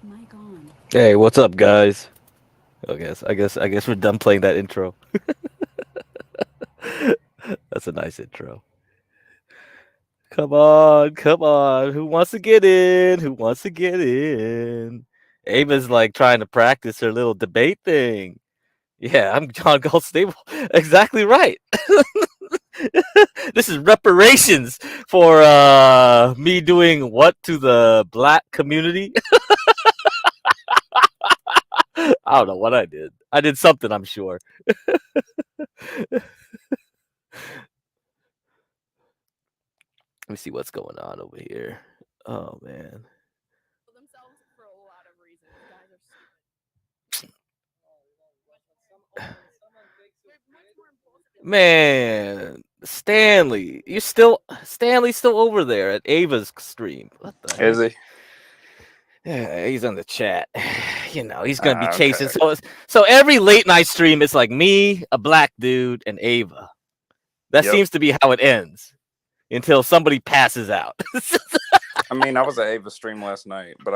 Mic on. Hey, what's up, guys? I guess we're done playing that intro. That's a nice intro. Come on, come on. Who wants to get in? Who wants to get in? Ava's like trying to practice her little debate thing. Yeah, I'm John Galt Stable. Exactly right. This is reparations for me doing what to the black community. I don't know what I did. I did something, I'm sure. Let me see what's going on over here. Oh man. Themselves for a lot of reasons. Guys are much more impulsive. Man, Stanley's still over there at Ava's stream. What the Is heck? he? Yeah, he's on the chat. You know, he's gonna be Ah, okay. chasing. So every late night stream, it's like me, a black dude, and Ava. That Yep. seems to be how it ends until somebody passes out. I mean, I was at Ava's stream last night, but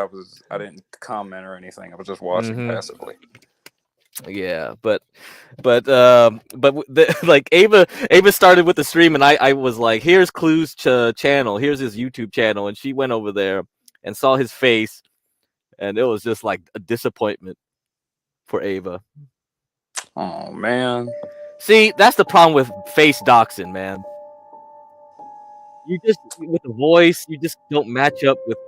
I didn't comment or anything. I was just watching Mhm. passively. Yeah, like Ava started with the stream, and I was like, "Here's Clue's channel. Here's his YouTube channel," and she went over there and saw his face, and it was just like a disappointment for Ava. Oh man. See, that's the problem with face doxing, man. You just with the voice, you just don't match up with.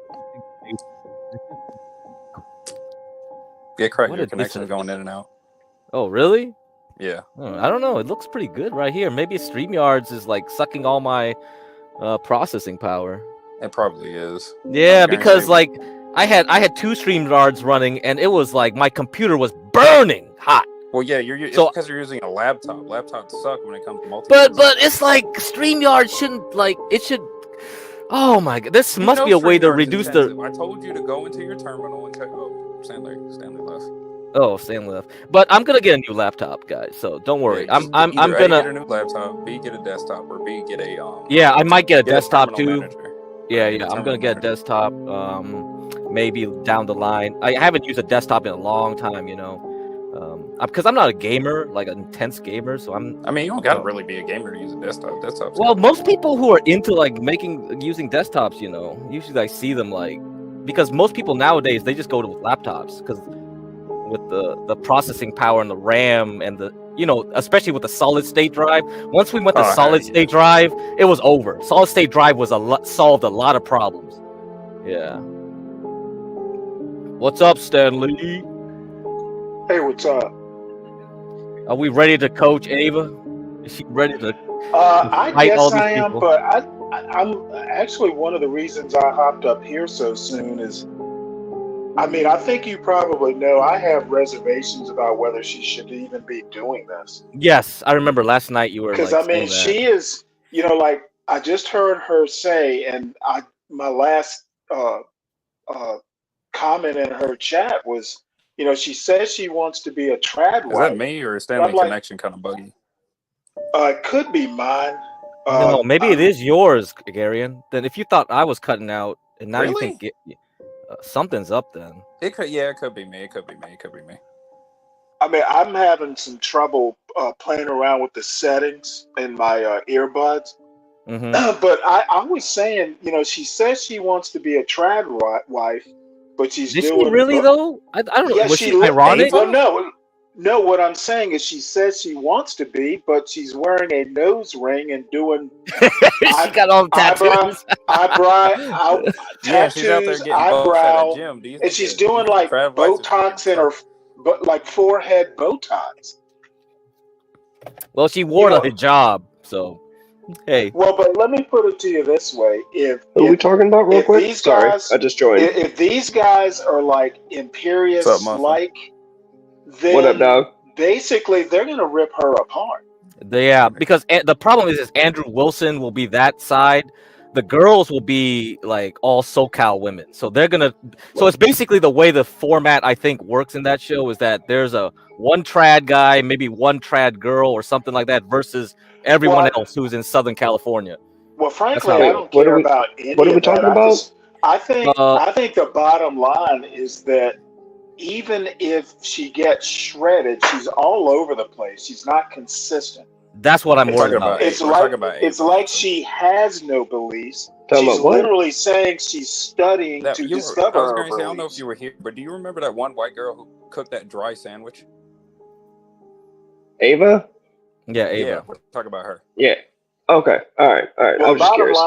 Yeah, correct. What Your a connection's going in and out. Oh, really? Yeah. I don't know. It looks pretty good right here. Maybe StreamYards is like sucking all my processing power. It probably is. Yeah, because like I had two StreamYards running, and it was like my computer was burning hot. Well, yeah, it's So- because you're using a laptop. Laptops suck when it comes to multitasking. But it's like StreamYard shouldn't like it should. Oh my god, this You must know be a way to StreamYard's reduce intensive. the. I told you to go into your terminal and check. Oh, Stanley left. Oh, Stan left. But I'm gonna get a new laptop, guys. So don't worry. Yeah, I'm either A, gonna. get a new laptop, B, get a desktop, or B, get a Yeah, I might get a get desktop terminal too. manager. Yeah, Get a I'm terminal gonna get a manager. desktop. Maybe down the line. I haven't used a desktop in a long time, you know, because I'm not a gamer, like an intense gamer. So I'm. I mean, you don't gotta really be a gamer to use a desktop. Desktop's Well, kinda most cool. people who are into like using desktops, you know, usually I see them like because most people nowadays they just go to laptops because with the processing power and the RAM and the especially with the solid state drive. Once we went to solid state drive, it was over. Solid state drive was solved a lot of problems. Yeah. What's up, Stanley? Hey, what's up? Are we ready to coach Ava? Is she ready to I fight all guess these I am, people? but I'm actually one of the reasons I hopped up here so soon is, I mean, I think you probably know I have reservations about whether she should even be doing this. Yes, I remember last night you were Because like I mean, saying that. she is, like I just heard her say, and my last uh, comment in her chat was, she says she wants to be a trad Is that wife. me or is And Stanley I'm like, connection kind of buggy? it could be mine. No, maybe it I'm is yours, Garion. Then if you thought I was cutting out and now you Really? think something's up, then It could. Yeah, it could be me. It could be me. It could be me. I mean, I'm having some trouble playing around with the settings in my earbuds. hmm But I was saying, she says she wants to be a trad wife, but she's did she doing. really though? I don't know. Yeah, Was she. she ironic? Well, no. What I'm saying is, she says she wants to be, but she's wearing a nose ring and doing She got all the eyebrow, tattoos. Yeah, she's out there tattoos, getting buff at a eyebrow, gym. Do you and think she's do you doing think like trad wife is gonna get Botox in her, but like forehead Botox. Well, she wore You know, the hijab, so hey. Well, but let me put it to you this way: Who are we talking about real if quick? these Sorry, guys, I just joined. if these guys are like What's up, imperious Muffin? like, What up, then dog? basically they're gonna rip her apart. Yeah, because the problem is Andrew Wilson will be that side. The girls will be like all SoCal women, so they're gonna. So it's basically the way the format I think works in that show is that there's a one trad guy, maybe one trad girl, or something like that, versus everyone Well, else who's in Southern California. Well, That's frankly, how I it don't works. What are care we? about any What are we of that. talking about? I think Uh, I think the bottom line is that even if she gets shredded, she's all over the place. She's not consistent. that's what I'm We're It's worried talking about. about it's we're like talking about it's Ava. like she has no beliefs. Talking She's about what? literally saying she's studying That to you were, discover I was her going to say, I don't know if beliefs. you were here, but do you remember that one white girl who cooked that dry sandwich? Ava? Yeah, Yeah, Ava. we're talking about her. Yeah. Okay. All right. I Well, was just curious.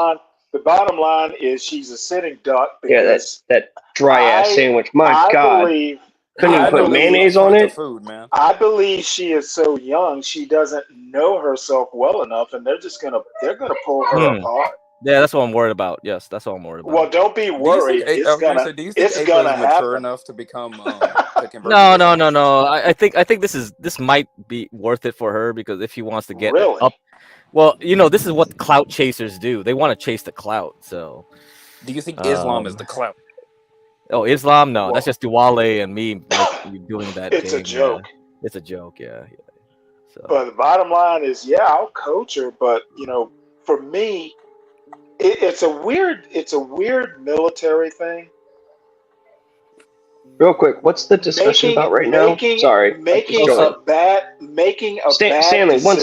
the bottom line is she's a sitting duck Yeah, because that dry ass I sandwich. My I God. believe Couldn't Yeah, even I I know put that's the believe mayonnaise on point of it? food, man. I believe she is so young she doesn't know herself well enough, and they're gonna pull her Hmm. apart. Yeah, that's what I'm worried about. Yes, that's what I'm worried about. Well, don't be Do you think worried. I was going to say, do you think It's Ava gonna is mature happen. enough to become to convert No, to no, no, Islam? no. I think this might be worth it for her because if she wants to get Really? up, well, this is what clout chasers do. They want to chase the clout. So, Do you think Islam is um, the clout? Islam? No, that's Well, just Duwale and me doing that it's a game. Yeah, joke. it's a joke. Yeah, yeah. So, But the bottom line is, yeah, I'll coach her, but for me, it's a weird military thing. Real quick, what's the discussion about right now? Sorry, I just joined. Making a bad Stanley, one decision.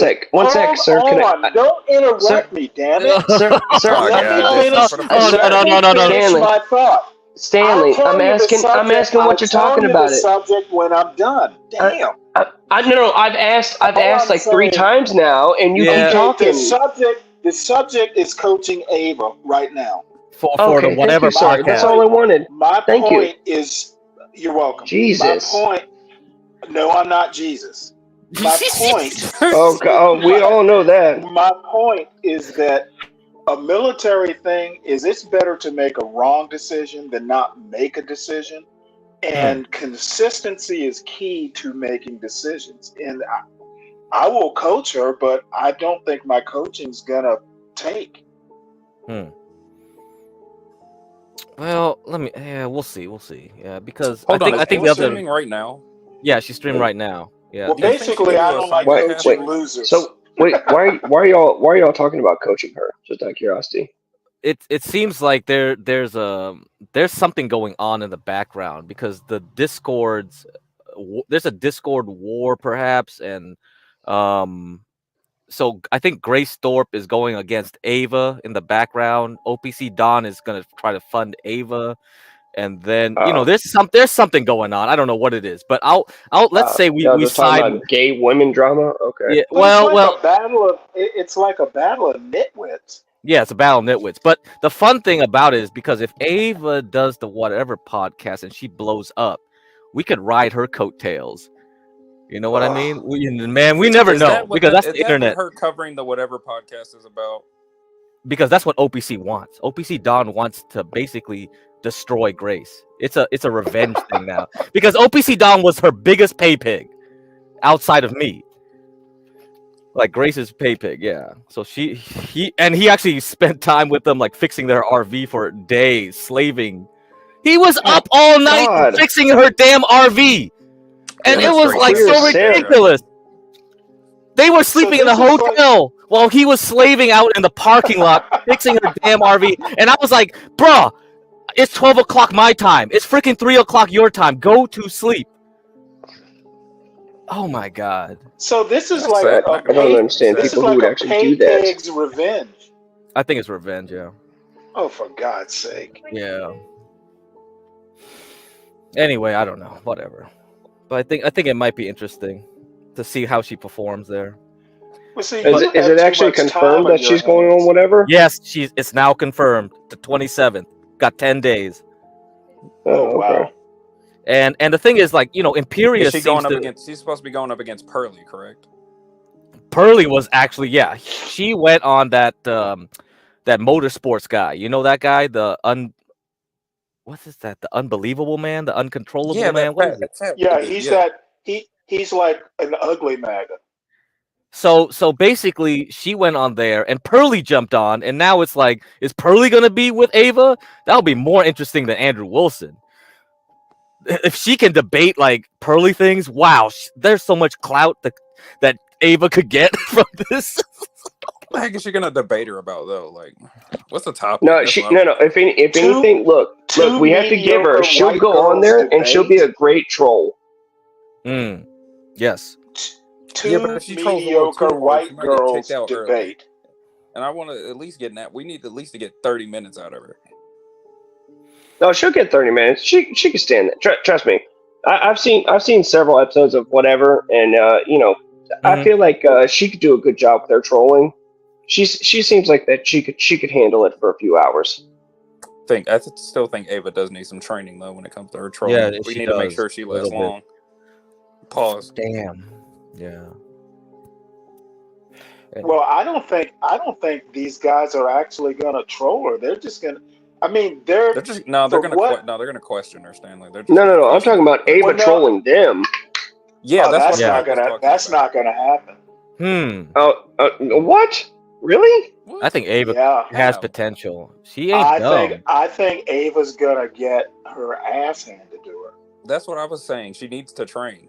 sec, sir. Hold Can on, don't interrupt sir, me, damn it. sir, Oh Let me God, this is finish. for the oh first no, no, time. Let me no, no, no. finish Stanley, my thought. Stanley, I'm asking what you're talking about. The subject when I'm done. Damn. No, I've asked All I'm like 3 saying, times now, and you keep Yeah, okay, talking. the subject is coaching Ava right now. for the Okay, thank whatever you, sir. That's all I wanted. My Thank you. point is, you're welcome. Jesus. My point, no, I'm not Jesus. My point, Oh, we all know that. my point is that a military thing is it's better to make a wrong decision than not make a decision. And consistency is key to making decisions. And I will coach her, but I don't think my coaching's gonna take. Well, we'll see. Yeah, because Hold on, I is think Ava the other. streaming right now? Yeah, she's streaming right now. Yeah. Well, Do you think she basically, could I do a don't like simulcast coaching right now? losers. So wait, why are y'all talking about coaching her? Just out of curiosity. It seems like there's something going on in the background because the discords there's a discord war perhaps, and so I think Grace Thorpe is going against Ava in the background. OPC Don is going to try to fund Ava, and then there's something going on. I don't know what it is, but let's say y'all we just talking side about gay women drama. Okay. yeah, But it's like well, a battle of it's like a battle of nitwits. yeah, it's a battle of nitwits. But the fun thing about it is because if Ava does the whatever podcast and she blows up, we could ride her coattails. You know what I mean? Ugh. We never know because that's the internet. Her covering the whatever podcast is about? Because that's what OPC wants. OPC Don wants to basically destroy Grace. It's a revenge thing now because OPC Don was her biggest pay pig outside of me. Like Grace's pay pig, yeah. So he actually spent time with them, like fixing their RV for days, slaving. He was up all night God. fixing her damn RV, and Yeah, it was that's like crazy. so ridiculous. They were sleeping in the hotel while he was slaving out in the parking lot fixing her damn RV, and I was like, "Bruh, it's 12 o'clock my time. It's freaking 3 o'clock your time. Go to sleep." Oh my God. So this is That's like sad. I don't understand this is people who like would a actually pay do that. pig's revenge. I think it's revenge, yeah. Oh, for God's sake! Yeah. Anyway, I don't know. Whatever. But I think it might be interesting to see how she performs there. Well, see, Is it actually confirmed that she's going on whatever? Yes, it's now confirmed. The 27th. Got 10 days. Oh wow! Okay. And the thing is, like, Imperius Is she going up seems to, against? She's supposed to be going up against Pearly, correct? Pearly was actually, yeah, she went on that motorsports guy. You know that guy, what is that? The unbelievable man, the uncontrollable man. What is it? Yeah, he's like an ugly MAGA. So basically, she went on there, and Pearly jumped on, and now it's like, is Pearly gonna be with Ava? That'll be more interesting than Andrew Wilson. If she can debate like Pearly things, wow, there's so much clout that Ava could get from this. the heck is she gonna debate her about though? Like, what's the topic? No, That's she what no no. If anything, look, we have to give her. mediocre She'll white go on girls there and she'll be a debate. great troll. Yes. Yeah, but Two if she trolls a little too mediocre hard, she white might get kicked girls out early. debate. And I want to at least get that. We need at least to get 30 minutes out of her. No, she'll get 30 minutes. She can stand that. Trust me. I've seen several episodes of whatever, and I feel like she could do a good job with her trolling. She seems like that she could handle it for a few hours. I still think Ava does need some training though when it comes to her trolling. Yeah, we she need to make does, sure she a lasts little bit. long. Pause. Damn. Yeah. Well, I don't think these guys are actually gonna troll her. They're just gonna. I mean, they're They're for gonna what? they're gonna question her, Stanley. They're just No. gonna I'm question talking her. about Ava Well, no. trolling them. Yeah, Oh, that's that's what not gonna happen. What? Really? What? I think Ava Yeah, has No. potential. She ain't dumb. I think Ava's gonna get her ass handed to her. That's what I was saying. She needs to train.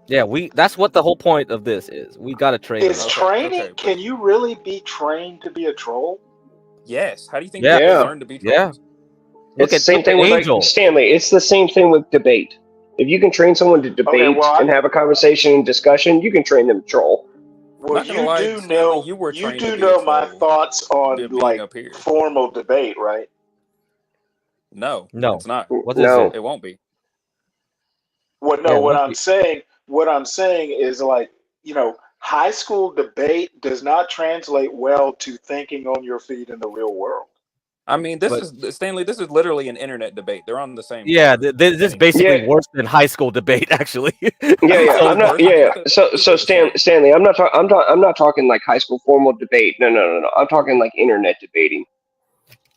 Yeah, that's what the whole point of this is. We gotta train Is her. Okay, training? but- Can you really be trained to be a troll? Yes. How do you think Yeah. people learn to be trolls? Yeah. Look It's the at same thing with Angel. like Stanley. It's the same thing with debate. If you can train someone to debate well, and have a conversation and discussion, you can train them to troll. Well, Not gonna you lie, do Stanley, know you were trained to be a know my troll thoughts on being like up here. formal debate, right? No, No. it's not. What is No. it? It won't be. Well, no, Yeah, what what I'm saying is like, high school debate does not translate well to thinking on your feet in the real world. I mean, Stanley. This is literally an internet debate. They're on the same. Yeah, par. this is basically Yeah. worse than high school debate, actually. Yeah. So I'm not. worse. Yeah. So Stanley, I'm not talking like high school formal debate. No. I'm talking like internet debating,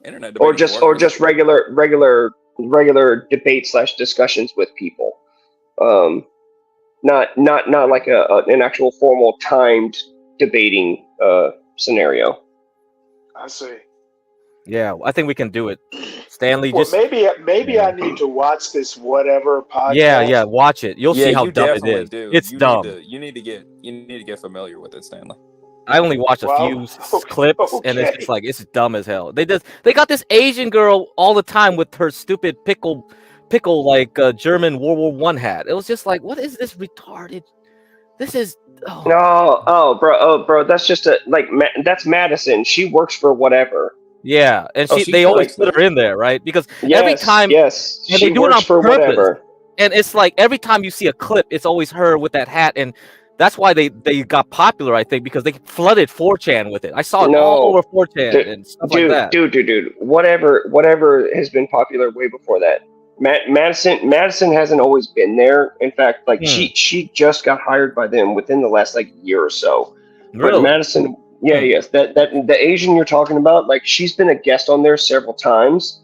Internet or debating just regular debate / discussions with people. Not like an actual formal timed debating scenario. I see. Yeah, I think we can do it. Stanley, Well, just maybe I need to watch this whatever podcast. yeah, watch it. You'll see how you dumb it definitely is. do. It's dumb. You need to get familiar with it, Stanley. I only watched a Well, few okay, clips, and it's okay. just like it's dumb as hell. They got this Asian girl all the time with her stupid pickle like German World War I hat. It was just like, what is this retarded? This is bro, that's just that's Madison. She works for whatever. yeah, and Oh, she they always flexed put it. her in there, right? Because Yes, every time, yes, and she they do it works on for purpose. whatever. and it's like every time you see a clip, it's always her with that hat, and that's why they got popular, I think, because they flooded 4chan with it. I saw it all over 4chan and stuff like that. Dude, whatever has been popular way before that. Madison hasn't always been there. In fact, like she just got hired by them within the last year or so. Really? But Madison, yes, that the Asian you're talking about, like she's been a guest on there several times.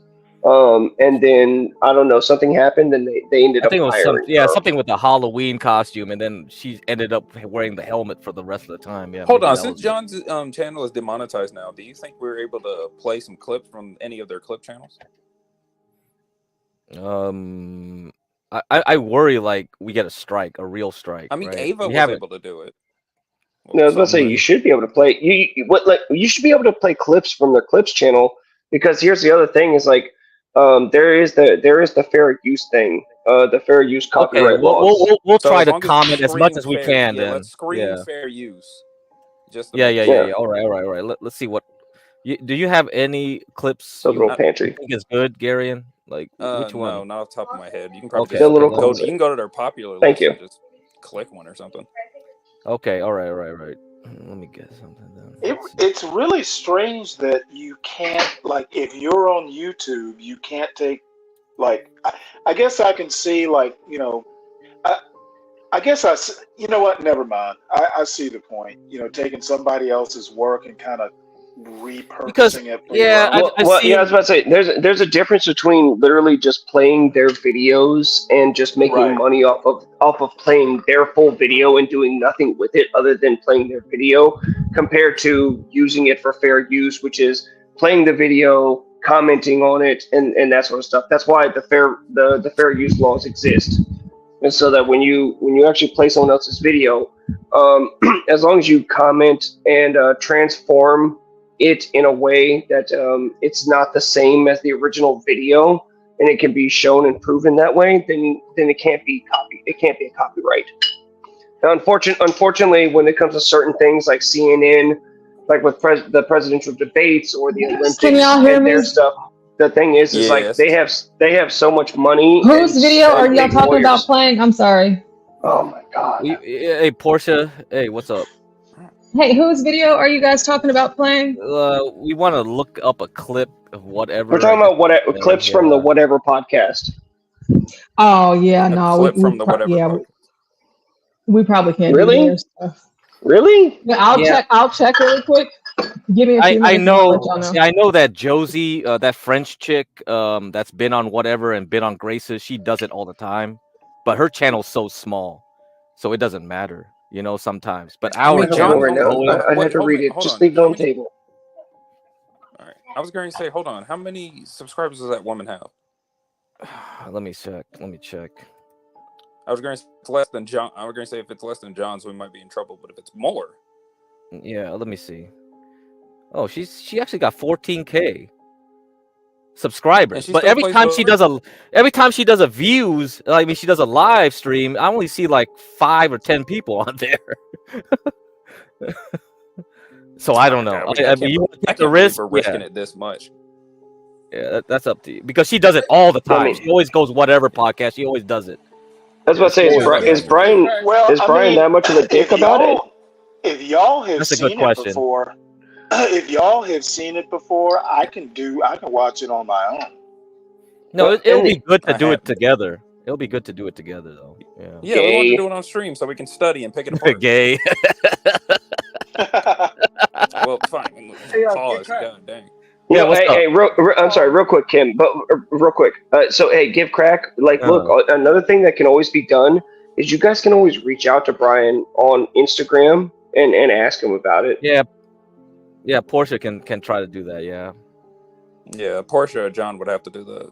And then I don't know, something happened, and they ended I up think it was hiring her. something with the Halloween costume, and then she ended up wearing the helmet for the rest of the time. Yeah. Hold maybe on, that since was it. John's channel is demonetized now, do you think we're able to play some clips from any of their clip channels? I worry like we get a real strike. I mean, right? Ava We was haven't- able to do it. No, I was about to say you should be able to play. You should be able to play clips from their clips channel, because here's the other thing is like there is the fair use thing, the fair use Okay, copyright laws. we'll So try as to long comment as much scream as we fair- can. Yeah, Then let's scream yeah. fair use. Just to Yeah. make sure. All right. Let's see what. Do you have any clips The you little pantry. think is good, Garion? Like which one? No, not off the top of my head. You can probably Okay, just little go. closet. You can go to their popular Thank list you. and just click one or something. Okay, all right. Let me get something down. It's really strange that you can't, like, if you're on YouTube, you can't take, like, I guess I can see, like, I guess you know what? Never mind. I see the point. Taking somebody else's work and kind of repurposing it. For yeah, your own. I see. I was about to say there's a difference between literally just playing their videos and just making Right. money off of playing their full video and doing nothing with it other than playing their video, compared to using it for fair use, which is playing the video, commenting on it, and that sort of stuff. That's why the fair use laws exist. And so that when you actually play someone else's video, as long as you comment and transform it in a way that it's not the same as the original video, and it can be shown and proven that way, then it can't be copied. It can't be a copyright. Now, unfortunately, when it comes to certain things like CNN, like with the presidential debates or the Olympics Can y'all hear and me? their stuff, the thing is like Yes. they have so much money. Whose and video so are y'all many talking about lawyers. playing? I'm sorry. Oh my god! Hey, Portia. Hey, what's up? Hey, whose video are you guys talking about playing? We want to look up a clip of whatever. We're talking about clips from the Whatever podcast. Oh yeah, A no, clip from the whatever. yeah, podcast. we probably can't Really? do their stuff. Really? Yeah, I'll check really quick. Give me a few minutes. I and know. I'll let y'all know. I know that Josie, that French chick, that's been on whatever and been on Grace's. She does it all the time, but her channel's so small, so it doesn't matter. You know, sometimes. But our I channel, right now. I'd have to read it. Just leave it on the table. All right. I was going to say, hold on. How many subscribers does that woman have? Let me check. I was going to say it's less than John. I was going to say if it's less than John's, we might be in trouble. But if it's more, Yeah, let me see. Oh, she actually got 14K subscribers. she But still every plays time Valorant? she does a views, I mean she does a live stream, I only see like 5 or 10 people on there. So I don't know. I mean, you want to I take the can't believe risk? we're risking it this much. Yeah, that's up to you. Because she does it all the time. She always goes whatever podcast. She always does it. I was about to say, is Brian that much of a dick about it? If y'all have That's a good seen it question. before, if y'all have seen it before, I can watch it on my own. No, it'll be good to I do it haven't. together. It'll be good to do it together, though. Yeah. Yeah, we want to do it on stream so we can study and pick it apart. Gay. Well, fine. Pause. God dang. Yeah, No, what's up? I'm sorry, real quick, Kim, but real quick. So, hey, give crack. Like, look, another thing that can always be done is you guys can always reach out to Brian on Instagram and ask him about it. Yeah, Portia can try to do that. Yeah. Yeah, Portia or John would have to do that.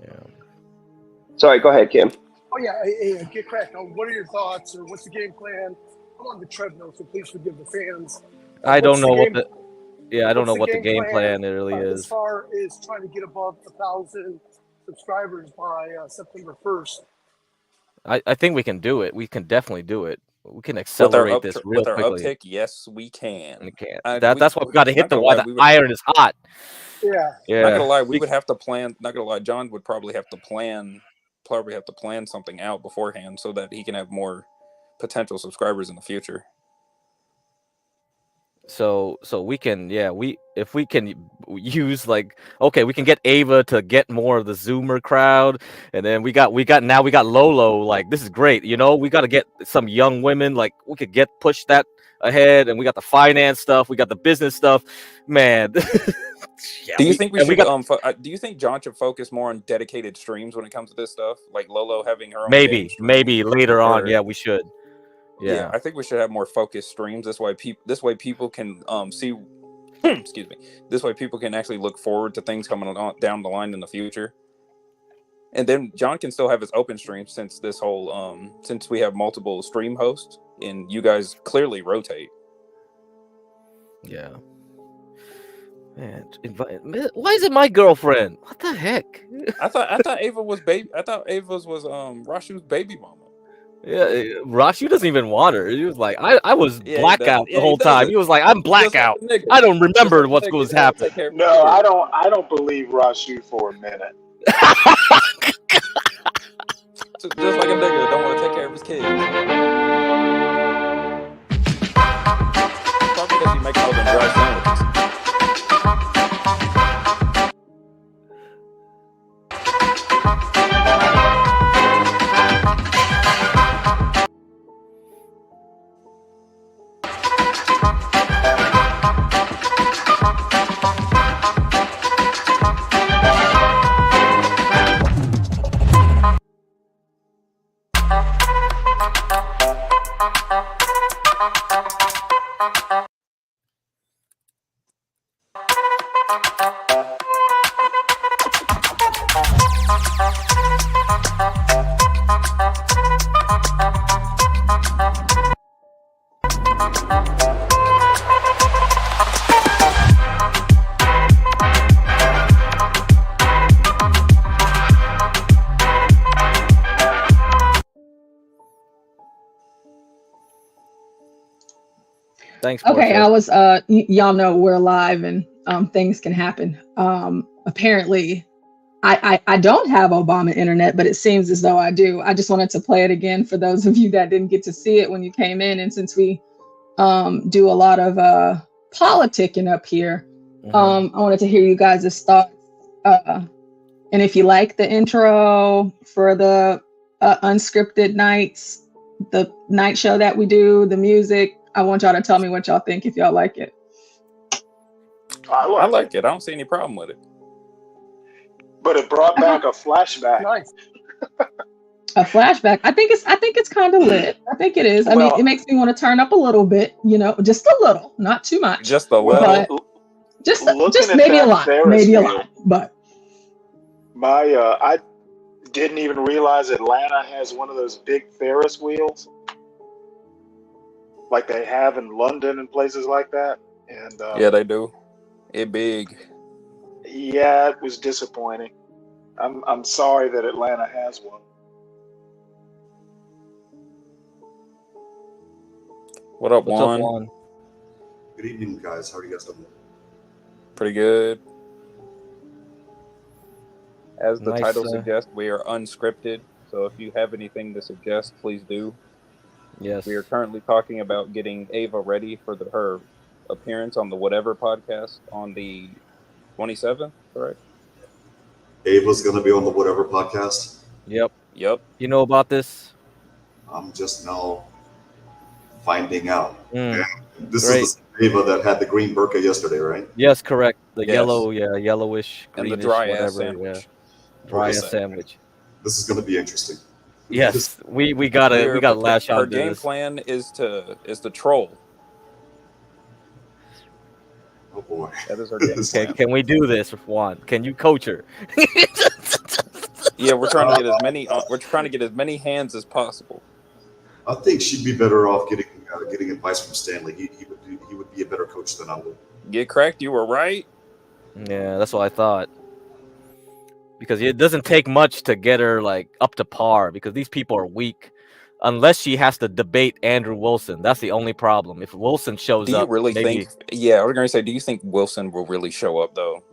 Yeah. Sorry, go ahead, Kim. Oh yeah, hey, get cracked. What are your thoughts, or what's the game plan? I'm on the treadmill, so please forgive the fans. I don't know what I don't know what the game plan really As is. far as trying to get above 1,000 subscribers by September 1st. I think we can do it. We can definitely do it. We can With accelerate this real our quickly. uptick, yes, we can. We can. I- That's why we got to hit not while gonna lie, the iron is hot. Yeah. Not gonna Yeah. lie, we would have to plan. Not gonna lie, John would probably have to plan something out beforehand so that he can have more potential subscribers in the future. So we can, if we can use we can get Ava to get more of the Zoomer crowd, and then we got Lolo. Like, this is great. You know, we got to get some young women. Like, we could push that ahead, and we got the finance stuff, we got the business stuff, man. Do you think we should? Do you think John should focus more on dedicated streams when it comes to this stuff, like Lolo having her own? Maybe later on. Yeah, we should. Yeah, I think we should have more focused streams. This way people can see. Excuse me. This way people can actually look forward to things coming on down the line in the future. And then John can still have his open stream since this whole since we have multiple stream hosts and you guys clearly rotate. Yeah. Man, why is it my girlfriend? What the heck? I thought Ava was baby. I thought Ava's was Rashu's baby mama. Yeah, Rashu doesn't even want her. He was like, I was blackout the whole he time. He was like, I'm blackout. Like I don't remember what was happening. No, I don't believe Rashu for a minute. Just like a nigga don't want to take care of his kids. Probably because he makes all them dry sandwiches. Thanks, Okay, Portia. I was y'all know we're live and things can happen. Apparently I don't have Obama internet, but it seems as though I do. I just wanted to play it again for those of you that didn't get to see it when you came in, and since we do a lot of politicking up here, I wanted to hear you guys' thoughts. And if you like the intro for the unscripted nights, the night show that we do, the music, I want y'all to tell me what y'all think if y'all like it. I like it. I don't see any problem with it. But it brought back a flashback. Nice. A flashback. I think it's kind of lit. I think it is. I mean, it makes me want to turn up a little bit, just a little, not too much. Just a little. But just maybe a lot. Maybe a lot. But I didn't even realize Atlanta has one of those big Ferris wheels, like they have in London and places like that. And yeah, they do. It big. Yeah, it was disappointing. I'm sorry that Atlanta has one. What up, What's Juan? up, Juan? Good evening, guys. How are you guys doing? Pretty good. As the Nice, title suggests, we are unscripted. So if you have anything to suggest, please do. Yes. We are currently talking about getting Ava ready for her appearance on the Whatever podcast on the 27th, correct? Ava's going to be on the Whatever podcast. Yep. You know about this? I'm just now finding out. Mm. This is the Ava that had the green burqa yesterday, right? Yes, correct. The Yes. yellow, yellowish, greenish, and the dry whatever. ass sandwich. Yeah. Dry ass sandwich. This is going to be interesting. Yes, we gotta lash out. Her game plan is to troll. Oh boy, that is her game plan. Can we do this, Juan? Can you coach her? Yeah, we're trying to get as many. We're trying to get as many hands as possible. I think she'd be better off getting advice from Stanley. He would be a better coach than I would. Get cracked. You were right. Yeah, that's what I thought. Because it doesn't take much to get her like up to par. Because these people are weak, unless she has to debate Andrew Wilson. That's the only problem. If Wilson shows up, do you really think? Yeah, we're gonna say. Do you think Wilson will really show up though?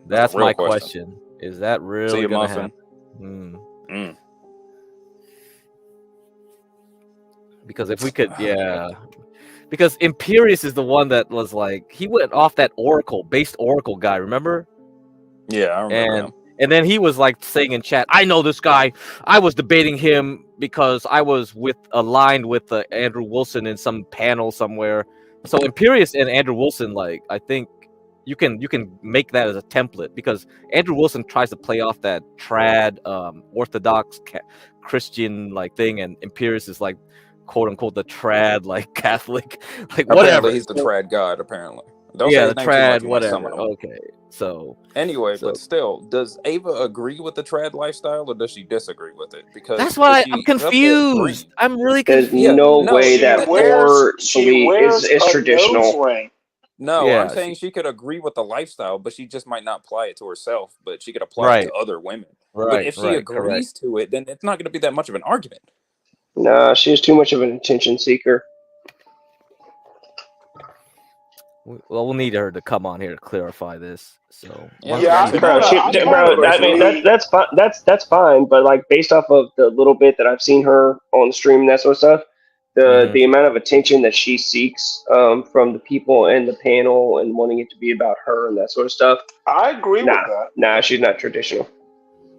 That's my question. Is that really gonna happen? Because if we could, because Imperius is the one that was like he went off that Oracle guy. Remember? Yeah, I remember him. And then he was like saying in chat, I know this guy. I was debating him because I was aligned with Andrew Wilson in some panel somewhere. So Imperius and Andrew Wilson, like, I think you can make that as a template because Andrew Wilson tries to play off that trad Orthodox Christian like thing, and Imperius is like quote unquote the trad like Catholic, like apparently whatever. He's the trad god apparently. Don't say the trad whatever. Okay. So but still, does Ava agree with the trad lifestyle or does she disagree with it? Because that's why I'm confused. I'm really confused. There's no way that her belief is traditional. No, I'm saying she could agree with the lifestyle, but she just might not apply it to herself, but she could apply it to other women. But if she agrees to it, then it's not going to be that much of an argument. Nah, she's too much of an attention seeker. Well, we'll need her to come on here to clarify this. So I mean that's fine. That's fine. But like based off of the little bit that I've seen her on the stream and that sort of stuff, the amount of attention that she seeks from the people and the panel and wanting it to be about her and that sort of stuff. I agree with that. Nah, she's not traditional.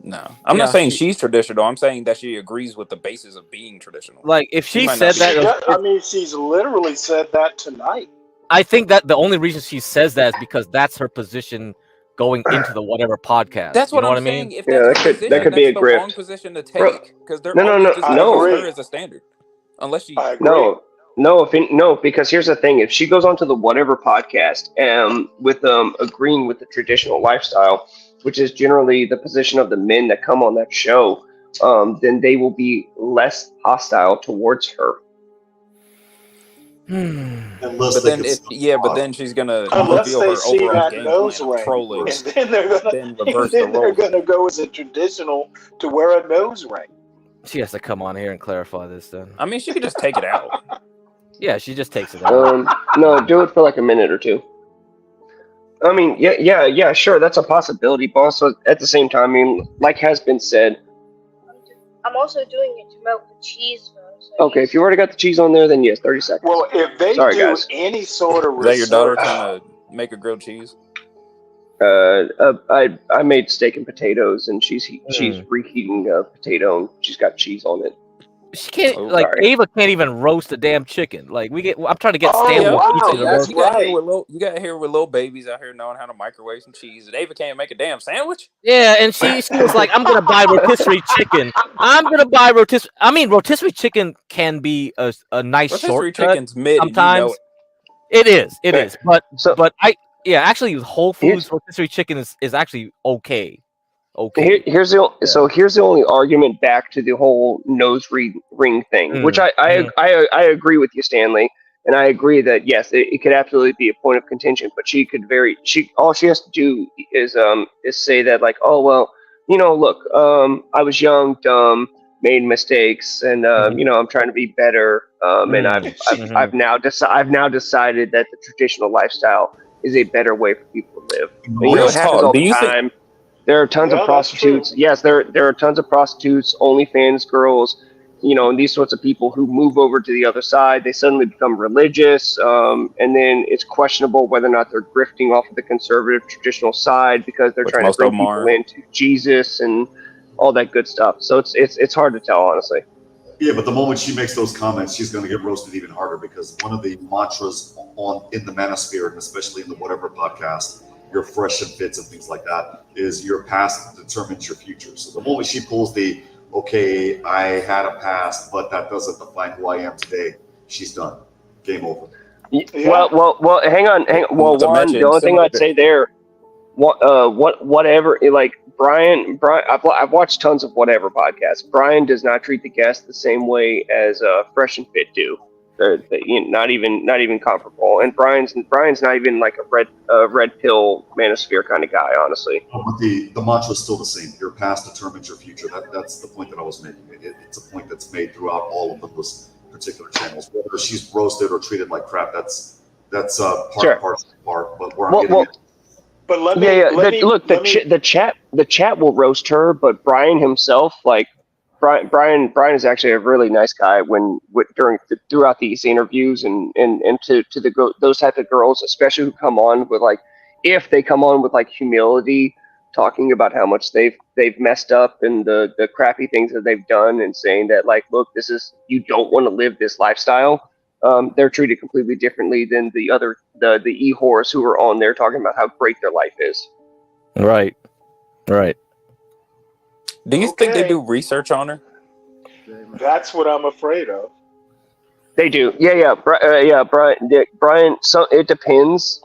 No, I'm not saying she's traditional. I'm saying that she agrees with the basis of being traditional. Like if she said that, I mean, she's literally said that tonight. I think that the only reason she says that is because that's her position going into the Whatever podcast. That's what I saying. mean. If that's that could be a grift. Wrong position to take because they're no, her as a standard. Unless she because here's the thing: if she goes onto the Whatever podcast with agreeing with the traditional lifestyle, which is generally the position of the men that come on that show, then they will be less hostile towards her. But then she's gonna reveal her overall game plan, trolling, and then they're gonna go as a traditional to wear a nose ring. She has to come on here and clarify this. Then I mean, she could just take it out. Yeah, she just takes it out. No, do it for like a minute or two. I mean, yeah, sure, that's a possibility, but also at the same time, I mean, like has been said. I'm also doing it to melt the cheese, though. So Okay, if you already got the cheese on there, then yes, 30 seconds. Well, if they Sorry, do guys. any sort of Is that your daughter research, trying to make a grilled cheese? I made steak and potatoes, and she's reheating a potato, and she's got cheese on it. She can't Oh, like sorry. Ava can't even roast a damn chicken. Like I'm trying to get Oh, Stanley wow, pizza to that's roast. You got right. here with little babies out here knowing how to microwave some cheese. And Ava can't make a damn sandwich. Yeah, and she was like, "I'm gonna buy rotisserie chicken. I'm gonna buy rotisserie." I mean, rotisserie chicken can be a nice Rotisserie shortcut. chicken's mid, Sometimes and you know it. it is, but So actually, Whole Foods rotisserie chicken is actually okay. Okay. here's the only argument back to the whole nose ring thing, which I agree with you, Stanley, and I agree that yes, it could absolutely be a point of contention, but all she has to do is say that like, oh well, you know, look, I was young, dumb, made mistakes, and you know, I'm trying to be better, and I've now decided that the traditional lifestyle is a better way for people to live. And, you know, it happens all the time. There are tons of prostitutes. Yes, there are tons of prostitutes, OnlyFans girls, you know, and these sorts of people who move over to the other side. They suddenly become religious, and then it's questionable whether or not they're grifting off of the conservative traditional side because they're trying to bring people into Jesus and all that good stuff. So it's hard to tell, honestly. Yeah, but the moment she makes those comments, she's going to get roasted even harder because one of the mantras in the Manosphere, and especially in the Whatever podcast, your fresh and fits and things like that, is your past determines your future. So the moment she pulls the, okay, I had a past, but that doesn't define who I am today, she's done. Game over. Yeah. Well, hang on. Well, one, the only thing I'd say there, whatever, like Brian, I've watched tons of Whatever podcasts. Brian does not treat the guests the same way as Fresh and Fit do. They're not even comparable. And Brian's not even like a red pill manosphere kind of guy, honestly. But the mantra is still the same. Your past determines your future. That's the point that I was making. It's a point that's made throughout all of those particular channels. Whether she's roasted or treated like crap, that's part. But where I'm getting But let me look, the chat will roast her, but Brian himself, like Brian is actually a really nice guy throughout these interviews and to those type of girls, especially who come on with like, if they come on with like humility, talking about how much they've messed up and the crappy things that they've done, and saying that like, look, you don't want to live this lifestyle. They're treated completely differently than the e-whores who are on there talking about how great their life is. Right. Do you think they do research on her? That's what I'm afraid of. They do. Yeah. Brian. So it depends.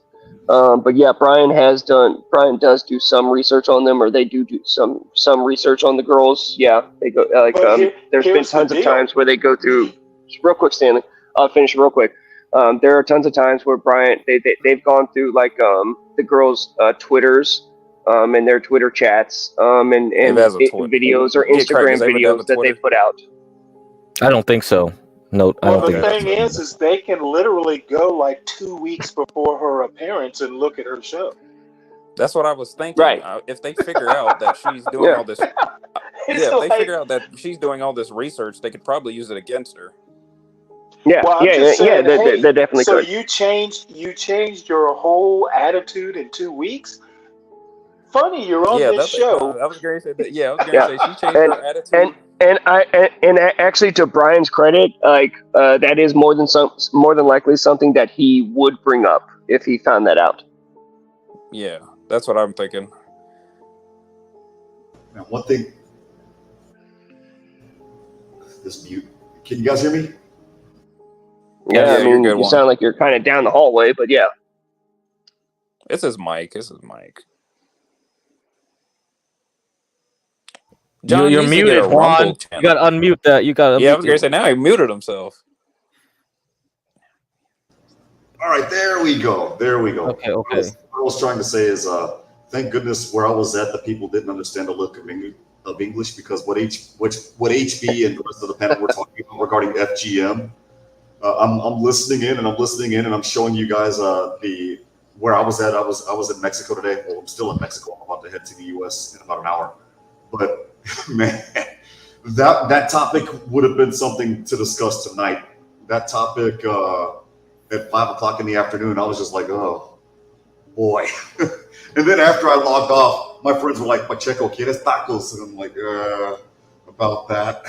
But yeah, Brian does do some research on them, or they do some research on the girls. Yeah, they go like there's been tons of times where they go through. Real quick, Stanley. I'll finish real quick. There are tons of times where Brian they've gone through like the girls' Twitters. And their Twitter chats, and videos or Instagram videos that they put out. I don't think so. No, I don't Well, think the thing is they can literally go like 2 weeks before her appearance and look at her show. That's what I was thinking. Right. If they figure out that she's doing all this, if they figure out that she's doing all this research, they could probably use it against her. Yeah, well, they definitely so could. You changed your whole attitude in 2 weeks. Funny, you're on this show. I was going to say that. Yeah, I was going to say she changed her attitude. And actually, to Brian's credit, like that is more than likely something that he would bring up if he found that out. Yeah, that's what I'm thinking. Now, one thing. This mute. Can you guys hear me? Yeah, I mean, you sound like you're kind of down the hallway, but yeah. It's his mic. John, you're muted, Juan. You got to unmute that. Yeah, I was going to say, now he muted himself. All right, there we go. Okay. What I was trying to say is, thank goodness where I was at, the people didn't understand a lick of English, because what HB and the rest of the panel were talking about regarding FGM, I'm listening in and I'm showing you guys the where I was at. I was in Mexico today. Well, I'm still in Mexico. I'm about to head to the U.S. in about an hour. But man, that topic would have been something to discuss tonight. That topic at 5:00 in the afternoon, I was just like, oh boy. And then after I logged off, my friends were like, Pacheco, ¿quieres tacos? And I'm like, about that.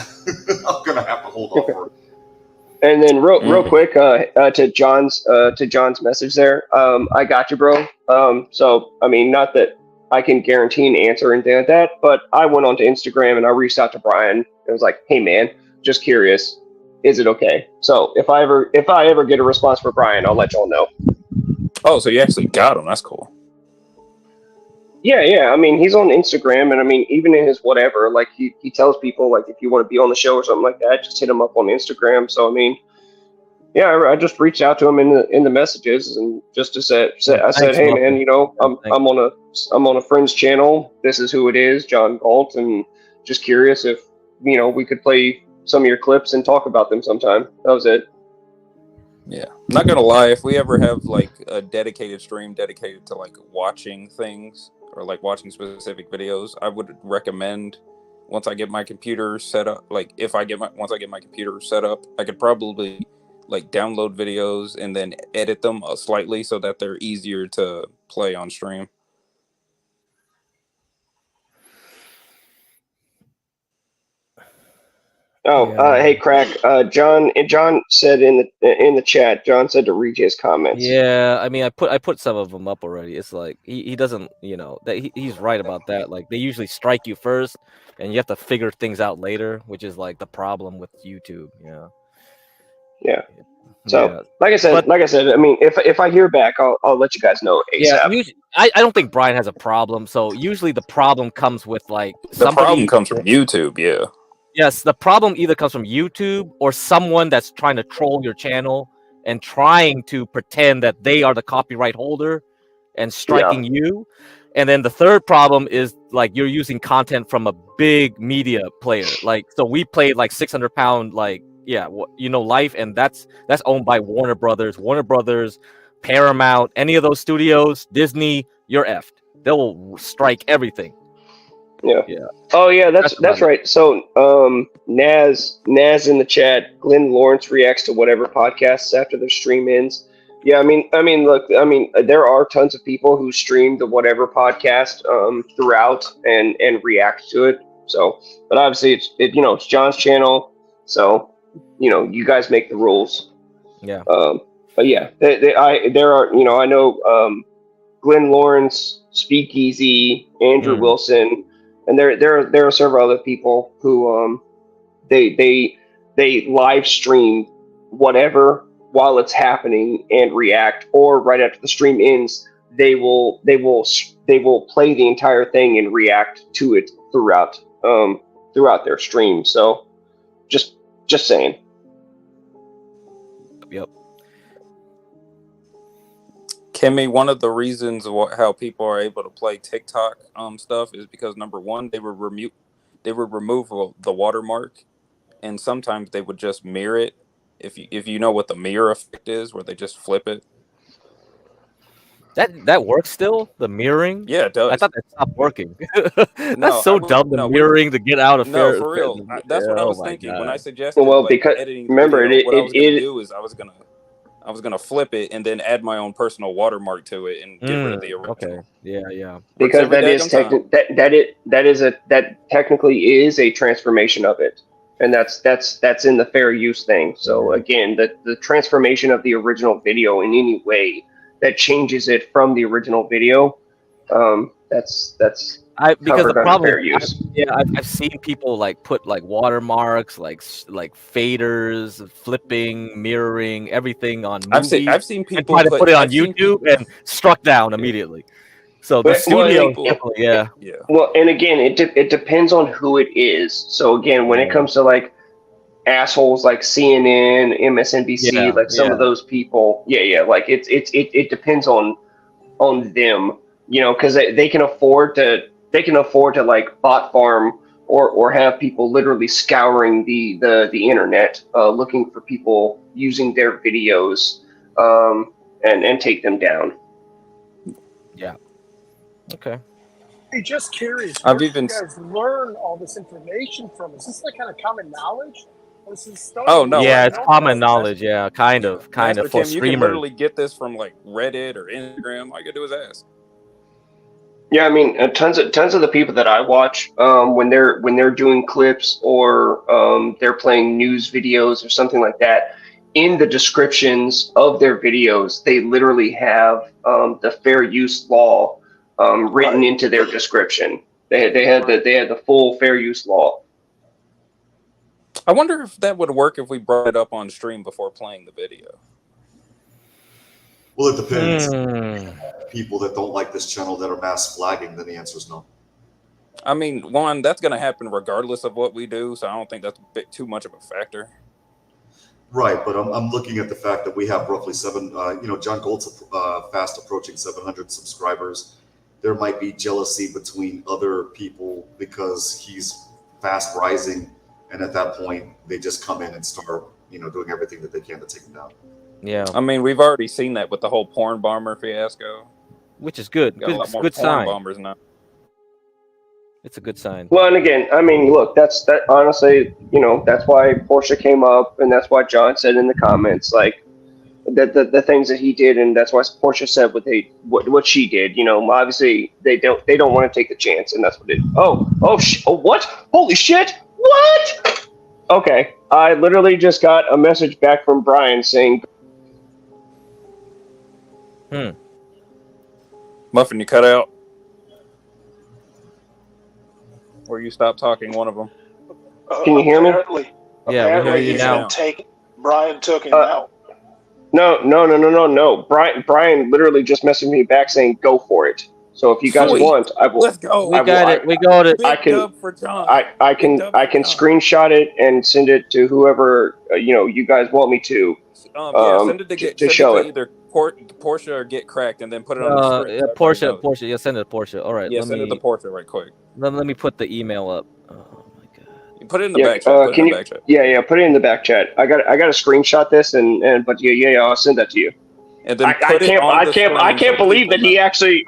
I'm gonna have to hold off for it. And then real quick, to John's message there. I got you, bro. So I mean, not that I can guarantee an answer or anything like that, but I went onto Instagram and I reached out to Brian. It was like, hey man, just curious, is it okay? So if I ever get a response for Brian, I'll let y'all know. Oh, so you actually got him? That's cool. Yeah. I mean, he's on Instagram, and I mean, even in his whatever, like he tells people like if you want to be on the show or something like that, just hit him up on Instagram. So I mean, yeah, I just reached out to him in the messages and just to say I said, hey man, you know, I'm on a friend's channel. This is who it is, John Galt, and just curious if you know we could play some of your clips and talk about them sometime. That was it. Yeah, I'm not gonna lie. If we ever have like a dedicated stream dedicated to like watching things or like watching specific videos, I would recommend once I get my computer set up. Like once I get my computer set up, I could probably like download videos and then edit them slightly so that they're easier to play on stream. Oh, Yeah. hey, Crack. John said in the chat. John said to read his comments. Yeah, I mean, I put some of them up already. It's like he doesn't, you know, that he's right about that. Like they usually strike you first, and you have to figure things out later, which is like the problem with YouTube. Yeah. So, like I said, I mean, if I hear back, I'll let you guys know ASAP. Yeah, usually, I don't think Brian has a problem. So usually the problem comes with like The problem comes from YouTube. Yeah. Yes, the problem either comes from YouTube or someone that's trying to troll your channel and trying to pretend that they are the copyright holder and striking you. And then the third problem is like you're using content from a big media player. Like, so we played like 600-pound, like, Life, and that's owned by Warner Brothers, Paramount, any of those studios, Disney, you're effed. They'll strike everything. Yeah. Oh yeah, that's right. So Naz in the chat, Glenn Lawrence reacts to whatever podcasts after their stream ends. Yeah, I mean, look, there are tons of people who stream the whatever podcast throughout and react to it. So, but obviously it's John's channel, so you guys make the rules. Yeah. But yeah, there are I know Glenn Lawrence, Speakeasy, Andrew Wilson. And there are several other people who they live stream whatever while it's happening and react, or right after the stream ends, they will play the entire thing and react to it throughout their stream. So just saying. Yep. Kimmy, one of the reasons how people are able to play TikTok stuff is because number one, they would remove the watermark, and sometimes they would just mirror it. If you know what the mirror effect is, where they just flip it. That works still? The mirroring? Yeah, it does. I thought that stopped working. That's so dumb. The mirroring to get out of no, for real. That's what I was thinking when I suggested. Because editing remember, video, what I was going to do is I was gonna flip it and then add my own personal watermark to it and get rid of the original. Okay. Yeah. Because that technically is a transformation of it, and that's in the fair use thing. So again, the transformation of the original video in any way that changes it from the original video, that's because the problem fair use. I've seen people like put like watermarks, like faders, flipping, mirroring, everything on movies. I've seen people try to put it on YouTube and struck down immediately. So the studio, yeah. Well, and again, it depends on who it is. So again, when it comes to like assholes like CNN, MSNBC, some of those people, like it depends on them, because they can afford to like bot farm or have people literally scouring the internet, looking for people using their videos, and take them down. Yeah. Okay. Hey, just curious, I've where did you even guys learn all this information from? Is this like kind of common knowledge? Or is this stuff Oh, no, Yeah, I it's know. common Master- knowledge. Yeah, kind of for Master Kim, you can streamers. literally get this from like Reddit or Instagram. All you gotta do is ask. Yeah, I mean, tons of the people that I watch, when they're doing clips or they're playing news videos or something like that, in the descriptions of their videos, they literally have the fair use law written Right. into their description. They had the full fair use law. I wonder if that would work if we brought it up on stream before playing the video. Well, it depends. Hmm. People that don't like this channel that are mass flagging, then the answer is no. I mean, one, that's going to happen regardless of what we do, so I don't think that's a bit too much of a factor. Right, but I'm looking at the fact that we have roughly John Galt's fast approaching 700 subscribers. There might be jealousy between other people because he's fast rising, and at that point, they just come in and start, doing everything that they can to take him down. Yeah, I mean, we've already seen that with the whole porn bomber fiasco. which is good. Got a lot more Good porn sign. bombers now. It's a good sign. Well, and again, I mean, look, that honestly, that's why Portia came up, and that's why John said in the comments, like, the things that he did, and that's why Portia said what she did. Obviously they don't want to take the chance, and that's what it. Oh, what? Holy shit! What? Okay, I literally just got a message back from Brian saying, Muffin, you cut out. Or you stopped talking, one of them. Can you hear me? Yeah, we hear you he's now. gonna take Brian took him out. No. Brian literally just messaged me back saying, "Go for it." So if you guys Sweet. want, I will. Let's go. We got it. We got it. Big dub for John. I can screenshot it and send it to whoever you guys want me to. Send it to show it. Either Portia or Get Cracked, and then put it on the screen. Yeah, Portia. Yeah, send it to Portia. All right. Yeah, send it to Portia right quick. Let me put the email up. Oh my god. You put it in the back chat. Back chat. Yeah, put it in the back chat. I got to screenshot this but yeah, I'll send that to you. And then I can't believe that he actually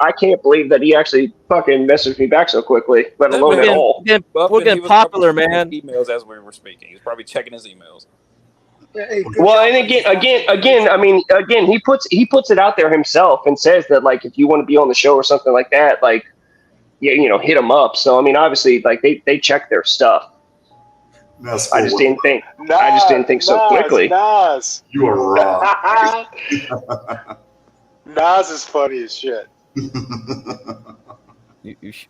fucking messaged me back so quickly, let alone at all. We're getting popular, man. Emails as we were speaking. He's probably checking his emails. Well, and again, I mean, he puts it out there himself and says that, like, if you want to be on the show or something like that, like, yeah, hit him up. So I mean, obviously, like, they check their stuff. I just didn't think so quickly. Nas. You are wrong. Nas is funny as shit. You should.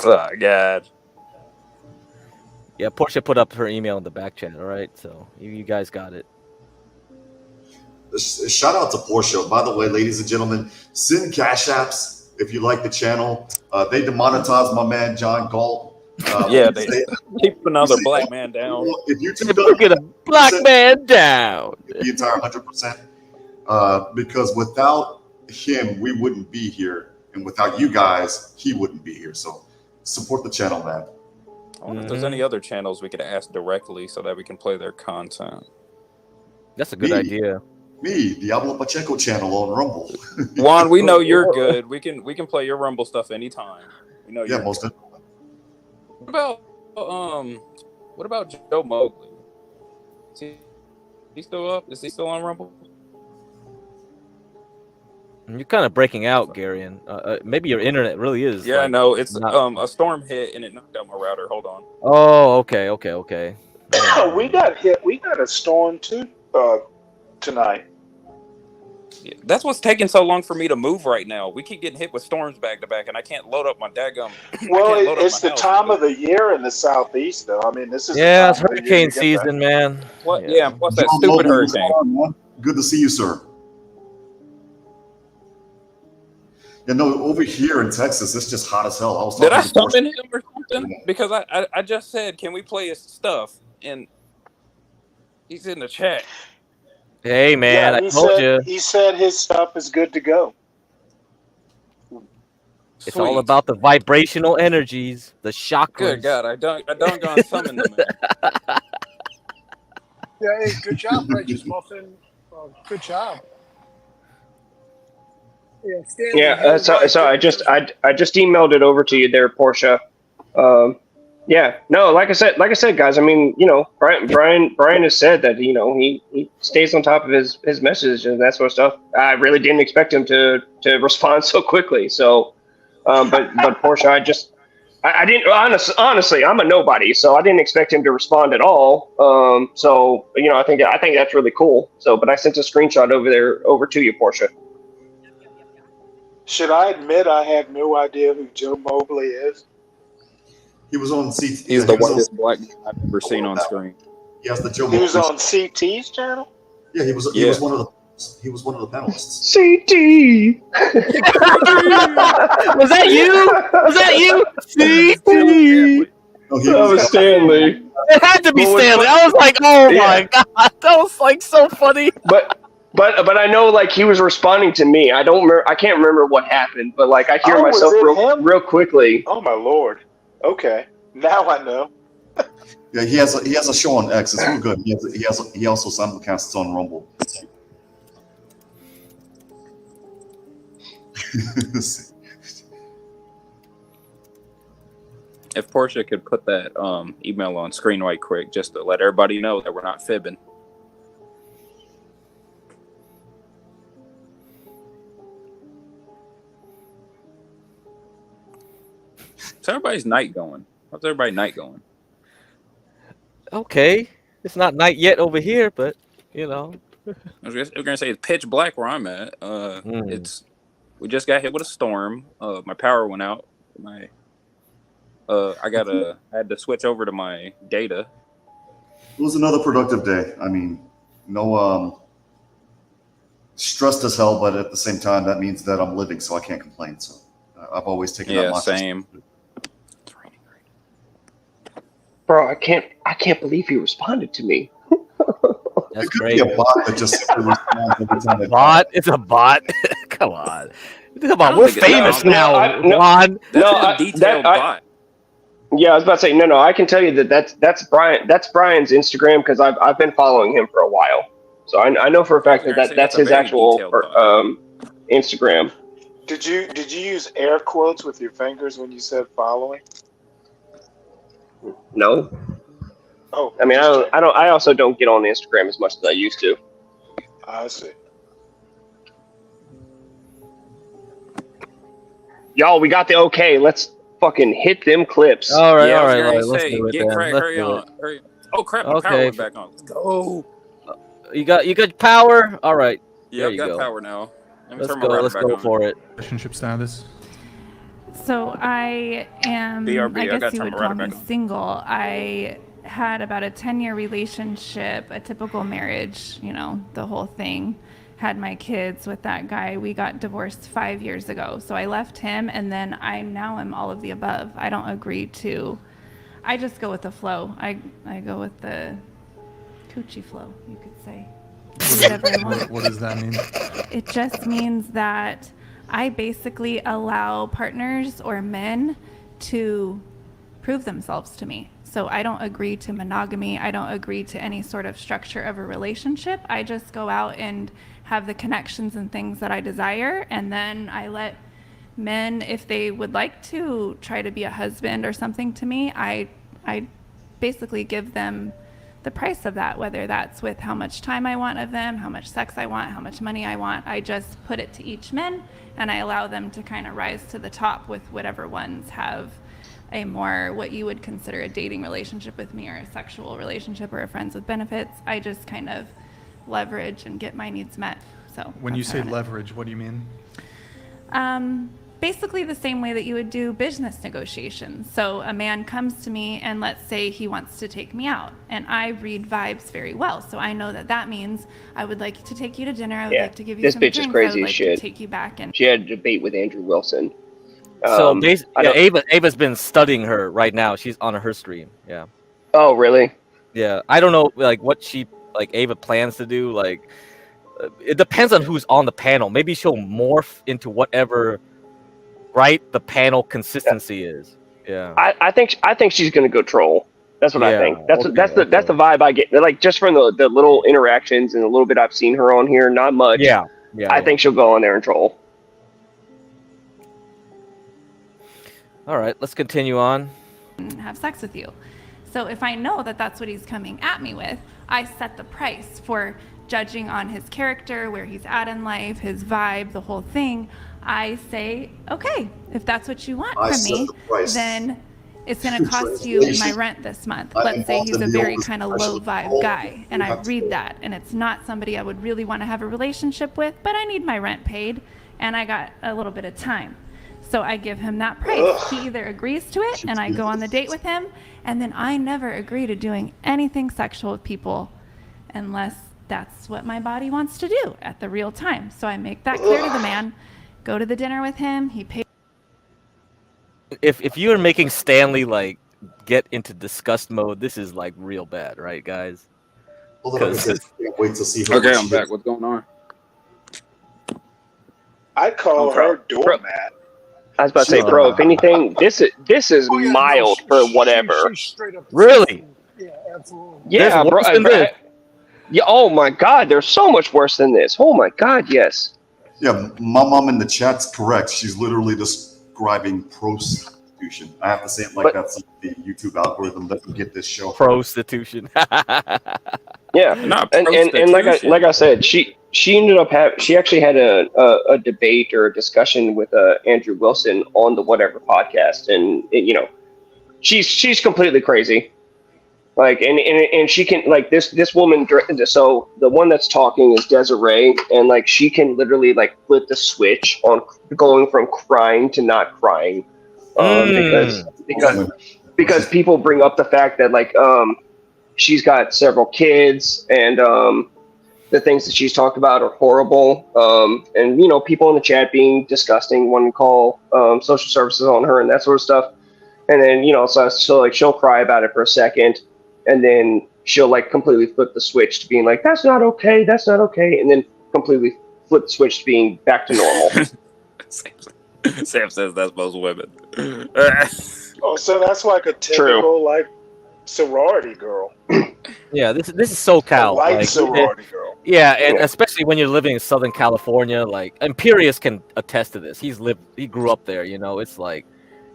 Oh God. Yeah, Portia put up her email in the back chat. All right, so you guys got it. Shout out to Portia. By the way, ladies and gentlemen, send cash apps if you like the channel. They demonetized my man John Galt. They keep another black man down. If you get a black man down, the entire 100%, because without him, we wouldn't be here, and without you guys, he wouldn't be here. So support the channel, man. I wonder if there's any other channels we could ask directly so that we can play their content. That's a good idea. Me, Diablo Pacheco channel on Rumble. Juan, we know you're good. We can play your Rumble stuff anytime. We know you're most good. What about Joe Mowgli? Is he still up? Is he still on Rumble? You're kind of breaking out, Gary, and maybe your internet really is. Yeah, no, it's a storm hit and it knocked out my router. Hold on. Oh, okay. We got hit. We got a storm too tonight. Yeah, that's what's taking so long for me to move right now. We keep getting hit with storms back to back, and I can't load up my daggum. Well, it's the time of the year in the southeast, though. I mean, this is it's hurricane season, man. What? Yeah, what's that stupid hurricane? Good to see you, sir. Yeah, no, over here in Texas, it's just hot as hell. Did I summon him or something? Because I just said, can we play his stuff? And he's in the chat. Hey, man, I told you. He said his stuff is good to go. It's all Sweet. about the vibrational energies, the chakras. Good God, I don't gonna summon them. Man. Yeah, hey, good job, Righteous Muffin. Good job. Yeah, Stanley, Yeah. you're So right. I just emailed it over to you there, Portia. Yeah. No, like I said, guys. I mean, Brian has said that he stays on top of his message and that sort of stuff. I really didn't expect him to respond so quickly. So, but Portia, I didn't honestly. I'm a nobody, so I didn't expect him to respond at all. So I think that's really cool. So, but I sent a screenshot over to you, Portia. Should I admit I have no idea who Joe Mobley is? He was on CT. He's the whitest black man I've ever seen on screen. He has the Joe. He was on CT's channel? Yeah, he was one of the panelists. CT. Was that you? Was that you? CT. No, That was Stanley. It had to be Stanley. I was like, oh my god, that was like so funny. But I know like he was responding to me. I can't remember what happened, but like I hear Oh, myself was it him? real quickly. Oh my lord. Okay. Now I know. Yeah, he has a show on X. It's real good. He also simulcasts on Rumble. If Portia could put that email on screen right quick, just to let everybody know that we're not fibbing. How's everybody's night going? How's everybody's night going? Okay, it's not night yet over here, but I was gonna say it's pitch black where I'm at. We just got hit with a storm. My power went out. I had to switch over to my data. It was another productive day. I mean, no stressed as hell, but at the same time, that means that I'm living, so I can't complain. So I've always taken that much. Same. Bro, I can't believe he responded to me. that's It could great. be a bot that just responds every time. Bot? It's a bot. Come on. Come on, don't we're think it's famous a bot. now, No, Juan. That's a detailed bot. Yeah, I was about to say no. I can tell you that's Brian's Instagram because I've been following him for a while, so I know for a fact that's his actual Instagram. Did you use air quotes with your fingers when you said following? No, Oh, I mean I also don't get on Instagram as much as I used to. I see. Y'all, we got the okay. Let's fucking hit them clips. All right, Yeah, all I was right, gonna let's say, do it get then. crack, Let's hurry do on. it. Hurry. Oh crap, my power Okay. went back on. Let's go. You got power? All right. Yeah, There I've you got go. power now. Let me Let's turn my go. router Let's back go on. for it. Relationship status. So I am, BRB, I I gotta guess you turn would my call router me back on. single. I had about a 10-year relationship, a typical marriage, the whole thing. Had my kids with that guy. We got divorced 5 years ago. So I left him, and then I now am all of the above. I don't agree to, I just go with the flow. I go with the coochie flow, you could say. Whatever I want. What does that mean? It just means that I basically allow partners or men to prove themselves to me. So I don't agree to monogamy. I don't agree to any sort of structure of a relationship. I just go out and have the connections and things that I desire. And then I let men, if they would like to try to be a husband or something to me, I basically give them the price of that, whether that's with how much time I want of them, how much sex I want, how much money I want. I just put it to each man, and I allow them to kind of rise to the top with whatever ones have a more what you would consider a dating relationship with me, or a sexual relationship, or a friends with benefits. I just kind of leverage and get my needs met. So When you that's say how I- leverage, what do you mean? Basically the same way that you would do business negotiations. So a man comes to me and let's say he wants to take me out, and I read vibes very well. So I know that means I would like to take you to dinner. I would like to give you This some bitch drinks. is crazy I would as like shit. to take you back and She had a debate with Andrew Wilson. So I basically, don't- Ava's been studying her right now. She's on her stream. Yeah. Oh, really? Yeah. I don't know what Ava plans to do. It depends on who's on the panel. Maybe she'll morph into whatever right the panel consistency is. Yeah. I think she's gonna go troll. That's what I Yeah, think. That's okay, that's the okay. vibe I get. Like just from the little interactions and the little bit I've seen her on here, not much. Yeah. I think she'll go on there and troll. All right, let's continue on. Have sex with you. So if I know that that's what he's coming at me with, I set the price for judging on his character, where he's at in life, his vibe, the whole thing. I say, okay, if that's what you want from me, then it's going to cost you my rent this month. Let's say he's a very kind of low vibe guy, and I read that, and it's not somebody I would really want to have a relationship with, but I need my rent paid, and I got a little bit of time. So I give him that price. He either agrees to it, and I go on the date with him, and then I never agree to doing anything sexual with people unless that's what my body wants to do at the real time. So I make that clear to the man, go to the dinner with him, he pays. If you are making Stanley like get into disgust mode, this is like real bad, right, guys? Hold on, can't wait to see her. Okay, I'm back. What's going on? I call her doormat. I was about to say, bro, if anything, this is mild for whatever. Really? Yeah, absolutely. Yeah, bro. Yeah, oh my God, there's so much worse than this. Oh my God, yes. Yeah, my mom in the chat's correct. She's literally describing prostitution. I have to say it like that so the YouTube algorithm doesn't get this show. Prostitution. Yeah, Not and like I said, she ended up she actually had a debate or a discussion with Andrew Wilson on the Whatever podcast, and she's completely crazy. Like and she can like this woman. So the one that's talking is Desiree, and like she can literally like flip the switch on going from crying to not crying, because people bring up the fact that like she's got several kids, and the things that she's talked about are horrible. And people in the chat being disgusting, wanting to call social services on her and that sort of stuff. And then so like she'll cry about it for a second, and then she'll like completely flip the switch to being like, that's not okay, and then completely flip the switch to being back to normal. Sam says that's most women. Oh, so that's like a typical like sorority girl. Yeah, this is SoCal. White sorority girl. Yeah, and especially when you're living in Southern California, like Imperius can attest to this. He grew up there. It's like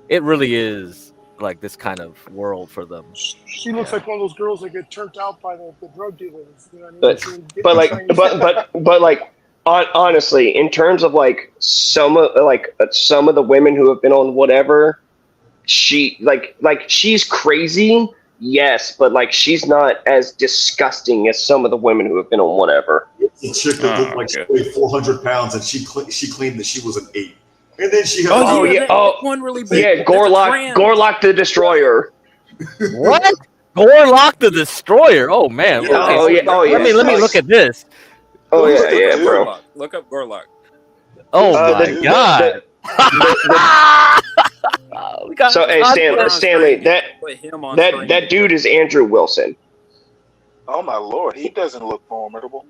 it really is like this kind of world for them. She looks like one of those girls that get turned out by the drug dealers. You know what I mean? But honestly, in terms of like some of the women who have been on Whatever, she's crazy. Yes, but like she's not as disgusting as some of the women who have been on Whatever. The chick that looked like she weighed 400 pounds, and she claimed that she was an 8. And then she had one really big. Yeah, Gorlock the Destroyer. What? Gorlock the Destroyer? Oh man. Yeah. Okay. Let me look at this. Oh yeah, bro. Look up Gorlock. Oh my God. So hey, Stanley, that dude is Andrew Wilson. Oh my Lord, he doesn't look formidable.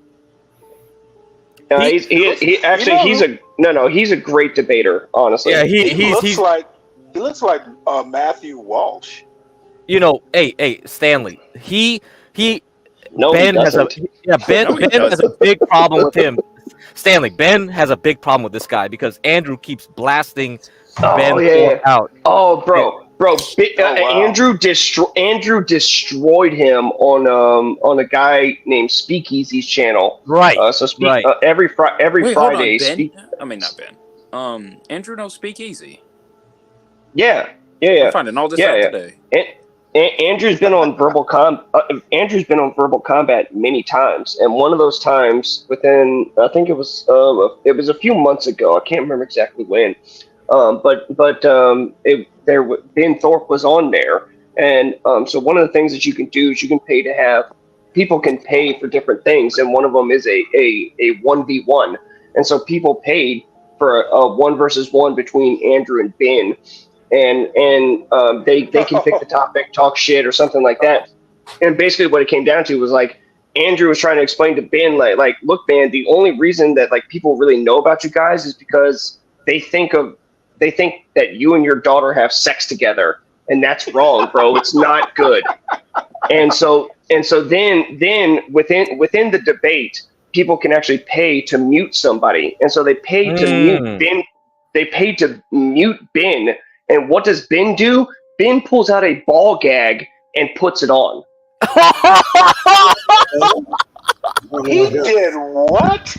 He's a great debater, honestly. Yeah, he looks like Matthew Walsh. Hey, Stanley. Ben has a big problem with him. Stanley, Ben has a big problem with this guy because Andrew keeps blasting Ben out. Oh, bro. Andrew destroyed him on a guy named Speakeasy's channel. Right. Every Friday. Not Ben. Andrew knows Speakeasy. Yeah. I'm finding all this out today. Andrew's been on Verbal Combat many times, and one of those times within, I think it was a few months ago. I can't remember exactly when. Ben Thorpe was on there, and so one of the things that you can do is you can pay to have people can pay for different things, and one of them is a 1v1, and so people paid for a 1 versus 1 between Andrew and Ben, and they can pick the topic, talk shit or something like that, and basically what it came down to was like Andrew was trying to explain to Ben like look, Ben, the only reason that like people really know about you guys is because they think of they think that you and your daughter have sex together, and that's wrong, bro. It's not good. And so then within the debate, people can actually pay to mute somebody, and so they paid to mute Ben. They paid to mute Ben, and what does Ben do? Ben pulls out a ball gag and puts it on. He did what?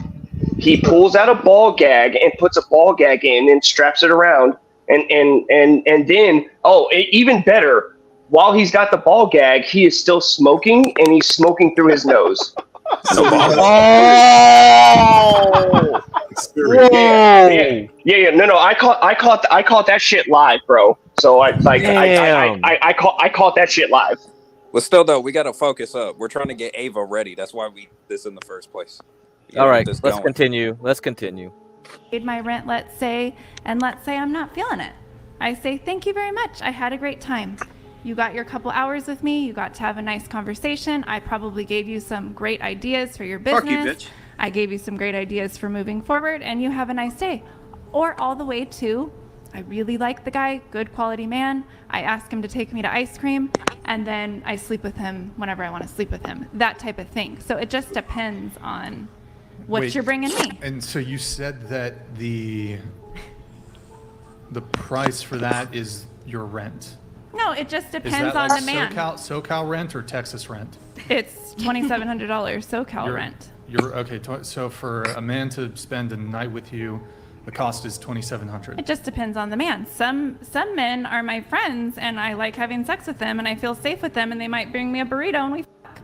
He pulls out a ball gag and puts a ball gag in and straps it around, and then even better, while he's got the ball gag, he is still smoking, and he's smoking through his nose. Yeah. No. I caught that shit live, bro. So I caught that shit live. But still, though, we got to focus up. We're trying to get Ava ready. That's why we this in the first place. All right, let's continue. Paid my rent, let's say I'm not feeling it. I say, thank you very much. I had a great time. You got your couple hours with me. You got to have a nice conversation. I probably gave you some great ideas for your business. Fuck you, bitch. I gave you some great ideas for moving forward, and you have a nice day. Or all the way to, I really like the guy, good quality man. I ask him to take me to ice cream, and then I sleep with him whenever I want to sleep with him. That type of thing. So it just depends on what you're bringing me. And so you said that the price for that is your rent. No, it just Is depends that on like the man. SoCal rent or Texas rent? It's $2,700 SoCal rent. You're okay. So for a man to spend a night with you, the cost is $2,700. It just depends on the man. Some men are my friends, and I like having sex with them, and I feel safe with them, and they might bring me a burrito, and we fuck.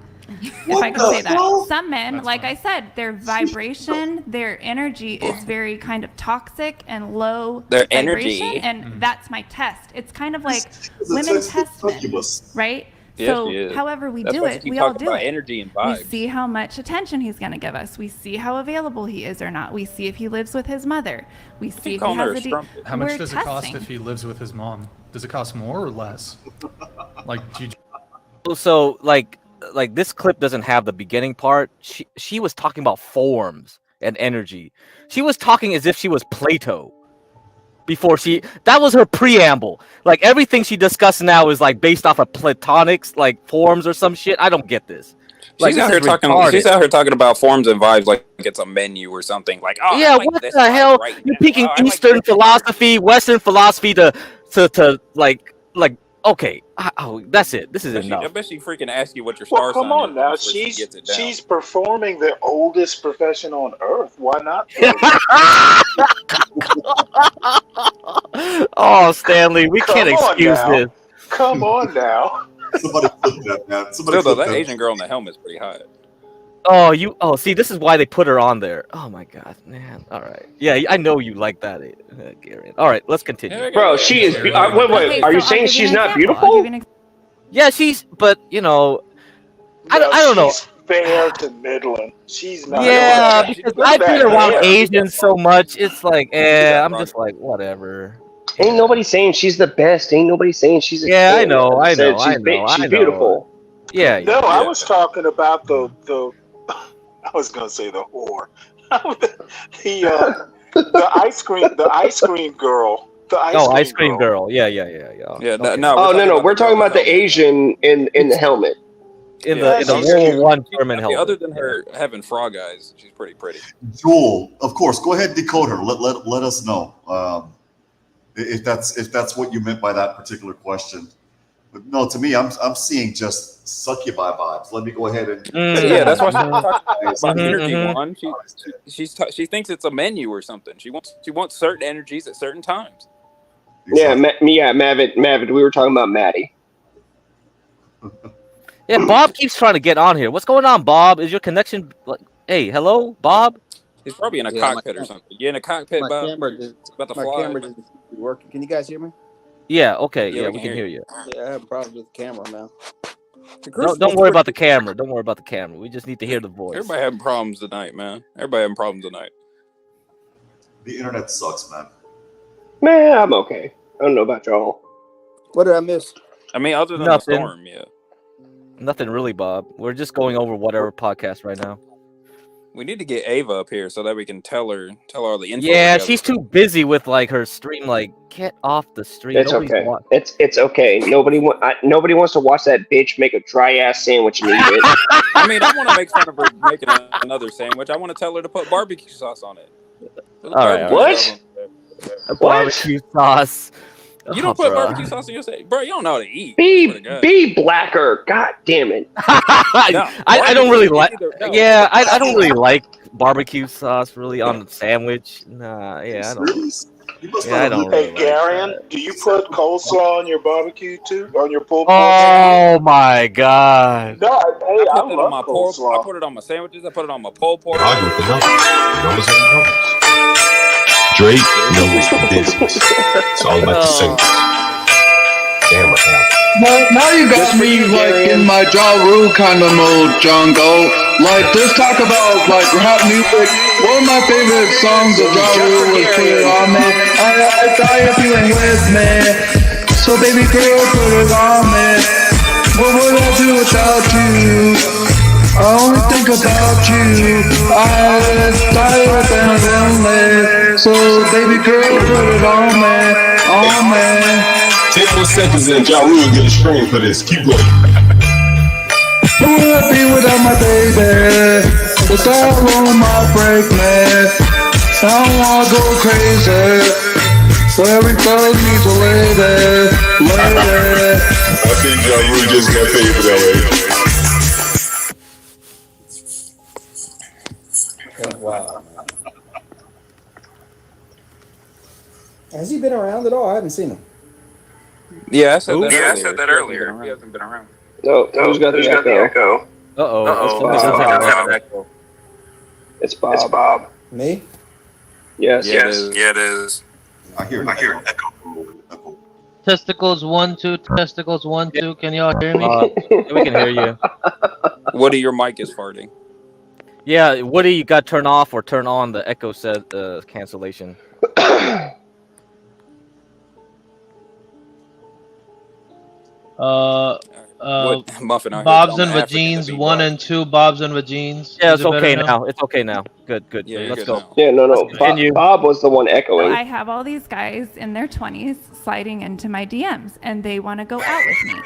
If I can say that. Some men, That's like fine. I said, their vibration, their energy is very kind of toxic and low Their vibration, energy. and that's my test. It's kind of like It's women a test men, succubus. right? Yes, So she is. however we That's do why you it, keep we all talking do about it. energy and We vibes. see how much attention he's going to give us. We see how available he is or not. We see if he lives with his mother. We see if he calling her has a a strumpet. How much We're does it cost testing. if he lives with his mom? Does it cost more or less? Like, do you So like this clip doesn't have the beginning part. She was talking about forms and energy. She was talking as if she was Plato. That was her preamble. Like everything she discussed now is like based off of platonics, like forms or some shit. I don't get this. Like, She's out here talking. She's out here talking about forms and vibes like it's a menu or something. Like, oh, yeah, I like what this the vibe hell? right You're now. picking Oh, I like Eastern this philosophy, Western philosophy to like. Okay, that's it. This is I enough. bet she freaking ask you what your star Well, come sign on is now. before she gets it down. She's performing the oldest profession on earth. Why not? Oh, Stanley, we can't Come on excuse now. this. Come on now. Somebody flip that, man. Somebody Still though, flip that that. Asian girl in the helmet's pretty hot. See, this is why they put her on there. Oh my god, man. All right. Yeah, I know you like that, Garen. All right, let's continue. Bro, she is. Wait. Okay, Are so you I'll saying give you she's an not example. I'll give beautiful? you an Yeah, but I don't know. She's fair to middling. She's not. Yeah, She because got I've been that around hair. Asians so much, it's like, got I'm just like, whatever. Ain't nobody saying she's the best. Ain't nobody saying she's a Yeah, I 10. know, Like I said, know, she's I know, she's I know. beautiful. Yeah, No, yeah. I was talking about the. I was gonna say the whore. The ice cream girl. The ice cream girl. Yeah. Yeah, Okay. No. We're talking about the Asian in the helmet. In Yeah, the she's World cute. War I German helmet. Other than her having frog eyes, she's pretty pretty. Jewel, of course. Go ahead, decode her. Let us know if that's what you meant by that particular question. But no, to me, I'm seeing just succubi vibes. Let me go ahead and Yeah, that's why she's talking about Mhm, energy. mhm. One, she thinks it's a menu or something. She wants certain energies at certain times. Yeah, Mavid. We were talking about Maddie. Yeah, Bob keeps trying to get on here. What's going on, Bob? Is your connection like? Hey, hello, Bob? He's probably in a Yeah, cockpit or something. You in a cockpit, My Bob? camera just About to my fly. camera just working. Can you guys hear me? Yeah. Okay. Yeah, Yeah, we we can can hear hear you. Yeah, I have problems with the camera now. Don't worry about the camera. Don't worry about the camera. We just need to hear the voice. Everybody having problems tonight, man. Everybody having problems tonight. the internet sucks, man. Man, I'm okay. I don't know about y'all. What did I miss? I mean, other than Nothing. the storm, yeah. Nothing really, Bob. We're just going over whatever podcast right now. We need to get Ava up here so that we can tell her all the info. Yeah, together. she's too busy with like her stream. Like, get off the stream. It's okay. It's okay. Nobody wants to watch that bitch make a dry ass sandwich and eat it. I mean, I want to make fun of her making another sandwich. I want to tell her to put barbecue sauce on it. All right. What? Barbecue sauce. You don't put barbecue sauce in your sandwich, bro. You don't know how to eat. Be blacker. God damn it. I don't really like. Yeah, I don't really like barbecue sauce really on the sandwich. Nah, yeah, I don't. Yeah, I don't really Hey, Garion, do you put coleslaw on your barbecue too? On your pulled pork? Oh my god. No, hey, I I put it on love my pork. coleslaw. I put it on my sandwiches. I put it on my pulled pork. Drake knows the business. It's all about the singles. Damn, what happened? Well, now you got me like in my Ja Rule kind of mode, John Galt. Like, just talk about like rap music. One of my favorite songs of Ja Rule was Put It On Me. I thought if you ain't with me, so baby girl, put it on me. What would I do without you? I only think about you. I was tired and lonely, so baby girl, put it on me, on me. 10 more seconds and Ja Rule get a screen for this. Keep going. Who would I be without my baby? The style on my break, man. I don't wanna go crazy. So every girl needs a lady, lady. I think Ja Rule just got paid for that way. Wow. Has he been around at all? I haven't seen him. Yeah, I said that earlier. He hasn't been around. No, who's got the echo? Uh-oh. It's Bob. Me? Yes. Yeah, it is. I hear an echo. Testicles 1, 2. Testicles 1, 2. Can y'all hear me? We can hear you. Woody, your mic is farting. Yeah, Woody, you got to turn off or turn on the echo set cancellation. Muffin out Bob's here and telling Africans Vagines to be 1 black. and 2. Bob's and Vagines. Yeah, Is it's it better okay now. It's okay now. Good. Yeah, you're Let's good go. now. Yeah, no. Bob was the one So echoing. I have all these guys in their 20s sliding into my DMs and they want to go out with me.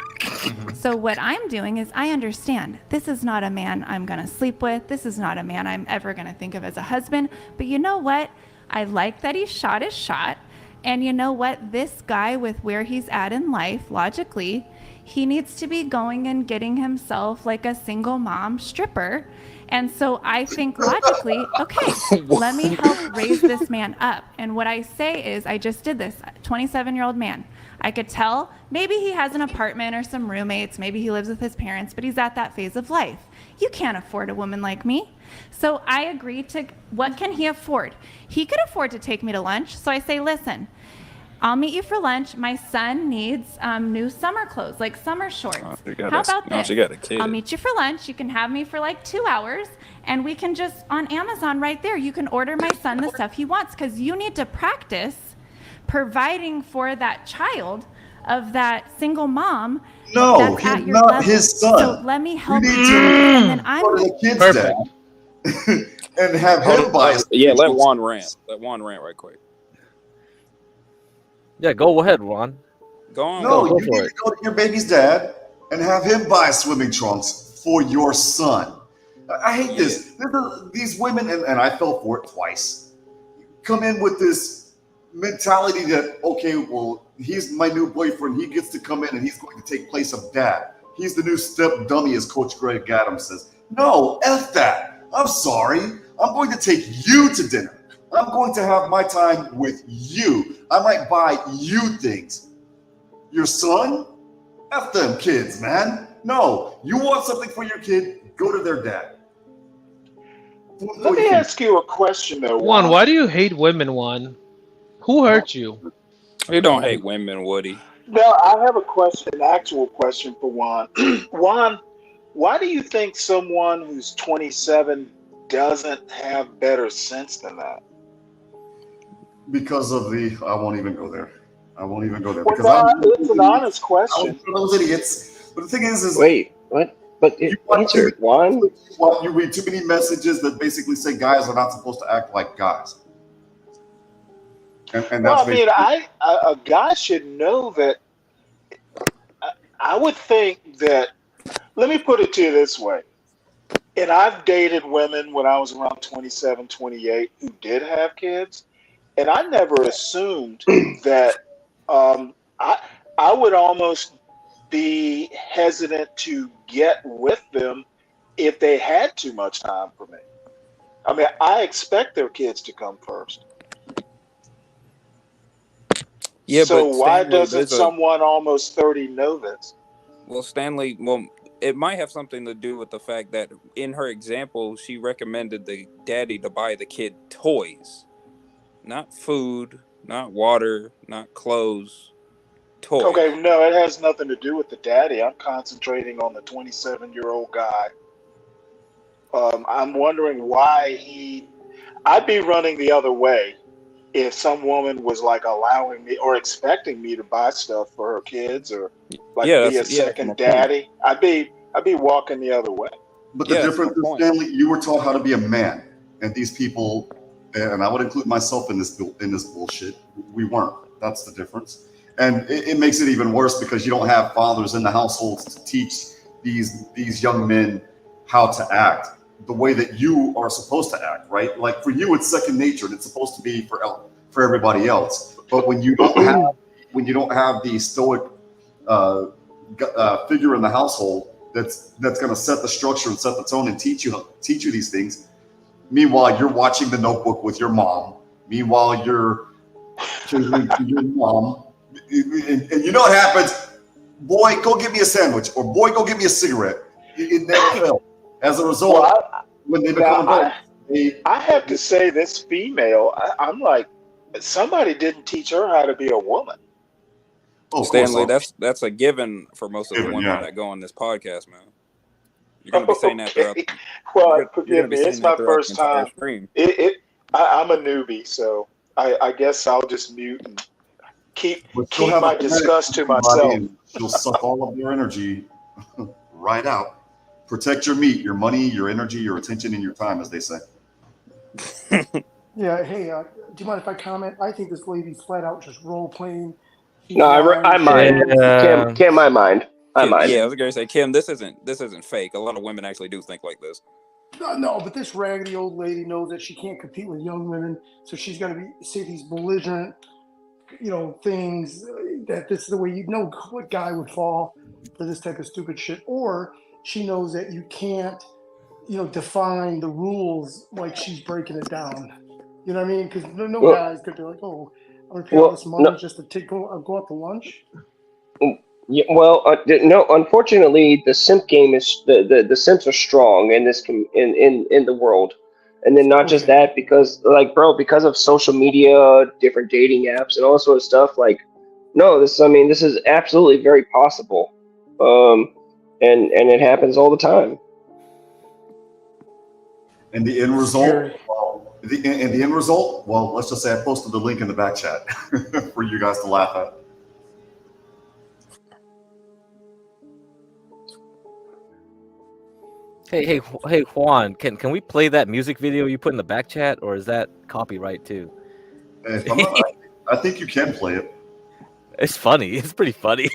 So what I'm doing is I understand this is not a man I'm going to sleep with. This is not a man I'm ever going to think of as a husband. But you know what? I like that he shot his shot. And you know what? This guy, with where he's at in life, logically, he needs to be going and getting himself like a single mom stripper. And so I think logically, okay, let me help raise this man up. And what I say is, I just did this, 27-year-old man. I could tell maybe he has an apartment or some roommates, maybe he lives with his parents, but he's at that phase of life. You can't afford a woman like me. So I agreed to, what can he afford? He could afford to take me to lunch. So I say, listen, I'll meet you for lunch. My son needs new summer clothes, like summer shorts. How about this? She got a kid. I'll meet you for lunch. You can have me for like 2 hours, and we can just, on Amazon right there, you can order my son the stuff he wants, because you need to practice providing for that child of that single mom. No, that's at he's your not level. his son. So let me help You you. need to And then I'm go to the kid's dad and have him buy us. Yeah, let Juan rant. Let Juan rant right quick. Yeah, go ahead, Ron. Go on. No, Go you for need it. to go to your baby's dad and have him buy swimming trunks for your son. I hate this. These women, and I fell for it twice, come in with this mentality that, okay, well, he's my new boyfriend. He gets to come in and he's going to take place of dad. He's the new step dummy, as Coach Greg Adams says. No, F that. I'm sorry. I'm going to take you to dinner. I'm going to have my time with you. I might buy you things. Your son? F them kids, man. No, you want something for your kid, go to their dad. Let me ask you a question, though. Juan, why do you hate women, Juan? Who hurt you? You don't hate women, Woody. No, I have a question, an actual question for Juan. Juan, why do you think someone who's 27 doesn't have better sense than that? Because of I won't even go there. Well, it's an honest question. I'm those idiots. But the thing is wait, what? But answer it, Juan. You read too many messages that basically say guys are not supposed to act like guys. And Well, that's I mean, a guy should know that. I would think that. Let me put it to you this way. And I've dated women when I was around 27, 28 who did have kids. And I never assumed that I would almost be hesitant to get with them if they had too much time for me. I mean, I expect their kids to come first. Yeah, so but why Stanley, doesn't someone almost 30 know this? Well, Stanley, well, it might have something to do with the fact that in her example, she recommended the daddy to buy the kid toys, not food, not water, not clothes, toys. Okay, no, it has nothing to do with the daddy. I'm concentrating on the 27-year-old guy. I'm wondering why I'd be running the other way if some woman was like allowing me or expecting me to buy stuff for her kids or like be a second daddy. I'd be walking the other way. But the difference is, Stanley, you were taught how to be a man, and these people, and I would include myself in this bullshit. We weren't. That's the difference, and it makes it even worse because you don't have fathers in the households to teach these young men how to act the way that you are supposed to act, right? Like for you, it's second nature, and it's supposed to be for everybody else. But when you don't have the stoic figure in the household that's going to set the structure and set the tone and teach you these things. Meanwhile, you're watching The Notebook with your mom. Meanwhile, you're children to your mom, and you know what happens? Boy, go get me a sandwich, or boy, go get me a cigarette. It never fails. As a result, when they become adults, I have to say, this female, I'm like, somebody didn't teach her how to be a woman. Oh, Stanley, that's a given for most of the women that go on this podcast, man. You're gonna be saying that throughout. Well, forgive me, it's my first time. I'm a newbie, so I guess I'll just mute and keep my disgust to myself. You'll suck all of your energy right out. Protect your meat, your money, your energy, your attention, and your time, as they say. Yeah, hey, do you mind if I comment? I think this lady's flat out just role playing. No, I mind. Kim, I mind. I mind. Yeah, I was gonna say, Kim, this isn't fake. A lot of women actually do think like this. No, but this raggedy old lady knows that she can't compete with young women, so she's gonna say these belligerent, things that this is the way what guy would fall for this type of stupid shit. Or she knows that you can't, define the rules like she's breaking it down. You know what I mean? Because no guy's gonna be like, oh, I'm gonna pay all this money just to go out to lunch. Yeah, well, no. Unfortunately, the simp game is the simps are strong in this in the world, and then not just that, because because of social media, different dating apps, and all sort of stuff. Like, no, this is absolutely very possible, and it happens all the time. And the end result, the end result, well, let's just say I posted the link in the back chat for you guys to laugh at. Hey, Juan, can we play that music video you put in the back chat, or is that copyright too? I think you can play it. It's funny. It's pretty funny.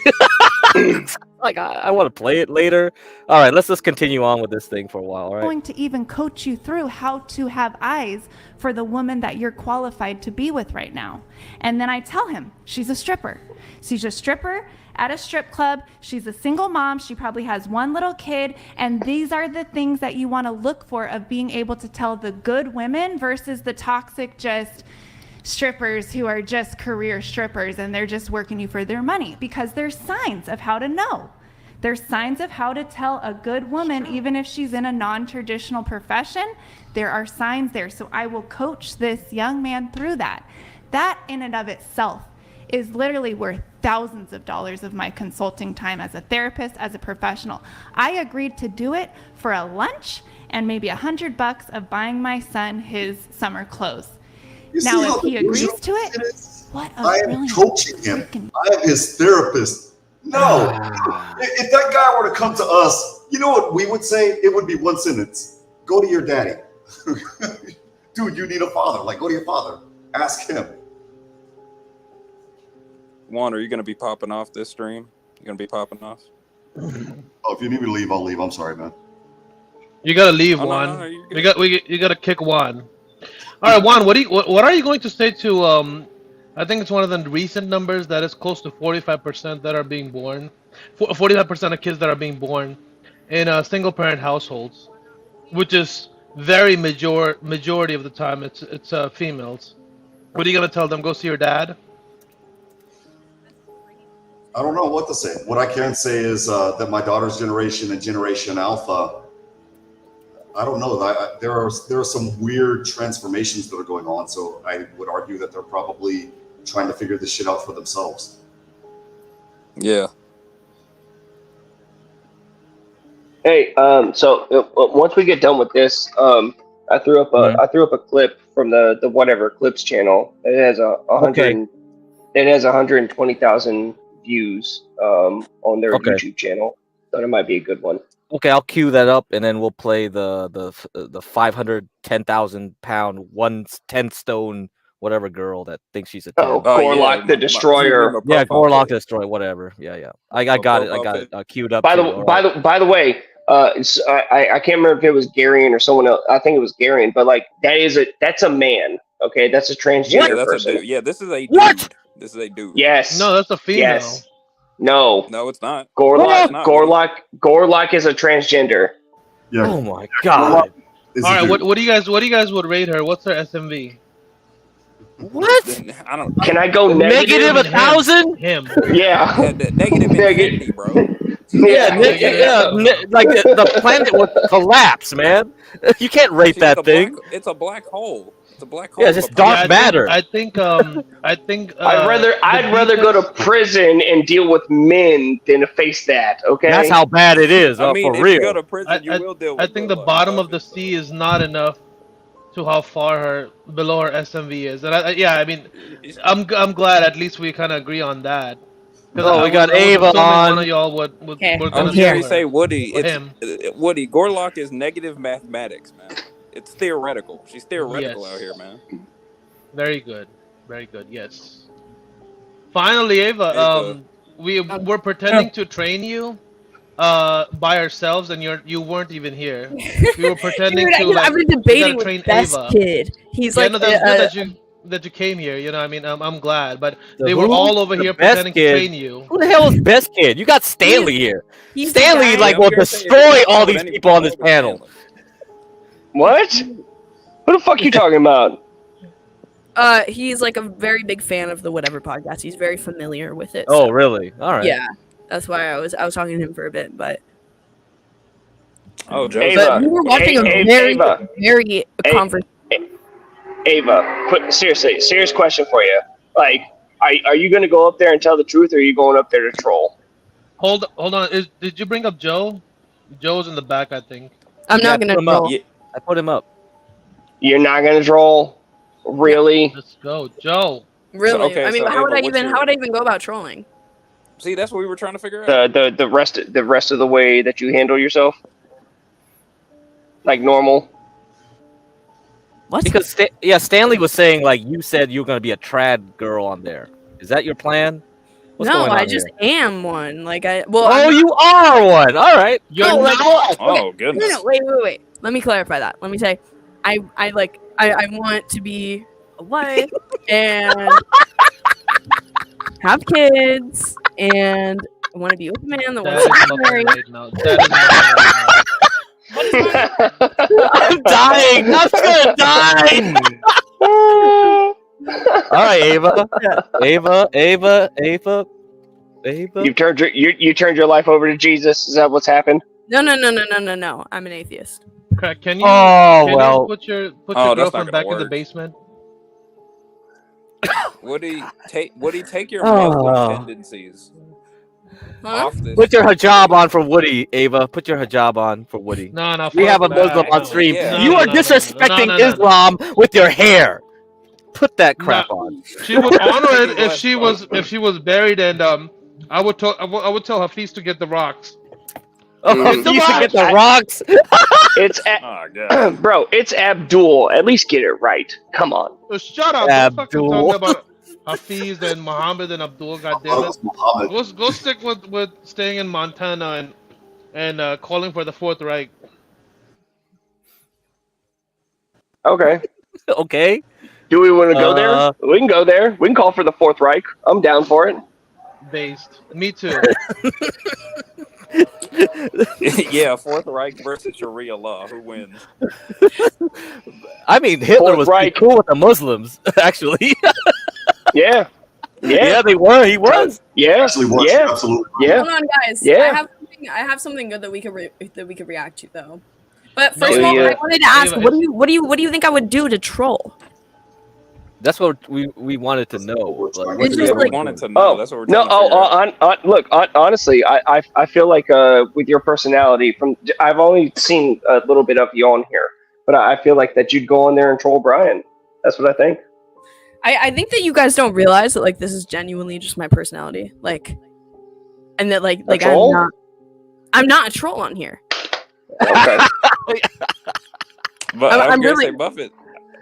Like, I want to play it later. All right, let's just continue on with this thing for a while, all right? I'm going to even coach you through how to have eyes for the woman that you're qualified to be with right now. And then I tell him, she's a stripper. She's a stripper at a strip club. She's a single mom. She probably has one little kid. And these are the things that you want to look for of being able to tell the good women versus the toxic just strippers who are just career strippers and they're just working you for their money, because there's signs of how to know. There's signs of how to tell a good woman, even if she's in a non-traditional profession. There are signs there. So I will coach this young man through that. That in and of itself is literally worth thousands of dollars of my consulting time as a therapist, as a professional. I agreed to do it for a lunch and maybe $100 of buying my son his summer clothes. Now, if he agrees to it, what a I am coaching him. I am his therapist. No, if that guy were to come to us, You know what we would say? It would be one sentence. Go to your daddy. Dude, you need a father. Like, go to your father. Ask him. Juan, are you going to be popping off this stream? You going to be popping off? Oh, if you need me to leave, I'll leave. I'm sorry, man. You gotta leave, Oh, no, Juan. no, You gotta kick Juan. All right, Juan. What are you going to say to I think it's one of the recent numbers that is close to 45% that are being born. 45% of kids that are being born in single parent households, which is very majority of the time it's females. What are you gonna tell them? Go see your dad. I don't know what to say. What I can say is that my daughter's generation and Generation Alpha, I don't know. There are some weird transformations that are going on. So I would argue that they're probably trying to figure this shit out for themselves. Yeah. Hey, so once we get done with this, I threw up a clip from the whatever clips channel. It has it has 120,000 views on their YouTube channel. So it might be a good one. Okay, I'll cue that up, and then we'll play the 510,000 pound 110 stone whatever girl that thinks she's a 10. Gorlock the Destroyer. Yeah, Gorlock the Destroyer, whatever. Yeah. I got it queued up. By the way, I can't remember if it was Garion or someone else. I think it was Garion, but like that's a man. Okay, that's a transgender person. A dude. Yeah, this is a dude. What? This is a dude. Yes. No, that's a female. Yes. No. No, it's not. Gorlock is a transgender. Yeah. Oh my god. All right, what do you guys would rate her? What's her SMV? What? I don't. Can I go negative 1,000? Him. Yeah. Negative infinity, bro. Like the planet would collapse, man. You can't rate that thing. It's a black hole. It's a black hole. Yeah, it's just dark matter. I think. I'd rather go to prison and deal with men than to face that. Okay. That's how bad it is. I mean, for if real. you go to prison, you will deal with I think the bottom of the sea is not enough to how far below her SMV is, and I mean, I'm glad at least we kind of agree on that. Oh, we got Ava on. One of y'all would I'm here to say, Woody. Woody. Gorlock is negative mathematics, man. It's theoretical. She's theoretical out here, man. Very good. Very good. Yes. Finally, Ava. We're pretending to train you by ourselves, and you weren't even here. We were pretending to. I've been debating with Best Ava. Kid. He's like, no, that's good that you came here. You know, I mean, I'm glad, but they were who? all over here pretending to train you. Who the hell is Best Kid? You got Stanley here. He's Stanley will destroy all these people on this panel. What? Who the fuck you talking about? He's like a very big fan of the Whatever podcast. He's very familiar with it. Oh, really? All right. Yeah, that's why I was talking to him for a bit, but. Oh, But we were watching a very conversation. Ava, serious question for you. Like, are you going to go up there and tell the truth, or are you going up there to troll? Hold on. Did you bring up Joe? Joe's in the back, I think. I'm not going to troll. I put him up. You're not going to troll? Really? Let's go, Joe. Really? I mean, how would I even go about trolling? See, that's what we were trying to figure out. The rest of the way that you handle yourself, like normal. What? Because Stanley was saying like you said you were going to be a trad girl on there. Is that your plan? What's no, going on I just am one. Like you are one. All right. Oh goodness. No, wait. Let me clarify that. Let me say, I want to be a wife and have kids, and I want to be with a man that wants to be married. I'm dying. I'm gonna die. All right, Ava. You turned your life over to Jesus. Is that what's happened? No. I'm an atheist. Can you? Well. Put your girlfriend back in the basement. Woody, take your Muslim tendencies. Off this. Put your hijab on for Woody, Ava. Put your hijab on for Woody. No. We have a Muslim on stream. You are disrespecting Islam with your hair. Put that crap on. She would honor it if she was buried, and I would tell Hafiz to get the rocks. Oh, you used to get the rocks. It's bro. It's Abdul. At least get it right. Come on. So shut up. Don't fucking talk about Hafiz and Muhammad and Abdul. Goddammit. Go stick with staying in Montana and calling for the Fourth Reich. Okay. Okay. Do we want to go there? We can go there. We can call for the Fourth Reich. I'm down for it. Based. Me too. Yeah, Fourth Reich versus Sharia law. Who wins? I mean, Hitler Fourth was Reich. pretty cool with the Muslims, actually. Yeah. Yeah, they were. He was. Yeah. Actually was. Yeah. Absolutely. Yeah. Hold on, guys. Yeah. I have something good that we could react to though. But No, first of all, yeah. I wanted to ask, what do you think I would do to troll? That's what we wanted to know. It's just like- wanted to know. That's what we're No, trying to figure out. look, honestly, I feel like with your personality, I've only seen a little bit of you on here, but I feel like that you'd go on there and troll Brian. That's what I think. I think that you guys don't realize that like this is genuinely just my personality, like, and that like troll? I'm not a troll on here. Okay. But I'm I'm gonna really- say Buffett.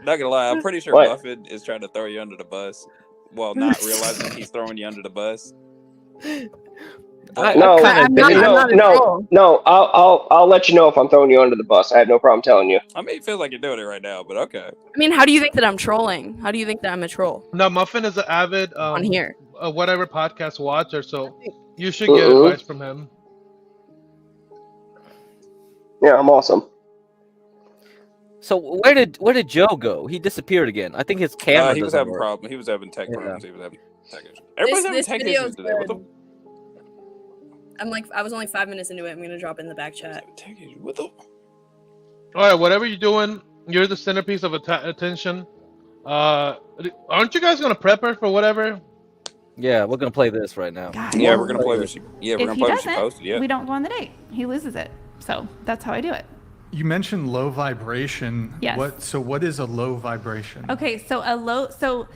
Not gonna lie, I'm pretty sure What? Buffett is trying to throw you under the bus, while not realizing he's throwing you under the bus. No, I'm not a troll. no. I'll let you know if I'm throwing you under the bus. I have no problem telling you. I mean, it feels like you're doing it right now, but okay. I mean, how do you think that I'm trolling? How do you think that I'm a troll No, Muffin is an avid on here? Whatever podcast watcher, so you should get Mm-mm. advice from him. Yeah, I'm awesome. So where did Joe go? He disappeared again. I think his camera. He was doesn't having work. problems. He was having tech Yeah. problems. He was having tech issues. Everybody's having This tech video issues is today. What the? good. I was only 5 minutes into it. I'm gonna drop it in the back chat. Tech issues? What the? All right, whatever you're doing, you're the centerpiece of attention. Aren't you guys gonna prep her for whatever? Yeah, we're gonna play this right now. God. Yeah, we're gonna play what she. Yeah, we're If gonna he play what she doesn't, posted. Yeah. we don't go on the date. He loses it. So that's how I do it. You mentioned low vibration. Yes. What is a low vibration? Okay, so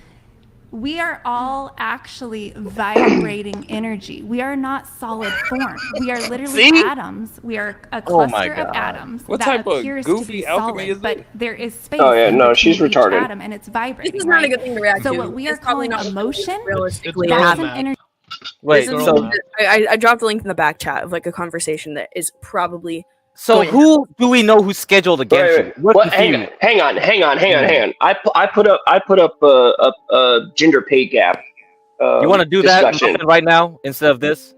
we are all actually vibrating energy. We are not solid form. We are literally See? atoms. We are a Oh my cluster of God. atoms What that type of appears goofy to be alchemy solid, is but this? there is space. Oh, yeah, in no, between she's each retarded. atom, and it's vibrating. This is not a right? good thing to react So to. what we are It's probably calling not emotion, realistically It's that's girl an math. energy. Wait, This is- so I dropped a link in the back chat of like a conversation that is probably. who do we know who's scheduled against you? We're What? confused. Hang on. I put up a gender pay gap. You want to do that discussion. right now instead of this?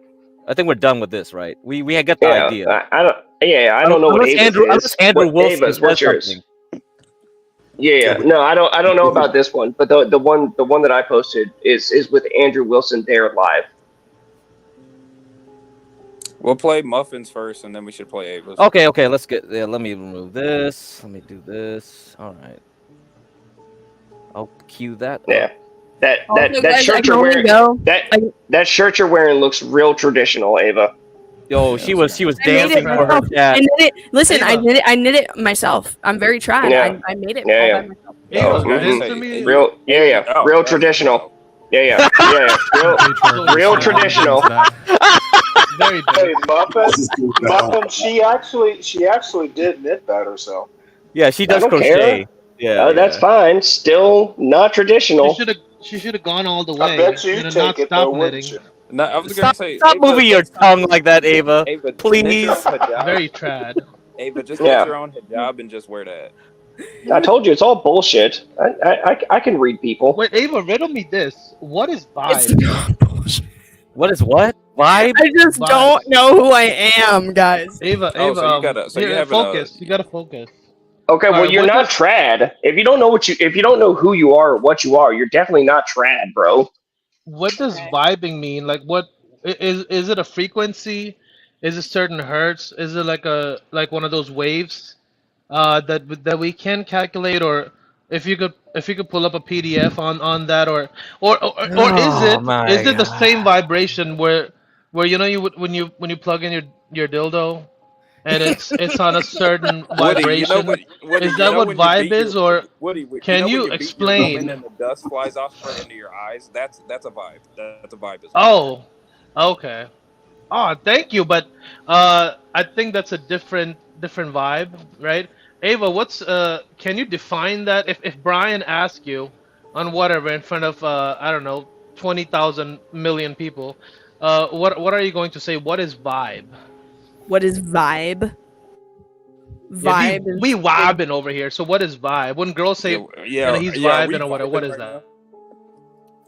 I think we're done with this, right? We got the Yeah, idea. I don't. Yeah, I don't know what Unless Ava's Andrew, is. unless Andrew What Wilson Ava's? What's says yours? something. Yeah, no, I don't know about this one, but the one that I posted is with Andrew Wilson there live. We'll play Muffins first, and then we should play Ava's. Okay, let's get. Yeah, let me remove this. Let me do this. All right. I'll cue that. Yeah, that Also, guys, I shirt can you're only wearing. go- That shirt you're wearing looks real traditional, Ava. Yo, she was I made dancing it for her myself. dad. I knit it. Listen, Ava. I knit it myself. I'm very trad. Yeah. I made it Yeah, all yeah. by myself. Ava, I was gonna dance say, to me. Real, yeah, Oh, real that's- traditional. Yeah, real traditional. Very Hey, big. Muffin, she actually did knit that herself. Yeah, she does don't crochet. care. Yeah, That's fine. Still not traditional. She should have gone all the I way. bet you and take not it stop though, wouldn't knitting. you? No, I was gonna Stop, say. stop Ava, moving your tongue like that, Ava. Ava, Please. knit your own hijab. Very trad. Ava, just Yeah. get your own hijab and just wear that. I told you it's all bullshit. I can read people. Wait, Ava, riddle me this. What is It's vibe? not bullshit. What is what? Vibe? I just Vibes. don't know who I am, guys. Ava, Oh, Ava, so you gotta- so you here, have focus. You gotta focus. Okay, well Alright, you're what not trad. If you don't know who you are or what you are, you're definitely not trad, bro. What does vibing mean? Like, what is it? A frequency? Is it certain hertz? Is it like one of those waves that we can calculate, or if you could pull up a PDF on that, or Oh, is it the my same vibration where you know when you plug in your dildo and it's on a certain Woody, vibration? you know Woody, Is you that know what when you vibe beat is, your- or Woody, can know you when beat your explain? woman and the dust flies off straight into your eyes? That's a vibe. That's a vibe. As well. Oh, okay. Oh, thank you, but I think that's a different vibe, right? Ava, can you define that? If Brian asks you on whatever in front of I don't know 20,000 million people, what are you going to say? What is vibe? What is vibe? Yeah, Vibe we is vibing over here. So what is vibe? When girls say, he's vibing or whatever, what is that?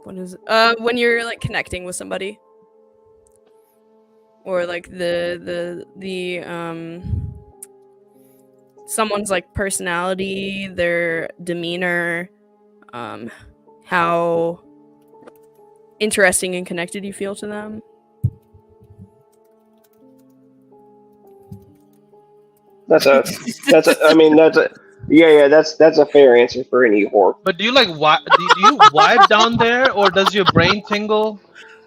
what is when you're like connecting with somebody, or like the someone's like personality, their demeanor, how interesting and connected you feel to them. That's a that's a fair answer for any whore. But do you like do you vibe down there, or does your brain tingle,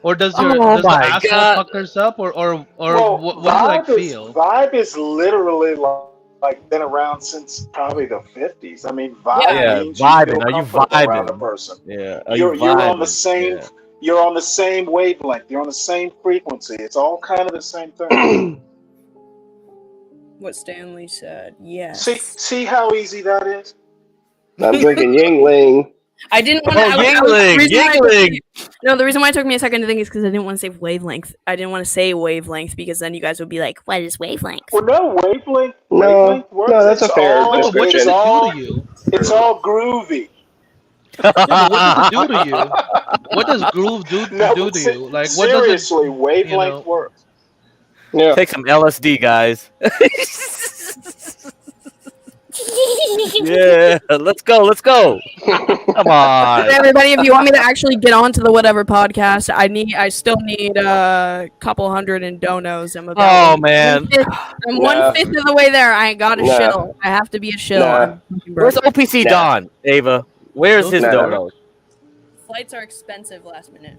or does the asshole puckers up, or Well, what do you like feel? Vibe is literally like been around since probably the 50s. I mean, vibe means vibing. you feel Are you comfortable around a vibing? person. Yeah. You're on the vibing? same. Yeah. You're on the same wavelength. You're on the same frequency. It's all kind of the same thing. What Stanley said. Yes. See how easy that is. I'm drinking Yingling. I didn't want Yingling. No, the reason why it took me a second to think is because I didn't want to say wavelength. I didn't want to say wavelength because then you guys would be like, "What is wavelength?" Well, no wavelength. No, works. that's a fair description. It's all groovy. Yeah, but what does it do to you? What does groove do to you? Like, what seriously, does it, wavelength works. Yeah. Take some LSD, guys. Yeah, let's go. Come on. Hey, everybody, if you want me to actually get onto the whatever podcast, I still need a couple hundred in donos. I'm about man. I'm 1/5 of the way there. I ain't got a shill. I have to be a shill. Where's OPC Don, Ava? Where's his donos? Flights are expensive last minute.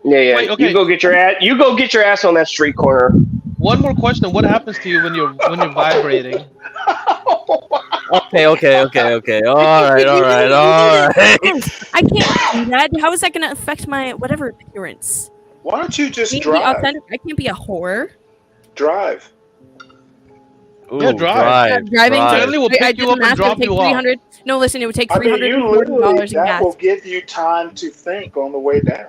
Yeah. Wait, okay. You go get your ass on that street corner. One more question: what happens to you when you're vibrating? Okay. All right. I can't do that. How is that going to affect my whatever appearance? Why don't you just Be drive? authentic. I can't be a whore. Drive. Ooh, Yeah, drive. Driving. Stanley will pick I you did the up and math, it drop would take you off. 300. No, listen, it would take I mean, you literally $340 in that gas. will give you time to think on the way down.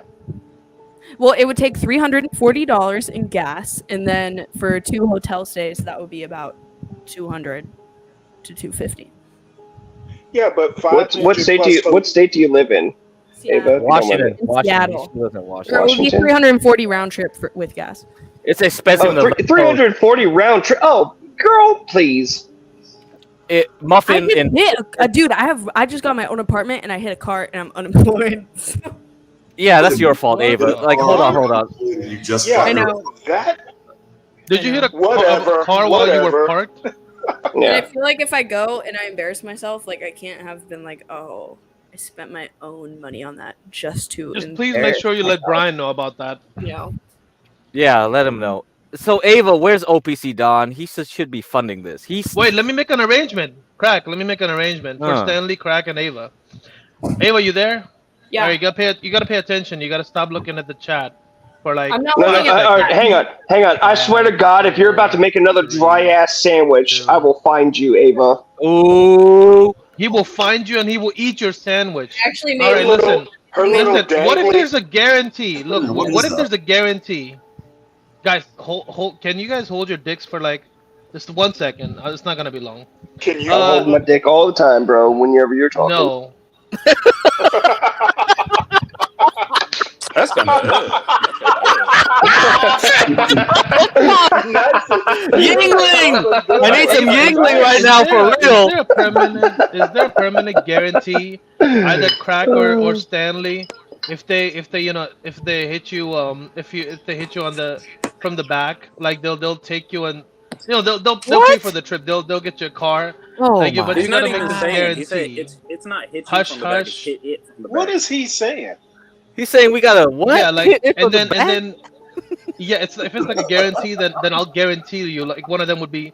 Well, it would take $340 in gas, and then for 2 hotel stays, that would be about $200 to $250. Yeah, but What state do you live in? Ava, Washington. Seattle. She lives in Or Washington. it would be 340 round trip with gas. It's expensive. 340 round trip. Oh, girl, please. Muffin in. Dude, I just got my own apartment and I hit a cart and I'm unemployed. Yeah, that's your fault, Ava. Like, hold on. You just I know. That. Did you hit a Whatever, car while you were parked? And I feel like if I go and I embarrass myself, like I can't have been like, oh, I spent my own money on that just to. Just please make sure you let Brian know about that. You know. Yeah, let him know. So Ava, where's OPC Don? He should be funding this. Wait, let me make an arrangement. Crack, let me make an arrangement for Stanley, Crack, and Ava. Ava, you there? Yeah. Right, you gotta pay attention. You gotta stop looking at the chat for like. I'm not No, all right, hang on. I swear to God, if you're about to make another dry ass sandwich, I will find you, Ava. Ooh. He will find you and he will eat your sandwich. Actually, all right, listen. What if dangly- there's a guarantee? Look, what if that? there's a guarantee? Guys, hold. Can you guys hold your dicks for like just 1 second? It's not gonna be long. Can you I hold my dick all the time, bro. Whenever you're talking. No. That's kind of Yingling! I need some Yingling right now for real. Is there a permanent guarantee, either Crack or Stanley, if they hit you if they hit you from the back, like they'll take you and they'll pay for the trip. They'll get you a car. Oh, but you He's not gotta make even this saying. He said guarantee. it's not hit you Hush, from the back. It's hush. hit it from the back. What is he saying? He's saying we gotta what? Yeah, like Hit it from and the then back? yeah, if it's like a guarantee, then I'll guarantee you, like one of them would be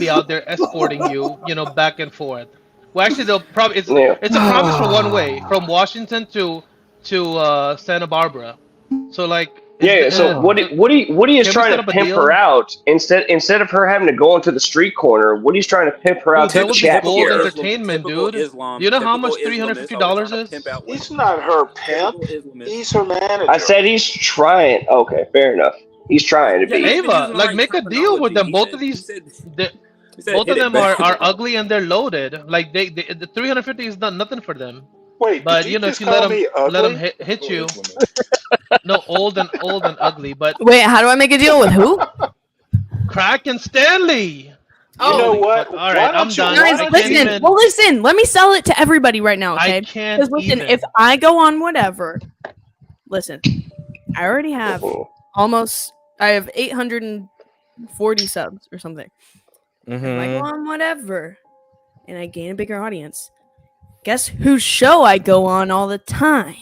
out there escorting you, back and forth. Well, actually, they'll probably it's a promise for one way from Washington to Santa Barbara. So like Yeah. So Woody is Can we trying set to up a pimp deal? her out instead of her having to go into the street corner. Woody's trying to pimp her out Dude, to that would be chat gold here. entertainment, dude. You know how much $350 is? He's not her pimp. He's her manager. I said he's trying. Okay, fair enough. He's trying to be. Ava, like make a deal with them. Both of these, both of them are ugly and they're loaded. Like the 350 is nothing for them. Wait, but did you know, just if you let call me them ugly? hit you, no, old and ugly. But Wait, how do I make a deal with who? Crack and Stanley. You know what? All right, I'm done. Guys, I can't listen. even- Well, listen. Let me sell it to everybody right now, okay? I can't Because listen, even. if I go on whatever, listen, I already have almost. I have 840 subs or something. If I go on whatever, and I gain a bigger audience, guess whose show I go on all the time?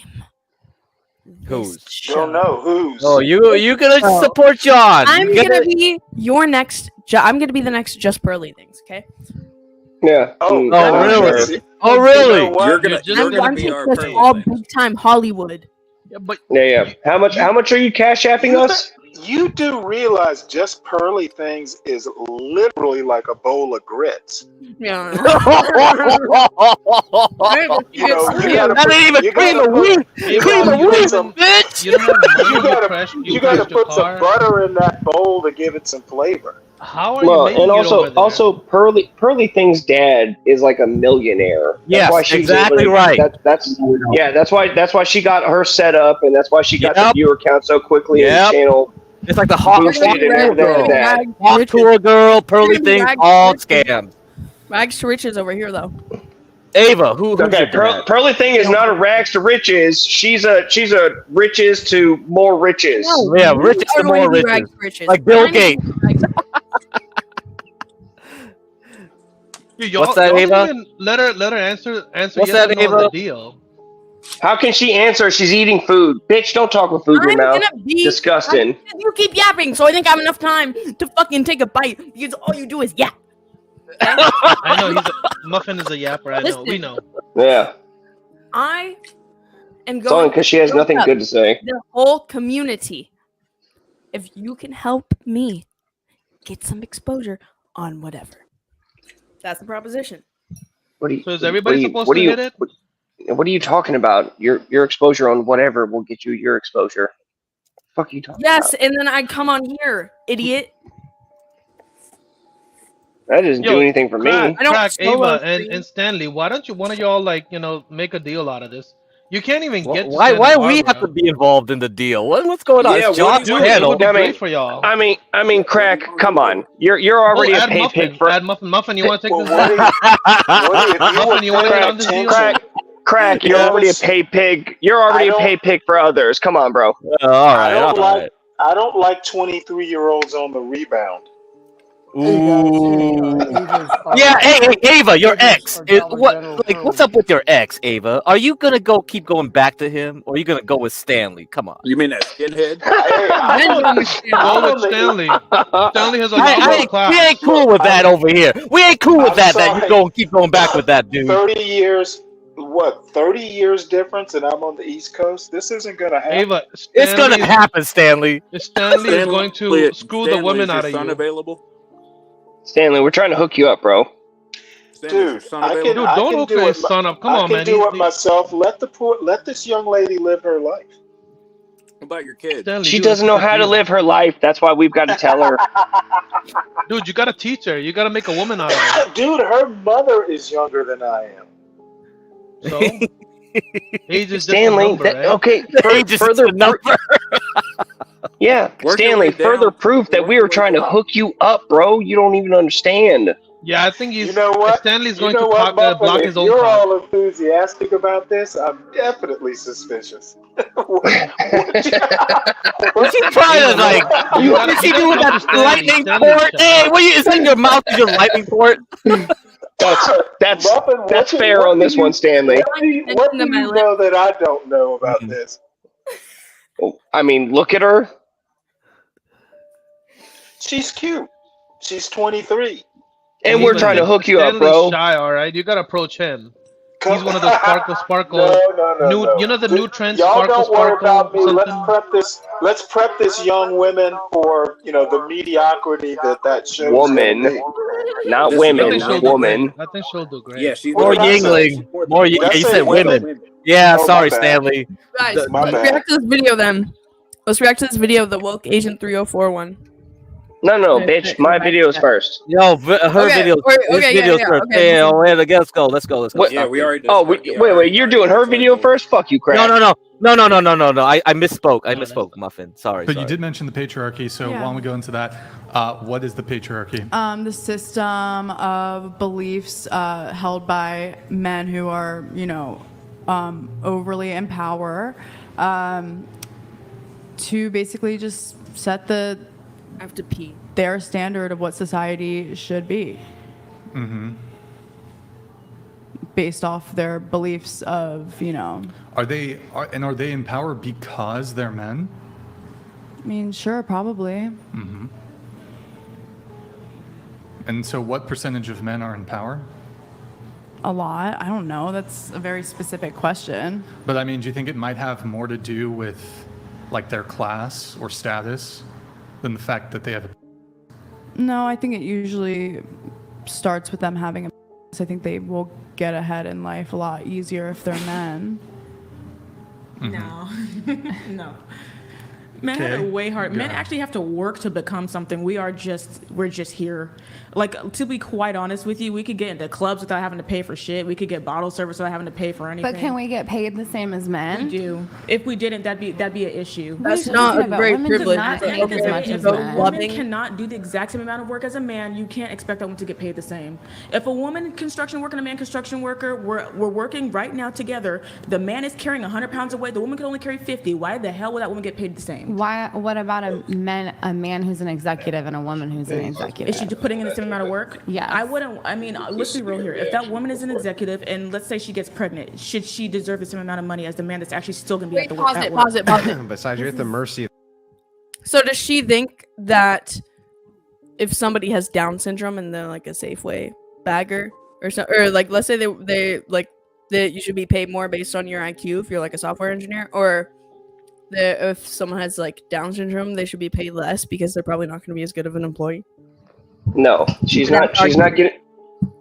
Whose? Don't know whose. Oh, you gonna support John? I'm You gonna be your next. I'm gonna be the next Just Pearly Things. Okay. Yeah. Oh, really? Oh, really? You're gonna I'm be our just Pearly all Things. big time Hollywood. Yeah, but Yeah. How much are you cash apping us? You do realize Just Pearly Things is literally like a bowl of grits. Yeah. You know, That ain't even cream of wheat. Cream of wheat, bitch. You don't have money. You gotta put some butter in that bowl to give it some flavor. How are Well, you making and it over there? also Pearly Things' dad is like a millionaire. Yes, she's exactly able to- right. That's why she got her set up, and that's why she got the viewer count so quickly in the channel. It's like the hot Boosted and everything like that. Hot tour girl, Pearly Things, Rag- all scams. Rags to riches over here, though. Ava, who's Okay, your dad? Pearly Thing is not a rags to riches. She's a riches to more riches. No, Yeah, you riches are to going more to be riches. rags to riches. Like Bill I'm Gates. Dude, y'all, What's that, y'all Ava? didn't even let her answer What's yes that, or no on Ava? the deal. How can she answer? She's eating food. Bitch, don't talk with food in your mouth. Disgusting. You keep yapping, so I think I have enough time to fucking take a bite because all you do is yap. I know Muffin is a yapper. I know. Listen. We know. Yeah. I am It's only going because she has to nothing build good up to say. the whole community. If you can help me get some exposure on whatever, that's the proposition. What do you, So is everybody supposed what to do you, hit it? What are you talking about? Your exposure on whatever will get you your exposure. Fuck are you talking Yes, about? and then I come on here, idiot. That doesn't do anything for me. Crack, solo Ava, and Stanley. Why don't you one of y'all make a deal out of this? You can't even get. To Why Santa we Barbara. have to be involved in the deal? What's going on? Yeah, It's John's Dude, it channel. would be great for y'all. I mean, Crack. Come on, you're already a add pay Muffin. pig for. Add Muffin. Muffin, you want to take this? Woody, if you Muffin, you want to get on this deal? Crack, you're already a pay pig. You're already a pay pig for others. Come on, bro. All right. I don't like 23-year-olds on the rebound. Ooh. Yeah, hey, Ava, your ex. What's up with your ex, Ava? Are you gonna keep going back to him, or are you gonna go with Stanley? Come on. You mean that skinhead? Go with Stanley. Stanley has a lot of class. We ain't cool with that over here. We ain't cool with that. That you keep going back with that dude. 30 years. What? 30 years difference, and I'm on the East Coast. This isn't gonna happen. Ava, It's gonna happen, Stanley. Stanley is going to screw the women out of you. Available? Stanley, we're trying to hook you up, bro. Dude, Dude, don't hook his son up. Come on, man. I can do it myself. Let this young lady live her life. What about your kids? Stanley, She dude, doesn't know how to live her life. That's why we've got to tell her. Dude, you gotta teach her. You gotta make a woman out of her. Dude, her mother is younger than I am. So, age is just Stanley, a number, right? okay. Further number. Yeah, Stanley. Further proof that we were trying to hook you up, bro. You don't even understand. Yeah, I think he's. You know what? Stanley's You going know to what, block Muffin? his If own. you're cock. all enthusiastic about this, I'm definitely suspicious. What's he trying to like? What's he doing with that lightning port? Hey, is that in your mouth? Is your lightning port? That's Muffin, fair on this one, Stanley. What do you know that I don't know about this? I mean, look at her. She's cute. She's 23. And we're trying to hook you up, Stanley's bro. shy, all right. You gotta approach him. He's one of those sparkle. No. You know the new trend, Y'all don't worry about me. something? Let's prep this young women for the mediocrity that show. Woman, not women, woman. I think she'll do great. Yeah, she's More Yingling. More. You said women. Yeah, sorry, Stanley. Guys, let's react to this video then. Let's react to this video of the woke Asian 304 one. No, bitch. My video's first. Yo, her video. This video's first. Yeah, let's go. Yeah, we already. Oh, wait. You're doing her video first? Fuck you, crap. No. I misspoke, Muffin. Sorry. But you did mention the patriarchy, so why don't we go into that? What is the patriarchy? The system of beliefs held by men who are, overly in power, to basically just set I have to pee. Their standard of what society should be. Mm-hmm. Based off their beliefs of, Are they in power because they're men? I mean, sure, probably. Mm-hmm. And so what percentage of men are in power? A lot. I don't know. That's a very specific question. But I mean, do you think it might have more to do with like their class or status than the fact that they have No, I think it usually starts with them having I think they will get ahead in life a lot easier if they're men. Mm-hmm. No. Men have it way hard. Men actually have to work to become something. We're just here. Like, to be quite honest with you, we could get into clubs without having to pay for shit. We could get bottle service without having to pay for anything. But can we get paid the same as men? We do. If we didn't, that'd be an issue. That's not a great privilege. Women cannot do the exact same amount of work as a man. You can't expect that woman to get paid the same. If a woman construction worker and a man construction worker, we're working right now together. The man is carrying 100 pounds of weight. The woman can only carry 50. Why the hell would that woman get paid the same? Why? What about a man who's an executive and a woman who's an executive? Is she putting in the same amount of work? Yeah. I wouldn't. I mean, let's be real here. If that woman is an executive and let's say she gets pregnant, should she deserve the same amount of money as the man that's actually still going to be at the work? Pause it. Besides, you're at the mercy of. So does she think that if somebody has Down syndrome and they're like a Safeway bagger or so, or like let's say they you should be paid more based on your IQ if you're like a software engineer, or if someone has like Down syndrome they should be paid less because they're probably not going to be as good of an employee? No, she's not getting.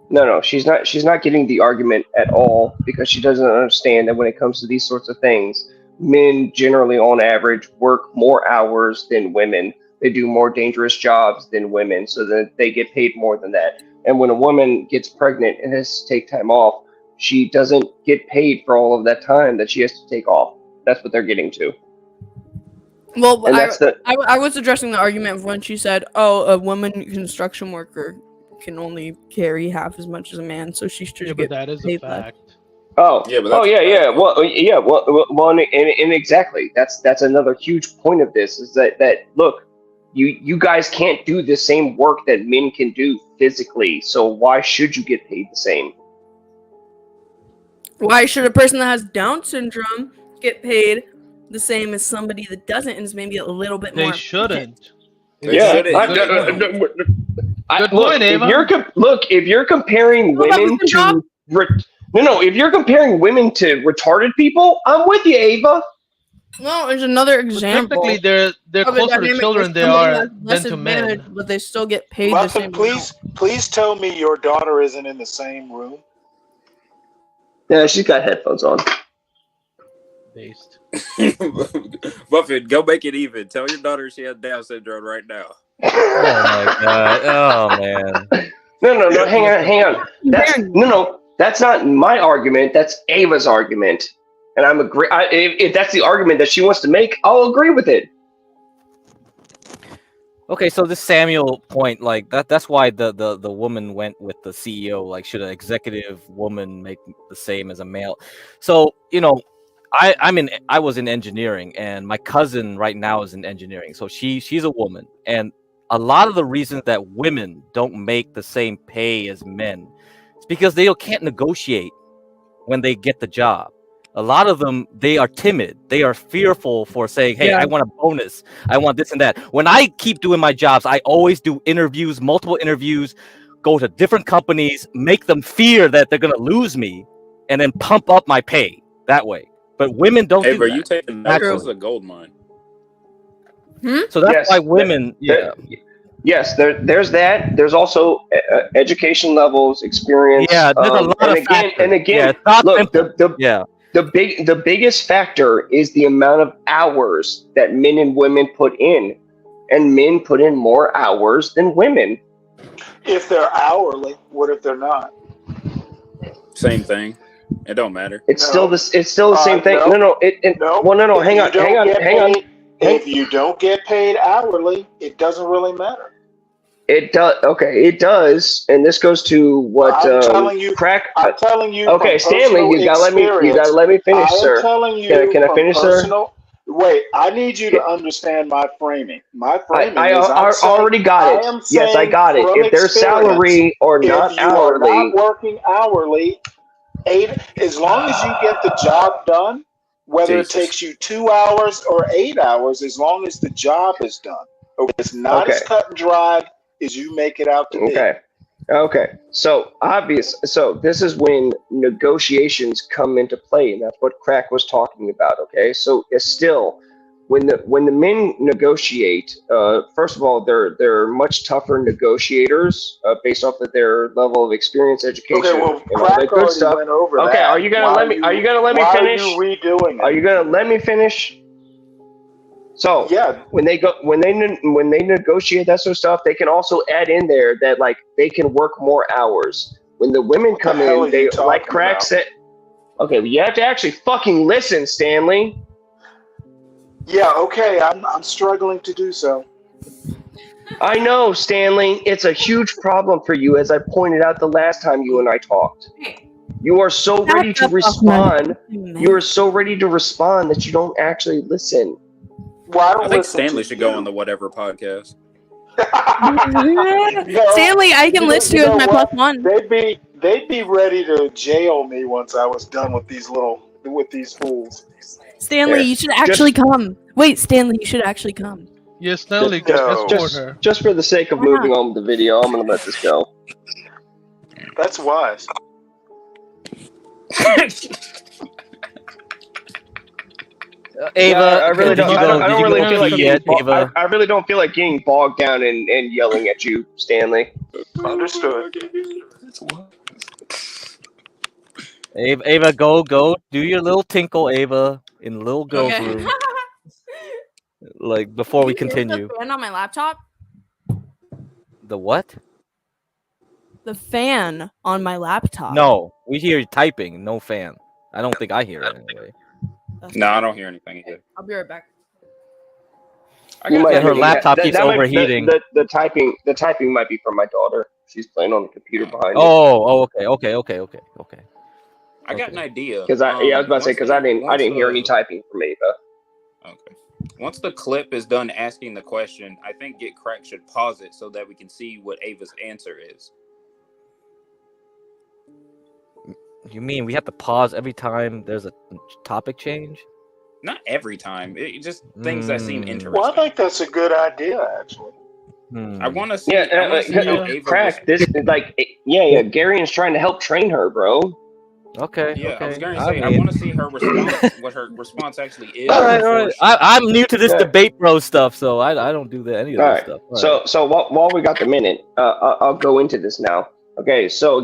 No, she's not getting the argument at all because she doesn't understand that when it comes to these sorts of things, men generally, on average, work more hours than women. They do more dangerous jobs than women, so that they get paid more than that. And when a woman gets pregnant and has to take time off, she doesn't get paid for all of that time that she has to take off. That's what they're getting to. Well, I was addressing the argument of when she said, "Oh, a woman construction worker can only carry half as much as a man, so she should get that is paid a fact." less." Oh, yeah. Well, and exactly. That's another huge point of this is that look, you guys can't do the same work that men can do physically. So why should you get paid the same? Why should a person that has Down syndrome get paid the same as somebody that doesn't and is maybe a little bit more? They shouldn't. Good point, Ava. If you're comparing women to if you're comparing women to retarded people, I'm with you, Ava. No, there's another example. Typically, they're closer to children than to men. But they still get paid the same. Please tell me your daughter isn't in the same room. Yeah, she's got headphones on. Based. Buffett, go make it even. Tell your daughter she has Down syndrome right now. Oh my god! Oh man! No, hang on. That's not my argument. That's Ava's argument, and I'm agree. If that's the argument that she wants to make, I'll agree with it. Okay, so this Samuel point, like that's why the woman went with the CEO. Like, should an executive woman make the same as a male? So I was in engineering, and my cousin right now is in engineering. So she's a woman, and a lot of the reasons that women don't make the same pay as men is because they can't negotiate when they get the job. A lot of them, they are timid. They are fearful for saying, "Hey, I want a bonus. I want this and that." When I keep doing my jobs, I always do interviews, multiple interviews, go to different companies, make them fear that they're gonna lose me. and then pump up my pay that way. But women don't Hey, do bro, that. you taking notes? This is a gold mine. So that's why women, Yes, there's that. There's also education levels, experience. Yeah, there's a lot of factors. And again, Yeah, it's not look, simple. the biggest factor is the amount of hours that men and women put in, and men put in more hours than women. If they're hourly, what if they're not? Same thing. It don't matter. It's still the same thing. No. Well, no. Hang on. If you don't get paid hourly, it doesn't really matter. It does. Okay, it does, and this goes to what I'm telling you. Crack. I'm telling you. Okay, from Stanley, you gotta let me. You gotta let me finish, sir. I'm telling you. Can I finish, sir? Wait, I need you to understand my framing. My framing I is already got it. Yes, I got it. If there's salary or not hourly, if you are not working hourly, as long as you get the job done, whether it takes you 2 hours or 8 hours, as long as the job is done. Okay, it's not as cut and dried as you make it out to be. Okay. So this is when negotiations come into play, and that's what Crack was talking about. Okay, so it's still when the men negotiate. First of all, they're much tougher negotiators based off of their level of experience, education, Okay, well, and all that good stuff. went over Okay, that. are you gonna let me? Are you gonna let me finish? Why are you redoing it? Are you gonna let me finish? So when they negotiate that sort of stuff, they can also add in there that like they can work more hours. When the women come in, they like Crack said. Okay, well, you have to actually fucking listen, Stanley. Yeah, okay, I'm struggling to do so. I know, Stanley. It's a huge problem for you, as I pointed out the last time you and I talked. You are so ready to respond. You are so ready to respond that you don't actually listen. I think Stanley should go on the whatever podcast. Stanley, I can list you as my plus one. They'd be ready to jail me once I was done with these fools. Stanley, you should actually come. Wait, Stanley, you should actually come. Yes, Stanley, her. Just for the sake of moving on with the video, I'm gonna let this go. That's wise. Ava, I really don't. I don't really feel like Ava. I really don't feel like getting bogged down and yelling at you, Stanley. Understood. Ava, go, do your little tinkle, Ava, in the little girl's room. Like before we continue. The fan on my laptop. The what? The fan on my laptop. No, we hear you typing. No fan. I don't think I hear it anyway. No, I don't hear anything either. I'll be right back. Her laptop keeps overheating. The typing might be from my daughter. She's playing on the computer behind me. Okay. I got an idea. Because I was about to say because I didn't hear any typing from Ava. Okay. Once the clip is done asking the question, I think Get Crack should pause it so that we can see what Ava's answer is. You mean we have to pause every time there's a topic change? Not every time. It just things that seem interesting. Well, I think that's a good idea, actually. I want to see. Crack. This is like, Garian's trying to help train her, bro. Okay. Yeah, I was going to say I want to see her response. What her response actually is. All right. I'm new to this debate bro stuff, so I don't do any of that stuff. So while we got the minute, I'll go into this now. Okay, so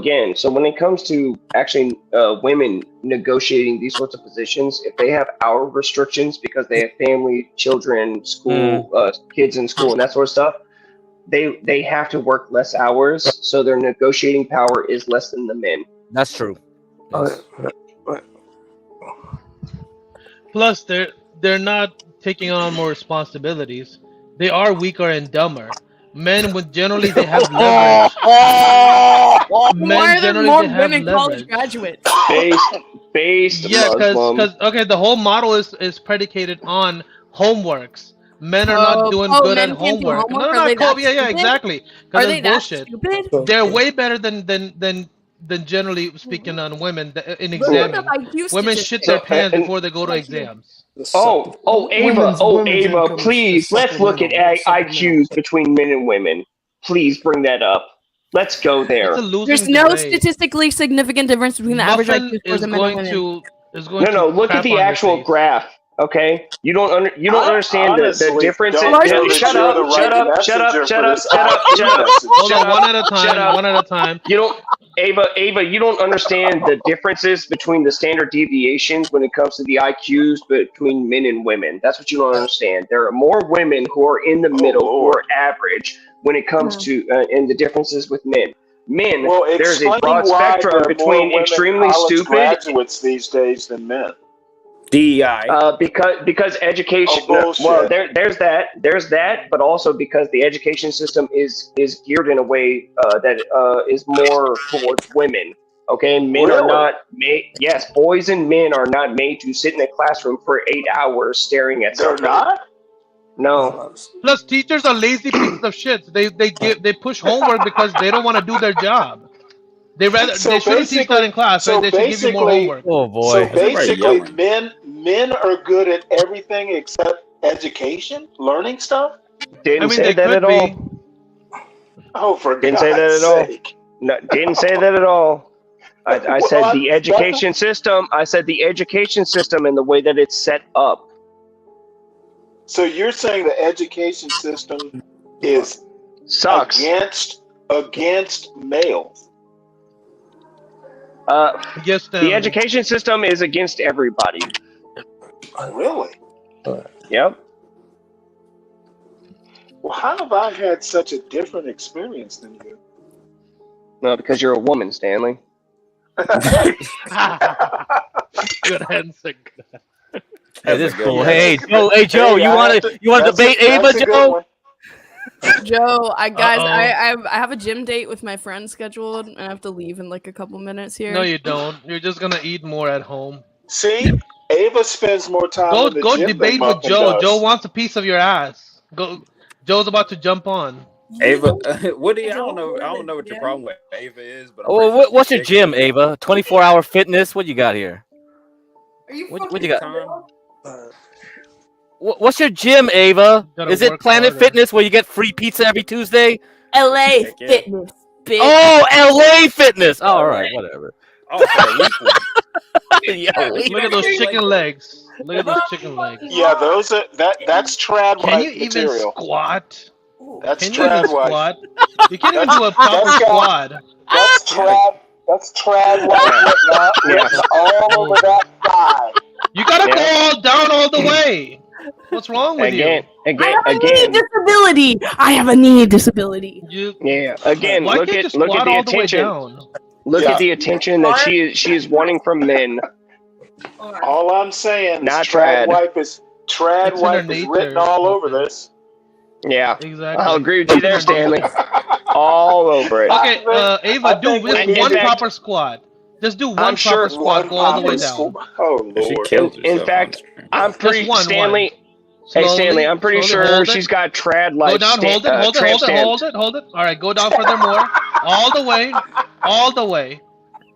when it comes to actually women negotiating these sorts of positions, if they have hour restrictions because they have family, children, school, kids in school, and that sort of stuff, they have to work less hours, so their negotiating power is less than the men. That's true. Yes. Plus, they're not taking on more responsibilities. They are weaker and dumber. Men would generally they have leverage. Why are there more women college graduates? Based because the whole model is predicated on homeworks. Men are not doing good at homework. Exactly. Are they that bullshit. stupid? They're way better than generally speaking on women in exams. Women shit their pants before they go to exams. Ava, please, let's look at IQs between men and women. Please bring that up. Let's go there. There's no statistically significant difference between the average Muffin IQ scores is of men and going women. to No, look at crap the on your actual face. graph. Okay, you don't understand the honestly differences. don't know that Shut you're up! the right Shut up! messenger Shut up! for Shut up! this Shut up! IQ Shut up! message. Hold Shut on, up! one at a time. Shut up. One at a time. You don't, Ava, you don't understand the differences between the standard deviations when it comes to the IQs between men and women. That's what you don't understand. There are more women who are in the middle, who are average when it comes to and the differences with men. Men, Well, there's a explain broad why spectrum there are more between women extremely college stupid. graduates these days than men. DEI. Because education. Oh, Well, bullshit. there's that, but also because the education system is geared in a way that is more towards women. Okay, men are Really? not made. Yes, boys and men are not made to sit in a classroom for 8 hours staring at They're something. not? No. Plus, teachers are lazy pieces of shit. They push homework because they don't want to do their job. They shouldn't teach that in class, right? They should give you more homework. Oh boy. So basically, men are good at everything except education, learning stuff. Didn't say that at all. Oh, for Didn't God's say that at all. sake! No, didn't say that at all. I said Well, the education system. I said the education system and the way that it's set up. So you're saying the education system is Sucks. against males? The education system is against everybody. Really? Yep. Well, how have I had such a different experience than you? No, because you're a woman, Stanley. Good answer. That is cool. Hey, Joe, you want to debate Ava, Joe? Joe, Uh-oh. I have a gym date with my friend scheduled, and I have to leave in like a couple minutes here. No, you don't. You're just gonna eat more at home. See, Ava spends more time in the Go gym debate than with Muffin Joe. does. Joe wants a piece of your ass. Go. Joe's about to jump on. Ava, Woody, I don't know what your problem with Ava is, but I'm Oh, pretty sure what's your she's gym, Ava? 24-hour fitness? What you got here? Are you What you got? Tom? What's your gym, Ava? Gotta Is it work Planet harder. Fitness where you get free pizza every Tuesday? LA Heck yeah. Fitness, bitch. Oh, LA Fitness. All right, whatever. Oh, for the weekly. Yeah, Look at those chicken legs. Look at those chicken legs. Yeah, those are that's trad Can you wife even material. squat? That's Can you even trad wife. squat? You can't even do a proper That's squat. That's trad wife written all over that thigh. You gotta go all down all the way. What's wrong with Again. I have a knee disability. I have a knee disability. you? Yeah. Again, Why look can't at you look at squat the all the way attention. down? Look Yeah. at the attention that she is wanting from men. All I'm saying Not is trad trad. wife is It's in her written nature. all over this. Yeah. Exactly. I'll agree with you there, Stanley. All over it. Okay, Ava, do think we just need one to- proper squat. Just do one I'm proper sure squat. Go all the way down. Oh She Lord. killed In herself. fact, I'm pretty one. Stanley. Slowly, Hey Stanley, I'm pretty slowly sure hold it. she's got trad Go like down, hold it, hold it, tramp hold it, stamps. hold it, hold it. All right, go down furthermore. All the way, all the way.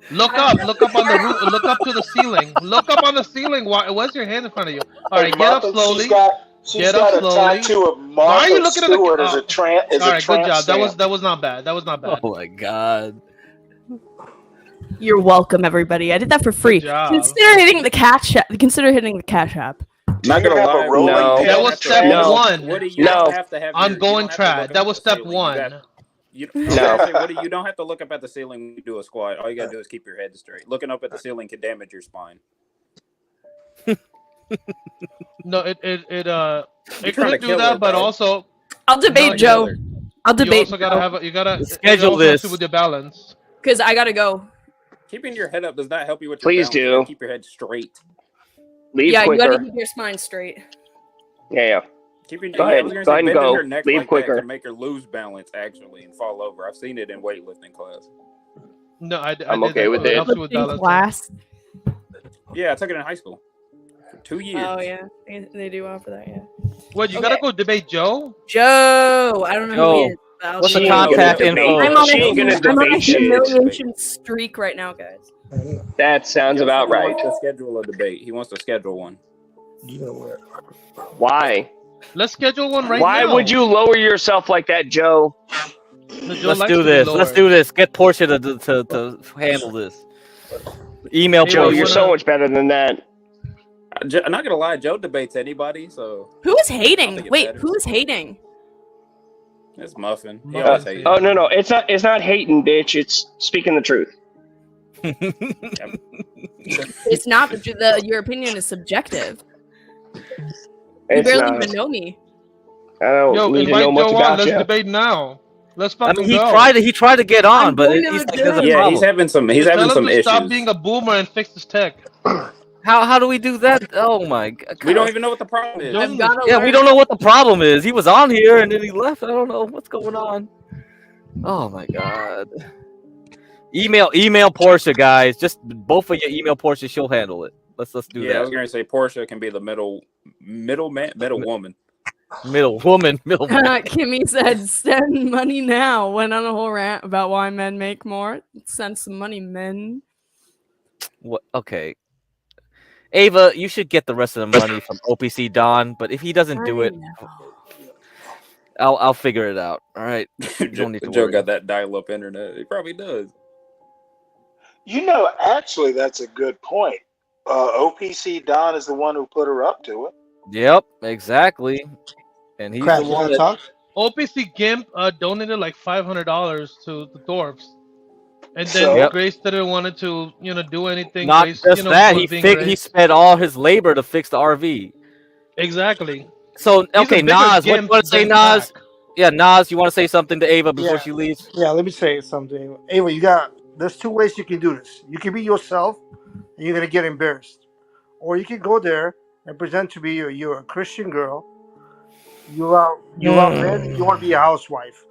Look up on the roof. Look up to the ceiling. Look up on the ceiling. Where's your hand in front of you? All right, get up slowly. She's Get got up a slowly. tattoo of Why are you Martha looking at the? Stewart as a tramp. All right, good job. That was not bad. That was not bad. Oh my god. You're welcome, everybody. I did that for free. Good job. Consider hitting the cash app. Consider hitting the cash app. Not gonna lie. No. That was step one. Woody, you No. don't have to have Ongoing you don't have to look trad. up That at was the step ceiling. one. Woody, you don't have to look up at the ceiling when you do a squat. All you gotta do is keep your head straight. Looking up at the ceiling can damage your spine. No, it trying to could do kill that, her, but bro. also I'll debate No, Joe. you I'll you debate also gotta have you gotta Schedule it also has to this. with your balance. because I gotta go. Keeping your head up does not help you with your Please balance. You gotta do. keep your head straight. Leave Yeah, you quicker. gotta keep your spine straight. Yeah. Keeping Go ahead. I was gonna Go say, ahead and bending go. her neck Leave like quicker. that can make her lose balance actually and fall over. I've seen it in weightlifting class. No, I I'm did okay that. with It it. helps you with In balance. class. Yeah, I took it in high school for 2 years. Oh yeah, they do offer that. Yeah. What, you Okay. gotta go debate Joe? Joe, I don't know who he Joe, is. but I'll what's debate the him. contact debate. info? I'm on She ain't gonna I'm on a debate shit. humiliation streak right now, guys. That sounds Joe about said he right. wants to schedule a debate. He wants to schedule one. Why? Let's schedule one right Why now. would you lower yourself like that, Joe? Let's do this. Let's do this. Get Portia to handle this. Email Joe, Portia. you're so much better than that. I'm not gonna lie, Joe debates anybody, so Who is hating? Wait, who is hating? it's Muffin. He always hates. Oh no, it's not hating, bitch. It's speaking the truth. It's not your opinion is subjective. You It's barely not. even know me. I don't need to know much about Let's you. debate now. Let's I fucking mean, go. he tried to get on, I'm but going he's to like, the there's a gym. Yeah, problem. he's having some issues. Stop being a boomer and fix his tech. How do we do that? Oh my god. We don't even know what the problem is. I've gotta Yeah, learn. we don't know what the problem is. He was on here and then he left. I don't know what's going on. Oh my god. Email Portia, guys. Just both of you email Portia. She'll handle it. Let's do Yeah, I that. was gonna say Portia can be the middle woman. Middle woman. Kimmy said, "Send money now." Went on a whole rant about why men make more. Send some money, men. What? Okay. Ava, you should get the rest of the money from OPC Don, but if he doesn't do it, I'll figure it out. All right. You don't need to Joe worry. got that dial-up internet. He probably does. You know, actually, that's a good point. OPC Don is the one who put her up to it. Yep, exactly. And he's the one that. OPC Gimp donated like $500 to the dwarves, and then So- Grace didn't want to, do anything. Not Grace, just that, he was being he Grace. spent all his labor to fix the RV. Exactly. So He's a okay, bigger Nas, what you gimp want to say, than Nas? Yeah, Nas, you want to say something to Ava before she leaves? Yeah, let me say something. Ava, there's two ways you can do this. You can be yourself, and you're gonna get embarrassed, or you can go there and pretend to be you're a Christian girl. You love men. You want to be a housewife.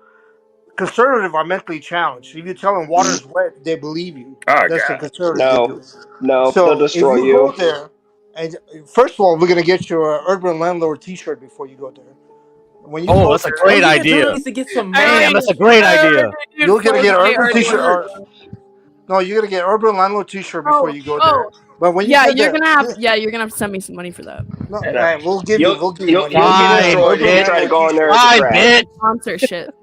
Conservative are mentally challenged. If you tell them water's wet, they believe you. Oh, That's God. the conservative. No, So they'll destroy if you go there, and first of all, we're gonna get you an Urban Landlord T-shirt before you go there. When you Oh, go that's a there, great idea. To get some Damn, that's a great idea. you're gonna get an Urban Urban T-shirt. Landlord. No, you're gonna get Urban Landlord T-shirt before you go there. But when you Yeah, get you're there, gonna have to send me some money for that. no, right, we'll give you money. You'll get destroyed if you try to go in there as a trap. Sponsorship.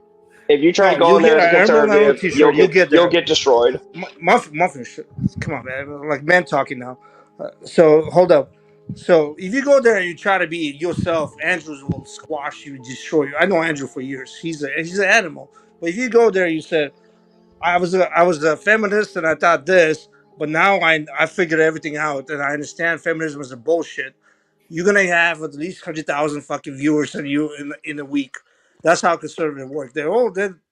If you try to go in there as a conservative, you'll get destroyed. Muffin, come on, man. Like man talking now. So hold up. So if you go there and you try to be yourself, Andrews will squash you, destroy you. I know Andrew for years. He's an animal. But if you go there, you said, I was a feminist and I thought this, but now I figured everything out and I understand feminism is a bullshit. You're gonna have at least 100,000 fucking viewers in a week. That's how conservatives work. They're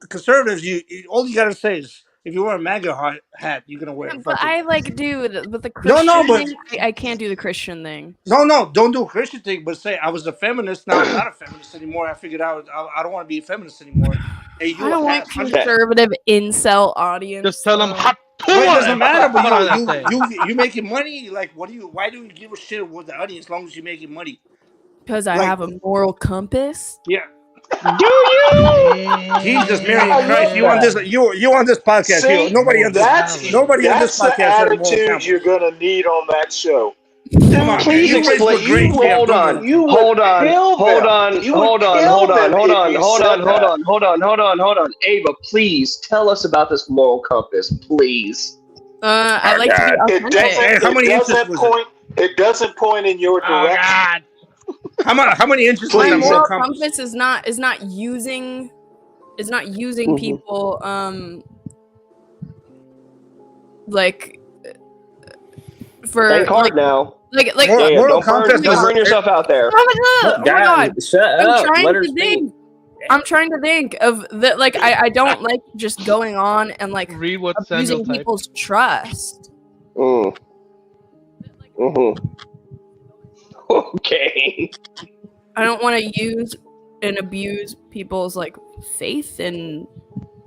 conservatives. All you gotta say is if you wear a MAGA hat, you're gonna wear. But I do but the No, Christian but- thing, I can't do the Christian thing. No, don't do a Christian thing, but say I was a feminist. Now I'm not a feminist anymore. I figured out I don't want to be a feminist anymore. Hey, I don't want conservative incel audience. Just tell them hot. Well, it doesn't matter, Put on that but thing. you making money. Like, why do you give a shit with the audience as long as you're making money? Because I have a moral compass. Yeah. Do you? Jesus, Mary and Christ, you on this? You on this podcast? See, Nobody on this. Nobody on this that's podcast the has a moral attitude compass. you're gonna need on that show. Come on, Please man. You raised explain. with grace, Hold Jeff, on. don't you? Hold on. Ava, please tell us about this moral compass, please. I like to be authentic. It doesn't point in your direction. How many inches? My is that moral compass? compass is not using people like for Think hard now. like Yeah, moral don't burn yourself out there. Oh my god! Shut up. I'm Let trying her to think. I'm trying to think of that. Like I don't like just going on and like Read what abusing Samuel typed. people's trust. Okay. I don't want to use and abuse people's like faith and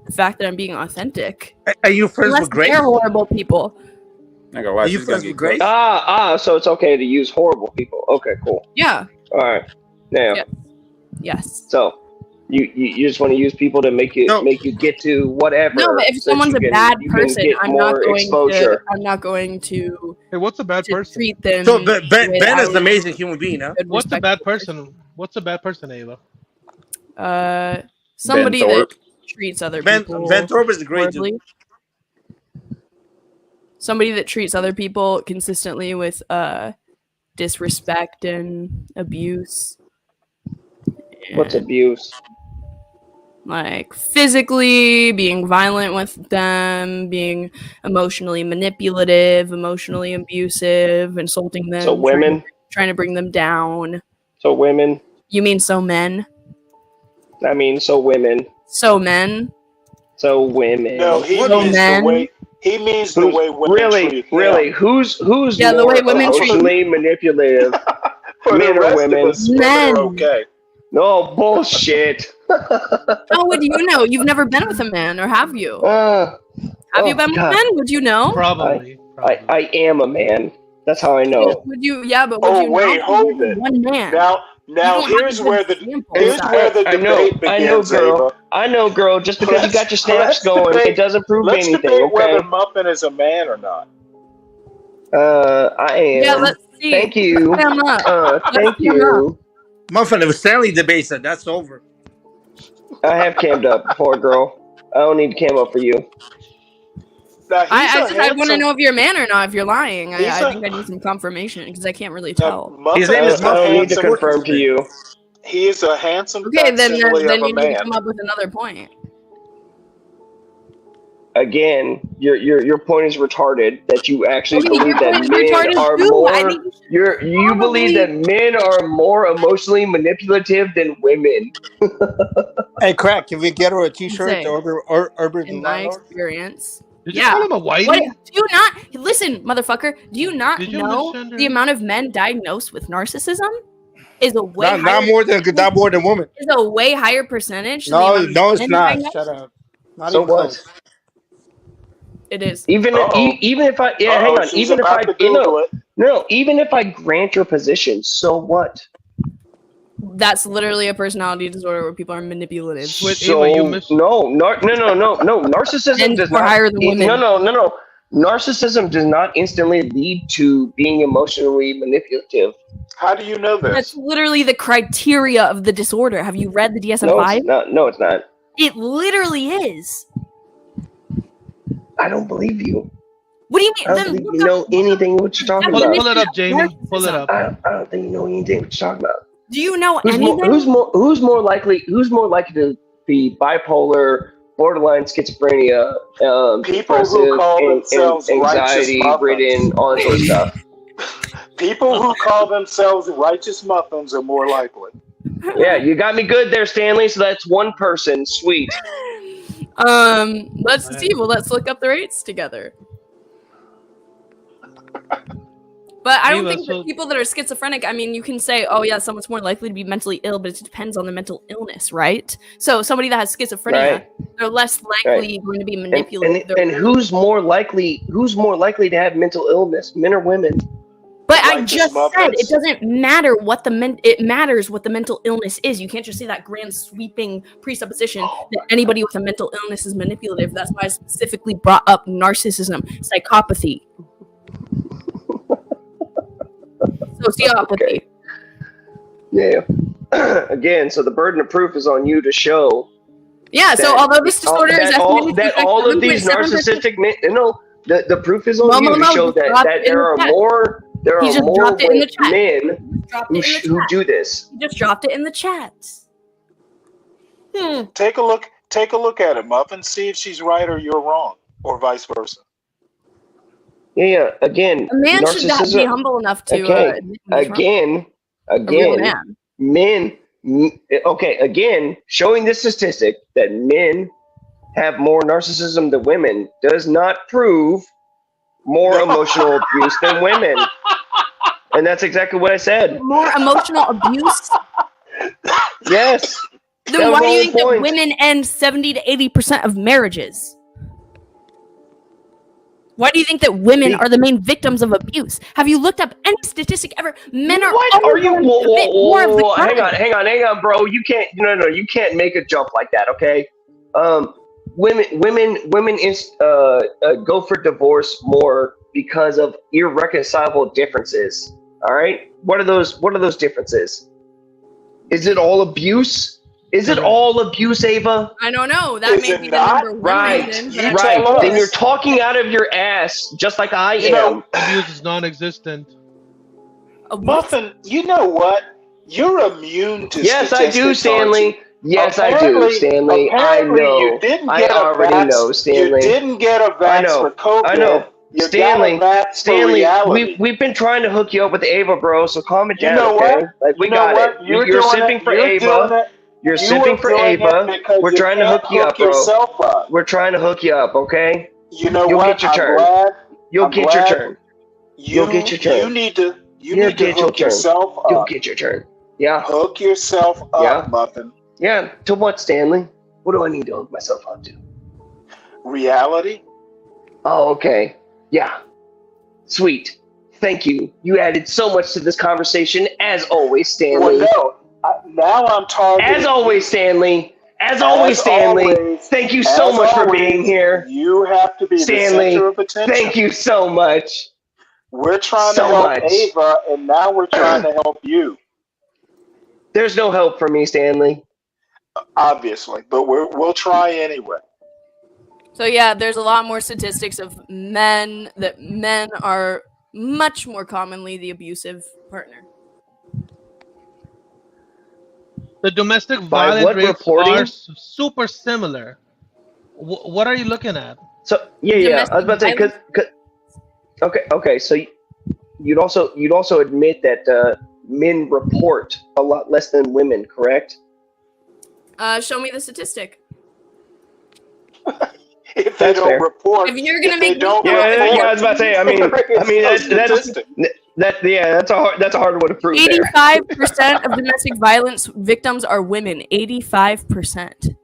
the fact that I'm being authentic. Are you friends Unless with Grace? they're horrible people. Are you friends with Grace? So it's okay to use horrible people. Okay, cool. Yeah. All right. Now. Yeah. Yes. So you just want to use people to make you get to whatever. No, but if so someone's you a bad you can person, get I'm more not going exposure. to. I'm not going to. Hey, what's a bad to person? treat them. So Ben the way Ben I is an would amazing human being, huh? good, What's a respectful bad person? What's a bad person, Ava? Somebody that treats other Ben people Thorpe is a great horribly. dude. Somebody that treats other people consistently with disrespect and abuse. What's abuse? Like physically being violent with them, being emotionally manipulative, emotionally abusive, insulting them. So women? Trying to bring them down. So women? You mean so men? I mean, so women. So men? So women. No, he So means men? the way. He means the way women treat him. Really, who's Yeah, the more way women treat- emotionally manipulative? For Men the or rest women? of us, women Men. are okay. No bullshit. How would you know? You've never been with a man, or have you? Have you been with men? Would you know? Probably. I am a man. That's how I know. Would you? Yeah, but would Oh you wait, know? hold it. One man. Now You don't have here's a where good the example. I know, debate begins, girl. Ava. I know, girl. Just because you got your snaps Let's going, debate- it doesn't prove Let's anything. debate Okay. whether Muffin is a man or not. I am. Yeah, let's see. Thank you. Let's him up. Thank him you. Muffin, if Stanley debates it, that's over. I have cammed up before, girl. I don't need to cam up for you. Now, I want to know if you're a man or not. If you're lying, He's I a- think I need some confirmation because I can't really tell. Muffin I is a don't need to handsome. confirm to you. He is a handsome Okay, then facsimile of you a need to man. come up with another point. Again, your point is retarded. That you actually Okay, believe your that point is men retarded are too. I more. think you should You believe that men are more emotionally manipulative than women. Hey, Crack, can we get her a T-shirt? Say, The Urban in my Landlord? experience. Did you call him a whitey? What, do you not listen, motherfucker? Do you not Did you know misgender the him? amount of men diagnosed with narcissism is a way Not higher, not more than women. is a way higher percentage? than the No, amount of no, it's men not. diagnosed? Shut up. Not So even what? close. It is. Even if I hang on. She's Even if about I to Google it. no, even if I grant your position, so what? That's literally a personality disorder where people are manipulative. So no. Narcissism Men does are not. higher than women. No. Narcissism does not instantly lead to being emotionally manipulative. How do you know this? That's literally the criteria of the disorder. Have you read the DSM-5? No, it's not. No, it's not. It literally is. I don't believe you. What do you mean? I don't Then believe you know anything what you're talking about. Pull it up, Jamie. Pull it up. I don't think you know anything what you're talking about. Do you know Who's anything? who's more likely to be bipolar, borderline schizophrenia, People who depressive, call and themselves anxiety righteous ridden, all that sort of stuff? People who call themselves righteous muffins are more likely. Yeah, you got me good there, Stanley. So that's one person. Sweet. Let's see. Well, let's look up the rates together. But I don't think that people that are schizophrenic, I mean, you can say, oh, yeah, someone's more likely to be mentally ill, but it depends on the mental illness, right? So somebody that has schizophrenia, they're less likely going to be manipulated. And who's more likely to have mental illness, men or women? But I just said it doesn't matter what it matters what the mental illness is. You can't just say that grand sweeping presupposition that anybody with a mental illness is manipulative. That's why I specifically brought up narcissism, psychopathy, sociopathy. Yeah. Again, so the burden of proof is on you to show. Yeah. So although this disorder is estimated that all of these 7.7%. narcissistic men, the proof is on you to show that there are more men who do this. He just dropped it in the chat. Take a look at it, Muffin. See if she's right or you're wrong, or vice versa. Yeah. Again, A man should not narcissism. be humble enough to. Again, real man. men. Okay. Again, showing this statistic that men have more narcissism than women does not prove more emotional abuse than women. And that's exactly what I said. More emotional abuse? Yes. Then why do you think that women end 70 to 80% of marriages? Why do you think that women are the main victims of abuse? Have you looked up any statistic ever? Men are always going to commit more of the crime. Hang on, bro. You can't. No. You can't make a jump like that. Okay. Women go for divorce more because of irreconcilable differences. All right. What are those differences? Is it all abuse? Is it all abuse, Ava? I don't know. That may be the number one Right, reason. You but tell us. Then you're talking out of your ass, just like I You know- am. Abuse is non-existent. Muffin, you know what? You're immune to Yes, I do, statistics, aren't you? Stanley. Yes, I do, Stanley. I Apparently know. you didn't I get a already vax. know, Stanley. You didn't get a I vax know. for COVID. I know. You Stanley, got a vax for Stanley, reality. we've been trying to hook you up with Ava, bro. So calm it You down, know okay? what? Like we You know got what? it. You're You're doing simping it. for You're Ava. doing it. You're You simping are for doing it Ava. because We're you trying to can't hook you up, bro. yourself up. We're trying to hook you up, okay? You know You'll what? get your I'm turn. glad. You'll I'm get glad your turn. You'll get your turn. You need to. You You'll need to get your hook turn. yourself up. You'll get your turn. Yeah. Hook yourself up, Yeah. Muffin. Yeah. To what, Stanley? What do I need to hook myself up to? Reality. Oh, okay. Yeah. Sweet. Thank you. You added so much to this conversation, as always, Stanley. Well, no. Now I'm targeting. As always, Stanley. As always, Stanley. Thank you so much for being here. You have to be Stanley, the center of attention. thank you so much. We're trying so to help much. Ava, and now we're trying to help you. There's no help for me, Stanley. Obviously, but we'll try anyway. So yeah, there's a lot more statistics of men are much more commonly the abusive partner. The domestic By violence what rates reporting? are super similar. What are you looking at? So yeah. I was about to say because okay. So you'd also admit that men report a lot less than women, correct? Show me the statistic. If they That's don't fair. report, If you're gonna if they make don't Yeah, report, I was about to say. I mean, that's a hard one to prove. 85% of domestic violence victims are women. 85%.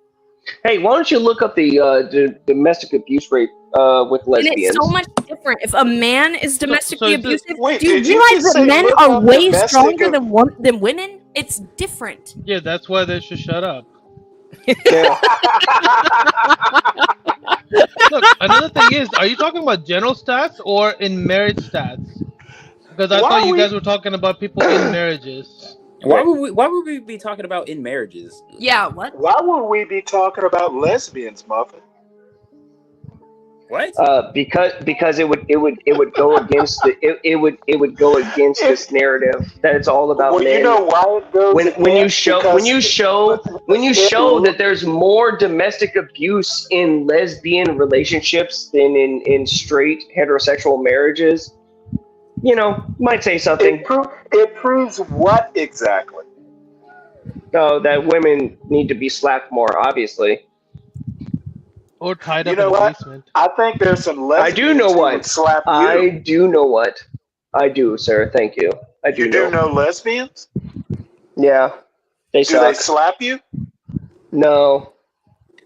Hey, why don't you look up the domestic abuse rate with And lesbians? it's so much different. If a man is domestically is it- abusive, Wait, do you did you realize just that say men look are up way domestic stronger ab- than women? It's different. Yeah, that's why they should shut up. Yeah. Look, another thing is, are you talking about general stats or in marriage stats? Because I Why thought you we- guys were talking about people in marriages. Why would we be talking about in marriages? Yeah, what? Why would we be talking about lesbians, Muffin? What? Because it would go against it would go against this narrative that it's all about Well, men. you know why it goes when you show because that there's more domestic abuse in lesbian relationships than in straight heterosexual marriages, you might say something. it proves what exactly? Oh, that women need to be slapped more, obviously. Or tied You up know in the what? basement. I think there's some I lesbians do know who what. would slap you. I do know what. I do, sir. Thank you. I do You do know lesbians? Yeah. They Do they suck. slap you? No.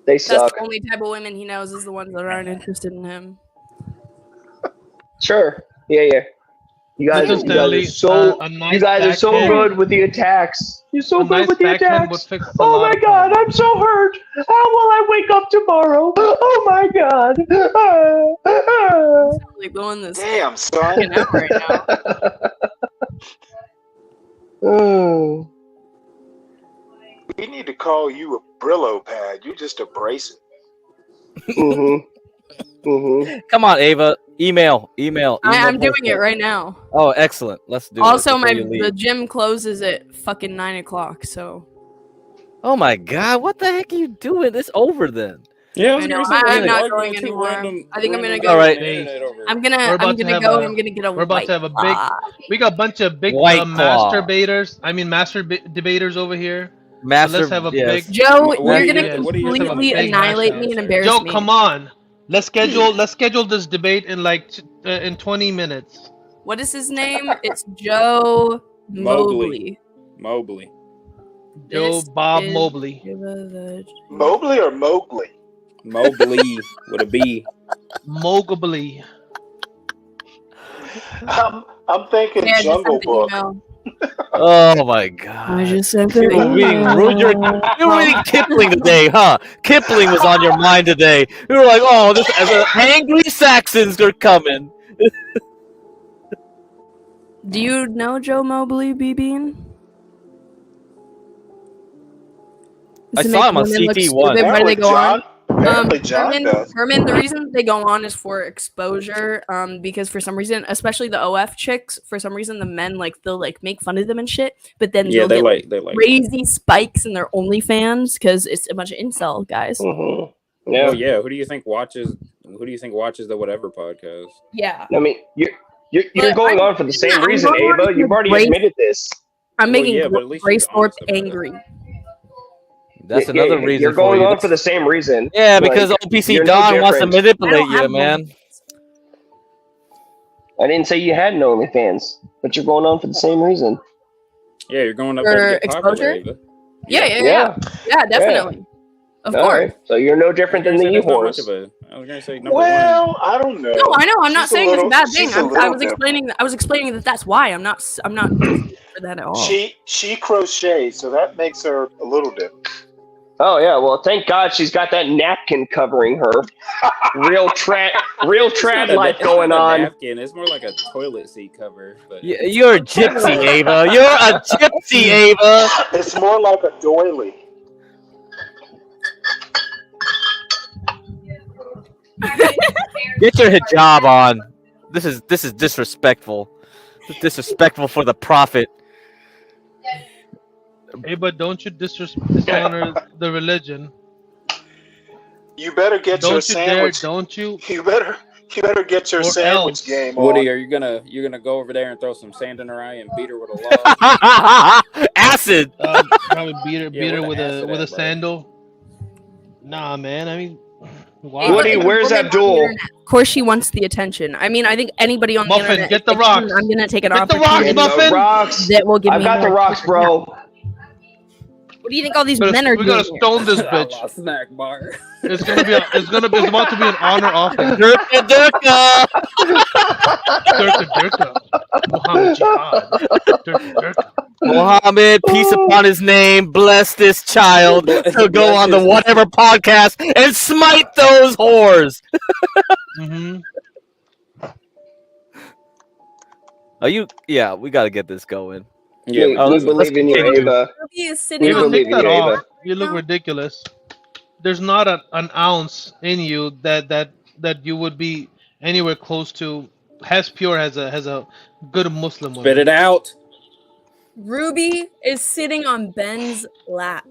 They That's suck. the only type of women he knows is the ones that aren't interested in him. Sure. Yeah. You guys Listen, are Stanley, a nice you guys are so backhand- good with the attacks. You're so a good nice with the backhand would attacks. fix a Oh lot my of god, I'm so hurt. How will I wake up tomorrow? Oh my god. Like going this Damn, son. fucking out right now. Oh. We need to call you a Brillo pad. You just abrasive. Come on, Ava. Email. I'm doing it right now. Oh, excellent. Let's do Also, it. before you the leave. gym closes at fucking 9 o'clock, so. Oh my god, what the heck are you doing? It's over then. Yeah, I know. I'm not going anymore. I think I'm gonna go. All right. I'm gonna We're about to go. have And I'm gonna get a. We're about to have a big. We got a bunch of big White Claw. master debaters over here. So Master. let's have a yes. big. Joe, What you're do gonna you- what do you- completely big annihilate hash me and house. embarrass Joe, me. come on. Let's schedule this debate in in 20 minutes. What is his name? It's Joe Mobley. Mobley. Joe This Bob is Mobley. Mobley or Mowgli? Mobley with a B. Mobley. I'm thinking Yeah, I just Jungle sent the Book. email. Oh my god. I just sent the You were reading, email. you were reading Kipling today, huh? Kipling was on your mind today. You were like, oh, this as angry Saxons are coming. Do you know Joe Mobley, B-Bean? I saw him on CT once. Why do they go on? John does. Herman, the reason they go on is for exposure. Because for some reason, especially the OF chicks, for some reason the men they'll make fun of them and shit. But then Yeah, they'll they get like crazy spikes in their OnlyFans because it's a bunch of incel guys. Mm-hmm. Yeah. Oh yeah. Who do you think watches the whatever podcast? Yeah. I mean, you're going on for the same reason, going on Ava. You've already Grace- admitted this. I'm making yeah, but at least Grace she's Thorpe honest about it. angry. That's another reason. You're going for you on for the same reason. Yeah, because Like, OPC you're no Don wants to different. manipulate you, man. I didn't say you had no OnlyFans, but you're going on for the same reason. Yeah, you're going up there to get popular, Ava. Yeah, definitely. Of All course. right. So you're no different than the That's not much E-horse. of a. I was gonna say number Well, I don't know. No, I know. I'm not She's a saying it's a little- bad thing. she's a I little was different. explaining that that's why. I'm not for that at all. She crochets, so that makes her a little different. Oh yeah. Well, thank God she's got that napkin covering her. Real trad life going on. Napkin. It's more like a toilet seat cover. But You're a gypsy, Ava. You're a gypsy, Ava. It's more like a doily. Get your hijab on. This is disrespectful. It's disrespectful for the prophet. Hey, but don't you dishonor the religion? You better get Don't your you sandwich. dare, don't you? You better get your Or sandwich else. game on. Woody, are you gonna go over there and throw some sand in her eye and beat her with a log? Acid. Probably beat her where with the a acid with a at, bro? sandal. Nah, man. I mean, why? Woody, where's Abdul? Of course, she wants the attention. I mean, I think anybody on Muffin, the internet. get the if rocks. I'm gonna take an Get the opportunity. rocks, Muffin. Rocks. That will give I've me got the more rocks, bro. What do you think all these We men are gotta doing? stone this bitch. A snack bar. It's about to be an honor offering. Durka, Durka. Durka. Muhammad Jihad. Durka. Muhammad, peace upon his name, bless this child to go on the whatever podcast and smite those whores. Mm-hmm. Are you? Yeah, we got to get this going. Yeah, we let's believe in you, continue. Ava. Ruby is sitting We Ava, on believe take in that you, off. Ava. You look ridiculous. There's not an ounce in you that you would be anywhere close to as pure as a good Muslim woman. Spit it out. Ruby is sitting on Ben's lap.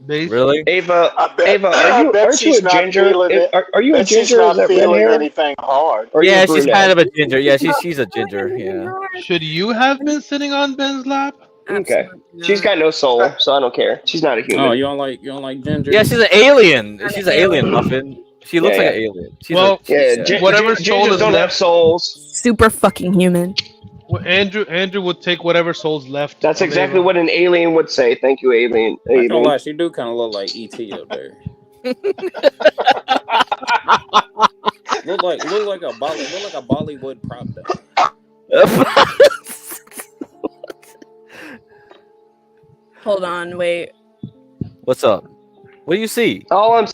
Base. Really? Ava, I bet aren't you a she's not ginger? feeling it. Are you a Bet she's ginger? Is not that red feeling hair? anything hard. Or are you Yeah, a she's brunette? kind of a ginger. Yeah, she's a ginger. Yeah. Should you have been sitting on Ben's lap? Okay. She's got no soul, so I don't care. She's not a human. Oh, you don't like ginger? Yeah, she's an alien. She's an alien, Muffin. She looks Yeah, like yeah. an alien. She's Well, Whatever soul gingers is don't have left, souls. Super fucking human. well, Andrew would take whatever soul's left. That's of exactly Ava. what an alien would say. Thank you, alien. I can't Alien. lie, she do kind of look like ET up there. look like a Bollywood prop though. Hold on, wait. What's up? What do you see? All I'm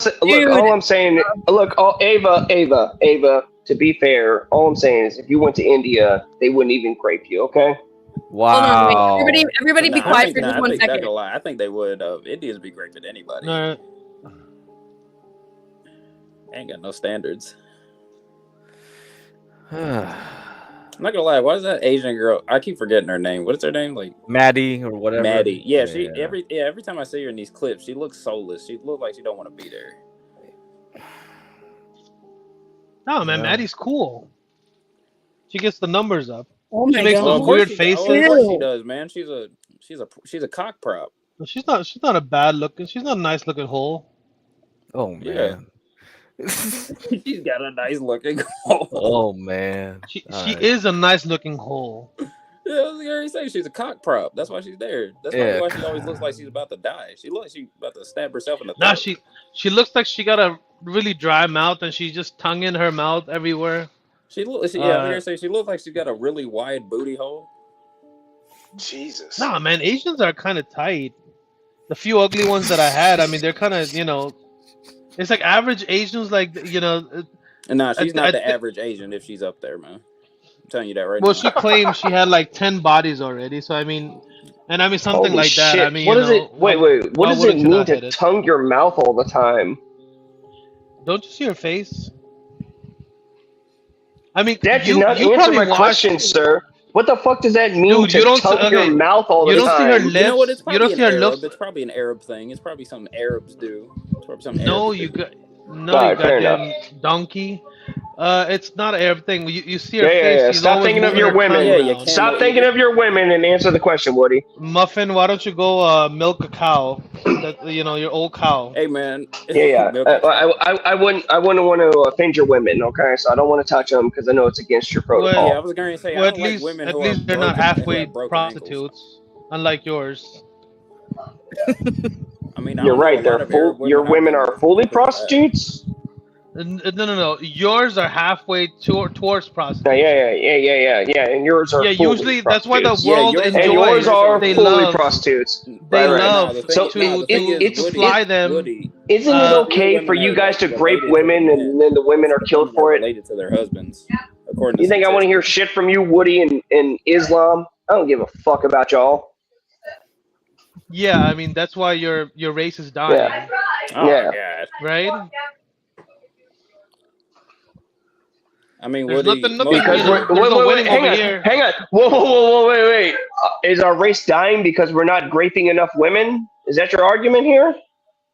saying. Look, Ava. To be fair, all I'm saying is, if you went to India, they wouldn't even grape you. Okay. Wow. Hold on, wait. Everybody, be quiet for just 1 Not second. gonna lie, I think they would. Indians be great at anybody. No, Ain't got no standards. I'm not gonna lie. Why is that Asian girl? I keep forgetting her name. What is her name? Like Maddie or whatever. Maddie. Yeah, every time I see her in these clips, she looks soulless. She looks like she don't want to be there. no, man, Yeah. Maddie's cool. She gets the numbers up. Oh She my makes god. those Of course weird she faces. does. Of course she does, man. She's a cock prop. She's not a bad looking. She's not a nice looking hole. Oh Yeah. man. She's got a nice looking. Oh man. She Alright. is a nice looking hole. Yeah, I was gonna say she's a cock prop. That's why she's there. That's Yeah. why she always looks like she's about to die. She looks like she's about to stab herself in the Nah, throat. she looks like she got a really dry mouth and she's just tongue in her mouth everywhere. I was gonna say she looks like she's got a really wide booty hole. Jesus. Nah, man, Asians are kind of tight. The few ugly ones that I had, I mean, they're kind of, it's like average Asians, like, And nah, she's I not the thi- average Asian if she's up there, man. I'm telling you that right well, now. she claimed she had like 10 bodies already. So, I mean, And I mean something Holy like that. shit. I mean, what you does know, it? Wait. What why does it wouldn't you mean not hit to it? tongue your mouth all the time? Don't you see her face? I mean, That did you not you answer probably my watched. question, sir. What the fuck does that mean Dude, you to don't tongue your okay. mouth all You the don't see her time? You know what? lips. It's You don't probably an see her Arab. lips. It's probably an Arab thing. It's probably something Arabs do. It's probably something No, Arabs you do. got no, you Alright, fair enough. goddamn donkey. It's not an Arab thing. You see her Yeah, yeah, face. yeah. She's Stop always thinking of moving your her tongue women. Yeah, you around. camel Stop thinking eater. of your women and answer the question, Woody. Muffin, why don't you go milk a cow? That your old cow. Hey man, Yeah, yeah. milk a cow. I wouldn't want to offend your women, okay? So I don't want to touch them because I know it's against your Well, Yeah, I protocol. was going to say I well, don't like women at who are least they're not broken, who halfway have broken ankles. prostitutes, unlike yours. I mean, I You're don't know a right. lot They're of Arab full. Your women out are fully there. prostitutes. No. Yours are halfway towards prostitution. Yeah. And yours are Yeah, fully usually that's why the prostitutes. world yours And yours enjoys. are They fully love. prostitutes. They Right. love the So thing is, to Woody, fly them. Woody, Isn't it Uh, okay women for you are, guys to like, grape related to the women men. and then the women are Most killed women for it? related to their husbands, according to You think I want to hear statistics. shit from you, Woody, and Islam? I don't give a fuck about y'all. Yeah, I mean that's why your race is dying, Yeah. Oh Yeah. God. right? I mean, There's Woody, nothing. most Because women. There's no wait, winning hang over on, here. hang on. Whoa, wait. Is our race dying because we're not graping enough women? Is that your argument here?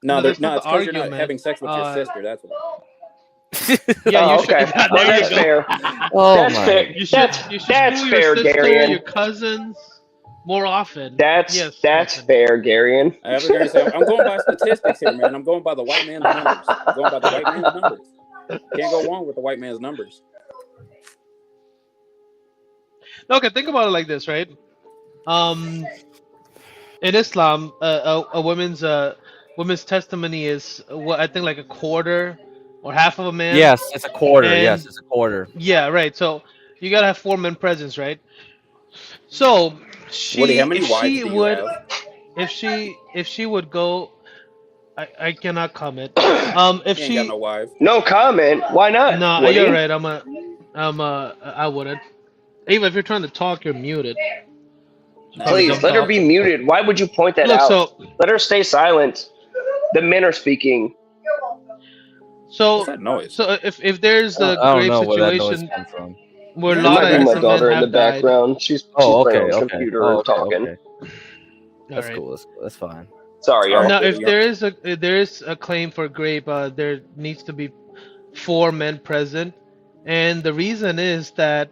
No, That's no, not it's the because you're not argument. having sex with your sister. That's what. Yeah, Oh, you should. okay. Yeah, there That's you go. fair. Oh That's my. fair. You should. You should That's do fair, your sister, Garion. your cousins more often. That's Yes, that's Muffin. fair, Garion. I was going to say, I'm going by statistics here, man. I'm going by the white man's numbers. I'm going by the white man's numbers. Can't go wrong with the white man's numbers. Okay, think about it like this, right? In Islam, a woman's testimony is what I think like a quarter or half of a man. Yes, it's a quarter. And Yes, it's a quarter. yeah, right. So you gotta have 4 men present, right? So Woody, how many if wives she do you would, have? if she would go, I cannot comment. If You ain't got she, no wife. No comment. Why not? no, Woody? you're right. I wouldn't. Even if you're trying to talk, you're muted. She probably Please don't let her talk. be muted. Why would you point that Look, out? so Let her stay silent. The men are speaking. so What's that noise? so if there's a I don't grave know where that noise situation comes from. where a It lot might be of my innocent men daughter in the have died. background. She's Oh, playing okay, on the okay. computer Oh, and okay, talking. okay. That's Alright. cool. That's fine. Sorry, All y'all. right. Now, if there is a claim for grape, there needs to be 4 men present, and the reason is that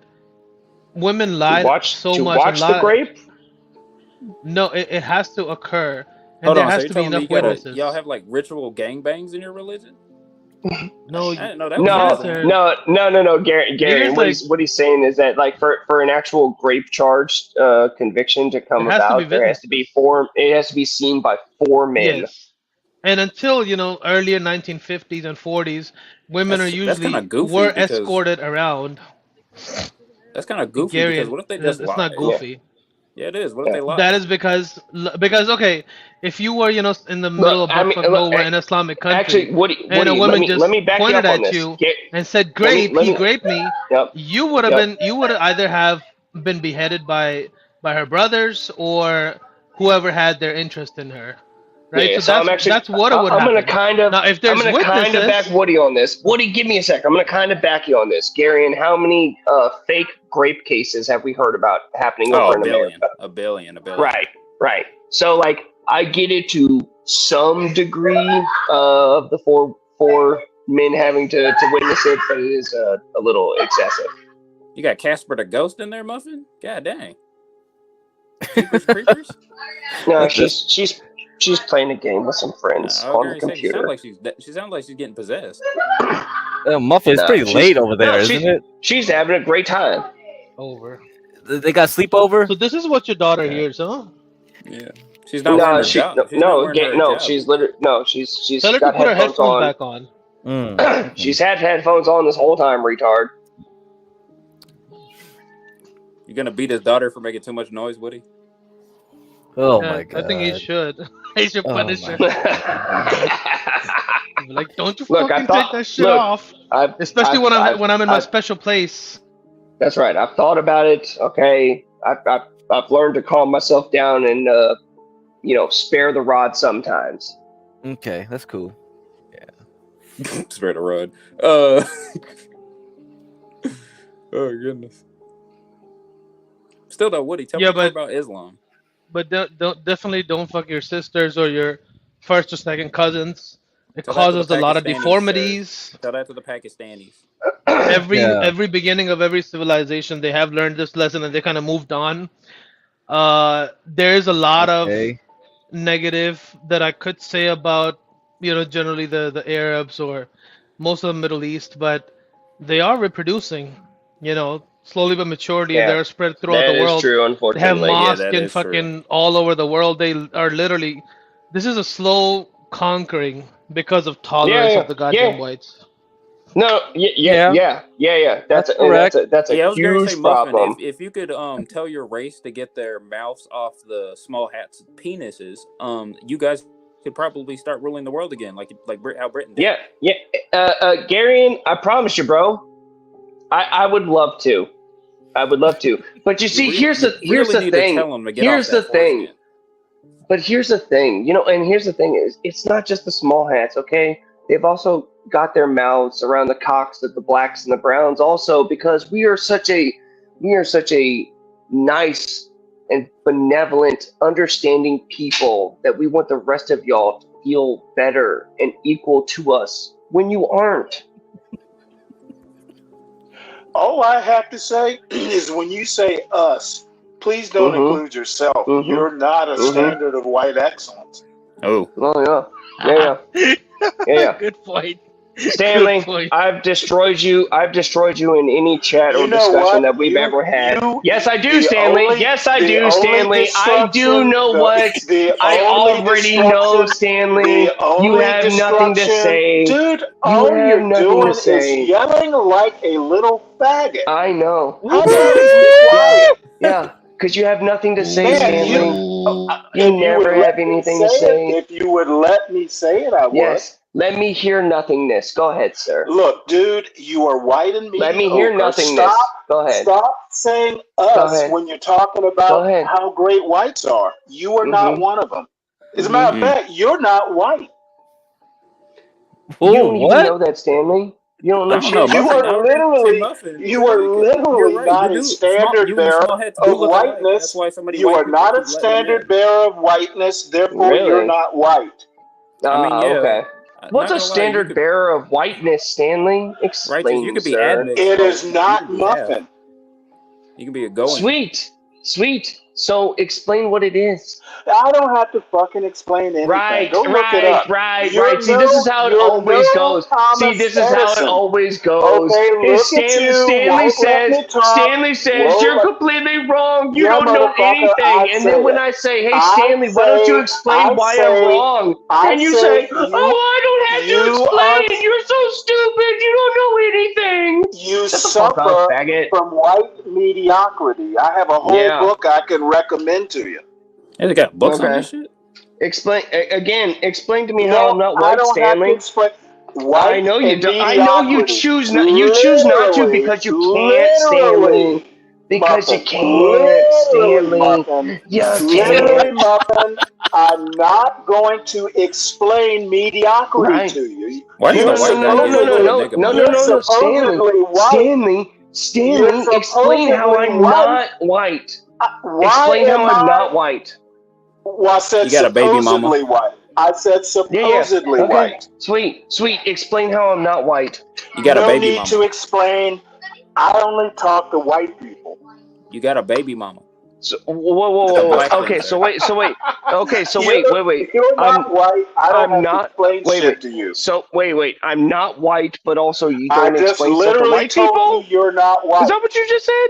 women lie so To much. watch the grape? No, it has to occur, and Hold there on, so has you're to be telling me enough you gotta, witnesses. y'all have like ritual gangbangs in your religion? No, I didn't know that was happening. No. Gary, is like- what he's saying is that like for an actual grape charge conviction to come It has to about, be there has to be 4. It has to be seen by 4 men. Yes. And until earlier 1950s and 40s, women That's usually kinda goofy were because- escorted around. That's kind of goofy Gary, because what if they just it's lie? not goofy. Yeah, it is. What if they lie? That is because okay, if you were in the middle of buttfuck nowhere in an Islamic country, Actually, Woody, and a woman just let me back you pointed up on at this. you and said, "Grape, let me- he raped me," Yep. you would have either have been beheaded by her brothers or whoever had their interest in her. Right, Yeah, so that's what it would I'm happen. gonna kind of. Now, if there's I'm gonna kind of witnesses, back Woody on this. Woody, give me a sec. I'm gonna kind of back you on this, Gary. And how many fake grape cases have we heard about happening over in America? A billion. Right. So like, I get it to some degree of the four men having to witness it, but it is a little excessive. You got Casper the Ghost in there, Muffin? God dang. Creepers? No, she's playing a game with some friends on the computer. She sounds like she's getting possessed. Muffin, it's pretty late over there, isn't it? She's having a great time. Over. They got sleepover. So this is what your daughter hears, huh? Yeah. She's not wearing her job. She's literally she's Tell her got to put her headphones headphones on. back on. She's had headphones on this whole time, retard. You gonna beat his daughter for making too much noise, Woody? Oh my god! I think he should. He should punish her. Like, don't you Look, fucking take that shit off. Especially when I'm in my special place. That's right. I've thought about it. Okay, I've learned to calm myself down and spare the rod sometimes. Okay, that's cool. Spare the rod. Oh goodness. Still though, Woody, tell me more about Islam. But definitely don't fuck your sisters or your first or second cousins. It Tell that to causes the a lot of Pakistanis, deformities. sir. Tell that to the Pakistanis. Every beginning of every civilization, they have learned this lesson and they kind of moved on. There's a lot of negative that I could say about generally the Arabs or most of the Middle East, but they are reproducing, slowly but maturity, and they're spread throughout the world. That is true, They have unfortunately. mosques in fucking all over the world. They are literally. This is a slow conquering because of tolerance of the goddamn whites. No, yeah. That's a huge problem. If you could tell your race to get their mouths off the small hats' penises, you guys could probably start ruling the world again, like how Britain did. Garion, I promise you, bro. I would love to. But you see, here's the thing. Here's the thing. But here's the thing, and here's the thing is, it's not just the small hats, okay? They've also got their mouths around the cocks of the blacks and the browns also, because we are such a nice and benevolent, understanding people that we want the rest of y'all to feel better and equal to us when you aren't. All I have to say is when you say us, please don't include yourself. You're not a standard of white excellence. Oh yeah. Good point. Stanley, I've destroyed you. I've destroyed you in any chat or discussion that we've ever had. Yes, I do, Stanley. Yes, I do, Stanley. I do know what. I already know, Stanley. You have nothing to say. Dude, all you're doing is yelling like a little faggot. I know. How about you be quiet? Yeah, because you have nothing to say, Stanley. You never have anything to say. If you would let me say it, I would. Yes. Let me hear nothingness. Go ahead, sir. Look, dude, you are white and mediocre. Let me hear nothingness. Go ahead. Stop saying us when you're talking about how great whites are. You are not one of them. As a matter of fact, you're not white. You don't even know that, Stanley. You don't know shit. You are literally not a standard bearer of whiteness. You are not a standard bearer of whiteness. Therefore, you're not white. Okay. What's a standard bearer of whiteness, Stanley? Explain, you could be sir. It is not muffin. You can be a going. Sweet. So explain what it is. I don't have to fucking explain anything. Right. Go look it up. Right. See, this is how it always goes. Okay, Stanley says you're completely wrong. You don't know anything. And then when I say, hey, Stanley, why don't you explain why I'm wrong? And you say, I don't have to explain. You're so stupid. You don't know anything. You suffer from white mediocrity. I have a whole book I can recommend to you. They got books on this shit? Explain to me how I'm not white, Stanley. I know you don't. I know you choose not. You choose not to because you can't, Stanley. Because you can't, Stanley. You can't. I'm not going to explain mediocrity to you. No, Stanley, explain how I'm not white. Explain how I'm not white. Well, I said supposedly white. I said supposedly white. Sweet. Explain how I'm not white. You got a baby mama. No need to explain. I only talk to white people. You got a baby mama. So, whoa. Okay, so wait. Okay, so wait. You're not white. I don't have to explain shit to you. So wait. I'm not white, but also you don't explain stuff to white people? You're not white. Is that what you just said?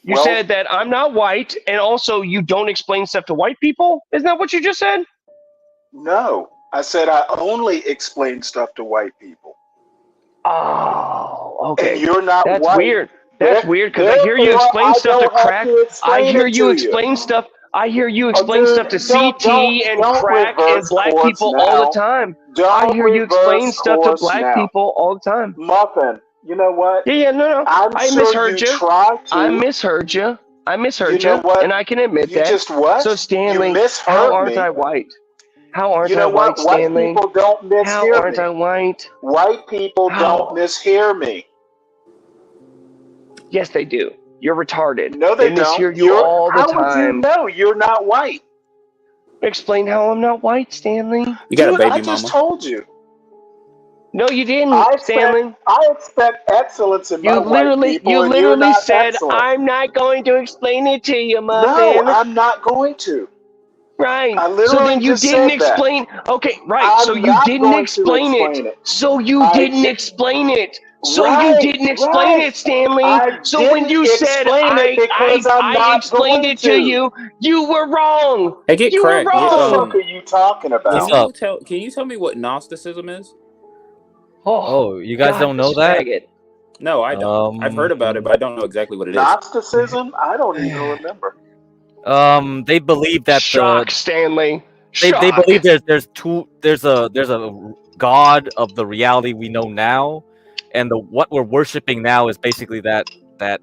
You said that I'm not white, and also you don't explain stuff to white people? Isn't that what you just said? No. I said I only explain stuff to white people. Oh, okay. And you're not white. That's weird. That's weird, because I hear you explain stuff to crack. I hear you explain stuff. I hear you explain stuff to CT and crack and black people all the time. I hear you explain stuff to black people all the time. Muffin. You know what? Yeah, no. I misheard you. I misheard you. I misheard You know what? and I can admit You that. just what? So Stanley, You misheard how aren't me. I white? How aren't You I know white, what? White Stanley? people don't How mishear aren't me. I white? White people don't mishear me. Yes, they do. You're retarded. No, they don't. mishear you all the How would you time. know you're not white? Explain how I'm not white, Stanley. You got a Dude, baby I just mama. told you. No, you didn't, Stanley. I expect excellence in my white people, You and you're literally not said, excellent. I'm not going to explain it to you, muffin. No, I'm not going to. Right. I So literally then you just didn't said that. explain. Okay, right. I'm So you not didn't going to explain explain it. it. So you I didn't did- explain it. So Right, you didn't explain right. it, Stanley. I So when you didn't said explain it because I'm I not explained going it to you, you were wrong. Hey, get You were cracked. What the wrong. fuck are you talking about? Can you tell me what Gnosticism is? Oh, you guys God, don't know this that? faggot. No, I don't. I've heard about it, but I don't know exactly what it is. Gnosticism? I don't even remember. They believe that Shock, Stanley. they Shock. believe there's a God of the reality we know now, and what we're worshiping now is basically that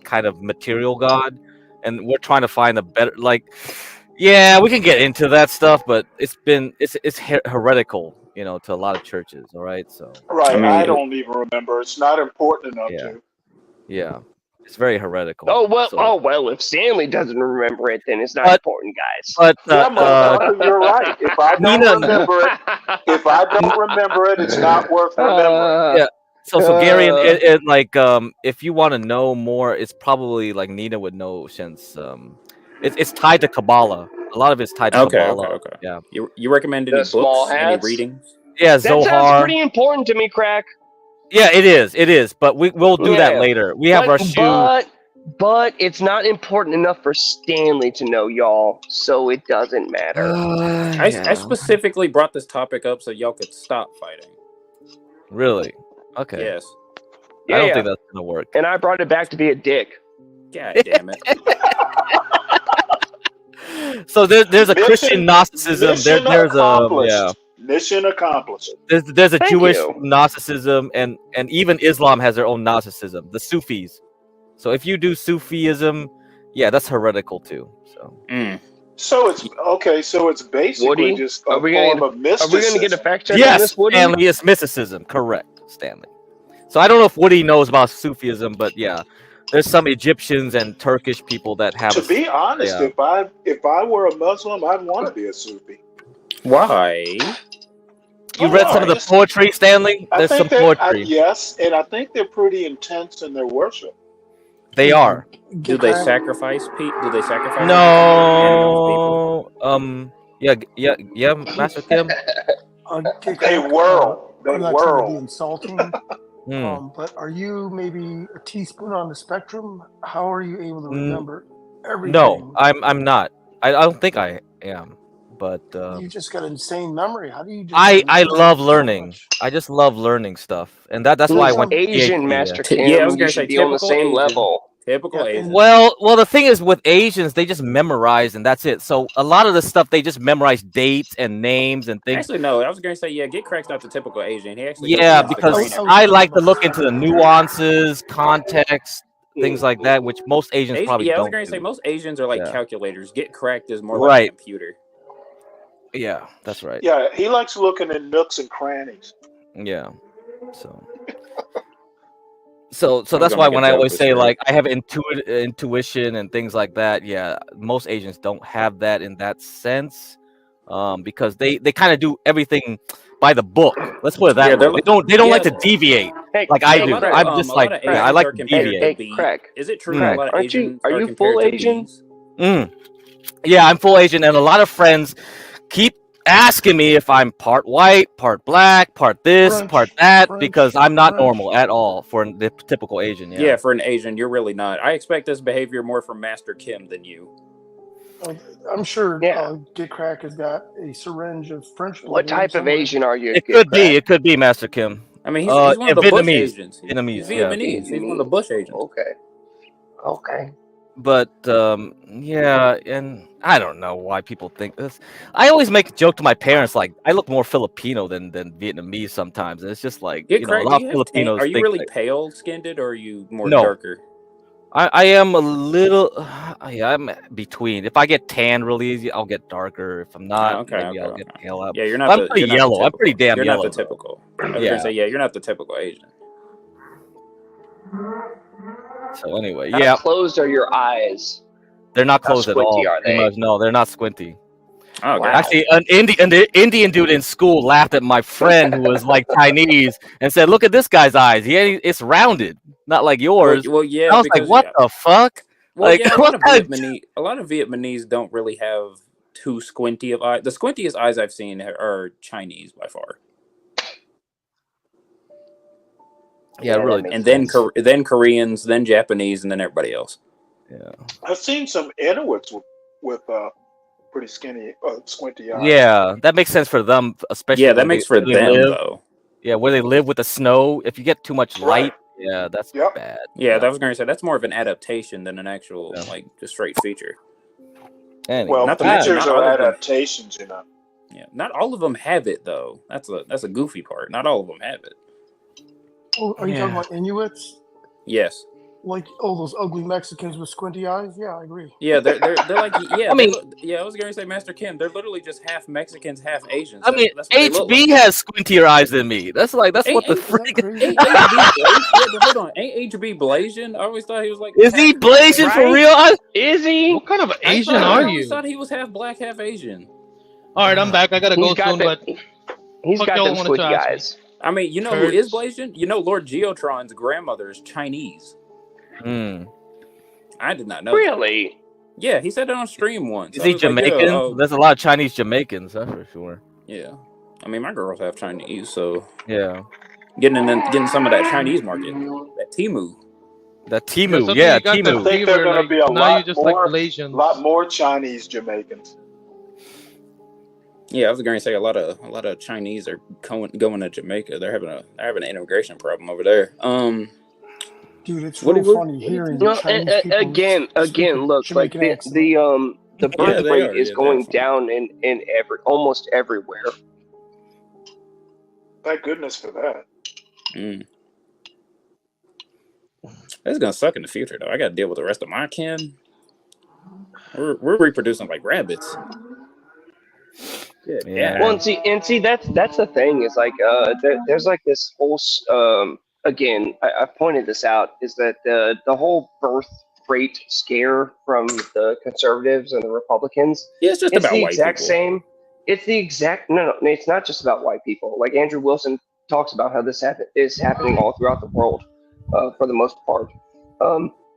kind of material God, and we're trying to find a better, like, yeah, we can get into that stuff, but it's heretical, to a lot of churches. All right, so Right, I don't even remember. It's not important enough to. yeah, it's very heretical. Oh well. So, If Stanley doesn't remember it, then it's not important, guys. But Yeah, motherfucker, you're right. If I don't remember it, it's not worth remembering. Yeah. So Gary, and like, if you want to know more, it's probably like Nina would know, since it's tied to Kabbalah. A lot of it's tied to Kabbalah. Okay. Yeah. You recommend any The small books, any hats? readings? Yeah, That sounds Zohar. pretty important to me, Crack. Yeah, it is. But we'll do that Yeah. later. We have our shoe. But it's not important enough for Stanley to know, y'all. So it doesn't matter. I specifically brought this topic up so y'all could stop fighting. Really? Okay. Yes. I don't think that's gonna work. And I brought it back to be a dick. God damn it. So there's a Christian Gnosticism. Mission There's accomplished. Mission accomplished. There's a Thank Jewish you. Gnosticism, and even Islam has their own Gnosticism. The Sufis. So if you do Sufism, yeah, that's heretical too. So. So it's okay. So it's basically Woody, just a are we form gonna- of mysticism. Are we going to get a fact check on Yes, this, Woody? Stanley, it's mysticism. Correct, Stanley. So I don't know if Woody knows about Sufism, but yeah, there's some Egyptians and Turkish people that have. To be honest, yeah. if I were a Muslim, I'd want to be a Sufi. Why? You read some of the poetry, Stanley? I There's some think they're- poetry. yes, and I think they're pretty intense in their worship. They are. Do they sacrifice Do they sacrifice? No. Yeah, Master Kim. They whirl. They I'm not trying to be whirl. insulting, Hmm. but are you maybe a teaspoon on the spectrum? How are you able to remember everything? No, I'm not. I don't think I am. But You just got insane memory. How do you? Just I remember love so learning. much? I just love learning stuff, and that's why I went to Asian PhD, Master yeah. Kim. Yeah, I was you gonna should say be on the typical same Asian. level. Typical Asian. Well, the thing is with Asians, they just memorize and that's it. So a lot of the stuff they just memorize dates and names and things. Actually, no. I was gonna say, yeah, Get Crack's not the typical Asian. He actually Yeah, goes against the because grain. I like to look into the nuances, context, things like that, which most Asians probably yeah, I was don't gonna do. say most Asians are like Yeah. calculators. Get Cracked is more Right. like a computer. Yeah, that's right. Yeah, he likes looking in nooks and crannies. Yeah. So I'm that's gonna why make a when I joke always with say you. like I have intuition and things like that, yeah, most Asians don't have that in that sense, because they kind of do everything by the book. Let's put it that Yeah, way. they're They don't yeah. like to deviate Hey, like I A do. lot of, I'm just a like lot of yeah, I Asians like are to compared deviate. to bees. Crack. Is it true Crack. a lot of Aren't you? Asians Are you compared full to Asian? bees? Yeah, I'm full Asian, and a lot of friends keep asking me if I'm part white, part black, part this, French, part that, French, because I'm not French. normal at all for the typical Asian. Yeah, for an Asian, you're really not. I expect this behavior more from Master Kim than you. I'm sure Yeah. Get Crack has got a syringe of French blood. What in him type of somewhere. Asian are you? It Get could be. Crack? It could be Master Kim. I mean, he's one of the Bush Vietnamese. Asians. He's Vietnamese, yeah. Vietnamese. He's one of the Bush Asians. Okay. But yeah, and I don't know why people think this. I always make a joke to my parents like I look more Filipino than Vietnamese sometimes. And it's just like Get a Cracked, lot do of you have tan? Filipinos Are you think really that- pale skinned or are you more No. darker? I am a little. Yeah, I'm between. If I get tan really easy, I'll get darker. If I'm not, Okay, maybe I'll okay, get okay. pale up. Yeah, you're But not I'm the pretty you're not the yellow. I'm pretty typical. damn You're not the yellow though. typical. I was gonna Yeah. say, yeah, you're not the typical Asian. So anyway, How yeah, closed are your eyes? they're not How closed at squinty all. are Pretty they? much, no, they're not squinty. Oh, Wow. Actually, an Indian dude in school laughed at my friend who was like Chinese and said, "Look at this guy's eyes. It's rounded, not like yours." Well, And yeah, I was like, because "What the fuck?" well, Like, yeah, what kind of- A lot of Vietnamese don't really have too squinty of eyes. The squintiest eyes I've seen are Chinese by far. Yeah, it really. And then then Koreans, then Japanese, and then everybody else. Yeah. I've seen some Inuits with pretty squinty eyes. Yeah, that makes sense for them, especially. Yeah, that where makes they, for where they them live. though. Yeah, where they live with the snow. If you get too much light, Right. yeah, that's Yep. bad. Yeah, that was going to say that's more of an adaptation than an actual like just straight feature. Anyway, Well, not to mention, features not all are of them- adaptations, you know. Yeah, not all of them have it though. That's a goofy part. Not all of them have it. Oh, are you talking about Inuits? Yes. Like those ugly Mexicans with squinty eyes? Yeah, I agree. Yeah, they're like yeah. I mean- I was going to say Master Kim. They're literally just half Mexicans, half Asians. I mean, that's what they look HB like. has squintier eyes than me. That's what the Ain't freak. HB Blasian? Yeah, but hold on. Ain't HB Blasian? I always thought he was like. Is he half- Blasian for Right? real? Is he? What kind of I Asian thought- I are always you? thought he was half black, half Asian. All right, I'm back. I gotta go He's got soon, the- but He's fuck got y'all them wanted to squinty ask me. eyes. I mean, you know who is Kurds. Blasian? You know Lord Geotron's grandmother is Chinese. Hmm. I did not know. that. Really? Yeah, he said it on stream once. Is I he was like, yeah, Jamaican? oh, There's a lot of Chinese Jamaicans, that's for sure. yeah. I mean, my girls have Chinese, so Yeah. getting some of that Chinese market, that Temu. That Suddenly Timu, yeah, you got the I Timu. think they're fever, going to like, be a now lot you just like more, Malaysians. lot more Chinese Jamaicans. Yeah, I was going to say a lot of Chinese are going to Jamaica. They're having an immigration problem over there. Dude, it's What real do you- funny hearing No, Chinese people again, look, like Jamaican the accent. the birth Yeah, they rate are. is Yeah, going definitely. down in almost everywhere. Thank goodness for that. Mm. That's gonna suck in the future, though. I got to deal with the rest of my kin. We're reproducing like rabbits. Good. Yeah. Well, and see that's the thing is like there's like this whole again I pointed this out is that the whole birth rate scare from the conservatives and the Republicans. Yeah, it's just it's about the white exact people. same. It's the exact no, it's not just about white people. Like Andrew Wilson talks about how this is happening all throughout the world, for the most part.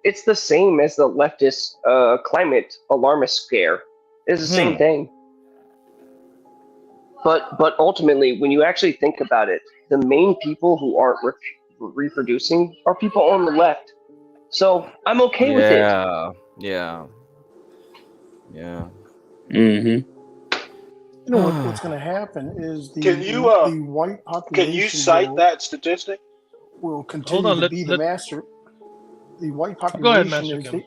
It's the same as the leftist climate alarmist scare. It's the same thing. But ultimately, when you actually think about it, the main people who aren't reproducing are people on the left. So I'm okay with it. Yeah. Yeah. Yeah. Mm-hmm. You know what's going to happen is the Can you, the white population Can you cite will, that statistic? will continue on, to let- be the let- master. The white Go ahead, population Master is Kim.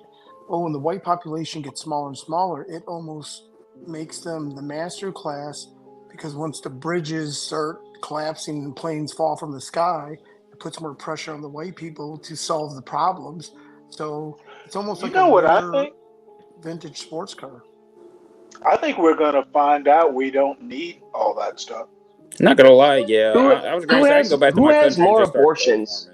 when the white population gets smaller and smaller, it almost makes them the master class because once the bridges start collapsing and planes fall from the sky, it puts more pressure on the white people to solve the problems. So it's almost You like know a what I rare think? vintage sports car. I think we're going to find out we don't need all that stuff. Not gonna lie, yeah. I was gonna Who say I has can go back to who my has country and more just start abortions?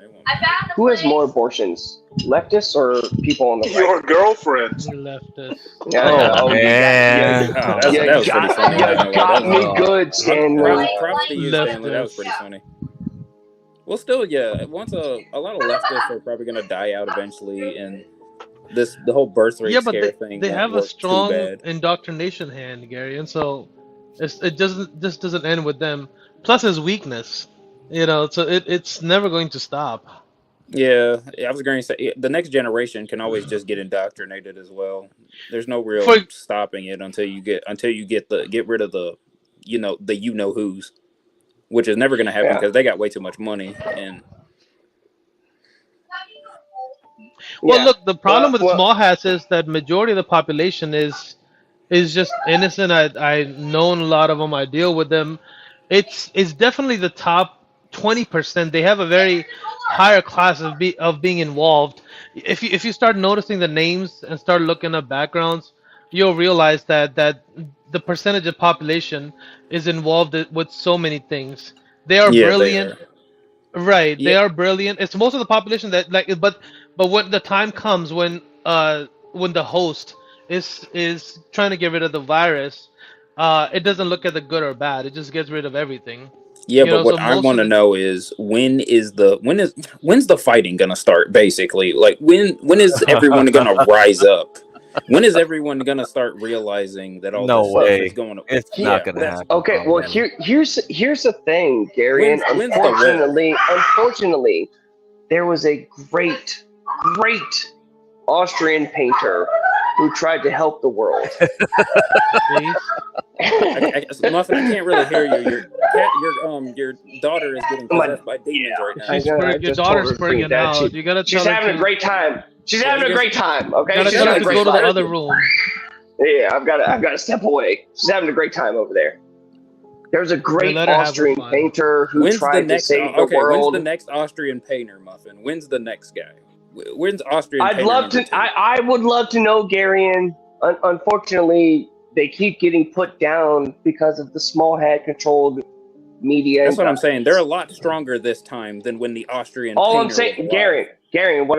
Who has more abortions? Leftists or people on the right? Your girlfriends. Leftist. Yeah, Oh, man. you that was pretty got, funny. you got me good, Stanley. Props to you, Stanley. That was pretty funny. Well, still, yeah. Once a lot of leftists are probably gonna die out eventually, and the whole birth rate Yeah, but scare thing. they won't have a work too strong bad. indoctrination hand, Gary, and so it doesn't end with them. Plus his weakness, so it's never going to stop. Yeah, I was going to say the next generation can always just get indoctrinated as well. There's no real For- stopping it until you get rid of the who's, which is never going to happen Yeah. because they got way too much money. And Well, Yeah. look, the problem with Well- small hats is that majority of the population is just innocent. I known a lot of them. I deal with them. It's definitely the top 20%. They have a very higher class of being involved. If you start noticing the names and start looking at backgrounds, you'll realize that the percentage of population is involved with so many things. They are Yeah, they brilliant, are. right? They Yeah, are brilliant. It's most of the population that but when the time comes when the host is trying to get rid of the virus, it doesn't look at the good or bad. It just gets rid of everything. yeah, You but know, so what I most want of to the know is when's the fighting gonna start? Basically, like when is everyone gonna rise up? When is everyone gonna start realizing that all No this stuff is way. going to? It's not Yeah, gonna that's happen. Okay, well Probably. here's the thing, Gary, and when's the wall? unfortunately, there was a great Austrian painter who tried to help the world. Muffin, I can't really hear you. Your daughter is getting possessed by demons right now. your daughter's freaking out. You gotta She's tell her having a to. great time. She's having a great time. Okay, Gotta she's tell her having to a go great to the time. other room. Yeah, I've got to step away. She's having a great time over there. There's a great let her have her Austrian fun. painter who tried to save the world. When's the next Austrian painter, Muffin? When's the next guy? When's Austrian I'd painter love number to. two? I would love to know, Garion. Unfortunately, they keep getting put down because of the small hat controlled media. That's what I'm saying. They're a lot stronger this time than when the Austrian All painter I'm saying, was alive. Gary, what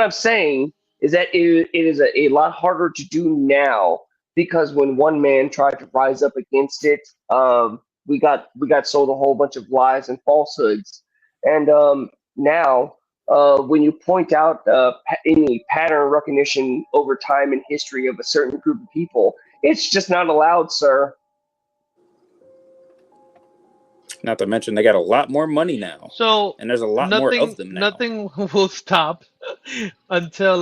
I'm saying is that it is a lot harder to do now because when one man tried to rise up against it, we got sold a whole bunch of lies and falsehoods, and now when you point out any pattern recognition over time in history of a certain group of people, it's just not allowed, sir. Not to mention they got a lot more money now. So and there's a lot more of them now. Nothing will stop until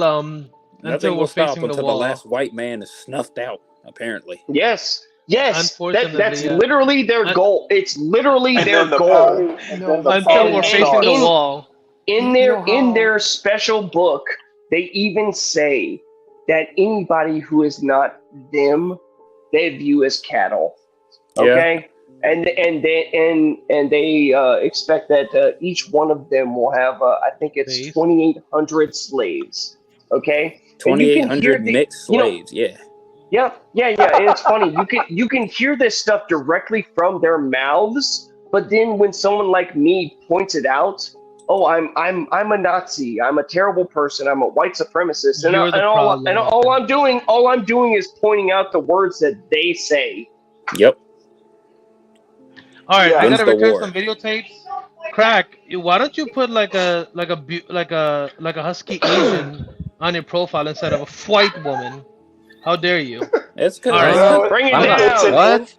Nothing we're will stop facing the until wall. the last white man is snuffed out, apparently. Yes. That's Unfortunately, literally their goal. It's literally And their then the goal. Until we're facing the wall. In their special book, they even say that anybody who is not them, they view as cattle. Okay, and they expect that each one of them will have I think it's 2,800 slaves. Okay, 2,800 mixed slaves. Yeah. And it's funny. You can hear this stuff directly from their mouths, but then when someone like me points it out, oh, I'm a Nazi. I'm a terrible person. I'm a white supremacist. And all I'm doing is pointing out the words that they say. Yep. All right, I When's gotta the return war? some videotapes. Crack, why don't you put like a husky Asian on your profile instead of a white woman? How dare you? It's good. All right, No, bring it I'm not- down. it's an What?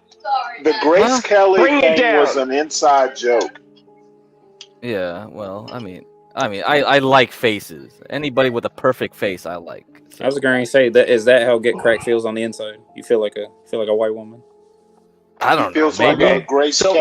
The Grace Kelly Bring it thing down. was an inside joke. Yeah. Well, I mean, I like faces. Anybody with a perfect face, I like. I was going to say that is that how Get Crack feels on the inside? You feel like a white woman? I don't know. Feels Maybe. like a Grace Kelly.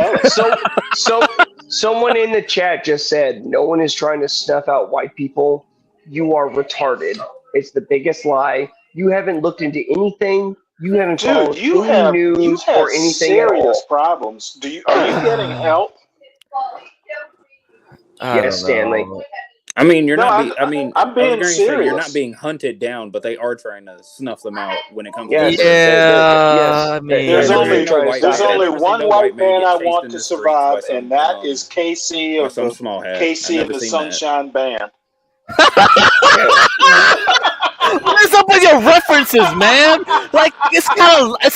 So someone in the chat just said no one is trying to snuff out white people. You are retarded. It's the biggest lie. You haven't looked into anything. You haven't followed Dude, you any have news or anything at all. serious problems. Are you getting help? Yes, Stanley. I mean, you're No, not. I'm I'm being going to say you're serious. not being hunted down, but they are trying to snuff them out when it comes. Yes, to Yeah. I mean, There's only There's one white man I want to survive, some, and that is KC by of some the small hat. KC I've and never the seen that. Sunshine Band. What is up with your references, man? Like it's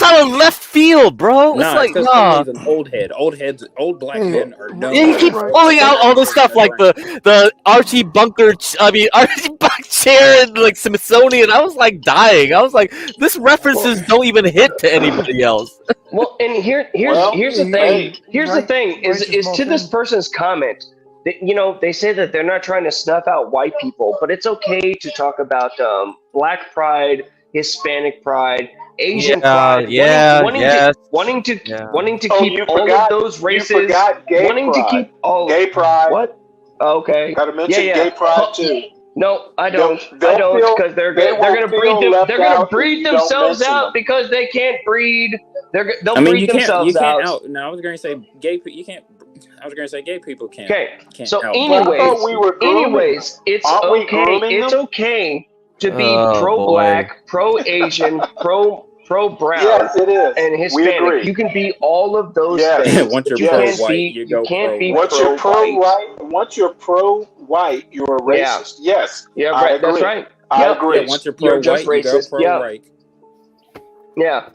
out of left field, bro. It's No, like because nah. he's an old head. Old black men are known. Yeah, he keeps pulling out all this stuff like the Archie Bunker, Archie Bunker chair and like Smithsonian. I was like dying. I was like, this references don't even hit to anybody else. Well, and here's the thing. Here's the thing is to this person's comment. They say that they're not trying to snuff out white people, but it's okay to talk about Black pride, Hispanic pride, Asian pride, wanting to keep all of those races, You forgot gay wanting pride. to keep all Gay pride. What? Okay. Got to mention gay pride too. No, I don't. They'll I don't feel- because they're they gonna won't breed feel them. left They're gonna out breed if you don't themselves mention out them. because they can't breed. They'll I mean, breed you themselves can't out. out. No, I was going to say gay. You can't I was gonna say gay people can't. Okay. Can't So, help. anyways, it's Aren't we okay. grooming It's them? okay to be Oh, pro-black, pro-Asian, pro-brown, Yes, it is. and We Hispanic. agree. You can be all of those Yes. things. Once you're but you can't pro-white, be. you You go can't be Once you're pro-white. once you're pro-white, you're a Yeah. racist. Yes, Yeah, I right. agree. That's right. I Yep. agree. Yeah, once you're You're just pro-white, you go racist. Yeah. pro-right. Yeah.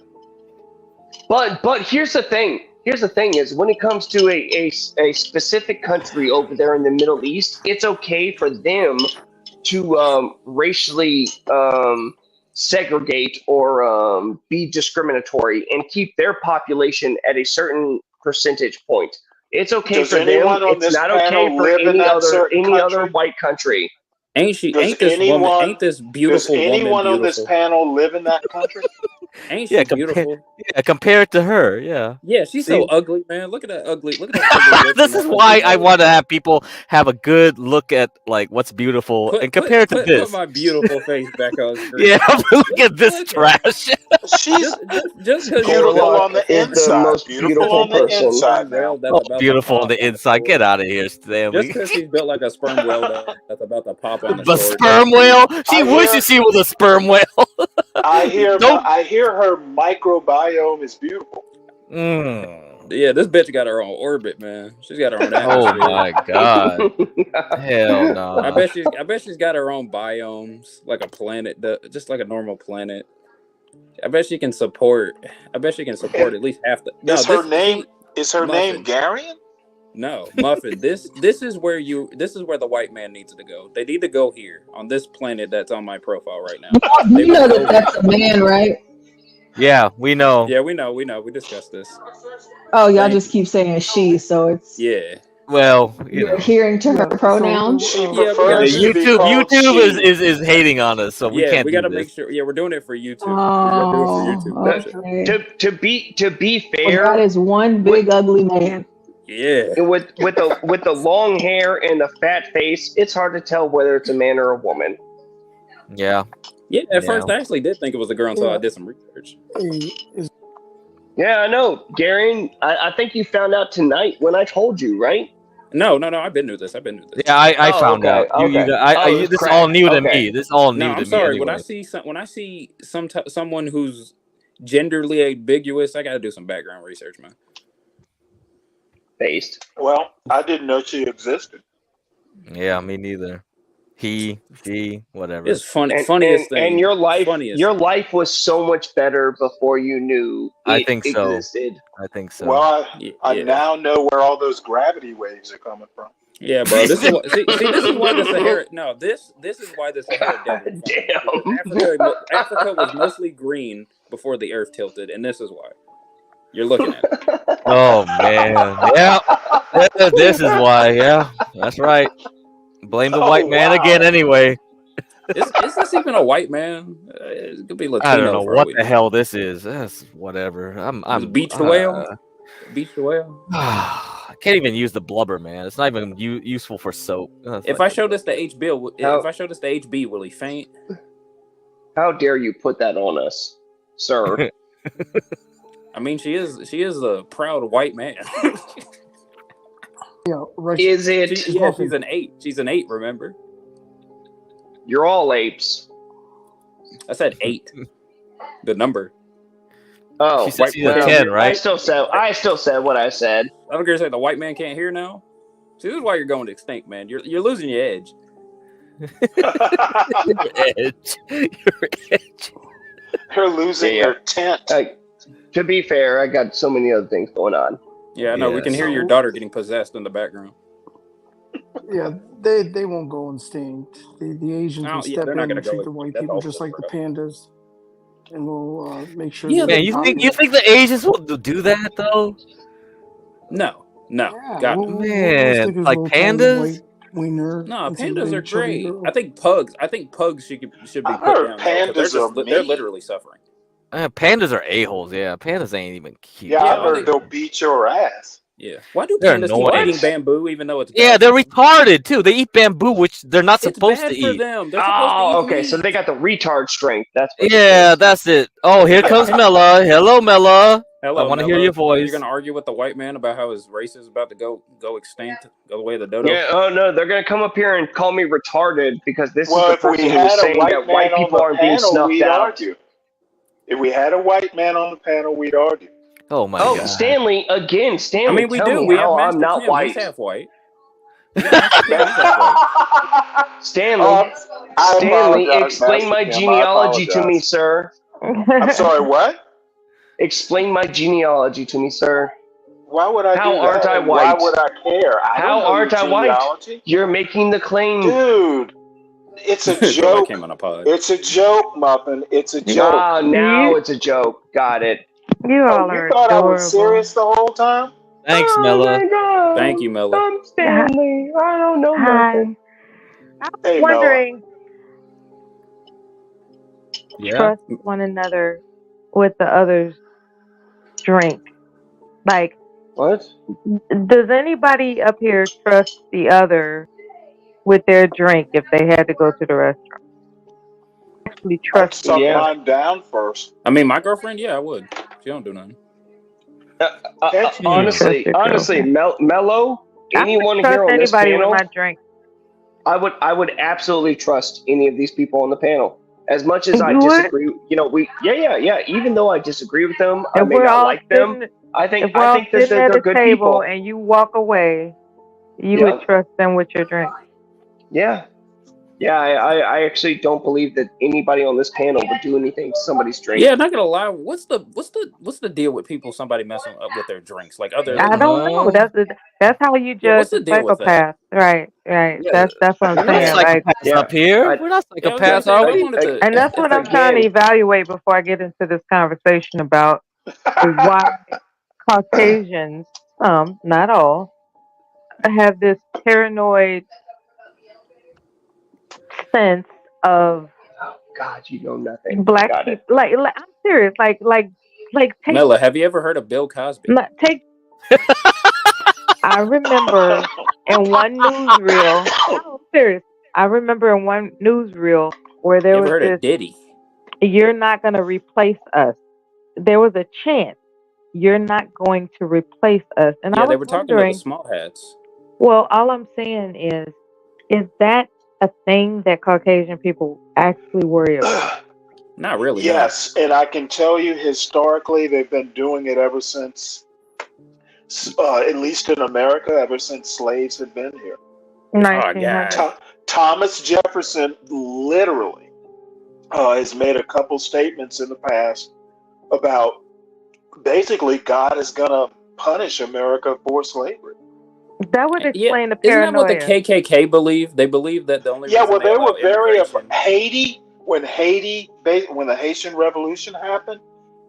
But here's the thing. Here's the thing is when it comes to a specific country over there in the Middle East, it's okay for them to racially segregate or be discriminatory and keep their population at a certain percentage point. It's okay Does for them. anyone on It's this not okay panel for live in any that other certain other country? white country. Ain't Does this anyone? woman? Ain't this beautiful Does woman anyone on this beautiful? panel live in that country? Ain't she Yeah, beautiful? compare it to her. Yeah. Yeah, she's See? so ugly, man. Look at that ugly. Look at that ugly lips. This and is that why ugly I nose. want to have people have a good look at like what's beautiful and compare it to Put this. my beautiful face back on screen. Yeah, look at this trash. She's Just because beautiful on the is the inside. most beautiful on the person. inside now. whale that's Oh, about to beautiful on pop the inside. Get out of here, Stanley. Just because she's built like a sperm whale that's about to pop on the The shore. sperm whale? She I wishes hear- she was a sperm whale. I hear Don't- her microbiome is beautiful. Yeah, this bitch got her own orbit, man. She's got her own Oh atmosphere. my god. Hell no. I bet she's got her own biomes, like a planet, just like a normal planet. I bet she can support. at least half the. Is her name Garion? No, Muffin. This is where the white man needs to go. They need to go here on this planet that's on my profile right now. You know that's a man, right? Yeah, we know. Yeah, we know. We discussed this. Oh, y'all just keep saying she, so it's Yeah. Well, you you're know. adhering to her pronouns. She Yeah, prefers to be called YouTube she. is hating on us, so we can't we do gotta this. make sure. Yeah, we're doing it for YouTube. We gotta do it for YouTube. Okay. To be Well, fair, that is one big ugly man. Yeah. with the long hair and the fat face, it's hard to tell whether it's a man or a woman. Yeah. Yeah, at first I actually did think it was a girl until I did some research. Yeah, I know, Gary. I think you found out tonight when I told you, right? No, I've been through this. Yeah, I found out. This is all new to me. This is all new No, to I'm me. sorry. Anyway. When I see someone who's genderly ambiguous, I got to do some background research, man. Based. Well, I didn't know she existed. Yeah, me neither. He, she, whatever. It's funniest thing. And your life was so much better before you knew I it think so. existed. I think so. Well, I now know where all those gravity waves are coming from. Yeah, bro. This is this is why the Sahara. No, this is why the Sahara Desert. Damn. Africa was mostly green before the Earth tilted, and this is why. You're looking at it. Oh man, yeah. This is why. Yeah, that's right. Blame the white man again, anyway. Is this even a white man? It could be Latino. I don't know for what all the hell this is. That's whatever. I'm beach the whale. Beach the whale. I can't even use the blubber, man. It's not even useful for soap. If I show this to HB, will he faint? How dare you put that on us, sir? I mean, she is a proud white man. Yeah, right. Is it? She's an 8. She's an 8. Remember? You're all apes. I said 8. The number. Oh, she said she's a 10, right? I still said what I said. I'm gonna say the white man can't hear now. See, this is why you're going extinct, man. You're losing your edge. Your edge. Her losing her tent. To be fair, I got so many other things going on. Yeah, I know. We can hear your daughter getting possessed in the background. Yeah, they won't go extinct. The Asians will step they're in not and gonna go treat the white people just like the pandas, and we'll make sure. Yeah, man. You think the Asians will do that though? No. Yeah, God, we'll man, stick a like little tiny pandas. white wiener No, and some pandas are big chubby great. girl. I think pugs should be put heard down. Though, 'cause pandas they're are literally suffering. Pandas are a-holes. Yeah, pandas ain't even cute. Yeah, I heard they'll beat your ass. Yeah. Why do They're pandas keep annoying. eating bamboo even though it's Yeah, bad? they're retarded too. They eat bamboo, which they're not It's supposed bad to for eat. them. They're supposed to eat Oh, okay. meat. So they got the retard strength. That's what Yeah, that's it. Oh, here comes Mella. Hello, Mella. Hello, I want to hear Mello. your voice. You're gonna argue with the white man about how his race is about to go extinct, go the way of the dodo? Yeah. Oh no, they're gonna come up here and call me retarded because this Well, is if the we person who had was a saying white that man white on people the aren't being panel, snuffed we'd out. argue. If we had a white man on the panel, we'd argue. Oh my Oh, god. Stanley again. Stanley, I mean, we tell do. me We have how Master I'm not Kim. white. He's half white. We got Master Kim. He's half white. Stanley, I Stanley, apologize, explain Master my Kim. I genealogy to me, apologize. sir. I'm sorry, what? Explain my genealogy to me, sir. Why would I How do aren't that? I And why white? would I care? I How don't know your aren't I white? genealogy. You're making the claim. Dude, it's a Until I joke. came on a pod. It's a joke, Muffin. It's a joke. Ah, now it's a joke. Got it. You Oh, all you are thought I was adorable. serious the whole time? Thanks, Oh Mella. my God. Thank you, Mella. I'm Stanley. I don't know Hi. nothing. I was Hey, Mella. wondering, Yeah. trust one another with the other's drink. Like, What? does anybody up here trust the other with their drink if they had to go to the restaurant? Actually I'd trust suck each other. mine down first. I mean, my girlfriend, yeah, I would. She don't do nothing. Can't you? Honestly, Trust your girlfriend. Mello, I anyone would here trust on this anybody panel, with my drink. I would absolutely trust any of these people on the panel. As much as I You would? disagree, yeah. Even though I disagree with them, I If may we're not all like them. sitting, I if think we're all that sitting at they're a good table people. and you walk away, you Yep. would trust them with your drink. Yeah. I actually don't believe that anybody on this panel would do anything to somebody's drink. Yeah, not gonna lie. What's the deal with people? Somebody messing up with their drinks, like other. I don't know. That's how you Yeah, what's judge the a deal with that? psychopath. Right. Yeah. That's what I'm We're not saying. Like, psychopaths up here. We're not Yeah, I was gonna psychopaths, say, are I we? wanted to. and that's what I'm trying to Again, evaluate before I get into this conversation about why Caucasians, some, not all, have this paranoid sense of God, you know nothing. black Got it. people. Like I'm serious. Like take Mella, have you ever heard of Bill Cosby? take. I remember in one newsreel. No, I'm serious. I remember in one newsreel where You there ever was heard this. of Diddy? You're not going to replace us. There was a chance you're not going to replace us, and I Yeah, they was were talking to the wondering. small hats. Well, all I'm saying is that a thing that Caucasian people actually worry about? Not really. Yes, and I can tell you historically, they've been doing it ever since, at least in America, ever since slaves have been here. 1900. Thomas Jefferson literally has made a couple statements in the past about basically God is going to punish America for slavery. That would explain the Isn't that what the paranoia. KKK believe? They believe that the only Yeah, reason well, they allow were very immigration- Haiti, when the Haitian Revolution happened,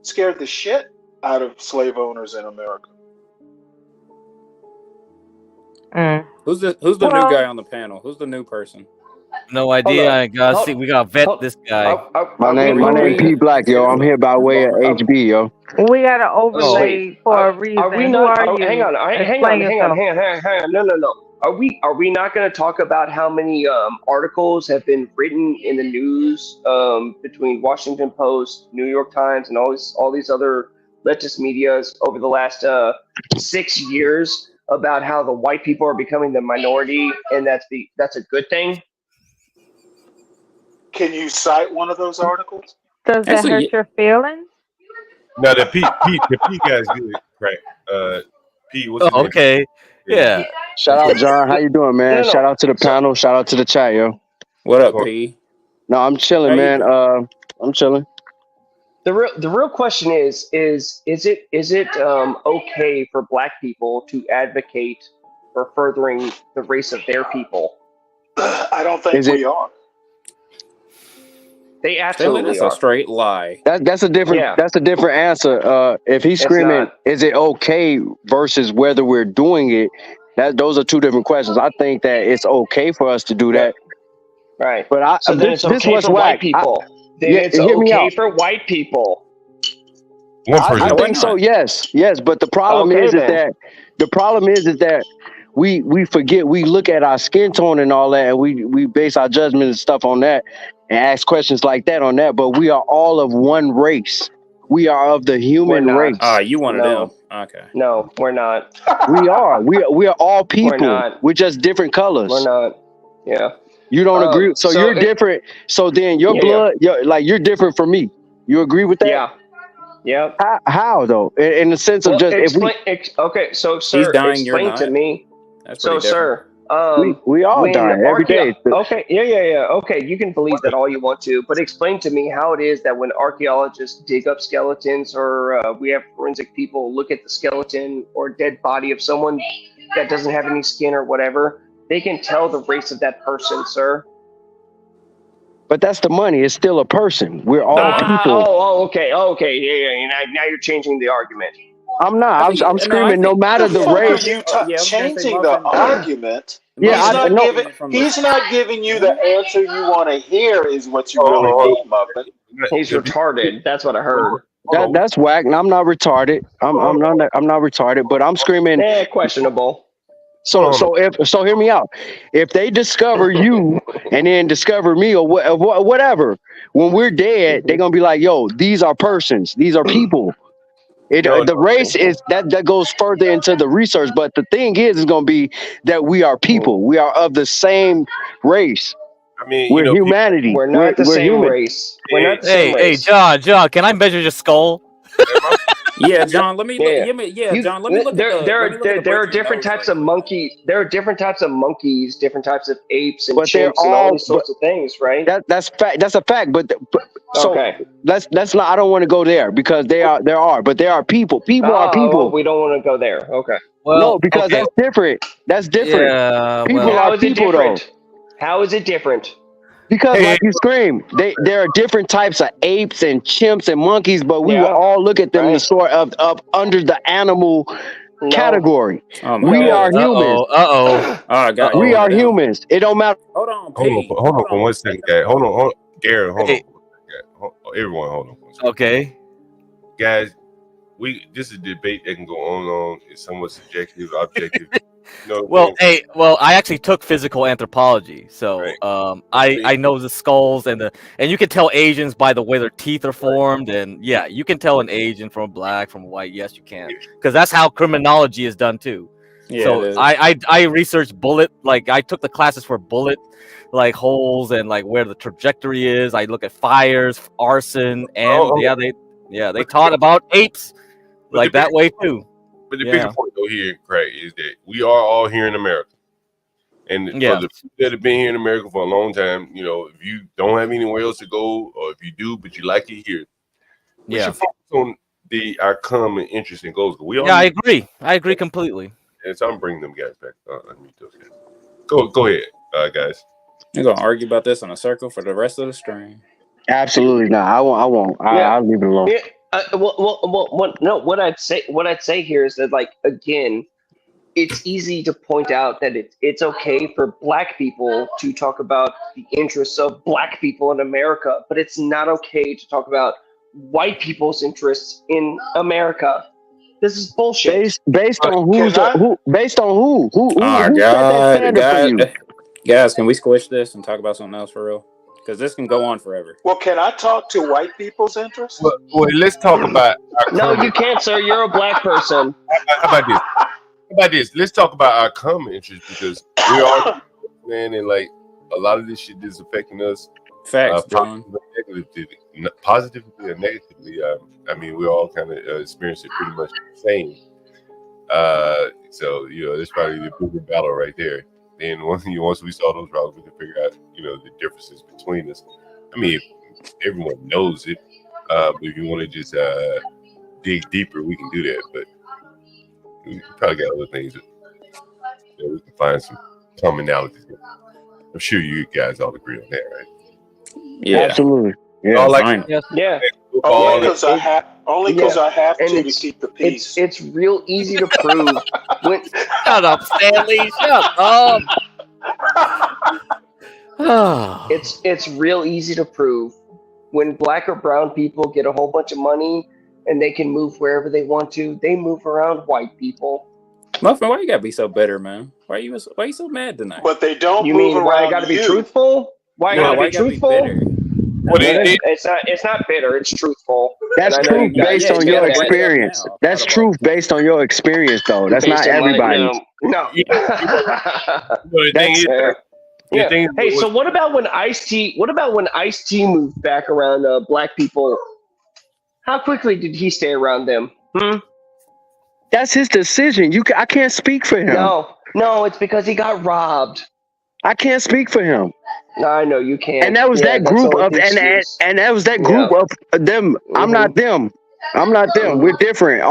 scared the shit out of slave owners in America. Who's the new guy on the panel? Who's the new person? No idea. I gotta see. We gotta vet this guy. My name P Black, yo. I'm here by way of HB, yo. We got to overlay for a reason. Are we Who not? are you? Hang on. Explain yourself. No. Are we not going to talk about how many articles have been written in the news between Washington Post, New York Times, and all these other leftist medias over the last 6 years about how the white people are becoming the minority, and that's a good thing? Can you cite one of those articles? Does that hurt your feelings? No, the P guy's good, right? P, what's his name? Okay. Yeah. Shout out, John. How you doing, man? No. Shout out to the panel. Shout out to the chat, yo. What up, P? No, I'm chilling, man. I'm chilling. The real question is it okay for black people to advocate for furthering the race of their people? I don't think we are. They absolutely That's are. a straight lie. That's a different answer. If he's screaming, is it okay versus whether we're doing it? Those are two different questions. I think that it's okay for us to do that. Right. But So then it's okay for white people. Then it's okay for white people. I think so. Yes. But the problem is that we forget. We look at our skin tone and all that, and we base our judgment and stuff on that, and ask questions like that on that. But we are all of one race. We are of the human race. You one of them. Okay. No, we're not. We are. We are all people. We're not. We're just different colors. We're not. Yeah. You don't agree. So you're it- different. So then your blood, you're different from me. You agree with that? Yeah. Yeah. How though? In the sense of just okay. So sir, He's dying, you're explain to not. me. That's So pretty different. sir, we all die every day. Okay, yeah. Okay, you can believe that all you want to, but explain to me how it is that when archaeologists dig up skeletons, or we have forensic people look at the skeleton or dead body of someone that doesn't have any skin or whatever, they can tell the race of that person, sir. But that's the money. It's still a person. We're all people. Okay. Yeah. Now you're changing the argument. I'm not. I'm screaming. No matter the race. Changing the argument. Yeah, He's not giving you the answer you want to hear. Is what you really need, Muffin. He's retarded. That's what I heard. That's whack. And I'm not retarded. I'm not retarded. But I'm screaming. Questionable. So hear me out. If they discover you and then discover me or whatever, when we're dead, they're gonna be like, "Yo, these are persons. These are people." The race is that goes further into the research, but the thing is gonna be that we are people. We are of the same race. I mean, we're humanity. We're not the same human. race. We're not the same Hey, race. John, can I measure your skull? Yeah, John. Let me. John. Let me look. There are different types of monkeys. There are different types of monkeys, different types of apes and But they're chimps and all all- these sorts of things, right? That's fact. That's a fact. But so Okay. let's not. I don't want to go there because there are people. People are people. We don't want to go there. Okay. No, because that's different. That's different. Yeah, people How are is it people though. different? How is it different? Because like you scream, there are different types of apes and chimps and monkeys, but we will all look at them in the sort of under the animal category. We are humans. We are humans. It don't matter. Hold on, hold on for 1 second, guys. Hold on, Garen. Hold on. Everyone, hold on. Okay. Guys, this is a debate that can go on. It's somewhat subjective, objective. Well, I actually took physical anthropology, so I know the skulls and you can tell Asians by the way their teeth are formed, and yeah, you can tell an Asian from a black, from a white. Yes, you can, because that's how criminology is done too. Yeah, so it is. I researched bullet, like I took the classes for bullet, like holes and like where the trajectory is. I look at fires, arson, and they taught about apes like that way too. But the bigger point though here, Craig, is that we are all here in America. And for the people that have been here in America for a long time, if you don't have anywhere else to go, or if you do, but you like it here, we should focus on our common interests and goals. I agree. I agree completely. And so I'm bringing them guys back. Go ahead, guys. You're gonna argue about this in a circle for the rest of the stream. Absolutely not. I won't. I'll leave it alone. Yeah. What I'd say here is that, like, again, it's easy to point out that it's okay for black people to talk about the interests of black people in America, but it's not okay to talk about white people's interests in America. This is bullshit. Based on who? Who God, set that standard for you? Guys, can we squish this and talk about something else for real? Because this can go on forever. Well, can I talk to white people's interests? Well, let's talk about. No, you can't, sir. You're a black person. How about this? Let's talk about our common interests, because we are, man, and like a lot of this shit is affecting us. Facts, John. Positively or negatively. I mean, we all kind of experience it pretty much the same. So that's probably the bigger battle right there. Then once we saw those problems, we can figure out the differences between us. I mean, everyone knows it, but if you want to just dig deeper, we can do that. But we probably got other things that we can find some commonalities. I'm sure you guys all agree on that, right? Yeah, absolutely. Yeah, all like yeah. Only because I have to keep the peace. It's real easy to prove. Shut up, Stanley. Shut up. It's real easy to prove when black or brown people get a whole bunch of money and they can move wherever they want to. They move around white people. Muffin, why you gotta be so bitter, man? Why you so mad tonight? But they don't. You move mean why I around gotta be you. truthful? Why I gotta be truthful? bitter? It's not bitter. It's truthful. That's truth based on your experience. That's truth based on your experience, though. That's not everybody. No. The thing is, Yeah. thing is, Hey, so what about when Ice-T? What about when Ice-T moved back around black people? How quickly did he stay around them? That's his decision. I can't speak for him. No, it's because he got robbed. I can't speak for him. No, I know you can't. And that was that group of and that was that group of them. I'm not them. I'm not them. We're different.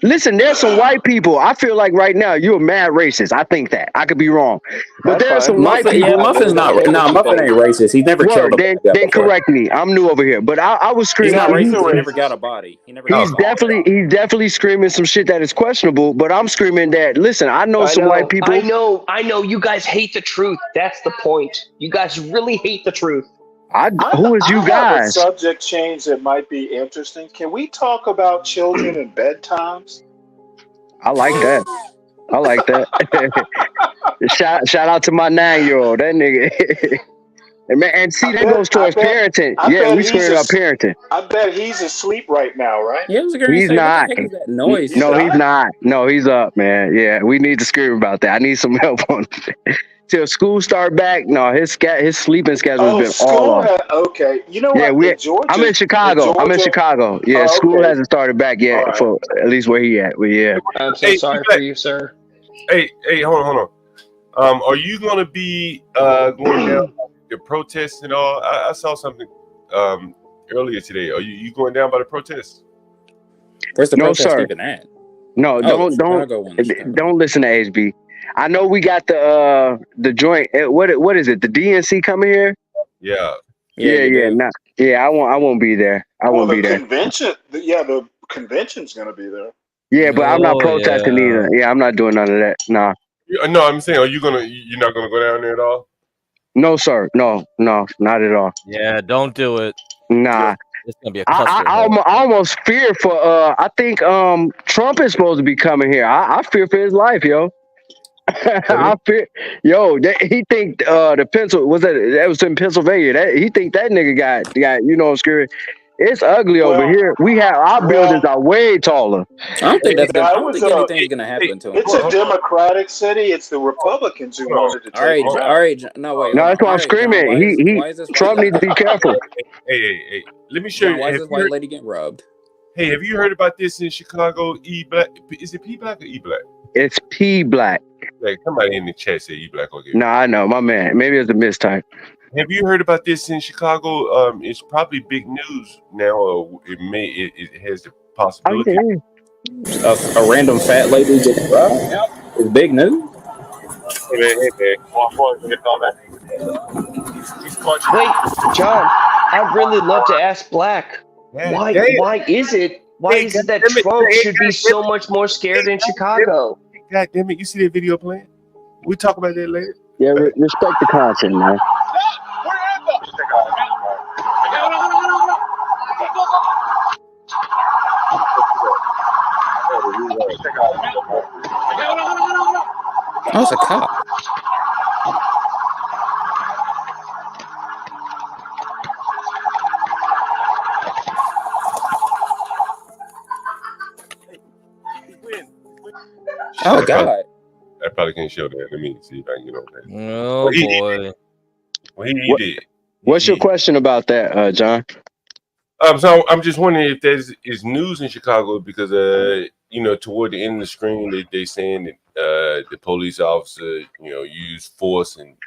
Listen, there's some white people. I feel like right now you're mad racist. I think that. I could be wrong. But there's some white people. Yeah, Muffin's not. No, Muffin ain't racist. He's never killed a black guy Then before. correct me. I'm new over here. But I was screaming. He's not racist. He never got a body. He never. He's definitely screaming some shit that is questionable. But I'm screaming that. Listen, I know some white people. I know. You guys hate the truth. That's the point. You guys really hate the truth. Who is you I have a guys? subject change that might be interesting. Can we talk about children and bedtimes? I like that. I like that. shout out to my 9-year-old. That nigga. and see, that goes towards parenting. Yeah, we squared up parenting. I bet he's asleep right now, right? Yeah, He's not. Noise. No, he's not. No, he's up, man. Yeah, we need to scream about that. I need some help on it. Till school start back. No, his sleeping schedule has been all off. Okay, you know what? I'm in Chicago. Yeah, school hasn't started back yet for at least where he at. But yeah, I'm so sorry for you, sir. Hey, hold on. Are you gonna be going down the protests and all? I saw something earlier today. Are you going down by the protests? Where's the protest sir. even at? No, don't listen to HB. I know we got the joint. What is it? The DNC coming here? Yeah. I won't be there. I won't be there. Convention. The convention's gonna be there. Yeah, but I'm not protesting either. Yeah, I'm not doing none of that. Nah. No, I'm saying, you're not gonna go down there at all? No, sir. No, not at all. Yeah, don't do it. Nah. It's gonna be a I almost fear for. I think Trump is supposed to be coming here. I fear for his life, yo. I fear, he think the pencil was that was in Pennsylvania. He think that nigga got scary. It's ugly over here. We have our buildings are way taller. I don't think anything's gonna happen to him. It's a Democratic city. It's the Republicans who wanted to take him out. All right. No, wait. No, that's why I'm screaming. Trump needs to be careful. Hey. Let me show you. Why is this white lady getting robbed? Hey, have you heard about this in Chicago? E-Black. Is it P-Black or E-Black? It's P-Black. Like somebody in the chat said E-Black. Okay. No, I know, my man. Maybe it's a mistype. Have you heard about this in Chicago? It's probably big news now. Or it has the possibility. A random fat lady getting robbed? It's big news. Wait, John, I'd really love to ask Black. Why is it that Trump should be so much more scared in Chicago? God damn it! You see that video playing? We talk about that later. Yeah, respect the content, man. Oh, it's a cop. Oh God! I probably can't show that. Let me see if I can get over that. Oh boy! What he did. What's your question about that, John? So I'm just wondering if there's news in Chicago because toward the end of the screen they saying that the police officer used force, and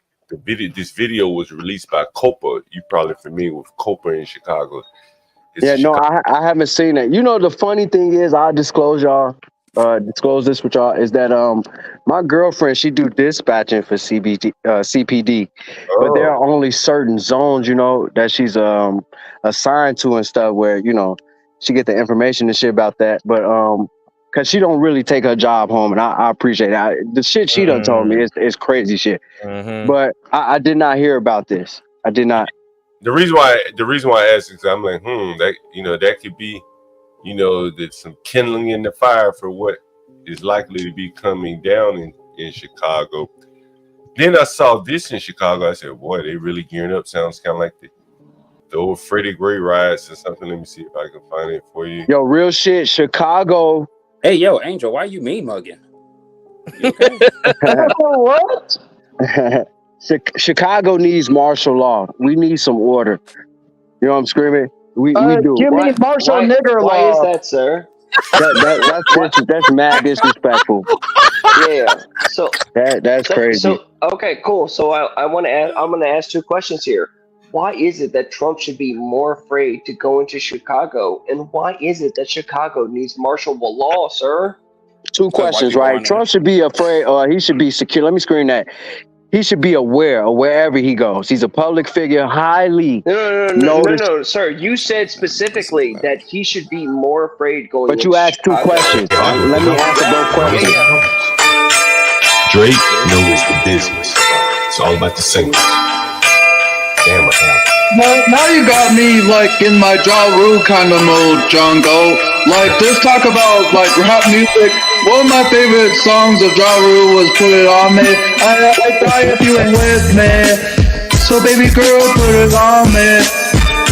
this video was released by Copa. You probably familiar with Copa in Chicago. I haven't seen it. The funny thing is, I'll disclose this with y'all, is that my girlfriend, she do dispatching for CPD, but there are only certain zones that she's assigned to and stuff where she get the information and shit about that, but because she don't really take her job home, and I appreciate that. The shit she done told me is crazy shit, but I did not hear about this. I did not. The reason why I asked is I'm like, that could be there's some kindling in the fire for what is likely to be coming down in Chicago. Then I saw this in Chicago. I said, boy, they really gearing up. Sounds kind of like the old Freddie Gray riots or something. Let me see if I can find it for you. Yo, real shit. Chicago. Hey, yo, Angel, why you mean mugging? What? Chicago needs martial law. We need some order. You know what I'm screaming? We do. Give me martial nigger why law. is that, sir? That's mad disrespectful. Yeah. So that's crazy. So okay, cool. So I want to ask. I'm going to ask two questions here. Why is it that Trump should be more afraid to go into Chicago, and why is it that Chicago needs martial law, sir? Two questions, right? Trump should be afraid, or he should be secure. Let me screen that. He should be aware of wherever he goes. He's a public figure, highly noticed. No, sir. You said specifically that he should be more afraid going. But you asked two questions. Let me answer both questions. Drake knows the business. It's all about the singles. Damn it. Now you got me like in my Ja Rule kind of mode, John Galt. Like this talk about like rap music. One of my favorite songs of Ja Rule was Put It On Me. I die if you ain't with me. So baby girl, put it on me.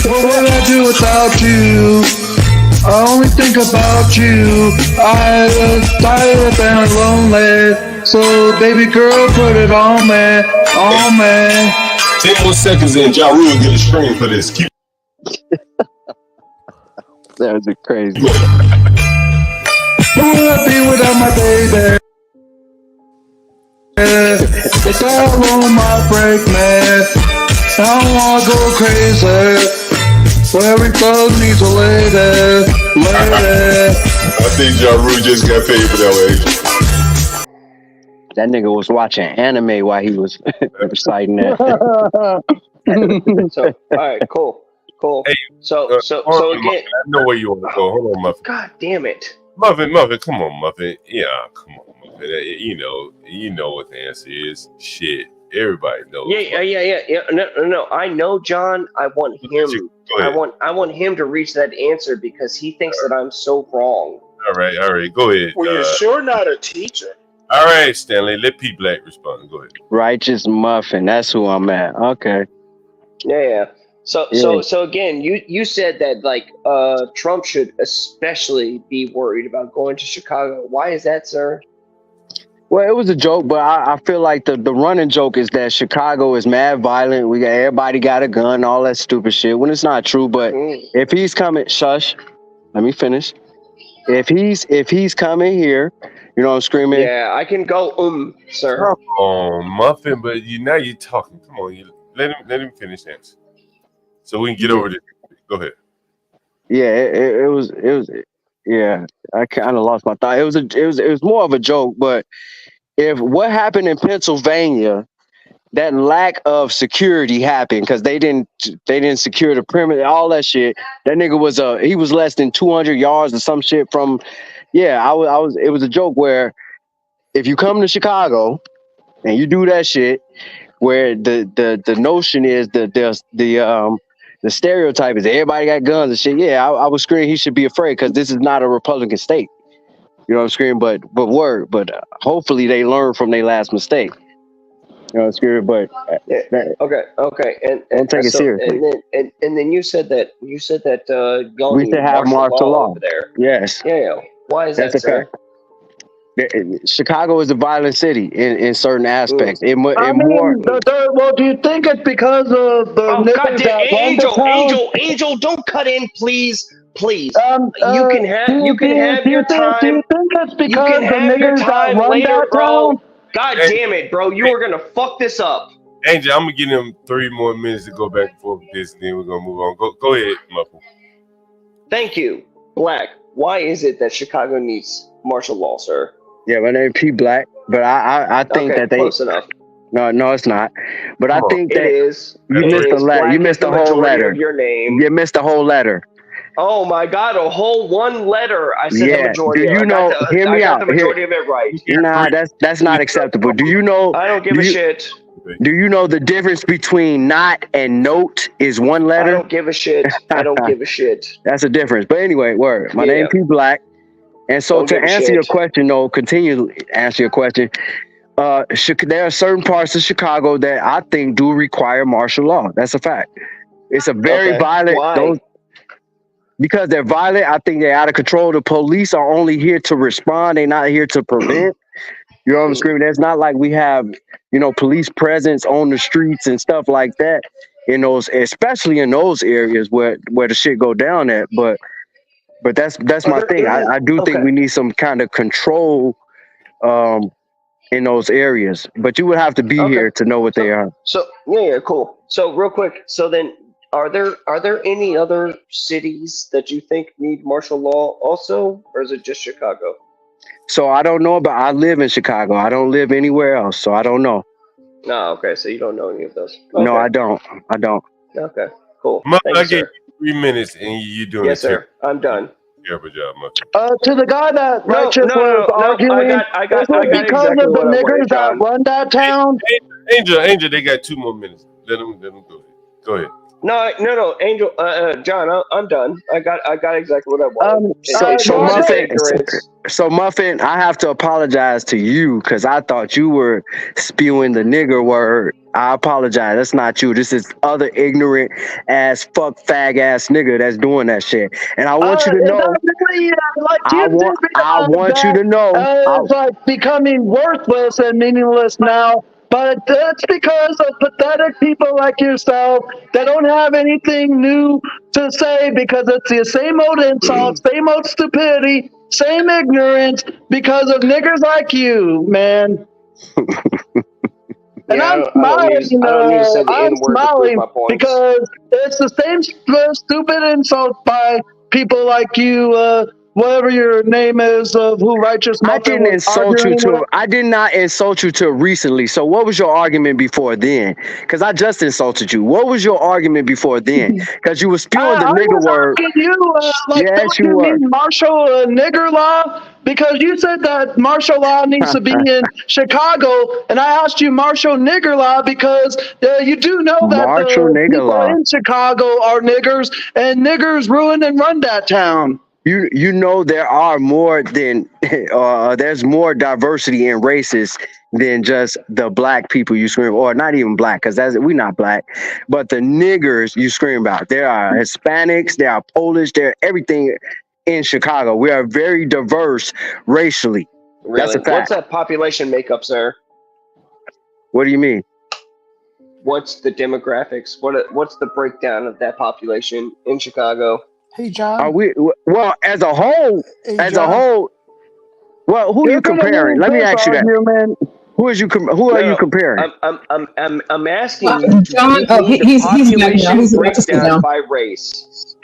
What would I do without you? I only think about you. I tired and lonely. So baby girl, put it on me, on me. 10 more seconds and Ja Rule get a screen for this. Keep. That was crazy. Who would I be without my baby? It's all on my break, man. I don't wanna go crazy. So every thug needs a lady. I think Ja Rule just got paid for that way. That nigga was watching anime while he was reciting that. So, all right, cool. Hey, So hold on, again, Muffin. I know where you want to go. Hold on, Muffin. God damn it. Muffin, come on, Muffin. Yeah, come on, Muffin. You know what the answer is. Shit, everybody knows. Yeah. No. I know, John. I want him. I want him to reach that answer because he thinks that I'm so wrong. All right. Go ahead. Well, you're sure not a teacher. All right, Stanley. Let P Black respond. Go ahead. Righteous Muffin. That's who I'm at. Okay. Yeah. So again, you said that like Trump should especially be worried about going to Chicago. Why is that, sir? Well, it was a joke, but I feel like the running joke is that Chicago is mad violent. Everybody got a gun, all that stupid shit. When it's not true, but if he's coming, shush. Let me finish. If he's coming here, you know what I'm screaming. Yeah, I can go, sir. Come on, Muffin, but now you're talking. Come on, let him finish answer, so we can get over this. Go ahead. Yeah, it was. Yeah, I kind of lost my thought. It was more of a joke, but if what happened in Pennsylvania, that lack of security happened because they didn't secure the perimeter, all that shit. That nigga was he was less than 200 yards or some shit from. Yeah, I was. It was a joke where if you come to Chicago and you do that shit, where the notion is the stereotype is everybody got guns and shit. Yeah, I was screaming he should be afraid because this is not a Republican state. You know what I'm screaming? But hopefully they learn from their last mistake. You know what I'm screaming? But okay, and take it seriously. And then you said that we should have martial law over there. Yes. Yeah. Why is That's that, sir? Chicago is a violent city in certain aspects. Well, do you think it's because of the niggas that run the town? Angel, don't cut in, please. You can have your time. Do you think it's because you can the have your niggas that time run later, that bro. town? God damn it, bro! You are gonna fuck this up. Angel, I'm gonna give him 3 more minutes to go back and forth with this, and then we're gonna move on. Go ahead, Muffin. Thank you, Black. Why is it that Chicago needs martial law, sir? Yeah, my name P Black, but I think that they close enough. No, it's not. But I think that it is. You missed the letter. You missed the whole letter. Your name. You missed the whole letter. Oh my God! A whole one letter. I said the majority. Do you know? Hear me out. The majority of it right. Nah, that's not acceptable. Do you know? I don't give a shit. Do you know the difference between not and note is one letter? I don't give a shit. I don't give a shit. That's a difference. But anyway, word. My name P Black. And so to answer your question, continue to answer your question. There are certain parts of Chicago that I think do require martial law. That's a fact. It's a very Okay. violent. Why? Because they're violent. I think they're out of control. The police are only here to respond. They're not here to prevent. You know what I'm screaming? It's not like we have, police presence on the streets and stuff like that in those, especially in those areas where the shit go down at. But that's my thing. I do think we need some kind of control in those areas. But you would have to be here to know what they are. So yeah, cool. So real quick, so then are there any other cities that you think need martial law also, or is it just Chicago? So I don't know, but I live in Chicago. I don't live anywhere else, so I don't know. No, okay, so you don't know any of those. No, Okay. I don't. Okay, cool. Mug, Thank I you, gave sir. you 3 minutes and you're doing Yes, a sir. I'm done. terrible job, Mug. To the guy that No, Righteous no, was no, no. arguing, I got this was because exactly of the what I wanted, niggers that John. run that town. Angel, they got 2 more minutes. Let them go ahead. Go ahead. No, Angel, John, I'm done. I got exactly what I wanted. So Muffin, I have to apologize to you because I thought you were spewing the nigger word. I apologize. That's not you. This is other ignorant ass fuck fag ass nigga that's doing that shit. And I want you to know. I want you to know. It's like becoming worthless and meaningless now. But that's because of pathetic people like yourself that don't have anything new to say because it's the same old insults, same old stupidity, same ignorance because of niggers like you, man. And I'm smiling, I'm smiling because it's the same stupid insults by people like you, whatever your name is, of who Righteous Muffin was arguing with. I did not insult you till recently. So what was your argument before then? Because I just insulted you. What was your argument before then? Because you were spewing the nigger word. Asking you, don't you need martial nigger law? Because you said that martial law needs to be in Chicago, and I asked you martial nigger law because you do know that the people in Chicago are niggers, and niggers ruin and run that town. You know there are more than there's more diversity in races than just the black people you scream, or not even black, because we're not black, but the niggers you scream about. There are Hispanics, there are Polish, there are everything in Chicago. We are very diverse racially. Really? That's a fact. What's that population makeup, sir? What do you mean? What's the demographics? What's the breakdown of that population in Chicago? Hey, John. Are we as a whole? Well, who are you comparing? Let me ask you that. Who are you comparing? I'm asking you to John, give me the he's population breakdown down. by race.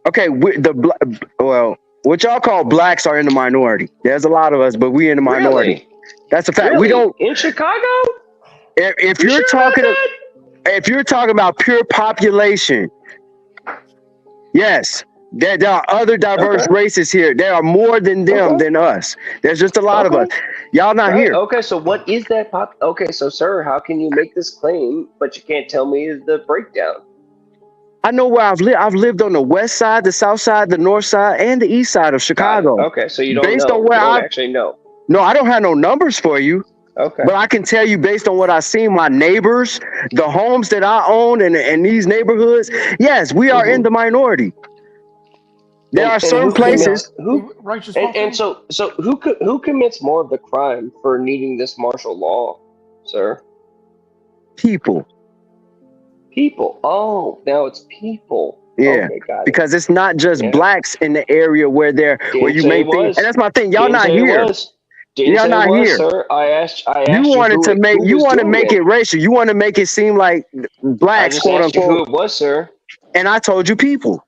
Okay, what y'all call blacks are in the minority. There's a lot of us, but we in the minority. Really? That's a fact. Really? We don't in Chicago. If you're talking about pure population, yes. There are other diverse races here. There are more than them than us. There's just a lot of us. Y'all not here. Okay, so what is that Okay, so sir, how can you make this claim, but you can't tell me the breakdown? I know where I've lived. I've lived on the west side, the south side, the north side, and the east side of Chicago. Okay, so you don't know. You don't actually know. No, I don't have no numbers for you. Okay. But I can tell you based on what I've seen, my neighbors, the homes that I own in these neighborhoods, yes, we are in the minority. There are certain places. So who commits more of the crime for needing this martial law, sir? People. Oh, now it's people. Yeah, okay, got it. Because it's not just blacks in the area where you may think, and that's my thing. Y'all not here. Y'all not here. Sir. I asked you wanted to make it racial. You want to make it seem like blacks, quote unquote. Who it was, sir? And I told you people.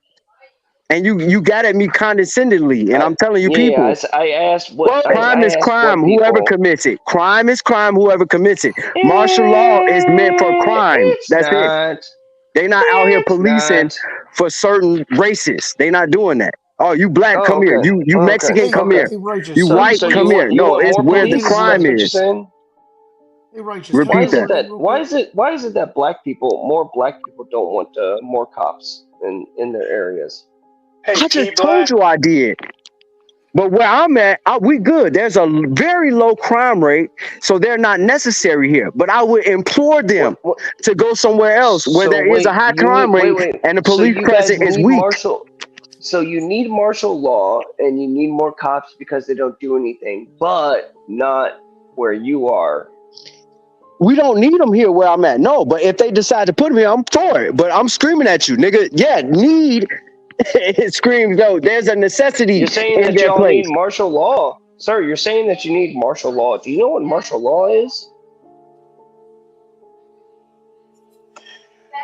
And you got at me condescendingly, and I'm telling you, people. I asked what crime is crime. Whoever commits it. Crime is crime. Whoever commits it. Martial law is meant for crime. That's it. They not out here policing for certain races. They not doing that. Oh, you black, come here. You Mexican, come here. You white, come here. No, it's where the crime is. Repeat that. Why is it that more black people don't want more cops in their areas? I just told you I did. But where I'm at, we good. There's a very low crime rate, so they're not necessary here. But I would implore them to go somewhere else where So there is a high crime rate and the So police you guys presence is need weak. So you need martial law and you need more cops because they don't do anything, but not where you are. We don't need them here where I'm at. No, but if they decide to put them here, I'm for it. But I'm screaming at you, nigga. Yeah, need. It screams though. There's a necessity You're saying in that their y'all place. need martial law. Sir, you're saying that you need martial law. Do you know what martial law is?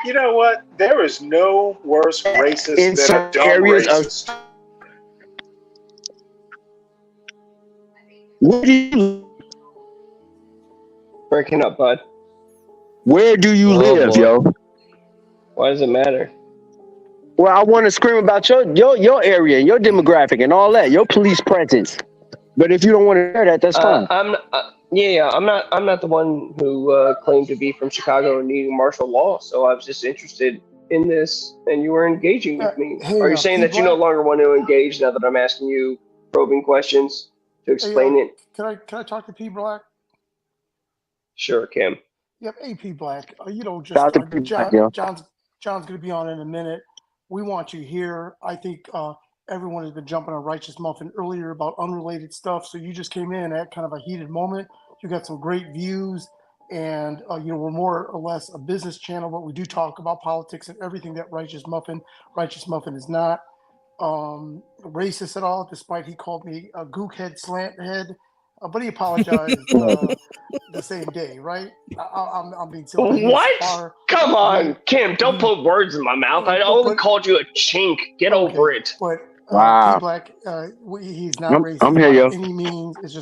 You know what? There is no worse racist In than a some dumb areas racist. Where do you Breaking up, bud. Where do you live, boy. yo? Why does it matter? Well, I want to scream about your area, your demographic, and all that, your police presence. But if you don't want to hear that, that's fine. I'm not the one who claimed to be from Chicago and needing martial law. So I was just interested in this, and you were engaging with me. Are you saying that you no longer want to engage now that I'm asking you probing questions to explain it? Can I talk to P Black? Sure, Kim. Yep, AP Black. Just Shout out to P Black, yo. John's going to be on in a minute. We want you here. I think everyone has been jumping on Righteous Muffin earlier about unrelated stuff. So you just came in at kind of a heated moment. You got some great views, and we're more or less a business channel, but we do talk about politics and everything that Righteous Muffin is not racist at all, despite he called me a gook head, slant head. But he apologized the same day, right? I'm being silly. What? Come on, Kim! Don't put words in my mouth. I only called you a chink. Get over it. But Wow. P Black, he's not racist I'm here, yo. by any means. It's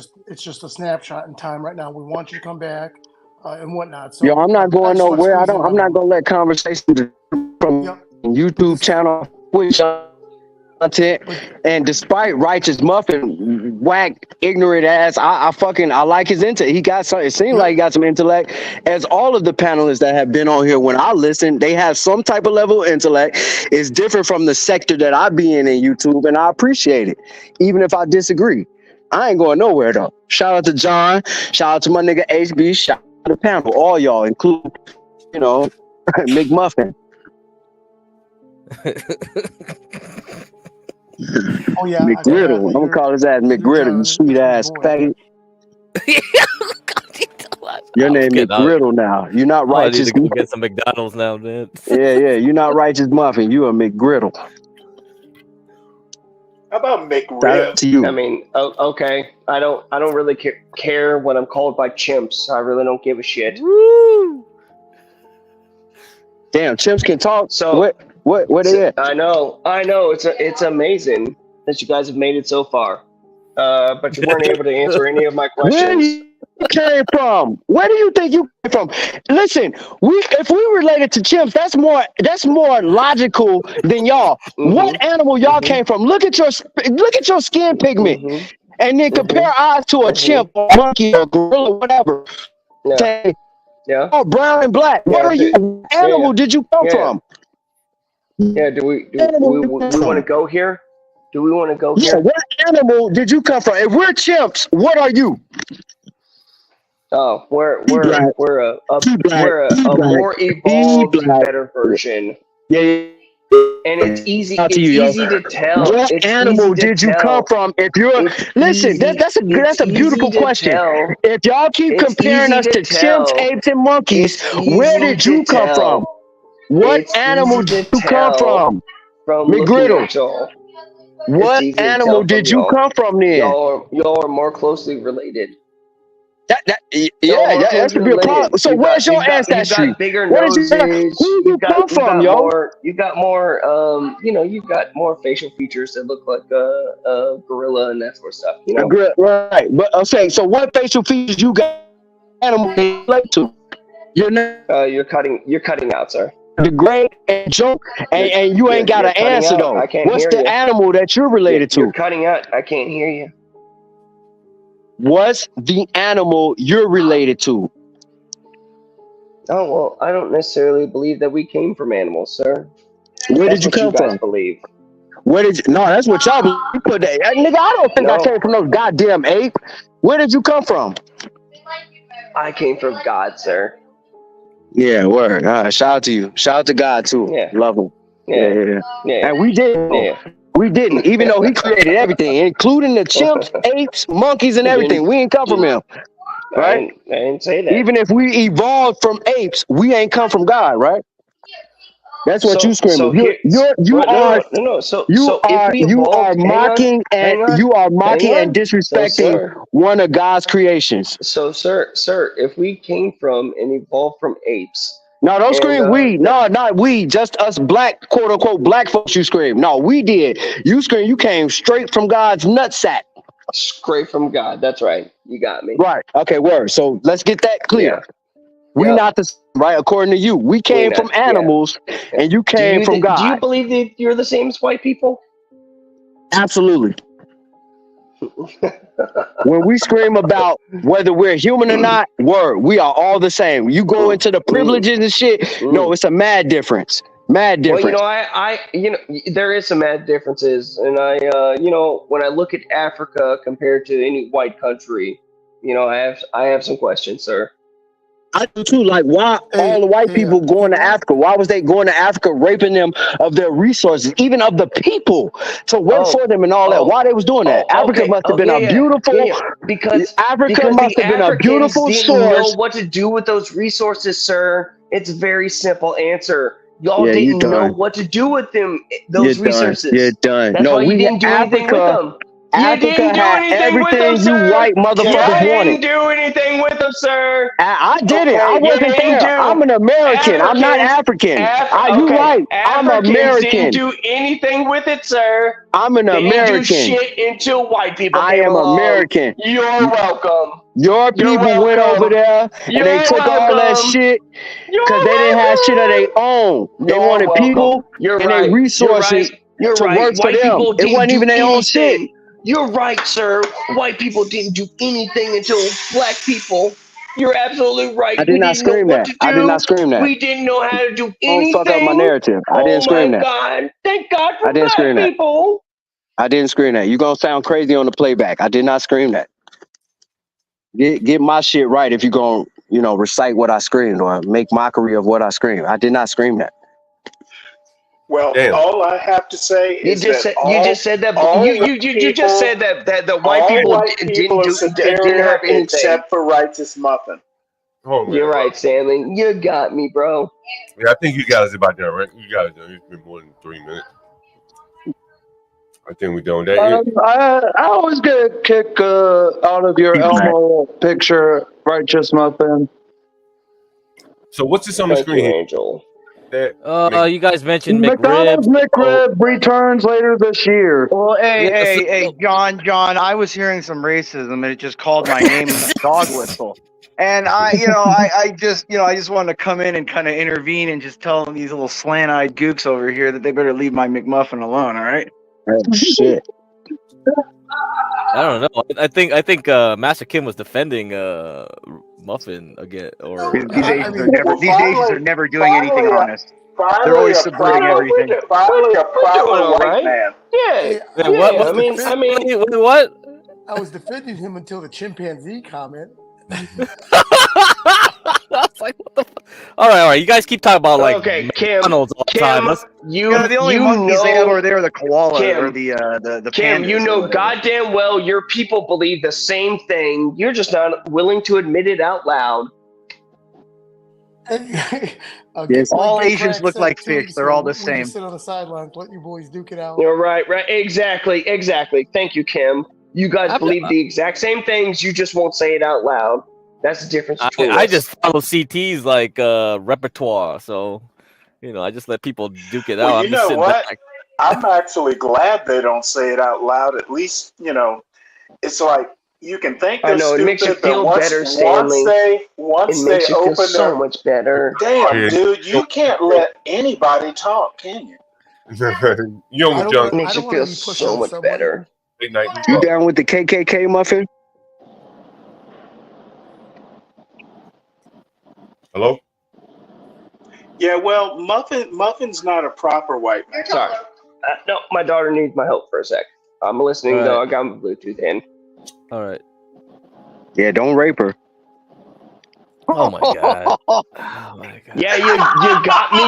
just a snapshot in time right now. We want you to come back and whatnot. So Yo, I'm not going just wanna nowhere. squeeze in I'm not gonna let conversations from YouTube channel, Twitch content. And despite Righteous Muffin, whack, ignorant ass, I like his intellect. He got some. It seems like he got some intellect. As all of the panelists that have been on here, when I listen, they have some type of level of intellect. It's different from the sector that I be in YouTube, and I appreciate it, even if I disagree. I ain't going nowhere though. Shout out to John. Shout out to my nigga HB. Shout out to the panel, all y'all, including McMuffin. Oh yeah, McGriddle. I'm gonna call his ass McGriddle, you sweet ass faggot. Your name McGriddle now. You're not I need Righteous. to go get some McDonald's now, man. Yeah, you're not Righteous Muffin. You a McGriddle. How about Shout out to you. I mean, okay. I don't really care when I'm called by chimps. I really don't give a shit. Woo! Damn, chimps can talk. So what they at? I know. It's amazing that you guys have made it so far. But you weren't able to answer any of my Where questions. you came from? Where do you think you came from? Listen, if we related to chimps, that's more logical than y'all. What animal y'all came from? Look at your skin pigment, and then compare eyes to a chimp or a monkey or a gorilla, whatever. Yeah. Yeah. Oh, brown and black. What are you? What animal did you come from? Yeah. Do we want to go here? Do we want to go here? Yeah. What animal did you come from? If we're chimps, what are you? Oh, we're a more evolved, better version. Yeah. And it's easy. Out It's to you, easy to tell. What It's animal easy to did you tell. come from? If you're listen, that's a beautiful easy to question. tell. If y'all keep It's comparing easy us to to chimps, tell. apes, and monkeys, It's where easy did you to come tell. from? What It's animal easy did to you come tell from? From looking McGriddle. at y'all. What It's easy to animal tell did from you y'all. come from then? Y'all are more closely related. That should be a problem. So where's your ancestry? You've got bigger What did you? noses. Who you come from, yo? You've got more. You've got more facial features that look like a gorilla and that sort of stuff. You know. Right, but okay. So what facial features you got? Animal they relate to? You're not. You're cutting out, sir. The great and joke, and you ain't got an answer though. I can't What's hear the you. animal that you're related to? You're cutting out. I can't hear you. What's the animal you're related to? Oh well, I don't necessarily believe that we came from animals, sir. Where did you That's what come you guys from? believe. Where did you, no? That's what y'all you put that. Nigga, I don't think I came from no goddamn ape. Where did you come from? I came from God, sir. Yeah, word. Shout out to you. Shout out to God too. Yeah. Love him. Yeah. And we didn't. Yeah. We didn't. Even though he created everything, including the chimps, apes, monkeys, and everything. We ain't come from him. Right? I didn't say that. Even if we evolved from apes, we ain't come from God, right? That's what you screaming. You are mocking and disrespecting one of God's creations. So, sir, if we came from and evolved from apes. No, don't scream we. No, not we. Just us black, quote unquote, black folks. You scream. No, we did. You scream. You came straight from God's nutsack. Straight from God. That's right. You got me. Right. Okay. Word. So let's get that clear. Yeah. We not the right. According to you, we came from animals, and you came from God. Do you believe that you're the same as white people? Absolutely. When we scream about whether we're human or not, we are all the same. You go into the privileges and shit. No, it's a mad difference. Mad difference. Well, there is some mad differences, and when I look at Africa compared to any white country, I have some questions, sir. I do too. Like, why all the white people going to Africa? Why was they going to Africa, raping them of their resources, even of the people, to work for them and all that? Why they was doing that? Africa must have been a beautiful. Because Africa must have been a beautiful source. Didn't know what to do with those resources, sir. It's a very simple answer. Y'all didn't know what to do with them. Those resources. You're done. That's why you didn't do anything with them. Africa had everything you white motherfuckers wanted. You didn't do anything with them, sir. I did it. I wasn't there. I'm an American. I'm not African. You right. I'm American. Didn't do anything with it, sir. I'm an American. Do shit until white people. I am American. You're welcome. Your people went over there and they took all that shit because they didn't have shit of their own. They wanted people and their resources to work for them. It wasn't even their own shit. You're right, sir. White people didn't do anything until black people. You're absolutely right. I did not scream that. I did not scream that. We didn't know how to do anything. Don't fuck up my narrative. I didn't scream that. Oh my God. Thank God for black people. I didn't scream that. You're going to sound crazy on the playback. I did not scream that. Get my shit right if you're going to, recite what I screamed or make mockery of what I screamed. I did not scream that. Well, all I have to say is you just said that the white people didn't have anything except for Righteous Muffin. Oh, man. You're right, Stanley. You got me, bro. Yeah, I think you guys are about done, right? You guys done. It's been more than 3 minutes. I think we're done with that. I always get a kick out of your Elmo picture, Righteous Muffin. So what's this on the screen here? Angel. You guys mentioned McDonald's McRib returns later this year. Well, hey, John, I was hearing some racism and it just called my name as a dog whistle. And I just wanted to come in and kind of intervene and just tell these little slant-eyed gooks over here that they better leave my McMuffin alone, all right? Oh, shit. I don't know. I think Master Kim was defending Muffin again, or these Asians are never doing anything honest. They're always subverting everything. Finally, a proper white man. Yeah. What? I mean, what? I was defending him until the chimpanzee comment. Like, what the fuck? All right. You guys keep talking about McDonald's all the time. The only monkeys they have over there are the koala or the Cam, pandas goddamn well your people believe the same thing. You're just not willing to admit it out loud. All Asians look like fish. They're all the same. Sit on the sidelines, let you boys duke it out. You're right. Exactly. Thank you, Kim. You guys believe the exact same things. You just won't say it out loud. That's the difference between us. I just follow CT's repertoire, so I just let people duke it out. You know what? I'm actually glad they don't say it out loud. At least it's like you can think they're stupid, it makes you feel better, Stanley. Once they open their so much better. Damn, dude, you can't let anybody talk, can you? Junk makes you feel so much better. You down with the KKK Muffin? Hello? Yeah, well, Muffin's not a proper white man. Sorry. No, my daughter needs my help for a sec. I'm listening though. I got my Bluetooth in. All right. Yeah, don't rape her. Oh my god. Oh my god. Yeah, you got me.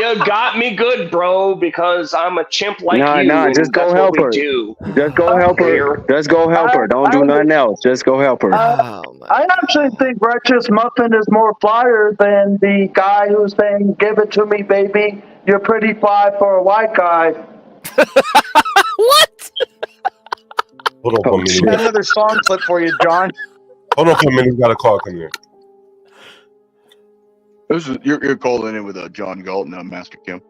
You got me good, bro. Because I'm a chimp like you. Nah, and just go that's help what we her. do. Just go help her. Just go help her. Don't do nothing else. Just go help her. I actually think Righteous Muffin is more flyer than the guy who's saying, "Give it to me, baby. You're pretty fly for a white guy." What? Hold on for a minute. Got another song clip for you, John. Hold on for a minute. We got a call coming in. This is you're calling in with John Galt and Master Kim.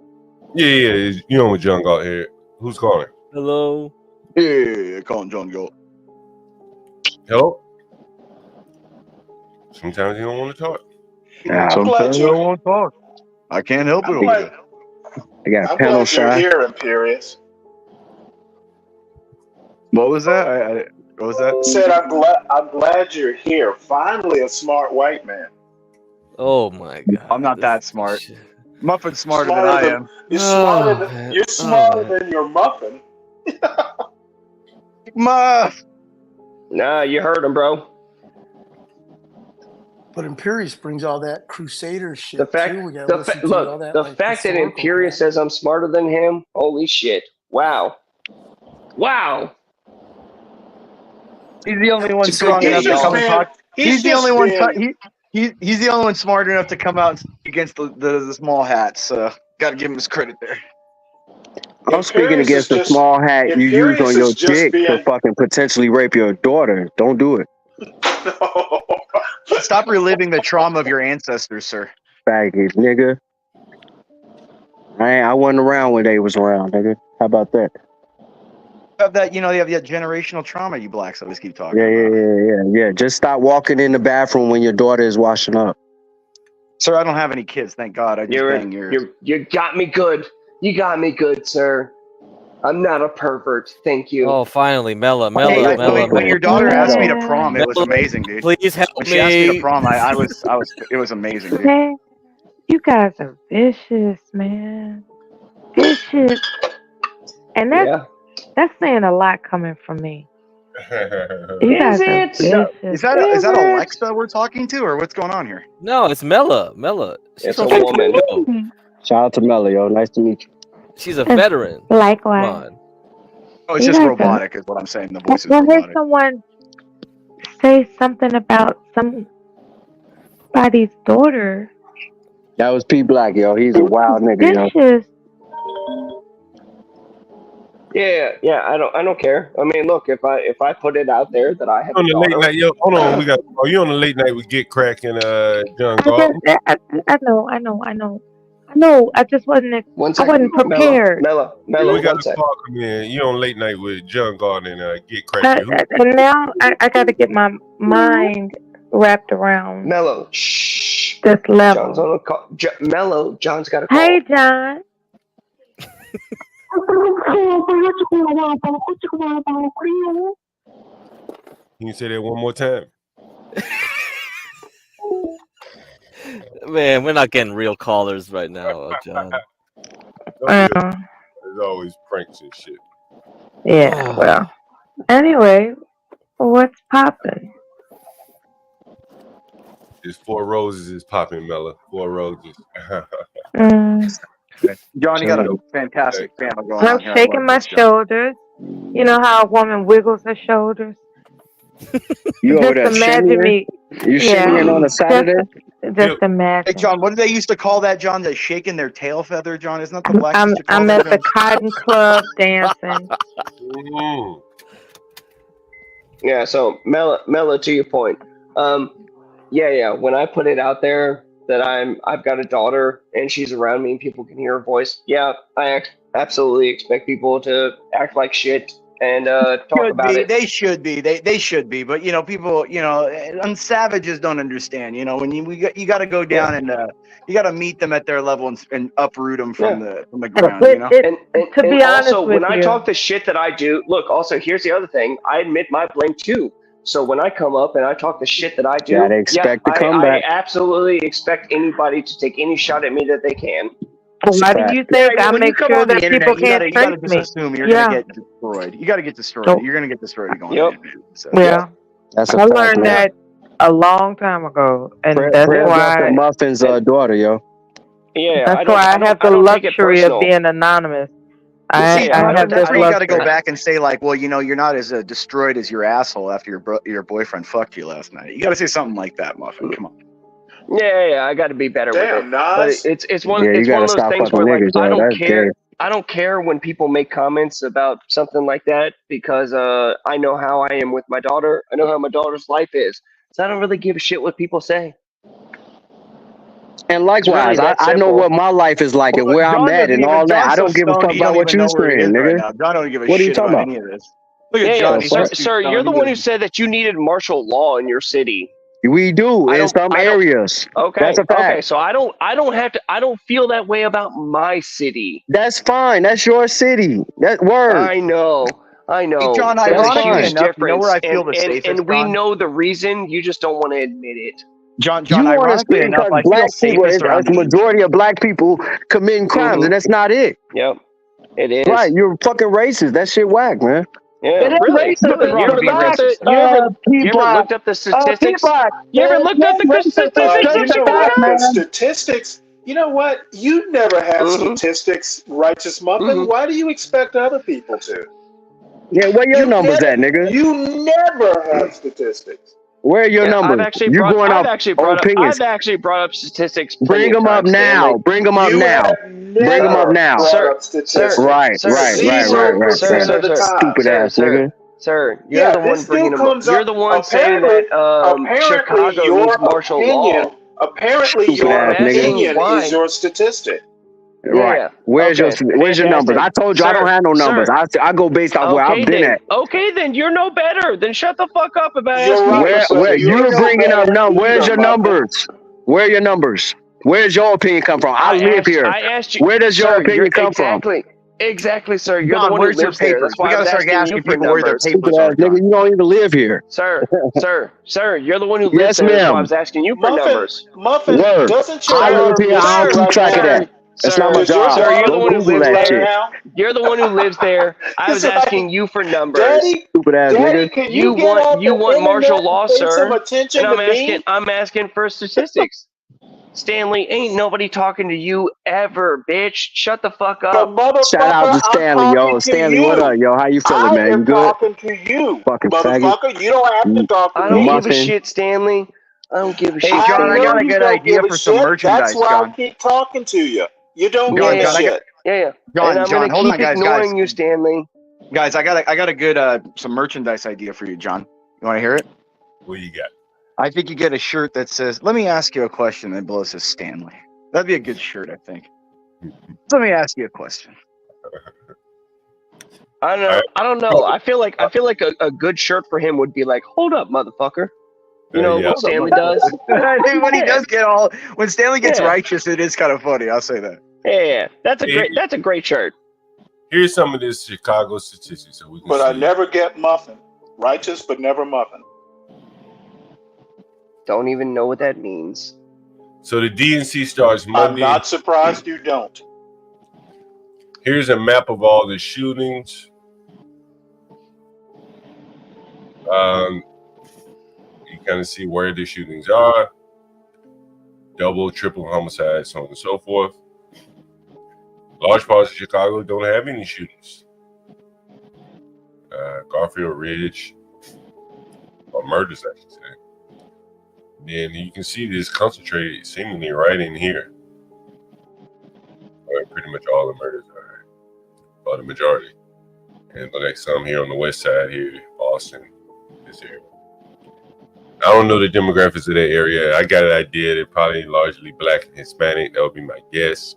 Yeah. You on with John Galt here. Who's calling? Hello. Yeah, calling John Galt. Hello? Sometimes you don't want to talk. Sometimes you don't want to talk. I can't help it. I'm glad you're here, Imperious. What was that? What was that? I said I'm glad you're here. Finally, a smart white man. Oh my god. I'm not that smart. Muffin's smarter than I am. You're smarter than your muffin. Muff. Nah, you heard him, bro. But Imperious brings all that Crusader shit. The fact, too. We gotta listen to all that, the like, fact that historical Imperious says I'm smarter than him. Holy shit! Wow. He's the only one strong enough to come and talk. He's the only one. He's the only one smart enough to come out and speak against the small hats. So gotta give him his credit there. I'm speaking against the small hat you use on your dick to fucking potentially rape your daughter. Don't do it. Stop reliving the trauma of your ancestors, sir. Faggot, nigga. I wasn't around when they was around, nigga. How about that? Have that, you have that generational trauma. You blacks always keep talking. Yeah. Just stop walking in the bathroom when your daughter is washing up. Sir, I don't have any kids, thank God. I just bang yours. You got me good. You got me good, sir. I'm not a pervert. Thank you. Oh, finally, Mela. When your daughter asked me to prom, it was amazing, dude. Please help when she asked me me. to prom, it was amazing, dude. Man, you guys are vicious, man. Vicious. And that's saying a lot coming from me. You guys are vicious. Is that Alexa we're talking to, or what's going on here? No, it's Mela. She's a woman. Shout out to Mela, yo. Nice to meet you. She's a veteran. Likewise. Oh, it's just robotic, is what I'm saying. The voice is Well, robotic. heard someone say something about somebody's daughter. That was P Black, yo. He's a wild nigga, yo. Vicious. Yeah. I don't care. I mean, look, if I put it out there that I have On a the daughter, late night, yo. Hold on, are you on the late night with Get Cracking, John Galt? I know. I just wasn't. I wasn't prepared. Mela, we got a call come in. You on late night with John Galt and Get Cracking. And now I got to get my mind wrapped around Melo. Shh. this level. John's on a call. Melo. John's got a call. Hey, John. Can you say that one more time? Man, we're not getting real callers right now, John. There's always pranks and shit. Yeah, well. Anyway, what's poppin'? There's 4 roses is popping, Mela. 4 roses. John, you got a fantastic family going I'm on here. shaking my shoulders. You know how a woman wiggles her shoulders? You over there Just imagine me. You shimmying on a Saturday? Just imagine. Hey, John, what do they used to call that, John? They're shaking their tail feather, John? Isn't that the black? I'm at the Cotton Club dancing. Yeah, so Mela, to your point. When I put it out there that I've got a daughter and she's around me and people can hear her voice, I absolutely expect people to act like shit and talk about it. They should be. They should be. But people, and savages don't understand. When you got to go down and you got to meet them at their level and uproot them from the ground. To be honest also, when I talk the shit that I do, look. Also, here's the other thing. I admit my blame too. So when I come up and I talk the shit that I do, gotta expect the comeback. I absolutely expect anybody to take any shot at me that they can. Why do you think I when make you come sure on the that internet, people you can't gotta trace just me? assume you're Yeah. gonna get destroyed. You gotta get destroyed. Nope. You're gonna get destroyed going Yep. on the internet. So. Yeah. That's a I fact, learned man. that a long time ago, and that's Prayers up to why Muffin's daughter, yo. Yeah, that's why I have the don't take it luxury of personal. being anonymous. See, I have that's this where you got to go luxury. back and say like, well, you're not as destroyed as your asshole after your boyfriend fucked you last night. You got to say something like that, Muffin. Come on. Yeah, I got to be better with it. But Nas. it's one Yeah, you it's one gotta of those stop things fucking where like niggas, yo. That's gay. I don't care when people make comments about something like that because I know how I am with my daughter. I know how my daughter's life is. So I don't really give a shit what people say. And It's really likewise, that I know simple. what my life is like and where I'm at and all that. John's I so don't give a stoned, fuck he don't about what even you know where he saying, is right nigga. now. John don't give a What are you shit talking about about? any of this. Look at Yeah, John. yeah. He's Sir, too sir, stoned, you're the he one who doesn't- said that you needed martial law in your city. We do in some areas. Okay. That's a fact. Okay. So I don't feel that way about my city. That's fine. That's your city. That word. I know. Hey, John, John, there's a ironically huge enough, difference. you know where I feel the and safest, we John? know the reason. You just don't want to admit it. John, You want to ironically speak enough, because I feel black people, safest around a majority of black people committing crimes, and that's not it. Yep. It is. Right, you're fucking racist. That shit whack, man. Yeah, It is really. racist. Nothing wrong with being racist. You ever looked up the statistics? You ever looked up the statistics You in know what? Chicago? The statistics. You know what? You never have statistics, Righteous Muffin. Why do you expect other people to? Yeah, where your numbers at, nigga? You never have statistics. Where are your numbers? I've actually You brought, going I've up actually brought up, opinions. I've actually brought up statistics. Bring them up now. Bring them up You now. have Bring them up never now. brought up statistics. Right. 0% of the time. Stupid ass nigga. Sir, you're the one bringing them up. You're the one saying that Chicago needs martial law. Apparently, Stupid your ass nigga. opinion is your statistic. Right. Yeah. Where's Okay. your numbers? I told you I don't have no numbers. I go based off where I've been at. Okay, then you're no better. Then shut the fuck up about You're asking right, me. Where you're no bringing up better numbers? Where's either, your Muffin. numbers? Where are your numbers? Where's your opinion come from? I live here. I asked you. Where does your Sir, opinion come from? Exactly, sir. You're John, the one where's who your lives there. papers? That's why We I was gotta start asking you asking for people where their numbers. papers Stupid are, ass nigga, John. you don't even live here. Sir, you're the one who lives Yes, there. That's why I ma'am. was asking you for numbers. Muffin, Word. doesn't your I live daughter here. miss I you don't keep right track of now? that. That's not my Does your job. Sir, you're the Go one who Google lives that right shit. now? You're the one who lives there. I was It's like, asking you for numbers. Daddy, Stupid ass Daddy, nigga. can you get off You the want martial internet law, and pay some sir? attention And to me? I'm asking for statistics. Stanley, ain't nobody talking to you ever, bitch. Shut the fuck But up. Shout out motherfucker, to I'm Stanley, yo. talking to Stanley, you. what up, yo? How you feeling, I man? You am good? talking to you, Fucking faggot. motherfucker. You don't have to talk to I me. don't give a Muffin. shit, Stanley. I don't give a Hey, shit. John, I I got know a you good don't idea give a for some shit. That's merchandise, why John. I keep talking to you. You don't John, give a John, I got, shit. Yeah. John, And I'm John, gonna hold keep on, guys, ignoring you, Stanley. Guys, I got a good some merchandise idea for you, John. You want to hear it? What you got? I think you get a shirt that says, "Let me ask you a question," and below it says Stanley. That'd be a good shirt, I think. Let me ask you a question. I don't know. I feel like a good shirt for him would be like, "Hold up, motherfucker." You know Yeah. what Stanley does? When he does get all, when Stanley gets Yeah. righteous, it is kind of funny. I'll say that. Yeah, that's a great shirt. Here's some of this Chicago statistics so we can But see. I never get muffin. Righteous, but never muffin. Don't even know what that means. So the DNC starts I'm Monday. not surprised you don't. Here's a map of all the shootings. You kind of see where the shootings are. Double, triple homicides, so on and so forth. Large parts of Chicago don't have any shootings. Garfield Ridge, or murders, I should say. Then you can see this concentrated seemingly right in here, where pretty much all the murders are, or the majority. And look like some here on the west side here, Boston, this area. I don't know the demographics of that area. I got an idea they're probably largely black and Hispanic. That would be my guess.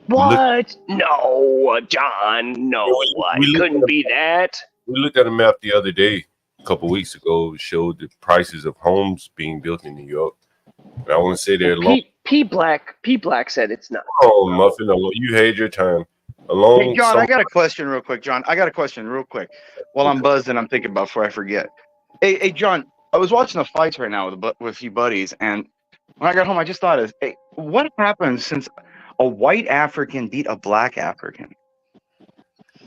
What? No, John. No, it couldn't be that. We looked at a map the other day, a couple weeks ago, showed the prices of homes being built in New York. And I want to say they're low. P Black said it's not. Oh, Muffin, you had your time. Alone. Hey, John, I got a question real quick, John. I got a question real quick. While I'm buzzed and I'm thinking about before I forget. Hey, John, I was watching the fights right now with a few buddies, and when I got home, I just thought, hey, what happens since a white African beat a black African.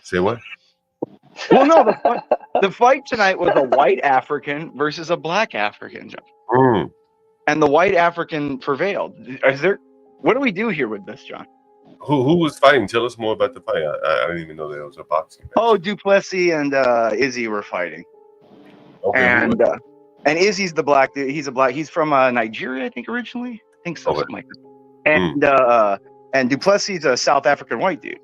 Say what? Well, no, the fight tonight was a white African versus a black African, John. And the white African prevailed. What do we do here with this, John? Who was fighting? Tell us more about the fight. I didn't even know there was a boxing match. Oh, Duplessis and Izzy were fighting. Okay, and Izzy's the black dude. He's from Nigeria, I think, originally. I think so, something like that. And Duplessis is a South African white dude.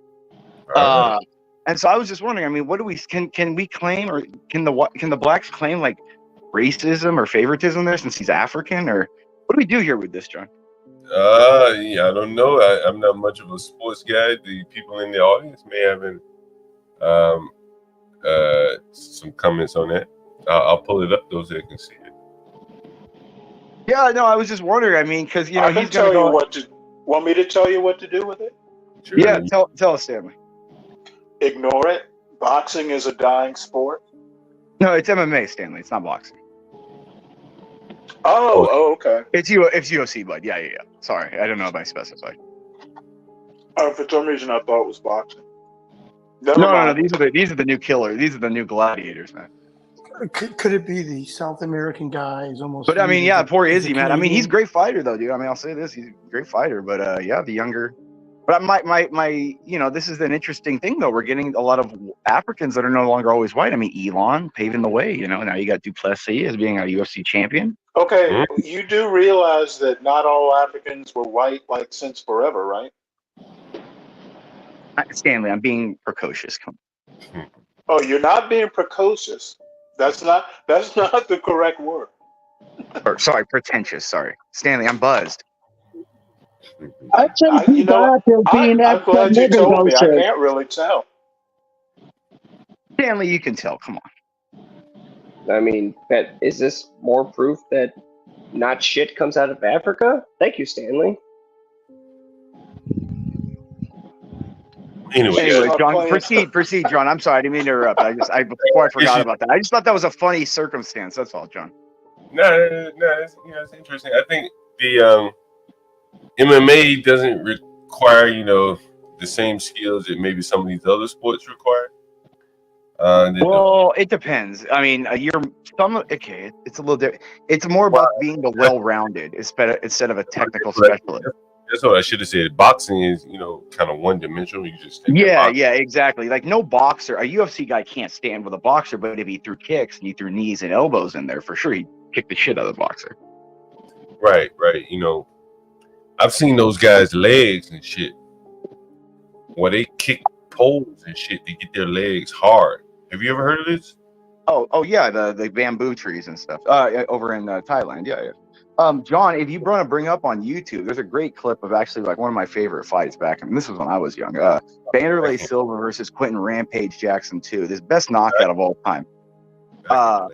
And so I was just wondering, I mean, what do we can we claim, or can the blacks claim like racism or favoritism there since he's African, or what do we do here with this, John? Yeah, I don't know. I'm not much of a sports guy. The people in the audience may have some comments on that. I'll pull it up, those that can see it. Yeah, no, I was just wondering. I mean, because I can tell you what to. Want me to tell you what to do with it? Sure. Yeah, tell us, Stanley. Ignore it. Boxing is a dying sport. No, it's MMA, Stanley. It's not boxing. Oh, okay. It's UFC, bud. Yeah. Sorry, I don't know if I specified. For some reason, I thought it was boxing. No. These are the new killers. These are the new gladiators, man. Could it be the South American guy? He's almost. But I mean, yeah, poor Izzy, man. I mean, he's a great fighter, though, dude. I mean, I'll say this: he's a great fighter. But yeah, the younger. But my, this is an interesting thing, though. We're getting a lot of Africans that are no longer always white. I mean, Elon paving the way. Now you got Duplessis as being a UFC champion. Okay, you do realize that not all Africans were white like since forever, right? Stanley, I'm being precocious. Come on. Oh, you're not being precocious. That's not the correct word. Or, sorry, pretentious. Sorry, Stanley, I'm buzzed. I'm glad you told me. I can't really tell. Stanley, you can tell. Come on. I mean, is this more proof that not shit comes out of Africa? Thank you, Stanley. Anyway, John, proceed, John. I'm sorry, I didn't mean to interrupt. Before I forgot about that. I just thought that was a funny circumstance. That's all, John. No, it's interesting. I think the MMA doesn't require the same skills that maybe some of these other sports require. Well, it depends. I mean, it's a little different. It's more about being the well-rounded instead of a technical specialist. That's what I should have said. Boxing is, kind of one-dimensional. You just yeah, exactly. Like no boxer, a UFC guy can't stand with a boxer, but if he threw kicks and he threw knees and elbows in there, for sure he'd kick the shit out of the boxer. Right. I've seen those guys' legs and shit, where they kick poles and shit to get their legs hard. Have you ever heard of this? Oh yeah, the bamboo trees and stuff over in Thailand. Yeah. John, if you want to bring up on YouTube, there's a great clip of actually like one of my favorite fights back. I mean, this was when I was young. Vanderlei Silva versus Quentin Rampage Jackson 2. This best knockout of all time. Oh,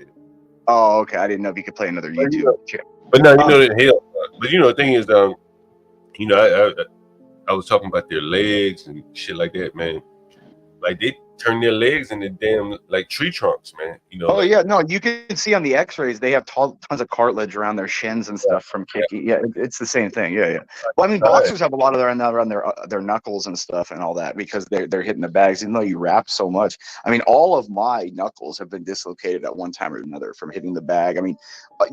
okay. I didn't know if you could play another YouTube chip. But no, the thing is, I was talking about their legs and shit like that, man. Like they turn their legs into damn like tree trunks, man. Oh yeah, no, you can see on the X-rays they have tons of cartilage around their shins and stuff from kicking. Yeah, it's the same thing. Yeah. Well, I mean, boxers have a lot of around their knuckles and stuff and all that because they're hitting the bags. Even though you wrap so much, I mean, all of my knuckles have been dislocated at one time or another from hitting the bag. I mean,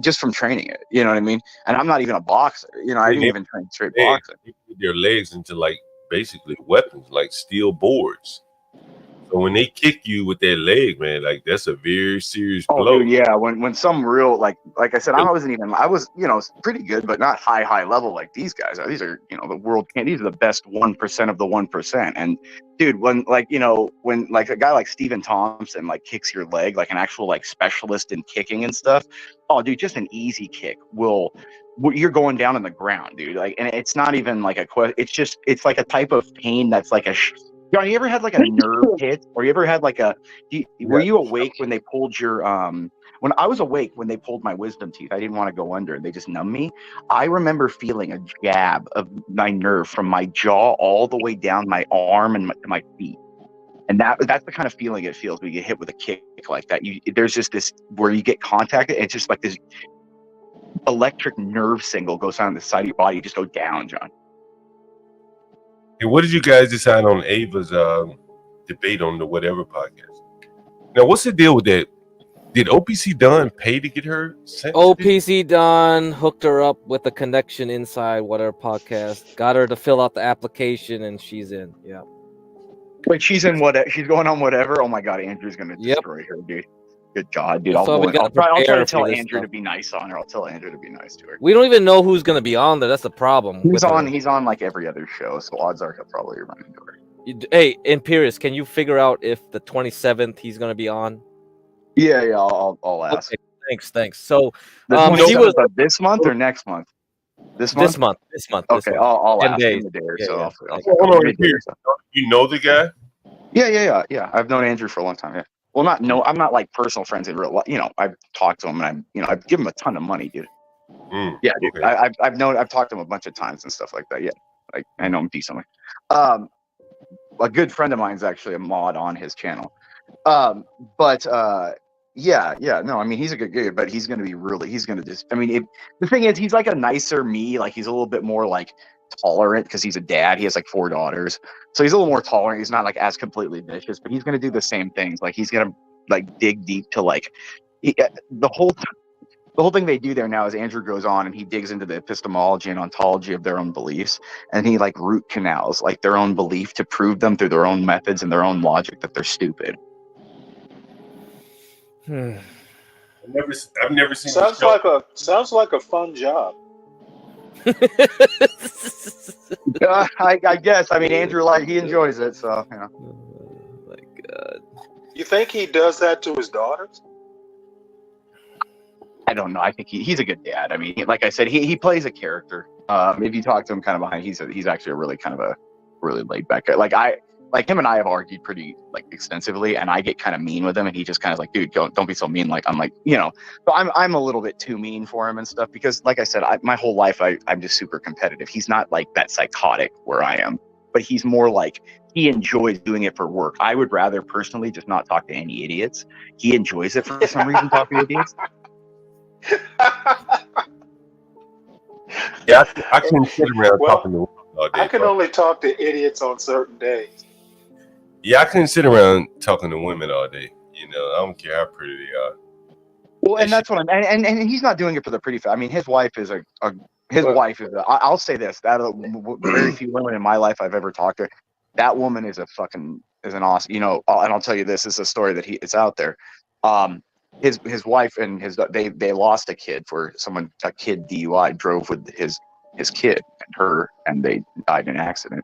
just from training it. You know what I mean? And I'm not even a boxer. I didn't even train straight boxing. They put their legs into like basically weapons, like steel boards. So when they kick you with that leg, man, like that's a very serious blow. Dude, yeah. When some real like I said, I was pretty good, but not high level like these guys. These are the world these are the best 1% of the 1%. And dude, when a guy like Stephen Thompson like kicks your leg, like an actual like specialist in kicking and stuff. Oh, dude, just an easy kick you're going down on the ground, dude. Like, and it's not even like it's like a type of pain that's like John, you ever had like a nerve hit, or you ever had like were you awake when they pulled your when I was awake when they pulled my wisdom teeth? I didn't want to go under and they just numbed me. I remember feeling a jab of my nerve from my jaw all the way down my arm and my feet. And that's the kind of feeling it feels when you get hit with a kick like that. There's just this where you get contacted, it's just like this electric nerve signal goes on the side of your body, you just go down, John. Hey, what did you guys decide on Ava's debate on the whatever podcast? Now, what's the deal with that? Did OPC Don pay to get her sent? OPC Don hooked her up with a connection inside whatever podcast, got her to fill out the application, and she's in. Yeah. Wait, she's in what? She's going on whatever. Oh my God, Andrew's gonna destroy her, dude. Good God, dude. I'll try to tell Andrew to be nice on her. I'll tell Andrew to be nice to her. We don't even know who's gonna be on there. That's the problem. He's on like every other show, so odds are he'll probably run into her. Hey, Imperius, can you figure out if the 27th he's gonna be on? Yeah, I'll ask. Okay, thanks. So, she was this month or next month? This month. This month. Okay, I'll ask days. him a day or Yeah, so. yeah. Hold on, Imperius. You know the guy? Yeah. I've known Andrew for a long time. Yeah. Well, I'm not like personal friends in real life. You know, I've talked to him and I've given him a ton of money, dude. Yeah, dude. Okay. I've talked to him a bunch of times and stuff like that. Yeah, like I know him decently. A good friend of mine is actually a mod on his channel. No, I mean, he's a good guy, but he's gonna just. I mean, the thing is, he's like a nicer me. Like he's a little bit more like tolerant because he's a dad. He has like 4 daughters, so he's a little more tolerant. He's not like as completely vicious, but he's gonna do the same things. Like he's gonna like dig deep to like the whole thing they do there now is Andrew goes on and he digs into the epistemology and ontology of their own beliefs, and he like root canals like their own belief to prove them through their own methods and their own logic that they're stupid. I've never seen. Sounds like a fun job. I guess. I mean, Andrew, like, he enjoys it, so you know. Oh my God. You think he does that to his daughters? I don't know. I think he's a good dad. I mean, like I said, he plays a character. If you talk to him kind of behind, he's actually a really laid back guy. Like him and I have argued pretty like extensively, and I get kind of mean with him, and he just kind of like, dude, don't be so mean. Like I'm like, you know, so I'm a little bit too mean for him and stuff because, like I said, my whole life I'm just super competitive. He's not like that psychotic where I am, but he's more like he enjoys doing it for work. I would rather personally just not talk to any idiots. He enjoys it for some reason, talking to idiots. Yeah, I can sit around talking to women all day. I can only talk to idiots on certain days. Yeah, I couldn't sit around talking to women all day. You know, I don't care how pretty they are. Well, and that's what I'm, and he's not doing it for the pretty. I mean, his wife is I'll say this: that very few women in my life I've ever talked to, that woman is an awesome. You know, and I'll tell you this is a story that it's out there. His wife and they lost a kid for a kid DUI drove with his kid and they died in an accident.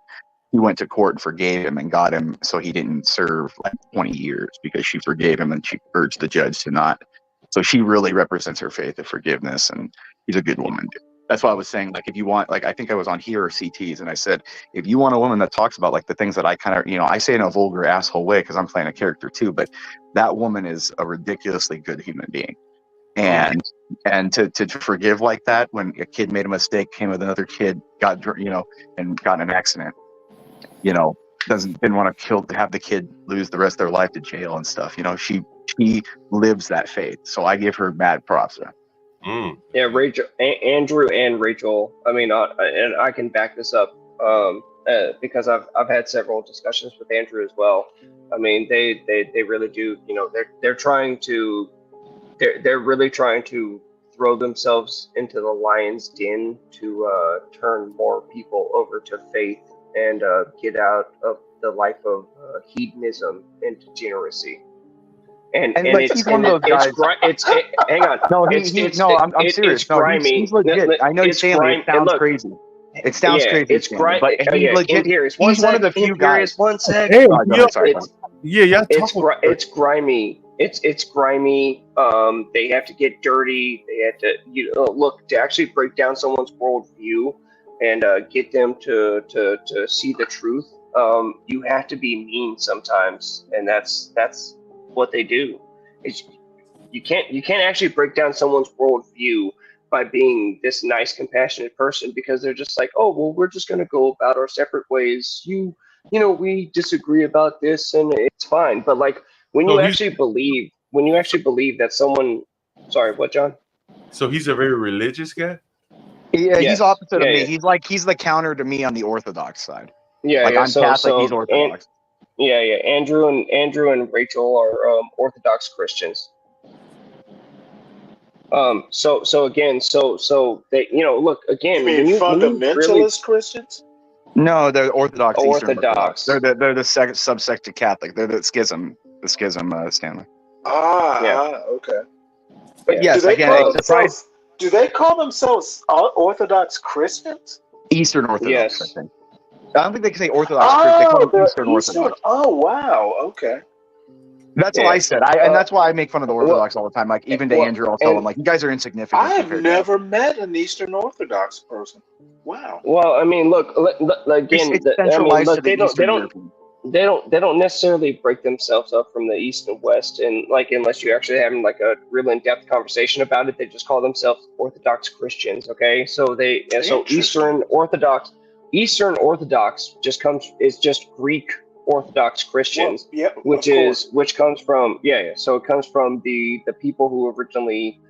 He went to court and forgave him and got him so he didn't serve like 20 years because she forgave him and she urged the judge to not. So she really represents her faith of forgiveness, and he's a good woman. That's why I was saying, like, if you want, like, I think I was on here or CTs, and I said, if you want a woman that talks about like the things that I kind of, you know, I say in a vulgar asshole way because I'm playing a character too, but that woman is a ridiculously good human being. And to forgive like that when a kid made a mistake, came with another kid, got, you know, and got in an accident, you know, didn't want to have the kid lose the rest of their life to jail and stuff. You know, she lives that faith. So I give her mad props. Yeah, Rachel, Andrew and Rachel. I mean, and I can back this up because I've had several discussions with Andrew as well. I mean, they really do. You know, they're really trying to throw themselves into the lion's den to turn more people over to faith and get out of the life of hedonism and degeneracy. And like, he's one of those guys. Hang on. No, I'm serious. It's grimy. He's legit. I know you're saying it sounds crazy. It sounds crazy. It's grimy. But he's legit. He's one of the few guys. One sec. Hey, It's grimy. It's grimy. They have to get dirty. They have to look to actually break down someone's worldview and get them to see the truth. You have to be mean sometimes, and that's what they do. You can't actually break down someone's worldview by being this nice, compassionate person because they're just like, oh well, we're just gonna go about our separate ways. You know, we disagree about this, and it's fine. But like when you actually believe that someone, sorry, what, John? So he's a very religious guy. Yeah, he's opposite of me. He's the counter to me on the Orthodox side. Yeah, like yeah. I'm Catholic, he's And, Orthodox. yeah, yeah. Andrew and Rachel are Orthodox Christians. So again, so they, look again. You mean when you fundamentalist really Christians? No, they're Orthodox, Eastern Orthodox. Orthodox. They're the subsect to Catholic. They're the schism, Stanley. Okay. But yes, do they call themselves Orthodox Christians? Eastern Orthodox, Yes. I think. I don't think they can say Orthodox Christian. They call them Eastern Orthodox. Oh, wow. Okay. That's what I said. And that's why I make fun of the Orthodox all the time. Like, even to Andrew, I'll tell him, like, you guys are insignificant. I've never met an Eastern Orthodox person. Wow. Well, I mean, look again. It's centralized to the Eastern European. They don't necessarily break themselves up from the East and West, and like unless you actually having like a real in-depth conversation about it, they just call themselves Orthodox Christians. Okay, so Eastern Orthodox is just Greek Orthodox Christians, which comes from So it comes from the people who originally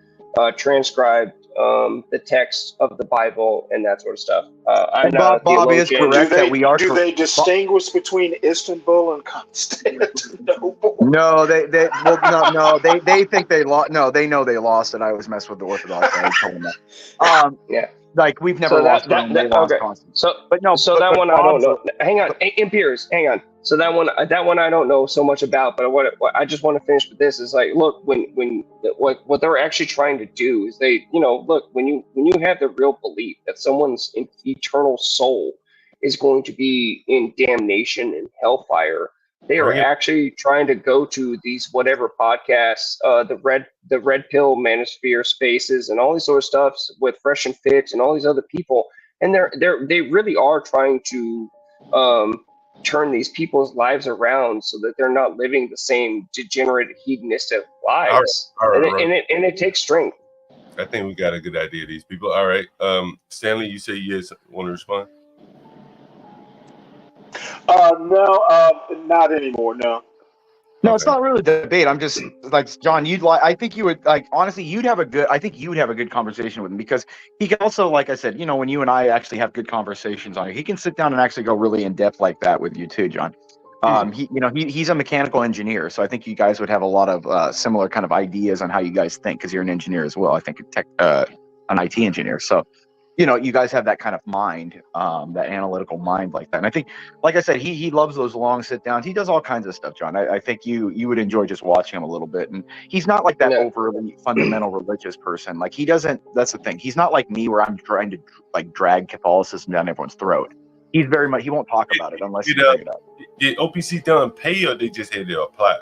transcribed the text of the Bible and that sort of stuff. I'm not a Bob is theologian. correct that we are. Do they distinguish between Istanbul and Constantinople? No, they think they lost. No, they know they lost, and I always mess with the Orthodox. I always tell them that. Yeah. Like we've never lost Rome. They lost Constantinople. So that one I don't know. Hang on, Imperius, hang on. So that one I don't know so much about. But what I just want to finish with this is like, look, when what they're actually trying to do is they, look, when you have the real belief that someone's eternal soul is going to be in damnation and hellfire, they are actually trying to go to these whatever podcasts, the red pill manosphere spaces and all these sort of stuff with Fresh and Fit and all these other people, and they really are trying to turn these people's lives around so that they're not living the same degenerate hedonistic lives. All right. And it takes strength. I think we got a good idea of these people. All right, Stanley, you say you want to respond? No, not anymore. No. No, it's not really a debate. I'm just like John. I think you would honestly. I think you would have a good conversation with him because he can also, like I said, when you and I actually have good conversations on it, he can sit down and actually go really in depth like that with you too, John. He's a mechanical engineer, so I think you guys would have a lot of similar kind of ideas on how you guys think because you're an engineer as well. I think an IT engineer, so. You guys have that kind of mind, that analytical mind like that. And I think, like I said, he loves those long sit downs. He does all kinds of stuff, John. I think you would enjoy just watching him a little bit. And he's not like that overly fundamental religious person. Like he doesn't. That's the thing. He's not like me where I'm trying to like drag Catholicism down everyone's throat. He's very much. He won't talk about it unless you bring it up. Did OPC Don pay or they just had to apply?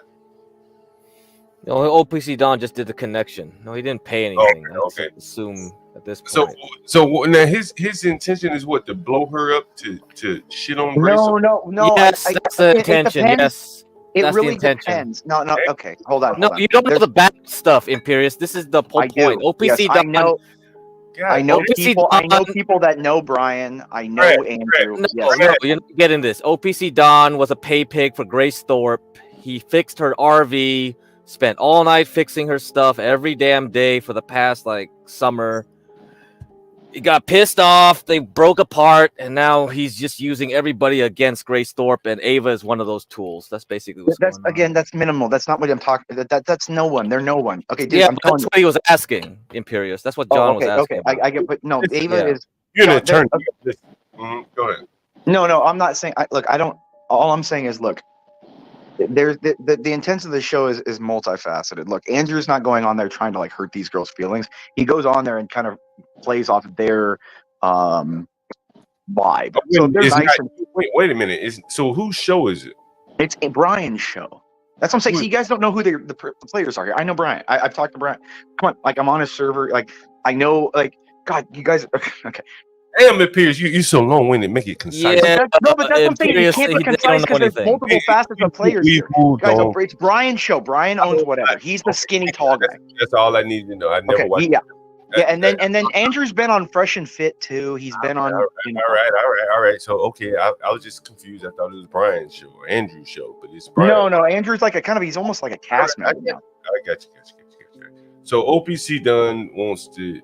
No, OPC Don just did the connection. No, he didn't pay anything. Okay. Assume at this point. So now his intention is what, to blow her up to shit on Grace? No. Yes, that's the intention. Yes, it that's really the intention. depends. No. Okay, hold on. No, you don't know the back stuff, Imperius. This is the whole point. OPC Don. I know people. I know people that know Brian. I know Andrew. No, you're not getting this. OPC Don was a pay pig for Grace Thorpe. He fixed her RV. Spent all night fixing her stuff every damn day for the past summer. He got pissed off. They broke apart, and now he's just using everybody against Grace Thorpe, and Ava is one of those tools. That's basically what's going on. Again, that's minimal. That's not what I'm talking. That's no one. They're no one. Okay, dude, yeah, that's what he was asking, Imperius. That's what John was asking. Okay, I get. But no, Ava is. You're an attorney. Go ahead. No, I'm not saying. I don't. All I'm saying is, look. There's the intent of the show is multifaceted. Look, Andrew's not going on there trying to hurt these girls' feelings. He goes on there and kind of plays off their vibe. So they're nice. Wait a minute. So whose show is it? It's a Brian show. That's what I'm saying. So you guys don't know who the players are here. I know Brian. I've talked to Brian. Come on, I'm on his server. I know. God, you guys. Okay. Damn it, Piers, you're so long-winded. Make it concise. Yeah, but that's what I'm saying. You can't be concise because there's multiple facets of players here. Guys, it's Brian's show. Brian owns whatever. He's the skinny, tall guy. That's all I need to know. I never watched. Yeah, and then Andrew's been on Fresh and Fit too. He's been on. All right. So okay, I was just confused. I thought it was Brian's show or Andrew's show, but it's Brian. No. Andrew's like he's almost like a cast member now. I got you. So OPC Dunn wants to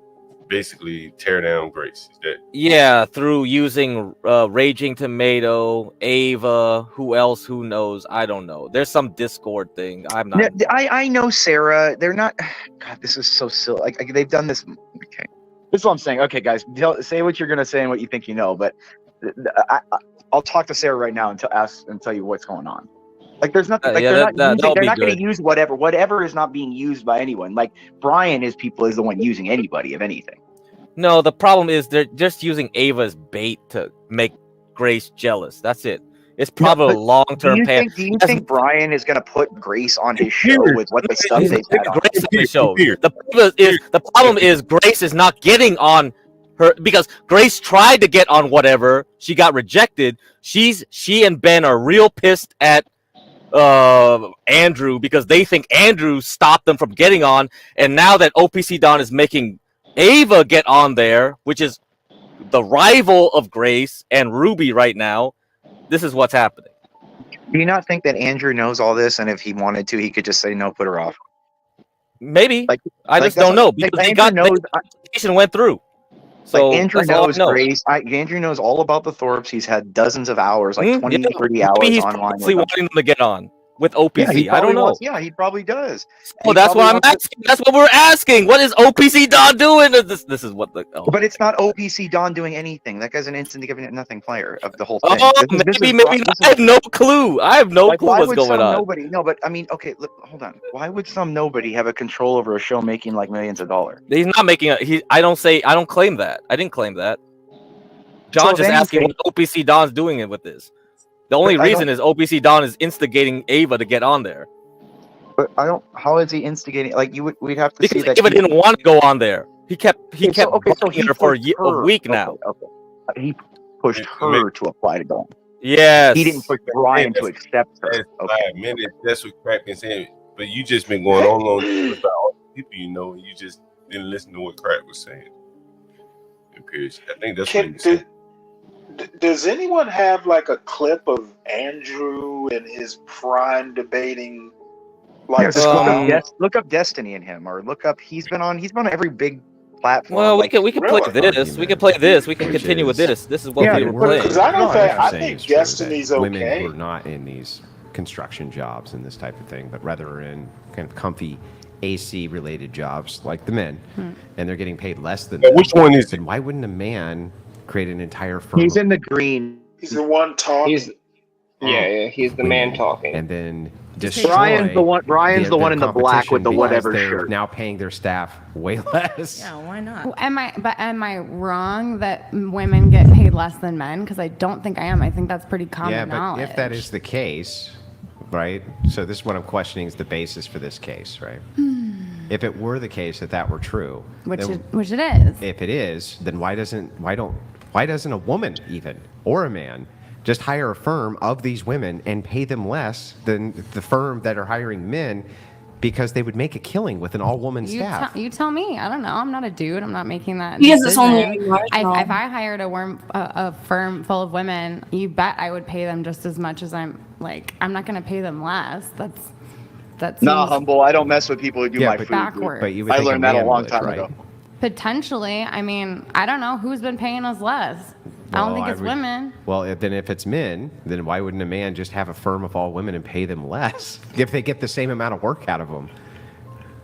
basically tear down Grace. Is that Yeah, through using Raging Tomato, Ava, who else? Who knows? I don't know. There's some Discord thing. I'm not. I know Sarah. They're not. God, this is so silly. Like they've done this. Okay, this is what I'm saying. Okay, guys, say what you're gonna say and what you think you know. But I'll talk to Sarah right now and tell you what's going on. Like there's nothing. Like they're not going to use whatever. Whatever is not being used by anyone. Like Brian is the one using anybody, if anything. No, the problem is they're just using Ava as bait to make Grace jealous. That's it. It's probably a long-term plan. Do you think Brian is going to put Grace on his show with what the stuff they've had on? Grace on his show. The problem is Grace is not getting on her because Grace tried to get on whatever. She got rejected. She and Ben are real pissed at Andrew because they think Andrew stopped them from getting on, and now that OPC Don is making Ava get on there, which is the rival of Grace and Ruby right now, this is what's happening. Do you not think that Andrew knows all this, and if he wanted to, he could just say no, put her off? Maybe. I just don't know because the application went through. So Andrew knows Grace. Andrew knows all about the Thorpes. He's had dozens of hours, like 20, 30 hours Maybe he's online. He's wanting them to get on with OPC. Yeah, I don't know. He probably does. Well, that's what I'm asking. That's what we're asking. What is OPC Don doing? This is what the. Oh. But it's not OPC Don doing anything. That guy's an instant giving it nothing player of the whole thing. Oh, maybe not. I have no clue. I have no clue what's going on. Nobody? No, but I mean, okay, look, hold on. Why would some nobody have a control over a show making like millions of dollars? He's not making it. I don't claim that. I didn't claim that. John's just asking what OPC Don's doing with this. The only reason is OPC Don is instigating Ava to get on there. But I don't. How is he instigating? Like we'd have to see that Ava didn't want to go on there. He kept bugging her for a week now. Okay. He pushed her to apply to go. Yes. He didn't push Brian to accept her. That's 5 minutes. That's what Crack been saying. But you just been going on about all the people you know, and you just didn't listen to what Crack was saying. I think that's what he said. Does anyone have like a clip of Andrew and his prime debating? Like, look up Destiny in him, or look up. He's been on every big platform. Well, we can play this. We can play this. We can continue with this. This is what we were playing. Because I think Destiny's okay. Women who are not in these construction jobs and this type of thing, but rather are in kind of comfy AC related jobs like the men, and they're getting paid less than them. Which one is it? Why wouldn't a man create an entire firm? He's in the green. He's the one talking. He's the man talking. And then Brian's the one. Brian's the one in the black with the whatever they're shirt. now paying their staff way less. Yeah, why not? Am I wrong that women get paid less than men? Because I don't think I am. I think that's pretty common knowledge. If that is the case, right? So this is what I'm questioning is the basis for this case, right? If it were the case that were true, which it is. If it is, then why doesn't a woman even or a man just hire a firm of these women and pay them less than the firm that are hiring men, because they would make a killing with an all-woman staff? You tell me. I don't know. I'm not a dude. I'm not making that. Because it's only if I hired a firm full of women, you bet I would pay them just as much as I'm not going to pay them less. That's not humble. I don't mess with people who do my food. Backwards. But you would I think learned that a long time ago. Potentially. I mean, I don't know who's been paying us less. I don't think it's women. Well, then if it's men, then why wouldn't a man just have a firm of all women and pay them less if they get the same amount of work out of them?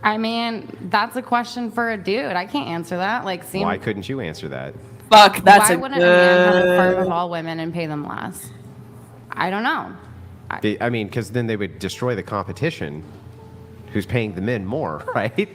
I mean, that's a question for a dude. I can't answer that. Why couldn't you answer that? Fuck, that's why wouldn't a man have a firm of all women and pay them less? I don't know. I mean, because then they would destroy the competition who's paying the men more, right?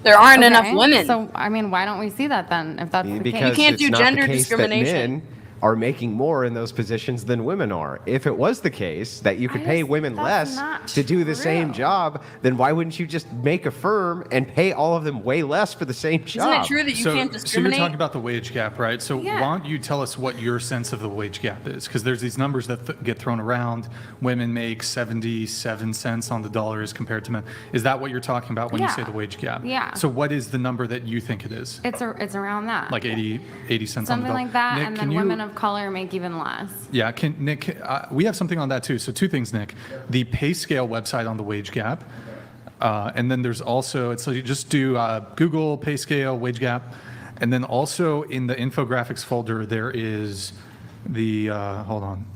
There aren't enough women. So, I mean, why don't we see that then? If that's the case, you can't do gender discrimination. Men are making more in those positions than women are. If it was the case that you could pay women less to do the same job, then why wouldn't you just make a firm and pay all of them way less for the same job? Isn't it true that you can't discriminate? So you're talking about the wage gap, right? So why don't you tell us what your sense of the wage gap is? Because there's these numbers that get thrown around. Women make 77 cents on the dollar as compared to men. Is that what you're talking about when you say the wage gap? Yeah. So what is the number that you think it is? It's around that. Like 80 cents something on the dollar. like that, Nick, and then women of color make even less. Yeah, Nick, we have something on that too. So two things, Nick. The pay scale website on the wage gap, and then there's also, so you just do Google pay scale wage gap, And then also in the infographics folder, there is the hold on.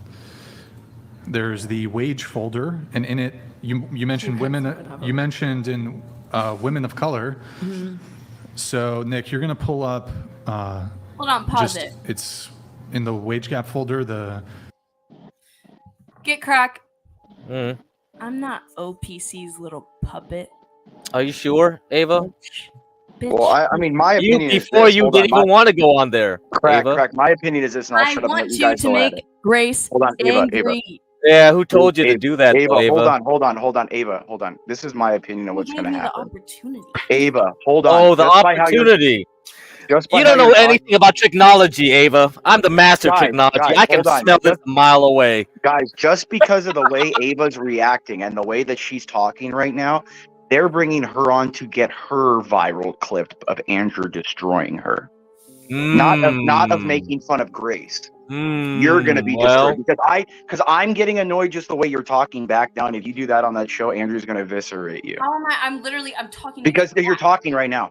There's the wage folder, and in it, you mentioned women. You mentioned in women of color. Mm-hmm. So Nick, you're gonna pull up. Hold on, pause it. It's in the wage gap folder. The Get crack. Mm. I'm not OPC's little puppet. Are you sure, Ava? Bitch. Well, I mean, my opinion is before this. you Hold on, didn't even want to go on there. Crack, Ava. crack. My opinion is this, and I'll I shut up and let want you you guys to go at make it. Grace Hold on, Ava. angry. Yeah, who told you to do that, Ava, though, Ava? hold on, Ava, hold on. This is my opinion of what's You going gave to me the happen. opportunity. Ava, hold on. Oh, the Just by how you're- opportunity. just by You how don't know you're talking- anything about technology, Ava. I'm the master of Guys, technology. guys, I can hold on. smell this a mile away. Guys, just because of the way Ava's reacting and the way that she's talking right now, they're bringing her on to get her viral clip of Andrew destroying her. Not of making fun of Grace. You're going to be destroyed because I'm getting annoyed just the way you're talking back down. If you do that on that show, Andrew's going to eviscerate you How am I? I'm talking. because you're talking right now.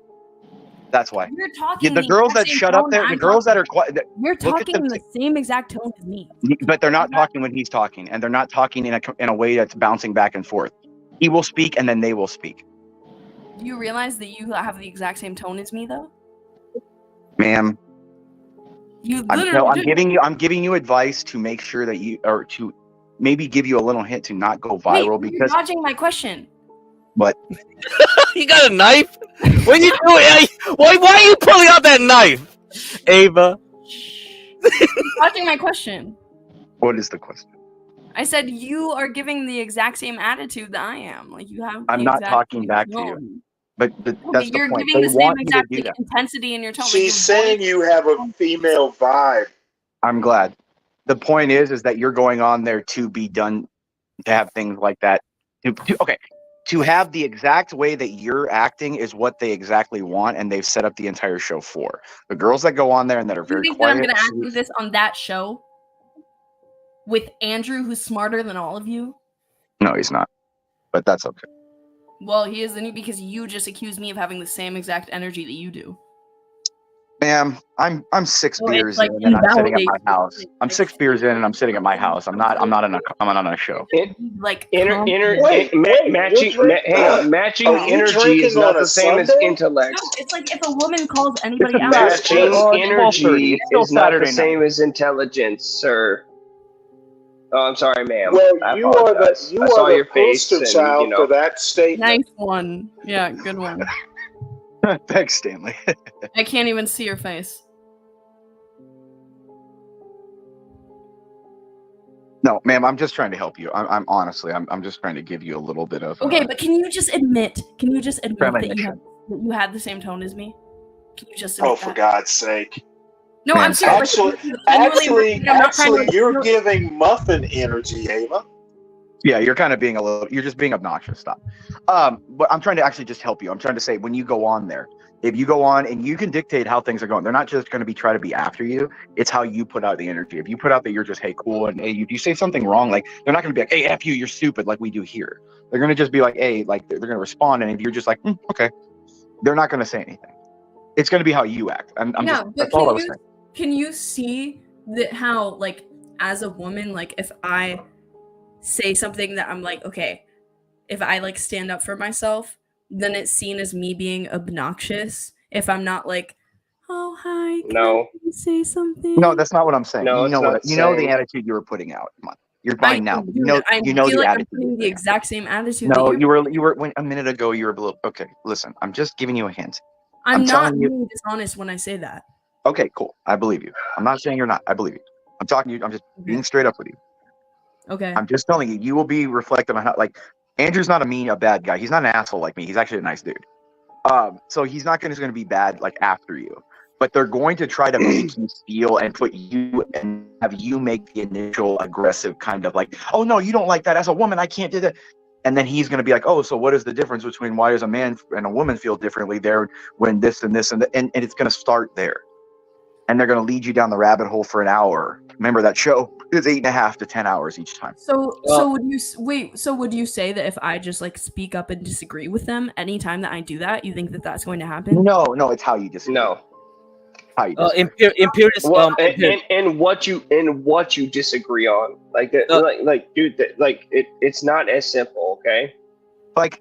That's why. You're talking. The girls that shut up there, the girls that are quiet. You're look at talking in the same exact tone as me. But they're not talking when he's talking, and they're not talking in a way that's bouncing back and forth. He will speak, and then they will speak. Do you realize that you have the exact same tone as me, though? Ma'am, You I'm literally. I'm giving you advice to make sure that you, or to maybe give you a little hint to not go viral Wait, because. you're dodging my question. But You got a knife? What are you doing? Why are you pulling out that knife, Ava? You're dodging my question. What is the question? I said you are giving the exact same attitude that I am. Like you have. I'm the not exact talking same back to tone. you. But No, that's but you're the point. giving They the same want you to exact do that. intensity in your tone. She's saying you have a female vibe. I'm glad. The point is that you're going on there to be done, to have things like that. To have the exact way that you're acting is what they exactly want, and they've set up the entire show for. The girls that go on there and that are You very think quiet. that I'm gonna ask you this on that show with Andrew, who's smarter than all of you? No, he's not. But that's okay. Well, he is, because you just accused me of having the same exact energy that you do. Ma'am, I'm 6 So beers it's like in and I'm sitting at my invalidating. house. I'm 6 beers in and I'm sitting at my house. I'm not on a show. Like Matching energy is not the same as intellect. No, it's like if a woman calls anybody out. Matching energy It's still is not the Saturday same as intelligence, sir. Oh, I'm sorry, ma'am. Well, I you are apologize. the I saw your face, poster and child for that statement. Nice one. Yeah, good one. Thanks, Stanley. I can't even see your face. No, ma'am, I'm just trying to help you. I'm honestly, I'm just trying to give you a little bit of. Okay, but can you just admit that Premonition. you had the same tone as me? Can you just admit Oh, for that? God's sake! No, I'm serious. Actually, you're giving muffin energy, Ava. Yeah, you're kind of you're just being obnoxious. Stop. But I'm trying to actually just help you. I'm trying to say when you go on there, if you go on and you can dictate how things are going, they're not just going to try to be after you. It's how you put out the energy. If you put out that you're just, hey, cool, and hey, if you say something wrong, like they're not going to be like, hey, F you, you're stupid, like we do here. They're going to just be like, hey, like they're going to respond. And if you're just like, okay, they're not going to say anything. It's going to be how you act. That's all I was saying. Can you see that how, like, as a woman, like, if I say something that I'm like, okay, if I, like, stand up for myself, then it's seen as me being obnoxious. If I'm not like, oh, hi, can I say something? No, that's not what I'm saying. No, you know the attitude you were putting out. Come on. You're fine now. You know feel the like attitude. I'm putting the exact same attitude. No, that you were a minute ago. You were a little. Okay, listen. I'm just giving you a hint. I'm not telling you. being dishonest when I say that. Okay, cool. I believe you. I'm not saying you're not. I believe you. I'm talking to you. I'm just being straight up with you. Okay. I'm just telling you. You will be reflective on how. Like, Andrew's not a bad guy. He's not an asshole like me. He's actually a nice dude. So he's not going to be bad like after you. But they're going to try to make you feel and put you and have you make the initial aggressive kind of like, oh no, you don't like that as a woman. I can't do that. And then he's going to be like, oh, so what is the difference between why does a man and a woman feel differently there when this and this and it's going to start there. And they're going to lead you down the rabbit hole for an hour. Remember that show is 8.5 to 10 hours each time. So would you say that if I just like speak up and disagree with them anytime that I do that, you think that that's going to happen? No, it's how you disagree. No. Imperious. Well, and what you disagree on, like that, like dude, it's not as simple, okay? Like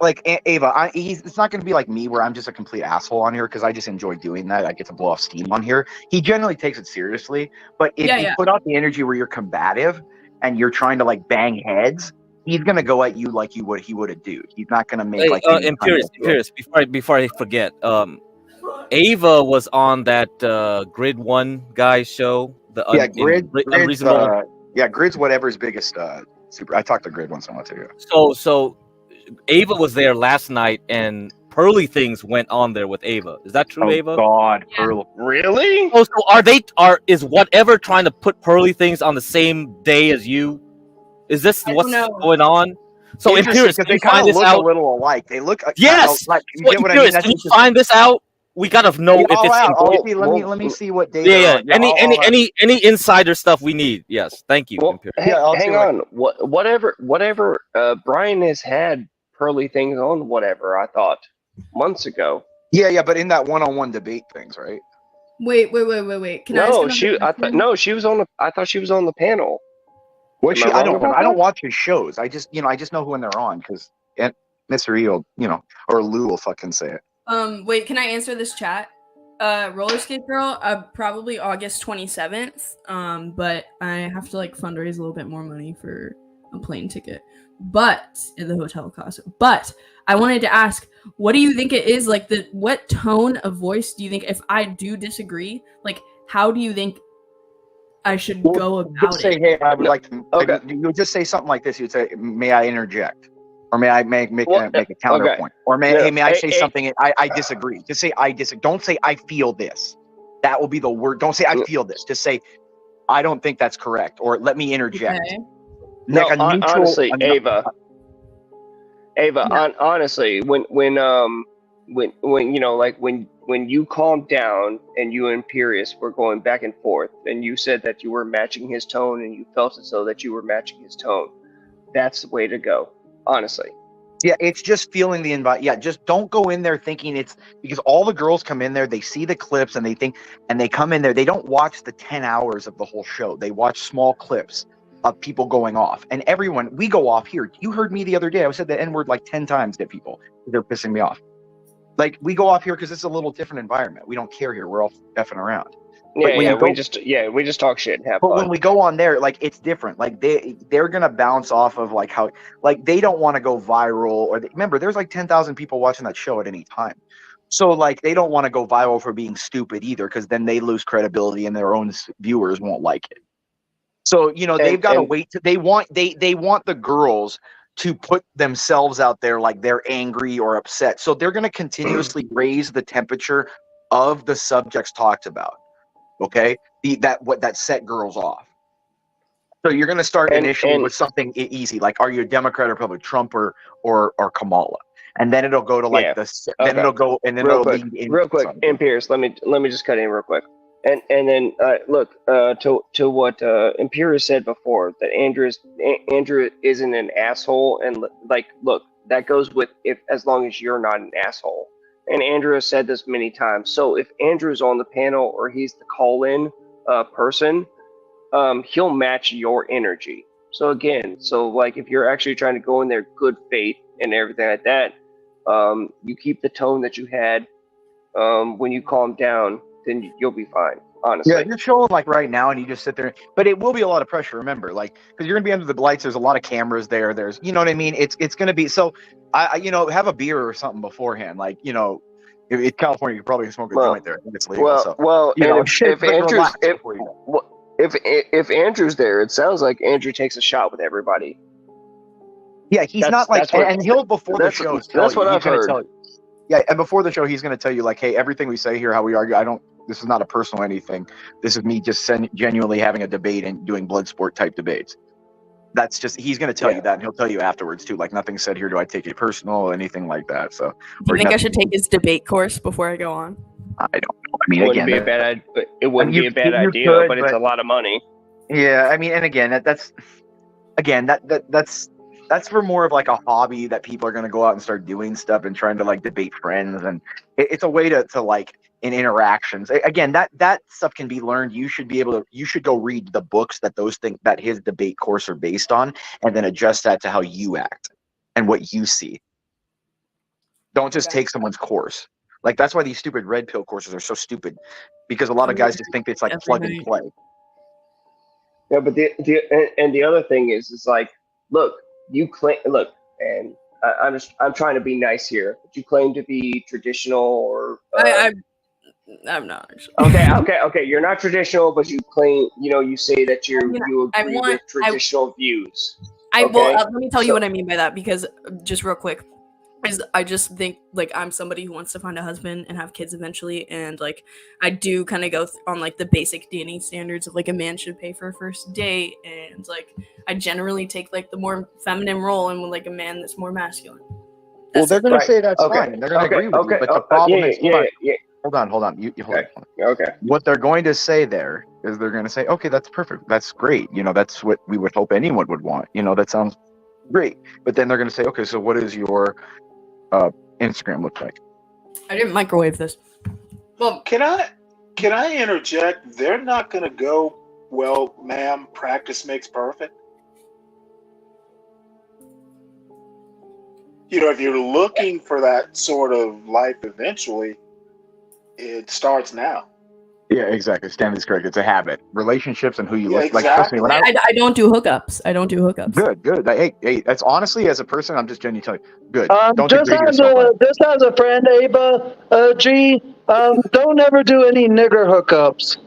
Ava, it's not going to be like me where I'm just a complete asshole on here because I just enjoy doing that. I get to blow off steam on here. He generally takes it seriously, but if you put out the energy where you're combative and you're trying to like bang heads, he's going to go at you like he would a dude. He's not going to make like Imperious. Before I forget, Ava was on that Grid One guy show. Grid's whatever's biggest. Super. I talked to Grid once in a while too. So Ava was there last night, and Pearly Things went on there with Ava. Is that true, Ava? God, Pearly. Really? Oh, so is whatever trying to put Pearly Things on the same day as you? Is this what's going on? So Imperious, because they kind of look a little alike. They look yes. Like, you get what Imperious, I mean? can you find this out? We gotta know if it's let me see what data. Any insider stuff we need. Yes, thank you. Well, hang on. Whatever. Brian has had Pearly Things on whatever. I thought months ago. Yeah, but in that one-on-one debate things, right? Wait. Can I ask she was on the. I thought she was on the panel. I don't watch his shows. I just know when they're on because Mr. E will, or Lou will fucking say it. Wait, can I answer this chat? Roller Skate Girl, probably August 27th. But I have to like fundraise a little bit more money for a plane ticket, but in the hotel cost. But I wanted to ask, what do you think it is like? What tone of voice do you think? If I do disagree, like, how do you think I should go about say, it? Hey, I would like to. Okay. You would just say something like this. You'd say, "May I interject?" Or may I make a counterpoint? Or may I say something? I disagree. Just say I disagree. Don't say I feel this. That will be the word. Don't say I feel this. Just say I don't think that's correct. Or let me interject. Okay. Honestly, Ava. Honestly, when you calmed down and you and Imperious were going back and forth, and you said that you were matching his tone, and you felt as though that you were matching his tone, that's the way to go. Honestly. Yeah, it's just feeling the invite. Yeah, just don't go in there thinking it's because all the girls come in there, they see the clips and they come in there. They don't watch the 10 hours of the whole show. They watch small clips of people going off. And we go off here. You heard me the other day. I said the N-word like 10 times to people. They're pissing me off. Like, we go off here because it's a little different environment. We don't care here. We're all effing around. We just talk shit and have fun. But when we go on there, like, it's different. Like, they're gonna bounce off of like how, like, they don't want to go viral, or remember, there's like 10,000 people watching that show at any time, so like they don't want to go viral for being stupid either, because then they lose credibility and their own viewers won't like it. So they've got to wait. They want the girls to put themselves out there like they're angry or upset. So they're gonna continuously raise the temperature of the subjects talked about. Okay, that set girls off. So you're going to start initially with something easy, like, are you a Democrat or Republican, Trump or Kamala, and then it'll go to like then it'll go, and then it'll lead in real quick. And Pierce, let me just cut in real quick, and then look to what Imperious said before, that Andrew isn't an asshole, and like, look, that goes with as long as you're not an asshole. And Andrew has said this many times. So if Andrew's on the panel or he's the call-in person, he'll match your energy. So again, like, if you're actually trying to go in there good faith and everything like that, you keep the tone that you had when you calm down, then you'll be fine. Honestly. Yeah, you're showing like right now, and you just sit there. But it will be a lot of pressure. Remember, like, because you're gonna be under the lights. There's a lot of cameras there. There's, you know what I mean. It's gonna be so. I have a beer or something beforehand. Like, in California, you probably can smoke a joint there. I think it's legal. If Andrew's there, it sounds like Andrew takes a shot with everybody. Yeah, he's not like, and he'll before the show. That's what I've heard. Yeah, and before the show, he's going to tell you like, hey, everything we say here, how we argue, this is not a personal anything. This is me just genuinely having a debate and doing blood sport type debates. That's just, he's going to tell you that, and he'll tell you afterwards too. Like, nothing said here do I take it personal or anything like that. So, do you think I should take his debate course before I go on? I don't know. I mean, it wouldn't be a bad idea, but it's a lot of money. Yeah, I mean, and again, that's for more of like a hobby that people are going to go out and start doing stuff and trying to like debate friends, and it's a way to like in interactions. Again, that stuff can be learned. You should go read the books that those things that his debate course are based on, and then adjust that to how you act and what you see. Don't just take someone's course. Like, that's why these stupid red pill courses are so stupid, because a lot of guys just think it's like plug and play. Yeah, but the other thing is like, look, and I'm trying to be nice here, but you claim to be traditional, or I'm not. Okay. You're not traditional, but you claim, you say that you agree with traditional views. Let me tell you what I mean by that, because just real quick, I just think, like, I'm somebody who wants to find a husband and have kids eventually, and like I do kind of go on like the basic dating standards of like a man should pay for a first date, and like I generally take like the more feminine role, and with like a man that's more masculine. Well, they're going to say that's fine. They're going to agree with you, but the problem is, hold on. You hold on. Okay. What they're going to say there is they're going to say, okay, that's perfect. That's great. That's what we would hope anyone would want. That sounds great. But then they're going to say, okay, so what is your Instagram look like? I didn't microwave this. Well, can I interject? They're not going to go, well, ma'am, practice makes perfect. If you're looking for that sort of life eventually, it starts now. Yeah, exactly. Stanley's correct. It's a habit. Relationships and who you look like. Exactly. Trust me, I don't do hookups. Good. Hey, that's honestly, as a person, I'm just genuinely telling you. Good. Don't Just as a friend, Ava, G, don't ever do any nigger hookups.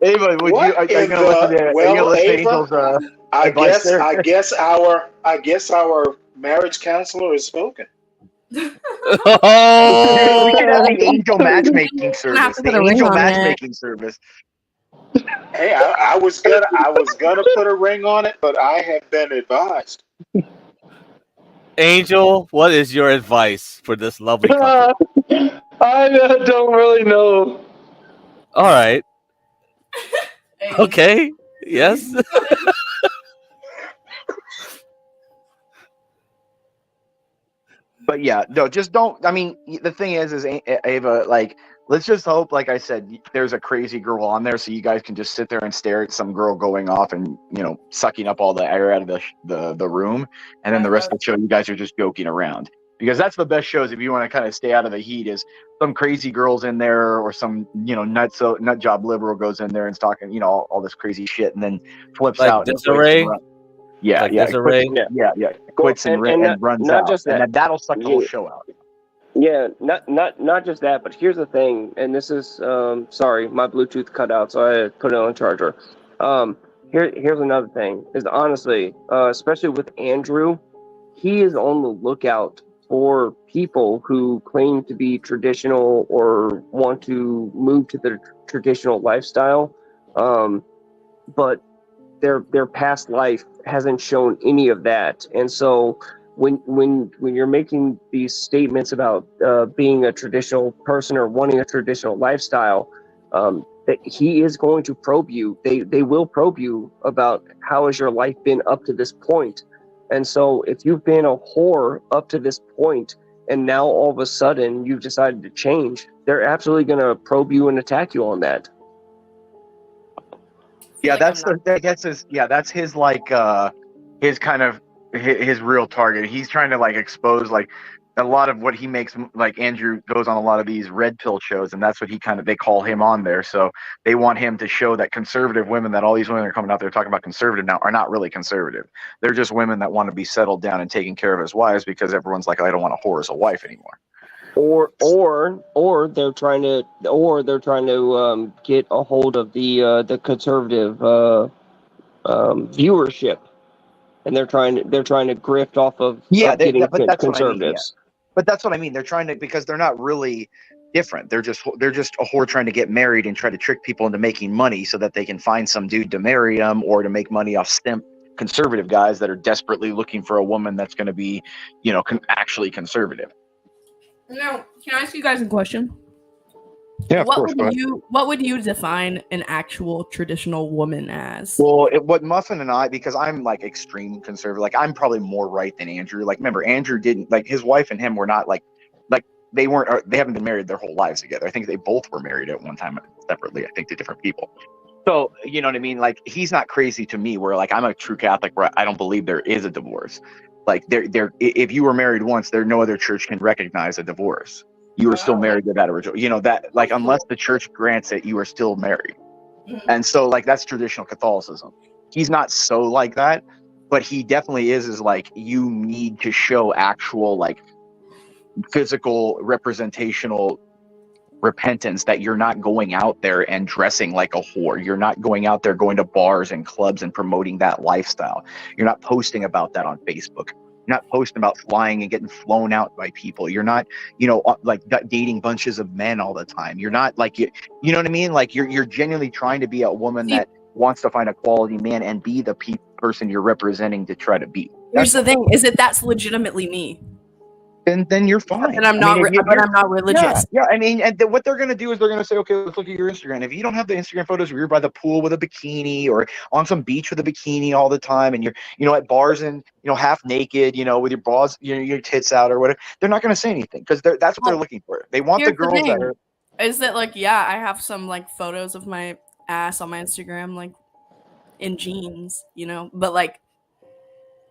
Ava, would you? Are you gonna listen to Angel's advice there? I guess our marriage counselor has spoken. We could have the angel matchmaking service. Hey, I was gonna put a ring on it, but I have been advised. Angel, what is your advice for this lovely couple? I don't really know. All right. Okay. Yes. But yeah, no, just don't. I mean, the thing is Ava, like, let's just hope, like I said, there's a crazy girl on there, so you guys can just sit there and stare at some girl going off and sucking up all the air out of the room, and then the rest of the show, you guys are just joking around. Because that's the best shows if you want to kind of stay out of the heat. Is some crazy girls in there, or some nut job liberal goes in there and is talking all this crazy shit, and then flips like out. Desiree? Yeah, Desiree. Quits and runs not out. just that. And that'll suck the whole show out. Yeah, not just that, but here's the thing, and this is sorry, my Bluetooth cut out, so I put it on charger. Here's another thing, is honestly, especially with Andrew, he is on the lookout for people who claim to be traditional or want to move to the traditional lifestyle, but their past life hasn't shown any of that. And so when you're making these statements about being a traditional person or wanting a traditional lifestyle, that he is going to probe you. They will probe you about how has your life been up to this point. And so if you've been a whore up to this point and now all of a sudden you've decided to change, they're absolutely going to probe you and attack you on that. Yeah, that's his like his kind of his real target. He's trying to like expose like a lot of what he makes. Like Andrew goes on a lot of these red pill shows, and that's what they call him on there. So they want him to show that conservative women, that all these women are coming out there talking about conservative now, are not really conservative. They're just women that want to be settled down and taken care of as wives, because everyone's like, I don't want a whore as a wife anymore. Or they're trying to get a hold of the conservative viewership, and they're trying to grift off of conservatives. But that's what I mean. They're trying to, because they're not really different. They're just a whore trying to get married and try to trick people into making money so that they can find some dude to marry them, or to make money off simp conservative guys that are desperately looking for a woman that's going to be, actually conservative. Now, can I ask you guys a question? Yeah, of What course. Go ahead. what would you define an actual traditional woman as? Well, what Muffin and I, because I'm like extreme conservative, like I'm probably more right than Andrew. Like, remember, Andrew didn't like his wife and him were not like they weren't. They haven't been married their whole lives together. I think they both were married at one time separately. I think to different people. So you know what I mean? Like he's not crazy to me. Where like I'm a true Catholic, where I don't believe there is a divorce. Like if you were married once, there no other church can recognize a divorce. You are still married to that original. You know that like unless the church grants it, you are still married. And so like that's traditional Catholicism. He's not so like that, but he definitely is like you need to show actual like physical representational repentance, that you're not going out there and dressing like a whore. You're not going out there going to bars and clubs and promoting that lifestyle. You're not posting about that on Facebook. You're not posting about flying and getting flown out by people. You're not, like dating bunches of men all the time. You're not like, you know what I mean? Like you're genuinely trying to be a woman that wants to find a quality man and be the person you're representing to try to be. Here's the thing: is that that's legitimately me. Then you're fine. And I'm not. I'm not religious. Yeah. I mean, and what they're gonna do is they're gonna say, okay, let's look at your Instagram. If you don't have the Instagram photos where you're by the pool with a bikini or on some beach with a bikini all the time, and you're, at bars and half naked, with your balls, your tits out or whatever, they're not gonna say anything because that's what they're looking for. They want the girls that are. Is that like I have some like photos of my ass on my Instagram, like in jeans, but like.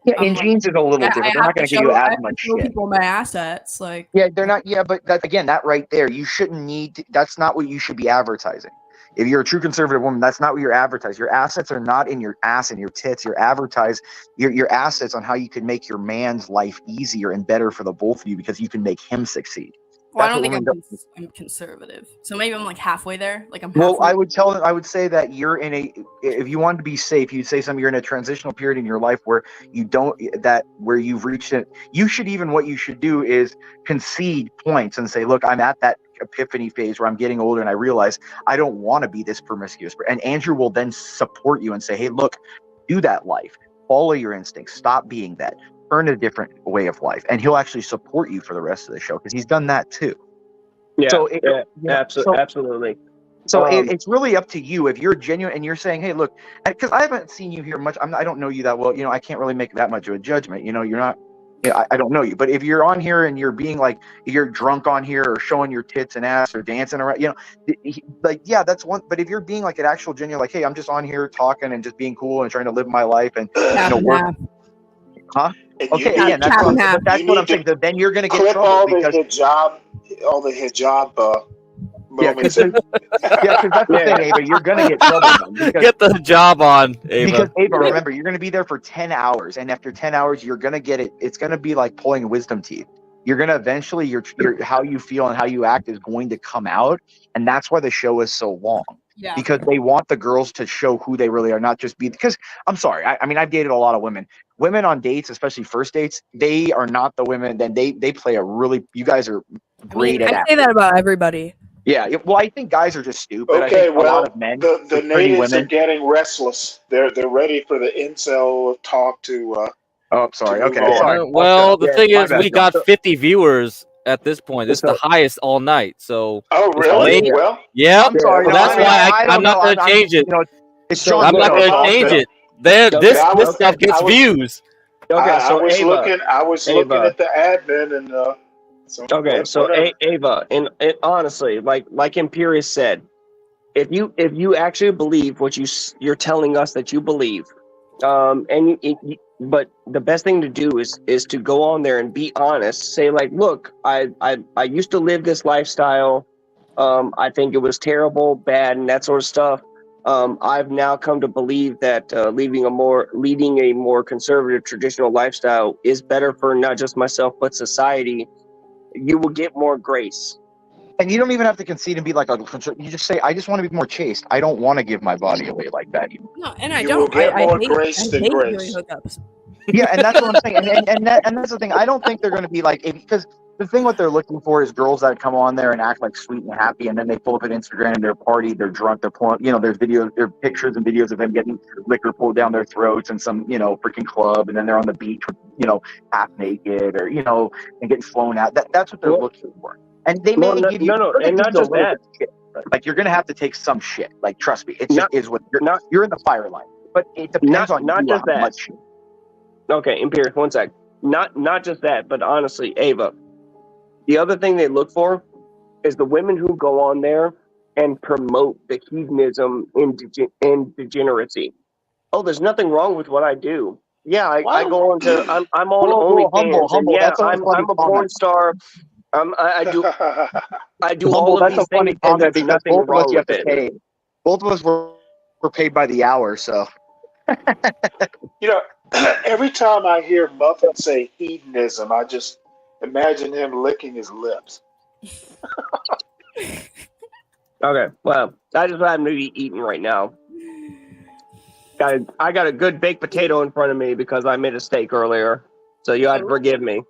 Yeah, in jeans is a little different. They're not going to give you as much shit. People my assets, like. Yeah, they're not. Yeah, but that right there, you shouldn't need. That's not what you should be advertising. If you're a true conservative woman, that's not what you're advertising. Your assets are not in your ass and your tits. You're advertise your assets on how you can make your man's life easier and better for the both of you because you can make him succeed. Well, I don't think I'm conservative, so maybe I'm like halfway there. Like I'm. Halfway. Well, I would say that you're if you want to be safe, you'd say you're in a transitional period in your life where where you've reached it. What you should do is concede points and say, look, I'm at that epiphany phase where I'm getting older and I realize I don't want to be this promiscuous. And Andrew will then support you and say, hey, look, do that life, follow your instincts, stop being that. Earn a different way of life, and he'll actually support you for the rest of the show because he's done that too. Yeah, so absolutely. So it's really up to you if you're genuine and you're saying, "Hey, look," because I haven't seen you here much. I don't know you that well. I can't really make that much of a judgment. You're not. I don't know you, but if you're on here and you're being like you're drunk on here or showing your tits and ass or dancing around, that's one. But if you're being like an actual genuine, like, hey, I'm just on here talking and just being cool and trying to live my life and work. Huh? Okay, again, that's what I'm saying. Then you're going to get trouble all the hijab moments. Because that's the thing, Ava. You're going to get trouble. Get the job on, Ava. Because Ava, remember, you're going to be there for 10 hours, and after 10 hours, you're going to get it. It's going to be like pulling wisdom teeth. You're going to eventually, your how you feel and how you act is going to come out, and that's why the show is so long. Yeah. Because they want the girls to show who they really are, not just be. Because I'm sorry, I mean, I've dated a lot of women. Women on dates, especially first dates, they are not the women. Then they play a really. You guys are great at. I say that about everybody. Yeah, well, I think guys are just stupid. Okay, I think a lot of men, the natives are getting restless. They're ready for the incel talk to. Oh, sorry. Okay, sorry. Well, the thing is, we got 50 viewers at this point. This is the highest all night. So. Oh, really? Well. Yeah. I'm sorry. That's why I'm not going to change it. I'm not going to change it. This stuff gets views. Okay, so I was looking at the admin and. So Ava, and honestly, like Imperious said, if you actually believe what you're telling us that you believe, but the best thing to do is to go on there and be honest. Say like, look, I used to live this lifestyle. I think it was terrible, bad, and that sort of stuff. I've now come to believe that leading a more conservative traditional lifestyle is better for not just myself but society. You will get more grace. And you don't even have to concede and be like, you just say, I just want to be more chaste. I don't want to give my body away like that. No, and I don't. I hate doing hookups. Yeah, and that's what I'm saying. And that's the thing. I don't think they're going to be like, because the thing what they're looking for is girls that come on there and act like sweet and happy, and then they pull up at Instagram, they're party, they're drunk, they're pulling, there's pictures and videos of them getting liquor pulled down their throats in some, freaking club, and then they're on the beach, half naked or, and getting flown out. That's what they're looking for. And they may give you and not just that. like you're gonna have to take some shit. Like trust me, it just is what you're in the fire line. But it depends on not you just how that. much. Okay, Imperious, one sec. Not just that, but honestly, Ava, the other thing they look for is the women who go on there and promote the hedonism and degeneracy. Oh, there's nothing wrong with what I do. Yeah, I go on to I'm on OnlyFans, and yeah, I'm a porn star. I do all of That's these a funny things, and comment there's because nothing both of us wrong you have with to it. pay. Both of us were paid by the hour, so. You know, every time I hear Muffin say hedonism, I just imagine him licking his lips. Okay, well, that is what I'm going to be eating right now. I got a good baked potato in front of me because I made a steak earlier, so you had to forgive me.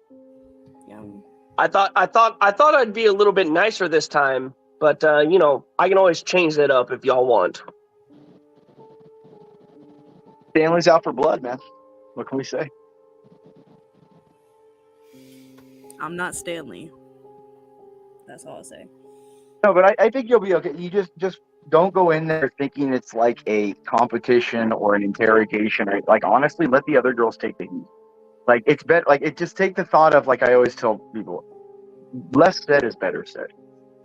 I thought I'd be a little bit nicer this time, but you know, I can always change that up if y'all want. Stanley's out for blood, man. What can we say? I'm not Stanley. That's all I'll say. No, but I think you'll be okay. You just don't go in there thinking it's like a competition or an interrogation. Like honestly, let the other girls take the heat. Like it's better. Like it just take the thought of, like I always tell people, less said is better said.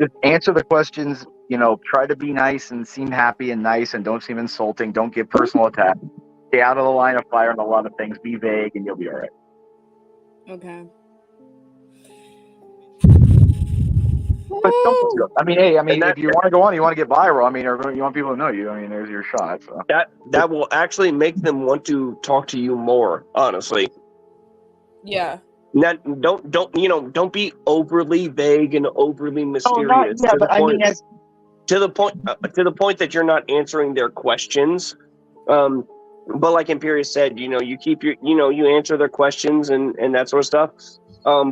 Just answer the questions. You know, try to be nice and seem happy and nice, and don't seem insulting. Don't give personal attacks. Stay out of the line of fire on a lot of things. Be vague, and you'll be all right. Okay. But don't, I mean, hey, I mean, if you want to go on, you want to get viral. I mean, or you want people to know you. I mean, there's your shot. So. That will actually make them want to talk to you more. Honestly. Yeah. Don't be overly vague and overly mysterious. Oh, but I mean, to the point that you're not answering their questions. But like Imperious said, you keep you answer their questions and that sort of stuff.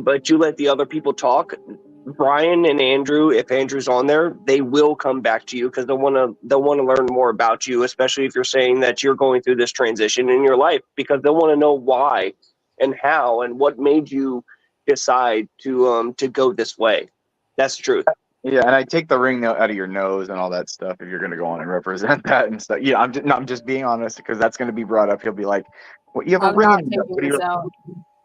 But you let the other people talk. Brian and Andrew, if Andrew's on there, they will come back to you because they'll want to learn more about you, especially if you're saying that you're going through this transition in your life, because they'll want to know why and how and what made you decide to go this way. That's the truth. Yeah, and I take the ring out of your nose and all that stuff if you're going to go on and represent that and stuff. Yeah, I'm just being honest because that's going to be brought up. He'll be like, "Well, you have a I'm ring." not In taking what do you... this out.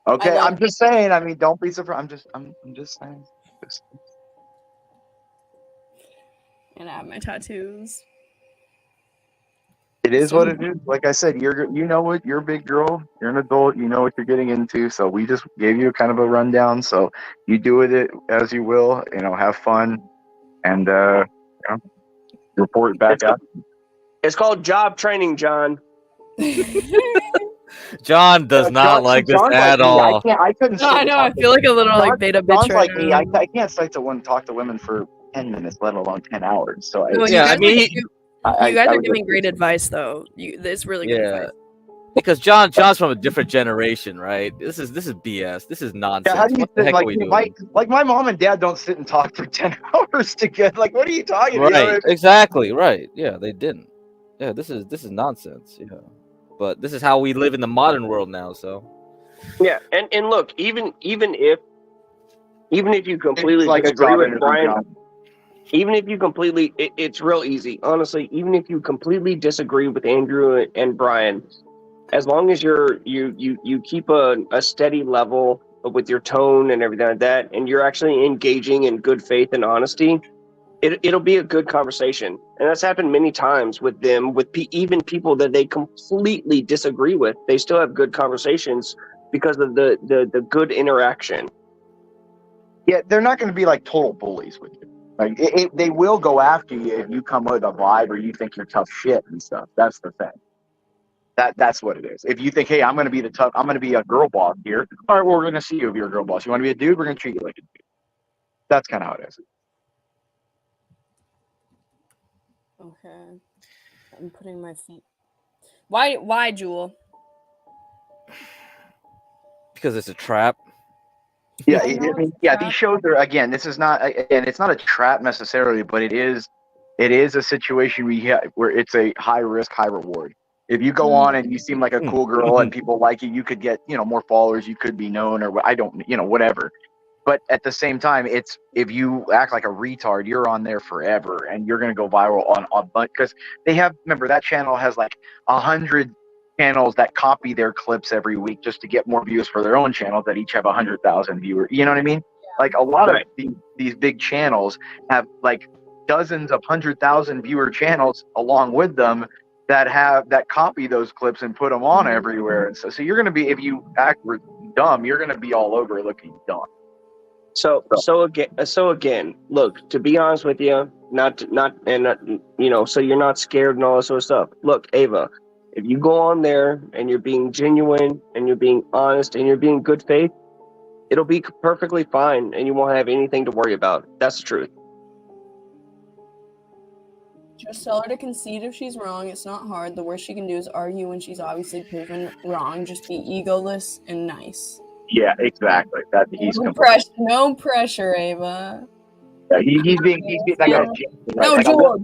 Okay, I'm just saying. I mean, don't be surprised. I'm just saying. And I have my tattoos. It is what it is. Like I said, you know what, you're a big girl, you're an adult, you know what you're getting into. So we just gave you kind of a rundown. So you do with it as you will. Have fun, and report back out. It's called job training, John. John does not like this at all. I couldn't. No, I know. I feel like a little like beta bitch John's right like me. now. I can't cite to talk to women for 10 minutes, let alone 10 hours. So No, you guys are giving great advice, though. It's really good advice. Because John's from a different generation, right? This is BS. This is nonsense. Yeah, how do you what the think, heck are we doing? My mom and dad don't sit and talk for 10 hours together. Like, what are you talking about? Right, exactly, right. Yeah, they didn't. Yeah, this is nonsense. Yeah, but this is how we live in the modern world now. So. Yeah, and look, even if you completely like disagree with Brian, even if you completely, it's real easy, honestly. Even if you completely disagree with Andrew and Brian, as long as you keep a steady level with your tone and everything like that, and you're actually engaging in good faith and honesty, it'll be a good conversation. And that's happened many times with them, with even people that they completely disagree with. They still have good conversations because of the good interaction. Yeah, they're not going to be like total bullies with you. Like they will go after you if you come with a vibe or you think you're tough shit and stuff. That's the thing. That's what it is. If you think, hey, I'm going to be a girl boss here. All right, well, we're going to see you if you're a girl boss. You want to be a dude? We're going to treat you like a dude. That's kind of how it is. Okay. I'm putting my feet. Why, Jewel? Because it's a trap. Yeah, these shows are, again, this is not, and it's not a trap necessarily, but it is a situation where it's a high risk, high reward. If you go on and you seem like a cool girl and people like you, you could get, more followers, you could be known, or I don't, whatever. But at the same time, it's if you act like a retard, you're on there forever, and you're gonna go viral on because they have. Remember that channel has like 100 channels that copy their clips every week just to get more views for their own channels that each have 100,000 viewers. You know what I mean? Like a lot of these big channels have like dozens of 100,000 viewer channels along with them that copy those clips and put them on everywhere. And so you're gonna be, if you act dumb, you're gonna be all over looking dumb. So again, look, to be honest with you, so you're not scared and all that sort of stuff. Look, Ava, if you go on there and you're being genuine and you're being honest and you're being good faith, it'll be perfectly fine and you won't have anything to worry about. That's the truth. Just tell her to concede if she's wrong. It's not hard. The worst she can do is argue when she's obviously proven wrong. Just be egoless and nice. Yeah, exactly. No pressure, Ava. Yeah, he's being that guy. No, Jewel.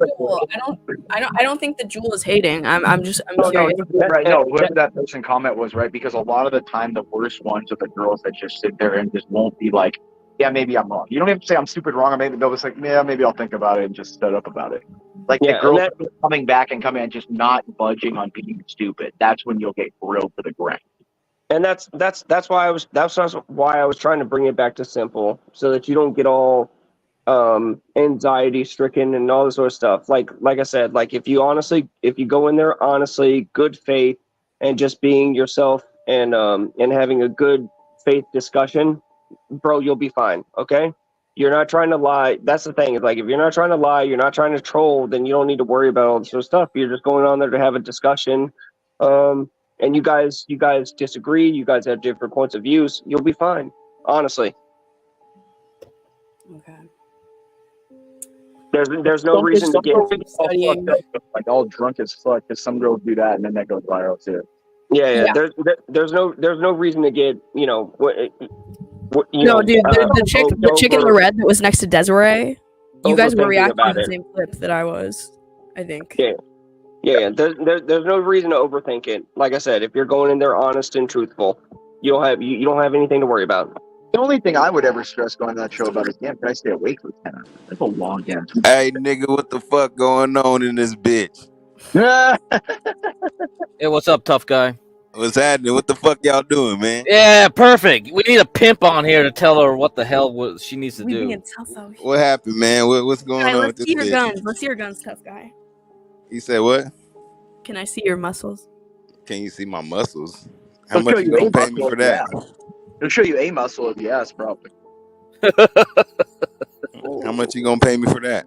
I don't think that Jewel is hating. I'm curious. Right. No, whoever that person comment was, right? Because a lot of the time, the worst ones are the girls that just sit there and just won't be like, yeah, maybe I'm wrong. You don't have to say I'm stupid wrong, or maybe they'll just like, yeah, maybe I'll think about it and just shut up about it. Like the girls coming back and coming and just not budging on being stupid. That's when you'll get grilled to the ground. And that's why I was trying to bring it back to simple, so that you don't get all anxiety stricken and all this sort of stuff. Like I said, like if you go in there honestly, good faith, and just being yourself and having a good faith discussion, bro, you'll be fine. Okay, you're not trying to lie. That's the thing. Is like if you're not trying to lie, you're not trying to troll, then you don't need to worry about all this sort of stuff. You're just going on there to have a discussion. And you guys disagree. You guys have different points of views. You'll be fine, honestly. Okay. There's no reason to get like all drunk as fuck. Because some girls do that, and then that goes viral too. Yeah. There's no reason to get No, dude, the chick in the red that was next to Desiree. You guys were reacting to the same clip that I was, I think. Yeah. There's no reason to overthink it. Like I said, if you're going in there honest and truthful, you don't have anything to worry about. The only thing I would ever stress going to that show about is, damn, can I stay awake for 10 hours? That's a long game. Hey, nigga, what the fuck going on in this bitch? Hey, what's up, tough guy? What's happening? What the fuck y'all doing, man? Yeah, perfect. We need a pimp on here to tell her what the hell she needs to do. What happened, man? What's going on with Let's this see your bitch? guns. Let's see your guns, tough guy. You said what? Can I see your muscles? Can you see my muscles? How much you gonna pay me for that? It'll show you a muscle if you ask, probably. How much you gonna pay me for that?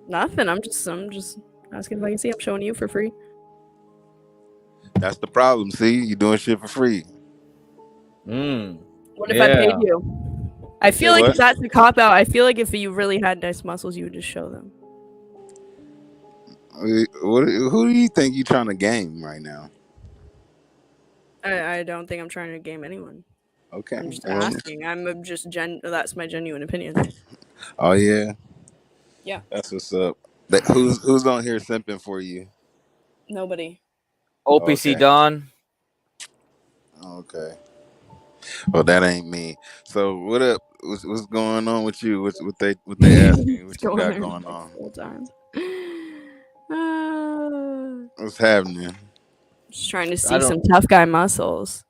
Nothing. I'm just asking if I can see. I'm showing you for free. That's the problem. See, you doing shit for free. What if I paid you? I feel like that's a cop out. I feel like if you really had nice muscles, you would just show them. Who do you think you trying to game right now? I don't think I'm trying to game anyone. Okay. I'm just asking. I'm just that's my genuine opinion. Oh yeah. Yeah. That's what's up. Who's on here simping for you? Nobody. OPC Don. Okay. Well, that ain't me. So what up? What's going on with you? What they asking? What you got going on? Full time. What's happening? Just trying to see some tough guy muscles.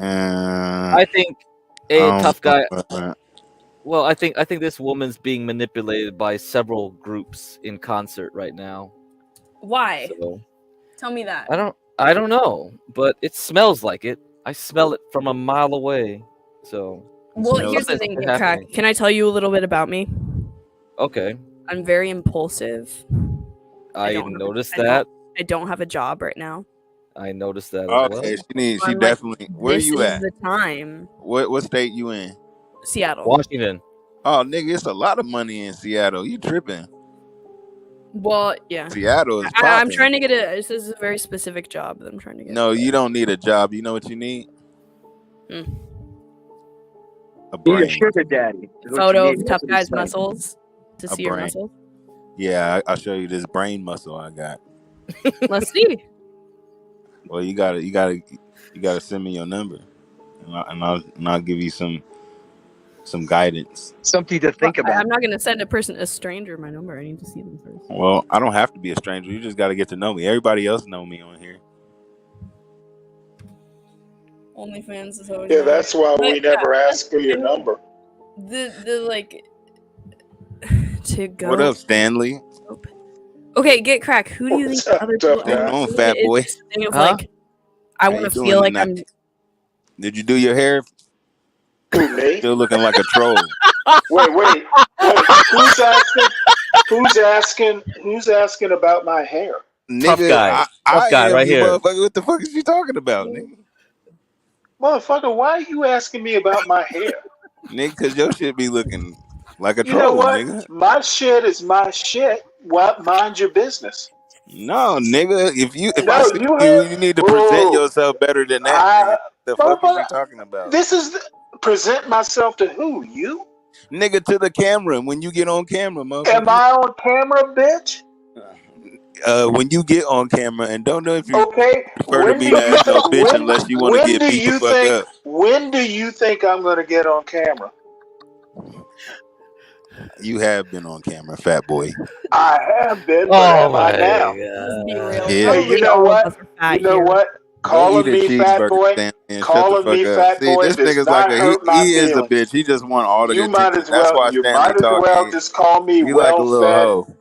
I think tough guy. Well, I think this woman's being manipulated by several groups in concert right now. Why? So, tell me that. I don't know, but it smells like it. I smell it from a mile away. So. Well, here's the thing, Crack. Can I tell you a little bit about me? Okay. I'm very impulsive. I noticed that. I don't have a job right now. I noticed that as well. Okay, she definitely. Where you at? This is the time. What state you in? Seattle. Washington. Oh, nigga, it's a lot of money in Seattle. You tripping? Well, yeah. Seattle is I'm trying to get this is a very specific job that I'm trying to get. No, you don't need a job. You know what you need? A You're brain. a sugar daddy. Photo of tough guy's muscles to see your muscles. Yeah, I'll show you this brain muscle I got. Let's see. Well, you gotta send me your number, and I'll give you some guidance. Something to think about. I'm not gonna send a stranger my number. I need to see them first. Well, I don't have to be a stranger. You just got to get to know me. Everybody else know me on here. OnlyFans is always. Yeah, that's why we never ask for your number. The like to go. What up, Stanley? Okay, get crack. Who do you think the other people? How you doing, fat boy? It's this thing of like, I want to feel like I'm. Did you do your hair? Who, me? Still looking like a troll. Wait. Who's asking about my hair? Tough Nigga, guy. I Tough guy am right you here. motherfucker. What the fuck is you talking about, nigga? Motherfucker, why are you asking me about my hair? Nigga, because your shit be looking like a You troll, know what? nigga. My shit is my shit. What? Mind your business. No, nigga. If No, I see you need to present yourself better than that, nigga. The fuck is you talking about? This is present myself to who? You? Nigga, to the camera. When you get on camera, motherfucker. Am I on camera, bitch? When you get on camera, and don't know if you Okay. refer to me as no bitch unless you want to get beat the fuck up. When do you think I'm going to get on camera? You have been on camera, fat boy. I have been, but am I now? Yeah. Hey, you know what? You know what? Calling me fat boy. Calling me fat boy. See, this nigga's like he is a bitch. He just want all of the attention. That's why You Stanley might as well talking. just call me You like a little well-fed. hoe.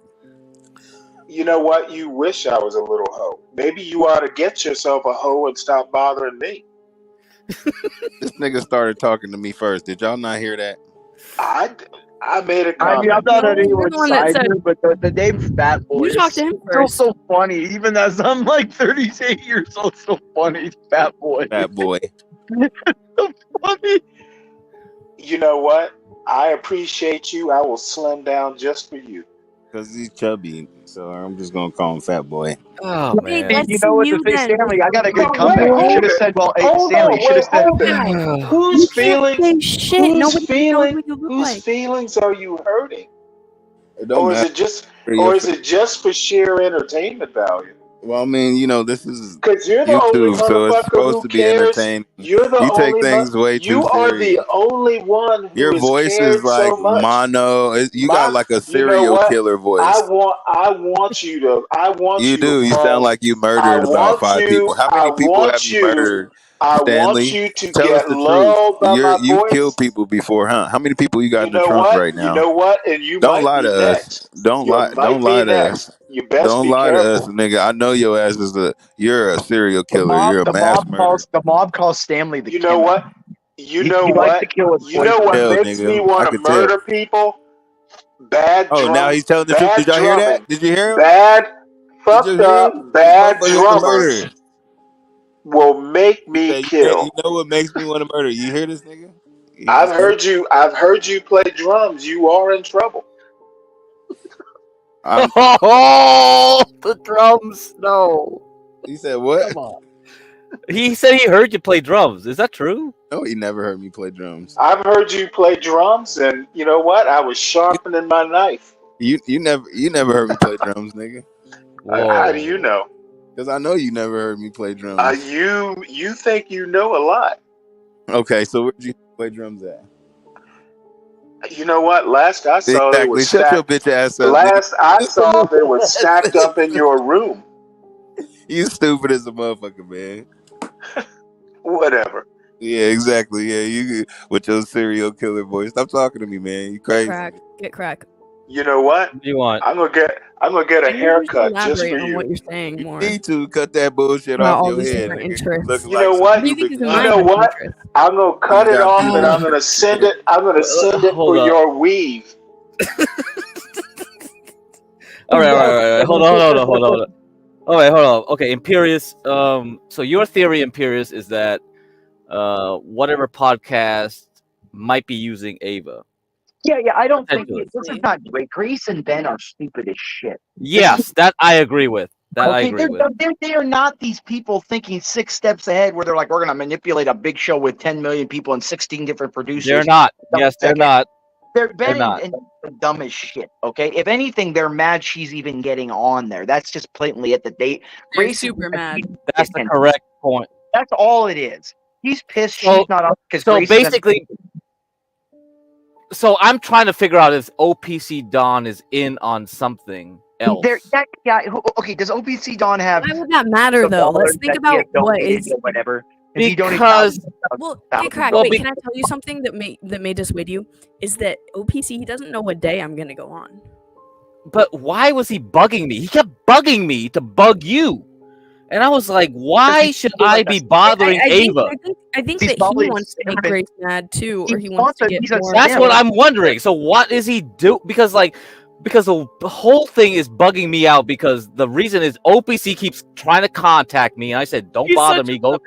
You know what? You wish I was a little hoe. Maybe you ought to get yourself a hoe and stop bothering me. This nigga started talking to me first. Did y'all not hear that? I made a I comment. mean, I'm not on anyone's one that side said- here, but the name Fat Boy You talked to him still first. so funny. Even as I'm like 38 years old, so funny. Fat Boy. Fat boy. So funny. You know what? I appreciate you. I will slim down just for you. Because he's chubby. So I'm just going to call him fat boy. Oh, man. And you know what to say, Stanley? I got a good comeback. You should have said, well, hey, Stanley, you should have said, Whose feelings? Shit. Nobody knows what you look Whose like. feelings are you hurting? It don't Or is matter. it just for sheer entertainment value? Well, I mean, you know, this is Because you're the only YouTube, so it's motherfucker supposed who to be cares. entertaining. You're the You take only things way too You are serious. the only one who Your has voice cared is like so much. mono. You got like a You know serial what? killer voice. I want you to. I want You you do. to You fall. sound like you I murdered about want 5 people. How many I people have want you you. murdered, I Stanley? want you to Tell us get the truth. lulled by my You've voice. killed people before, huh? How many people you got You in the know trunk what? right You now? know what? And you Don't might lie be to us. next. Don't You lie. might Don't be lie to next. us. You best Don't be lie to us, careful. nigga. I know your ass is you're a serial killer. You're a mass murderer. The mob calls Stanley the You killer. know what? You know he likes what? to kill his You know what Tell, makes me nigga. I want to could tell. murder people? Bad Oh, now drums, he's telling the truth. bad Did y'all hear drumming, that? Did you hear him? bad Did fucked you hear him? up, bad This motherfucker's a drummers murderer. will make He me said, kill. you know what makes me want to murder? You hear this nigga? I've heard you play drums. You are in trouble. Oh, the drums. No. He said what? Come on. He said he heard you play drums. Is that true? No, he never heard me play drums. I've heard you play drums, and you know what? I was sharpening my knife. You never heard me play drums, nigga. How do you know? Because I know you never heard me play drums. You think you know a lot. Okay, so where'd you play drums at? You know what? Last I saw, they were Exactly. Shut your stacked. bitch ass up. Last I saw, they were stacked up in your room. You stupid as a motherfucker, man. Whatever. Yeah, exactly. Yeah, you with your serial killer voice. Stop talking to me, man. You crazy. Get crack. You know what? What do you want? I'm gonna get a Can you haircut just just for elaborate on what you. you're saying more? You need to cut that bullshit About off all your these head. different Nigga. interests. Looking You like know some what? What do you think stupid is in You my know best what? interest? I'm gonna cut it got off beat and up. I'm gonna send it. I'm gonna send it Hold for up. your weave. All right. Hold on. All right, hold on. Okay, Imperious. So your theory, Imperious, is that whatever podcast might be using Ava. Yeah, I don't think Potentially. this is not great. Grace and Ben are stupid as shit. Yes, that I agree with. They are not these people thinking 6 steps ahead where they're like, we're going to manipulate a big show with 10 million people and 16 different producers. They're not. Yes, they're not. Ben not. and dumb as shit. Okay, if anything, they're mad she's even getting on there. That's just blatantly at the date. They're Grace super mad. That's the correct point. That's all it is. He's pissed she's not on because so basically, so I'm trying to figure out if OPC Dawn is in on something else. Okay, does OPC Dawn have? Why would that matter though? Let's think about what is whatever. Because Hey, Crack, wait, can I tell you something that may dissuade you? Is that OPC, he doesn't know what day I'm gonna go on. But why was he bugging me? He kept bugging me to bug you. And I was like, why should I be bothering Ava? I think that he wants to make Grace mad too, or he wants to get more. That's what I'm wondering. So what is he do? Because the whole thing is bugging me out because the reason is OPC keeps trying to contact me. And I said, don't bother me. Go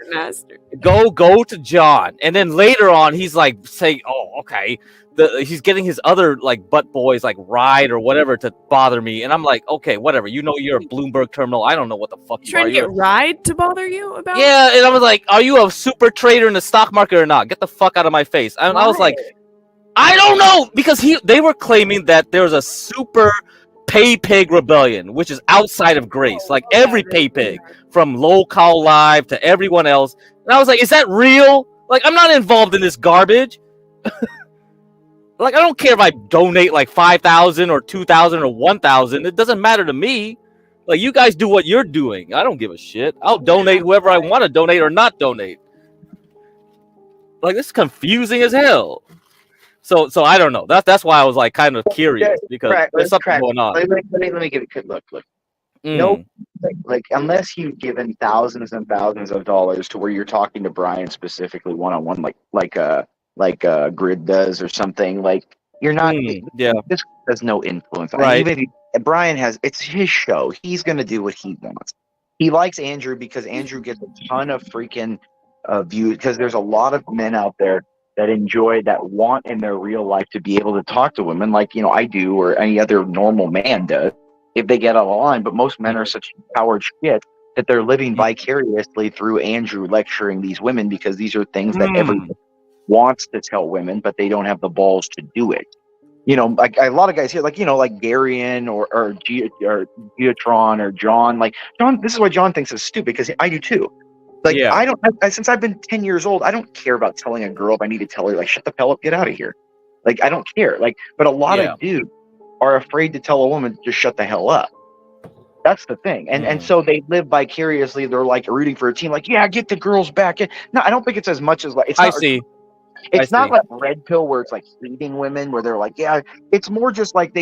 to John. And then later on, he's like saying, oh, okay. He's getting his other like butt boys like Ride or whatever to bother me. And I'm like, okay, whatever. You know, you're a Bloomberg terminal. I don't know what the fuck you trying are. to get Ride to bother you about? Yeah. And I was like, are you a super trader in the stock market or not? Get the fuck out of my face. And I was like, I don't know, because they were claiming that there's a super pay pig rebellion, which is outside of Grace, like every pay pig, from Local Live to everyone else. And I was like, is that real? Like, I'm not involved in this garbage. Like, I don't care if I donate like 5,000 or 2,000 or 1,000. It doesn't matter to me. Like, you guys do what you're doing. I don't give a shit. I'll donate whoever I want to donate or not donate. Like, this is confusing as hell. So I don't know. That's why I was like kind of curious because there's something going on. Let me give it a good look. No, like unless you've given thousands and thousands of dollars to where you're talking to Brian specifically one-on-one, like Grid does or something, like you're not. This has no influence. Right. I mean, even Brian it's his show. He's gonna do what he wants. He likes Andrew because Andrew gets a ton of freaking views because there's a lot of men out there that enjoy, that want in their real life to be able to talk to women like, I do or any other normal man does if they get out of line. But most men are such coward shit that they're living vicariously through Andrew lecturing these women because these are things that everyone wants to tell women, but they don't have the balls to do it. Like a lot of guys here, like Garion or Geotron or John. Like John, this is why John thinks it's stupid because I do too. Like, I don't, since I've been 10 years old, I don't care about telling a girl if I need to tell her, like, shut the hell up, get out of here. Like, I don't care. Like, but a lot of dudes are afraid to tell a woman to just shut the hell up. That's the thing. And so they live vicariously. They're like rooting for a team, like, yeah, get the girls back in. No, I don't think it's as much as like, it's not, It's not like Red Pill where it's like hating women where they're like, yeah, it's more just like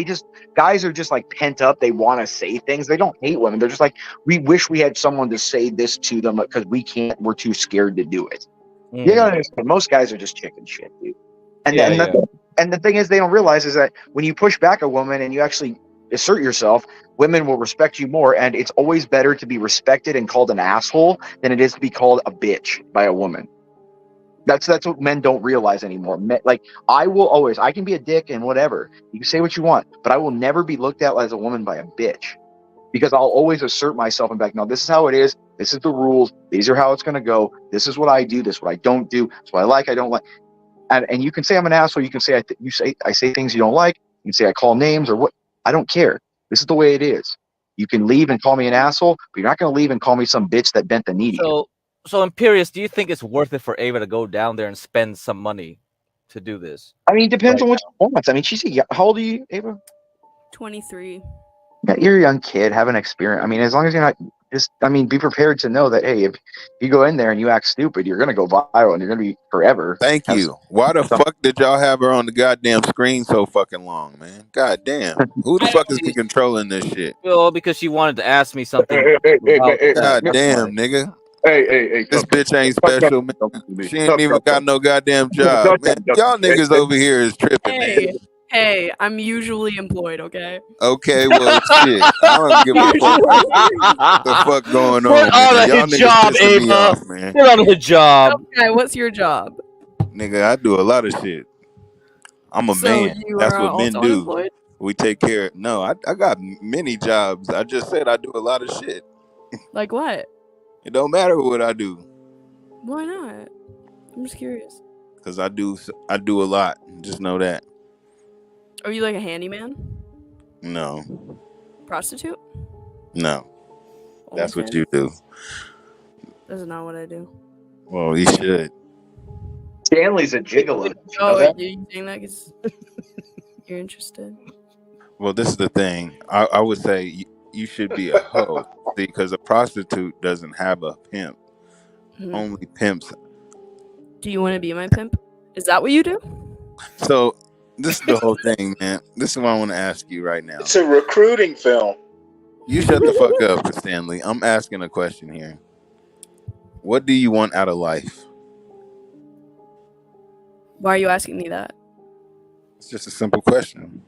guys are just like pent up. They want to say things. They don't hate women. They're just like, we wish we had someone to say this to them because we can't, we're too scared to do it. You gotta understand, most guys are just chicken shit, dude. And the thing is, they don't realize is that when you push back a woman and you actually assert yourself, women will respect you more. And it's always better to be respected and called an asshole than it is to be called a bitch by a woman. That's what men don't realize anymore. I can be a dick and whatever. You can say what you want, but I will never be looked at as a woman by a bitch because I'll always assert myself and be like, no, this is how it is. This is the rules. These are how it's going to go. This is what I do. This is what I don't do. This is what I like. I don't like. And you can say I'm an asshole. You can say I say things you don't like. You can say I call names or what. I don't care. This is the way it is. You can leave and call me an asshole, but you're not going to leave and call me some bitch that bent the knee to you. So Imperious, do you think it's worth it for Ava to go down there and spend some money to do this? I mean, it depends on what she wants. I mean, how old are you, Ava? 23. Yeah, you're a young kid, have an experience. I mean, as long as you're not be prepared to know that, hey, if you go in there and you act stupid, you're going to go viral and you're going to be forever. Thank you. Why the fuck did y'all have her on the goddamn screen so fucking long, man? God damn. Who the fuck is controlling this shit? Well, because she wanted to ask me something. God damn, nigga. Hey, this bitch ain't special, man. She ain't even got no goddamn job, man. Y'all niggas over here is tripping, man. Hey, I'm usually employed, okay? Okay, well, shit. I don't give a fuck what the fuck going on, man. Y'all niggas pissing me off, man. Put on her job. Okay, what's your job? Nigga, I do a lot of shit. I'm a man. That's what men do. Employed? We take care. No, I got many jobs. I just said I do a lot of shit. Like what? It don't matter what I do. Why not? I'm just curious. Because I do a lot. Just know that. Are you like a handyman? No. Prostitute? No. That's what you do. That's not what I do. Well, you should. Stanley's a gigolo. Did you know Oh, are that? you saying that because you're interested? Well, this is the thing. I would say you should be a hoe. See, because a prostitute doesn't have a pimp. Mhm. Only pimps. Do you want to be my pimp? Is that what you do? So this is the whole thing, man. This is what I want to ask you right now. It's a recruiting film. You shut the fuck up, Stanley. I'm asking a question here. What do you want out of life? Why are you asking me that? It's just a simple question.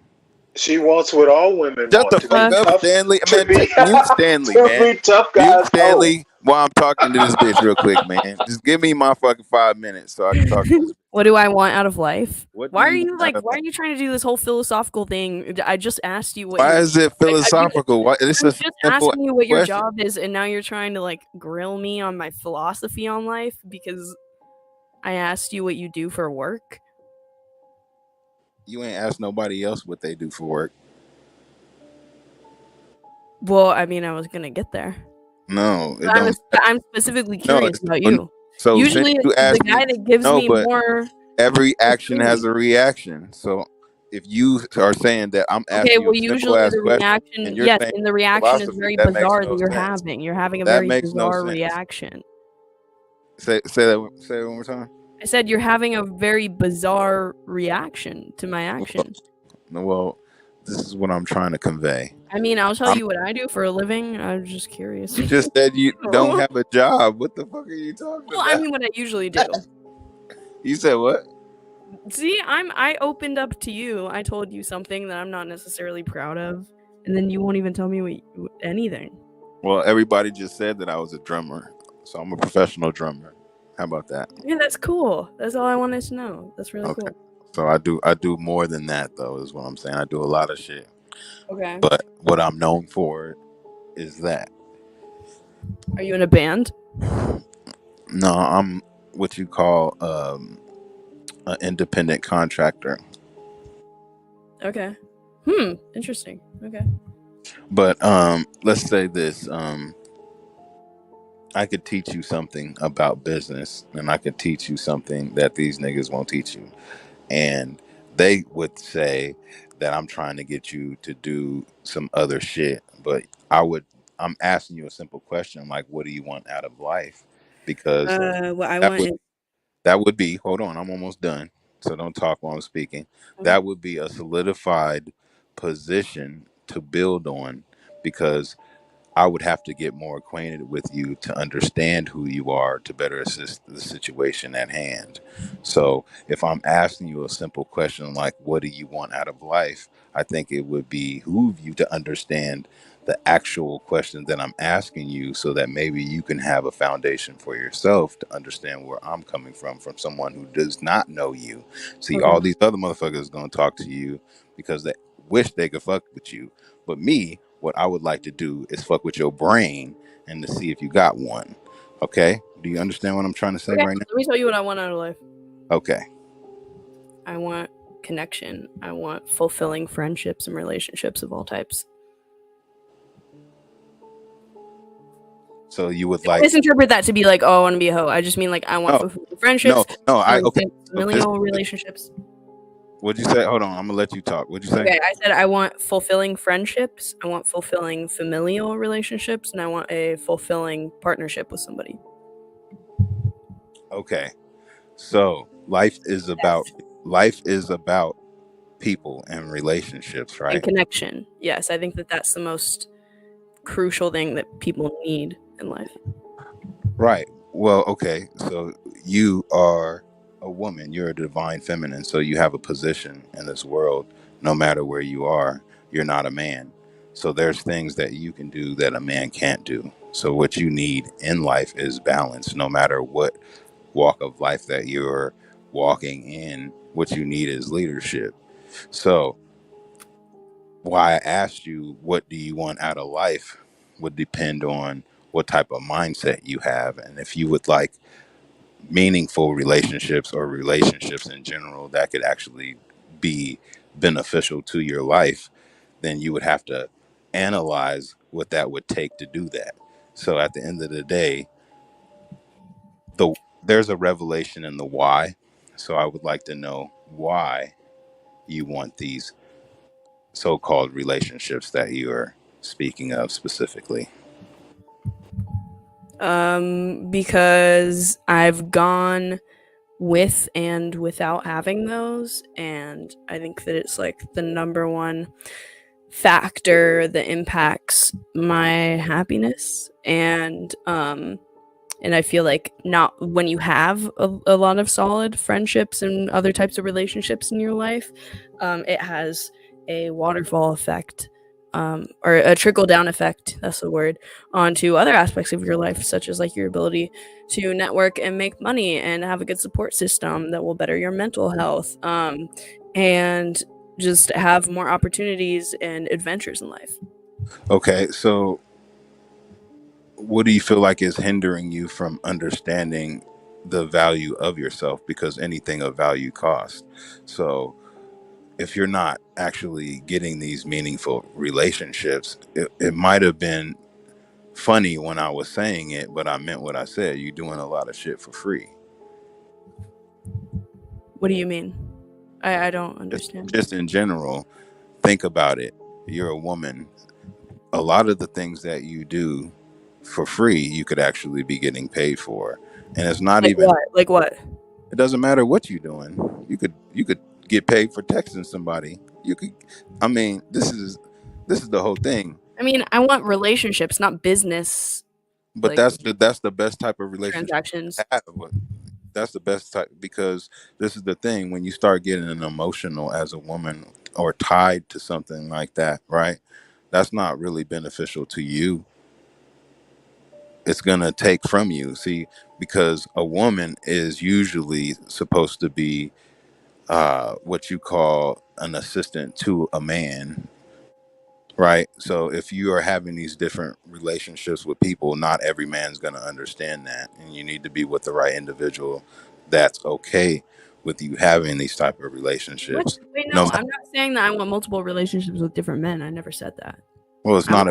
She wants what all women Shut want. the To fuck be up, tough, Stanley. to Man, be, mute Stanley, to man. be tough Mute guys. Stanley while I'm talking to this bitch real quick, man. Just give me my fucking 5 minutes so I can talk to this bitch. What do I want out of life? What do Why are you you want like? out of Why are life? you trying to do this whole philosophical thing? I just asked you what. Why your, is it philosophical? Why? It's I'm a just simple asking you what your question. job is, and now you're trying to like grill me on my philosophy on life because I asked you what you do for work. You ain't asked nobody else what they do for work. Well, I mean, I was gonna get there. No, it But don't. I'm specifically curious about you. So Usually, since you it's the asked guy me, that gives no, me but more. every action has a reaction. So if you are saying that I'm Okay, asking you well, a simple usually ass the question reaction, and you're yes, saying and the reaction is philosophy, very that makes bizarre no that you're sense. having. You're having a That very makes no bizarre sense. reaction. Say it one more time. I said you're having a very bizarre reaction to my action. Well, this is what I'm trying to convey. I mean, I'll tell you what I do for a living. I'm just curious. You just said you don't have a job. What the fuck are you talking Well, about? I mean, what I usually do. You said what? See, I opened up to you. I told you something that I'm not necessarily proud of, and then you won't even tell me anything. Well, everybody just said that I was a drummer, so I'm a professional drummer. How about that? Yeah, that's cool. That's all I wanted to know. That's really Okay. cool. So I do more than that, though, is what I'm saying. I do a lot of shit. Okay. But what I'm known for is that. Are you in a band? No, I'm what you call an independent contractor. Okay. Interesting. Okay. But let's say this. I could teach you something about business, and I could teach you something that these niggas won't teach you. And they would say that I'm trying to get you to do some other shit. But I'm asking you a simple question, like, what do you want out of life? Because What I that want would, is that would be, hold on, I'm almost done. So don't talk while I'm speaking. That would be a solidified position to build on, because I would have to get more acquainted with you to understand who you are to better assist the situation at hand. So if I'm asking you a simple question like, what do you want out of life? I think it would behoove you to understand the actual question that I'm asking you, so that maybe you can have a foundation for yourself to understand where I'm coming from someone who does not know you. See, all these other motherfuckers going to talk to you because they wish they could fuck with you. But me, what I would like to do is fuck with your brain and to see if you got one. Okay? Do you understand what I'm trying to say right now? Let me tell you what I want out of life. Okay. I want connection. I want fulfilling friendships and relationships of all types. So you would Don't like misinterpret that to be like, oh, I want to be a hoe. I just mean like I want fulfilling friendships. Familial relationships. What'd you say? Hold on, I'm gonna let you talk. What'd you say? Okay, I said I want fulfilling friendships. I want fulfilling familial relationships, and I want a fulfilling partnership with somebody. Okay. So life is about people and relationships, right? And connection. Yes, I think that that's the most crucial thing that people need in life. Right. Well, okay. So you are a woman. You're a divine feminine. So you have a position in this world. No matter where you are, you're not a man. So there's things that you can do that a man can't do. So what you need in life is balance. No matter what walk of life that you're walking in, what you need is leadership. So why I asked you, what do you want out of life, would depend on what type of mindset you have. And if you would like meaningful relationships or relationships in general that could actually be beneficial to your life, then you would have to analyze what that would take to do that. So at the end of the day, there's a revelation in the why, So I would like to know why you want these so-called relationships that you are speaking of specifically. Because I've gone with and without having those, and I think that it's like the number one factor that impacts my happiness. And I feel like not when you have a lot of solid friendships and other types of relationships in your life, it has a waterfall effect, or a trickle down effect, that's the word, onto other aspects of your life, such as like your ability to network and make money and have a good support system that will better your mental health, and just have more opportunities and adventures in life. Okay, so what do you feel like is hindering you from understanding the value of yourself? Because anything of value costs. So if you're not actually getting these meaningful relationships, it might have been funny when I was saying it, but I meant what I said. You're doing a lot of shit for free. What do you mean? I don't understand. Just in general, think about it. You're a woman. A lot of the things that you do for free, you could actually be getting paid for. And it's not like even what? Like what? It doesn't matter what you're doing. You could get paid for texting somebody. I mean, this is the whole thing. I mean, I want relationships, not business. But like, that's the best type of relationship transactions. to have. That's the best type, because this is the thing. When you start getting emotional as a woman or tied to something like that, right? That's not really beneficial to you. It's gonna take from you. See, because a woman is usually supposed to be what you call an assistant to a man, right? So if you are having these different relationships with people, not every man's going to understand that, and you need to be with the right individual that's okay with you having these type of relationships. What? Wait, no, I'm not saying that I want multiple relationships with different men. I never said that. Well, it's not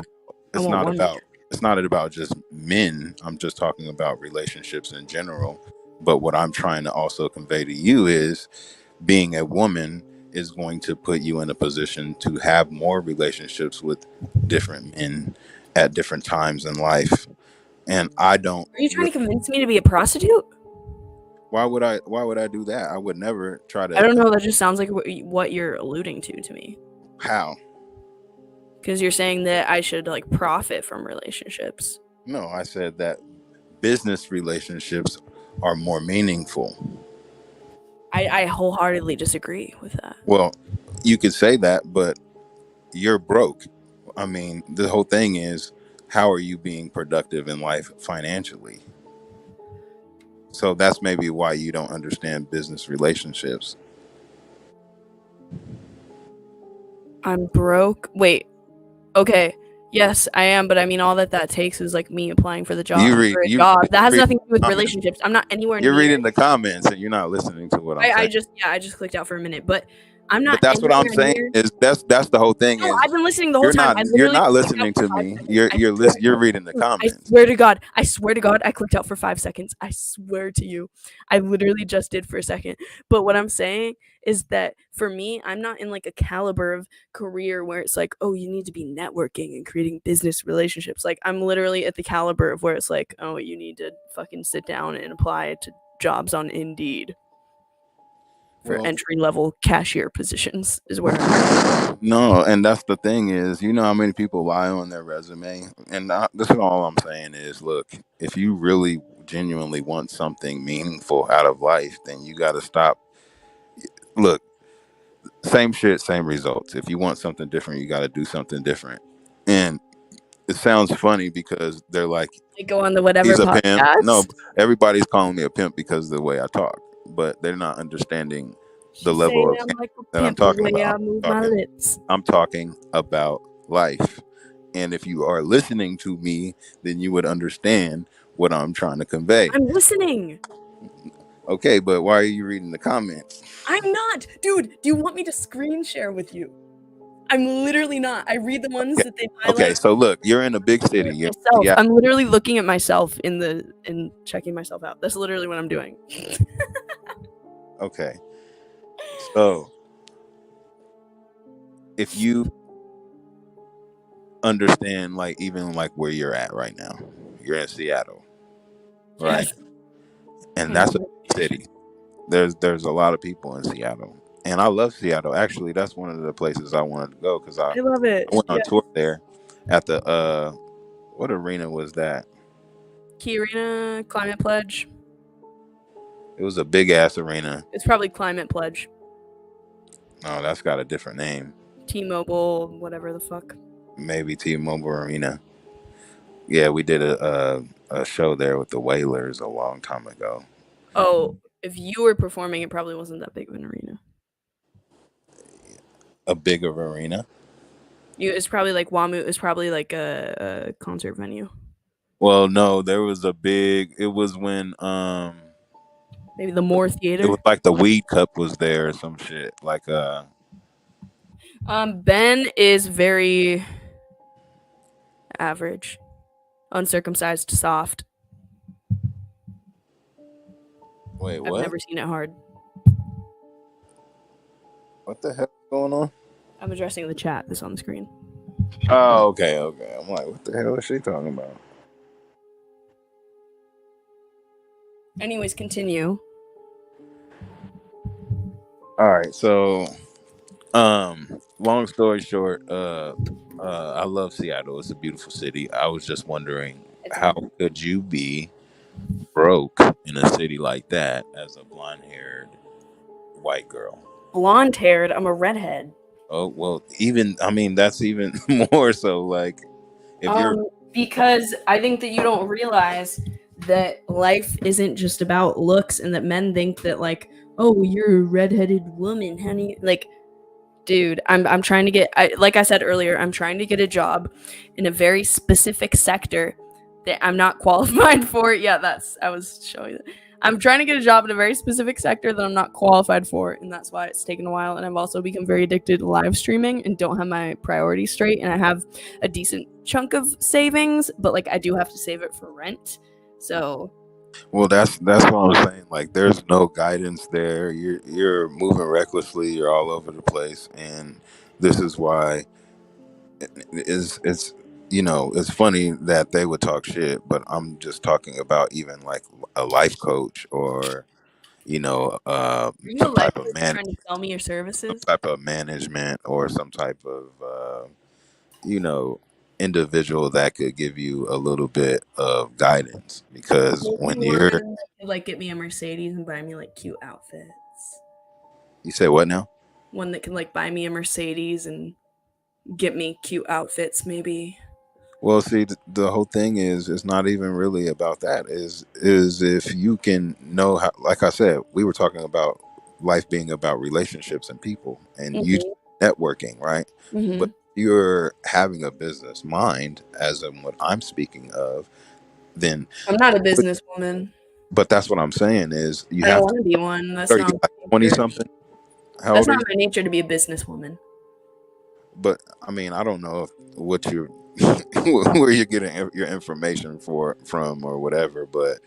one about just men. I'm just talking about relationships in general. But what I'm trying to also convey to you is, being a woman is going to put you in a position to have more relationships with different men at different times in life. And I don't. Are you trying to convince me to be a prostitute? Why would I do that? I would never try to. I don't know. That just sounds like what you're alluding to me. How? Because you're saying that I should like profit from relationships. No, I said that business relationships are more meaningful. I wholeheartedly disagree with that. Well, you could say that, but you're broke. I mean, the whole thing is, how are you being productive in life financially? So that's maybe why you don't understand business relationships. I'm broke. Wait. Okay. Yes, I am, but I mean, all that takes is like me applying for the job. That has nothing to do with relationships. I'm not anywhere near. You're reading the comments and you're not listening to what I'm saying. I just clicked out for a minute, but I'm not. But that's what I'm saying. Is that's the whole thing. No, I've been listening the whole time. You're not listening to me. You're reading the comments. I swear to God, I clicked out for 5 seconds. I swear to you, I literally just did for a second. But what I'm saying is that for me, I'm not in like a caliber of career where it's like, oh, you need to be networking and creating business relationships. Like, I'm literally at the caliber of where it's like, oh, you need to fucking sit down and apply to jobs on Indeed for entry-level cashier positions is where I'm. No, and that's the thing is, you know how many people lie on their resume? And this is all I'm saying is, look, if you really genuinely want something meaningful out of life, then you got to stop. Look, same shit, same results. If you want something different, you got to do something different. And it sounds funny because they're like, they go on the whatever he's a podcast. pimp. No, everybody's calling me a pimp because of the way I talk, but they're not understanding the level of that I'm talking about. I'm talking about life. And if you are listening to me, then you would understand what I'm trying to convey. I'm listening. Okay, but why are you reading the comments? I'm not. Dude, do you want me to screen share with you? I'm literally not. I read the ones that they highlight. Okay, so look, you're in a big city. I'm literally looking at myself and checking myself out. That's literally what I'm doing. Okay. So if you understand, like, even like where you're at right now, you're in Seattle, right? Yes. And that's a big city. There's a lot of people in Seattle, and I love Seattle. Actually, that's one of the places I wanted to go because I love it. went on Yeah. tour there at the what arena was that? Key Arena, Climate Pledge. It was a big ass arena. It's probably Climate Pledge. No, that's got a different name. T-Mobile, whatever the fuck. Maybe T-Mobile Arena. Yeah, we did a show there with the Whalers a long time ago. Oh, if you were performing, it probably wasn't that big of an arena. A bigger arena? It's probably like WAMU. It's probably like a concert venue. Well, no, there was a big. It was when maybe the Moore Theater. It was like the Weed Cup was there or some shit. Like Ben is very average, uncircumcised, soft. Wait, what? I've never seen it hard. What the hell is going on? I'm addressing the chat that's on the screen. Oh, okay. I'm like, what the hell is she talking about? Anyways, continue. All right, so long story short, I love Seattle. It's a beautiful city. I was just wondering, how could you be broke in a city like that as a blonde-haired white girl? Blonde-haired? I'm a redhead. Oh, well, that's even more so. Like, if you're because I think that you don't realize that life isn't just about looks, and that men think that, like, oh, you're a redheaded woman, honey. Like, dude, I'm trying to get, like I said earlier, I'm trying to get a job in a very specific sector that I'm not qualified for. Yeah, I was showing that. I'm trying to get a job in a very specific sector that I'm not qualified for, and that's why it's taken a while. And I've also become very addicted to live streaming and don't have my priorities straight. And I have a decent chunk of savings, but like I do have to save it for rent. So, well, that's what I'm saying. Like, there's no guidance there. You're moving recklessly. You're all over the place, and this is why it's it's funny that they would talk shit, but I'm just talking about even like a life coach or some type of trying to sell me your services. some type of management or some type of individual that could give you a little bit of guidance, because when you're like get me a Mercedes and buy me like cute outfits. You say what now? One that can like buy me a Mercedes and get me cute outfits, maybe. Well, see, the whole thing is, it's not even really about that. Is if you can know how, like I said, we were talking about life being about relationships and people, and you networking, right? Mhm. But you're having a business mind, as in what I'm speaking of, then I'm not a businesswoman. But that's what I'm saying is I don't want to be one. That's not like 20 something. That's not my nature to be a businesswoman. But I mean, I don't know what you're where you're getting your information from or whatever. But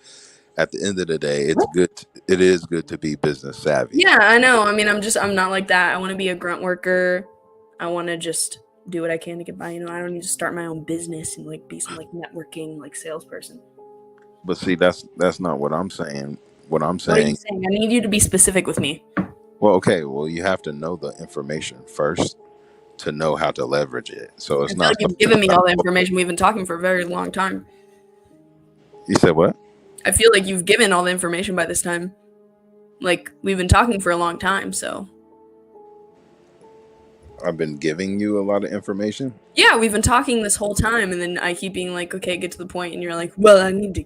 at the end of the day, it's good. It is good to be business savvy. Yeah, I know. I mean, I'm not like that. I want to be a grunt worker. I want to just do what I can to get by. I don't need to start my own business and like be some like networking like salesperson. But see, that's not what I'm saying. What I'm What are you saying. saying? I need you to be specific with me. Well, okay. Well, you have to know the information first to know how to leverage it. So it's I feel not. like you've given me all the information. We've been talking for a very long time. You said what? I feel like you've given all the information by this time. Like, we've been talking for a long time, so. I've been giving you a lot of information? Yeah, we've been talking this whole time, and then I keep being like, okay, get to the point, and you're like, well, I need to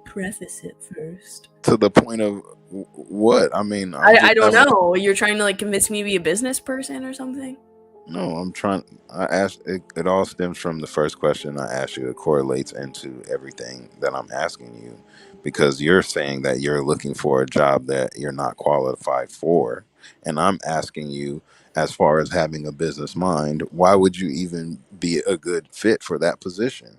preface it first. To the point of what? I mean, I don't know. You're trying to like convince me to be a business person or something? No, I'm trying. I asked. It all stems from the first question I asked you. It correlates into everything that I'm asking you, because you're saying that you're looking for a job that you're not qualified for, and I'm asking you, as far as having a business mind, why would you even be a good fit for that position?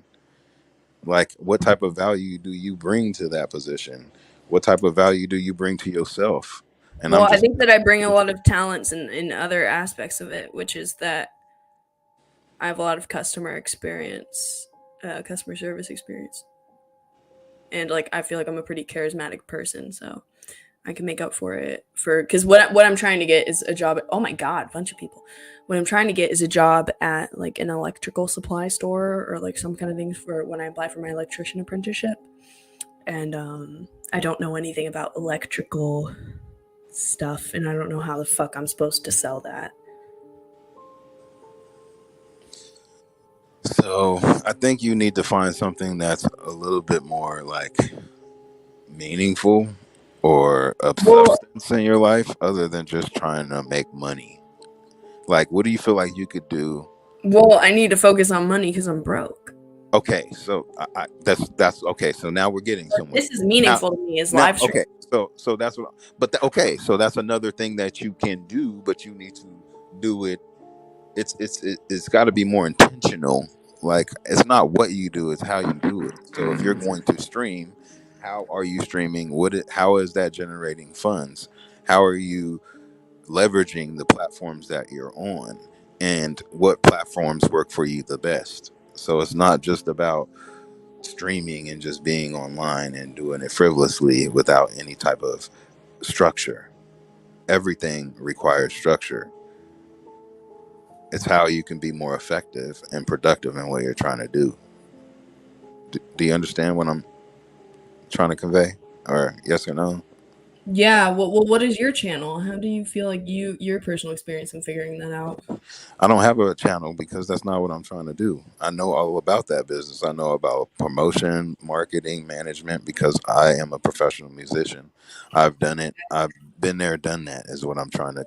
Like, what type of value do you bring to that position? What type of value do you bring to yourself? And well, I'm I just think that I bring a lot of talents in other aspects of it, which is that I have a lot of customer service experience. And like I feel like I'm a pretty charismatic person, so I can make up for it because what I'm trying to get is a job at, oh my god, bunch of people. What I'm trying to get is a job at like an electrical supply store or like some kind of things for when I apply for my electrician apprenticeship. And I don't know anything about electrical stuff, and I don't know how the fuck I'm supposed to sell that. so I think you need to find something that's a little bit more like meaningful or of substance in your life other than just trying to make money. Like, what do you feel like you could do? Well, I need to focus on money because I'm broke. Okay, so that's okay. So now we're getting somewhere. This is meaningful to me. Is live stream. Okay, so that's what. But okay, so that's another thing that you can do, but you need to do it. It's got to be more intentional. Like, it's not what you do, it's how you do it. So if you're going to stream, how are you streaming? How is that generating funds? How are you leveraging the platforms that you're on, and what platforms work for you the best? So it's not just about streaming and just being online and doing it frivolously without any type of structure. Everything requires structure. It's how you can be more effective and productive in what you're trying to do. Do you understand what I'm trying to convey? Or yes or no? Yeah. Well, what is your channel? How do you feel like your personal experience in figuring that out? I don't have a channel because that's not what I'm trying to do. I know all about that business. I know about promotion, marketing, management because I am a professional musician. I've done it. I've been there, done that is what I'm trying to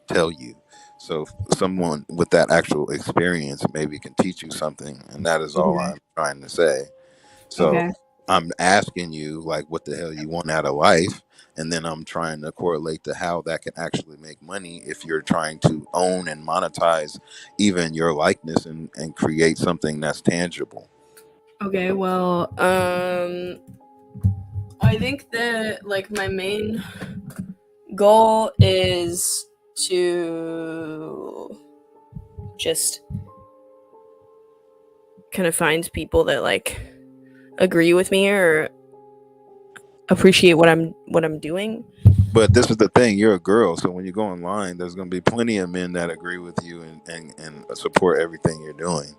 tell you. So someone with that actual experience maybe can teach you something, and that is all I'm trying to say. So I'm asking you, like, what the hell you want out of life, and then I'm trying to correlate to how that can actually make money if you're trying to own and monetize even your likeness and create something that's tangible. Okay, well, I think that like my main goal is to just kind of find people that like agree with me or appreciate what I'm doing. But this is the thing, you're a girl, so when you go online, there's going to be plenty of men that agree with you and support everything you're doing.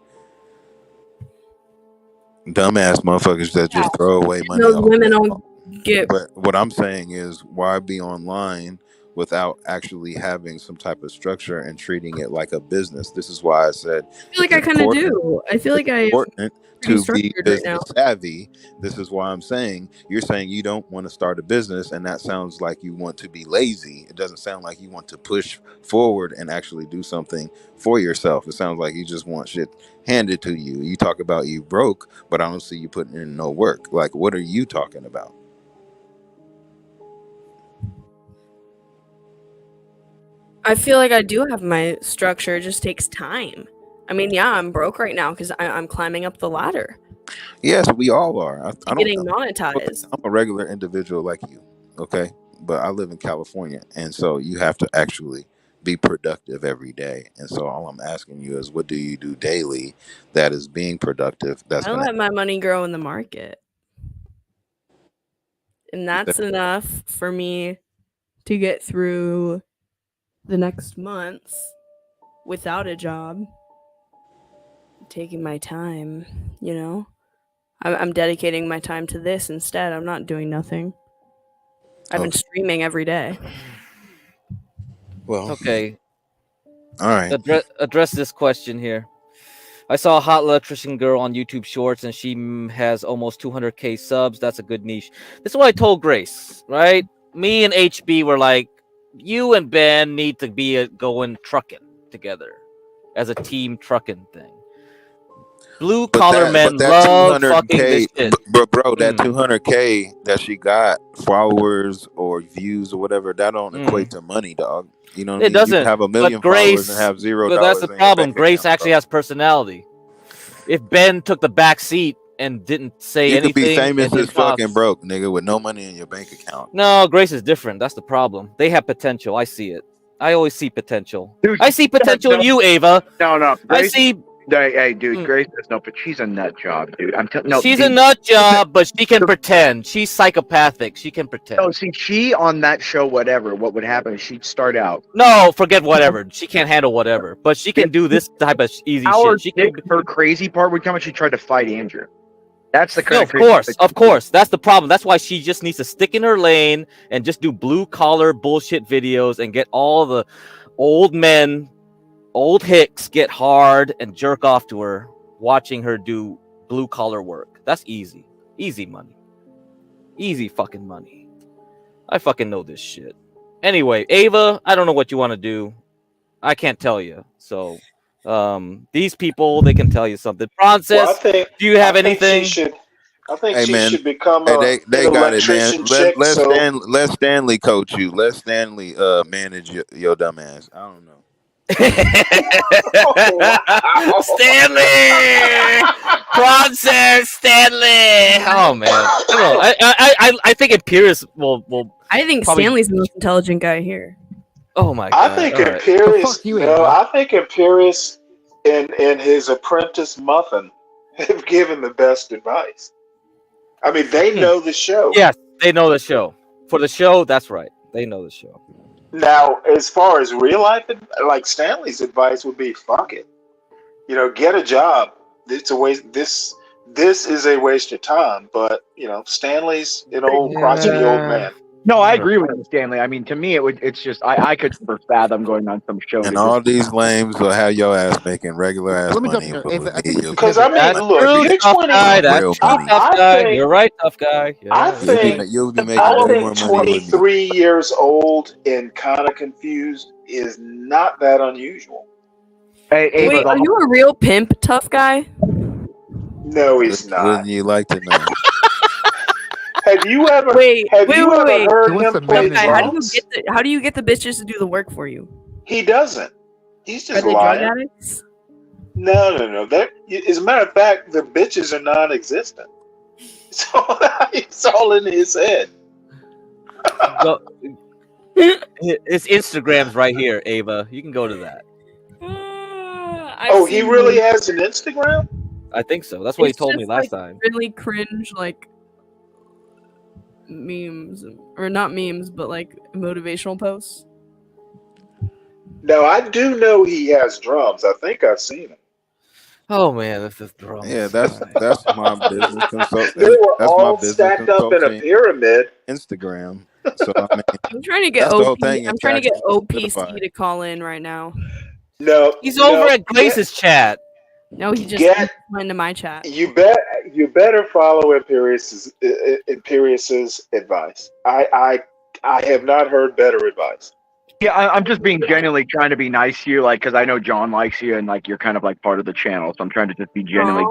Dumbass motherfuckers that just throw away money. Those women don't get. But what I'm saying is, why be online without actually having some type of structure and treating it like a business? This is why I said I feel like I kind of do. I feel like I'm important pretty to be structured right now. business savvy. This is why I'm saying you're saying you don't want to start a business, and that sounds like you want to be lazy. It doesn't sound like you want to push forward and actually do something for yourself. It sounds like you just want shit handed to you. You talk about you broke, but I don't see you putting in no work. Like, what are you talking about? I feel like I do have my structure. It just takes time. I mean, yeah, I'm broke right now because I'm climbing up the ladder. Yes, we all are. Getting monetized. I'm a regular individual like you, okay? But I live in California, and so you have to actually be productive every day. And so all I'm asking you is, what do you do daily that is being productive? That's I gonna let my money grow in the market. And that's enough for me to get through the next month without a job. Taking my time, you know? I'm dedicating my time to this instead. I'm not doing nothing. I've been streaming every day. Well, okay. All right. Address this question here. I saw a hot electrician girl on YouTube Shorts, and she has almost 200K subs. That's a good niche. This is what I told Grace, right? Me and HB were like, you and Ben need to be going trucking together as a team trucking thing. Blue collar men love fucking this shit. Bro, that 200K that she got, followers or views or whatever, that don't equate to money, dog. You know what I mean? It doesn't. You can have a million Grace, followers and have $0. But that's the problem. Grace actually has personality. If Ben took the back seat and didn't say You anything. could be famous and his as fucking pops- broke, nigga, with no money in your bank account. No, Grace is different. That's the problem. They have potential. I see it. I always see potential. Dude, I see potential in you, Ava. No, I Grace, see. Hey, dude, Grace does no, but she's a nut job, dude. I'm telling. No, She's a nut job, but she can pretend. She's psychopathic. She can pretend. No, see, she on that show, whatever. What would happen is she'd start out. No, forget whatever. She can't handle whatever, but she can do this type of easy shit. She can. Her crazy part would come when she tried to fight Andrew. That's the kind No, of crazy of course. That's the problem. That's why she just needs to stick in her lane and just do blue collar bullshit videos and get all the old men, old hicks get hard and jerk off to her, watching her do blue collar work. That's easy. Easy money. Easy fucking money. I fucking know this shit. Anyway, Ava, I don't know what you want to do. I can't tell you. So, these people, they can tell you something. Francis, do you have anything? I think Hey, she man. should become Hey, they an got it, man. electrician chick. Let Stanley coach you. Let Stanley manage your dumb ass. I don't know. Stanley, Francis, Stanley. Oh man, I think Imperius will. I think probably- Stanley's the most intelligent guy here. Oh my god! I think all right. Imperius. I think Imperius and his apprentice Muffin have given the best advice. I mean, they know the show. Yes, they know the show. For the show, that's right. They know the show. Now, as far as real life, like Stanley's advice would be, fuck it. You know, get a job. It's a waste. This is a waste of time. But you know, Stanley's an old crotchety old man. No, I agree with you, Stanley. I mean, to me, it's just I could never fathom going on some show. And all these lames will have your ass making regular ass money. Because I mean, look, you're 20. You're right, tough guy. Yeah. I think you'll be making way more money. 23 years old and kind of confused is not that unusual. Hey, Wait, are you a real pimp, tough guy? No, he's not. Wouldn't you like to know? Have you ever heard him play Tough guy, drums? how do you get the bitches to do the work for you? He doesn't. He's just Are they lying. drug addicts? No. As a matter of fact, the bitches are non-existent. It's all in his head. His Instagram's right here, Ava. You can go to that. He really has an Instagram? I think so. That's what he It's told me just, last like, time. Really cringe, like memes, or not memes, but like motivational posts. No, I do know he has drums. I think I've seen him. Oh man, this is drums. Yeah, that's my business consultant. They were That's all my business stacked up in a consulting pyramid. Instagram. So I mean, I'm trying to get that's the whole OP. thing, I'm trying to get tax OPC certified. to call in right now. No, He's over at Grace's chat. No, he just Get- went into my chat. You better follow Imperius's advice. I have not heard better advice. Yeah, I'm just being genuinely trying to be nice to you, like, because I know John likes you, and like you're kind of like part of the channel, so I'm trying to just be genuinely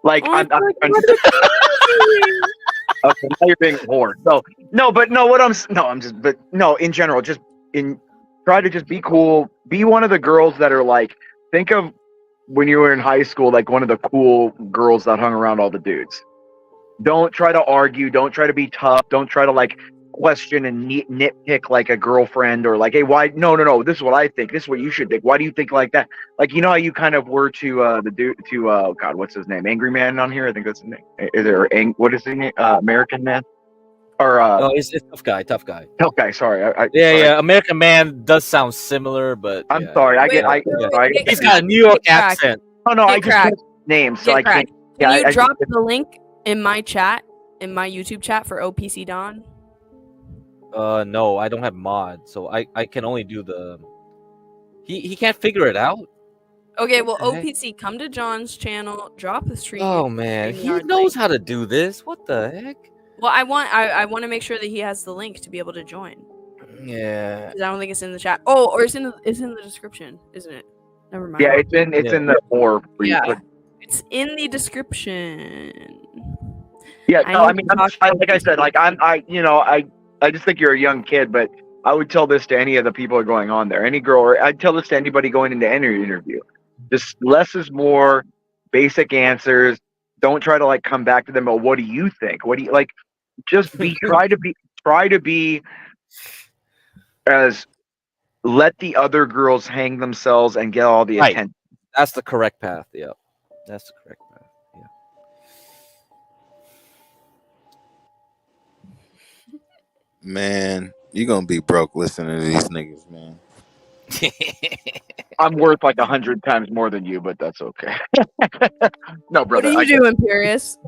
like I'm okay, now you're being a whore. So in general, just try to just be cool. Be one of the girls that are like, think of when you were in high school, like one of the cool girls that hung around all the dudes. Don't try to argue. Don't try to be tough. Don't try to like question and nitpick like a girlfriend or like, hey, why? No. This is what I think. This is what you should think. Why do you think like that? Like, you know how you kind of were to the dude to God, what's his name? Angry Man on here. I think that's his name. Is there what is his name? American Man. Or no, it's tough guy. Tough guy. Sorry. Yeah. American Man does sound similar, but I'm sorry. He's got a New York accent. Oh no, I Get cracked. just names, so I Get can't. cracked. Can you I drop the link in my chat, in my YouTube chat for OPC Don? No, I don't have mod, so I can only do the. He can't figure it out. Okay, well, What the heck? OPC, come to John's channel, drop the stream. Oh man, he StreamYard knows link. how to do this. What the heck? Well, I want to make sure that he has the link to be able to join. Yeah. 'Cause I don't think it's in the chat. Oh, or it's in the description, isn't it? Never mind. Yeah, it's in the four. Yeah, it's in the description. Yeah, I no, need I mean, to talk like I said, like I just think you're a young kid, but I would tell this to any of the people who are going on there, any girl, or I'd tell this to anybody going into any interview. Just less is more, basic answers. Don't try to like come back to them. But what do you think? What do you like? Just try to be as let the other girls hang themselves and get all the Right. attention. That's the correct path. Yeah, that's the correct path. Man, you gonna be broke listening to these niggas, man. I'm worth like 100 times more than you, but that's okay. No, What brother. do you do, Imperious?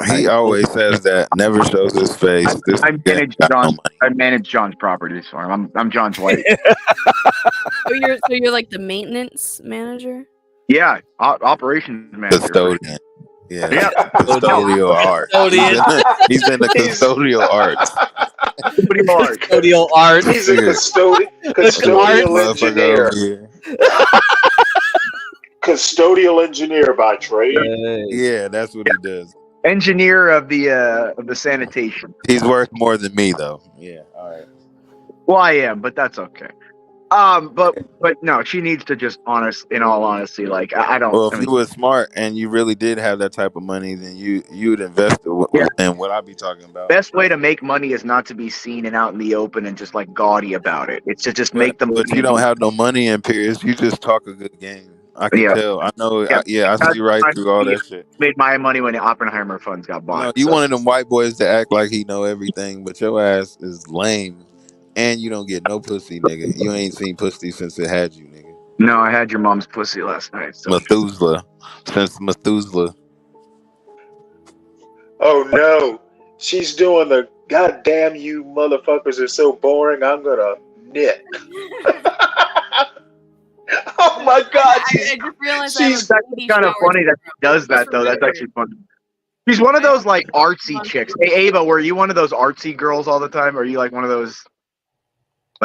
He always says that, never shows his face. This I nigga manage ain't got no John. money. I manage John's properties for him. I'm John's wife. So you're like the maintenance manager? Yeah, operations manager. Custodian. Yeah. Yeah. Custodial art. He's in the custodial arts. Custodial art. He's a custodial engineer. Custodial engineer by trade. Yeah, that's what he does. Engineer of the sanitation. He's worth more than me, though. Yeah. All right. Well, I am, but that's okay. But no, she needs to just in all honesty, like I don't. Well, if you were smart and you really did have that type of money, then you'd invest in what I be talking about. Best way to make money is not to be seen and out in the open and just like gaudy about it. It's to just make them. But you don't have no money in Pierce. You just talk a good game. I can tell. I know. I see right through all that shit. Made my money when the Oppenheimer funds got bought. No, you one of them white boys to act like he know everything, but your ass is lame, and you don't get no pussy, nigga. You ain't seen pussy since it had you, nigga. No, I had your mom's pussy last night. So. Methuselah, since Methuselah. Oh no, she's doing the goddamn you motherfuckers are so boring. I'm gonna knit. Oh my god, I just realized she's kind of funny that she does that though. That's actually funny. She's one of those like artsy chicks. Hey Ava, were you one of those artsy girls all the time? Or are you like one of those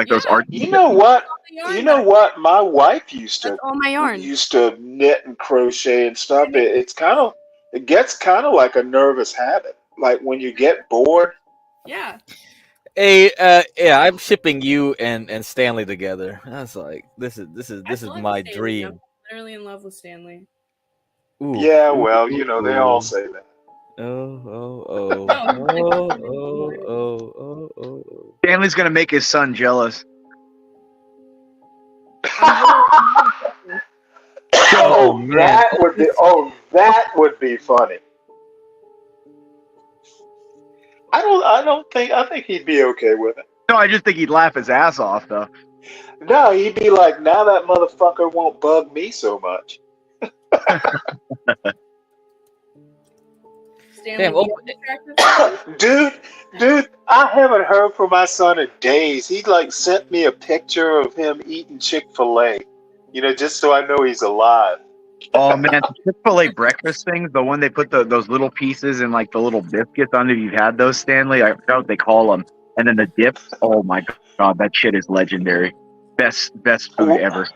those artsy? You know what? You know what? My wife used to all my yarn. Used to knit and crochet and stuff. It gets kind of like a nervous habit. Like when you get bored. Yeah. Hey, yeah, I'm shipping you and Stanley together. I was like, this is my dream. I'm literally in love with Stanley. Ooh. Yeah, well, you know, they all say that. Oh. Stanley's gonna make his son jealous. That would be funny. I think he'd be okay with it. No, I just think he'd laugh his ass off though. No, he'd be like, now that motherfucker won't bug me so much. Damn, dude, I haven't heard from my son in days. He like sent me a picture of him eating Chick-fil-A, you know, just so I know he's alive. Oh man, the Chick-fil-A breakfast things, the one they put those little pieces and like the little biscuits under. You've had those, Stanley? I forgot what they call them. And then the dip. Oh my god, that shit is legendary. Best food ever.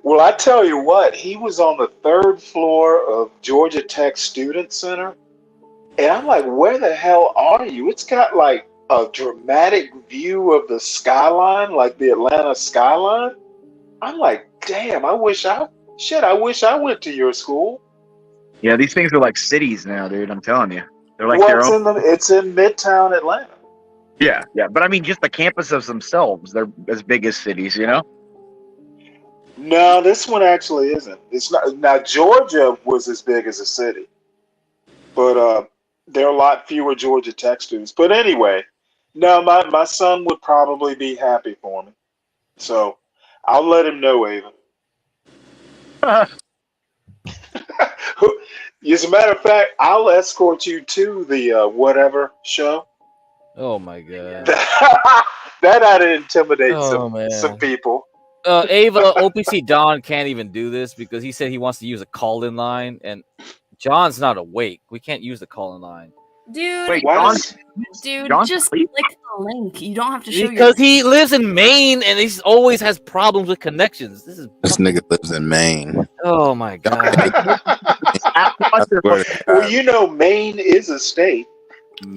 Well, I tell you what, he was on the 3rd floor of Georgia Tech Student Center. And I'm like, where the hell are you? It's got like a dramatic view of the skyline, like the Atlanta skyline. I'm like, damn, I wish I went to your school. Yeah, these things are like cities now, dude. I'm telling you. They're like their own. It's in Midtown Atlanta. Yeah. But I mean, just the campuses themselves, they're as big as cities, you know? No, this one actually isn't. It's not. Now, Georgia was as big as a city. But there are a lot fewer Georgia Tech students. But anyway, no, my son would probably be happy for me. So I'll let him know, Ava. As a matter of fact, I'll escort you to the whatever show. Oh my god. That ought to intimidate some people. Ava, OPC Don can't even do this because he said he wants to use a call-in line, and John's not awake. We can't use the call-in line. Dude, Wait, just click the link. You don't have to show because he lives in Maine and he always has problems with connections. This nigga lives in Maine. Oh my god. Well, you know, Maine is a state.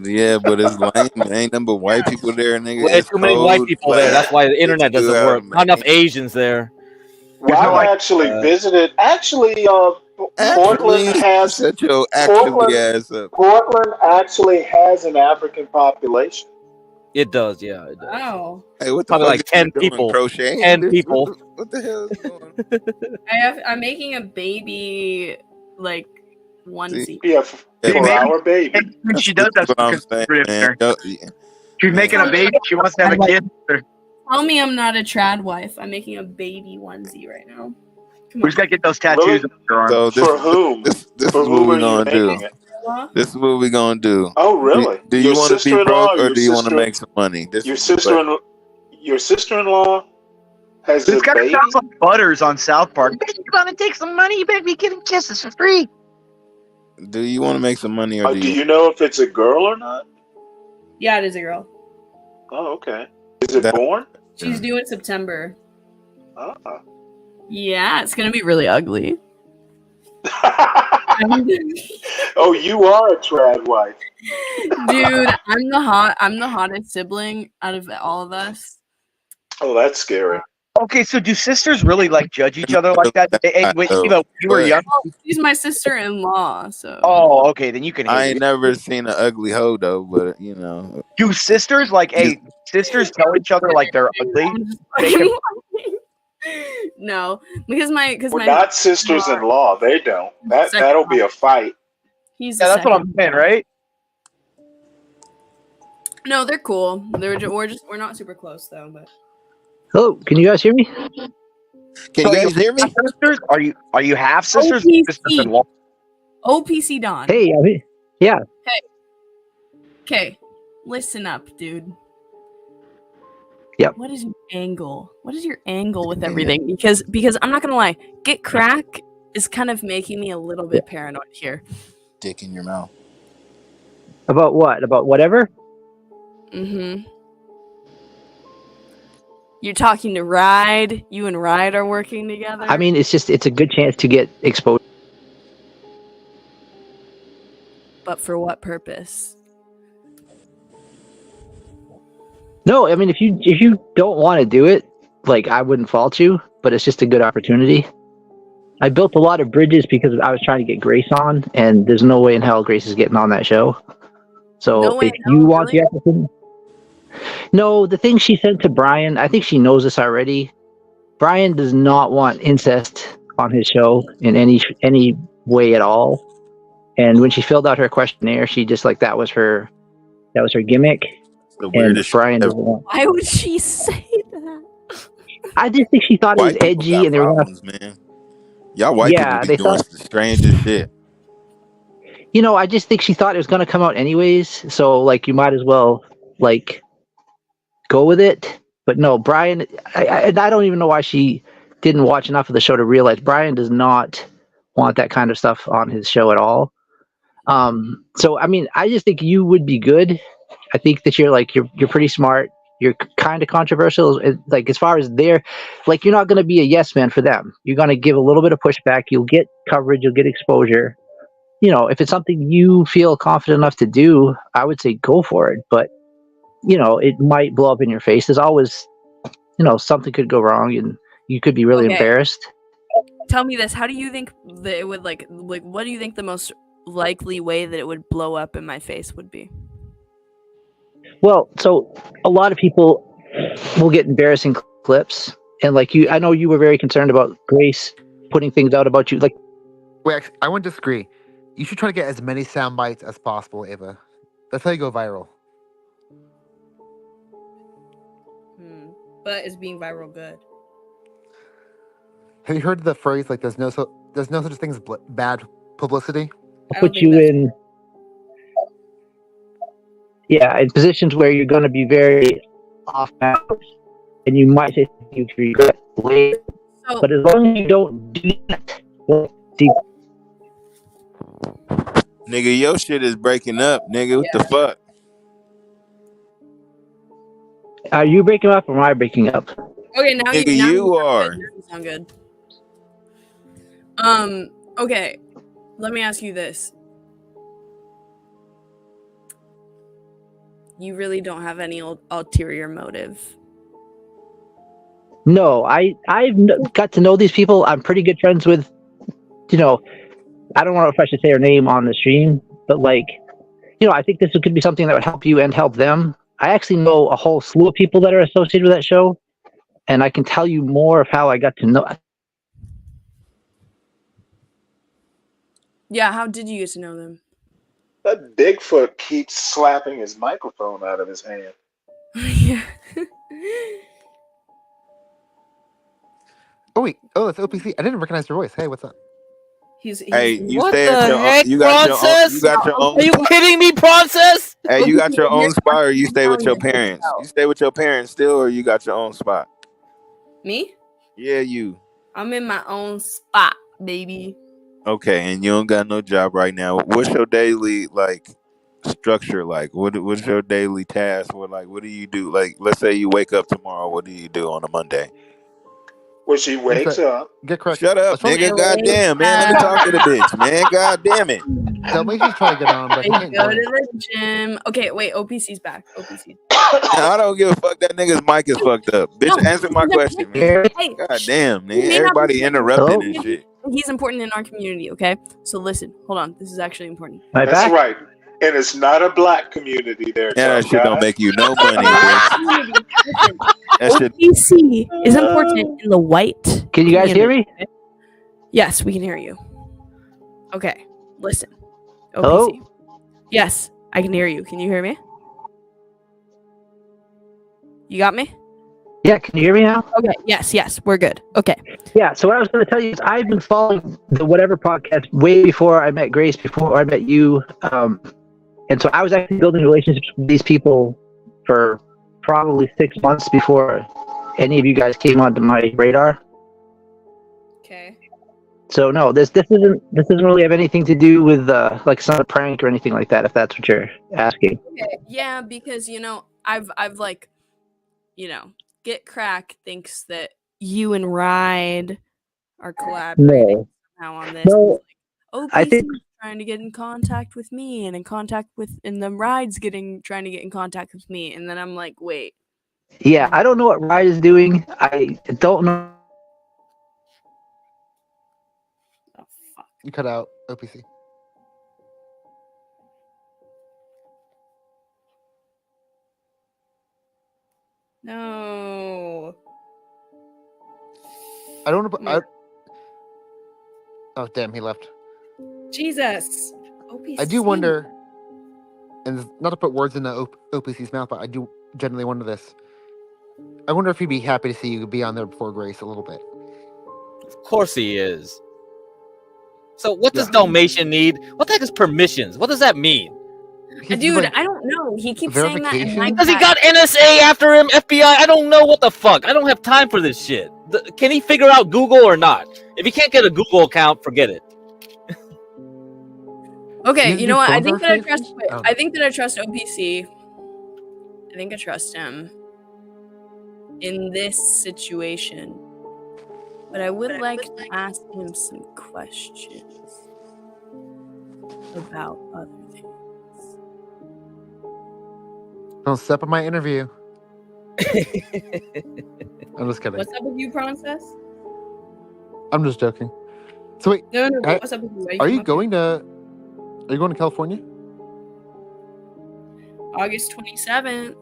Yeah, but it's lame. There ain't number white people there, nigga. Well, there's too many white people there. That's why the internet doesn't work. Not enough Asians there. Well, I actually visited. Actually, Portland has Shut your actually ass up. Portland actually has an African population. It does, yeah, it does. Wow. Hey, what the Probably fuck like is you 10 doing? people. Crocheting? 10 people. What the hell is going on? I'm making a baby like onesie. Yeah, for our baby. When she does that, That's what I'm saying, man. She's making a baby. She wants to have a kid. Tell me I'm not a trad wife. I'm making a baby onesie right now. We just gotta get those tattoos on your arm. So For whom? This For is whom what are we're you gonna do. making it? This is what we're gonna do. Oh, really? Do you Your want to be sister-in-law broke or or your do you want to sister- make some money? This Your is the question. sister-in-law has This a guy baby. sounds like Butters on South Park. You're gonna take some money. You better be getting kisses for free. Do you want to make some money or Do you know if it's a girl or not? Yeah, it is a girl. Oh, okay. Is it born? She's due in September. Ah. Yeah, it's gonna be really ugly. Oh, you are a trad wife. Dude, I'm the hottest sibling out of all of us. Oh, that's scary. Okay, so do sisters really like judge each other like that? Hey, wait, Eva, you were young. Oh, she's my sister-in-law, so. Oh, okay, then you can. I hate ain't it. never seen an ugly hoe though, but you know. Do sisters like? Hey, sisters tell each other like they're ugly. They can- No, because my We're not sisters-in-law. They don't. That'll be a fight. He's yeah, that's what I'm saying, right? No, they're cool. We're not super close though, but. Hello, can you guys hear me? Can you guys hear me? Sisters? Are you half sisters? OPC. Sisters-in-law? OPC Don. Hey, yeah. Okay, listen up, dude. Yep. What is your angle? What is your angle with everything? Because I'm not gonna lie, get crack is kind of making me a little bit paranoid here. Dick in your mouth. About what? About whatever? Mm-hmm. You're talking to Ride. You and Ride are working together. I mean, it's a good chance to get exposed. But for what purpose? No, I mean, if you don't want to do it, like, I wouldn't fault you, but it's just a good opportunity. I built a lot of bridges because I was trying to get Grace on, and there's no way in hell Grace is getting on that show. So No way if in hell, you want really? the opportunity, no, the thing she sent to Brian, I think she knows this already. Brian does not want incest on his show in any way at all. And when she filled out her questionnaire, she just like that was her gimmick. The weirdest Brian shit doesn't want. Why would she say that? I just think she thought it was White people edgy, got and they were gonna. problems, man. Y'all white Yeah, people they be doing thought- the strangest shit. You know, I just think she thought it was going to come out anyways. So, like, you might as well, like, go with it. But no, Brian, I don't even know why she didn't watch enough of the show to realize Brian does not want that kind of stuff on his show at all. So, I mean, I just think you would be good. I think that you're pretty smart. You're kind of controversial. Like, as far as you're not going to be a yes man for them. You're going to give a little bit of pushback. You'll get coverage. You'll get exposure. You know, if it's something you feel confident enough to do, I would say go for it. But, you know, it might blow up in your face. There's always, you know, something could go wrong and you could be really Okay. embarrassed. Tell me this. How do you think that it would like what do you think the most likely way that it would blow up in my face would be? Well, so a lot of people will get embarrassing clips. And like I know you were very concerned about Grace putting things out about you. Like, Wait, actually, I wouldn't disagree. You should try to get as many sound bites as possible, Ava. That's how you go viral. But is being viral good? Have you heard the phrase like "there's no such thing as bad publicity"? I'll put you in, in positions where you're going to be very off balance, and you might say you regret later. But as long as you don't do that, see. Nigga, your shit is breaking up, nigga. What the fuck? Are you breaking up or am I breaking up? Okay, now Nigga, now you are. sound good. Okay. Let me ask you this. You really don't have any ulterior motive. No, I've got to know these people. I'm pretty good friends with, you know, I don't know if I should say her name on the stream, but like, I think this could be something that would help you and help them. I actually know a whole slew of people that are associated with that show, and I can tell you more of how I got to know. Yeah, how did you get to know them? That Bigfoot keeps slapping his microphone out of his hand. Yeah. Oh wait, that's OPC. I didn't recognize your voice. Hey, what's up? Hey, you What stay the at your heck, you got your own, Process? you got your own Are you spot. kidding me, Process? Hey, you got your own spot, or you stay with your Italian. parents? You stay with your parents still, or you got your own spot? Me? Yeah, you. I'm in my own spot, baby. Okay, and you don't got no job right now. What's your daily structure like? What's your daily task? What do you do? Like, let's say you wake up tomorrow. What do you do on a Monday? When she wakes up. Get correct. Shut up, nigga. Goddamn, man. Let me talk to the bitch, man. God damn it. Dalmatian's trying to get on, but he I can't go join. to the gym. Okay, wait. OPC's back. OPC. I don't give a fuck. That nigga's mic is fucked up. Bitch, answer my question, man. Hey, God damn, he nigga. may not be Everybody important. interrupting and shit. He's important in our community, okay? So listen, hold on. This is actually important. That's right. And it's not a black community there, Yeah, that tough shit don't guy. make you no money, bitch. That shit. OPC is important in the white. Can you guys hear me? community, okay? Yes, we can hear you. Okay, listen. OPC. Hello? Yes, I can hear you. Can you hear me? You got me? Yeah, can you hear me now? Okay, yes, we're good. Okay. Yeah, so what I was going to tell you is I've been following the Whatever podcast way before I met Grace, before I met you. And so I was actually building relationships with these people for probably 6 months before any of you guys came onto my radar. Okay. So no, this doesn't really have anything to do with like some prank or anything like that, if that's what you're asking. Okay. Yeah, because I've like, Get Crack thinks that you and Ride are collaborating somehow on this. No, OPC I think trying to get in contact with me and the Ride's trying to get in contact with me, and then I'm like, wait. yeah, I don't know what Ride is doing. I don't know. You cut out OPC. No. I don't know. Oh damn, he left. Jesus. OPC. I do wonder, and not to put words in the OPC's mouth, but I do generally wonder this. I wonder if he'd be happy to see you be on there before Grace a little bit. Of course he is. So what does Dalmatian need? What the heck is permissions? What does that mean? Dude, I don't know. He keeps saying that. Because he got NSA after him, FBI. I don't know what the fuck. I don't have time for this shit. Can he figure out Google or not? If he can't get a Google account, forget it. Okay, you know what? I think that I trust OPC. I think I trust him in this situation. But I would like to ask him some questions about other things. Don't step on my interview. I'm just kidding. What's up with you, Princess? I'm just joking. So wait, No, what's up with you? Are you going to California? August 27th,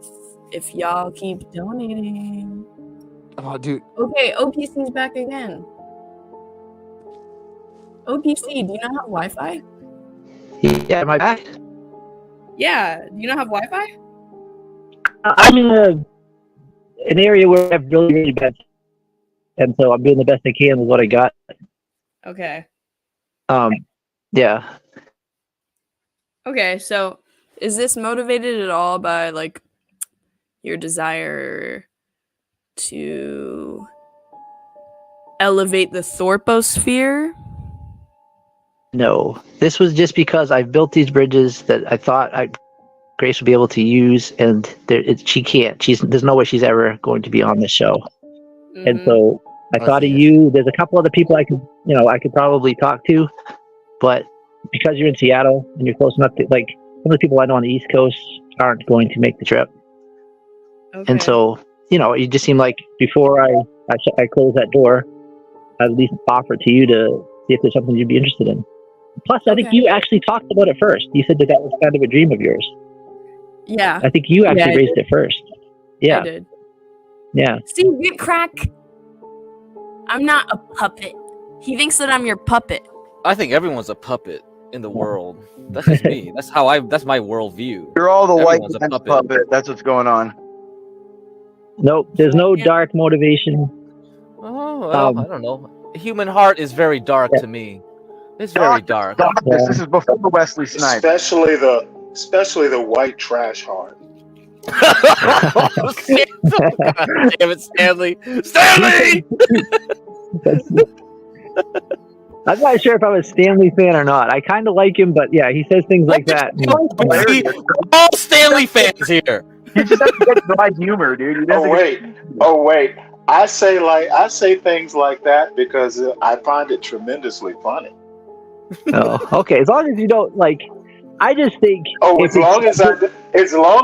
if y'all keep donating. Oh, dude. Okay, OPC's back again. OPC, do you not have Wi-Fi? Yeah, am I back? Yeah, do you not have Wi-Fi? I'm in an area where I have really, really bad, and so I'm doing the best I can with what I got. Okay. Yeah. Okay, so is this motivated at all by like your desire to elevate the Thorposphere? No, this was just because I've built these bridges that I thought Grace would be able to use, and she can't. There's no way she's ever going to be on this show. Mm-hmm. And so I thought of you. There's a couple other people I could probably talk to, but because you're in Seattle and you're close enough to, like, some of the people I know on the East Coast aren't going to make the trip. Okay. And so, it just seemed like before I close that door, I'd at least offer to you to see if there's something you'd be interested in. Plus, I think you actually talked about it first. You said that was kind of a dream of yours. Yeah. I think you actually I raised did. it first. Yeah. I did. Yeah. See, get crack. I'm not a puppet. He thinks that I'm your puppet. I think everyone's a puppet in the world. That's just me. That's my worldview. You're all the white Everyone's a man's puppet. That's what's going on. Nope. There's no dark motivation. Oh, well, I don't know. Human heart is very dark to me. It's very dark. This is before Wesley Snipes. Especially the white trash heart. Damn it, Stanley! Stanley! I'm not sure if I'm a Stanley fan or not. I kind of like him, but yeah, he says things like that. All Stanley fans here. You just have to get dry humor, dude. Oh wait. I say things like that because I find it tremendously funny. Oh, okay. As long as you don't like, I just think. Oh, as long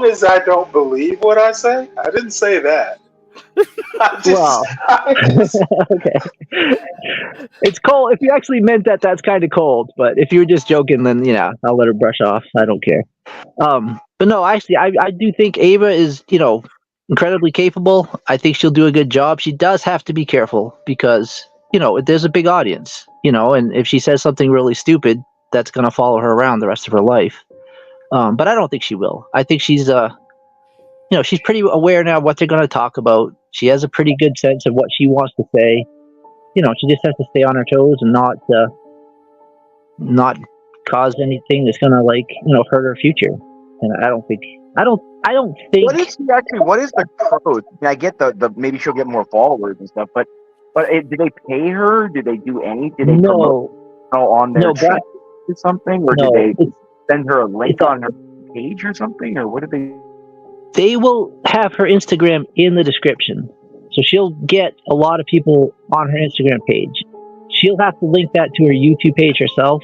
as I don't believe what I say. I didn't say that. Okay. It's cold. If you actually meant that, that's kind of cold. But if you were just joking, then I'll let her brush off. I don't care. But no, actually, I do think Ava is, incredibly capable. I think she'll do a good job. She does have to be careful because, there's a big audience, and if she says something really stupid, that's going to follow her around the rest of her life. But I don't think she will. I think she's, she's pretty aware now of what they're going to talk about. She has a pretty good sense of what she wants to say. She just has to stay on her toes and not cause anything that's going to hurt her future. And I don't think. What is the code? I mean, I get the maybe she'll get more followers and stuff, but do they pay her? Do they do anything? Did they promote on their channel or something, or do they send her a link on her page or something, or what do they? They will have her Instagram in the description, so she'll get a lot of people on her Instagram page. She'll have to link that to her YouTube page herself.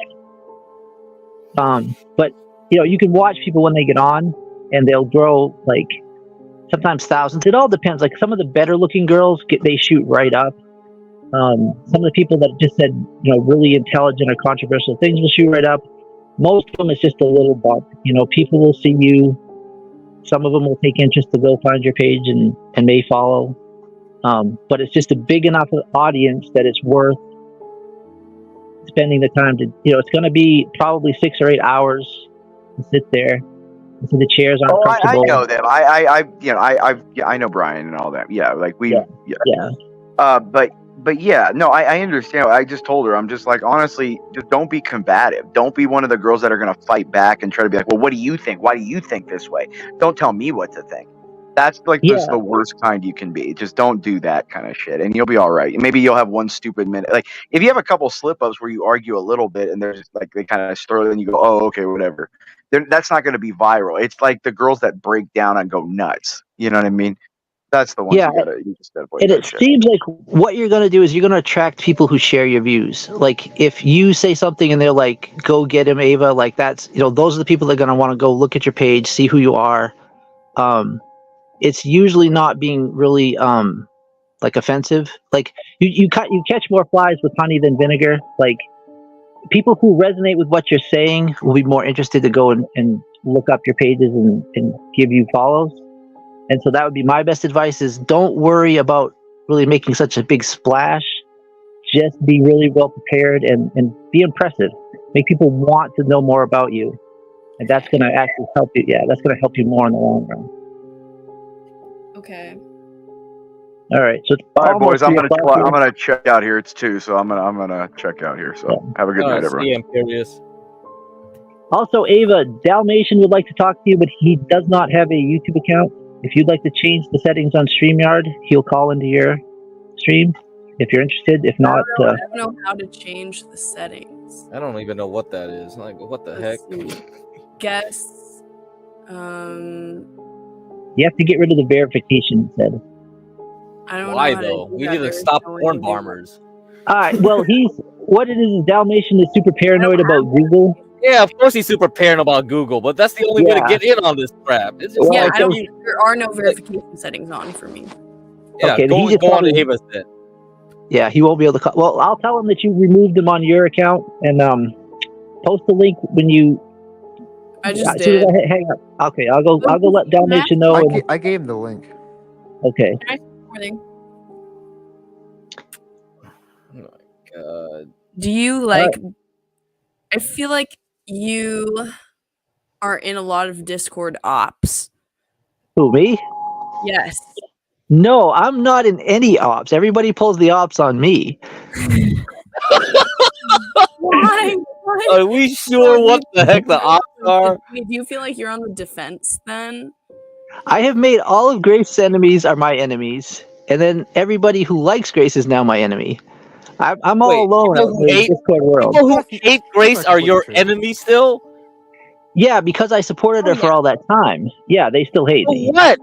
But you can watch people when they get on. And they'll grow sometimes thousands. It all depends. Like some of the better looking girls, they shoot right up. Some of the people that just said really intelligent or controversial things will shoot right up. Most of them it's just a little bump. People will see you. Some of them will take interest to go find your page and may follow. But it's just a big enough audience that it's worth spending the time to. It's going to be probably 6 or 8 hours to sit there. So the chairs aren't comfortable. I know them. I know Brian and all that. Yeah, But yeah, no, I understand. I just told her, I'm just like, honestly, just don't be combative. Don't be one of the girls that are gonna fight back and try to be like, well, what do you think? Why do you think this way? Don't tell me what to think. That's just the worst kind you can be. Just don't do that kind of shit, and you'll be all right. Maybe you'll have one stupid minute. Like if you have a couple slip ups where you argue a little bit, and there's they kind of throw it, and you go, oh, okay, whatever. That's not going to be viral. It's like the girls that break down and go nuts. You know what I mean? That's the one you just gotta avoid. And it seems like what you're going to do is you're going to attract people who share your views. Like if you say something and they're like, go get him, Ava, like that's, those are the people that are going to want to go look at your page, see who you are. It's usually not being really offensive. Like you catch more flies with honey than vinegar. Like people who resonate with what you're saying will be more interested to go and look up your pages and give you follows. And so that would be my best advice is don't worry about really making such a big splash. Just be really well prepared and be impressive. Make people want to know more about you. And that's going to actually help you. Yeah, that's going to help you more in the long run. Okay. All right. So all right, boys, I'm gonna check out here. It's 2, so I'm gonna check out here. So have a good night, everyone. I'm curious. Also, Ava, Dalmatian would like to talk to you, but he does not have a YouTube account. If you'd like to change the settings on StreamYard, he'll call into your stream if you're interested. If not, I don't know how to change the settings. I don't even know what that is. Like, what the heck? Guess. You have to get rid of the verification instead. I don't Why know though? We need to stop porn bombers. All right. Well, what it is Dalmatian is super paranoid about Google. Yeah, of course he's super paranoid about Google, but that's the only way to get in on this crap. It's just there are no verification settings on for me. Yeah, okay, go on to Ava's then. Yeah, he won't be able to call. Well, I'll tell him that you removed him on your account, and Post the link when you. I just as soon as did. hang up. Okay, I'll go let Dalmatian know. I gave him the link. Okay. Morning. God. Do you like? I feel like you are in a lot of Discord ops. Who, me? Yes. No, I'm not in any ops. Everybody pulls the ops on me. Why? Are we sure what the heck the ops are? Do you feel like you're on the defense then? I have made all of Grace's enemies are my enemies, and then everybody who likes Grace is now my enemy. I'm all alone out in the Discord world. People who hate Grace are your enemy still? Yeah, because I supported her for all that time. Yeah, they still hate me. What?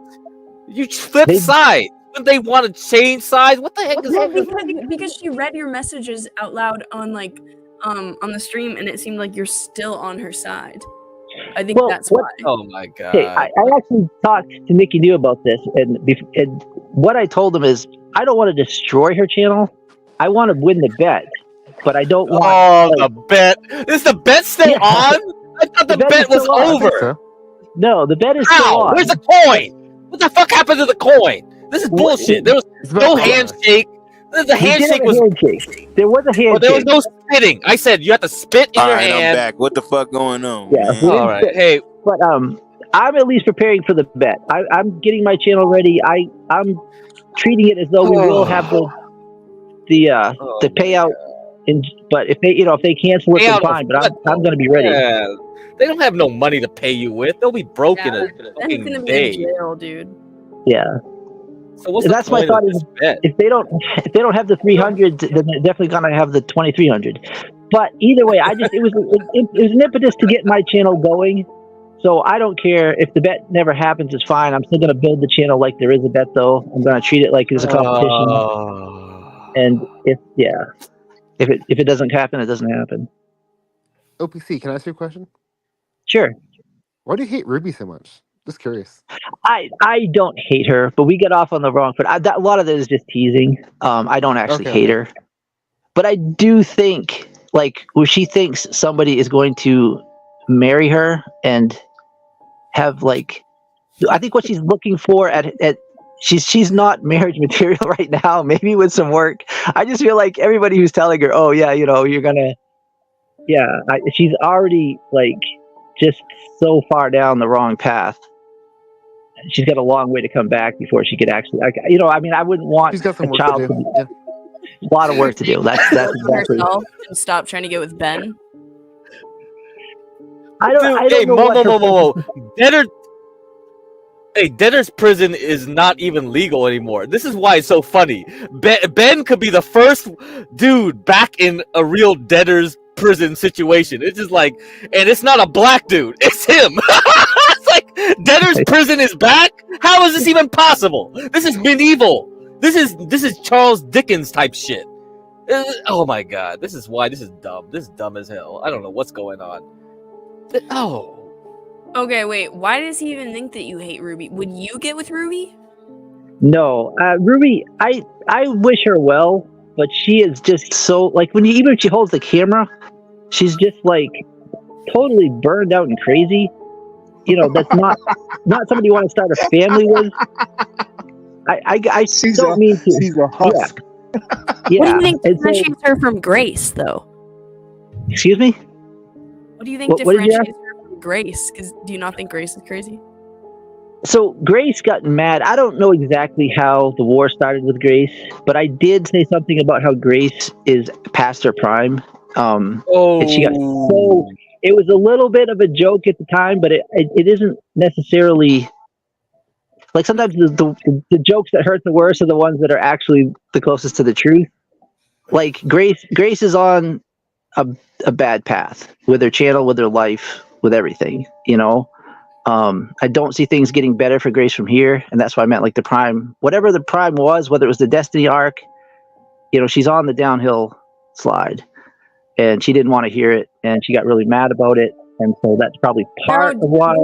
You flip sides. When they want to change sides, what the heck is that? Because she read your messages out loud on on the stream, and it seemed like you're still on her side. I think that's why. Oh my god! Hey, I actually talked to Mickey New about this, and what I told him is I don't want to destroy her channel. I want to win the bet, but I don't want. Oh, the bet! Is the bet still on? I thought the bet was over. No, the bet is still on. Where's the coin? What the fuck happened to the coin? This is bullshit. There was no handshake. The handshake was. There was a handshake. Well, there was no spitting. I said you have to spit in your hand. I'm back. What the fuck going on? Yeah. Man? All right. Hey. But I'm at least preparing for the bet. I'm getting my channel ready. I'm treating it as though we will have the payout. But if they cancel it, then fine. But I'm going to be ready. Yeah. They don't have no money to pay you with. They'll be broke in a fucking gonna day. be in jail, dude. Yeah. So what's that's my thought. Is if they don't have the 300, then they're definitely gonna have the 2300. But either way, it was an impetus to get my channel going. So I don't care if the bet never happens. It's fine. I'm still gonna build the channel like there is a bet, though. I'm gonna treat it like it's a competition. And if it doesn't happen, it doesn't happen. OPC, can I ask you a question? Sure. Why do you hate Ruby so much? Just curious. I don't hate her, but we get off on the wrong foot. A lot of it is just teasing. I don't actually hate her, but I do think when she thinks somebody is going to marry her and have I think what she's looking for she's not marriage material right now. Maybe with some work. I just feel like everybody who's telling her, oh yeah, you're gonna, she's already just so far down the wrong path. She's got a long way to come back before she could actually, I wouldn't want a child to a lot of work to do. That's exactly. Herself and stop trying to get with Ben. I don't know. Debtor's prison is not even legal anymore. This is why it's so funny. Ben could be the first dude back in a real debtor's prison situation. It's just and it's not a black dude. It's him. It's like debtor's prison is back. How is this even possible? This is medieval. This is Charles Dickens type shit. Oh my god. This is why this is dumb. This is dumb as hell. I don't know what's going on. Oh. Okay, wait. Why does he even think that you hate Ruby? Would you get with Ruby? No, Ruby. I wish her well, but she is just so even if she holds the camera, she's just totally burned out and crazy. That's not somebody you want to start a family with. I don't mean to. She's a husk. Yeah. What do you think differentiates her from Grace, though? Excuse me? What do you think differentiates her from Grace? Because do you not think Grace is crazy? So Grace got mad. I don't know exactly how the war started with Grace, but I did say something about how Grace is past her prime. And she got so. It was a little bit of a joke at the time, but it isn't necessarily. Sometimes the jokes that hurt the worst are the ones that are actually the closest to the truth. Grace is on a bad path with her channel, with her life, with everything. I don't see things getting better for Grace from here, and that's why I meant the prime, whatever the prime was, whether it was the Destiny arc. She's on the downhill slide, and she didn't want to hear it, and she got really mad about it, and so that's probably part of why.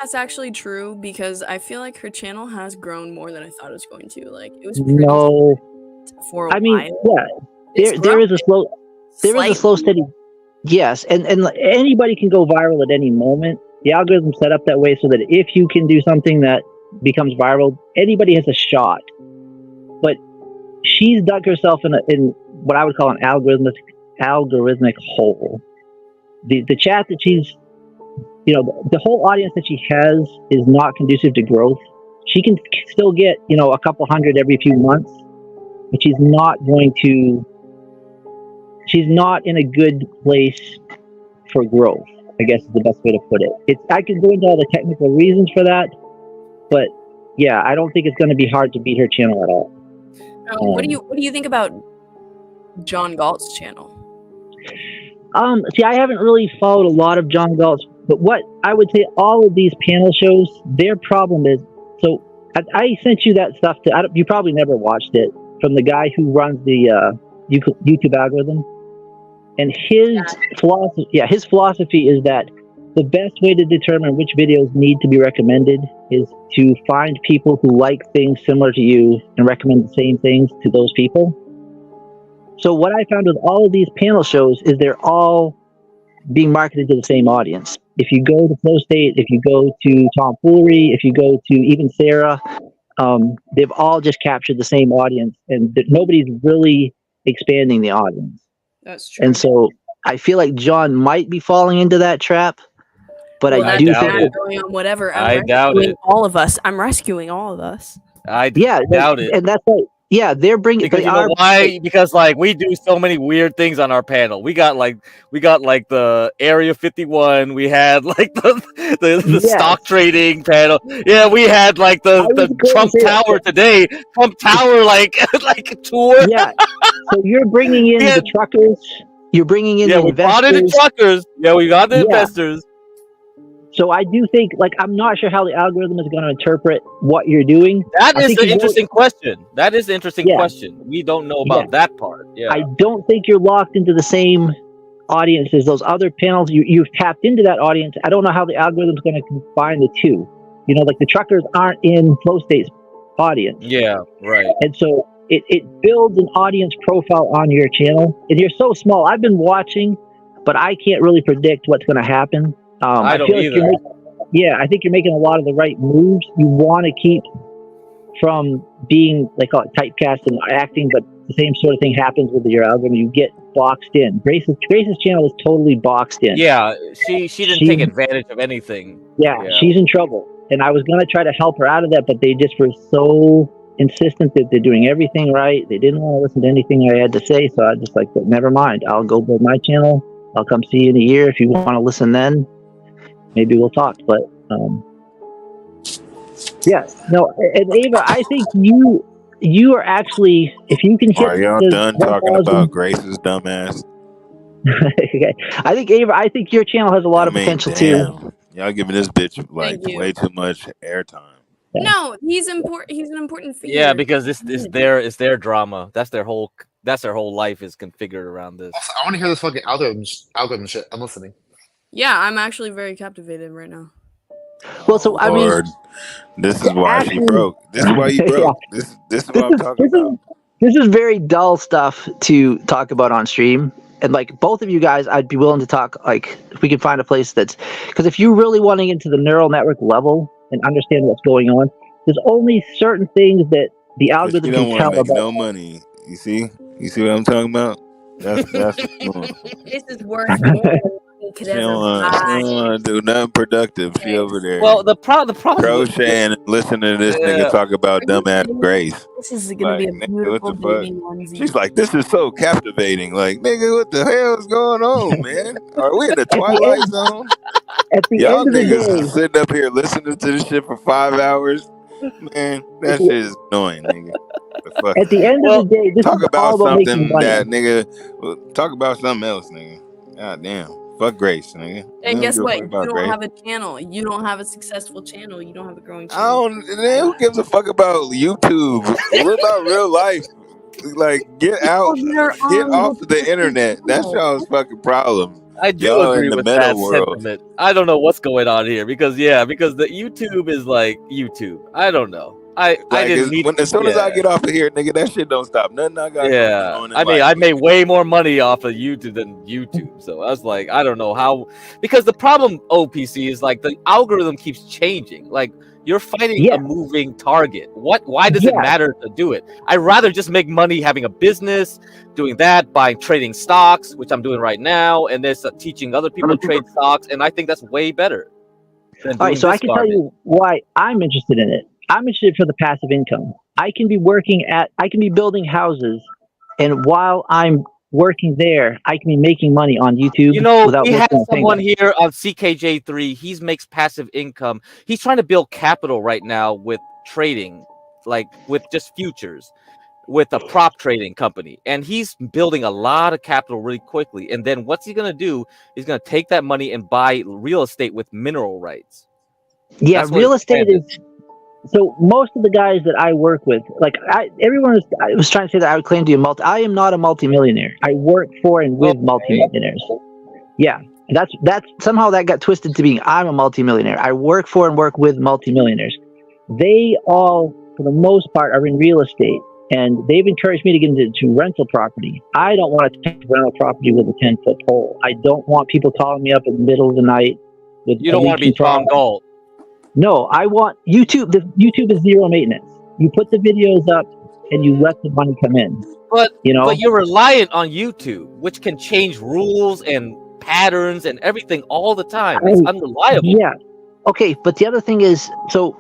That's actually true, because I feel like her channel has grown more than I thought it was going to. It was no. For a I mean, while. yeah, there is a slow steady. Yes, and anybody can go viral at any moment. The algorithm's set up that way so that if you can do something that becomes viral, anybody has a shot. But she's dug herself in what I would call an algorithmic hole. The chat that she's, the whole audience that she has is not conducive to growth. She can still get, a couple hundred every few months, but she's not in a good place for growth, I guess is the best way to put it. I could go into all the technical reasons for that, but yeah, I don't think it's going to be hard to beat her channel at all. What do you think about John Galt's channel? See, I haven't really followed a lot of John Galt's, but what I would say, all of these panel shows, their problem is, so I sent you that stuff you probably never watched it, from the guy who runs the YouTube algorithm. And his philosophy is that the best way to determine which videos need to be recommended is to find people who like things similar to you and recommend the same things to those people. So what I found with all of these panel shows is they're all being marketed to the same audience. If you go to Flow State, if you go to Tomfoolery, if you go to even Sarah, they've all just captured the same audience, and nobody's really expanding the audience. That's true. And so I feel like John might be falling into that trap, but I do think going on whatever. I doubt it. All of us. I'm rescuing all of us. I doubt it. And that's like, yeah, they're bringing. Because why? Because we do so many weird things on our panel. We got the Area 51. We had the stock trading panel. Yeah, we had the Trump Tower today. Trump Tower like tour. Yeah. So you're bringing in the truckers. You're bringing in the we investors. brought in the truckers. Yeah, we got the investors. So I do think, I'm not sure how the algorithm is going to interpret what you're doing. That is an interesting question. That is an interesting question. We don't know about that part. Yeah. I don't think you're locked into the same audience as those other panels. You've tapped into that audience. I don't know how the algorithm is going to combine the two. The truckers aren't in Flow State's audience. Yeah, right. And so it builds an audience profile on your channel. And you're so small. I've been watching, but I can't really predict what's going to happen. I don't either. I think you're making a lot of the right moves. You want to keep from being, they call it typecast and acting, but the same sort of thing happens with your algorithm. You get boxed in. Grace's channel is totally boxed in. Yeah, she didn't take advantage of anything. Yeah, she's in trouble. And I was going to try to help her out of that, but they just were so insistent that they're doing everything right. They didn't want to listen to anything I had to say, so I just never mind. I'll go build my channel. I'll come see you in a year. If you want to listen then, maybe we'll talk. But and Ava, I think you are actually, if you can hit. Are y'all done talking about Grace's dumbass? Okay. I think Ava, your channel has a lot of potential too. Y'all giving this bitch way too much airtime. No, he's important. He's an important figure. Yeah, because it's their drama. That's their whole life is configured around this. I want to hear this fucking algorithm shit. I'm listening. Yeah, I'm actually very captivated right now. Well, so I mean, this is why she broke. This is why you broke. Yeah. This is what I'm talking about. This is very dull stuff to talk about on stream. And both of you guys, I'd be willing to talk, if we can find a place because if you're really wanting into the neural network level and understand what's going on, there's only certain things that the algorithm can tell about. No money. You see what I'm talking about? That's This is worth more than we could ever buy. She don't want to do nothing productive. She over there. Well, the problem crocheting and listening to this nigga talk about dumbass Grace. This is gonna be a beautiful baby onesie. She's like, this is so captivating. Nigga, what the hell is going on, man? Are we in the Twilight Zone? Y'all niggas sitting up here listening to this shit for 5 hours. Man, that shit is annoying, nigga. At the end of the day, this talk is about all about something making money. that nigga. Talk about something else, nigga. God damn. Fuck Grace, nigga. And guess what? You don't have a channel. You don't have a successful channel. You don't have a growing I channel. who gives a fuck about YouTube? What about real life? Get out, get off of the internet. That's y'all's fucking problem. I do Y'all agree in the with meta that world. sentiment. I don't know what's going on here because the YouTube is like YouTube. I don't know. I didn't need. As soon as I get off of here, nigga, that shit don't stop. Nothing I got going on in I mean, life. I made way more money off of YouTube than YouTube. So I was like, I don't know how, because the problem, OPC, is like the algorithm keeps changing. Like you're fighting a moving target. Why does it matter to do it? I'd rather just make money having a business, doing that, by trading stocks, which I'm doing right now, and then teaching other people to trade stocks. And I think that's way better. All right, so I can tell you why I'm interested in it. I'm interested for the passive income. I can be building houses, and while I'm working there, I can be making money on YouTube. You know, without we had working on someone Penguin. here on CKJ3. He makes passive income. He's trying to build capital right now with trading, like with just futures, with a prop trading company. And he's building a lot of capital really quickly. And then what's he going to do? He's going to take that money and buy real estate with mineral rights. Yeah, That's what real his estate plan is. So most of the guys that I work with, like I was trying to say that I would claim to be I am not a multimillionaire. I work for and with multimillionaires. Yeah, that's somehow that got twisted to being I'm a multimillionaire. I work for and work with multimillionaires. They all, for the most part, are in real estate, and they've encouraged me to get into rental property. I don't want to take rental property with a 10-foot pole. I don't want people calling me up in the middle of the night. You don't want to be Tom Galt. No, I want YouTube. YouTube is zero maintenance. You put the videos up and you let the money come in. But but you're reliant on YouTube, which can change rules and patterns and everything all the time. It's unreliable. Yeah. Okay, but the other thing is, so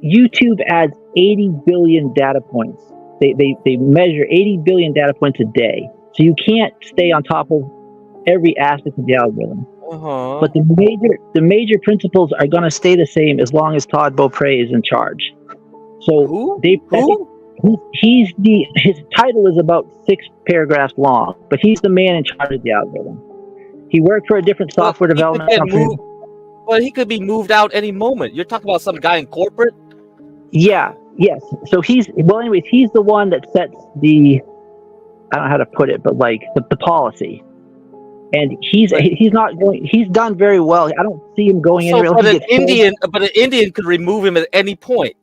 YouTube adds 80 billion data points. They measure 80 billion data points a day. So you can't stay on top of every aspect of the algorithm. But the major principles are going to stay the same as long as Todd Beaupre is in charge. So his title is about 6 paragraphs long, but he's the man in charge of the algorithm. He worked for a different software development company. But he could be moved out any moment. You're talking about some guy in corporate? Yeah, yes. So he's the one that sets the, I don't know how to put it, but like the policy. And he's done very well. I don't see him going anywhere. But an Indian could remove him at any point.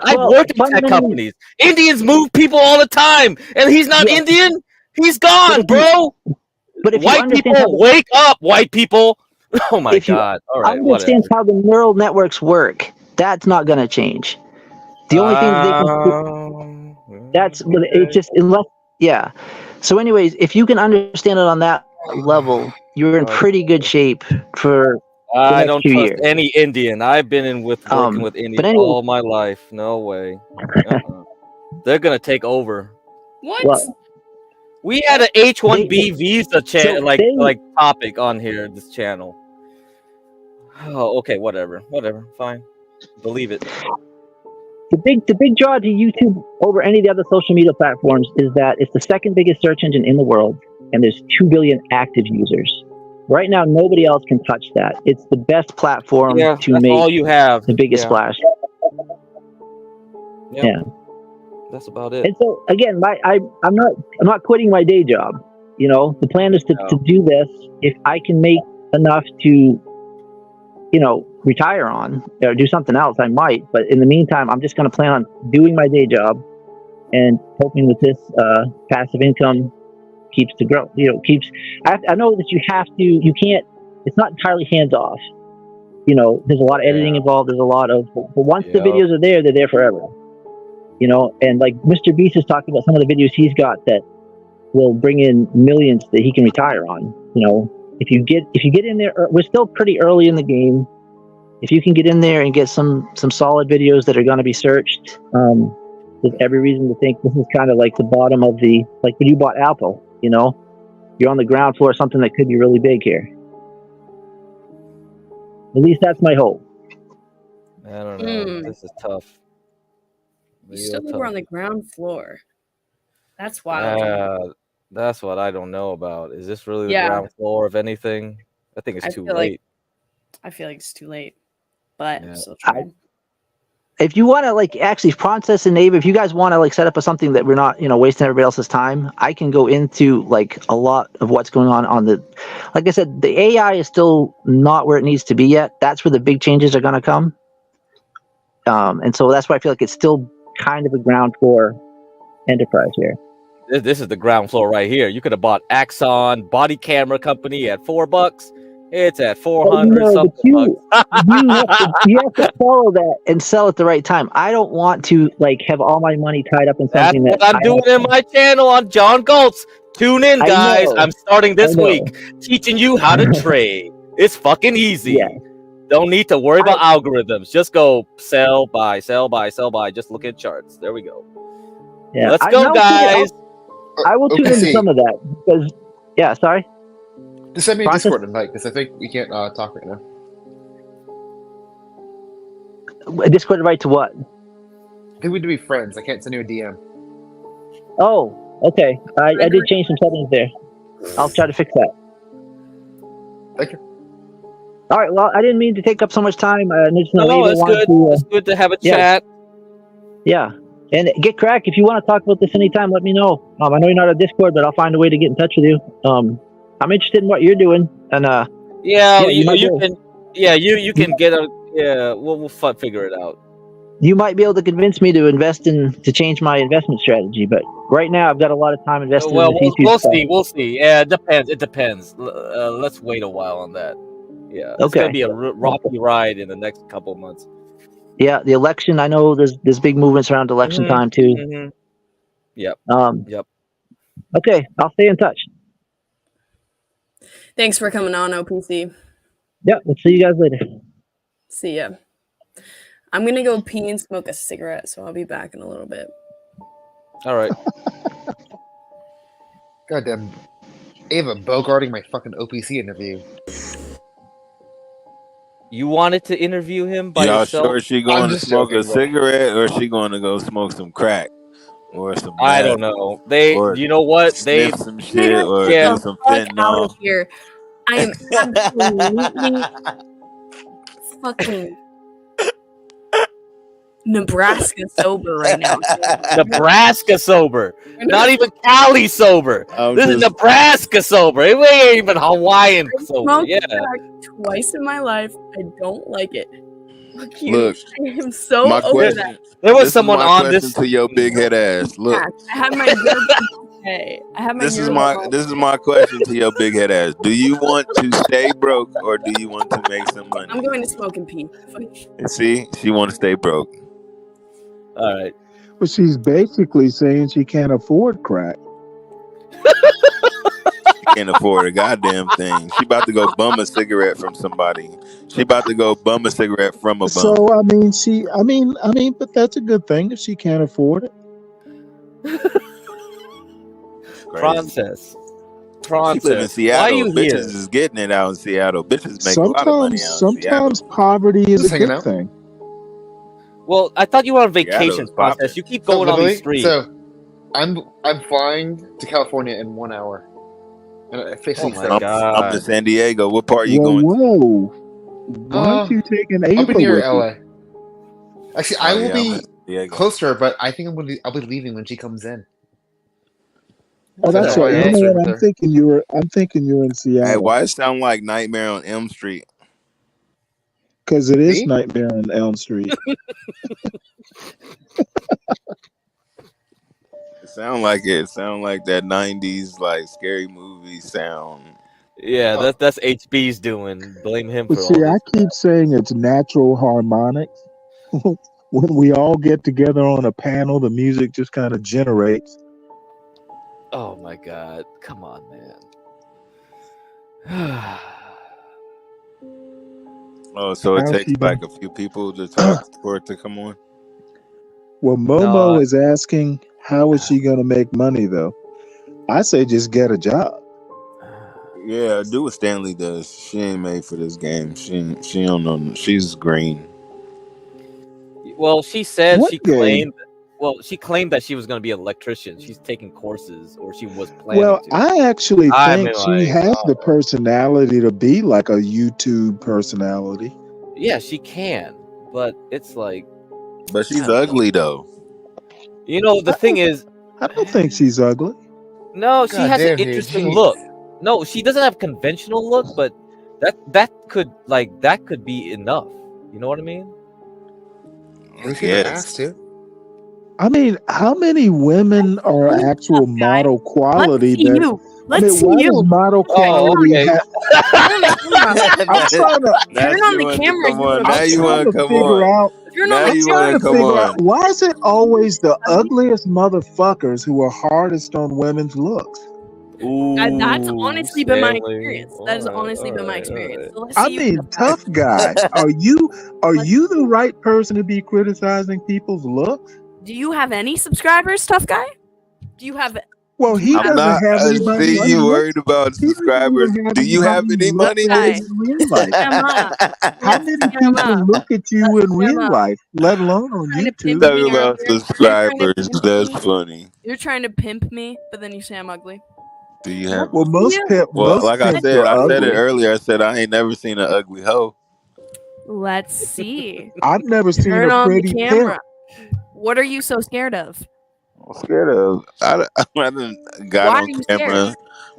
I've worked in tech companies. Indians move people all the time, and he's not Indian. He's gone, bro. But if white people, wake up, white people. Oh my God! All right, understand how the neural networks work. That's not going to change. The only thing they can it's just yeah. So anyways, if you can understand it on that level, you're in pretty good shape for I don't trust any Indian. I've been working with Indians all my life. No way. They're going to take over. What? We had an H-1B visa topic on here, this channel. Oh, okay, whatever, fine. Believe it. The big draw to YouTube over any of the other social media platforms is that it's the second biggest search engine in the world, and there's 2 billion active users. Right now, nobody else can touch that. It's the best platform to make all you have. The biggest splash. Yeah. That's about it. And so again, I'm not quitting my day job. You know, the plan is to do this. If I can make enough to, retire on or do something else, I might. But in the meantime, I'm just going to plan on doing my day job and hoping that this passive income keeps to grow. I know that you can't. It's not entirely hands off. There's a lot of editing involved. There's a lot of. But once the videos are there, they're there forever. And like Mr. Beast is talking about some of the videos he's got that will bring in millions that he can retire on. If you get in there, we're still pretty early in the game. If you can get in there and get some solid videos that are going to be searched, there's every reason to think this is kind of like the bottom of like when you bought Apple. You're on the ground floor of something that could be really big here. At least that's my hope. I don't know. This is tough. You still think we're on the ground floor. That's wild. That's what I don't know about. Is this really the ground floor of anything? I think it's too late. I feel like it's too late, but I'm still trying. If you want to actually process and Abe, if you guys want to set up something that we're not wasting everybody else's time, I can go into a lot of what's going on the. Like I said, the AI is still not where it needs to be yet. That's where the big changes are going to come. And so that's why I feel like it's still kind of a ground floor enterprise here. This is the ground floor right here. You could have bought Axon Body Camera Company at $4. It's at 400 something bucks. You have to follow that and sell at the right time. I don't want to like have all my money tied up in That's something what that I'm doing in my channel on John Galt's. Tune in, guys. I'm starting this week teaching you how to trade. It's fucking easy. Yeah. Don't need to worry about algorithms. Just go sell, buy, sell, buy, sell, buy. Just look at charts. There we go. Yeah. Let's go, guys. I will tune into OPC. some of that because, yeah. Sorry. Just send me a Process- Discord invite because I think we can't talk right now. A Discord invite to what? I think we need to be friends. I can't send you a DM. Oh, okay. I did change some settings there. I'll try to fix that. Thank you. All right. Well, I didn't mean to take up so much time. No, it's good. It's good to have a chat. Yeah. And get crack. If you want to talk about this anytime, let me know. I know you're not on Discord, but I'll find a way to get in touch with you. I'm interested in what you're doing, and you might be can. Yeah, you can get a. Yeah, we'll figure it out. you might be able to convince me to change my investment strategy. But right now, I've got a lot of time invested. Well, in the YouTube we'll stuff. see. We'll see. Yeah, it depends. It depends. Let's wait a while on that. Yeah, it's Okay. gonna be a rocky ride in the next couple of months. Yeah, the election. I know there's big movements around election time too. Yep. Yep. Okay, I'll stay in touch. Thanks for coming on, OPC. Yeah, we'll see you guys later. See ya. I'm gonna go pee and smoke a cigarette, so I'll be back in a little bit. All right. Goddamn, Ava bogarting my fucking OPC interview. You wanted to interview him by Y'all yourself? sure she going to smoke a cigarette or she going to go smoke some crack or some? I meth, don't know. They, or you know what? They sniff some shit or yeah. do some Fuck out fentanyl. of here. I am absolutely fucking Nebraska sober right now. Nebraska sober, not even Cali sober. I'm This is just- Nebraska sober. It ain't even Hawaiian sober. Smoked Yeah. crack twice in my life. I don't like it. Fuck you. Look, I am so my over question. that. There was this is someone my on question this. to your big head ass. Look, I have my yearbook. Hey, I have my this is yearbook. my question to your big head ass. Do you want to stay broke or do you want to make some money? I'm going to smoke and pee. And see, she want to stay broke. All right. But she's basically saying she can't afford crack. She can't afford a goddamn thing. She about to go bum a cigarette from somebody. She about to go bum a cigarette from a bum. So I mean, but that's a good thing if she can't afford it. Princess. She live in Why are Seattle. you Bitches here? is getting it out in Seattle. Bitches make a lot of money out in Seattle. Sometimes poverty is Just a hanging good out. thing. Well, I thought you were on vacation, Seattle's poppin'. Princess. You keep going on these streets. So, I'm flying to California in 1 hour. And I officially Oh my said, God. I'm to San Diego. What part you Whoa, going to? whoa! Why don't you take an Ava I'll be near with you? LA. Actually, I Oh, will yeah, I'm be in San Diego. close to her, but I think I'll be leaving when she comes in. Oh, that's So, right. yeah, You know I'll what? with I'm her. thinking you're in Hey, Seattle why it sound like Nightmare on Elm Street? because it is Me? Nightmare on Elm Street. It sound like it. It sound like that ¡90s like scary movie sound. Yeah, that's HB's doing. Blame him But for all see, this. I keep saying it's natural harmonics. When we all get together on a panel, the music just kind of generates. Oh my God! Come on, man. Oh, so it How's takes she like doing? a few people to talk for it to come on. Well, Momo is asking, how is she going to make money, though? I say just get a job. Yeah, do what Stanley does. She ain't made for this game. She don't know. She's green. Well, she said What she game? claimed. Well, she claimed that she was going to be an electrician. She's taking courses, or she was planning Well, to. I actually I think mean, she like, has the personality to be like a YouTube personality. yeah, she can, but it's like, But she's ugly though. you know, the thing is, I don't think she's ugly. no, she God has damn, an dude, interesting jeez. look. No, she doesn't have conventional look, but that could be enough. You know what I mean? What if you're asked to? I mean, how many women are actual model quality? Let's see That you. I mean, Let's see why you. does model Oh, quality okay. have? I'm trying to. Turn on the camera. Come on, You now have you to want to come figure on. out. Turn on Now the you camera. want to come Figure out on. why is it always the ugliest motherfuckers who are hardest on women's looks? That's honestly been my Stanley. experience. That has honestly been my experience. So let's I see you. mean, tough guy. Are you the right person to be criticizing people's looks? Do you have any subscribers, tough guy? Do you have? Well, he I'm doesn't not. have anybody. See, Money. you worried about He doesn't subscribers? even have Do you have anybody any money, Guy. Liz? in real life. How many Get him people up. look at you in real up. life, let alone on Trying to pimp YouTube? me Talking about earlier. subscribers. That's funny. You're trying to pimp me, but then you say I'm ugly. Do you have? Well, most Well, like I pimps said, are I said it ugly. earlier. I said I ain't never seen an ugly hoe. Let's see. I've never seen Turn a on the pretty camera. What are you so scared of? I'm scared of. I done got Why on are you camera. scared?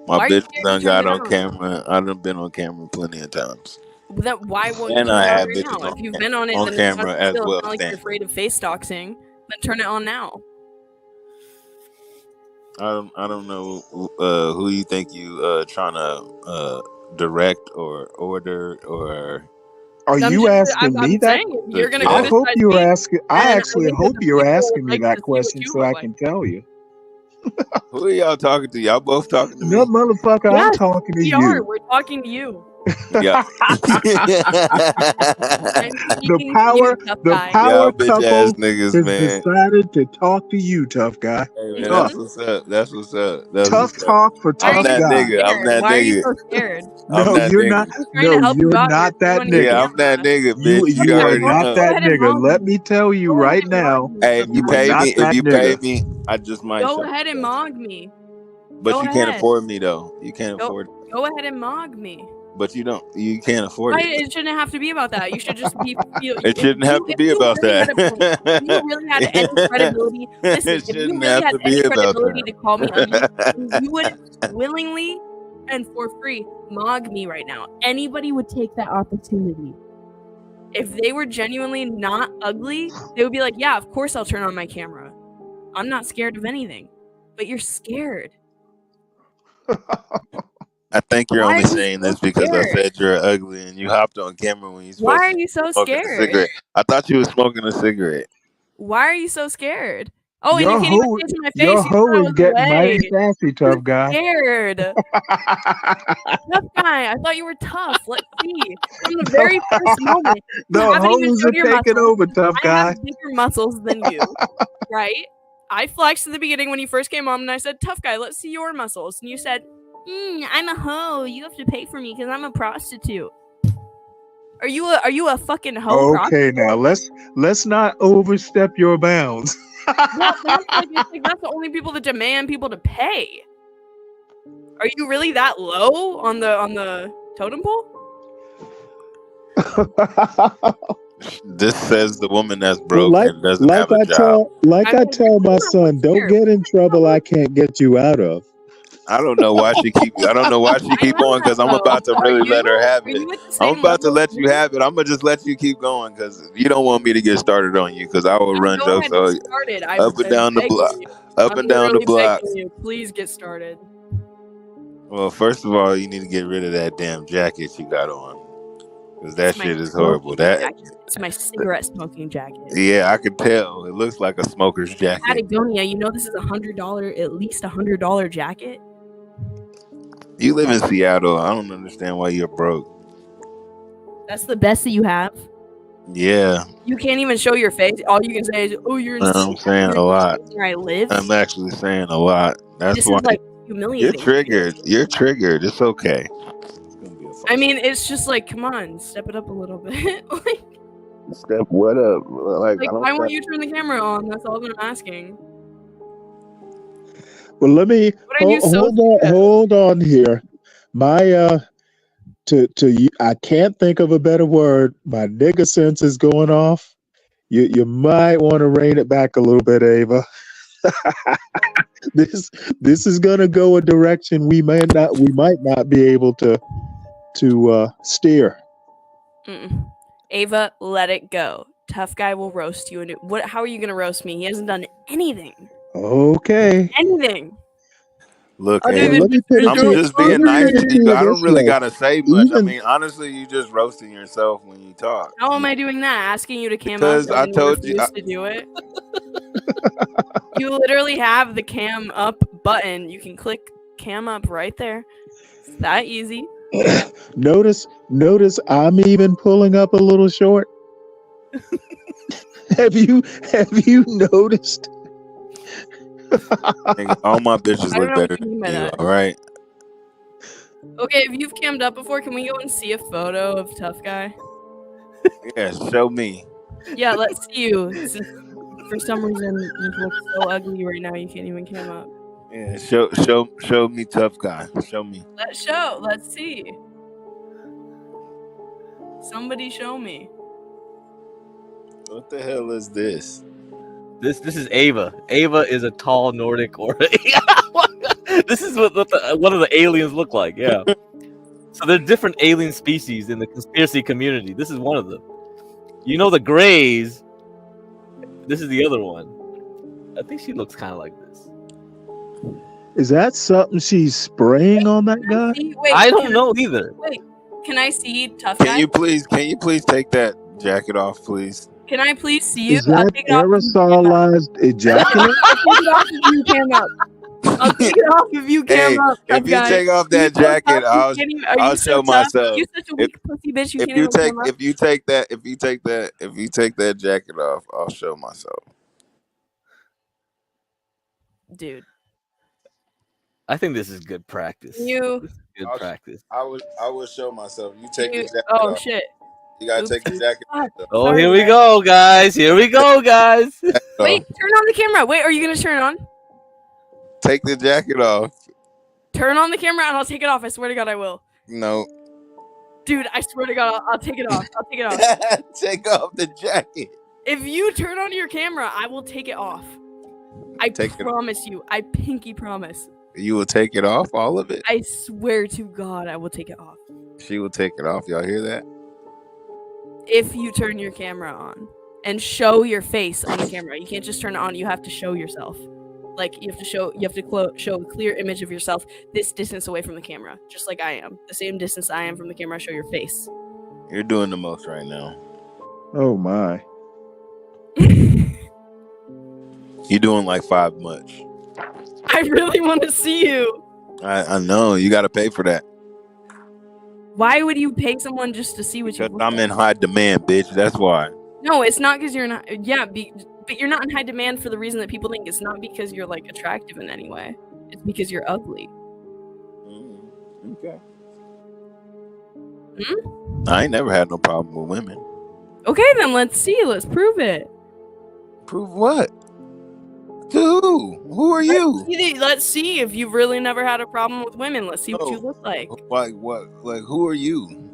My Why are you bitch scared done to turn got it on on? camera. I done been on camera plenty of times. Then why won't you And turn I it on had right bitches now? If you've been on it, on then camera it's as still, well. it's not like you're Stanley. afraid of face doxing. Then turn it on now. I don't know who you think you trying to direct or order or. Are you asking me I'm that? saying if you're gonna I hope criticize you're me, asking. I then actually think that hope the you're people would asking me like that to see what question you so look I like. can tell you. Who are y'all talking to? Y'all both talking to me? No, motherfucker, I'm Yes, talking to we are. you. We're talking to you. Yeah. I'm speaking to you, tough guy. Power Y'all bitch couple ass niggas, has man. decided to talk to you, tough guy. Hey man, Tough, that's what's up. That's what's up. That's tough what's up. talk for Why are tough you that so guy. nigga. I'm scared? that Why are you nigga. so scared? I'm No, that you're nigga. not. I'm trying to No, help you you're out. not You're that on your Yeah, nigga. I'm that nigga, You bitch. You you are already not know. that ahead and nigga. mog Let me. me tell you Go ahead right and mog now. me, Hey, tough you You guy. are pay not me. If that you pay nigga. me, I just might Go show ahead you and that. mog me. But Go you can't ahead. afford me though. You can't afford. Go ahead and mog me. But you don't. You can't afford Why it. it shouldn't have to be about that. You should just be feel. It shouldn't have to If be you about really that. had a point, if you really had any credibility, listen. It If you shouldn't really have had to any be about credibility to call me ugly, that. then you would willingly and for free mog me right now. Anybody would take that opportunity. If they were genuinely not ugly, they would be like, "Yeah, of course I'll turn on my camera. I'm not scared of anything." But you're scared. I think you're Why only are you saying so this because I scared? said you're ugly and you hopped on camera when you're Why supposed are to be you so smoking a scared? cigarette. I thought you were smoking a cigarette. Why are you so scared? Oh, and you Your can't even hoe, say it to my your face. You hoe thought I is was getting mighty away. sassy, tough guy. Scared. Tough guy. I thought you were tough. Let's see. From the very first moment, you The haven't even hoes showed are your taking muscles. over, tough I guy. have bigger muscles than you, right? I flexed in the beginning when you first came on, and I said, "Tough guy, let's see your muscles." And you said, "I'm a hoe. You have to pay for me because I'm a prostitute." Are you a fucking hoe Okay, prostitute? now let's not overstep your bounds. Well, that's that's the only people that demand people to pay. Are you really that low on the totem pole? This says the woman that's broke Like and doesn't have a job. I tell my son, don't get in trouble I can't get you out of. I don't know why she keep. I don't know why she keep going because I'm about to really let her have it. I'm about to let you have it. I'm gonna just let you keep going because you don't want me to get started on you because I will run Go jokes ahead and all get started. up and down the block, up and down the block. You. Please get started. Well, first of all, you need to get rid of that damn jacket you got on because that shit is horrible. It's my cigarette smoking jacket. Yeah, I can tell. It looks like a smoker's jacket. Patagonia, you know this is $100, at least $100 jacket. You live in Seattle. I don't understand why you're broke. That's the best that you have. Yeah. You can't even show your face. All you can say is, "Oh, you're in." I'm saying a lot. Where I live. I'm actually saying a lot. That's This why is like humiliating. you're triggered. You're triggered. It's okay. I mean, it's just like, come on, step it up a little bit. Step what up? Like I don't why won't you turn the camera on? That's all that I'm asking. Well, let me hold on here. My I can't think of a better word. My nigga sense is going off. You might want to rein it back a little bit, Ava. This is gonna go a direction we might not be able to steer. Ava, let it go. Tough guy will roast you. And how are you gonna roast me? He hasn't done anything. Okay. Anything. Look, Other hey, than let me put it I'm to just let being me nice put to it to you. you I don't this really way. gotta say much. I Even mean, honestly, you just roasting yourself when you talk. How am I doing that? Asking you to cam up Because and I then you told you, refuse to do it? You literally have the cam up button. You can click cam up right there. It's that easy. notice I'm even pulling up a little short. Have you noticed? nigga, all my bitches I don't look know what better you mean than by you. that. All right. Okay, if you've cammed up before, can we go and see a photo of Tough Guy? Yeah, show me. Yeah, let's see you. Since for some reason you look so ugly right now, you can't even cam up. Yeah, show me tough guy. Show me. Let's show. Let's see. Somebody show me. What the hell is this? This is Ava. Ava is a tall Nordic or this is what one of the aliens look like. Yeah. So there are different alien species in the conspiracy community. This is one of them. You know the Greys. This is the other one. I think she looks kind of like this. Is that something she's spraying on that guy? Wait, I don't know either. Wait, can I see Tough Guy? Can you please take that jacket off, please? Can I please see you? Is I'll that take it off. aerosolized ejaculate? I'll take it off if you cam up. I'll take it off if you cam Hey, up. if you take off that jacket, I'll show myself. You such a weak pussy bitch. You If can't you even take cam up. if you take that jacket off, I'll show myself. Dude, I think this is good practice. you. This is good practice. I will show myself. You take You. the jacket Oh off. shit. You gotta take the jacket off. Oh, here we go, guys. Here we go, guys. Wait, turn on the camera. Wait, are you gonna turn it on? Take the jacket off. Turn on the camera and I'll take it off. I swear to God, I will. No. Dude, I swear to God, I'll take it off. I'll take it off. Take off the jacket. If you turn on your camera, I will take it off. I Take it- promise you. I pinky promise. You will take it off, all of it. I swear to God, I will take it off. She will take it off. Y'all hear that? If you turn your camera on and show your face on the camera, you can't just turn it on. You have to show yourself. Like you have to show a clear image of yourself this distance away from the camera, just like I am. The same distance I am from the camera. Show your face. You're doing the most right now. Oh my. You're doing like 5 much. I really want to see you. I know. You got to pay for that. Why would you pay someone just to see what you Because look I'm like? in high demand, bitch. That's why. No, it's not because you're not. Yeah, but you're not in high demand for the reason that people think. It's not because you're like attractive in any way. It's because you're ugly. Okay. Hmm? I ain't never had no problem with women. Okay, then let's see. Let's prove it. Prove what? To who? Who are you? Let's see if you've really never had a problem with women. Let's see what you look like. Like what? Like who are you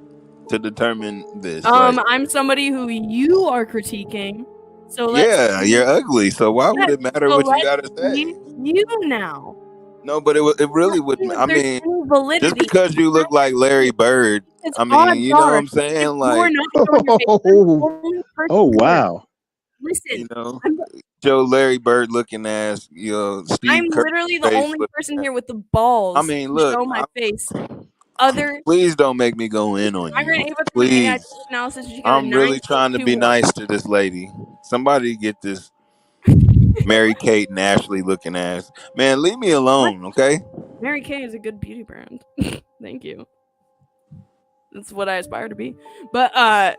to determine this? Like, I'm somebody who you are critiquing. So let's yeah, see. you're ugly. So why would it matter So what you let's gotta say? see you now. No, but it really wouldn't. I There's mean, any validity. just because you look like Larry Bird, It's I mean, you know what I'm saying? Like, Oh wow. Listen, you know, Joe Larry Bird looking ass, you know, Steve I'm Kerr literally the face only looking person ass. here with the balls I mean, to look, show my face. Other Please don't make me go in on I ran you. Ava through an Please. AI analysis. She got a I'm really trying to be 9.21. nice to this lady. Somebody get this Mary Kate and Ashley looking ass. Man, leave me alone, okay? Mary Kay is a good beauty brand. Thank you. That's what I aspire to be. But no,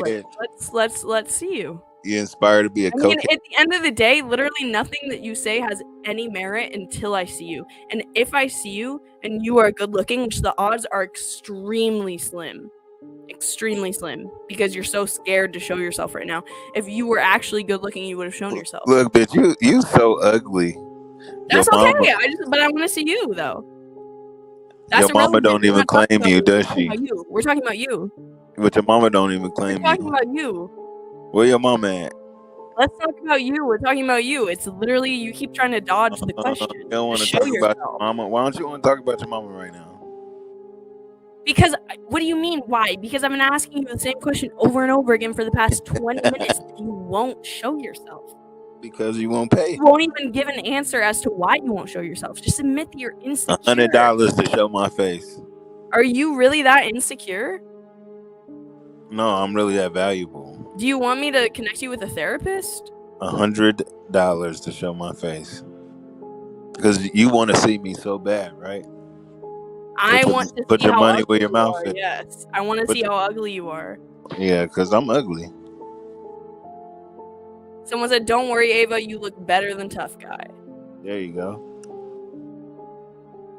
like, Crackhead. let's see you. You inspired to be a I mean, cokehead. at the end of the day, literally nothing that you say has any merit until I see you. And if I see you and you are good looking, which the odds are extremely slim, because you're so scared to show yourself right now. If you were actually good looking, you would have shown yourself. Look, bitch, you so ugly. That's Your okay. mama, But I want to see you though. That's your mama irrelevant. don't We're even not talking claim about you, me. does she? We're talking about you. But your mama don't even We're claim talking you. about you. Where your mama at? Let's talk about you. We're talking about you. It's literally you keep trying to dodge the question. You don't want to Show talk about yourself. your mama. Why don't you want to talk about your mama right now? Because what do you mean why? Because I've been asking you the same question over and over again for the past 20 minutes. You won't show yourself. Because you won't pay. You won't even give an answer as to why you won't show yourself. Just admit that you're insecure. $100 to show my face. Are you really that insecure? No, I'm really that valuable. Do you want me to connect you with a therapist? $100 to show my face. Because you want to see me so bad, right? I want to put see your how money ugly where your you mouth are. is. Yes, I want to see how ugly you are. Yeah, because I'm ugly. Someone said, "Don't worry, Ava. You look better than tough guy." There you go.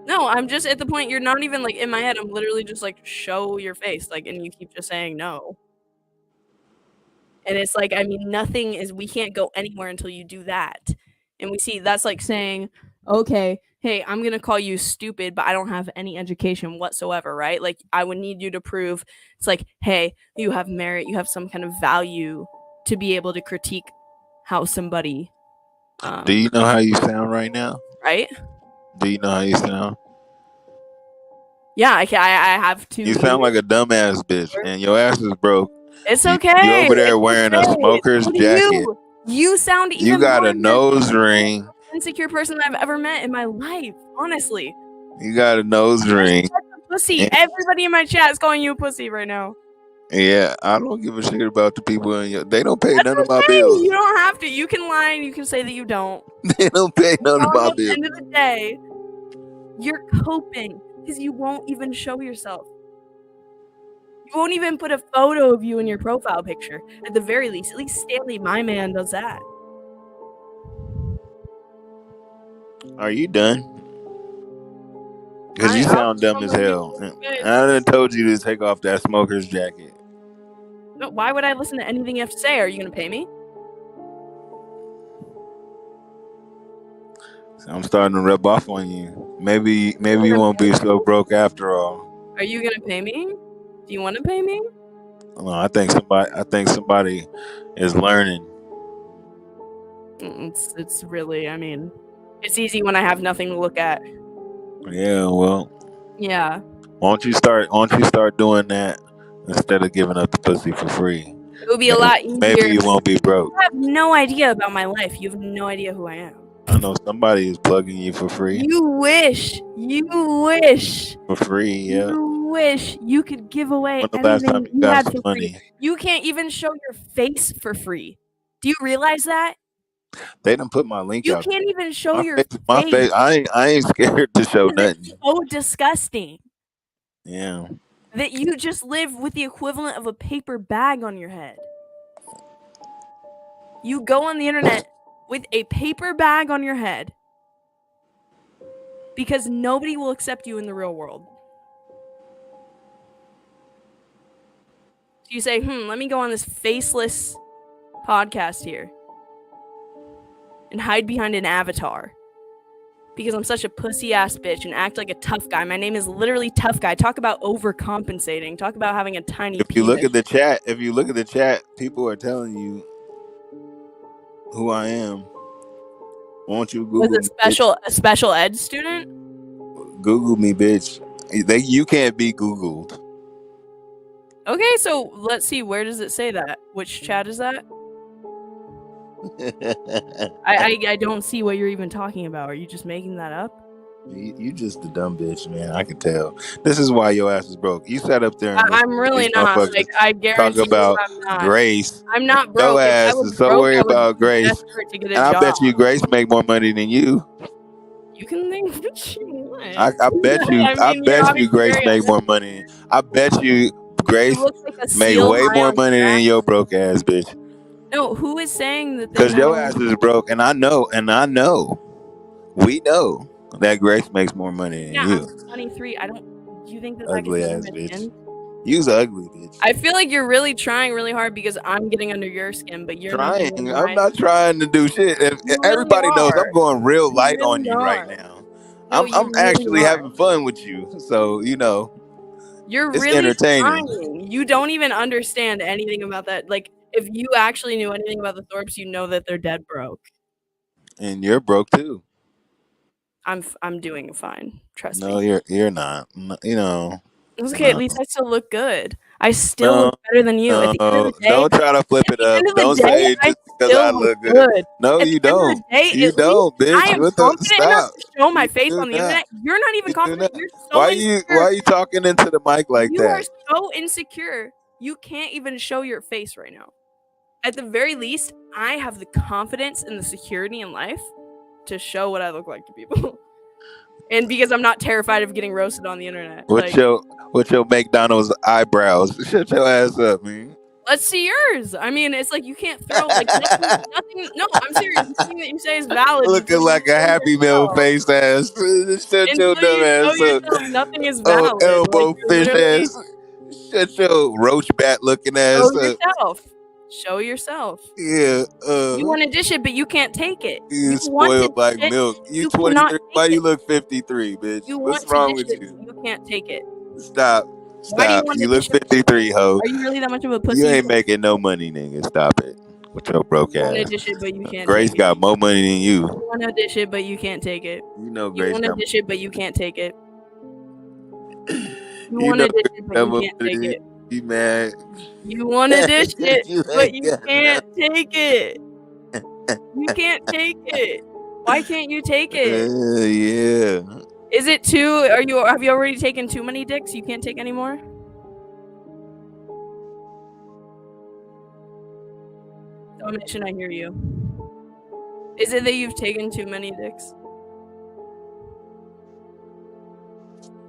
No, I'm just at the point. You're not even like in my head. I'm literally just like, show your face, like, and you keep just saying no. And it's like, I mean, nothing is. We can't go anywhere until you do that. And we see that's like saying, okay, hey, I'm gonna call you stupid, but I don't have any education whatsoever, right? Like, I would need you to prove. It's like, hey, you have merit, you have some kind of value to be able to critique how somebody. Do you know how you sound right now? Right? Do you know how you sound? Yeah, I have to. You sound like a dumbass bitch, and your ass is broke. It's You okay. over there It's wearing okay. a smoker's What do jacket. You sound even You got more a nose ring. insecure person I've ever met in my life. Honestly. You got a nose ring. Pussy. Everybody in my chat is calling you a pussy right now. Yeah, I don't give a shit about the people in your. They don't pay That's none of my okay. bills. You don't have to. You can lie and you can say that you don't. They don't pay none of my At the bills. end of the day, you're coping because you won't even show yourself. You won't even put a photo of you in your profile picture. At the very least, at least Stanley, my man, does that. Are you done? Because you sound dumb as hell. I done told you to take off that smoker's jacket. No, why would I listen to anything you have to say? Are you going to pay me? I'm starting to rub off on you. Maybe you won't be so broke after all. Are you going to pay me? Do you want to pay me? No, I think somebody is learning. It's really, I mean, it's easy when I have nothing to look at. Yeah, well. Yeah. Why don't you start doing that instead of giving up the pussy for free? It would be a lot easier. Maybe you won't be broke. You have no idea about my life. You have no idea who I am. I know somebody is plugging you for free. You wish. For free, yeah. You wish you could give away When the last anything time you you got had some for money? free. You can't even show your face for free. Do you realize that? They done put my link You out. can't even show your My face. face. I ain't scared to show nothing. It's so disgusting Yeah. that you just live with the equivalent of a paper bag on your head. You go on the internet with a paper bag on your head because nobody will accept you in the real world. So you say, let me go on this faceless podcast here and hide behind an avatar because I'm such a pussy ass bitch and act like a tough guy. My name is literally Tough Guy. Talk about overcompensating. Talk about having a tiny If you look penis. at the chat, people are telling you who I am. Won't you Google Was a special ed student? Google me, bitch. You can't be Googled. Okay, so let's see. Where does it say that? Which chat is that? I don't see what you're even talking about. Are you just making that up? You just a dumb bitch, man. I can tell. This is why your ass is broke. You sat up there and I'm really not. Like, I guarantee talk about you I'm not. Grace. I'm not broke. Your If I ass was is so broke, worried I would about be Grace. desperate to get a And I job. bet you Grace make more money than you. You can think what you want. I bet you. I mean, bet you're you Grace very make more money. I bet you Grace You look like a make seal way high more on money crack. than your broke ass bitch. No, who is saying that? Because your ass is broke, and I know, we know that Grace makes more money than Yeah, you. I'm 23. I don't. Do you think that Ugly that ass can bitch. in? You's an ugly bitch. I feel like you're really trying really hard because I'm getting under your skin, but you're not getting under I'm mine. not trying to do shit. You Everybody really knows are. I'm going real light really on you right are. now. No, I'm you actually really are. having fun with you, so You're it's really entertaining. trying. You don't even understand anything about that. Like, if you actually knew anything about the Thorpes, you know that they're dead broke. And you're broke too. I'm doing fine. Trust No, me. you're not. No, It's okay. At least I still look good. I still look better than you. At the end of the day, don't try to flip it up. Don't say just because I look good. No, At you the end of don't. the day, You at least don't, I bitch. am What the? confident enough Stop. to show my You face do on the not. internet. You're not even You do confident. not. You're so Why insecure. are you talking into the mic like You are that? so insecure. You can't even show your face right now. At the very least, I have the confidence and the security in life to show what I look like to people. And because I'm not terrified of getting roasted on the internet. With your McDonald's eyebrows. Shut your ass up, man. Let's see yours. I mean, it's like you can't throw like nothing. No, I'm serious. Nothing that you say is valid. Looking like a Happy Meal face ass. Shut your Until dumb you show ass up. yourself, nothing is Oh, valid. elbow Like, you're fish literally- ass. Shut your roach bat looking ass Show up. yourself. Show yourself. Yeah. You want to dish it, but you can't take it. You want to spoiled like dish it, milk. You cannot 23. take Why it. you look 53, bitch? You What's want to wrong dish with it, you? but you can't take it. Stop. Why do you Stop. want You to look dish it? 53, ho. Are you really that much of a pussy? You ain't making no money, nigga. Stop it. With your broke You want to ass. dish it, but you can't Grace take got more money than you. it. You want to dish it, but you can't take it. You know You Grace want to got dish it, but you can't take it. You You want know to dish Grace it, but got you more can't money take than it. you, man. You want to dish it, You but ain't you got can't take it. You can't take it. Why can't you take it? Yeah. Is it too? Have you already taken too many dicks? You can't take any more? Domination, I hear you. Is it that you've taken too many dicks?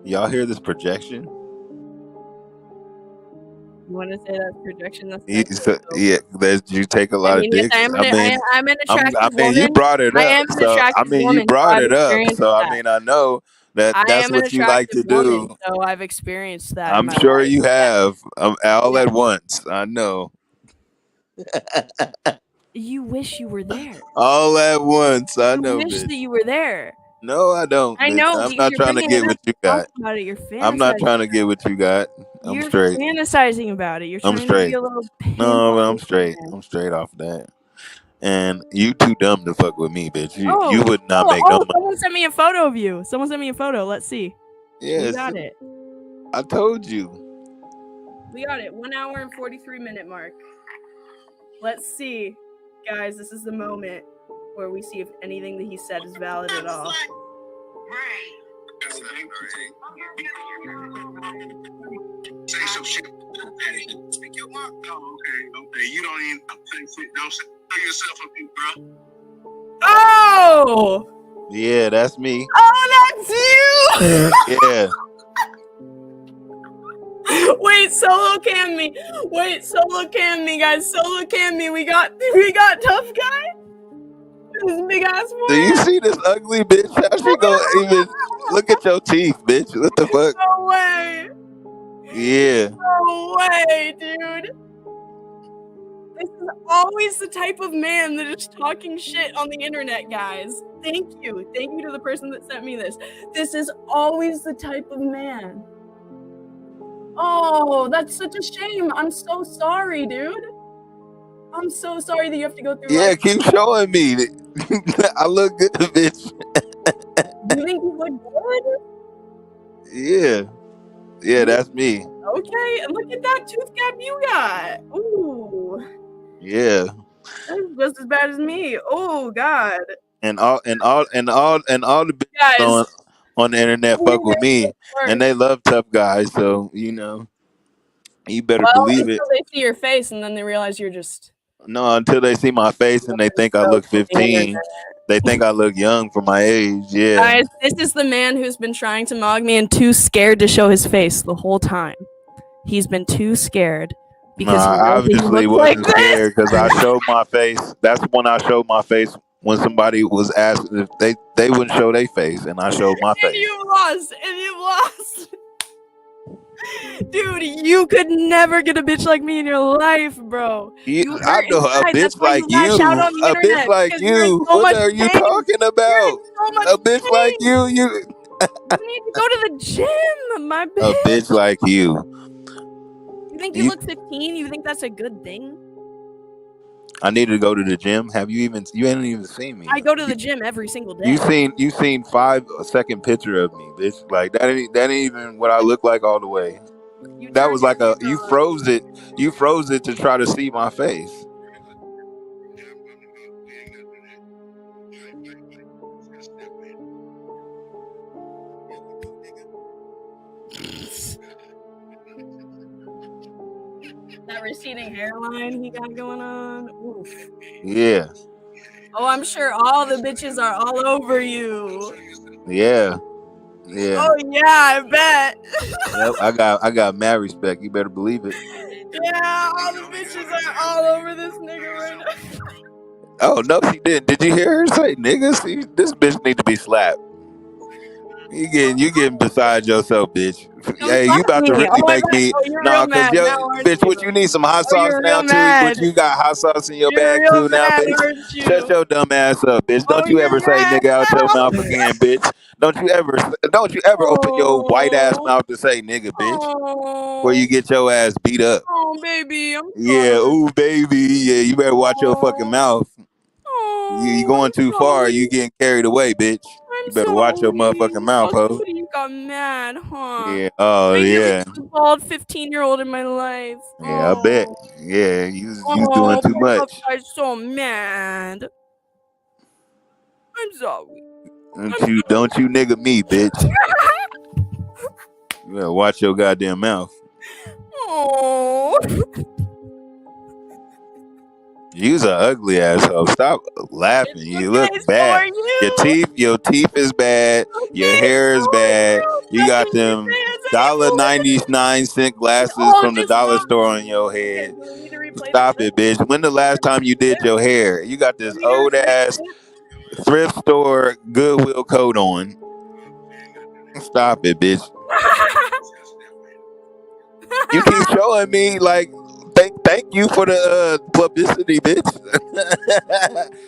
Y'all hear this projection? You want to say that's projection? That's Yeah, you take a lot of yes, dicks. I'm an attractive woman. You brought it I up. am an So attractive you woman, so brought I've it up. experienced So that. I know that I that's am an what you like to attractive woman, do. so I've experienced that. in I'm my sure life. you have. All at once. I know. You wish you were there. All at once. I You know, wish bitch. that you were there. No, I don't. I bitch. know, I'm because not you're trying to bringing get it what up. you You're got. talking about it. You're I'm not fantasizing. trying to get what you got. I'm You're straight. fantasizing about it. You're I'm trying to be straight. a little. No, but I'm straight. I'm straight off that. And you too dumb to fuck with me, bitch. You would not make no money. Someone sent me a photo of you. Someone sent me a photo. Let's see. Yes. We got it. I told you. We got it. 1 hour and 43-minute mark. Let's see. Guys, this is the moment where we see if anything that he said is valid at all. Say some shit. Speak your mind. Oh, okay. You don't even say shit. Don't say yourself up, you bro. Oh! Yeah, that's me. Oh, that's you! Yeah. Wait, solo cam me. Solo cam me, guys. Solo cam me. We got tough guy. This big ass boy. Do you see this ugly bitch? How she gonna even look at your teeth, bitch? What the fuck? No way. Yeah. No way, dude. This is always the type of man that is talking shit on the internet, guys. Thank you. Thank you to the person that sent me this. This is always the type of man. Oh, that's such a shame. I'm so sorry, dude. I'm so sorry that you have to go through Yeah, life. keep showing me. I look good, bitch. You think you look good? Yeah. Yeah, that's me. Okay, and look at that tooth gap you got. Ooh. Yeah. That's just as bad as me. Oh God. And all the bitches Guys. on the internet fuck with me. And they love tough guys, so you better believe it. Until they see your face and then they realize you're just. No, until they see my face and they think I look 15. They think I look young for my age. Yeah. Guys, this is the man who's been trying to mog me and too scared to show his face the whole time. He's been too scared because I he obviously looks wasn't like scared because I showed my face. That's when I showed my face when somebody was asked if they wouldn't show their face, and I showed my And face. you lost. Dude, you could never get a bitch like me in your life, bro. I know a bitch like you. A bitch like you. What are you talking about? A bitch like you. You need to go to the gym, my bitch. A bitch like you. You think you look 15? You think that's a good thing? I need to go to the gym. Have you even? You ain't even seen me. I go to the gym every single day. You seen 5-second picture of me, bitch. Like that ain't even what I look like all the way. That was like you froze it. You froze it to try to see my face. That receding hairline he got going on. Oof. Yeah. Oh, I'm sure all the bitches are all over you. Yeah. Yeah. Oh yeah, I bet. Yep. I got mad respect. You better believe it. Yeah, all the bitches are all over this nigga right now. Oh no, she didn't. Did you hear her say, "Nigga, see, this bitch need to be slapped"? You getting beside yourself, bitch. Hey, you about to really make me cause bitch. What you need some hot sauce now too? What you got hot sauce in your bag too now, bitch? Shut your dumb ass up, bitch. Don't you ever say nigga out your mouth again, bitch. Don't you ever open your white ass mouth to say nigga, bitch. Where you get your ass beat up. Oh baby, I'm Yeah, ooh baby. Yeah, you better watch your fucking mouth. You going too far, you getting carried away, bitch. You better watch your motherfucking mouth, ho. You got mad, huh? Yeah. Oh yeah. The bald 15-year-old in my life. Yeah, I bet. Yeah, you doing too Poor tough much. guy's so mad. I'm sorry. Don't you nigga me, bitch. You better watch your goddamn mouth. Oh. You's an ugly asshole. Stop laughing. You look bad. Your teeth is bad. Your hair is bad. You got them $1.99 glasses from the dollar store on your head. Stop it, bitch. When the last time you did your hair? You got this old ass thrift store Goodwill coat on. Stop it, bitch. You keep showing me like thank you for the publicity, bitch.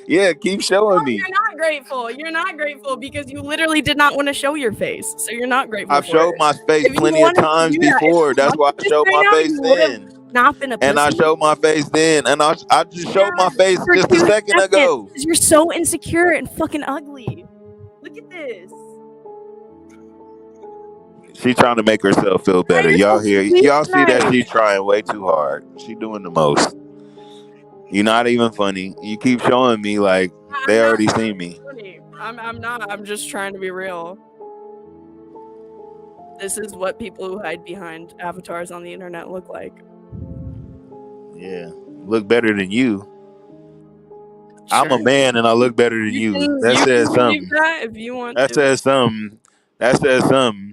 Yeah, keep showing me. You're not grateful. You're not grateful because you literally did not want to show your face. So you're not grateful. I've showed my face plenty of times before. That's why I showed my face then. Not been a pussy. And I showed my face then, and I just showed my face just a second ago. You're so insecure and fucking ugly. Look at this. She's trying to make herself feel better. Y'all see that she's trying way too hard. She doing the most. You're not even funny. You keep showing me like they already seen me. I'm not. I'm just trying to be real. This is what people who hide behind avatars on the internet look like. Yeah, look better than you. Sure. I'm a man and I look better than you. That says something. If you want that says something. That says something.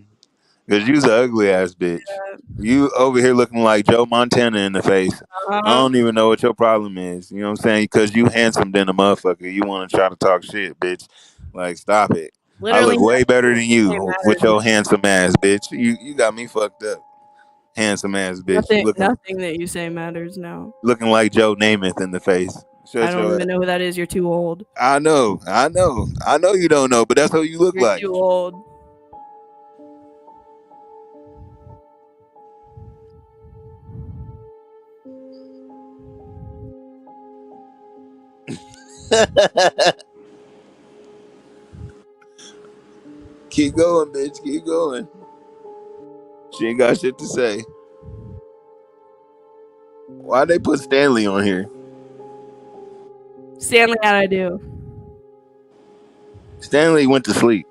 Because you's an ugly ass bitch. Yeah. You over here looking like Joe Montana in the face. I don't even know what your problem is. You know what I'm saying? Because you handsome than a motherfucker. You want to try to talk shit, bitch. Like, stop it. Literally I look way better than you with your handsome ass, bitch. You got me fucked up. Handsome ass bitch. Nothing that you say matters now. Looking like Joe Namath in the face. I don't even know who that is. You're too old. I know you don't know, but that's who you look like. You're too old. Keep going, bitch. Keep going. She ain't got shit to say. Why'd they put Stanley on here? Stanley, how'd I do? Stanley went to sleep.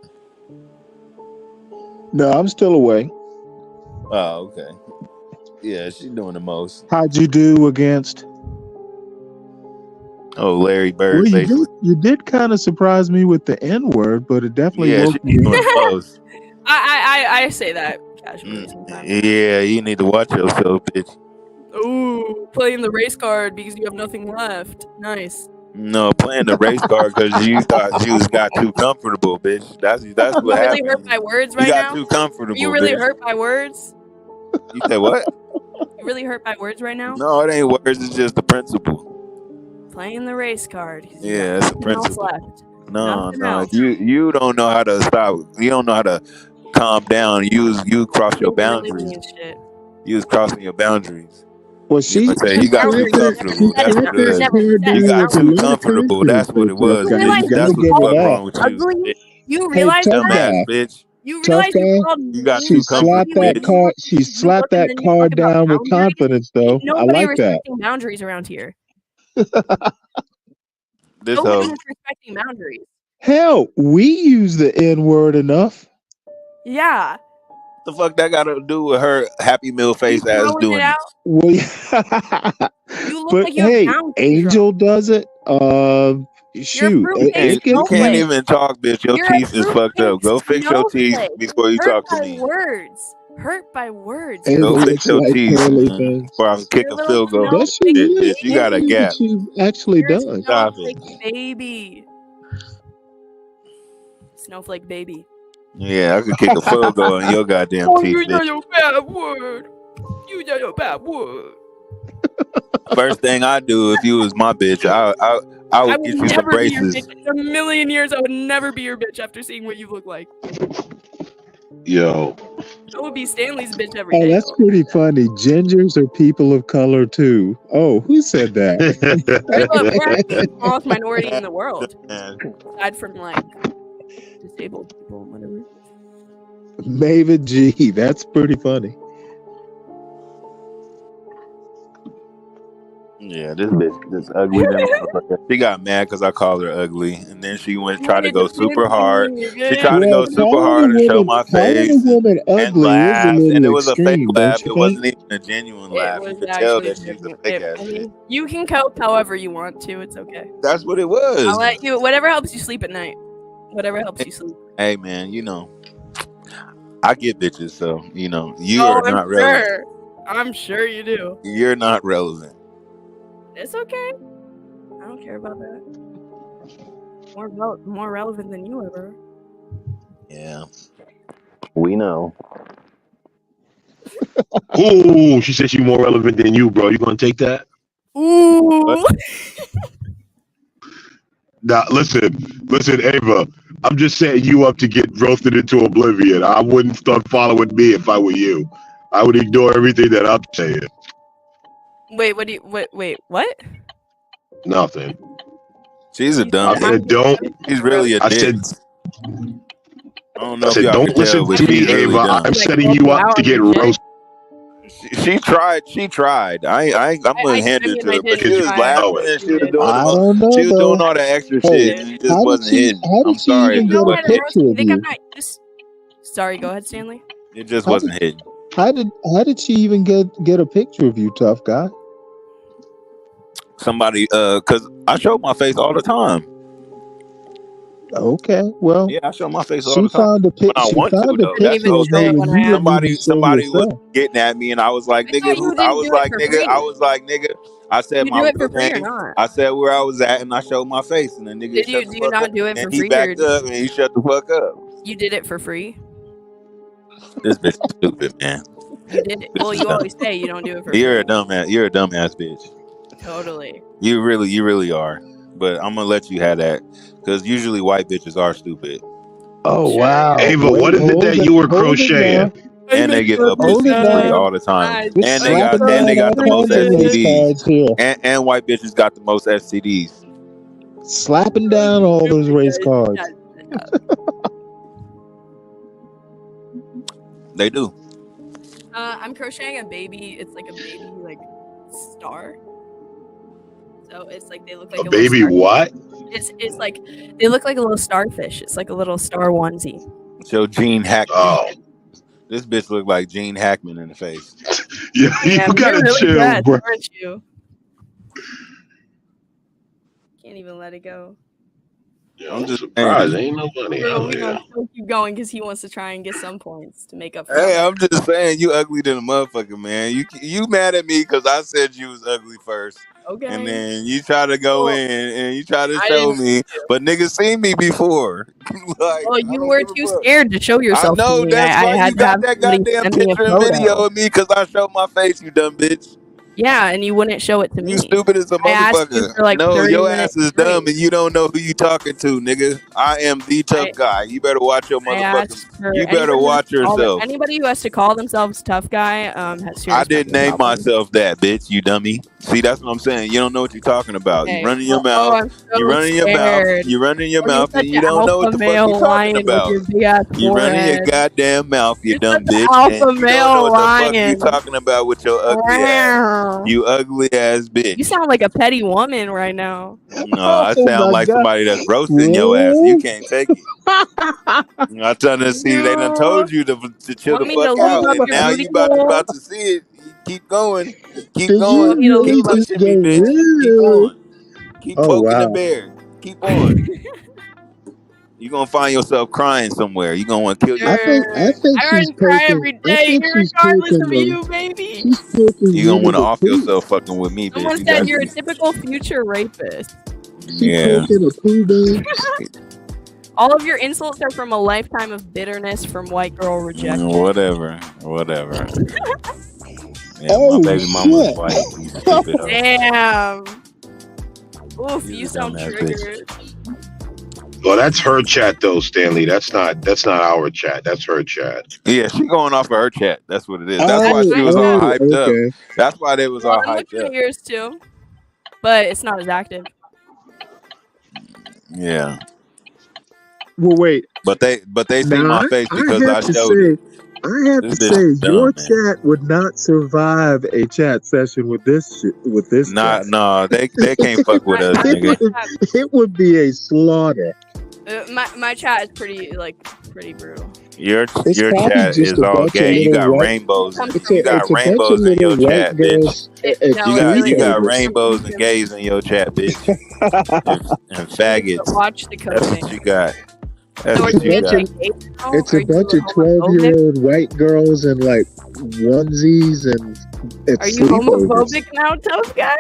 No, I'm still awake. Oh, okay. Yeah, she's doing the most. How'd you do against? Oh, Larry Bird. Well, you did kind of surprise me with the N-word, but it definitely woke me up. I say that casually sometimes. Yeah, you need to watch yourself, bitch. Ooh, playing the race card because you have nothing left. Nice. No, playing the race card because you thought you got too comfortable, bitch. That's what you happened. You really hurt by words right now? You got too comfortable, You really bitch. hurt by words? You said what? You really hurt by words right now? No, it ain't words. It's just the principle. Playing the race card. Yeah, that's the principle. Left. No. You don't know how to stop. You don't know how to calm down. You cross your boundaries. Really shit. You was crossing your boundaries. Well, she You got too comfortable. That's what it was. You got too comfortable. That's what it was, bitch. That's what the fuck wrong with you. Ugly. You Hey, realize tough that? guy. Bitch. You Tough realize you guy. called You got She too comfortable, slapped that bitch. car. She slapped that car down with confidence, though. Ain't I nobody like that. respecting boundaries around here. This Nobody hoe. is respecting boundaries. Hell, we use the N word enough. Yeah. The fuck that got to do with her Happy Meal face ass Throwing doing it it? out. Well, You look but like you have hey, Down syndrome. Angel does it. Shoot, fruitcake it You gets can't me. even talk, bitch. Your You're a teeth is fucked up. Go fix your teeth snowflake. before you Hurt talk to by me. words. Hurt by words. It Go fix looks your like teeth, curly man. things. Or I can kick Your a little field goal. Does she really? Bitch, you got a What is it gap. she actually You're a does? Stop snowflake it. baby. Snowflake baby. Yeah, I could kick a field goal in your goddamn teeth, you bitch. said a bad word. You said a bad word. First thing I do if you was my bitch, I I would would get you some never be your braces. bitch. In a million years, I would never be your bitch after seeing what you look like. Yo. I would be Stanley's bitch every Oh, day. that's pretty funny. Gingers are people of color too. Oh, who said that? We're actually the smallest minority in the world, aside from like disabled people and whatever. Maven G. That's pretty funny. Yeah, this bitch, this ugly. She got mad because I called her ugly, and then she tried to go super hard. She tried to go super hard and show my face woman and ugly is a laugh, and it little was a fake extreme, laugh. don't you It think? wasn't even a genuine It laugh. You was could tell actually that she's a genuine. fake ass bitch. You can cope however you want to. It's okay. That's what it was. I'll let you. Whatever helps you sleep at night. Whatever helps you sleep. Hey man, I get bitches, so you Oh, are I'm not relevant. sure. I'm sure you do. You're not relevant. It's okay. I don't care about that. More relevant than you ever. Yeah, we know. Ooh, she said she's more relevant than you, bro. You gonna take that? Ooh. Now, listen, Ava. I'm just setting you up to get roasted into oblivion. I wouldn't start following me if I were you. I would ignore everything that I'm saying. Wait, what do you? Wait, what? Nothing. She's a dumb. I said don't. She's really a I dick. said. I don't know I if said y'all don't can listen tell, but to me, she's really Ava. dumb. I'm setting you up to get roasted. She tried. I'm gonna hand it to her. But she was laughing and she was doing I don't know she was though. doing all that extra Hey, shit, and it just wasn't hitting. I'm How sorry, did it she just even get a wasn't hitting. picture of think I'm you? not used. Sorry, go ahead, Stanley. It just How wasn't hitting. How did she even get a picture of you, tough guy? Somebody, cause I show my face all the time. Okay, well, Yeah, I show my face all she the time. found a When I she want to, found a though. That's picture the of whole you thing. when you wouldn't even show Somebody was yourself. getting at me, and I was like, nigga, you I didn't was do it like, for nigga, free. I was like, nigga. I said You my do it real for free or name. not? I said where I was at, and I showed my face, and the nigga Did shut you the do you fuck not up. do it And for he free? backed up, and he shut the fuck up. You did it for free. This bitch is stupid, man. You did it. Well, Bitch is you dumb. always say you don't do it for You're free. a dumbass. You're a dumbass bitch. Totally. You really are. But I'm gonna let you have that, because usually white bitches are stupid. Oh wow! Ava, what is it that you were crocheting? And they get up Hold it pussy free now. all the time. Quit And they slapping got the most down race cards here. STDs. And white bitches got the most STDs. Slapping down all those race cards. They do. I'm crocheting a baby. It's like a baby star. So it's like they look like A baby what? It's like they look like a little starfish. It's like a little star onesie. So Gene Hackman. Oh. This bitch look like Gene Hackman in the face. You gotta you're really chill, dressed, bro. aren't you? Can't even let it go. I'm just surprised. saying. Ain't no money We're out gonna here. still keep going because he wants to try and get some points to make up for Hey, all I'm just saying, you ugly than a motherfucker, man. You mad at me because I said you was ugly first. Okay. And then you try to go in and you try to I show didn't me, but niggas seen me before. Like, Well, you were too scared to show I yourself to know me. that's I why had you to have got that somebody goddamn send me a picture and video photo. of me because I showed my face, you dumb bitch. Yeah, and you wouldn't show it to me. You stupid as a I asked you motherfucker. for like No, 30 your minutes ass is straight. dumb and you don't know who you talking to, nigga. I am the tough guy. You better watch your I motherfucking. asked for You better watch yourself. Anybody who has to call themselves tough guy has serious I didn't mental name problems. myself that, bitch. You dummy. See, that's what I'm saying. You don't know what you're talking about. Okay, You running your well, mouth. I'm so You running your mouth. scared. You running your Oh, you're mouth, such and you an don't know what alpha the fuck male you're talking lion with about. your big ass You running your forehead. goddamn mouth, you dumb such an bitch, alpha and you don't know male what the fuck lion. you talking about with your ugly ass. You ugly ass bitch. You sound like a petty woman right now. No, I Oh sound my like God. somebody that's roasting your ass. You Whoa. can't take it. I'm trying to see. They done told you to chill Want the me to fuck lube out, up and your now booty you about hole? to see it. You keep going. Keep Did going. Want me to you lube Keep up? pushing me, bitch. Keep on. Keep Oh poking the wow. bear. Keep on. You're gonna find yourself crying somewhere. You're gonna want to kill I think yourself. I she's already cry poking. every I day, think she's regardless poking of the. you, baby. She's poking You're gonna one want of to the off poop. yourself fucking with me, bitch. Someone You said got you're a to. typical future rapist. She Yeah. poking a poo bear. All of your insults are from a lifetime of bitterness from white girl rejection. Whatever. Yeah, Oh my baby mama's shit. white. You stupid hoe. Damn. Oof, You you a sound dumbass bitch. triggered. Well, that's her chat though, Stanley. That's not our chat. That's her chat. Yeah, she going off of her chat. That's what it is. That's why Oh, she was all hyped up. okay. That's why they was Well, all I'm hyped looking up. at yours too, but it's not as active. Yeah. Well, wait. But they see Now my face I because I have to showed it. say, This bitch is your dumb, man. chat would not survive a chat session with this chat. No, they can't fuck with us, nigga. It would be a slaughter. My chat is pretty brutal. Your It's probably chat just is a all bunch gay. of You little got white. rainbows. It's You got a bunch of rainbows in your little white chat, bitch. girls. You got rainbows and gays in your chat, bitch. and faggots. Watch the That's coding. what you got. That's So what are you you got. It's a bunch of 12-year-old white girls in like onesies and Are you sleepovers. homophobic now, tough guy?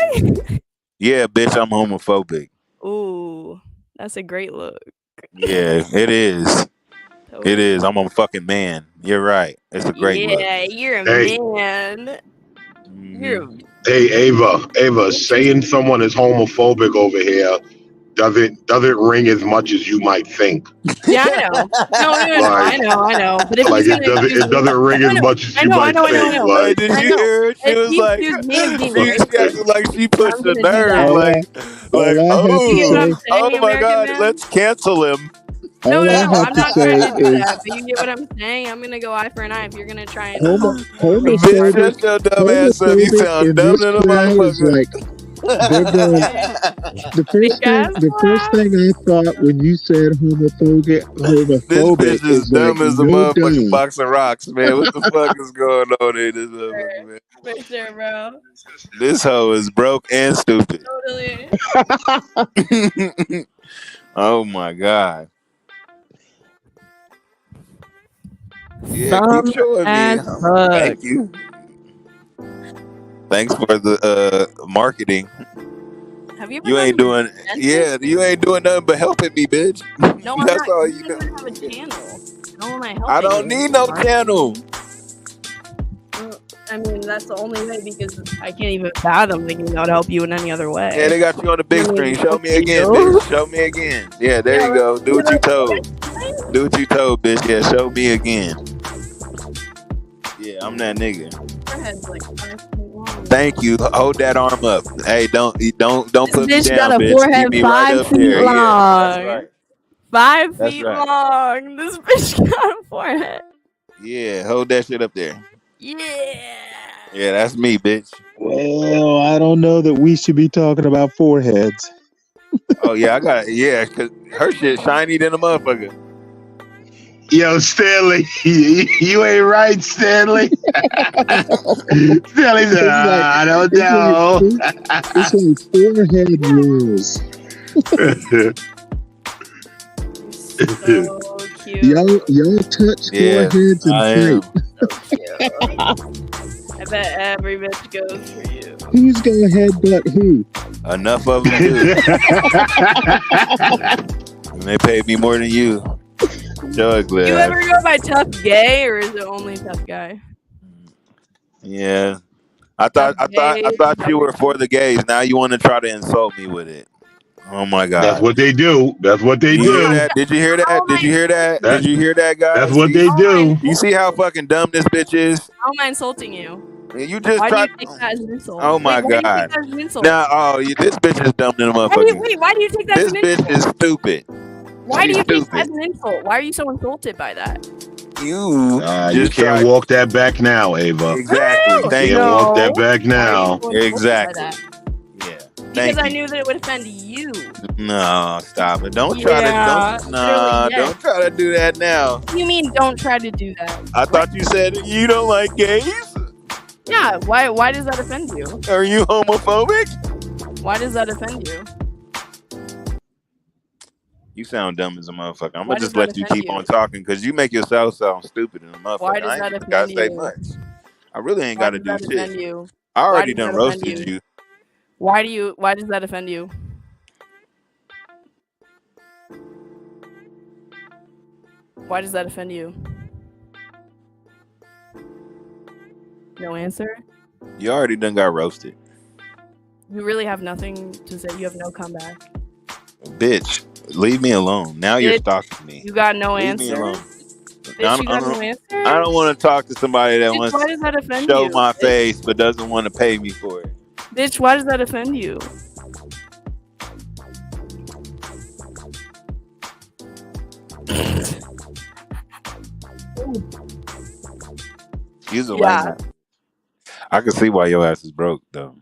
Yeah, bitch, I'm homophobic. Ooh, that's a great look. Yeah, it is. It is. I'm a fucking man. You're right. It's a great look. Yeah, you're a Hey. man. You're a Hey, Ava, saying someone is homophobic over here doesn't ring as much as you might think. Yeah, I know. No, I know. But if Like he's it gonna accuse doesn't me, ring as much as I you know. might think. Hey, Like, did you hear her? She If was he like, accused me of being she racist, acted like she pushed I'm the gonna do nerve. that. Like, all I have to You get what I'm say, saying, oh my American God, man? let's cancel him. No, all I have I'm to not say trying to do is that. But you get what I'm saying? I'm gonna go eye for an eye if you're gonna try and Bitch, shut your dumb ass up. You homophobic sound in dumb this than a crowd is motherfucker. like they're going. The first thing I thought when you said This homophobic bitch is is like dumb as a no motherfucking dumb. box of rocks, man. What the fuck is going on in this motherfucker, man? For sure, bro. This hoe is broke and stupid. Totally. Oh my God. Yeah, Thumb keep showing me. as fuck. Thank you. Thanks for the marketing. Have you ever You ain't gone doing, to the dentist? you ain't doing nothing but helping me, bitch. No, I'm That's not. all You you don't know. even have a channel. How am I helping I don't you? need no channel. I mean, that's the only way because I can't even fathom thinking I would help you in any other way. Yeah, they got you on the big screen. Show me again, bitch. Show me again. Yeah, there you go. Do what you told. Do what you told, bitch. Yeah, show me again. Yeah, I'm that nigga. Forehead's like 5 feet long. Thank you. Hold that arm up. Hey, don't put me This bitch down, got a bitch. forehead Keep me right 5 up feet there. long. Yeah, that's right. 5 That's feet right. long. This bitch got a forehead. Yeah, hold that shit up there. Yeah. Yeah, that's me, bitch. Well, I don't know that we should be talking about foreheads. Oh yeah, I got it. Yeah, cause her shit shiny than a motherfucker. yo, Stanley, you ain't right, Stanley. Stanley said, I don't know. It's like forehead rules. So cute. Y'all touch Yeah, foreheads and I am. fight. I bet every bitch goes for you. Who's gonna headbutt who? Enough of them do. And they paid me more than you. So ugly. Do you ever go by tough gay or is it only tough guy? Yeah. I thought you were for the gays. Now you want to try to insult me with it. Oh my God. That's what they do. That's what they You do. hear that? Did you hear that? Did you hear that? Did you hear that, guys? That's what they do. You see how fucking dumb this bitch is? How am I insulting you? You just Why do tried. you take that as an insult? Oh my Wait, why do you God. take that as an insult? Now, this bitch is dumb than a motherfucker. Why do you take that as This an insult? bitch is stupid. Why do She's you take stupid. that as an insult? Why are you so insulted by that? You you can't walk that back now, Ava. Exactly. You Thank can't you. walk that back now. Exactly. Yeah. Because Thank I you. knew that it would offend you. No, stop it. Don't try Yeah, to. literally, yes. Don't try to do that now. What do you mean don't try to do that? I thought you said you don't like gays. Yeah, why does that offend you? Are you homophobic? Why does that offend you? You sound dumb as a motherfucker. I'm Why gonna does just that let you offend keep you? on talking because you make yourself sound stupid in a motherfucker. Why does I that ain't even gotta offend say you? much. I really ain't Why gotta does do that shit. offend you? I Why already does done that offend roasted you. Why does that offend you? Why does that offend you? No answer? You already done got roasted. You really have nothing to say. You have no comeback. Bitch, leave me alone. Now you're Bitch, stalking me. You got no Leave me answer? alone. Bitch, you got no answer? I don't want to talk to somebody that Bitch, wants why does that to offend show you? my Bitch? face but doesn't want to pay me for it. Bitch, why does that offend you? She's a Yeah. lame. I can see why your ass is broke though.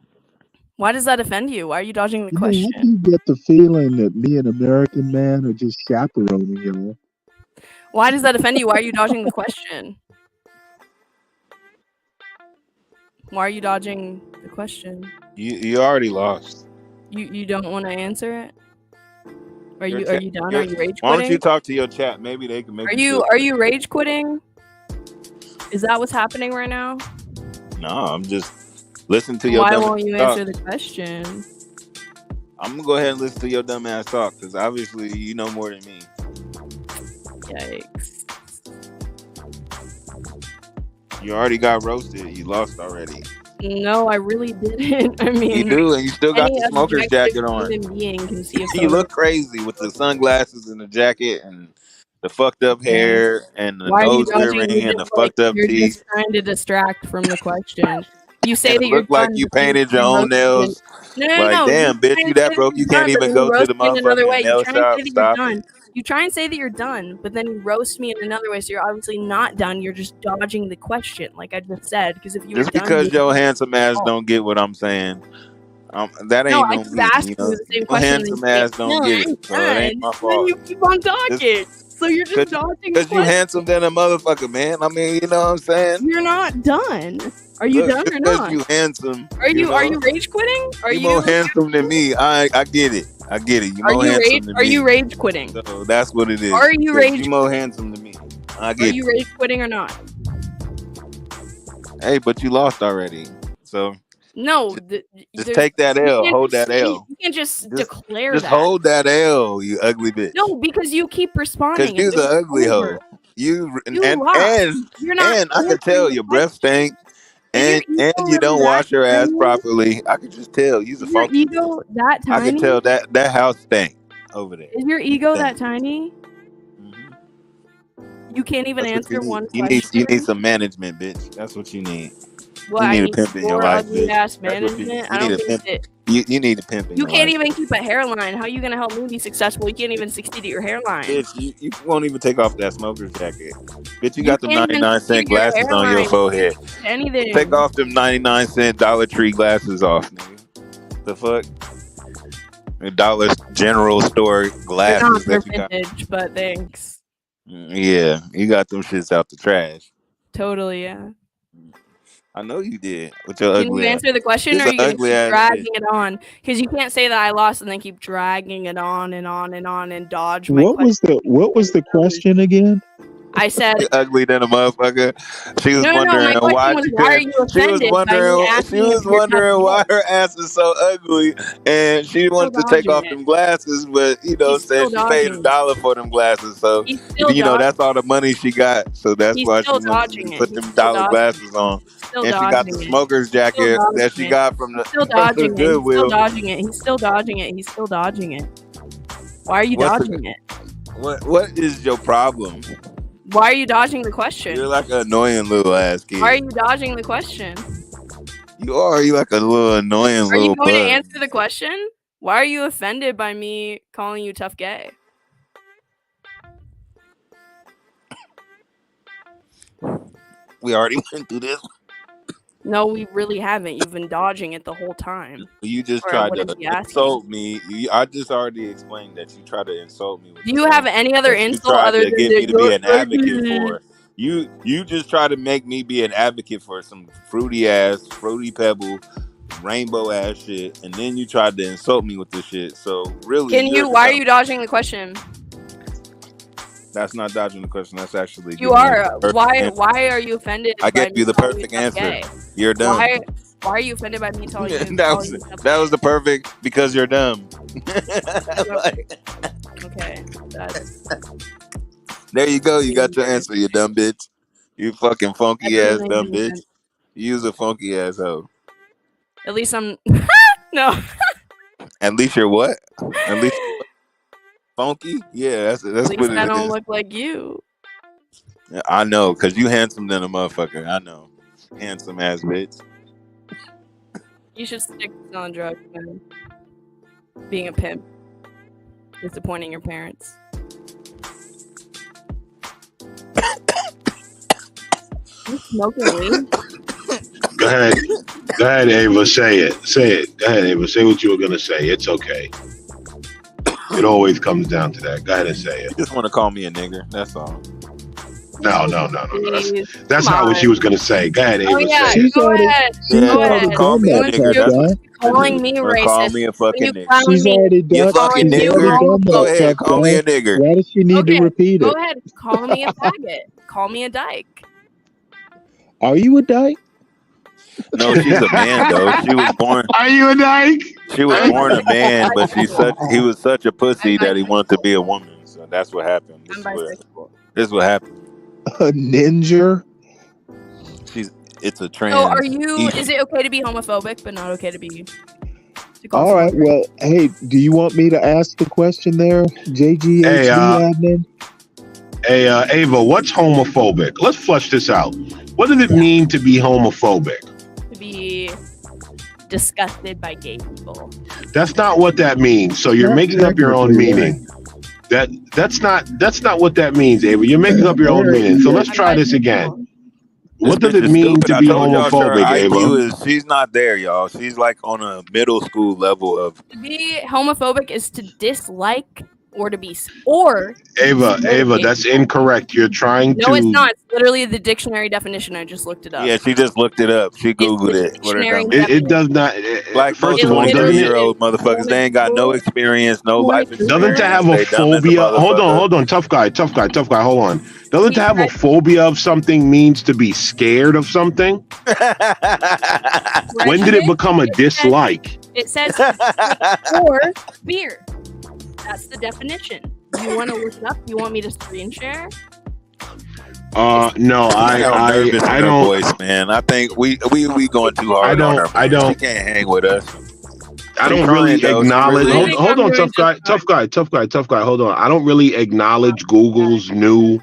Why does that offend you? Why are you dodging the You know, I question? do get the feeling that me and American Man are just chaperoning y'all. Why does that offend you? Why are you dodging the question? Why are you dodging the question? You already lost. You don't want to answer it? Are Your you chat- done? your- Are you rage Why don't you quitting? talk to your chat? Maybe they can make you. Are you rage quitting? Is that what's happening right now? No, I'm just listening to your Why dumb won't ass you talk. answer the question? I'm gonna go ahead and listen to your dumb ass talk because obviously you know more than me. Yikes. You already got roasted. You lost already. No, I really didn't. I mean, You do, and you still got any the smoker's objective jacket on. human being can see a You photo. look crazy with the sunglasses and the jacket and the fucked up hair and the Why are you nose dodging? earring and the Just, like, fucked up you're teeth. just trying to distract from the question. You say And that it you're looked like done. you but then painted your you own roast me in- nails. No. Like, You're damn, bitch, trying you to say that broke? you're You done, can't but even then you go to roast the me in another way. motherfucking You nail try and say shop. that you're Stop done. it. You try and say that you're done, but then you roast me in another way. So you're obviously not done. You're just dodging the question, like I just said. Because if you were Just done, because you your would handsome ass Oh. don't get what I'm saying, that No, ain't I on keep me. asking You you know, the same your question. And handsome you say, ass don't no, get I it, ain't so it done. ain't my And then fault. you keep on talking. So you're just dodging the Because you question. handsome than a motherfucker, man. I mean, you know what I'm saying? You're not done. Are you Look, done just or because not? you handsome, Are you know, rage quitting? Are you more you handsome than me. I get it. I get it. You more handsome than are me. you rage quitting? So that's what it is. Are you Because rage you more handsome than me. I Are get you it. rage quitting or not? Hey, but you lost already. So No, just take that L. Hold that L. You can't just Just declare just that. hold that L, you ugly bitch. No, because you keep Cause responding. you's And an it's ugly over. hoe. You You and lost. You're not I can answering tell the your breath stink, Is your and ego you really don't that wash your ass tiny? properly. I can just tell you's a Is your funky bitch. ego that I can tiny? tell that house stink over there. Is your ego Stink. that tiny? You can't even That's what answer one you question. need some management, bitch. That's what you need. What, You I need a need pimp in your more life, ugly bitch. ass That's what you management? need. I You need don't a think pimp. that You need a pimp in you your can't life. even keep a hairline. How are you gonna help me be successful? You can't even succeed at your hairline. Bitch, you won't even take off that smoker's jacket. Bitch, you You got them can't even 99 succeed cent at your glasses on your hairline. forehead. Anything. Take off them 99-cent Dollar Tree glasses off, nigga. The fuck? The Dollar General Store They're glasses not. They're that you got. vintage, but thanks. Yeah, you got them shits out the trash. Totally, yeah. I know you did with your Can ugly you ass. answer the question, This or are an you gonna ugly keep ass dragging bitch. it on? Because you can't say that I lost and then keep dragging it on and on and on and dodge my What question. was the question again? I said ugly than a motherfucker. She was no. My wondering question why was, she why are couldn't. you offended by me asking She was if you're tough wondering why gay? her ass is so ugly, and she Still wanted to take dodging off it. them glasses, but He's said still she paid dodging it. $1 for them glasses, so He's still that's all dodging the money she got. So that's He's why still she wanted to dodging it. put He's them still dollar dodging glasses on, Still and she got the dodging it. smoker's Still jacket that dodging she it. got from the Still from the dodging it. He's still Goodwill. dodging it. He's still dodging it. He's still dodging it. Why are you What's the- dodging it? What is your problem? Why are you dodging the question? You're like an annoying little ass kid. Why are you dodging the question? You are. You like a little annoying Are you little going to bug. answer the question? Why are you offended by me calling you tough gay? We already went through this. No, we really haven't. You've been dodging it the whole time. You just Or tried what to is he asking? insult me. I just already explained that you tried to insult me. Do you have any other You insult tried other to than get the me to be an advocate for. You just try to make me be an advocate for some fruity pebble, rainbow ass shit, and then you tried to insult me with this shit. So really, Why are you dodging the question? That's not dodging the question. That's actually You are. Why are you offended? I by gave me you the calling perfect tough answer. gay? You're dumb. Why are you offended by me telling you? that was the perfect because you're dumb. Okay. There you go. You got your answer, you dumb bitch. You fucking funky ass That doesn't dumb make any bitch. sense. You's a funky asshole. At least I'm. No. At least you're what? At least funky? Yeah, that's At least what I it don't is. look like you. Yeah, I know, cause you handsome than a motherfucker. I know, handsome ass bitch. You should stick to selling drugs, man. Being a pimp. Disappointing your parents. You smoking weed? Go ahead, Ava. Say it. Go ahead, Ava. Say what you were gonna say. It's okay. It always comes down to that. Go ahead and say it. You just want to call me a nigger. That's all. No. That's not what she was gonna say. Go ahead, Ava. Oh yeah, say it. go ahead. Go ahead. Call me a nigger. You're That's what calling me Call racist. me a fucking You nigger. clown She's me. already done. You fucking She's already nigger. done Go that, ahead. tough Call me guy. a nigger. Why does she need to repeat Go it? ahead. Call me a faggot. Call me a dyke. Are you a dyke? No, she's a man though. She was born. Are you a dyke? She was born a man, but he was such a pussy that he wanted to be a woman. So that's what happened. This is what happened. A ninja? It's a trans. So is it okay to be homophobic but not okay to be All right. Well, hey, do you want me to ask the question there, JGHD admin? Hey, Ava, what's homophobic? Let's flush this out. What does it mean to be homophobic? To be disgusted by gay people. That's not what that means. So you're making up your own meaning. That's not what that means, Ava. You're making up your own meaning. So let's try this again. What does it mean to be homophobic, Ava? She's not there, y'all. She's like on a middle school level of. To be homophobic is to dislike or to be Ava, that's incorrect. You're trying to. No, it's not. It's literally the dictionary definition. I just looked it up. Yeah, she just looked it up. She Googled it. It does not. Like First most of all, 23-year-old motherfuckers, they ain't got no experience, no life experience. Doesn't to have a They dumb as phobia? motherfucker. Hold on, tough guy, hold on. Doesn't to have a phobia of something means to be scared of something? When did it become a dislike? It says or fear. That's the definition. You want to look it up? You want me to screen share? No, I don't. Voice, man. I think we going too hard. I don't. She can't hang with us. I don't really acknowledge. Hold on, tough guy. Hold on. I don't really acknowledge Google's new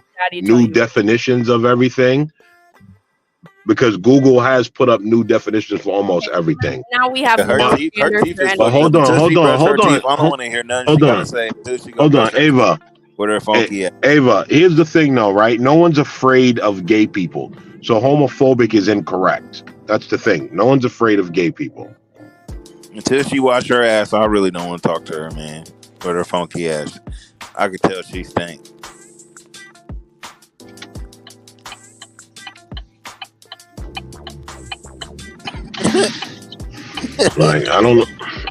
definitions of everything because Google has put up new definitions for almost everything. Now we have. Her teeth is But hold on. I don't want to hear nothing. Hold on, Ava. With her funky. Ava, here's the thing, though, right? No one's afraid of gay people, so homophobic is incorrect. That's the thing. No one's afraid of gay people. Until she wash her ass, I really don't want to talk to her, man. With her funky ass, I could tell she stank. Like I don't know.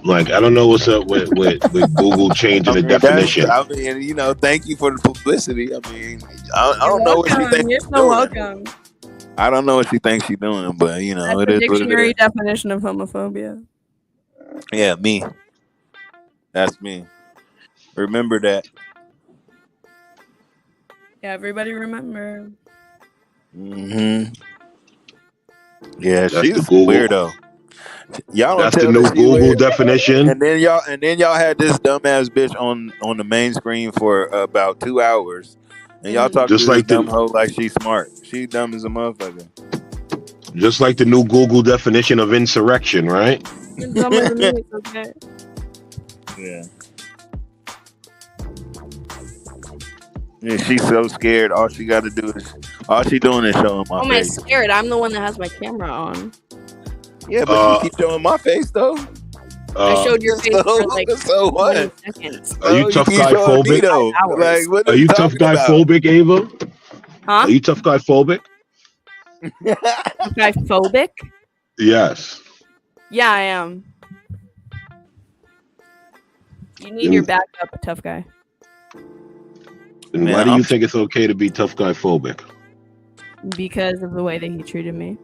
Like, I don't know what's up with Google changing the definition. I mean, you know, thank you for the publicity. I mean, I don't know what she thinks You're she's so doing. welcome. I don't know what she thinks she's doing, but you know, That's it the is what it dictionary is. definition of homophobia. Yeah, me. That's me. Remember that. Yeah, everybody remember. Mm-hmm. Yeah, That's she's the a Google. weird. Y'all don't That's the tell new that she Google weird. definition. And then y'all had this dumbass bitch on the main screen for about 2 hours, and y'all talking Just to this like dumb hoe like she's smart. She dumb as a motherfucker. Just like the new Google definition of insurrection, right? You're dumber than me, it's okay. Yeah. Yeah, she's so scared. All she got to do is, all she doing is showing my Oh, am I face. scared? I'm the one that has my camera on. Yeah, but you keep showing my face though. I showed your face for like so 20 what? seconds. Are you tough keep guy showing me phobic? though. Like, what Are you tough guy phobic, Ava? Huh? Are you tough guy phobic? Tough guy phobic? Yes. Yeah, I am. You need your backup, tough guy. And why do you think it's okay to be tough guy phobic? Because of the way that he treated me.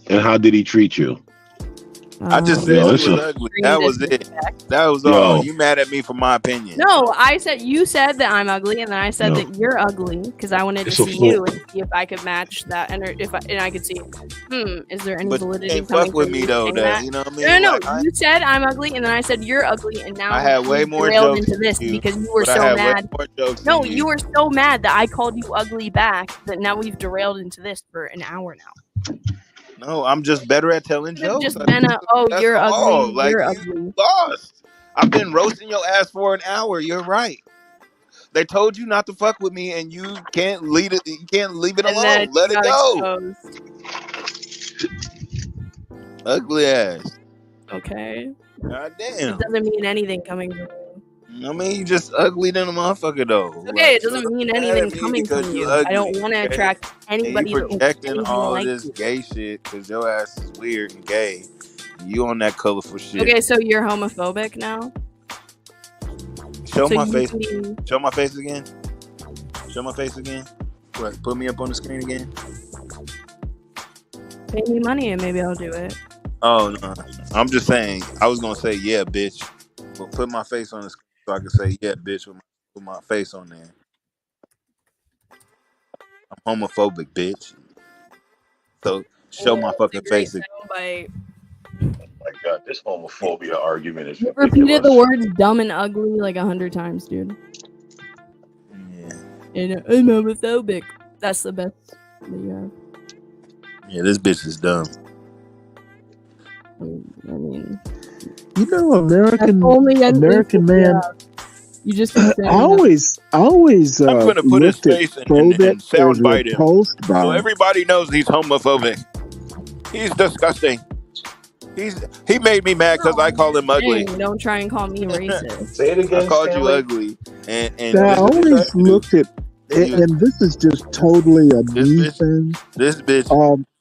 And how did he treat you? I just said she was ugly. That was it. That was all. You mad at me for my opinion? No, you said that I'm ugly, and then I said that you're ugly because I wanted to see you and see if I could match that, and I could see, is there any validity Ain't coming fuck with from me you though. saying That, that? you know what I mean? No, Like, you said I'm ugly, and then I said you're ugly, and now I had way you more derailed jokes into this than you, because you were but I so had way mad. more jokes No, than you were so mad that I called you ugly back that now we've derailed into this for an hour now. No, I'm just better at telling jokes. Just been you're ugly. Like, You're you ugly. lost. I've been roasting your ass for an hour. You're right. They told you not to fuck with me, and you can't leave it. You can't leave it alone. Let it go. Ugly ass. Okay. God damn. It doesn't mean anything coming from you. I mean, you just ugly than a motherfucker though. Okay, it doesn't mean anything coming from you. I don't want to attract anybody You that looks projecting anything all like this you. gay shit because your ass is weird and gay. You on that colorful shit. Okay, so you're homophobic now? Show So my you face. can be- Show my face again. Show my face again. What? Put me up on the screen again. Pay me money and maybe I'll do it. Oh no, I'm just saying. I was gonna say yeah, bitch, but put my face on the screen so I can say yeah, bitch, with my face on there. I'm homophobic, bitch. So show my fucking face again. By My God, this homophobia argument is you ridiculous. repeated the words dumb and ugly like 100 times, dude. Yeah. And I'm homophobic. That's the best that you have. Yeah, this bitch is dumb. I mean, You know, American man. Yeah. You just keep saying I always I'm gonna put his looked at face and phobic as soundbite him, repulsed so by. everybody knows he's homophobic. He's disgusting. He made me mad because I call him ugly. Dang, don't try and call me racist. Say it again. I called you Stanley. ugly, and I always looked at, and this is just totally a me thing. This bitch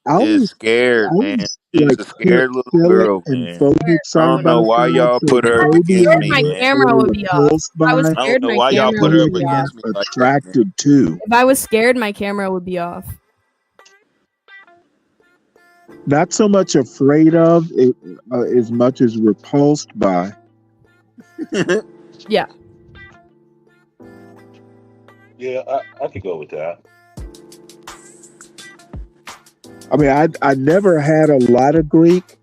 I always, scared, man. She's like a scared little Philip girl, and man. phobic I don't know why y'all put her up against me, My man. camera would be off. If I was I don't scared, know my why y'all camera put her up would be off. against me like that. attracted to. If I was scared, my camera would be off. Not so much afraid of it, as much as repulsed by. Yeah. Yeah, I could go with that. I mean, I never had a lot of Greek,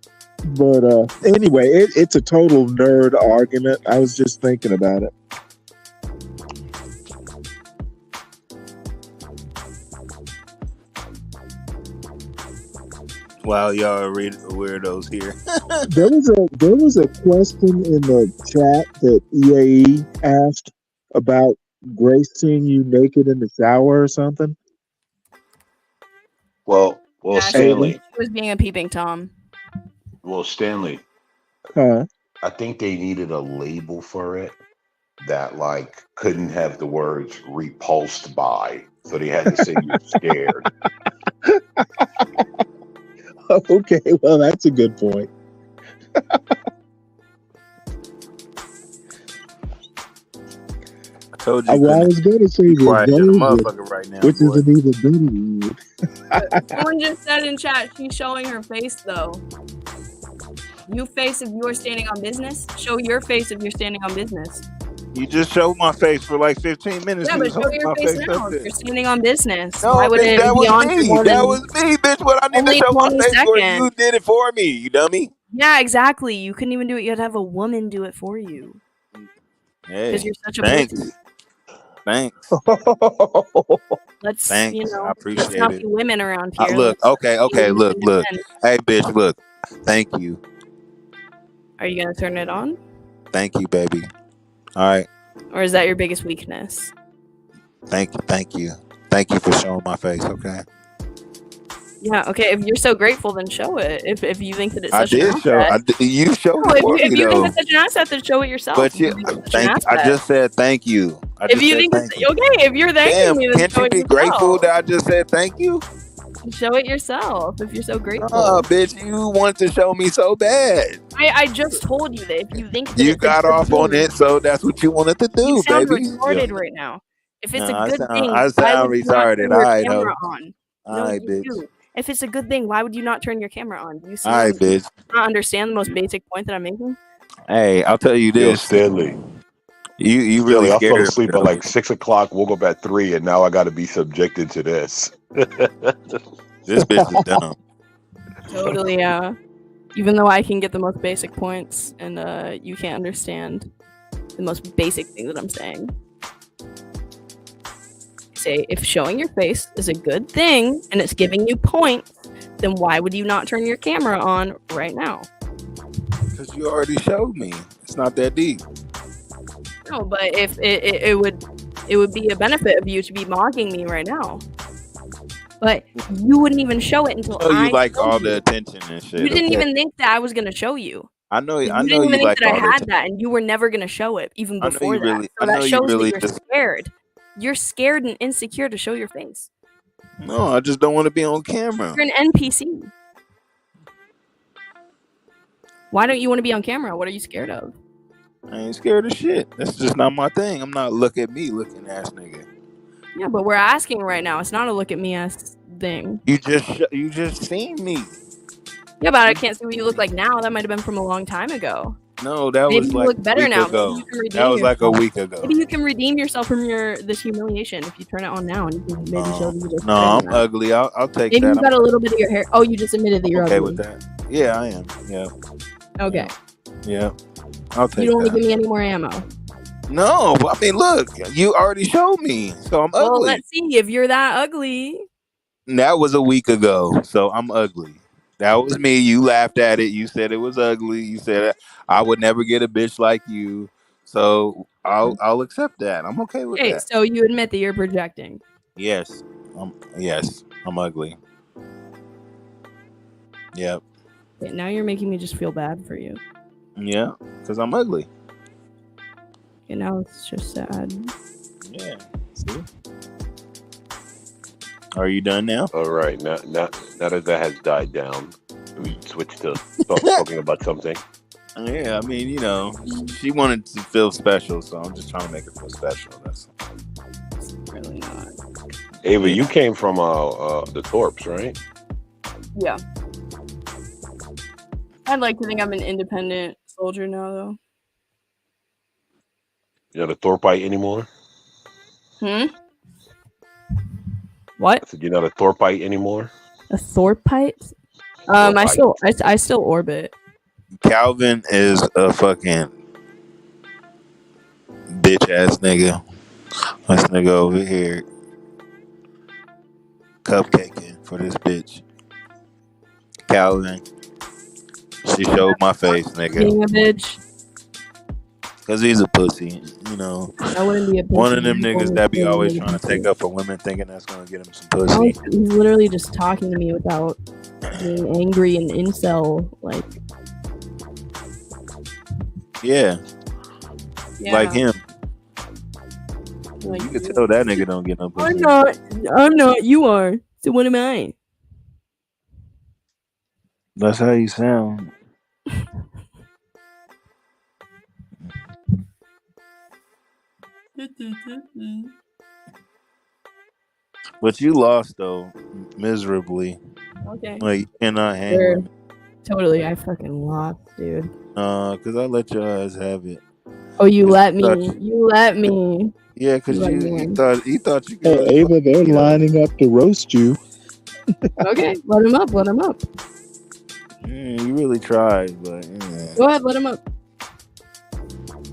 but anyway, it's a total nerd argument. I was just thinking about it. Wow, y'all are weirdos here. There was a question in the chat that EAE asked about Grace seeing you naked in the shower or something. Well, Yeah, Stanley. She was being a peeping Tom. Well, Stanley. Huh? I think they needed a label for it that like couldn't have the words repulsed by, so they had to say you're scared. Okay, well, that's a good point. I told you I couldn't was going to say be quiet than a reserved, motherfucker right now, which is boy. an even better word. Someone just said in chat, she's showing her face though. You face if you're standing on business. Show your face if you're standing on business. You just showed my face for like 15 minutes. Yeah, You but was show holding your my face face now up if there. you're standing on business. No, Why would bitch, it that be was on for me. more That than was me, bitch. What I need to only show my 20 face for, seconds? you did it for me, you dummy. Yeah, exactly. You couldn't even do it. You had to have a woman do it for you. Because Hey, you're such a thanks. pussy. Thanks. Let's, Thanks. you I know, let's appreciate not it. be women around here. Look, Let's okay, be look. independent men. Hey, bitch, look. Thank you. Are you gonna turn it on? Thank you, baby. All right. Or is that your biggest weakness? Thank you. Thank you for showing my face, okay? Yeah, okay. If you're so grateful, then show it. If you think that it's I such an did show. asset. You showed No, it for if me, you think though. it's such an asset, then show it yourself. But If you think it's such an I asset. just said thank you. If you think it's okay, if you're thanking Damn, me, then can't show you it be yourself. grateful that I just said thank you? Show it yourself if you're so grateful. Oh, bitch, you want to show me so bad. I just told you that if you think that You it's a got good off on thing, it, so that's what you wanted to do, you sound baby. retarded right now. If it's Nah, a good thing, I why sound would you not retarded. turn All your right, camera ho. on? All No, right, you bitch. do. If it's a good thing, why would you not turn your camera on? Do you see? All right, bitch. Not understand the most basic point that I'm making? Hey, I'll tell you Yo, this. Stanley. You really I fell scared asleep me. at like 6 o'clock, woke up at 3, and now I got to be subjected to this. This bitch is dumb. Totally, yeah. Even though I can get the most basic points, and you can't understand the most basic thing that I'm saying. Say, if showing your face is a good thing and it's giving you points, then why would you not turn your camera on right now? Because you already showed me. It's not that deep. No, but if it would be a benefit of you to be mocking me right now. But you wouldn't even show it until I know I you like showed all you. the attention and shit. You didn't okay? even think that I was gonna show you. I know. You I didn't know even you think like that I all the had attention. that, and you were never gonna show it even I know before you that. really. So I that know you shows really that you're just. scared. You're scared and insecure to show your face. No, I just don't want to be on camera. You're an NPC. Why don't you want to be on camera? What are you scared of? I ain't scared of shit. That's just not my thing. I'm not look at me looking ass nigga. Yeah, but we're asking right now. It's not a look at me ass thing. You just seen me. Yeah, but I can't see what you look like now. That might have been from a long time ago. No, that Maybe was you like look a better week now. ago. Maybe you can redeem That was like a yourself. week ago. Maybe you can redeem yourself from this humiliation if you turn it on now and you can maybe show that you look No, better I'm now. ugly. I'll take Maybe that. you got a little bit of your hair. Oh, you just admitted that you're okay ugly. with that. Yeah, I am. Yeah. Okay. Yeah. I'll take You don't want to that. give me any more ammo. No, I mean, look, you already showed me, so I'm Well, ugly. let's see if you're that ugly. And that was a week ago, so I'm ugly. That was me. You laughed at it. You said it was ugly. You said I would never get a bitch like you. So I'll accept that. I'm okay with Okay, that. so you admit that you're projecting. Yes. I'm ugly. Yep. Okay, now you're making me just feel bad for you. Yeah, because I'm ugly. Okay, now it's just sad. Yeah. See? Are you done now? All right. Now that has died down, we switch to talking about something. Yeah, I mean, you know, she wanted to feel special, so I'm just trying to make her feel special. That's really not. Ava, you came from the Thorpes, right? Yeah. I'd like to think I'm an independent soldier now, though. You're not a Thorpite anymore? What? I said you're not a Thorpite anymore? A Thorpite? I still orbit. Calvin is a fucking bitch ass nigga. This nigga over here cupcaking for this bitch. Calvin, she showed my face, nigga. Being a bitch. Cause he's a pussy, you know. I wouldn't be a pussy. One of them niggas that be always trying to take up for women, thinking that's gonna get him some pussy. He's literally just talking to me without being angry and incel, like. Yeah. Like him. Like, you can tell that nigga don't get no pussy. I'm not. You are. So what am I? That's how you sound. But you lost though, miserably. Okay. Like you cannot handle Sure. it. Totally, I fucking lost, dude. Cause I let your ass have it. Oh, you let me. thought You let me. Yeah, cause let me you win. thought you could Hey, really Ava, they're lining up to roast you. Okay, let him up. Let him up. You really tried, but Go ahead, let him up.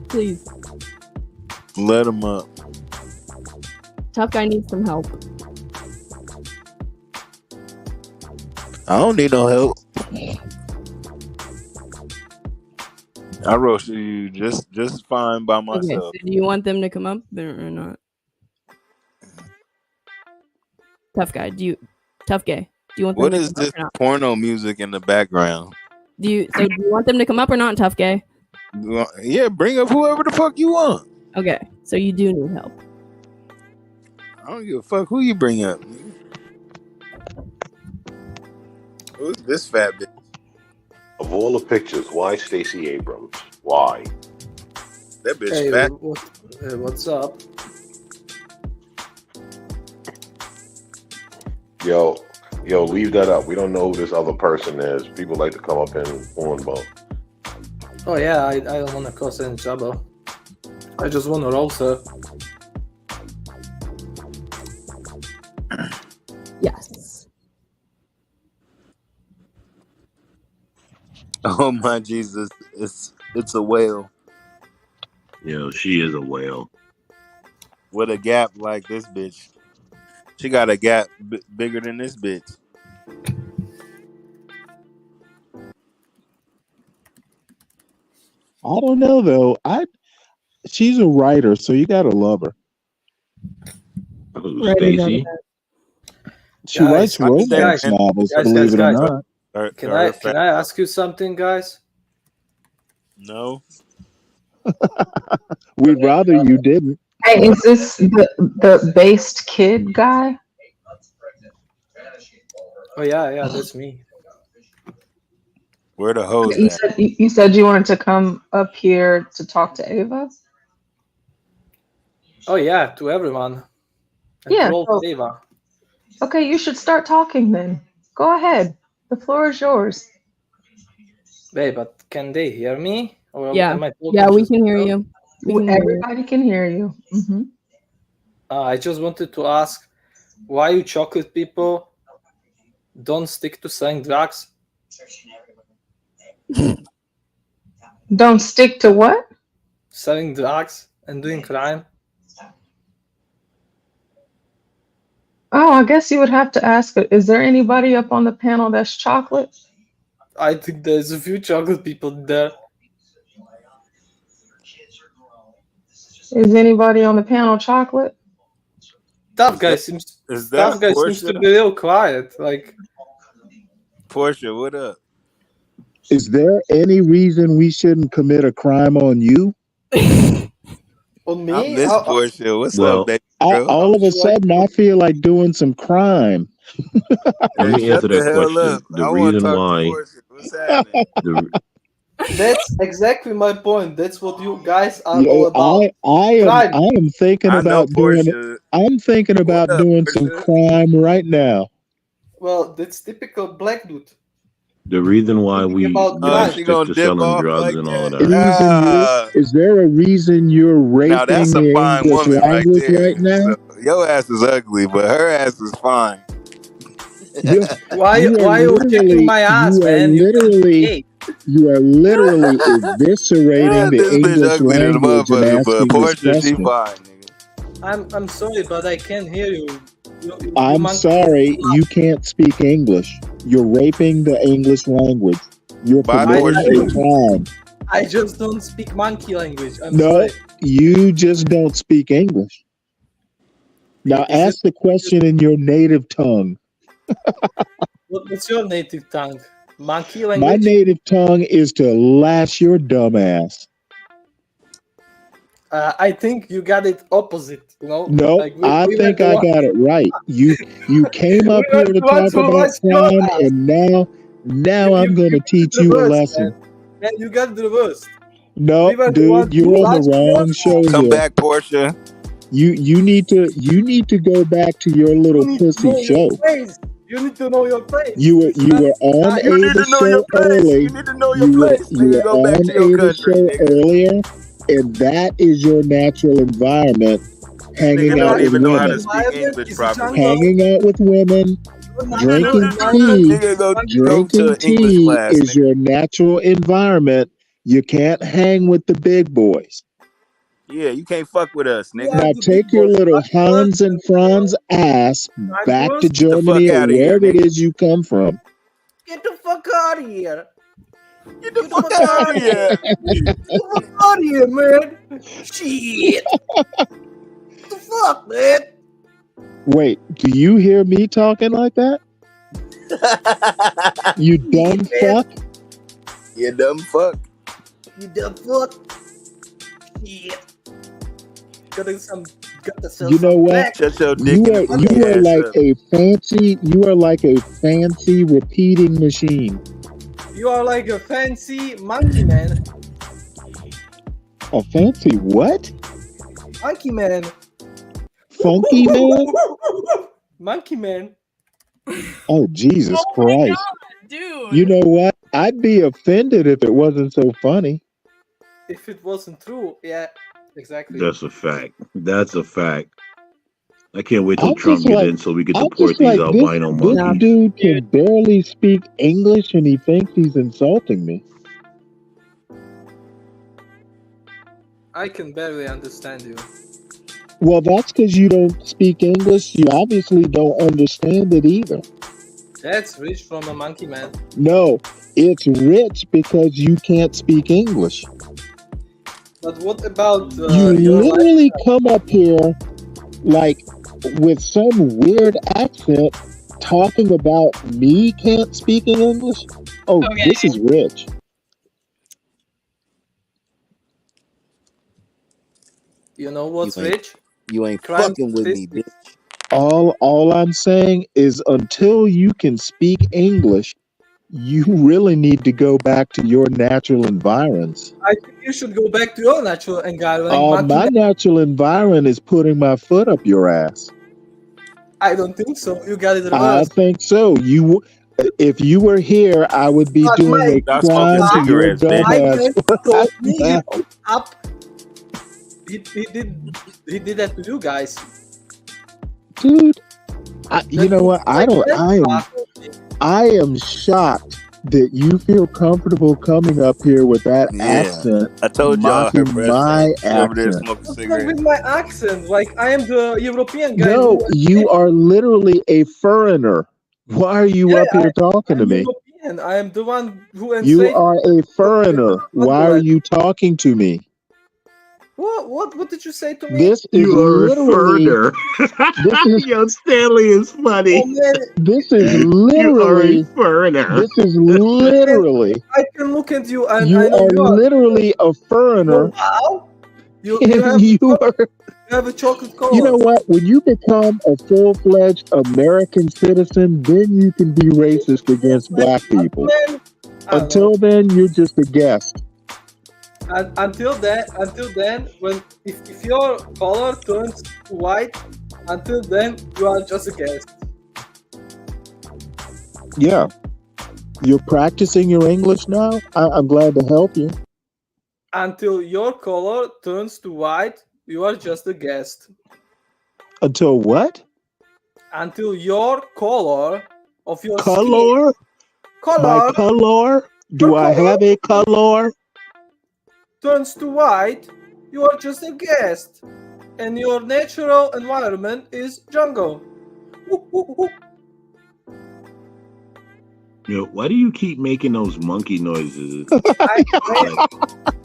Please. let him up. Tough guy needs some help. I don't need no help. I roasted you just fine by Okay, myself. so do you want them to come up or not? Tough guy, tough gay? Do you want them What to is come this up or not? porno music in the background? Do you want them to come up or not, tough gay? Yeah, bring up whoever the fuck you want. Okay, so you do need help. I don't give a fuck who you bring up. Who's this fat bitch? Of all the pictures, why Stacey Abrams? Why? That bitch Hey, fat. what's up? Yo, leave that up. We don't know who this other person is. People like to come up and hornball. Oh yeah, I don't want to cause any trouble. I just want to roast her. Yes. Oh my Jesus! It's a whale Yo, she is a whale. with a gap like this bitch. She got a gap bigger than this bitch. I don't know though. She's a writer, so you gotta love her. Oh, Stacy. She writes romance novels, believe it or not. Can I ask you something, guys? No. We'd rather you didn't. Hey, is this the based kid guy? Oh yeah, that's me. Where the hoes You at? said you said you wanted to come up here to talk to Ava. Oh yeah, to everyone. And Yeah, to all so- Ava. Okay, you should start talking then. Go ahead. The floor is yours. Wait, but can they hear me? Or Yeah. am I talking Yeah, we just can hear myself? you. We can hear you. Everybody can hear you. Mm-hmm. I just wanted to ask why you chocolate people don't stick to selling drugs. Don't stick to what? Selling drugs and doing crime. Oh, I guess you would have to ask. Is there anybody up on the panel that's chocolate? I think there's a few chocolate people there. Is anybody on the panel chocolate? Tough guy seems Is that to be real quiet. Like Portia, what up? Is there any reason we shouldn't commit a crime on you? on me? I miss Portia. What's up, baby I, girl? all of a sudden, I feel like doing some crime. Let me answer that question. Up. The I want to reason talk why. to Portia. What's happening? that's exactly my point. That's what you guys are Yeah, all about. I am thinking I know about doing. Portia. I'm thinking about up, doing some Portia? crime right now. Well, that's typical black dude. The reason why we about don't crime. She stick gonna to dip selling off drugs like and all of that. that. Is there a reason you're Now that's raping a the fine English woman right language there. right now? So, your ass is ugly, but her ass is fine. Why You are you kicking my ass, man? You are literally eviscerating the This bitch English ugly than a language and motherfucker, but asking this Portia, she question. fine, nigga. I'm sorry, but I can't hear you. You I'm monkey. sorry, you can't speak English. You're raping the English language. You're By committing a crime. I just don't speak monkey language. I'm No, sorry. you just don't speak English. Now ask the question in your native tongue. What's your native tongue? Monkey My language? native tongue is to lash your dumb ass. I think you got it opposite. You know? No, Like I think I got it right. You came up We here to went talk to about lash your crime, ass. and now Now I'm going to teach you a lesson. Man, you got the worst. No, dude, you're on the wrong show Come here. back, Portia. You need to go back to your little pussy show. You need to know your place. You were on Ava's show early. You need to know You your were place. You go back to your Ava's country, show nigga. earlier, and that is your natural environment. Hanging Nigga out don't with even know how to women. speak English properly. Hanging out with women. Drinking tea. Nigga go Drinking to English tea class, is nigga. your natural environment. You can't hang with the big boys. Yeah, you can't fuck with us, nigga. Now take your little Hans and Franz ass back to Get the fuck Germany or out of here, wherever it nigga. is you come from. Get the fuck out of here. Get the fuck out of here. Get the fuck out of here, man. Shit. What the fuck, man? Wait, do you hear me talking like that? You dumb fuck? You dumb fuck. You dumb fuck. Shit. Got to You know what? Shut your dick You in are the fucking ass like up. you are like a fancy repeating machine. You are like a fancy monkey man. A fancy what? Monkey man. Funky man? Monkey man. Oh, Jesus Christ. Dude. You know what? I'd be offended if it wasn't so funny. If it wasn't true, yeah, exactly. That's a fact. That's a fact. I can't wait till I'm Trump just get like- in so we can I'm deport just these like, albino this monkeys. dude can barely speak English and he thinks he's insulting me. I can barely understand you. Well, that's because you don't speak English. You obviously don't understand it either. That's rich from a monkey man. No, it's rich because you can't speak English. But what about You your literally come up here like with some weird accent talking about me can't speaking English. Oh, Okay. this is rich. You know what's You ain't- rich? You ain't Crime fucking with me, bitch. All I'm saying is until you can speak English, you really need to go back to your natural environs. I think you should go back to your natural environment. My natural environment is putting my foot up your ass. I don't think so. You got it I reversed. think so. If you were here, I would be But doing a Stop smoking crime to your cigarettes, bitch. dumb My ass. man told me you up. He did that to you guys. Dude, you know what? I am shocked that you feel comfortable coming up here with that Yeah. accent. I told y'all her mocking breath my stank. She over there accent. smoking What's wrong cigarettes. with my accent? Like I am the European guy. No, you are literally a foreigner. Why are you up here talking to I'm me? European. I am the one who You enslaved. are a foreigner. Why are you talking to me? What did you say to me? This is You are a literally. further. This is Yo, Stanley is funny. Oh man, this is You are literally. a foreigner. This is literally. I can look at you and You I know are you are. literally a foreigner. Wow. You And you have a chocolate color. You know what? When you become a full-fledged American citizen, then you can be racist against black people. Man, Until then, you're just a guest. and until then, when if your color turns white, until then you are just a guest. Yeah. You're practicing your English now? I'm glad to help you. Until your color turns to white, you are just a guest. Until what? Until your color of your Color? skin, My color? Do I have a color? turns to white, you are just a guest. And your natural environment is jungle. Yo, why do you keep making those monkey noises?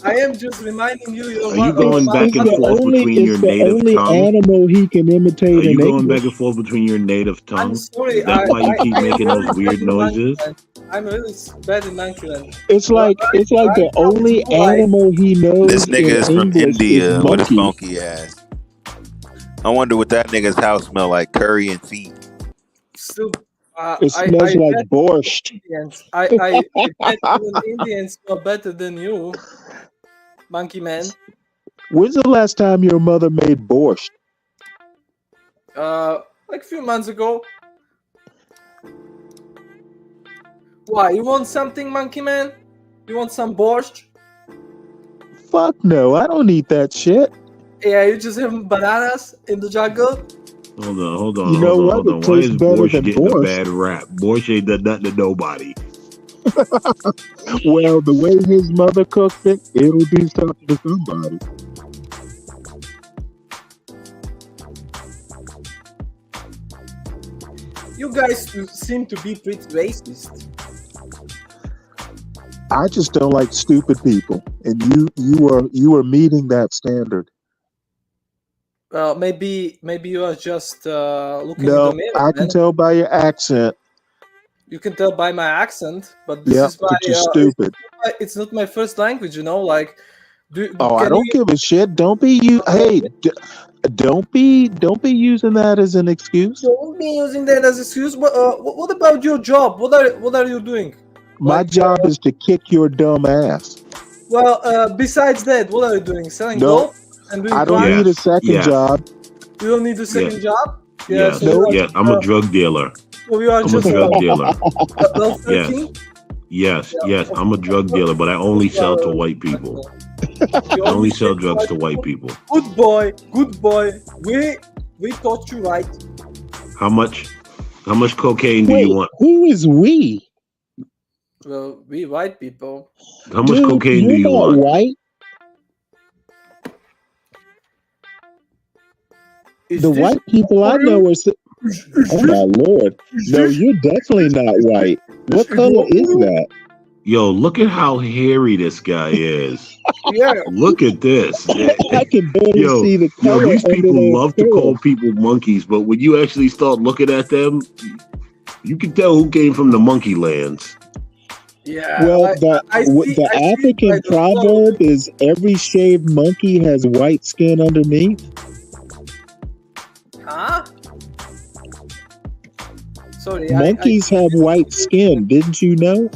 I am just reminding you. You're Are you going back and forth between your It's the native only tongue? animal he can imitate Are you in going English. back and forth between your native tongue? sorry, Is that why you keep making those weird noises? I'm really bad in Monkeyland. It's like the only animal he knows This nigga in is from English India is with his monkey. funky ass. I wonder what that nigga's house smell like. Curry and feet. Still, It smells like bet borscht. Indians. I bet even Indians smell better than you, Monkey Man. When's the last time your mother made borscht? Like a few months ago. Why? You want something, Monkey Man? You want some borscht? Fuck no, I don't eat that shit. Yeah, you just have bananas in the jungle. Hold on. You know what? Hold on. It Why tastes is better borscht than getting a borscht. bad rap? Borscht ain't done nothing to nobody. Well, the way his mother cooked it, it'll do something to somebody. You guys seem to be pretty racist. I just don't like stupid people, and you are meeting that standard. Well, maybe you are just looking No, in the mirror. I can man. tell by your accent. You can tell by my accent, but this Yeah, is my. that you're stupid. It's not my first language, you know. Like, Oh, I can don't you? give a shit. Don't be you. Hey, don't be using that as an excuse. Don't be using that as excuse. What about your job? What are you doing? My job is to kick your dumb ass. Well, besides that, what are you doing? Selling No, dope and doing I don't crime? need a second job. You don't need a second job. Yes, so you are yes. I'm a drug dealer. So you are I'm a just drug dealer. welfare Yes. king? Yes. I'm a drug dealer, but I only sell to white people. I only sell drugs to white people. Good boy, good boy. We taught you right. How much cocaine do you want? Who is we? Well, we white people. How much cocaine do you're you not want? white. The white people I know are. Oh my lord! No, you're definitely not white. What color is that? Yo, look at how hairy this guy is. Yeah. Look at this. I can barely see the color. These people under love to call people monkeys, but when you actually start looking at them, you can tell who came from the monkey lands. Yeah. Well, the African proverb is every shaved monkey has white skin underneath. Huh? Sorry. Monkeys have white skin. Didn't you know?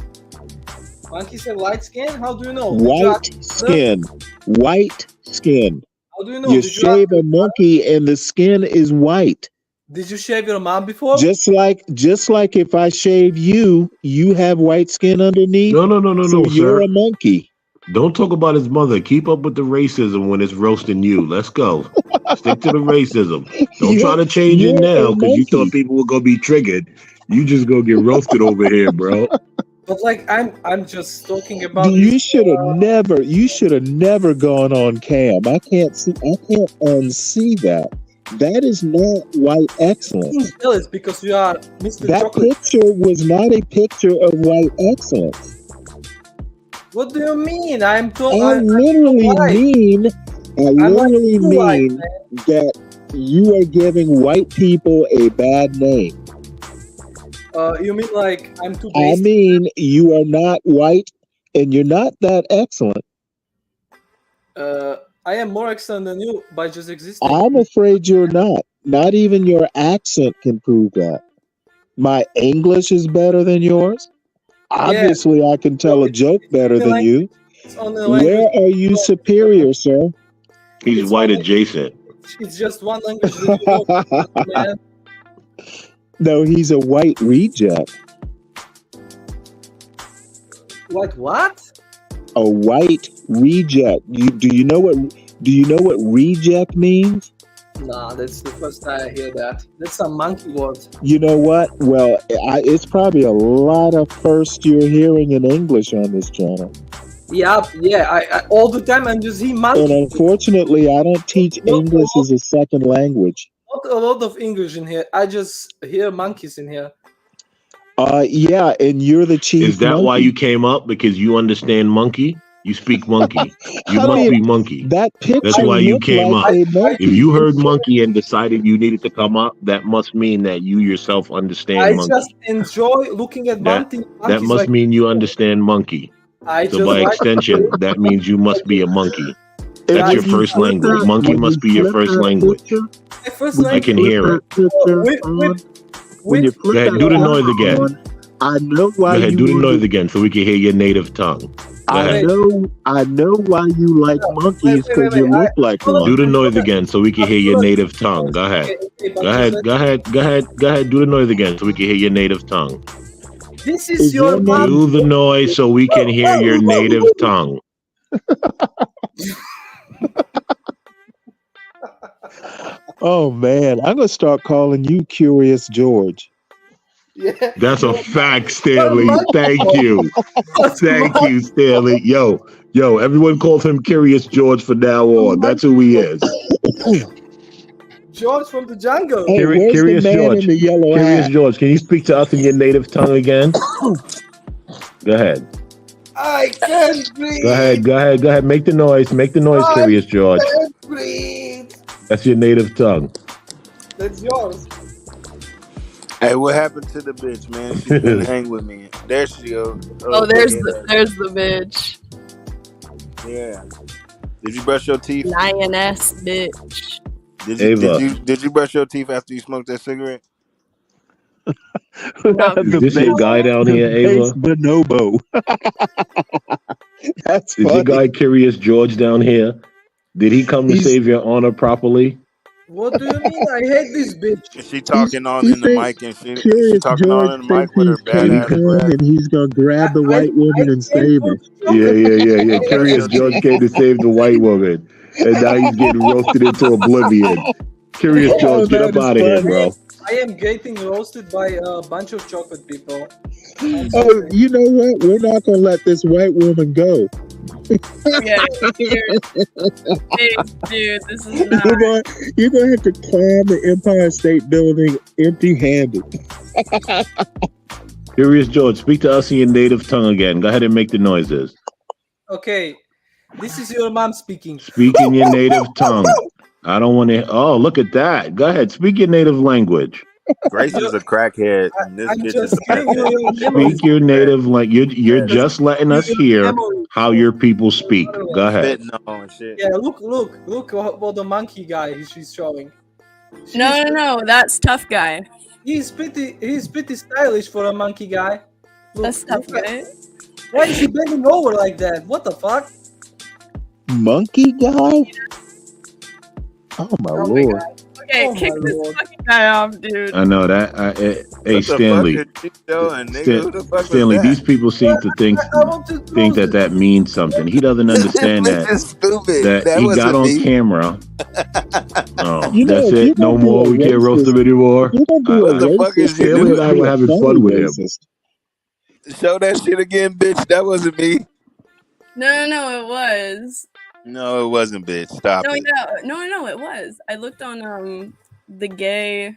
Monkeys have white skin? How do you know? White skin. White skin. How do you know? You Did shave a monkey and the skin is white. Did you shave your mom before? Just like if I shave you, you have white skin underneath. No, so you're sir. a monkey. Don't talk about his mother. Keep up with the racism when it's roasting you. Let's go. Stick to the racism. Don't try to change it now because you thought people were gonna be triggered. You just gonna get roasted over here, bro. But like I'm just talking about. You should have never gone on cam. I can't unsee that. That is not white excellence. It's because you are Mr. That Chocolate. picture was not a picture of white excellence. What do you mean? I literally mean that you are giving white people a bad name. You mean like I'm too I basic? mean, you are not white and you're not that excellent. I am more excellent than you by just existing. I'm afraid you're not. Not even your accent can prove that. My English is better than yours. Obviously, I can tell a joke better than you. Where are you superior, sir? He's white adjacent. It's just one language that you know, man. No, he's a white reject. What? A white reject. Do you know what reject means? Nah, that's the first time I hear that. That's a monkey word. You know what? Well, it's probably a lot of first you're hearing in English on this channel. Yeah. I all the time I'm just hearing monkey. And unfortunately, I don't teach English as a second language. Not a lot of English in here. I just hear monkeys in here. Yeah, and you're the chief. Is that monkey. why you came up? Because you understand monkey? You speak monkey. You must be monkey. That picture. That's why you came like up. If you heard monkey and decided you needed to come up, that must mean that you yourself understand monkey. I just enjoy looking at monkeys. That must like, mean you understand monkey. So by extension, that means you must be a monkey. That's your first language. Monkey must be your first language. My first language. I can hear it. when you put Go ahead, that do the tongue noise again. on, I know Go why ahead, you do the want noise to. again so we can hear your native tongue. Go ahead. I know why you like monkeys because you look like one. Do the noise again so we can hear your native tongue. Go ahead. Go ahead. Go ahead. Go ahead. Go ahead. Do the noise again so we can hear your native tongue. This is your mom. Do the noise so we can hear your native tongue. Oh man, I'm gonna start calling you Curious George. Yeah. That's a fact, Stanley. Thank you. Thank you, Stanley. Yo, everyone calls him Curious George from now on. That's who he is. George from the jungle. Hey, where's Curious the man George. in the yellow Curious hat? George, can you speak to us in your native tongue again? Go ahead. I can't breathe. Go ahead. Go ahead. Go ahead. Make the noise. Make the noise, Curious George. I can't breathe. That's your native tongue. That's yours. Hey, what happened to the bitch, man? She couldn't hang with me. There she goes. Oh, there's the bitch. Yeah. Did you brush your teeth? Lioness bitch. Did you brush your teeth after you smoked that cigarette? Is this your guy down here, Ava? Bonobo. That's Is your guy Curious George down here? Did he come to save your honor properly? What do you mean? I hate this bitch. Is she talking on in the mic and she Curious talking George on in the mic thinks with her he's King badass Kong breath? and he's gonna grab the white woman and save her. Yeah. Curious George came to save the white woman, and now he's getting roasted into oblivion. Curious George, get up out of here, bro. I am getting roasted by a bunch of chocolate people. Oh, you know what? We're not gonna let this white woman go. Yeah, dude, this is not. You're gonna have to climb the Empire State Building empty-handed. Curious George, speak to us in your native tongue again. Go ahead and make the noises. Okay, this is your mom speaking. Speak in your native tongue. I don't want to. Oh, look at that. Go ahead, speak your native language. Grace is a crackhead. And this bitch is a Speak your native language. You're just letting us hear how your people speak. Go ahead. Yeah, look what the monkey guy she's showing. No, that's tough guy. He's pretty stylish for a monkey guy. That's tough guy. Why is he bending over like that? What the fuck? Monkey guy? Oh my lord. Okay, kick this fucking guy off, dude. I know that. Hey, Stanley. Stanley, these people seem to think that means something. He doesn't understand that. That he got on camera. Oh, that's it. No more. We can't roast him anymore. What the fuck is he Stanley and I were having fun with him. Show that shit again, bitch. That wasn't me. No, it was. No, it wasn't, bitch. Stop it. No, it was. I looked on the gay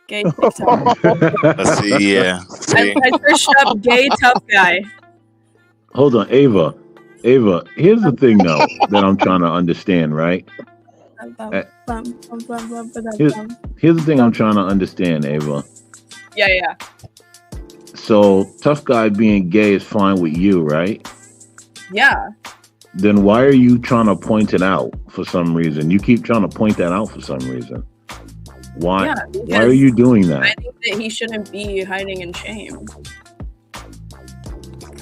TikTok. Let's see, yeah. I searched up gay tough guy. Hold on, Ava. Here's the thing, though, that I'm trying to understand, right? Here's the thing I'm trying to understand, Ava. Yeah. So, tough guy being gay is fine with you, right? Yeah. Then why are you trying to point it out for some reason? You keep trying to point that out for some reason. Why? Yeah, why are you doing that? I think that he shouldn't be hiding in shame.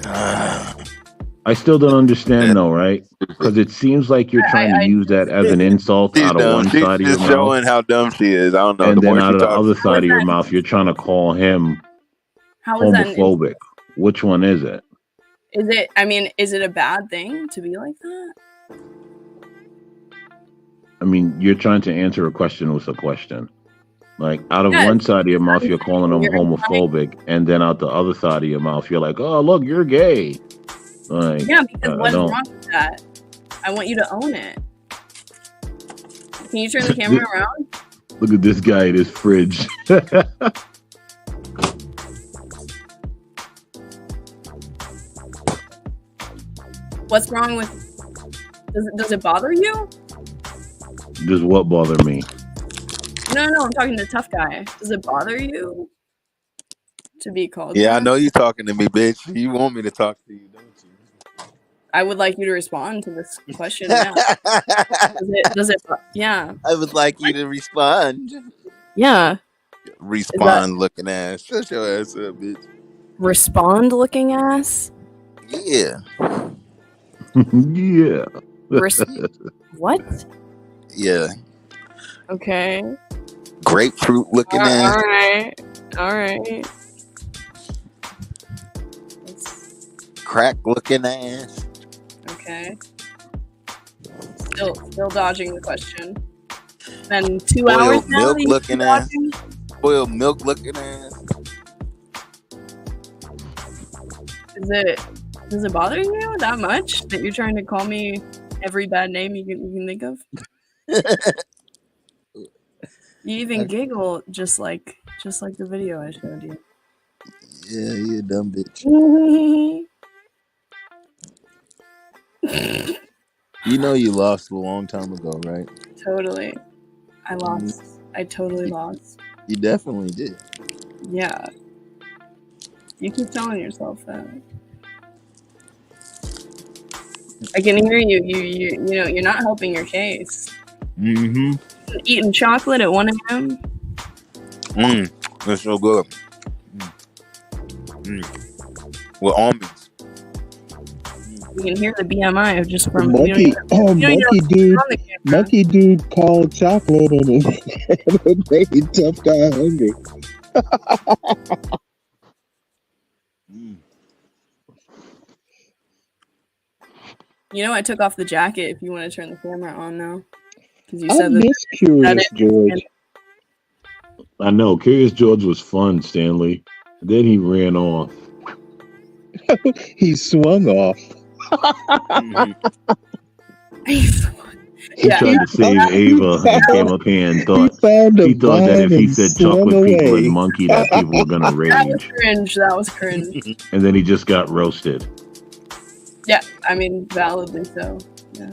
I still don't understand though, right? Because it seems like you're trying to use that as an insult out of one side of your She's showing mouth. how dumb she is. I don't know. And then out of the other side of your mouth, you're trying to call him homophobic. Which one is it? Is it a bad thing to be like that? I mean, you're trying to answer a question with a question. Like, out of one side of your mouth, you're calling him homophobic, and then out the other side of your mouth, you're like, oh, look, you're gay. Like, yeah, because what's wrong with that? I want you to own it. Can you turn the camera around? Look at this guy in his fridge. What's wrong with? Does it bother you? Does what bother me? No, I'm talking to tough guy. Does it bother you to be called? Yeah, I know you're talking to me, bitch. You want me to talk to you, don't you? I would like you to respond to this question now. Does it? Yeah. I would like you to respond. Yeah. Respond looking ass. Shut your ass up, bitch. Respond looking ass? Yeah. Yeah. What? Yeah. Okay. Grapefruit looking ass. All right. Crack looking ass. Okay. Still dodging the question. Then 2 Boiled hours now. milk looking ass. Boiled milk looking ass. Is it bothering you that much that you're trying to call me every bad name you can think of? You even giggle just like the video I showed you. Yeah, you a dumb bitch. You know you lost a long time ago, right? Totally. I lost. I totally lost. You definitely did. Yeah. You keep telling yourself that. I can hear you. You know, you're not helping your case. Mm-hmm. Eating chocolate at 1 a.m. That's so good. With almonds. You can hear the BMI of just from monkey dude called chocolate and it made tough guy hungry. You know, I took off the jacket. If you want to turn the camera on now, because you I said miss Curious George. I know. Curious George was fun, Stanley. Then he ran off. He swung off. He tried to save Ava and came up here and thought that if he said chocolate people and monkey, that people were gonna rage. That was cringe. And then he just got roasted. Yeah, I mean, validly so. Yeah.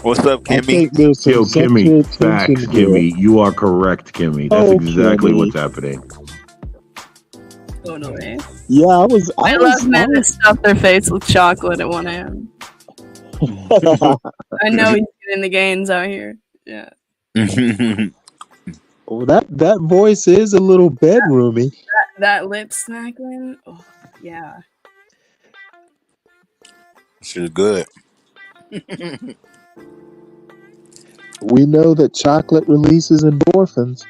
What's up, Kimmy? Yo, Kimmy, facts, Kimmy. You are correct, Kimmy. That's exactly what's happening. Totally. Yeah, I love men that stuff their face with chocolate at 1 a.m. I know he's getting the gains out here. Yeah. Oh, that voice is a little bedroomy. That lip smacking. Oh, yeah. She's good. We know that chocolate releases endorphins.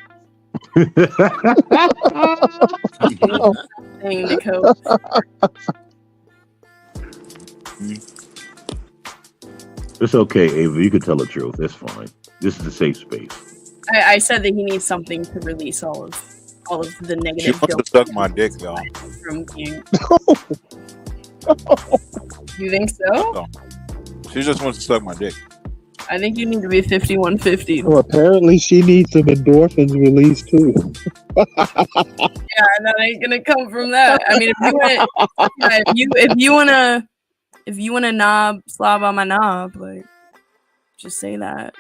Thing to cope. It's okay, Ava. You can tell the truth. It's fine. This is a safe space. I said that he needs something to release all of the negative. She wants to suck my dick, y'all. From being... You think so? She just wants to suck my dick. I think you need to be 5150. Well, apparently she needs some endorphins released too. Yeah, that ain't gonna come from that. I mean, if you wanna knob slob on my knob, like, just say that.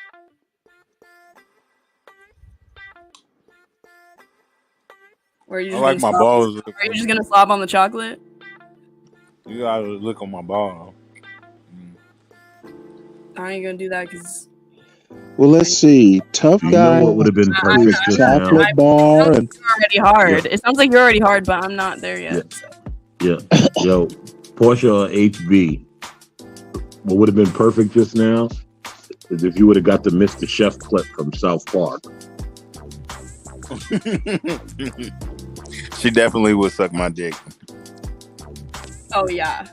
Or are you just I like my balls. Are you just gonna slob on the chocolate? You gotta look on my ball. I ain't gonna do that because. Well, let's see. Tough guy. What would have been perfect just now? Chocolate bar and Already hard. Yeah. It sounds like you're already hard, but I'm not there yet. Yeah. Yo, Portia or HB. What would have been perfect just now is if you would have got the Mr. Chef clip from South Park. She definitely would suck my dick. Oh yeah.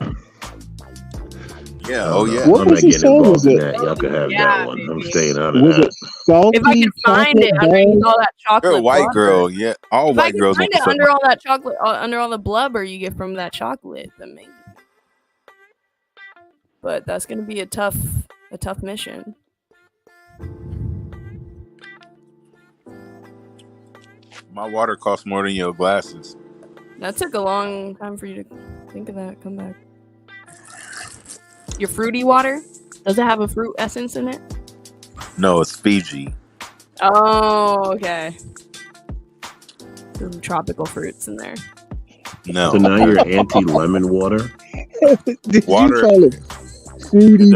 Yeah. Oh yeah. What I'm not getting involved in that. Y'all can have that one. I'm staying out of was that. it salty? If I can find it underneath all that chocolate, You're a white blubber. girl. Yeah, all If white I can girls find want to it suck under my all that chocolate, under all the blubber you get from that chocolate, then maybe. But that's gonna be a tough mission. My water costs more than your glasses. That took a long time for you to think of that. Come back. Your fruity water? Does it have a fruit essence in it? No, it's Fiji. Oh, okay. Some tropical fruits in there. No. So now you're anti-lemon water? Did Water. you call it fruity.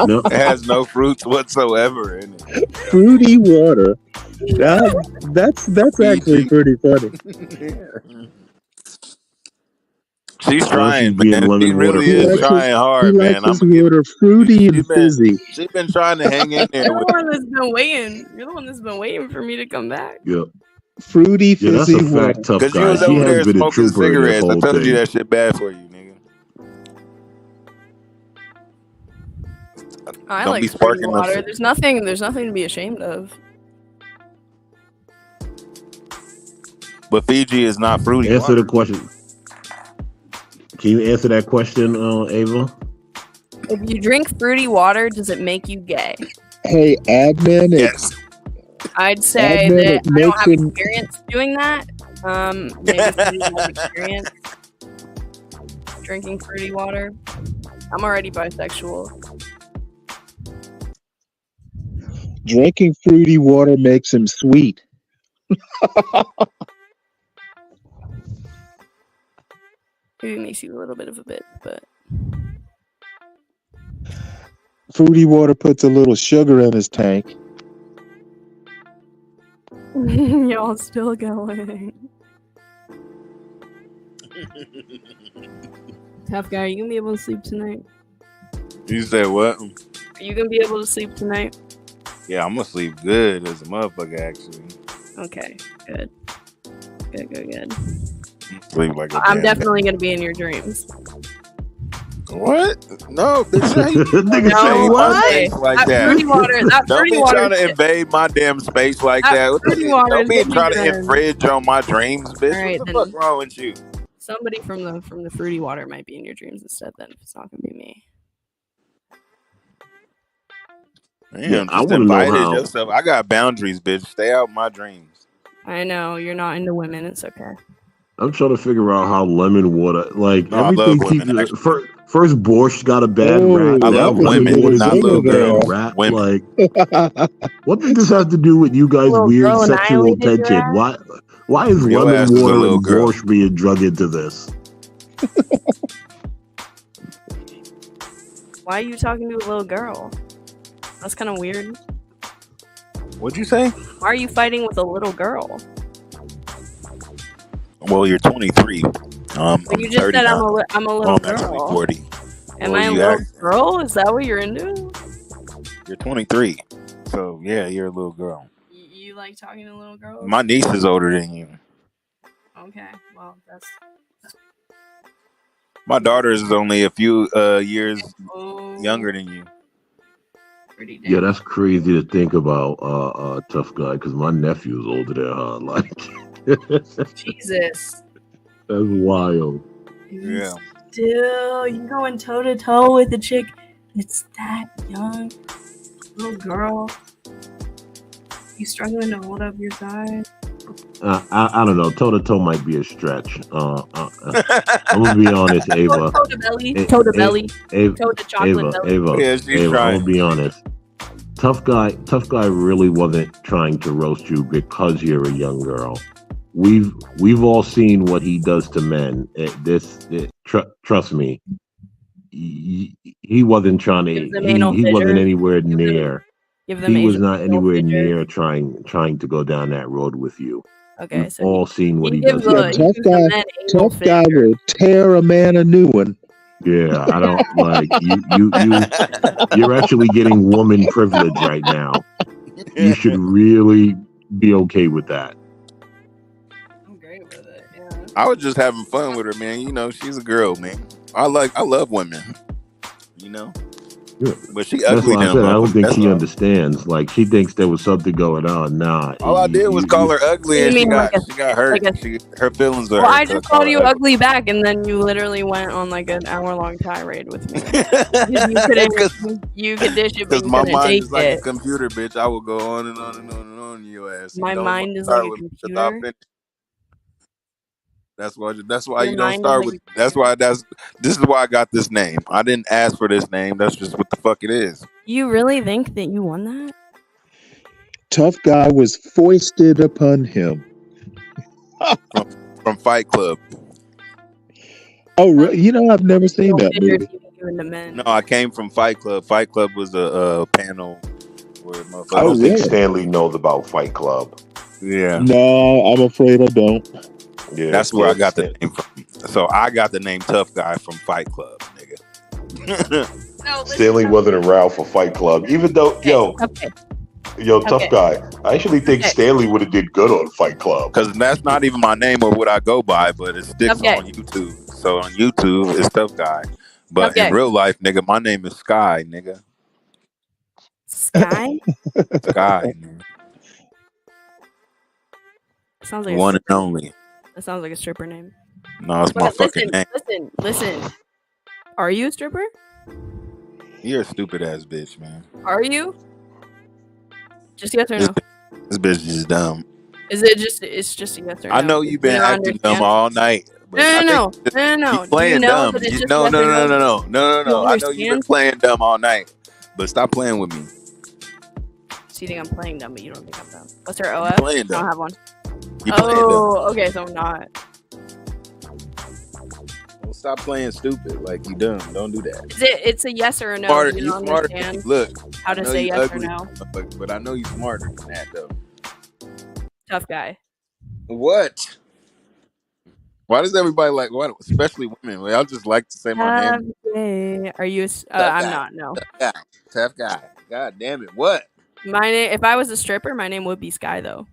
It has no fruits whatsoever in it. Fruity water. That's actually pretty funny. She's trying, Fiji and man. She lemon water really is fizzy. trying hard, He man. likes I'm his gonna give water fruity and fizzy. She's been trying to hang in there You're with the one that's been waiting. You're the one that's been waiting for me to come back. Yep. Fruity Yeah, that's fizzy a fact, water. tough because you guy. was She over has there been a smoking trooper in this cigarettes. I whole told you thing. that shit bad for you, nigga. I Don't like be fruity sparking water. us. There's nothing to be ashamed of. But Fiji is not fruity Answer water. the question. Can you answer that question, Ava? If you drink fruity water, does it make you gay? Hey, admin, Yes. I'd say Admin, that it I don't makes have him- experience doing that. Maybe somebody has experience drinking fruity water. I'm already bisexual. Drinking fruity water makes him sweet. Maybe it makes you a little bit of a bit, but Fruity water puts a little sugar in his tank. y'all still going. Tough guy, are you gonna be able to sleep tonight? You said what? Are you gonna be able to sleep tonight? Yeah, I'm gonna sleep good as a motherfucker. Actually, Okay, good. Good. sleep like a I'm damn definitely gonna be in your dreams. What? No, bitch. How you Nigga No, say all what? day. Like That that. fruity water. That Don't fruity be water. trying to shit- invade my damn space like That that. fruity water Don't is be getting me trying to good. infringe on my dreams, bitch. All right, What the then. fuck wrong with you? Somebody from the fruity water might be in your dreams instead. Then if it's not gonna be me. Damn, Yeah, I just want to know invited how. yourself. I got boundaries, bitch. Stay out my dreams. I know you're not into women. It's okay. I'm trying to figure out how lemon water, like No, I love everything. women. Actually, First, Borscht got a bad Oh, rap. I that love was a women, little not little girl. girls. Rap. Women. Like, what did this have to do with you guys' Little weird girl sexual annihilated your tension? ass? Why is Your lemon ass is a water little and girl. Borscht being drug into this? Why are you talking to a little girl? That's kind of weird. What'd you say? Why are you fighting with a little girl? Well, you're 23. But I'm you just 30 said now. I'm a Well, little I'm actually girl. 40. Am Well, I a you little girl? Is that what you're into? You're 23. So yeah, you're a little girl. You like talking to little girls? My niece is older than you. Okay, well that's. My daughter is only a few years Oh, younger than you. pretty Yeah, damn. that's crazy to think about, tough guy. Because my nephew is older than her. Like, Jesus. that's wild. Yeah. Still, you going toe to toe with a chick that's that young, little girl. You struggling to hold up your side? I don't know. Toe to toe might be a stretch. I'm gonna be honest, Ava. Toe to belly, toe to belly, Ava, toe to chocolate belly. Ava. Yeah, she's I'm trying. gonna be honest. Tough guy really wasn't trying to roast you because you're a young girl. We've all seen what he does to men. Trust me. He wasn't trying to. Gives them anal He wasn't fissures. anywhere near. Give them He was anal not anywhere fissures. near trying to go down that road with you. Okay, We've so all seen what he gives does. the- to he men. gives the men anal Tough guy fissures. will tear a man a new one. Yeah, I don't like you're actually getting woman privilege right now. You should really be okay with that. I'm great with it. Yeah. I was just having fun with her, man. You know, she's a girl, man. I love women. You know, Yeah. but she That's ugly why I now. said I don't think That's she all. understands. Like she thinks there was something going on. Nah. All I did was call her ugly, You and she mean got like hurt. like Her feelings are Well, hurt. I 'cause just called called her you ugly back, and then you literally went on like an hour-long tirade with me. you couldn't. You could dish it, but Because you my couldn't mind take is like it. a computer, bitch. I will go on and on and on and on your ass. My You don't mind is start like a with me 'cause computer? I'll finish. That's why Your you don't mind is start like with. This is why I got this name. I didn't ask for this name. That's just what the fuck it is. You really think that you won that? Tough guy was foisted upon him. From Fight Club. Oh, you know, I've never seen that movie. You given to men. No, I came from Fight Club. Fight Club was a panel where motherfuckers. I don't think really? Stanley knows about Fight Club. Yeah. No, I'm afraid I don't. Yeah, That's where I got Stan- the name from. So I got the name Tough Guy from Fight Club, nigga. Stanley wasn't around for Fight Club, even though Tough Guy. I actually think Stanley would have did good on Fight Club because that's not even my name or what I go by, but it sticks on YouTube. So on YouTube, it's Tough Guy, but in real life, nigga, my name is Sky, nigga. Sky. Sky. Man. Sounds like one and only. That sounds like a stripper name. No, it's my fucking name. Listen. Are you a stripper? You're a stupid ass bitch, man. Are you? Just yes or no? This bitch is dumb. Is it just? It's just a yes or no. I know you've been acting dumb all night. No. Playing dumb. No. I know you've been playing dumb all night, but stop playing with me. So you think I'm playing dumb, but you don't think I'm dumb? What's her OF? Playing I dumb. don't have one. You playing dumb. Okay, so I'm not. Well, stop playing stupid. Like you dumb. Don't do that. It's a yes or a no. Smarter, You you don't smarter. understand Look, how to I know say you yes ugly, or no. but I know you smarter than that though. Tough guy. What? Why does everybody like what? Especially women. Well, I just like to say my name. Are you? I'm not. No. Tough guy. God damn it. What? My name. If I was a stripper, my name would be Sky though.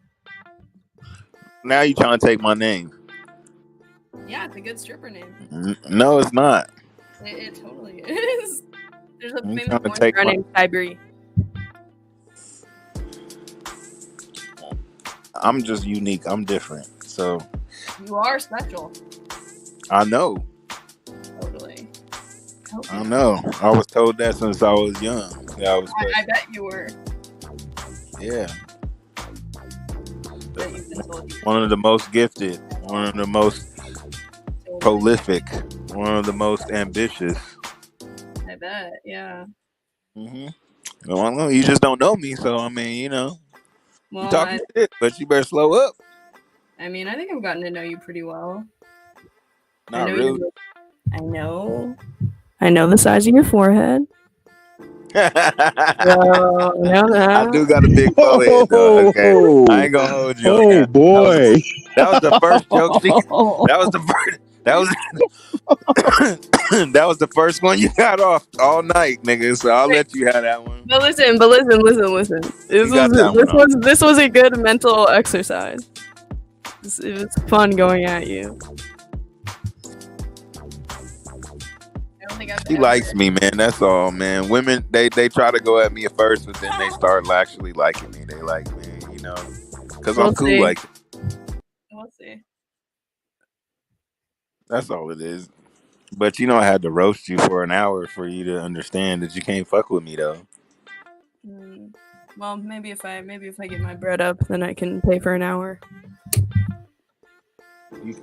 Now you trying to take my name? Yeah, it's a good stripper name. No, it's not. It totally is. There's a You famous trying to porn take star my- named Sky. I'm just unique. I'm different. So You are special. I know. Totally. I know. I was told that since I was young. Yeah, I was. I bet you were. Yeah. That you've been told you. One of the most gifted. One of the most prolific. One of the most ambitious. I bet. Yeah. Well, you just don't know me, so I mean, you know, Well, you talking shit, but you better slow up. I mean, I think I've gotten to know you pretty well. Not I know really. I know the size of your forehead. I do got a big forehead, though. Okay, I ain't gonna hold you. on that. Boy. That was the first joke. That was the first. That was that was the first one you got off all night, nigga. So I'll let you have that one. But listen. This was a good mental exercise. It was fun going at you. He likes me, man. That's all, man. Women, they try to go at me at first, but then they start actually liking me. They like me, you know, because I'm cool like that. We'll see. That's all it is. But you know, I had to roast you for an hour for you to understand that you can't fuck with me, though. Well, maybe if I get my bread up, then I can pay for an hour. You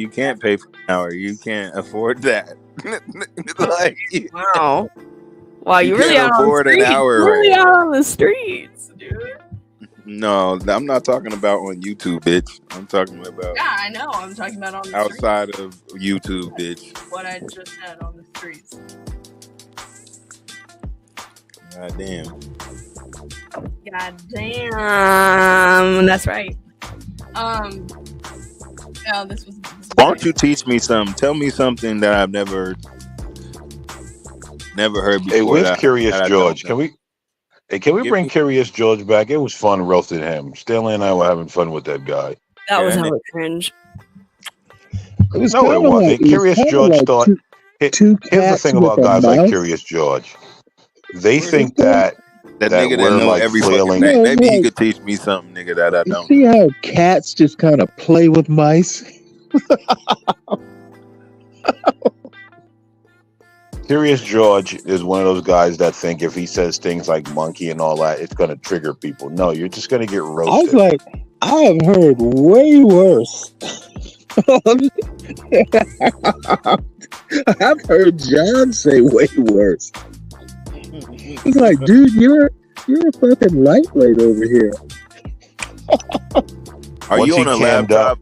can't pay for an hour. You can't afford that. Like, Wow, you really can't out on the afford an streets. hour, You're really right? out on the streets, dude. No, I'm not talking about on YouTube, bitch. I'm talking about Yeah, I know. I'm talking about on the outside of YouTube, bitch. streets. What I just said on the streets. God damn. God damn. That's right. Yeah, this was Why don't you teach me something? Tell me something that I've never heard before. Hey, where's that Curious I George? don't know. Can we bring Curious George back? It was fun roasting him. Stanley and I were having fun with that guy. That was hella cringe. It was No, it kinda wasn't. like- it was Curious kinda George like thought. Here's the cats thing about with a guys like mouth. Curious George. They think that That nigga we're that know like every flailing. fucking thing. Yeah, Maybe he like- could teach me something, nigga, that I You don't. see how cats just kind of play with mice? Curious George is one of those guys that think if he says things like monkey and all that, it's going to trigger people. No, you're just going to get I was roasted. like, I have heard way worse. I've heard John say way worse. He's like, dude, you're a fucking lightweight over here. Are Once you he on a cammed laptop?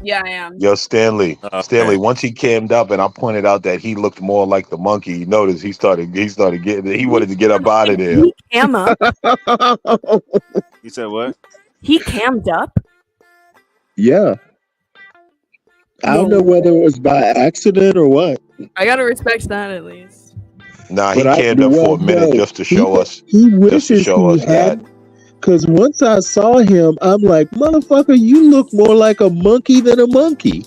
Yeah, I am. Yo, Stanley. Okay. Stanley, once he cammed up and I pointed out that he looked more like the monkey, you notice he started getting, he wanted to get up out of there. He cam up. You said what? He cammed up. Yeah. I don't know whether it was by accident or what. I gotta respect that at least. Nah, he cammed up for a minute just to show us. He Just to wishes show he us that. had. Because once I saw him, I'm like, motherfucker, you look more like a monkey than a monkey.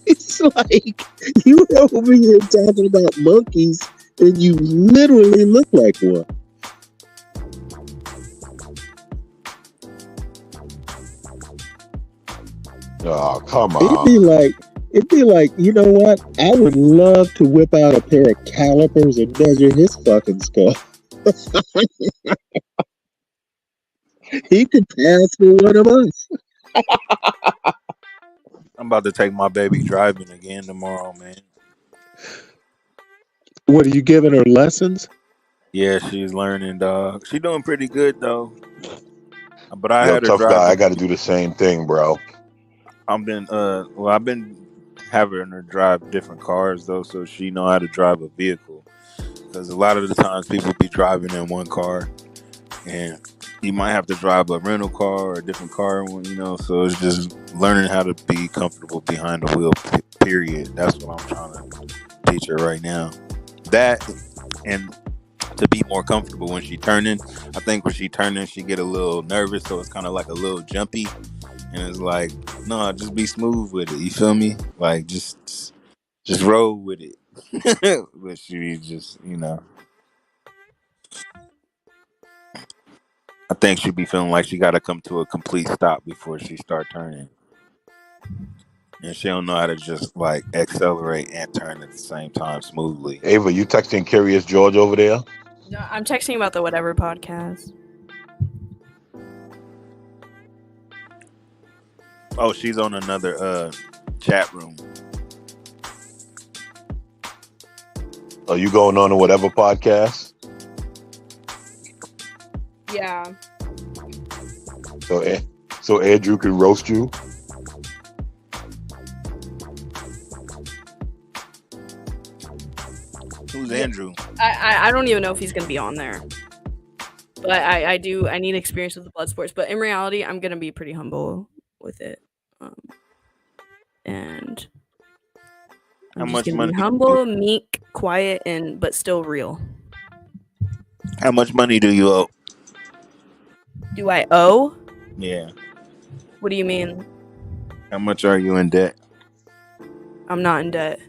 It's like you over here talking about monkeys and you literally look like one. Oh, come It'd on. be like, you know what? I would love to whip out a pair of calipers and measure his fucking skull. He could pass for one of us. I'm about to take my baby driving again tomorrow, man. What, are you giving her lessons? Yeah, she's learning, dog. She's doing pretty good though. But I Yo, had her tough drive. guy, I got to do the same thing, bro. I've been having her drive different cars though, so she know how to drive a vehicle. Because a lot of the times people be driving in one car, and you might have to drive a rental car or a different car, you know. So it's just learning how to be comfortable behind the wheel. Period. That's what I'm trying to teach her right now. That and to be more comfortable when she turning. I think when she turning, she get a little nervous, so it's kind of like a little jumpy. And it's like, no, just be smooth with it. You feel me? Like just roll with it. But she just, you know, I think she be feeling like she got to come to a complete stop before she start turning. And she don't know how to just like accelerate and turn at the same time smoothly. Ava, you texting Curious George over there? No, I'm texting about the Whatever podcast. Oh, she's on another chat room. Are you going on to whatever podcast? Yeah. So Andrew can roast you? Who's Andrew? I don't even know if he's gonna be on there. But I need experience with the blood sports. But in reality, I'm gonna be pretty humble with it. And How I'm much just gonna money? be humble, meek, quiet, but still real. How much money do you owe? Do I owe? Yeah. What do you mean? How much are you in debt? I'm not in debt.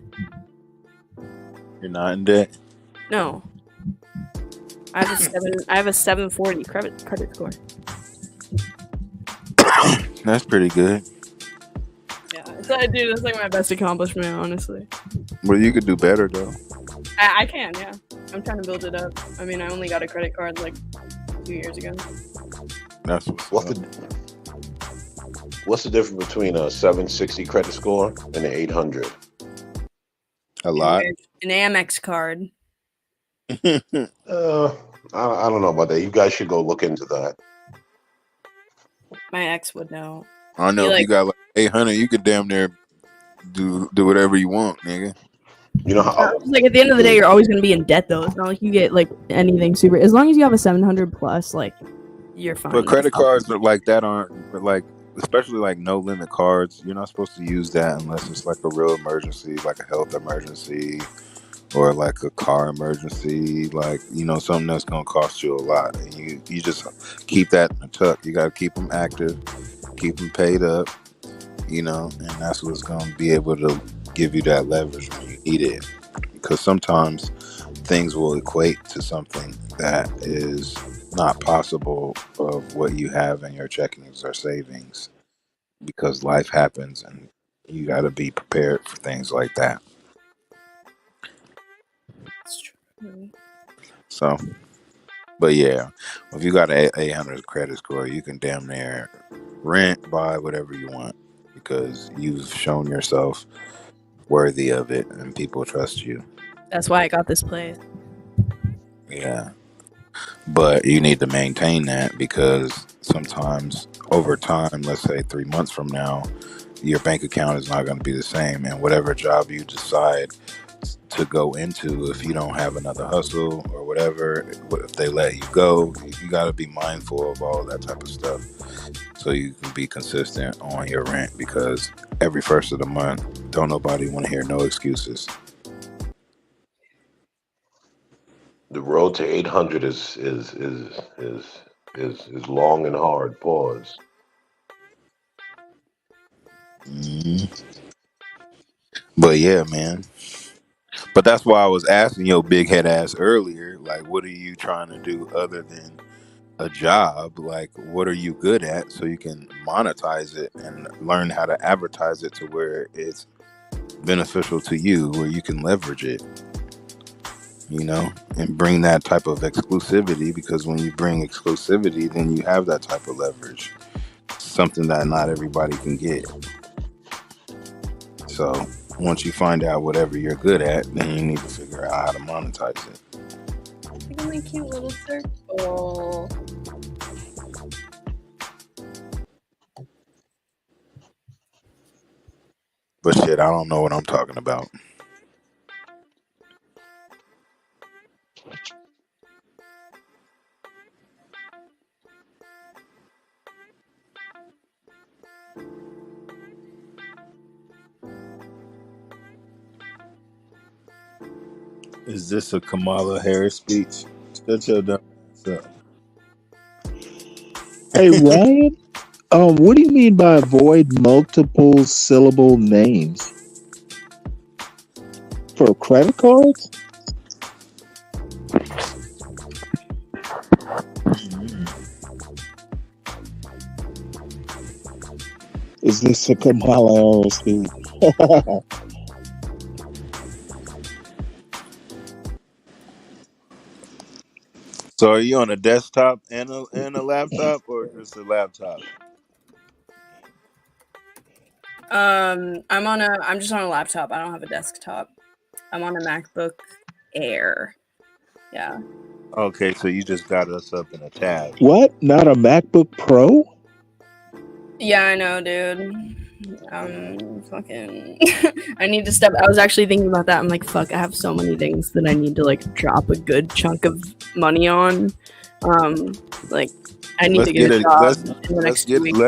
You're not in debt? No. I have a 740 credit score. That's pretty good. Yeah, dude, that's like my best accomplishment, honestly. Well, you could do better though. I can, yeah. I'm trying to build it up. I mean, I only got a credit card like 2 years ago. That's what's the difference between a 760 credit score and an 800? A lot. An Amex card. I don't know about that. You guys should go look into that. My ex would know. I know if you got like 800, you could damn near do whatever you want, nigga. You know how? Like at the end of the day, you're always gonna be in debt though. It's not like you get like anything super. As long as you have a 700 plus, like you're fine. But credit cards like that aren't like, especially like no limit cards. You're not supposed to use that unless it's like a real emergency, like a health emergency, or like a car emergency, like, you know, something that's gonna cost you a lot. And you just keep that in the tuck. You gotta keep them active, keep them paid up, you know, and that's what's gonna be able to give you that leverage when you need it. Because sometimes things will equate to something that is not possible of what you have in your checkings or savings, because life happens and you gotta be prepared for things like that. So, but yeah, if you got an 800 credit score, you can damn near rent, buy whatever you want, because you've shown yourself worthy of it and people trust you. That's why I got this place. Yeah. But you need to maintain that, because sometimes over time, let's say 3 months from now, your bank account is not going to be the same. And whatever job you decide to go into, if you don't have another hustle or whatever, if they let you go, you got to be mindful of all that type of stuff so you can be consistent on your rent, because every first of the month, don't nobody want to hear no excuses. The road to 800 is long and hard. Pause. But yeah, man. But that's why I was asking your big head ass earlier, like, what are you trying to do other than a job? Like, what are you good at so you can monetize it and learn how to advertise it to where it's beneficial to you, where you can leverage it, and bring that type of exclusivity, because when you bring exclusivity, then you have that type of leverage, something that not everybody can get. So once you find out whatever you're good at, then you need to figure out how to monetize it. Look at my cute little circle. But shit, I don't know what I'm talking about. Is this a Kamala Harris speech? Shut your dumb ass up. Hey, Ryan, what do you mean by avoid multiple syllable names? For credit cards? Is this a Kamala Harris speech? So are you on a desktop and a laptop, or just a laptop? I'm just on a laptop. I don't have a desktop. I'm on a MacBook Air. Yeah. Okay, so you just got us up in a tab. What? Not a MacBook Pro? Yeah, I know, dude. Fucking. I need to step. I was actually thinking about that. I'm like, fuck. I have so many things that I need to like drop a good chunk of money on. Like, I need to get a job in the next 2 weeks.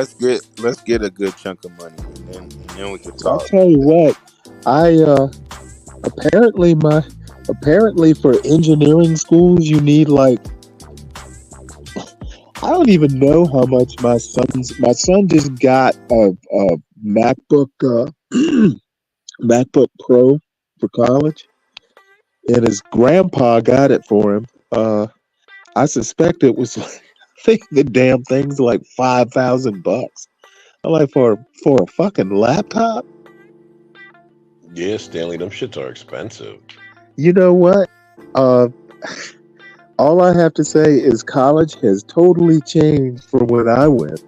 Let's get a good chunk of money, and then we can talk. I'll tell you what. Apparently for engineering schools you need like, I don't even know how much my son just got a MacBook MacBook Pro for college, and his grandpa got it for him. I suspect it was like, I think the damn thing's like $5,000. I'm like, for a fucking laptop? Yeah, Stanley, them shits are expensive. You know what? All I have to say is college has totally changed from when I went.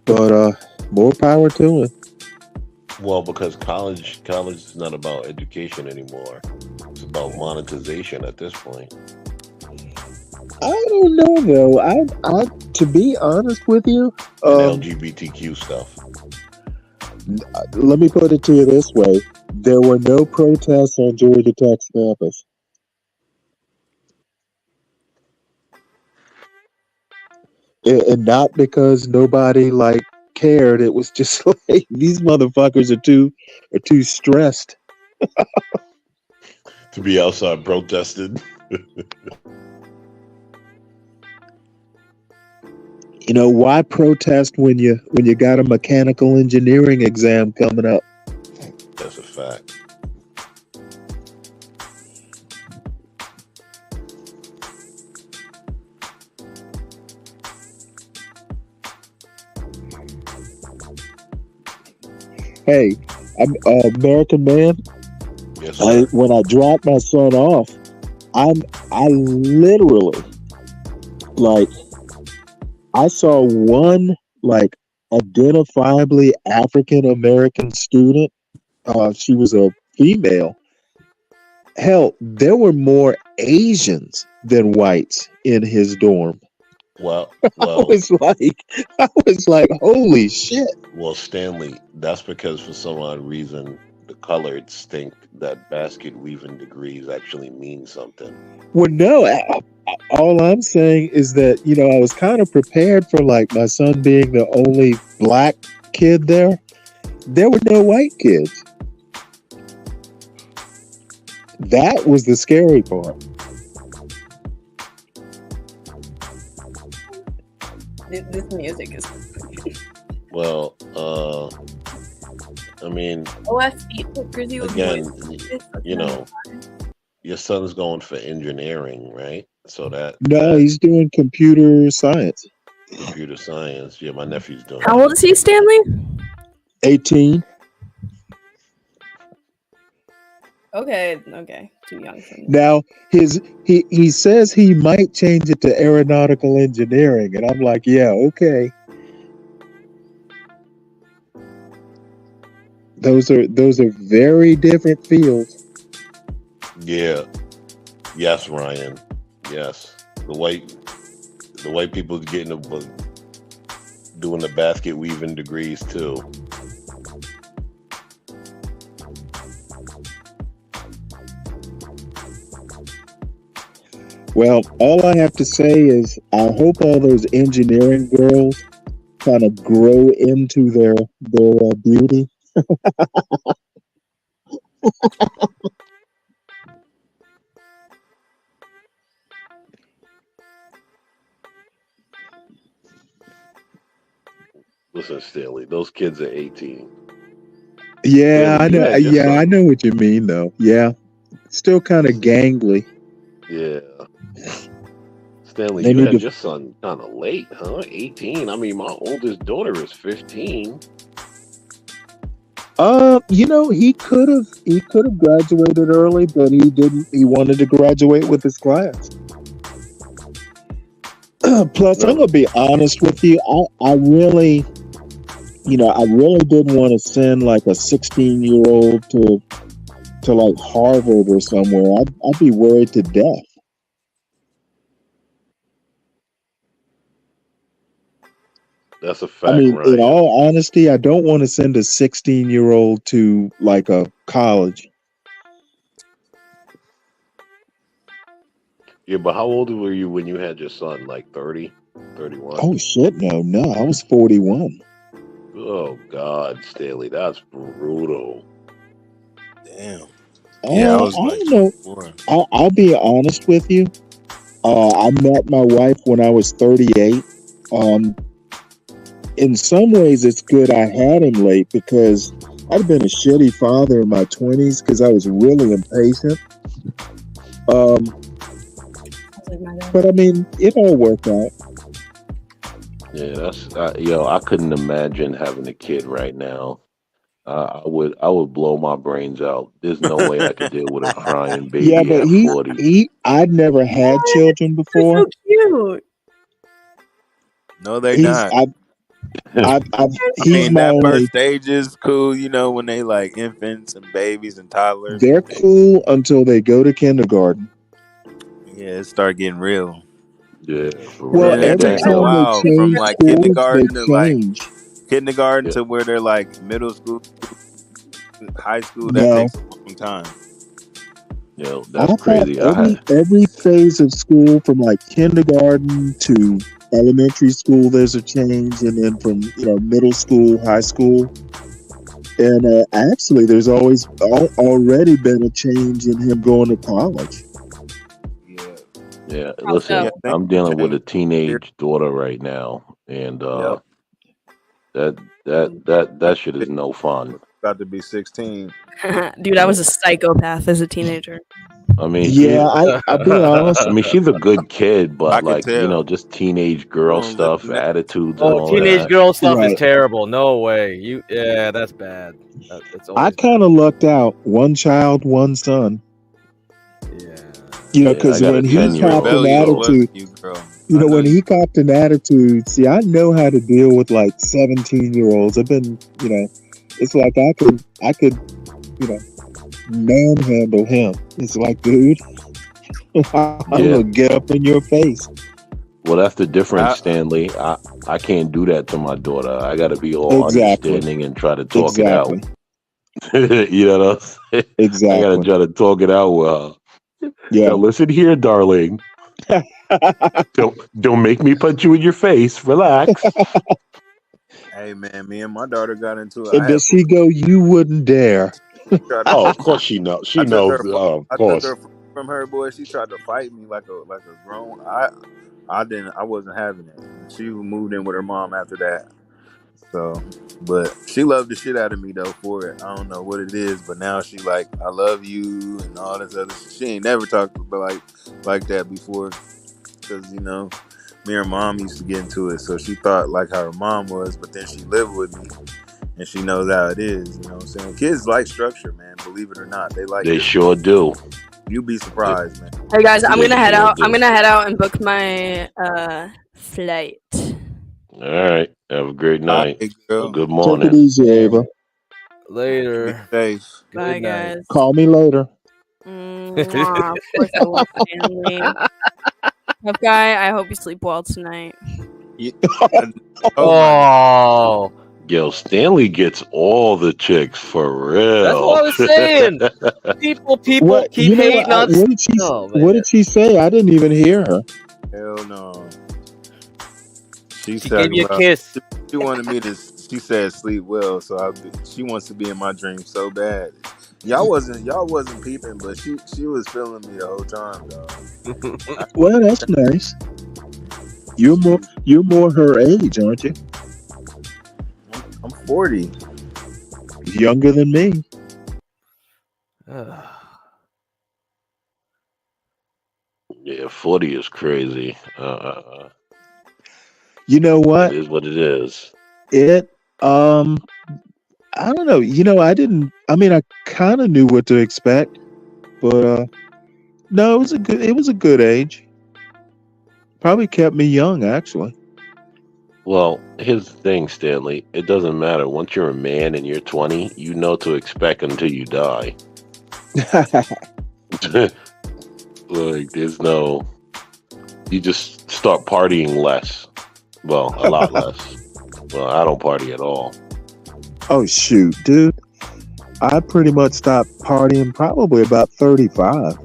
But more power to it. Well, because college is not about education anymore. It's about monetization at this point. I don't know though. I to be honest with you, LGBTQ stuff. Let me put it to you this way: there were no protests on Georgia Tech's campus. And not because nobody like cared. It was just like these motherfuckers are too stressed to be outside protested. You know, why protest when you got a mechanical engineering exam coming up? That's a fact. Hey, I'm American man. Yes, sir. When I dropped my son off, I literally, like, I saw one like identifiably African American student. She was a female. Hell, there were more Asians than whites in his dorm. Well, I well, was like, holy shit. well, Stanley. That's because for some odd reason the coloreds think that basket weaving degrees actually mean something. Well, no, all I'm saying is that, I was kind of prepared for like my son being the only black kid there. There were no white kids. That was the scary part. This music is. Well, I mean, OF Grizzy was again, voice. your son's going for engineering, right? So No, he's doing computer science. computer science. Yeah, my nephew's doing. How old is he, Stanley? 18. Okay, too young for me. Now he says he might change it to aeronautical engineering, and I'm like, yeah, okay. Those are very different fields. Yeah. Yes, Ryan. Yes. The white people getting doing the basket weaving degrees too. Well, all I have to say is I hope all those engineering girls kind of grow into their beauty. Listen, Stanley, those kids are 18. Yeah, Stanley, I know. Yeah, I know what you mean, though. Yeah, still kind of gangly. Yeah. Stanley, They you need had to- your son kind of late, huh? 18. I mean, my oldest daughter is 15. He could have graduated early, but he didn't. He wanted to graduate with his class. Plus, I'm gonna be honest with you. I really didn't want to send like a 16-year-old to like Harvard or somewhere. I'd be worried to death. That's a fact, I mean, Ryan. in all honesty, I don't want to send a 16-year-old to like a college. Yeah, but how old were you when you had your son? Like 30, 31? Oh shit, no, I was 41. Oh God, Stanley, that's brutal. Damn. Yeah, I don't know. I'll be honest with you. I met my wife when I was 38. In some ways, it's good I had him late because I'd been a shitty father in my 20s because I was really impatient. But I mean, it all worked out. Yeah, that's I couldn't imagine having a kid right now. I would blow my brains out. There's no way I could deal with a crying baby Yeah, but at 40. I'd never had children before. So cute. No, they're He's not. he's my that only. first stage is cool, when they like infants and babies and toddlers. They're cool until they go to kindergarten. Yeah, it start getting real. Yeah. Well, Yeah, every it takes a time they while from change like schools, kindergarten they to like change. kindergarten to where they're like middle school, high school. That No. takes a long time. Yo, I that's crazy. thought every phase of school, from like kindergarten to elementary school, there's a change, and then from middle school, high school, and actually, there's always already been a change in him going to college. Yeah, listen, I'm dealing with a teenage daughter right now, and that shit is no fun. About to be 16. Dude, I was a psychopath as a teenager. I mean, I'll be honest. I mean, she's a good kid, I but can like tell. just teenage girl stuff, attitudes, and Oh, all teenage that. girl stuff is Right. terrible. No way. Yeah, that's bad. It's I always kind of lucked out. One child, one son. Because I got when a he 10-year-old. copped an Rebellious, wasn't attitude, you, girl? when he copped an attitude, see, I know how to deal with like 17-year-olds. I've been, it's like I could, manhandle him. It's like, dude, I'm gonna get up in your face. Well, that's the difference, Stanley. I can't do that to my daughter. I got to be all Exactly. understanding and try to talk it out. Exactly. You know what I'm saying? I got to Exactly. try to talk it out with her. Yeah. Now, listen here, darling. Don't make me punch you in your face. Relax. Hey man, me and my daughter got into it. And does she go, "You wouldn't dare"? Oh, of course she knows. She I took knows. her. Of I took course. her from her, boy. She tried to fight me like a grown. I didn't. I wasn't having it. She moved in with her mom after that. So, but she loved the shit out of me though for it. I don't know what it is, but now she like, I love you and all this other shit. She ain't never talked about like that before, because me and her mom used to get into it. So she thought like how her mom was, but then she lived with me. And she knows how it is, you know what I'm saying? Kids like structure, man. Believe it or not, they like. They sure do. You'd be surprised, man. Hey guys, I'm gonna head out. I'm gonna head out and book my flight. All right. Have a great night. Hey, girl. Good Take morning. it easy, Ava. Later. Safe. Bye, guys. Call me later. Mwah. Of course I will, Stanley. Tough guy, I hope you sleep well tonight. Oh. Yo, Stanley gets all the chicks for real. That's what I was saying. People What? keep hating on. What did she? Oh, What did she say? I didn't even hear her. Hell no. She gave you a kiss. She wanted me to. She said sleep well, so she wants to be in my dreams so bad. Y'all wasn't peeping, but she was feeling me the whole time, dog. Well, that's nice. You're more her age, aren't you? I'm 40. Younger than me. Yeah, 40 is crazy. You know what? It is what it is. I don't know. I mean, I kind of knew what to expect, but no, it was a good age. Probably kept me young, actually. Well, here's the thing, Stanley. It doesn't matter. Once you're a man and you're 20, you know to expect until you die. Like, there's no... You just start partying less. Well, a lot less. Well, I don't party at all. Oh, shoot, dude. I pretty much stopped partying probably about 35.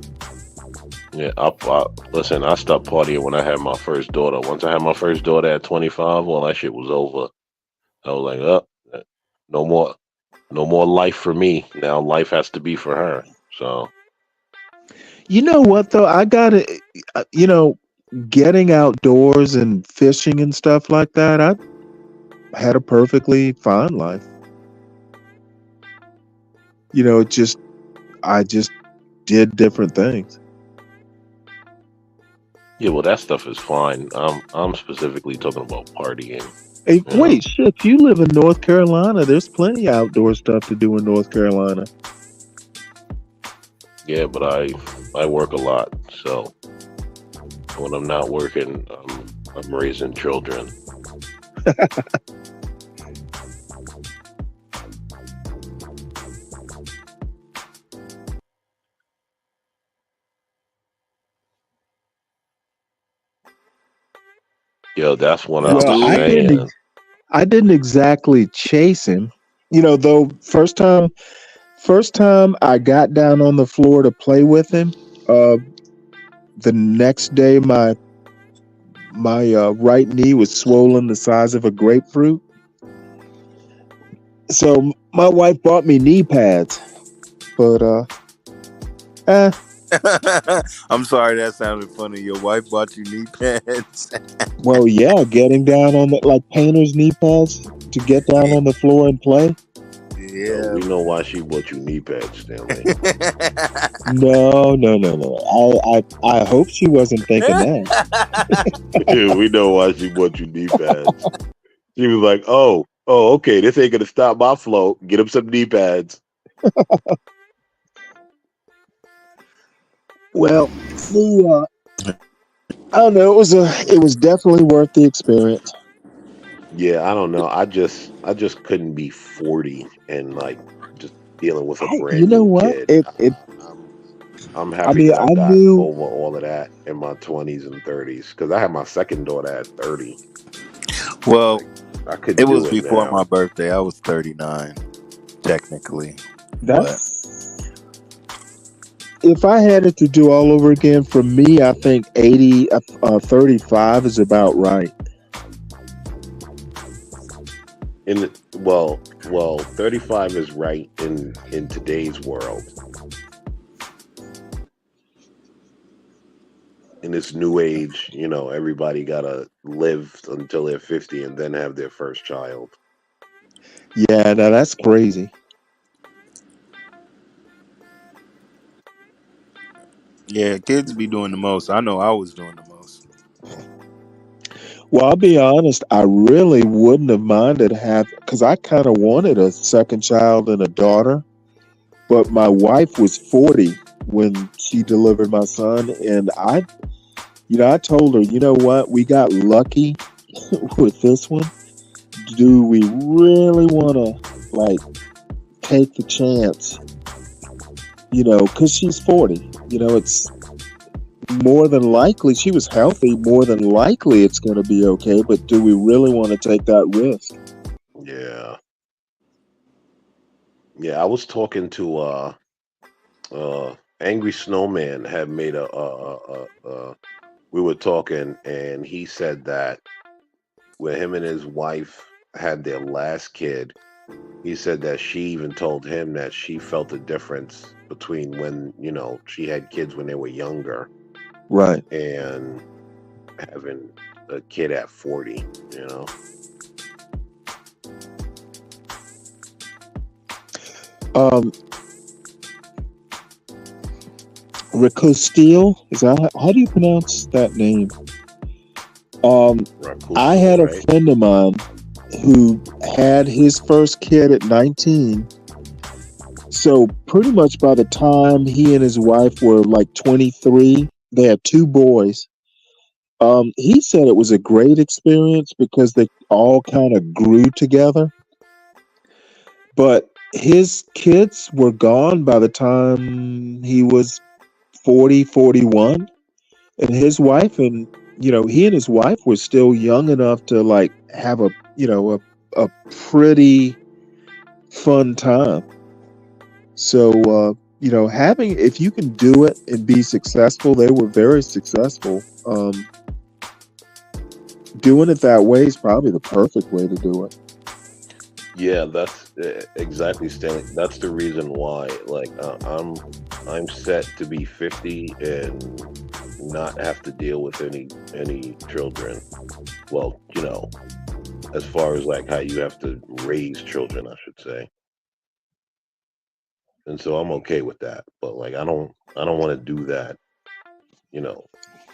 Yeah, listen, I stopped partying when I had my first daughter. Once I had my first daughter at 25, well, that shit was over. I was like, no more life for me. Now life has to be for her. So, You know what, though? I got to, getting outdoors and fishing and stuff like that, I had a perfectly fine life. I just did different things. yeah, well, that stuff is fine. I'm specifically talking about partying. Hey, wait, shit, you live in North Carolina. There's plenty of outdoor stuff to do in North Carolina. Yeah, but I work a lot, so when I'm not working, I'm raising children. Yo, that's one I was saying. I didn't exactly chase him. Though first time I got down on the floor to play with him, the next day my right knee was swollen the size of a grapefruit. So my wife bought me knee pads. But I'm sorry, that sounded funny. Your wife bought you knee pads. well, yeah, getting down on like painter's knee pads to get down on the floor and play. Yeah, we know why she bought you knee pads, Stanley. No. I hope she wasn't thinking that. We know why she bought you knee pads. She was like, oh, okay, this ain't gonna stop my flow. Get him some knee pads. Well, I don't know. It was definitely worth the experience. Yeah, I don't know. I just couldn't be 40 and like just dealing with a brand You know new what? kid. I'm I happy mean, that I I got knew over all of that in my 20s and 30s because I had my second daughter at 30. Well, Like, I it couldn't was do it before now. my birthday. I was 39 technically, but that's if I had it to do all over again for me, I think 35 is about right. Well, 35 is right in today's world. In this new age, everybody gotta live until they're 50 and then have their first child. Yeah, now that's crazy. yeah, kids be doing the most. I know I was doing the most. Well, I'll be honest, I really wouldn't have minded because I kind of wanted a second child and a daughter, but my wife was 40 when she delivered my son, and I told her, you know what, we got lucky with this one. Do we really want to like take the chance? Because she's 40. It's more than likely she was healthy. More than likely it's going to be okay. But do we really want to take that risk? Yeah. Yeah, I was talking to Angry Snowman had made we were talking and he said that when him and his wife had their last kid, he said that she even told him that she felt the difference between when, she had kids when they were younger Right. and having a kid at 40, you know? Rico Steele, is that how do you pronounce that name? I had a friend of mine who had his first kid at 19. So pretty much by the time he and his wife were like 23, they had two boys. He said it was a great experience because they all kind of grew together. But his kids were gone by the time he was 40, 41. And his wife he and his wife were still young enough to like have a pretty fun time. So, if you can do it and be successful, they were very successful. Doing it that way is probably the perfect way to do it. Yeah, that's exactly, Stanley. That's the reason why. Like, I'm set to be 50 and not have to deal with any children. Well, as far as like how you have to raise children, I should say. And so I'm okay with that. But like, I don't want to do that.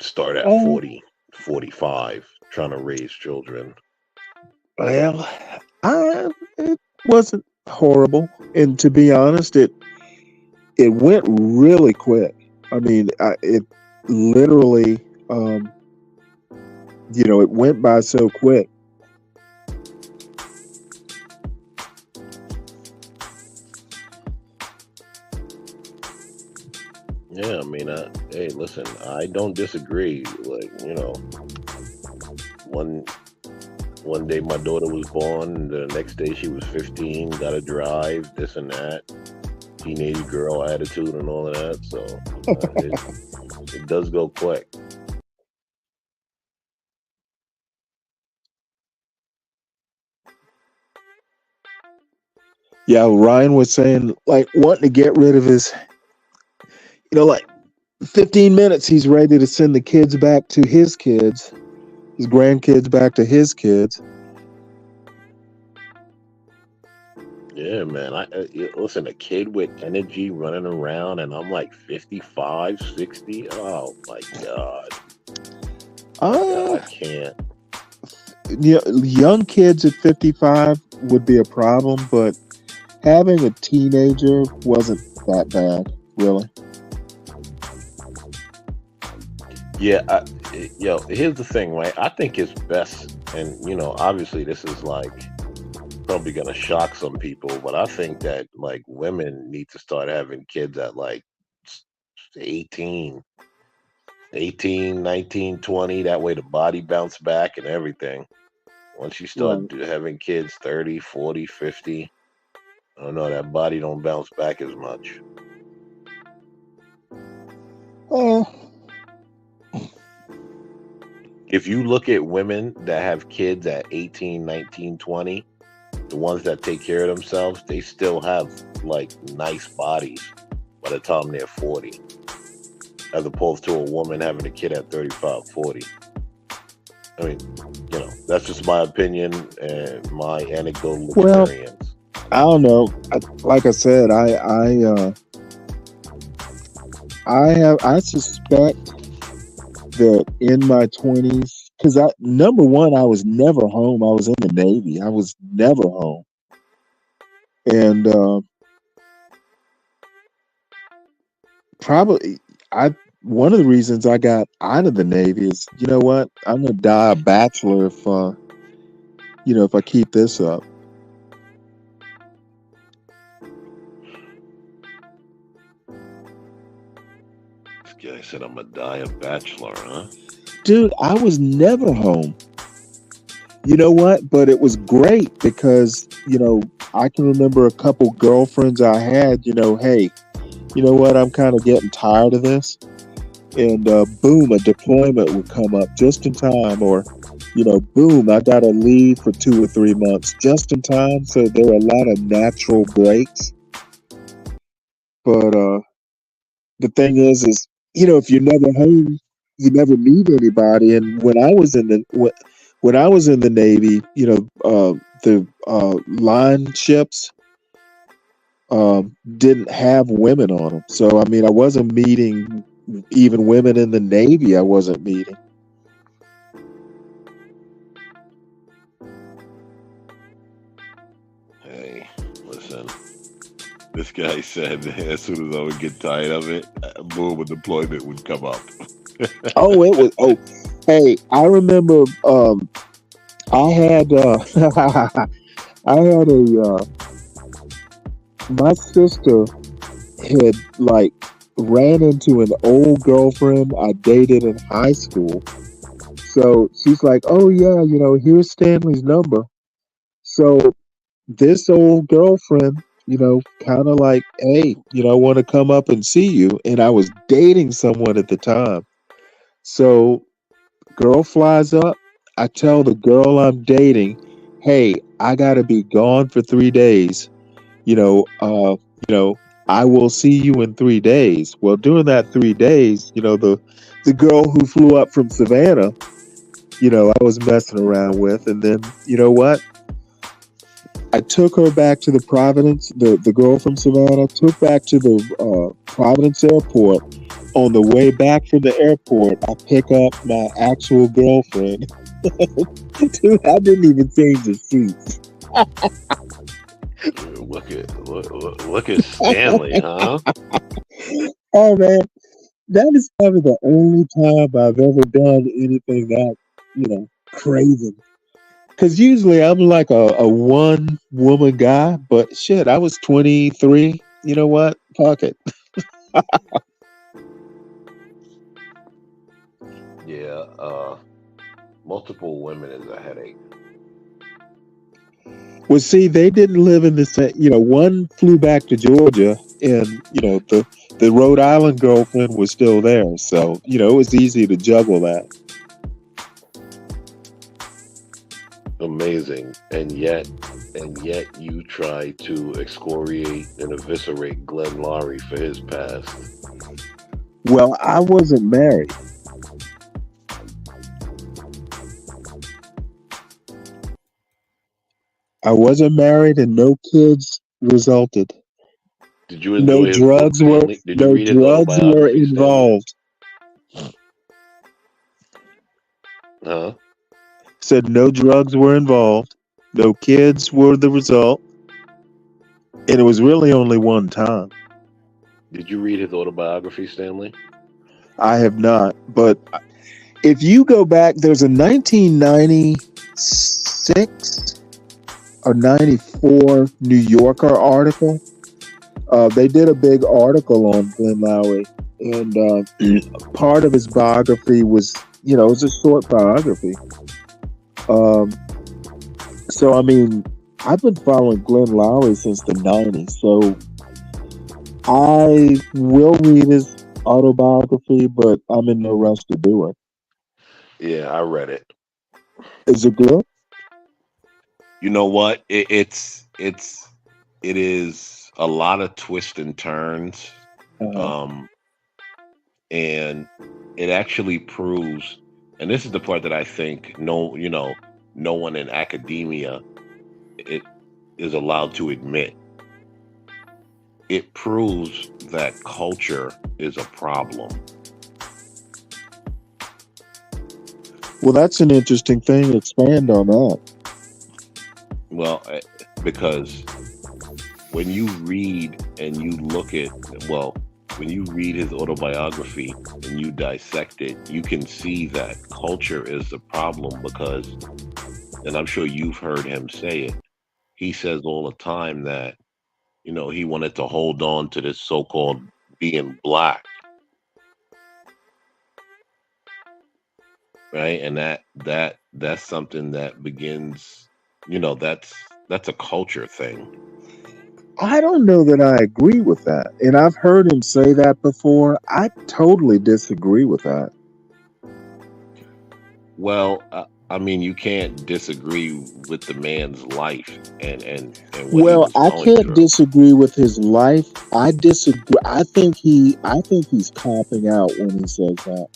Start at 40, 45, trying to raise children. Well, it wasn't horrible, and to be honest, it went really quick. I mean, it literally, it went by so quick. Yeah, I mean, hey, listen, I don't disagree. Like, one day my daughter was born, the next day she was 15, got to drive, this and that, teenage girl attitude and all of that. So it does go quick. Yeah, Ryan was saying like wanting to get rid of his, like 15 minutes, he's ready to send the kids back to his kids, his grandkids back to his kids. Yeah, man. Listen, a kid with energy running around, and I'm like 55, 60. Oh my God. I can't. Young kids at 55 would be a problem, but having a teenager wasn't that bad, really. Yeah, here's the thing, right? I think it's best, and obviously this is like probably gonna shock some people, but I think that like women need to start having kids at like 18, 19, 20. That way the body bounce back and everything. Once you start having kids 30, 40, 50, I don't know, that body don't bounce back as much. If you look at women that have kids at 18, 19, 20, the ones that take care of themselves, they still have like nice bodies by the time they're 40, as opposed to a woman having a kid at 35, 40. I mean, that's just my opinion and my anecdotal experience. I don't know. Like I said, I suspect that in my 20s, because number one, I was never home. I was in the Navy. I was never home, and probably one of the reasons I got out of the Navy is, you know what, I'm gonna die a bachelor if I keep this up. This guy said I'm gonna die a bachelor, huh? Dude, I was never home. You know what? But it was great because, I can remember a couple girlfriends I had, hey, you know what? I'm kind of getting tired of this. And boom, a deployment would come up just in time. Or, boom, I got to leave for 2 or 3 months just in time. So there are a lot of natural breaks. But the thing is, if you're never home, you never meet anybody. And when I was in the Navy, the line ships didn't have women on them. So I mean, I wasn't meeting even women in the Navy. I wasn't meeting. Hey, listen. This guy said as soon as I would get tired of it, boom, a deployment would come up. Hey, I remember I had my sister had ran into an old girlfriend I dated in high school. So she's like, oh yeah, here's Stanley's number. So this old girlfriend, kind of like, hey, I want to come up and see you. And I was dating someone at the time. So girl flies up. I tell the girl I'm dating, hey, I gotta be gone for 3 days. I will see you in 3 days. Well, during that 3 days, the girl who flew up from Savannah, I was messing around with, and then you know what? I took her back to the Providence, the girl from Savannah, took back to the Providence airport. On the way back from the airport, I pick up my actual girlfriend. Dude, I didn't even change the seats. Look at Stanley, huh? Oh man, that is probably the only time I've ever done anything that, crazy. Because usually I'm like a one woman guy, but shit, I was 23. You know what? Fuck it. Yeah, multiple women is a headache. Well, see, they didn't live in the same. One flew back to Georgia, and the Rhode Island girlfriend was still there, so it was easy to juggle that. Amazing, and yet you try to excoriate and eviscerate Glenn Laurie for his past. Well, I wasn't married. I wasn't married, and no kids resulted. Did you enjoy his book, Stanley? Did you read his autobiography, were involved. Huh? Said no drugs were involved. No kids were the result. And it was really only one time. Did you read his autobiography, Stanley? I have not. But if you go back, there's a 1996 or 94 New Yorker article. They did a big article on Glenn Laurie. and part of his biography was, it was a short biography. So I mean, I've been following Glenn Lowry since the '90s, so I will read his autobiography, but I'm in no rush to do it. Yeah, I read it. Is it good? You know what? It is a lot of twists and turns, and it actually proves. And this is the part that I think no one in academia is allowed to admit. It proves that culture is a problem. Well, that's an interesting thing. Expand on that. Well, because when you read and you look at, when you read his autobiography and you dissect it, you can see that culture is the problem because, and I'm sure you've heard him say it, he says all the time that, he wanted to hold on to this so-called being black. Right? And that's something that begins, that's a culture thing. I don't know that I agree with that. And I've heard him say that before. I totally disagree with that. Well, I mean, you can't disagree with the man's life and what Well, he was I going can't through. disagree with his life. I disagree. I think he's copping out when he says that.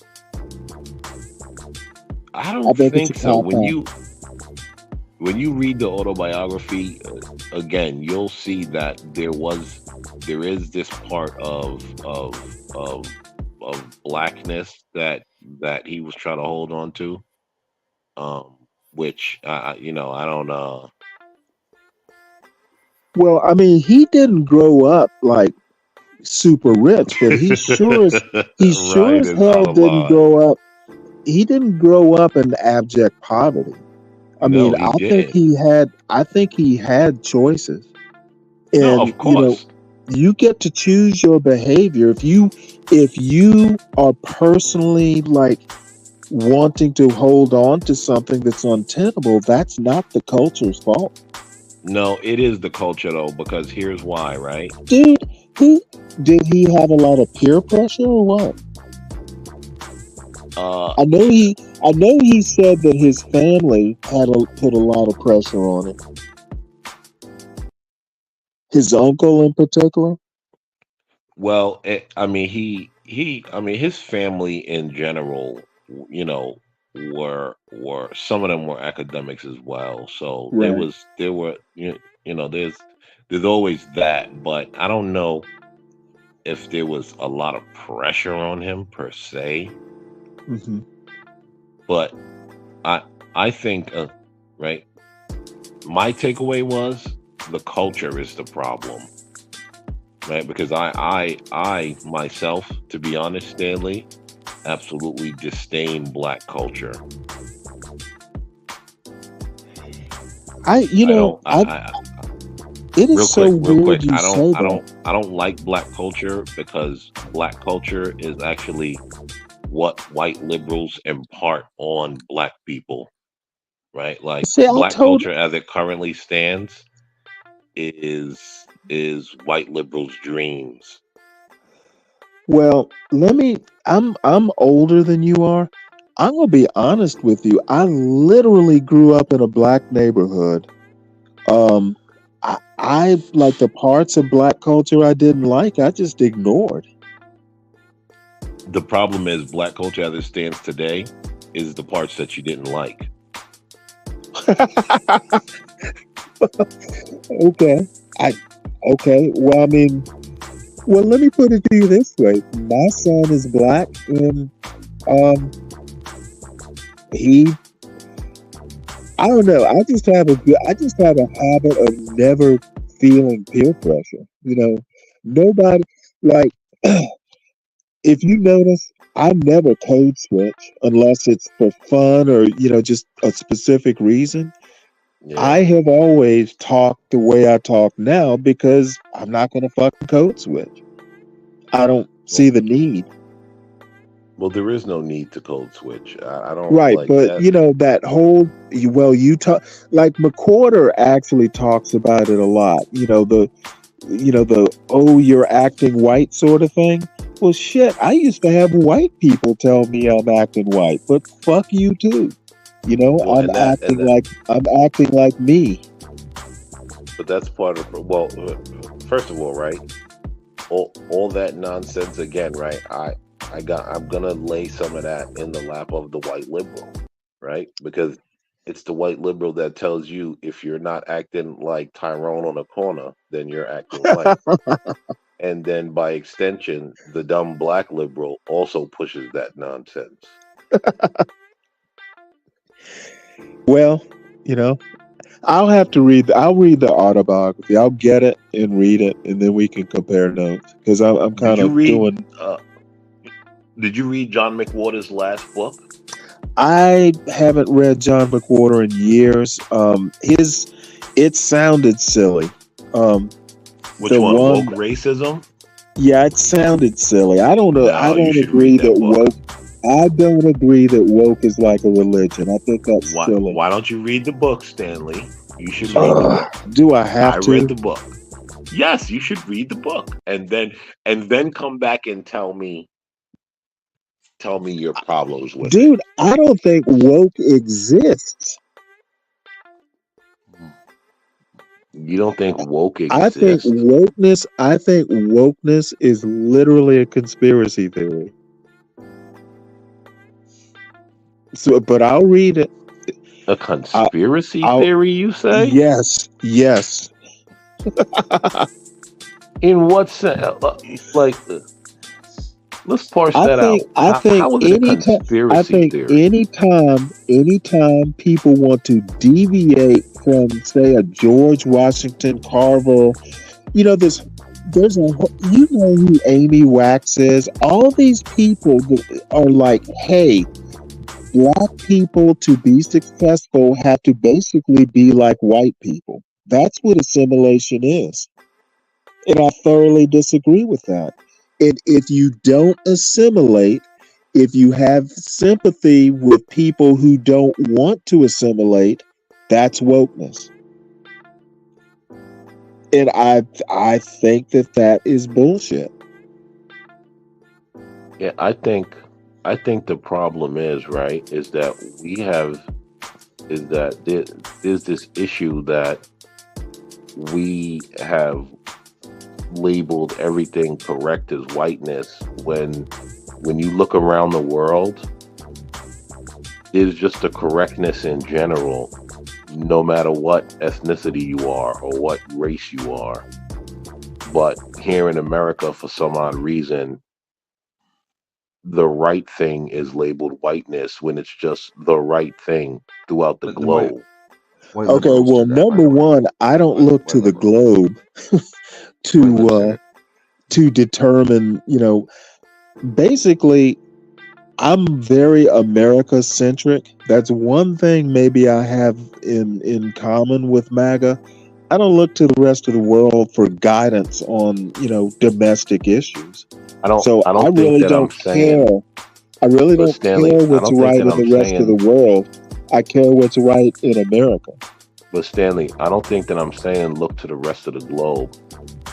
I don't think it's think a so. cop out. When you read the autobiography again, you'll see that there is this part of blackness that he was trying to hold on to, which I don't know. Well, I mean, he didn't grow up like super rich, but he sure as Ryan is out hell of didn't line. grow up. He didn't grow up in abject poverty. I No, mean, he I think didn't. he had choices. No, And of course. you get to choose your behavior. If you are personally like wanting to hold on to something that's untenable, that's not the culture's fault. No, it is the culture though, because here's why, right? Dude, did he have a lot of peer pressure or what? I know he said that his family had put a lot of pressure on him. His uncle in particular. Well, I mean, his family in general, were some of them were academics as well. So Right. there were there's always that, but I don't know if there was a lot of pressure on him per se. Mm-hmm. But I think right. My takeaway was the culture is the problem. Right, because I myself, to be honest, Stanley, absolutely disdain black culture. It is so weird you say that. I don't like black culture because black culture is actually what white liberals impart on black people. Right, like black culture as it currently stands is white liberals' dreams. Well, I'm older than you are. I'm gonna be honest with you. I literally grew up in a black neighborhood. I like the parts of black culture I didn't like, I just ignored. The problem is black culture as it stands today is the parts that you didn't like. Okay. Well, I mean, let me put it to you this way. My son is black, and I don't know. I just have a habit of never feeling peer pressure. Nobody like if you notice, I never code switch unless it's for fun or just a specific reason. Yeah. I have always talked the way I talk now because I'm not going to fucking code switch. I don't see the need. Well, there is no need to code switch. I don't Right, like but that. that whole you talk like McWhorter actually talks about it a lot. The oh, you're acting white sort of thing. Well, shit, I used to have white people tell me I'm acting white, but fuck you too. Well, I'm acting like me. but that's part of. Well, first of all, right? All that nonsense again, right? I'm gonna lay some of that in the lap of the white liberal, right? Because it's the white liberal that tells you if you're not acting like Tyrone on a corner, then you're acting white. And then by extension, the dumb black liberal also pushes that nonsense. Well, I'll have to I'll read the autobiography. I'll get it and read it, and then we can compare notes. Because I'm kind of doing. Did you read John McWhorter's last book? I haven't read John McWhorter in years. It sounded silly. Which one? Woke racism? Yeah, it sounded silly. I don't know. No, I don't you should agree read that that book. woke. I don't agree that woke is like a religion. I think that's silly. Why don't you read the book, Stanley? You should read the book. Do I have to? I read the book. Yes, you should read the book, and then come back and tell me your problems with it. Dude, I don't think woke exists. You don't think woke exists? I think wokeness is literally a conspiracy theory. So, but I'll read it. A conspiracy theory, you say? Yes. In what sense? Like, let's parse that out. I think how is it a conspiracy theory? anytime people want to deviate from, say, a George Washington Carver, there's who Amy Wax is. All these people are like, hey, black people to be successful have to basically be like white people. That's what assimilation is. And I thoroughly disagree with that. And if you don't assimilate, if you have sympathy with people who don't want to assimilate, that's wokeness. And I think that is bullshit. Yeah, I think the problem is that there's this issue that we have labeled everything correct as whiteness when you look around the world, there's just a correctness in general, no matter what ethnicity you are or what race you are. But here in America, for some odd reason, the right thing is labeled whiteness when it's just the right thing throughout the globe. Okay, well, number one, I don't look to the globe to determine, basically, I'm very America-centric. That's one thing maybe I have in common with MAGA. I don't look to the rest of the world for guidance on, domestic issues. I really don't care. I really don't care what's right in the rest of the world. I care what's right in America. But Stanley, I don't think that I'm saying look to the rest of the globe.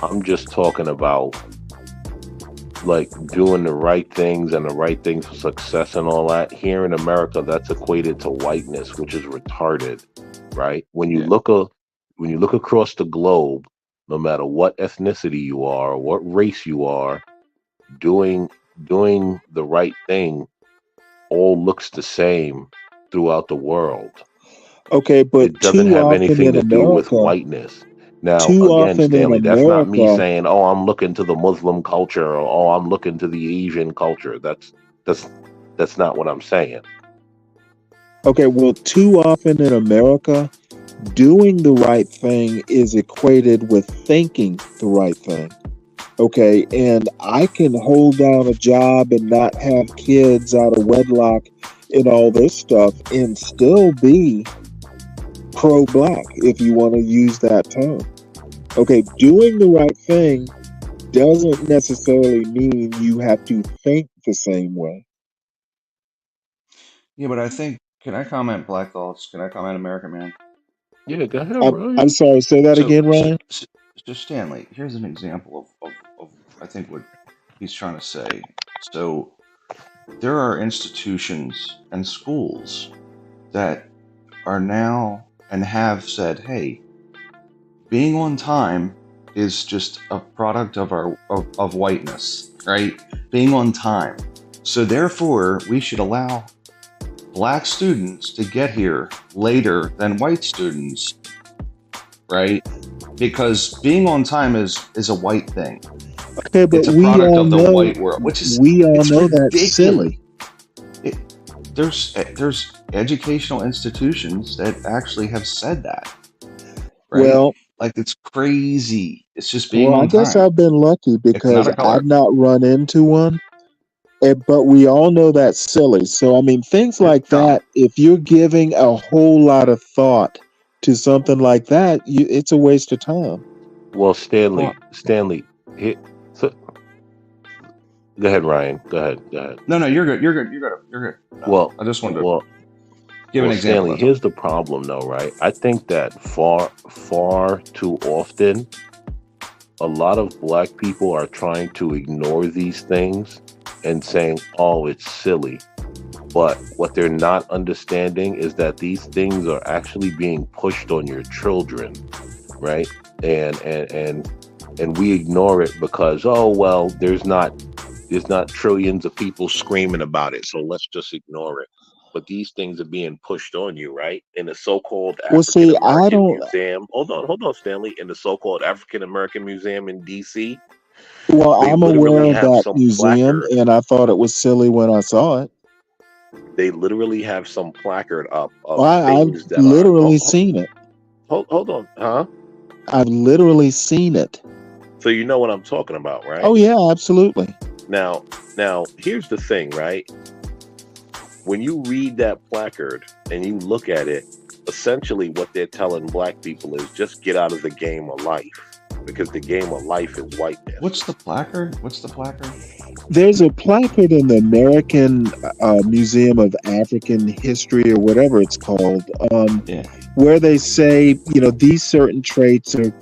I'm just talking about like doing the right things and the right things for success and all that. Here in America, that's equated to whiteness, which is retarded, right? When you look across the globe, no matter what ethnicity you are or what race you are, doing the right thing all looks the same throughout the world. Okay, but it doesn't have anything to do with whiteness. Now, again, Stanley, that's not me saying, "Oh, I'm looking to the Muslim culture," or "Oh, I'm looking to the Asian culture." That's not what I'm saying. Okay, well, too often in America, doing the right thing is equated with thinking the right thing. Okay, and I can hold down a job and not have kids out of wedlock and all this stuff and still be pro-black, if you want to use that term. Okay, doing the right thing doesn't necessarily mean you have to think the same way. Yeah, but I think, can I comment, Black Thoughts? Can I comment, American Man? Yeah, go ahead, I'm Ryan. sorry, say that again, Ryan. So Stanley, here's an example of I think what he's trying to say. So there are institutions and schools that are now and have said, hey, being on time is just a product of of whiteness, right? Being on time. So therefore, we should allow black students to get here later than white students, right? Because being on time is a white thing. Okay, but it's a we product all of the know white world, which is we all it's know ridiculous. that's silly. There's educational institutions that actually have said that, right? Well, like it's crazy. It's just being I on guess time. I've been lucky It's not because a color. I've not run into one. But we all know that's silly. So I mean, things like that. If you're giving a whole lot of thought to something like that, it's a waste of time. Well, Stanley, so, go ahead, Ryan. Go ahead. No, you're good. You're good. Well, I just wanted to give well, an example. Stanley, here's the problem, though, right? I think that far too often, a lot of black people are trying to ignore these things and saying, "Oh, it's silly." But what they're not understanding is that these things are actually being pushed on your children, right? And we ignore it because, oh well, there's not trillions of people screaming about it, so let's just ignore it. But these things are being pushed on you, right? In the so-called African American Museum. Hold on, Stanley. In the so-called African American Museum in DC. Well, I'm aware of that museum, and I thought it was silly when I saw it. They literally have some placard up of I've things that literally seen it. Hold on, huh? I've literally seen it. So you know what I'm talking about, right? Oh yeah, absolutely. Now, here's the thing, right? When you read that placard and you look at it, essentially what they're telling black people is just get out of the game of life, because the game of life is whiteness. What's the placard? There's a placard in the American Museum of African History, or whatever it's called, where they say, these certain traits are,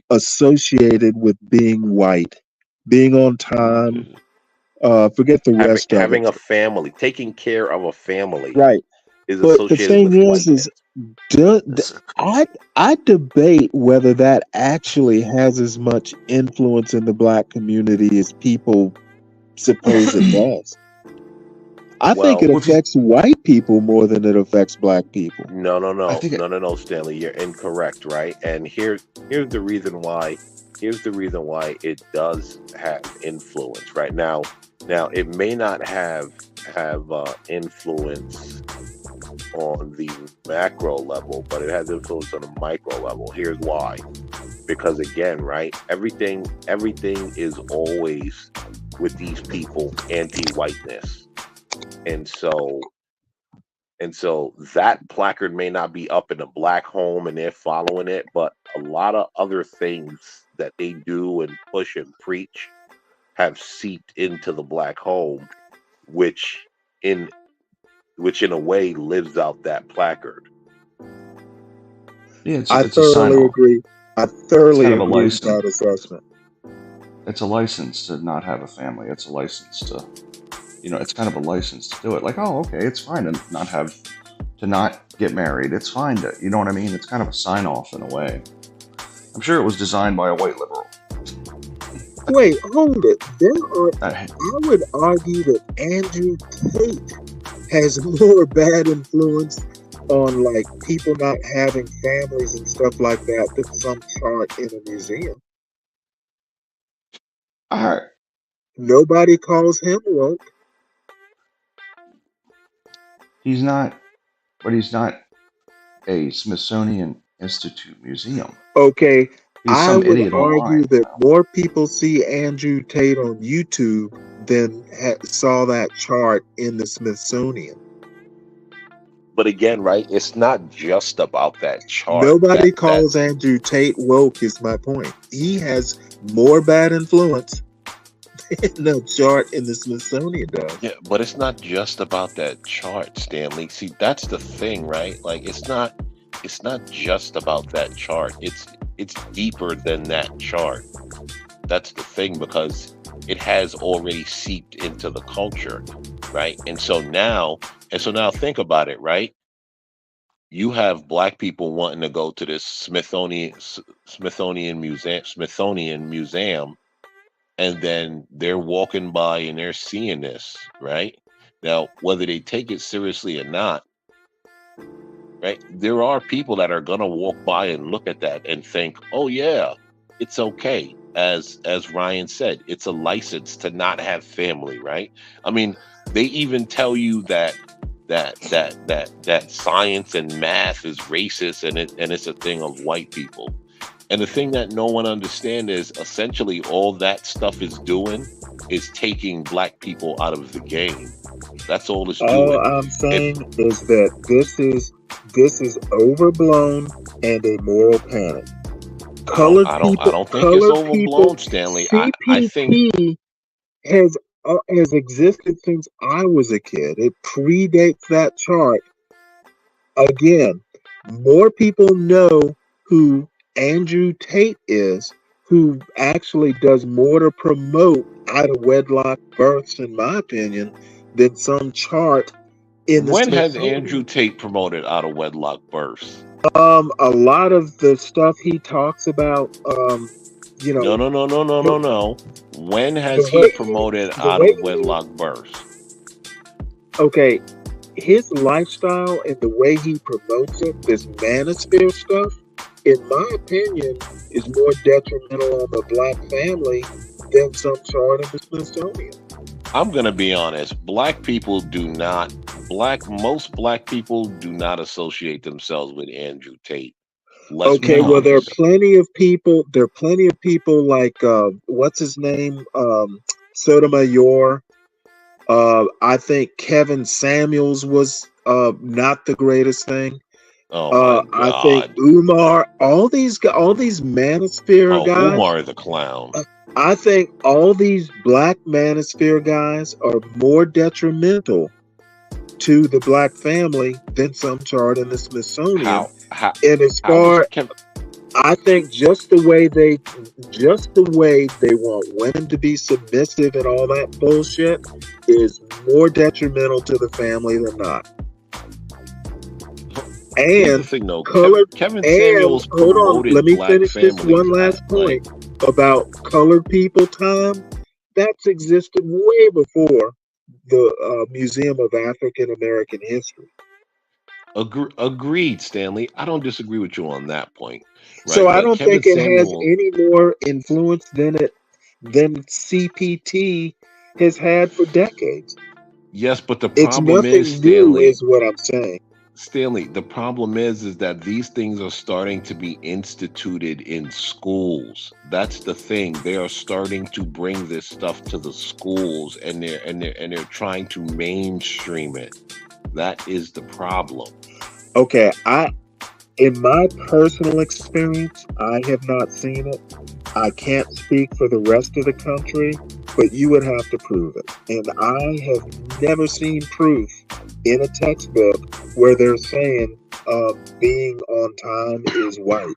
associated with being white, being on time. Forget the rest of it. Having a family, taking care of a family, right? Is but associated the thing with I debate whether that actually has as much influence in the black community as people suppose it does. I think it affects white people more than it affects black people. No, Stanley, you're incorrect, right? And here's the reason why. Here's the reason why it does have influence right now. Now, it may not have influence on the macro level, but it has influence on the micro level. Here's why. Because again, right, everything is always with these people anti-whiteness. And so that placard may not be up in a black home and they're following it, but a lot of other things that they do and push and preach have seeped into the black home, which in a way lives out that placard. Yeah, I thoroughly agree. I thoroughly agree with that assessment. It's a license to not have a family. It's a license to, it's kind of a license to do it. Like, oh, okay, it's fine to not get married. It's fine to, you know what I mean? It's kind of a sign off in a way. I'm sure it was designed by a white liberal. Wait, hold it. I would argue that Andrew Tate has more bad influence on like people not having families and stuff like that than some chart in a museum. All right. Nobody calls him woke. He's not a Smithsonian Institute museum. Okay, I would idiot argue online. that more people see Andrew Tate on YouTube than saw that chart in the Smithsonian. But again, right, it's not just about that chart. Nobody calls Andrew Tate woke, is my point. He has more bad influence than the chart in the Smithsonian does. Yeah, but it's not just about that chart, Stanley. See, that's the thing, right? Like it's not just about that chart. It's deeper than that chart. That's the thing because it has already seeped into the culture, right? And so now think about it, right? You have black people wanting to go to this Smithsonian Museum, and then they're walking by and they're seeing this, right? Now, whether they take it seriously or not, right? There are people that are gonna walk by and look at that and think, "Oh yeah, it's okay." As Ryan said, it's a license to not have family, right? I mean, they even tell you that science and math is racist and it's a thing of white people. And the thing that no one understands is essentially all that stuff is doing is taking black people out of the game. That's all it's All doing. I'm saying is that this is overblown and a moral panic. Colored I people, don't think it's colored people, overblown, Stanley. I think CPT has existed since I was a kid. It predates that chart. Again, more people know who Andrew Tate is, who actually does more to promote out of wedlock births, in my opinion, than some chart in the when has Smithsonian. Andrew Tate promoted out of wedlock births? A lot of the stuff he talks about, you know, No. When has the he way promoted the out way of wedlock births? okay, his lifestyle and the way he promotes it, this manosphere stuff, in my opinion, is more detrimental on the black family than some chart in the Smithsonian. I'm gonna be honest. Most black people do not associate themselves with Andrew Tate. Let's be Okay, well, there are honest. plenty of people. There are plenty of people like what's his name, Sotomayor. I think Kevin Samuels was not the greatest thing. Oh my I think God. Umar, all these manosphere Oh, guys. Umar the clown. I think all these black manosphere guys are more detrimental to the black family than some chart in the Smithsonian. How And as how is far, I think just the way they want women to be submissive and all that bullshit is more detrimental to the family than not. Here's the And thing, though. colored Kevin and Samuels hold on, promoted let me black finish this families. one last point about colored people time. That's existed way before the Museum of African American History. Agreed, Stanley. I don't disagree with you on that point, So right? I But don't Kevin think it has Samuels, any more influence than CPT has had for decades. yes, but the It's problem is, nothing new, Stanley. is what I'm saying. Stanley, the problem is that these things are starting to be instituted in schools. That's the thing. They are starting to bring this stuff to the schools, and they're trying to mainstream it. That is the problem. Okay, in my personal experience, I have not seen it. I can't speak for the rest of the country, but you would have to prove it. And I have never seen proof in a textbook where they're saying being on time is white.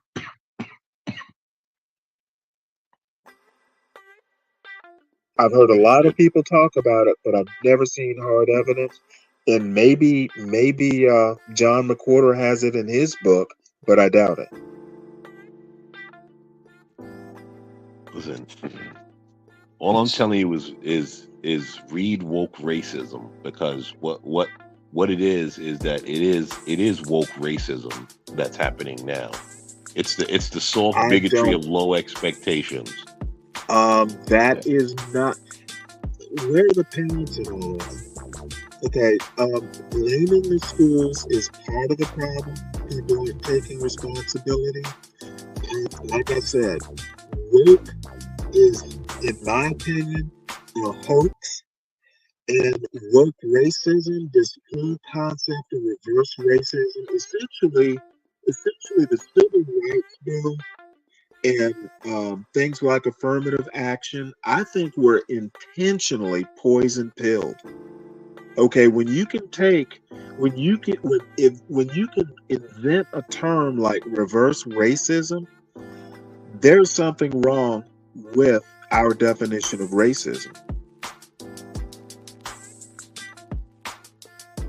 I've heard a lot of people talk about it, but I've never seen hard evidence. And maybe John McWhorter has it in his book, but I doubt it. Listen, all I'm telling you is read woke racism, because what it is that it is woke racism that's happening now. It's the soft I bigotry don't. of low expectations. That is not. Where are the parents in all this? Okay, blaming the schools is part of the problem. People aren't taking responsibility. Like I said, woke is, in my opinion, a hoax. And woke racism, this whole concept of reverse racism, essentially the civil rights bill and things like affirmative action, I think were intentionally poison pilled. Okay, when you can invent a term like reverse racism, there's something wrong with our definition of racism.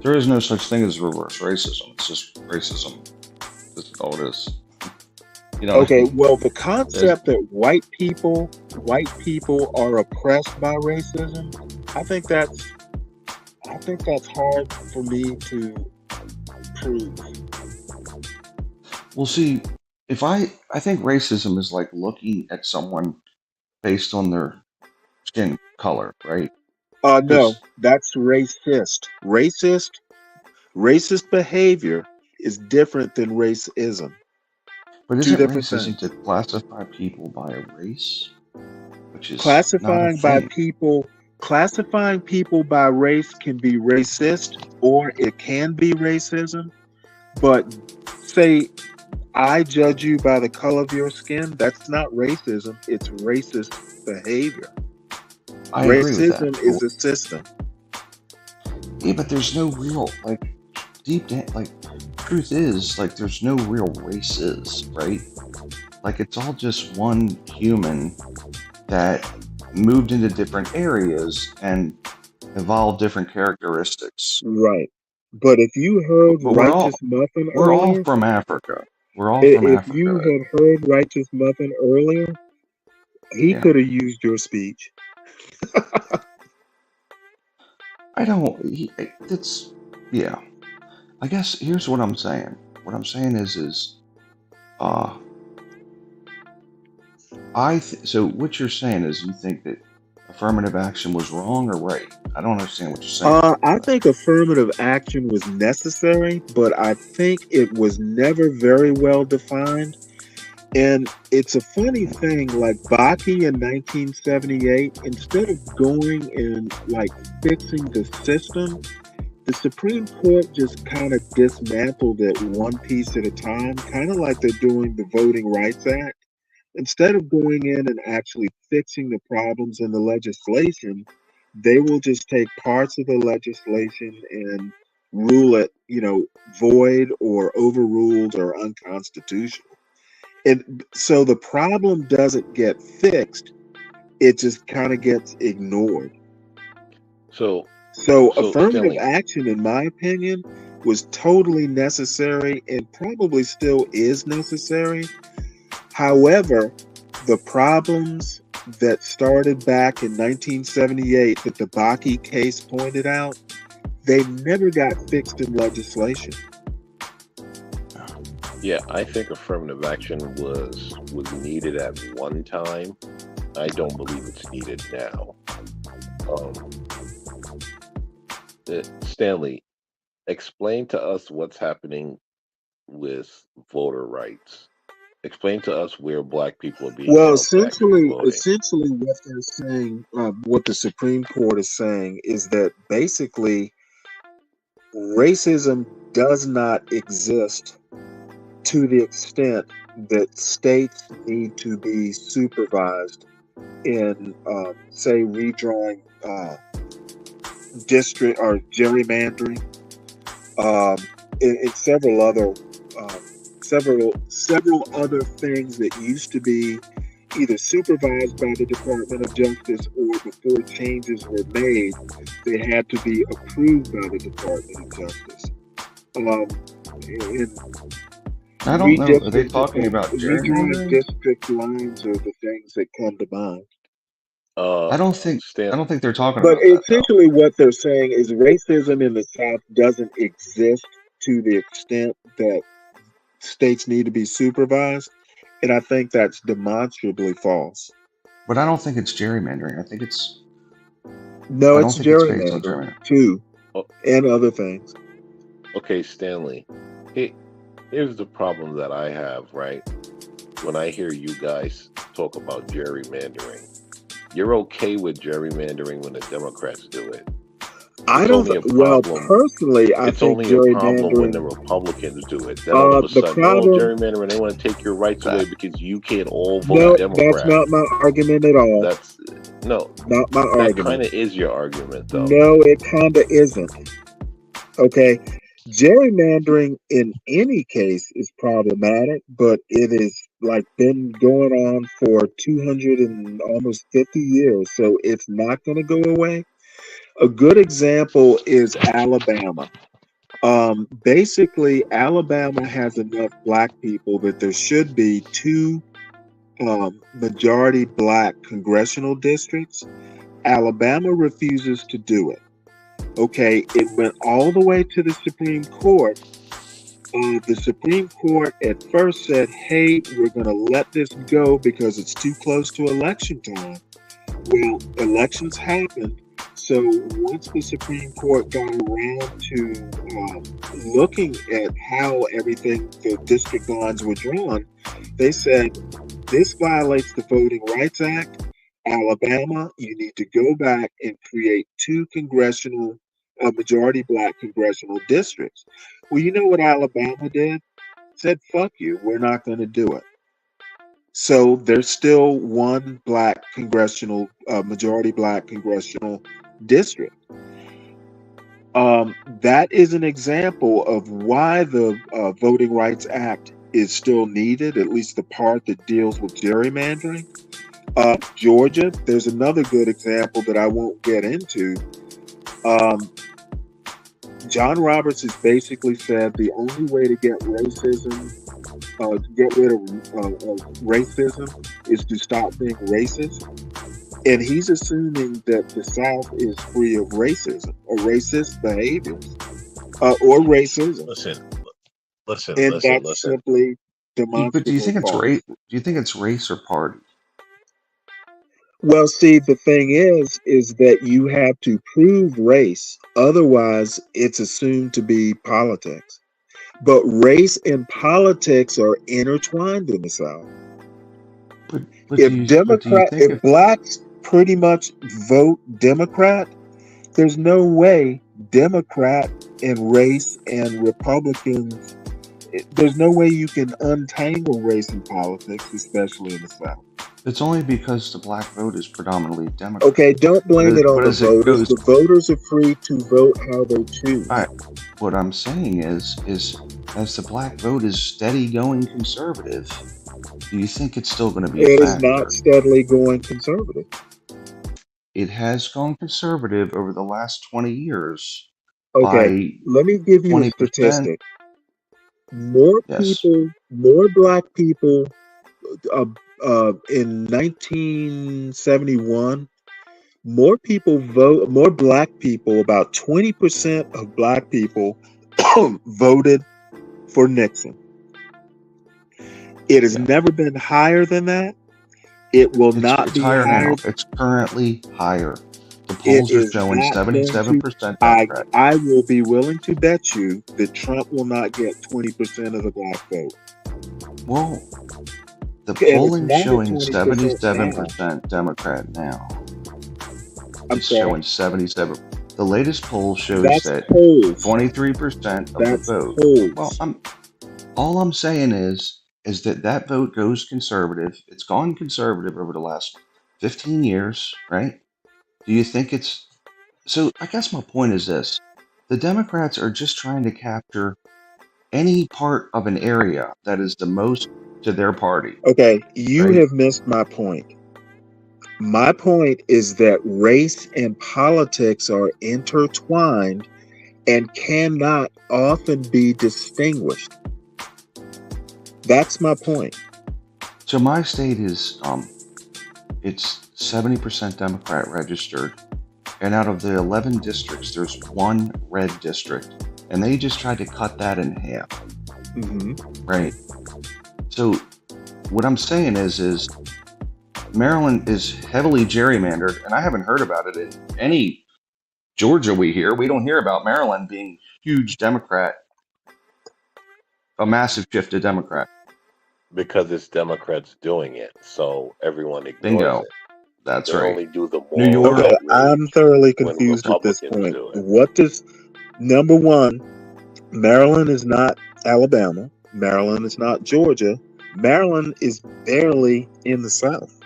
There is no such thing as reverse racism. It's just racism. That's all it is. You know. Okay, well, the concept that white people are oppressed by racism, I think that's hard for me to prove. Well, see, if I think racism is like looking at someone based on their skin color, right? No, that's racist. Racist behavior is different than racism. But Two isn't different racism things. to classify people by a race? Which is Classifying not a thing. classifying people by race can be racist or it can be racism. But say I judge you by the color of your skin, that's not racism, it's racist behavior. I agree with that. Racism is a system. Yeah, but there's no real deep down, truth is there's no real races, right? Like it's all just one human that moved into different areas and evolved different characteristics. Right. But if you heard But Righteous Muffin we're all earlier, from Africa. We're all from if Africa. you had heard Righteous Muffin earlier, he could have used your speech. I don't. Yeah. I guess here's what I'm saying. What I'm saying is, so what you're saying is you think that affirmative action was wrong or right? I don't understand what you're saying. I think affirmative action was necessary, but I think it was never very well defined. And it's a funny thing, like Baki in 1978, instead of going and fixing the system, the Supreme Court just kind of dismantled it one piece at a time, kind of like they're doing the Voting Rights Act. Instead of going in and actually fixing the problems in the legislation, they will just take parts of the legislation and rule it, void or overruled or unconstitutional. And so the problem doesn't get fixed, it just kind of gets ignored. So affirmative action, in my opinion, was totally necessary and probably still is necessary. However, the problems that started back in 1978 that the Baki case pointed out, they never got fixed in legislation. Yeah, I think affirmative action was needed at one time. I don't believe it's needed now. Stanley, explain to us what's happening with voter rights. Explain to us where Black people are being held back from voting. Essentially, what they're saying, what the Supreme Court is saying, is that basically racism does not exist to the extent that states need to be supervised in, say, redrawing district or gerrymandering, and several other things that used to be either supervised by the Department of Justice or before changes were made, they had to be approved by the Department of Justice. I don't know. Are they talking about gerrymandering? District lines are the things that come to mind. I don't think they're talking but about that. But essentially what they're saying is racism in the South doesn't exist to the extent that states need to be supervised. And I think that's demonstrably false. But I don't think it's gerrymandering. I think it's... No, it's gerrymandering too. And other things. Okay, Stanley. Here's the problem that I have, right? When I hear you guys talk about gerrymandering, you're okay with gerrymandering when the Democrats do it. I It's don't. only a Well, problem. personally, I It's think only a problem when the gerrymandering. Republicans do it. Then all of a The sudden, oh, problem. gerrymandering, they want to take your rights away because you can't all vote No, that's Democrat. not my argument at all. That's no, Not my that kind argument. of is your argument, though. No, it kind of isn't. Okay, gerrymandering in any case is problematic, but it is like been going on for 200 and almost 50 years, so it's not going to go away. A good example is Alabama. Basically, Alabama has enough black people that there should be two majority black congressional districts. Alabama refuses to do it. Okay, it went all the way to the Supreme Court. The Supreme Court at first said, hey, we're going to let this go because it's too close to election time. Well, elections happened. So once the Supreme Court got around to looking at how everything, the district lines were drawn, they said, this violates the Voting Rights Act. Alabama, you need to go back and create two congressional, majority black congressional districts. Well, you know what Alabama did? Said, fuck you, we're not going to do it. So there's still one black congressional, majority black congressional district. That is an example of why the Voting Rights Act is still needed, at least the part that deals with gerrymandering. Georgia, there's another good example that I won't get into. John Roberts has basically said the only way to get racism, get rid of racism, is to stop being racist. And he's assuming that the South is free of racism or racist behaviors or racism. And that's simply But do you think demonstrable it's false. race? Do you think it's race or party? Well, see, the thing is that you have to prove race. Otherwise, it's assumed to be politics. But race and politics are intertwined in the South. But If blacks pretty much vote Democrat, there's no way Democrat and race and Republicans, there's no way you can untangle race and politics, especially in the South. It's only because the black vote is predominantly Democrat. Okay, don't blame it on the voters. The voters are free to vote how they choose. All right. What I'm saying is as the black vote is steady going conservative, do you think it's still going to be a factor? It is not steadily going conservative. It has gone conservative over the last 20 years. Okay, let me give you 20%. A statistic. More people, more black people in 1971, more black people, about 20% of black people voted for Nixon. It has never been higher than that. It will not be higher now. It's currently higher. The polls are showing 77% Democrat. I will be willing to bet you that Trump will not get 20% of the black vote. Well, the polling showing 77% Democrat now. It's showing 77. The latest poll shows that 23% of the vote. Well, all I'm saying is that vote goes conservative. It's gone conservative over the last 15 years, right? Do you think it's... So I guess my point is this. The Democrats are just trying to capture any part of an area that is the most to their party. Okay, you have missed my point. My point is that race and politics are intertwined and cannot often be distinguished. That's my point. So my state is, it's 70% Democrat registered. And out of the 11 districts, there's one red district. And they just tried to cut that in half. Mm-hmm. Right. So what I'm saying is Maryland is heavily gerrymandered, and I haven't heard about it in any Georgia we don't hear about Maryland being huge Democrat, a massive shift to Democrat. Because it's Democrats doing it, so everyone ignores it. That's They right. only do the New moral York. Okay, outrage I'm thoroughly when confused at this Republicans point. do it. What does number one? Maryland is not Alabama. Maryland is not Georgia. Maryland is barely in the South.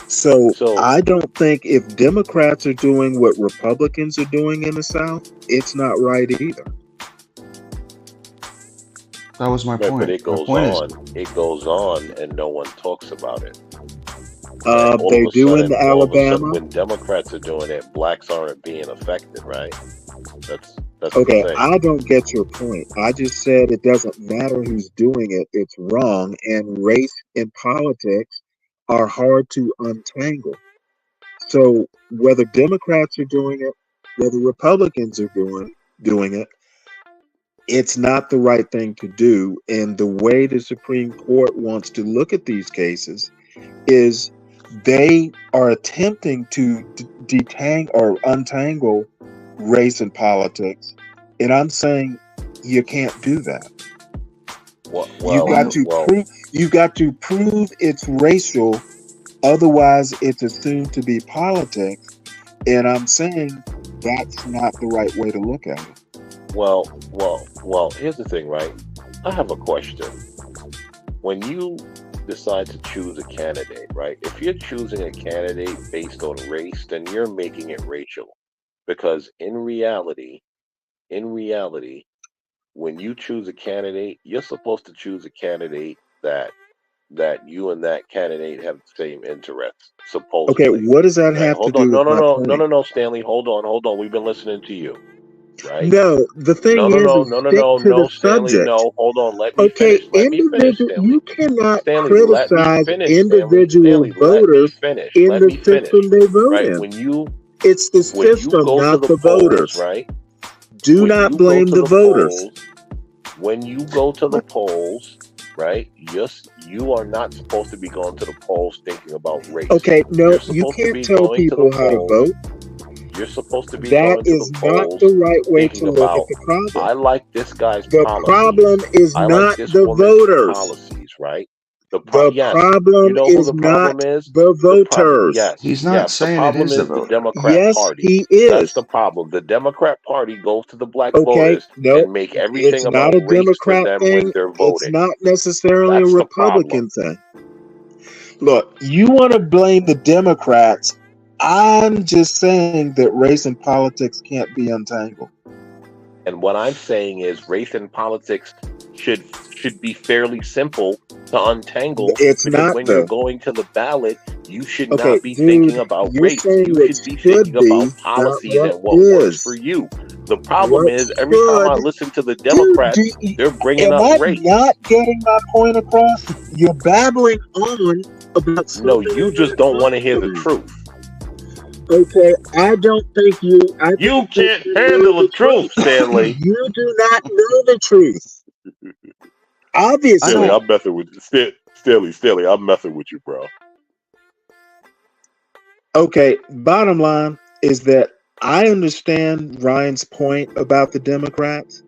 So So I don't think if Democrats are doing what Republicans are doing in the South, it's not right either. That was my right, but point. it My goes point is, on, and no one talks about it. Right? All They of a do in sudden, Alabama. when Democrats are doing it, blacks aren't being affected, right? That's the Okay, thing. I don't get your point. I just said it doesn't matter who's doing it, it's wrong, and race and politics are hard to untangle. So whether Democrats are doing it, whether Republicans are doing it, it's not the right thing to do. And the way the Supreme Court wants to look at these cases is they are attempting to detangle or untangle race and politics. And I'm saying you can't do that. You've got to prove it's racial, otherwise it's assumed to be politics. And I'm saying that's not the right way to look at it. Well. Here's the thing, right? I have a question. When you decide to choose a candidate, right? If you're choosing a candidate based on race, then you're making it racial, because in reality, when you choose a candidate, you're supposed to choose a candidate that you and that candidate have the same interests, Okay, supposedly. what does that Right? have to Hold do on. with my point? No, Stanley. Hold on. We've been listening to you. Right? No, the thing is stick to the Stanley. subject. No, hold on. Let me Okay, finish. Let me finish, Stanley. you cannot Stanley, let me criticize finish, Stanley. individual Stanley, let me voters finish. in Let the me finish. system they vote Right? in. It's the When you system, go to not the the polls, voters. right? Do When not you go blame to the the voters. polls, when you go to the polls, right? Yes, you are not supposed to be going to the polls thinking about race. Okay, no, You're you supposed to can't be tell going to the people how to polls. vote. You're supposed to be That going to the is not polls the right way to thinking look at about, the problem. I like this guy's The policies. problem is I like not this the woman's voters. policies, right? The Yes. problem You know who is the problem not is? the voters. Yes. he's not Yes. The saying it problem is the is the voter. Democrat Yes, Party. he That's is. the problem. The Democrat Party goes to the black Okay, voters no, and make everything it's about not a race for Democrat them thing. when they're It's voting. not necessarily a That's the problem. Republican thing. Look, you want to blame the Democrats. I'm just saying that race and politics can't be untangled. And what I'm saying is race and politics should be fairly simple to untangle, It's because not when you're though. going to the ballot, you should Okay, not be dude, thinking about you're race. saying You it should be should thinking be, about not policies what and what works for is. you. The problem What is every time I should, listen to the dude? Democrats, they're bringing Am up I race. not getting my point across? You're babbling on about something. No, you just don't want to hear the truth. Okay, I don't think you. You can't handle the truth, Stanley. You do not know the truth. Obviously, Stanley, I'm messing with you. Stanley, I'm messing with you, bro. Okay, bottom line is that I understand Ryan's point about the Democrats,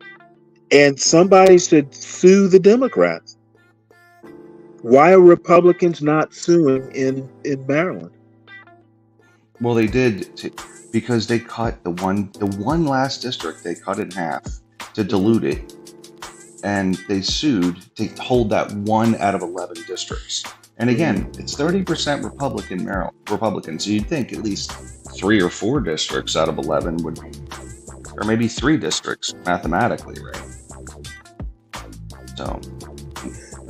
and somebody should sue the Democrats. Why are Republicans not suing in Maryland? Well, they did because they cut the one last district. They cut in half to dilute it, and they sued to hold that 1 out of 11 districts. And again, it's 30% Republican. So you'd think at least 3 or 4 districts out of 11 would be, or maybe 3 districts mathematically, right? So,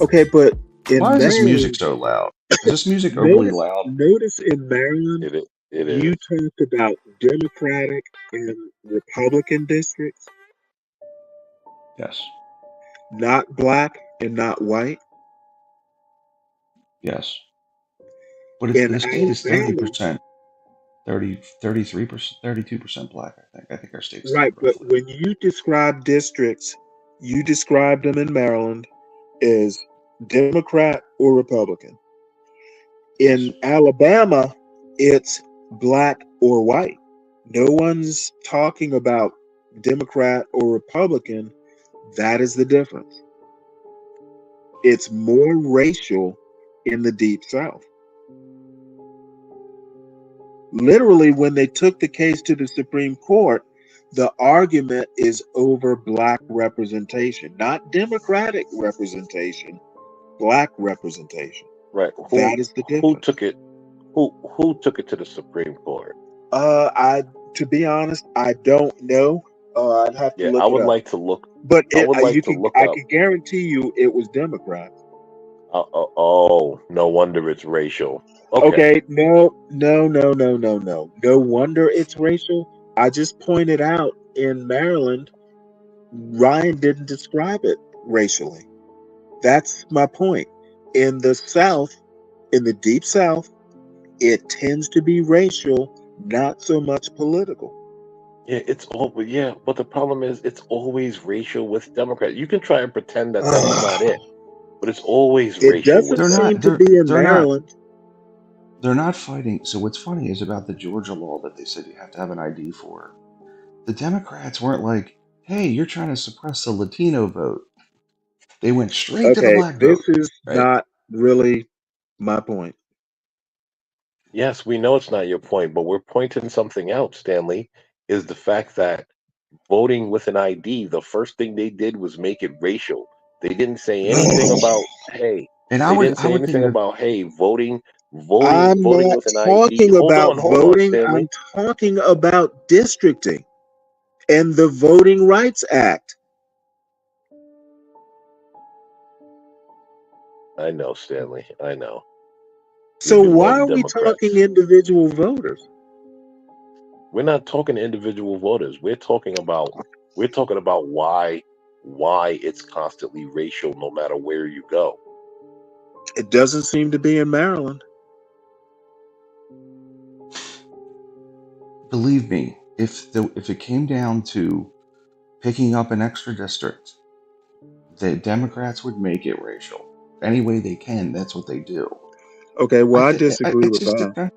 okay, but in why is this Maryland, music so loud? Is this music overly loud? Notice in Maryland, it you is. talked about Democratic and Republican districts. Yes. Not black and not white. Yes. But the state is 30%, 33%, 32% black, I think. I think our state's Right, but when you describe districts, you describe them in Maryland as Democrat or Republican. In Alabama, it's black or white. No one's talking about Democrat or Republican. That is the difference. It's more racial in the Deep South. Literally, when they took the case to the Supreme Court, the argument is over black representation, not Democratic representation, black representation. Right. That is the Who difference. took it? Who took it to the Supreme Court? To be honest, I don't know. I'd have to look I would it up. like to look. But I would like to look up. I can guarantee you it was Democrats. Oh, no wonder it's racial. Okay, no. No wonder it's racial. I just pointed out in Maryland, Ryan didn't describe it racially. That's my point. In the South, in the Deep South, it tends to be racial, not so much political. Yeah, but the problem is it's always racial with Democrats. You can try and pretend that that's not it, but it's always It racial. doesn't seem to be in Maryland. They're not fighting. So what's funny is about the Georgia law that they said you have to have an ID for. The Democrats weren't like, "Hey, you're trying to suppress the Latino vote." They went straight to the black vote. This is not really my point. Yes, we know it's not your point, but we're pointing something out, Stanley, is the fact that voting with an ID, the first thing they did was make it racial. They didn't say anything about, hey, And they didn't say anything about, hey, voting I'm voting not with an ID. talking about Hold voting. on, Stanley. I'm talking about districting and the Voting Rights Act. I know, Stanley. I know. So why are we talking individual voters? We're not talking individual voters. We're talking about why it's constantly racial no matter where you go. It doesn't seem to be in Maryland. Believe me, if it came down to picking up an extra district, the Democrats would make it racial. Any way they can, that's what they do. Okay, well, I disagree with that.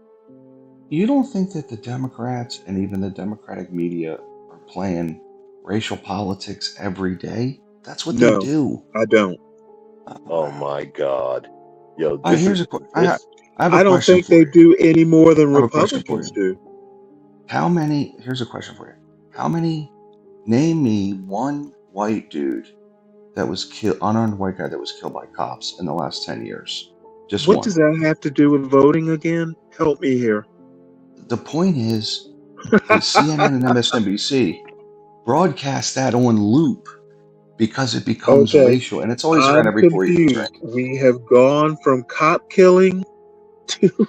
You don't think that the Democrats and even the Democratic media are playing racial politics every day? That's what they do. I don't. Oh my God. Yo, I have a I don't question think for they you. do any more than I have a question for Republicans do. Here's a question for you. Name me one white dude that was killed, unarmed white guy that was killed by cops in the last 10 years. Just What one. does that have to do with voting again? Help me here. The point is, the CNN and MSNBC broadcast that on loop because it becomes racial, and it's always around every 4 years. We have gone from cop killing to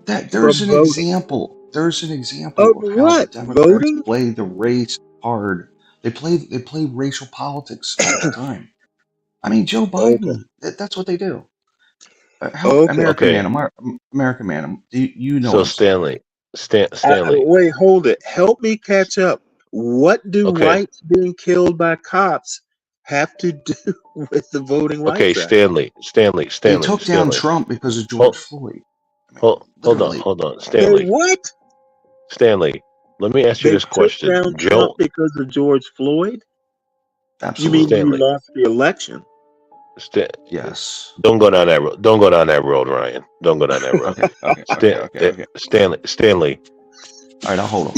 there's an example. There's an example of how the Democrats play the race card. They play racial politics all the time. I mean, Joe Biden. That's what they do. American man. Do you know? So Stanley. Wait, hold it. Help me catch up. What do whites being killed by cops have to do with the Voting Rights Act? Stanley. They took down Trump because of George Floyd. Hold on, Stanley. What? Stanley, let me ask you this question. Took down Trump because of George Floyd? Absolutely. You mean you lost the election? Yes. Don't go down that road. Don't go down that road, Ryan. Don't go down that road. Okay. Stanley. All right, I'll hold on.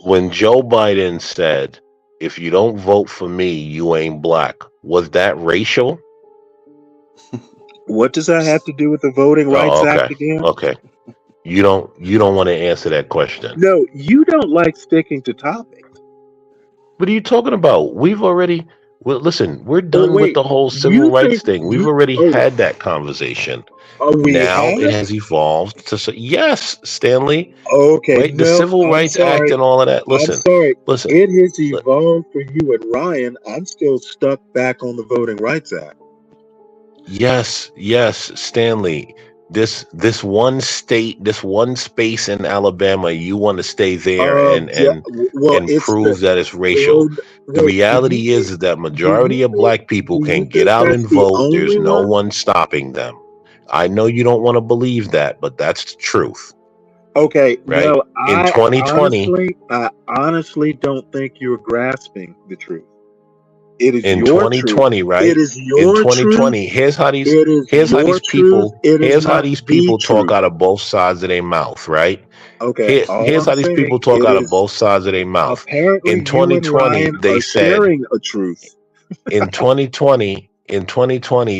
When Joe Biden said, "If you don't vote for me, you ain't black," was that racial? What does that have to do with the Voting Rights Act again? Okay. You don't want to answer that question. No, you don't like sticking to topics. What are you talking about? Listen, we're done with the whole civil rights thing. We've already had that conversation. Now it has evolved to say, yes, Stanley. Okay. Right? The Civil Rights Act and all of that. Listen. It has evolved for you and Ryan. I'm still stuck back on the Voting Rights Act. Yes, Stanley. This one state, this one space in Alabama, you want to stay there and prove that it's racial. The reality is that majority of black people can get out and vote. There's no one stopping them. I know you don't want to believe that, but that's the truth. Okay, right? No, in 2020, I honestly don't think you're grasping the truth. It is in your truth. 2020, right? It is In your truth. 2020, here's how these It is your truth. It is here's how not these the people talk truth. out of both sides of their mouth, right? Okay, all Here's I'm how these saying, people talk it out of is both sides of their mouth. apparently In you and 2020, Ryan they are said sharing a truth. in 2020,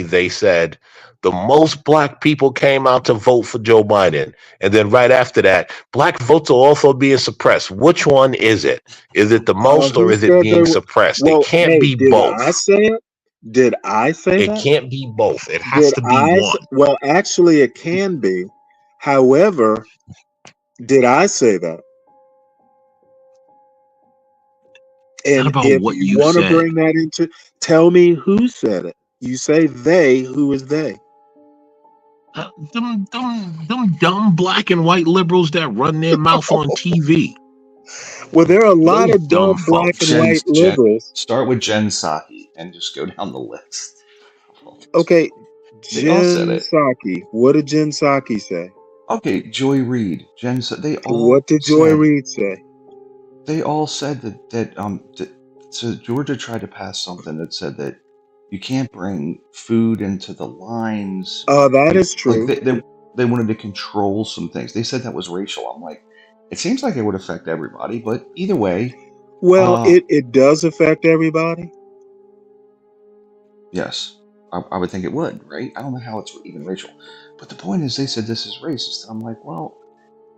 they said the most black people came out to vote for Joe Biden. And then right after that, black votes are also being suppressed. Which one is it? Is it the most or Who is it said they being were? suppressed? It Well, can't hey, be did both. I say it? Did I say It that? can't be both. It has Did to be one. Well, actually, it can be. However, did I say that? Not And about if what you you want to said. bring that into, tell me who said it. You say they. Who is they? Them dumb black and white liberals that run their mouth on TV. Well, there are a lot Those of dumb dumb black folks. and white liberals. Start with Jen Psaki and just go down the list. Okay, They all said Jen it. Psaki. What did Jen Psaki say? Okay, Joy Reid, they all What did Joy said, Reid say? They all said so Georgia tried to pass something that said that you can't bring food into the lines. That is true. Like they wanted to control some things. They said that was racial. I'm like, it seems like it would affect everybody, but either way. Well, it does affect everybody. Yes, I would think it would, right? I don't know how it's even racial, but the point is, they said this is racist. I'm like, well,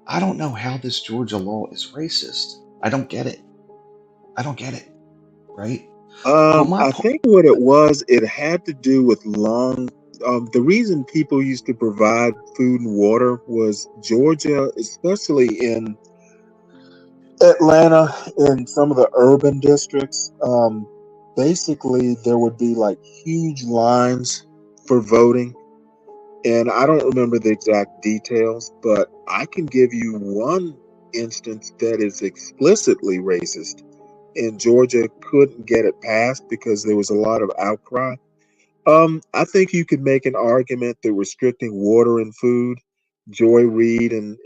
I don't know how this Georgia law is racist. I don't get it. Right? I think what it was, it had to do with the reason people used to provide food and water was Georgia, especially in Atlanta, in some of the urban districts. Basically, there would be like huge lines for voting. And I don't remember the exact details, but I can give you one instance that is explicitly racist. And Georgia couldn't get it passed because there was a lot of outcry. I think you could make an argument that restricting water and food, Joy Reid and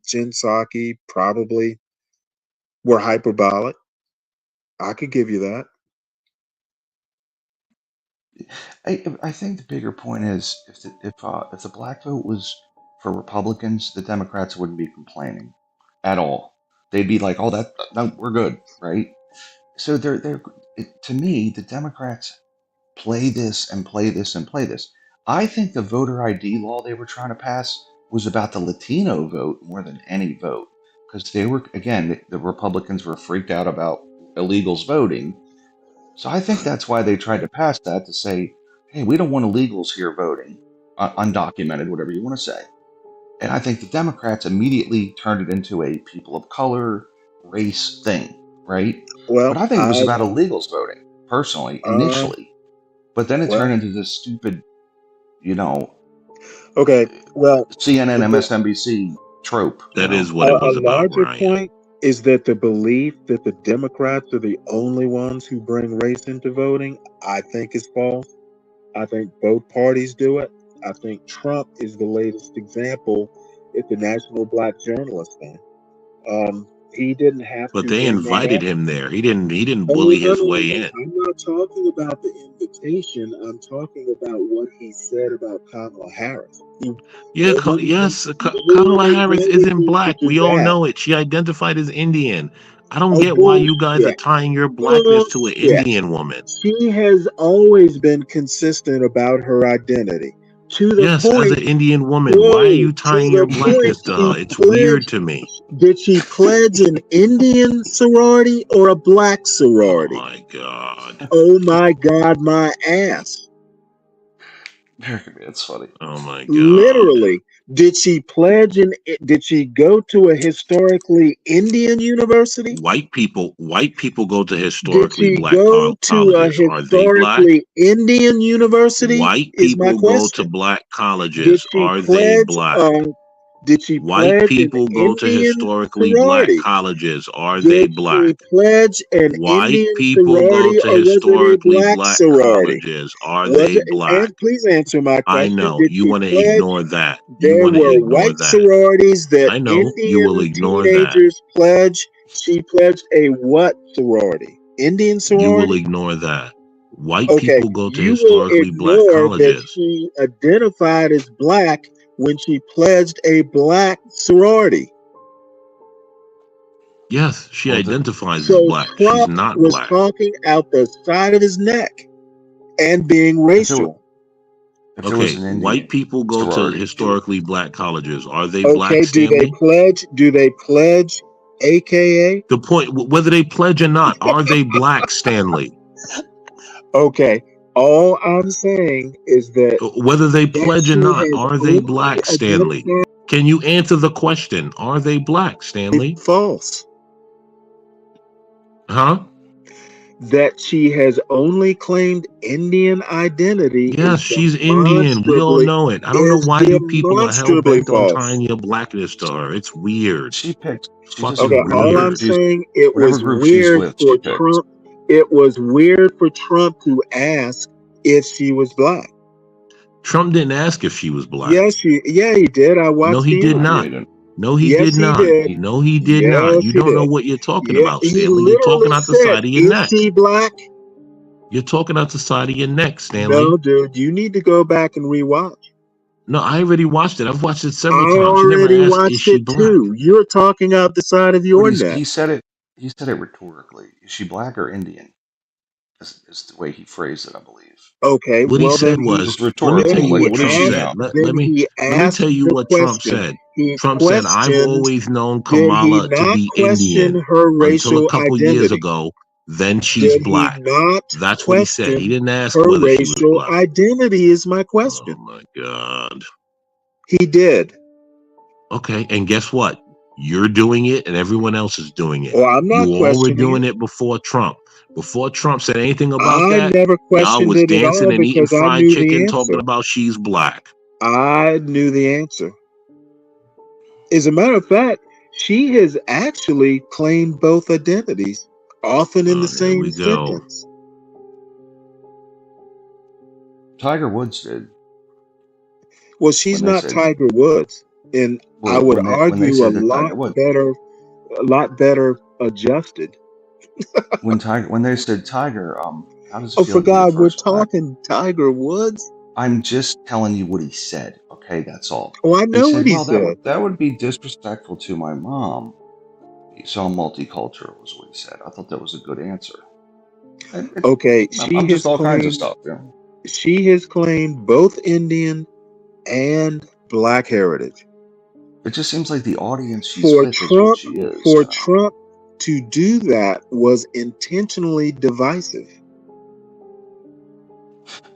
Jen Psaki probably were hyperbolic. I could give you that. I think the bigger point is if the black vote was for Republicans, the Democrats wouldn't be complaining at all. They'd be like, "Oh, no, we're good," right? So to me, the Democrats play this and play this and play this. I think the voter ID law they were trying to pass was about the Latino vote more than any vote, because they were, again, the Republicans were freaked out about illegals voting. So I think that's why they tried to pass that, to say, hey, we don't want illegals here voting, undocumented, whatever you want to say. And I think the Democrats immediately turned it into a people of color, race thing, right? Well, but I think it was about illegals voting, personally, initially. But then it turned into this stupid, okay, well, CNN, MSNBC trope. That is what it was about, larger Ryan. point is that the belief that the Democrats are the only ones who bring race into voting, I think is false. I think both parties do it. I think Trump is the latest example at the National Black Journalist thing. He didn't have But to they bring that invited up. him there. He didn't bully his way in. I'm not talking about the invitation. I'm talking about what he said about Kamala Harris. Kamala Harris isn't black. We all know it. She identified as Indian. I don't get why you guys are tying your blackness to an Indian woman. She has always been consistent about her identity. To the point, as an Indian woman. Why are you tying your blackness to her? It's weird to me. Did she pledge an Indian sorority or a black sorority? Oh my God. Oh my God, my ass. It's funny. Oh my God. Literally. Did she did she go to a historically Indian university? White people go to historically black colleges. Are they black? Indian university? White people go to black colleges. Are they black? Did she White people go to historically black colleges. Are they black? Did she pledge an White Indian people sorority, go to or was it a historically black black sorority? colleges. Are they black? And please answer my question. I know Did you want to pledge? ignore that. There were white sororities that I know Indian you will ignore teenagers pledged. She pledged a what sorority? Indian sorority? You will ignore that. White Okay, people go to you will historically black ignore that colleges. she identified as black when she pledged a black sorority. Yes, she identifies as So black. She's Trump not was black. talking out the side of his neck and being racial. Okay, white people go to historically black colleges. Are they black, Okay, Stanley? do they pledge AKA? The point, whether they pledge or not, are they black, Stanley? Okay, all I'm saying is that whether they pledge or she not, has are they only black, Stanley? Can you answer the question? Are they black, Stanley? False. Huh? That she has only claimed Indian identity. Yes, she's Indian. We all know it. I don't know why you people are hell bent on tying your blackness to her. It's weird. She fucking just, all I'm weird. saying, it whatever was group she's weird with, for she picked. Trump. It was weird for Trump to ask if she was black. Trump didn't ask if she was black. Yes, he did. I watched. No, he did not. No, he did not. No, he did not. You don't know what you're talking about, Stanley. You're talking out the side of your neck. Is she black? You're talking out the side of your neck, Stanley. No, dude, you need to go back and rewatch. No, I already watched it. I've watched it several I times. She never already asked, watched is she it black? too. You're talking out the side of your neck. He said it rhetorically. Is she black or Indian? Is the way he phrased it, I believe. Okay, What he said was, just rhetorical. let me tell you Like, what what is Trump she said. now? Let me tell you what Trump said. Trump said, I've always known Kamala to be Indian her until a racial couple identity? years ago. Then she's Did black. he not That's what he said. He didn't ask her whether she was racial black. identity is my question. Oh my God. He did. Okay, and guess what? You're doing it and everyone else is doing it. Well, I'm not You all were questioning doing it before Trump. Before Trump said anything about I that, never y'all questioned was it at dancing all and eating because I fried knew the chicken answer. talking about she's black. I knew the answer. As a matter of fact, she has actually claimed both identities, often in the same sentence. Tiger Woods did. Well, she's not Tiger Woods, and I would argue a lot better adjusted. when they said Tiger, how does it Oh, feel for to be the God, we're first black? talking Tiger Woods. I'm just telling you what he said. Okay, that's all. Oh, I know what he said. That would be disrespectful to my mom. So multicultural was what he said. I thought that was a good answer. Okay, I'm just all kinds of stuff. Yeah. She has claimed both Indian and black heritage. It just seems like the audience she's with is what she is. For Trump to do that was intentionally divisive.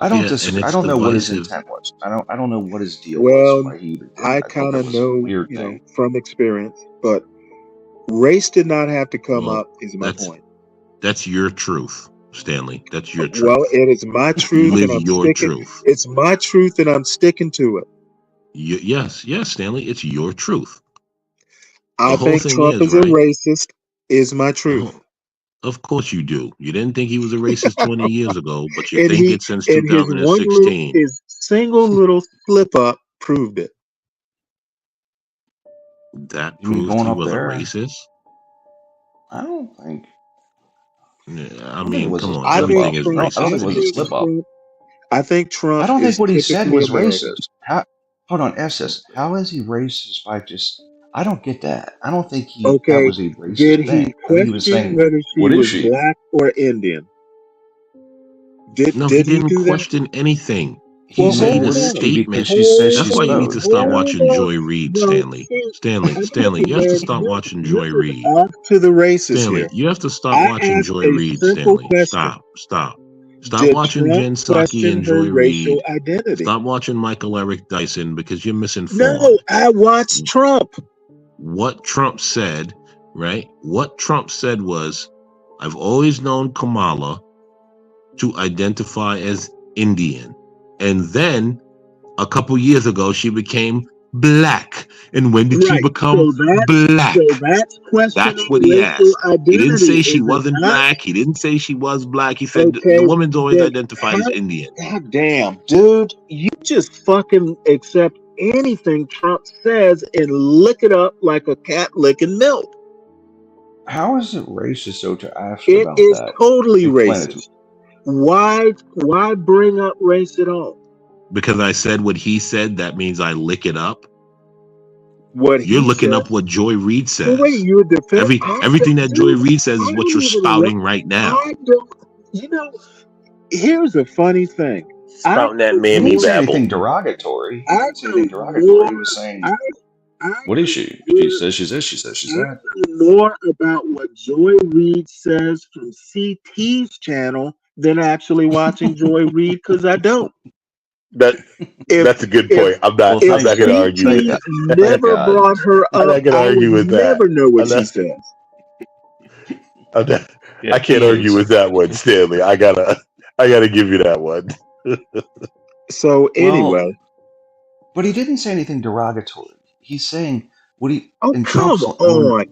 I don't disagree. I don't know what his intent was. I don't know what his deal was. Why he even did I kind of know, from experience, but race did not have to come up. Is my point. That's your truth, Stanley. That's your truth. Well, it is my truth, you live and I'm your sticking. Truth. It's my truth, and I'm sticking to it. Yes, Stanley. It's your truth. I think Trump is a racist. Is my truth. Of course you do. You didn't think he was a racist 20 years ago, but you think it since 2016. His single little slip up proved it. That proved he was a racist? I don't think. Yeah, I mean, come on. I don't think it was a slip up. I think Trump. I don't think what he said was racist. Hold on, SS. How is he racist by just? I don't get that. I don't think that was a racist Did he thing. question whether she was black or Indian? He didn't question anything. He made a statement. That's why you need to stop watching Joy Reid, Stanley. Stanley, you have to stop watching Joy Reid. Off to the races Stanley, here. you have to stop watching Joy Reid, Stanley. Stop watching Jen Psaki and Joy Reid. Stop watching Michael Eric Dyson because you're misinformed. No, I watched Trump. What Trump said, right? What Trump said was, I've always known Kamala to identify as Indian. And then a couple years ago, she became black. And when did she become black? That's what he asked. He didn't say she wasn't black. He didn't say she was black. He said the woman's always identified as Indian. God damn, dude. You just fucking accept anything Trump says and lick it up like a cat licking milk. How is it racist though to ask about that? It is totally racist. Why bring up race at all? Because I said what he said, that means I lick it up. What You're he looking said. up what Joy Reid says. Well, wait, you're defending Everything that Joy Reid says is what you're spouting right now. I don't. You know, here's a funny thing. Spouting that He mammy didn't say babble. anything derogatory. He I didn't say anything know derogatory. more. He was saying, I "What is know she? more. She says she's this. She says she's I that." know more about what Joy Reid says from CT's channel than actually watching Joy Reid because I don't. That's a good point. I'm not If going to argue with CT that. never brought her I'm up, not going to I argue would with that. never know what she says. I can't argue with that one, Stanley. I gotta give you that one. So anyway, but he didn't say anything derogatory. He's saying what he. oh in come Trump's, on,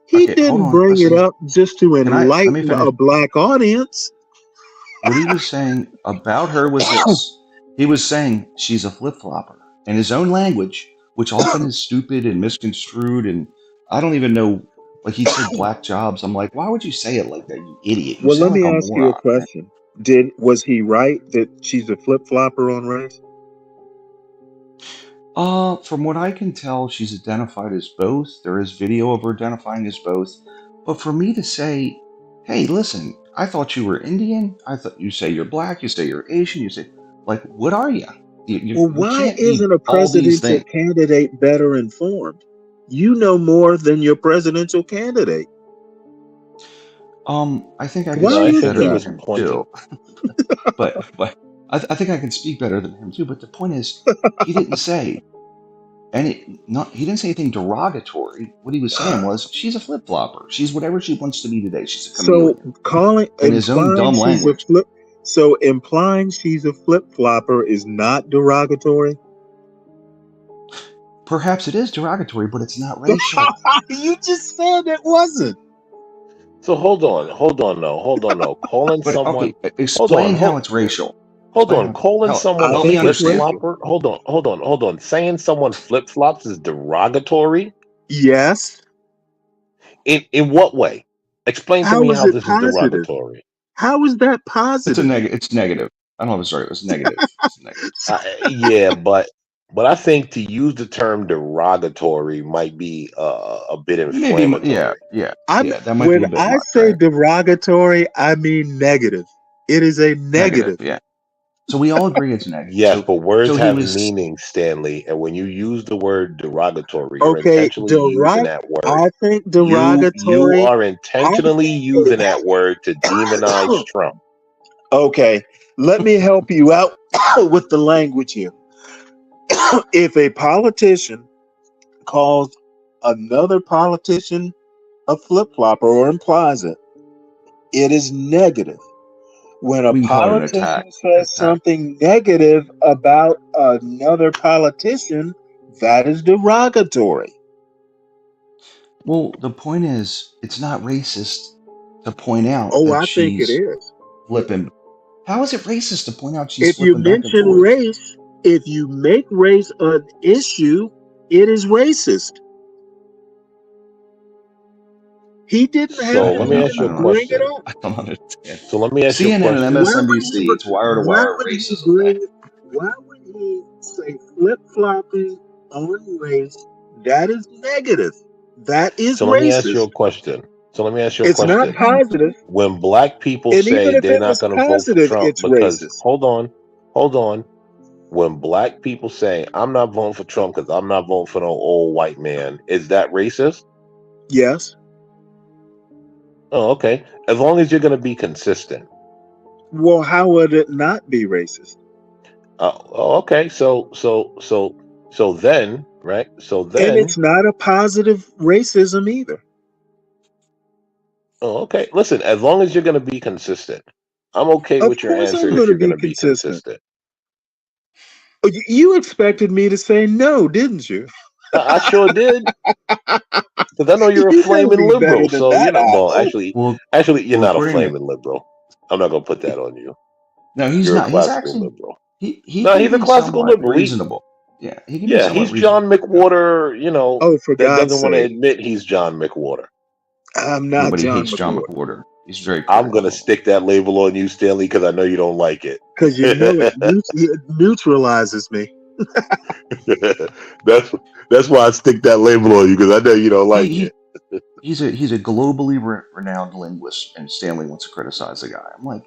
he okay, hold didn't on, bring it listen. up just to Let me enlighten finish. a black audience. What he was saying about her was this. He was saying she's a flip-flopper in his own language, which often is stupid and misconstrued, and I don't even know. Like he said, black jobs. I'm like, why would you say it like that, you idiot? You Well, sound let me like a ask you a moron. Man. question. Was he right that she's a flip flopper on race? From what I can tell, she's identified as both. There is video of her identifying as both. But for me to say, hey, listen, I thought you were Indian. I thought you say you're black. You say you're Asian. You say, like, what are you? Well, You why can't be isn't a all these presidential things. candidate better informed? You know more than your presidential candidate. I think I can Why speak is better than that? him too. but I think I can speak better than him too. But the point is, he didn't say he didn't say anything derogatory. What he was saying was, she's a flip flopper. She's whatever she wants to be today. She's a chameleon. So in his own dumb language. Implying she's a flip flopper is not derogatory. Perhaps it is derogatory, but it's not racial. You just said it wasn't. So hold on though. Calling someone. Okay, explain how it's racial. Hold on, calling someone help me a flip understand. flopper. Hold on. Saying someone flip flops is derogatory. Yes. In what way? Explain to me how this is derogatory. How is that positive? It's negative. I don't know. Sorry, it was negative. It's negative. Yeah, but I think to use the term derogatory might be a bit inflammatory. Yeah. That might be a bit When I much, say right? derogatory, I mean negative. It is a negative. Yeah. So we all agree it's negative. Yes, but words have meaning, Stanley. And when you use the word derogatory, you're intentionally using that word. I think derogatory. You are intentionally using that word to demonize Trump. Okay, let me help you out with the language here. If a politician calls another politician a flip-flopper or implies it, it is negative. When a politician says something negative about another politician, that is derogatory. Well, the point is, it's not racist to point out Oh, that I think it she's is. flipping. How is it racist to point out she's If you flipping back and mention forth? race, if you make race an issue, it is racist. He didn't have So let me ask you a question. I don't understand. So let me ask you a CNN and question. MSNBC, it's wire to wire racism. Why would he say flip-flopping on race? That is negative. That is So let me racist. ask you a question. It's not positive. When black people And say even if they're it not was going to vote for positive, Trump it's because racist. hold on. When black people say I'm not voting for Trump because I'm not voting for no old white man, is that racist? Yes. Oh, okay. As long as you're going to be consistent. Well, how would it not be racist? Okay. So then, right? So then, and it's not a positive racism either. Oh, okay. Listen, as long as you're going to be consistent, I'm okay with your answer if you're going to be consistent. You expected me to say no, didn't you? I sure did. Because I know you're a flaming liberal. So, actually, you're not a flaming liberal. I'm not going to put that on you. No, he's you're not. A classical he's actually liberal. He's a classical liberal. Reasonable. He can be somewhat he's John McWhorter, for that God's doesn't want to sake. admit he's John McWhorter. I'm not Nobody John hates McWhorter. John McWhorter. He's very. I'm gonna stick that label on you, Stanley, because I know you don't like it. Because you know it neutralizes me. That's why I stick that label on you, because I know you don't like it. He's a globally renowned linguist, and Stanley wants to criticize the guy. I'm like,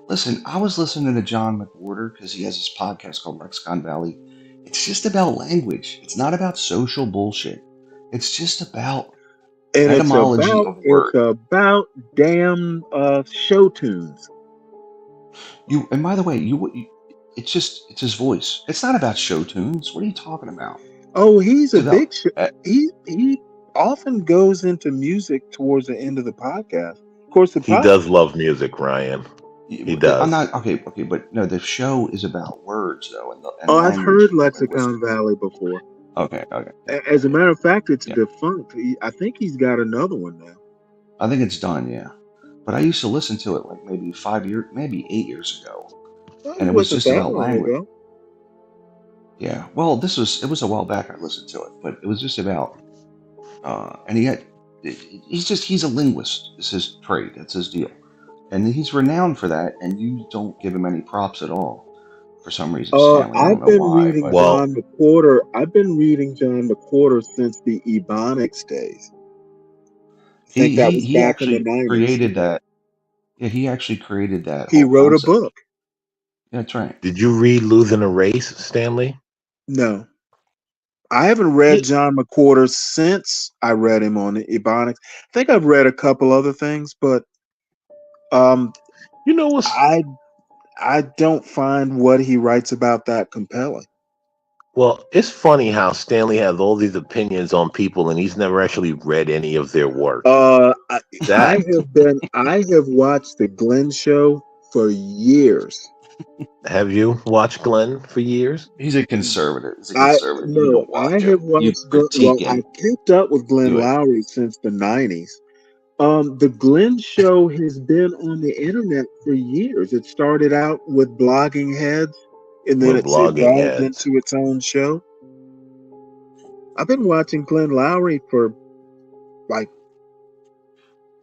listen, I was listening to John McWhorter because he has this podcast called Lexicon Valley. It's just about language. It's not about social bullshit. It's just about etymology of words. It's about damn show tunes. And by the way, it's his voice. It's not about show tunes. What are you talking about? Oh, he's a big he often goes into music towards the end of the podcast. Of course, he does love music, Ryan. He does. I'm not okay, but no, the show is about words though. And I've heard Lexicon Valley before. Okay. As a matter of fact, it's defunct. I think he's got another one now. I think it's done, yeah. But I used to listen to it like maybe 8 years ago, and it was just about language. Ago. Yeah, well, it was a while back I listened to it, but it was just about, and he's a linguist. It's his trade. That's his deal, and he's renowned for that. And you don't give him any props at all for some reason. Stanley. I've been reading John McWhorter. I've been reading John McWhorter since the Ebonics days. I think that was back in the 90s. Created that. Yeah, he actually created that. He wrote a book. Yeah, that's right. Did you read Losing a Race, Stanley? No. I haven't read John McWhorter since I read him on the Ebonics. I think I've read a couple other things, but you know what? I don't find what he writes about that compelling. Well, it's funny how Stanley has all these opinions on people, and he's never actually read any of their work. I have watched the Glenn Show for years. Have you watched Glenn for years? He's a conservative. I have watched. I kept up with Glenn Lowry since the 90s. The Glenn Show has been on the internet for years. It started out with blogging heads, and then it's evolved into its own show. I've been watching Glenn Lowry for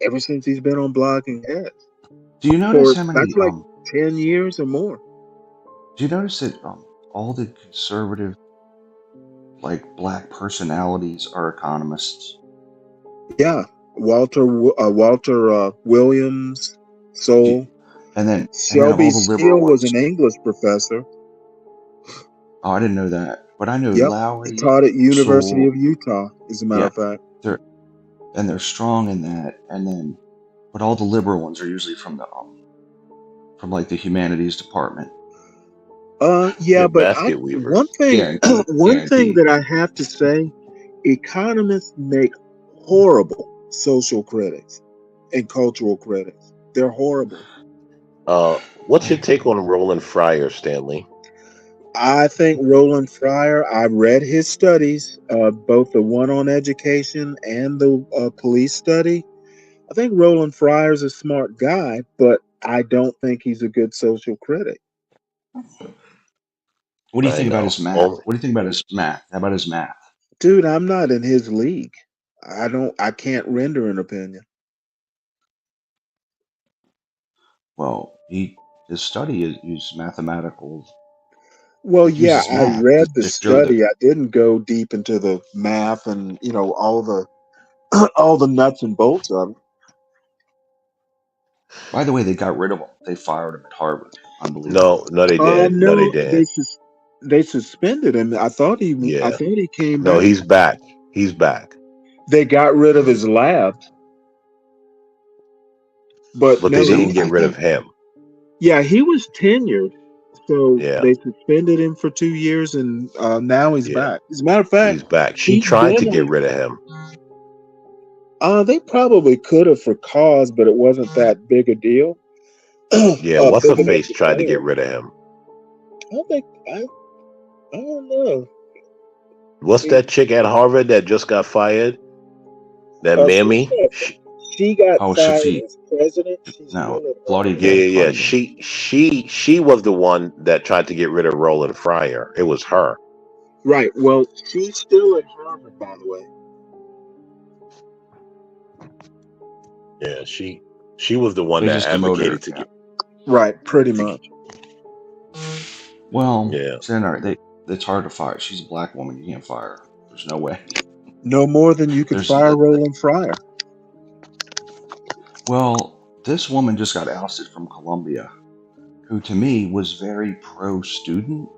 ever since he's been on blogging heads. Do you notice how many? That's like 10 years or more. Do you notice that all the conservative, black personalities are economists? Yeah, Walter Williams, Soul, and then Shelby Steele was an English professor. Oh, I didn't know that, but I know Lowry. He taught at University of Utah, as a matter of fact. They're strong in that, but all the liberal ones are usually from the humanities department. But one thing that I have to say, economists make horrible social critics and cultural critics. They're horrible. What's your take on Roland Fryer, Stanley? I think Roland Fryer, I read his studies, both the one on education and the police study. I think Roland Fryer's a smart guy, but I don't think he's a good social critic. What do you think about his math? What do you think about his math? How about his math? Dude, I'm not in his league. I can't render an opinion. Well, his study is mathematical. Well, yeah, I read the study. I didn't go deep into the math and all the nuts and bolts of it. By the way, they got rid of him. They fired him at Harvard. Unbelievable. No, they didn't. No, they didn't. They suspended him. I thought he came back. No, he's back. He's back. They got rid of his lab. But they didn't get rid of him. Yeah, he was tenured. So they suspended him for 2 years, and now he's back. As a matter of fact, he's back. She tried to get rid of him. They probably could have for cause, but it wasn't that big a deal. Yeah, what's her face tried to get rid of him? I don't know. What's that chick at Harvard that just got fired? That mammy? She got fired as president. Yeah. She was the one that tried to get rid of Roland Fryer. It was her. Right. Well, she's still at Harvard, by the way. Yeah, She was the one They that just demoted her. advocated to get. Right, pretty much. Well, Yeah. it's hard to fire. She's a black woman. You can't fire her. There's no way. No more than you could fire Roland Fryer. Well, this woman just got ousted from Columbia, who to me was very pro-student,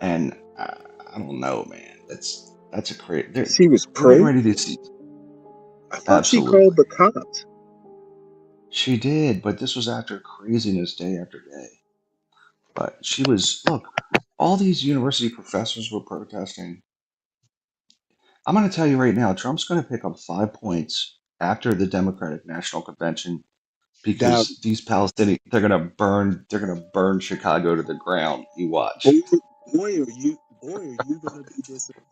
and I don't know, man. That's a crazy. She was They're getting pro? ready to see. I thought she called the cops. She did, but this was after craziness day after day. But she was, look, all these university professors were protesting. I'm going to tell you right now, Trump's going to pick up 5 points after the Democratic National Convention because these Palestinians, they're going to burn Chicago to the ground. You watch. Boy, are you going to be disappointed.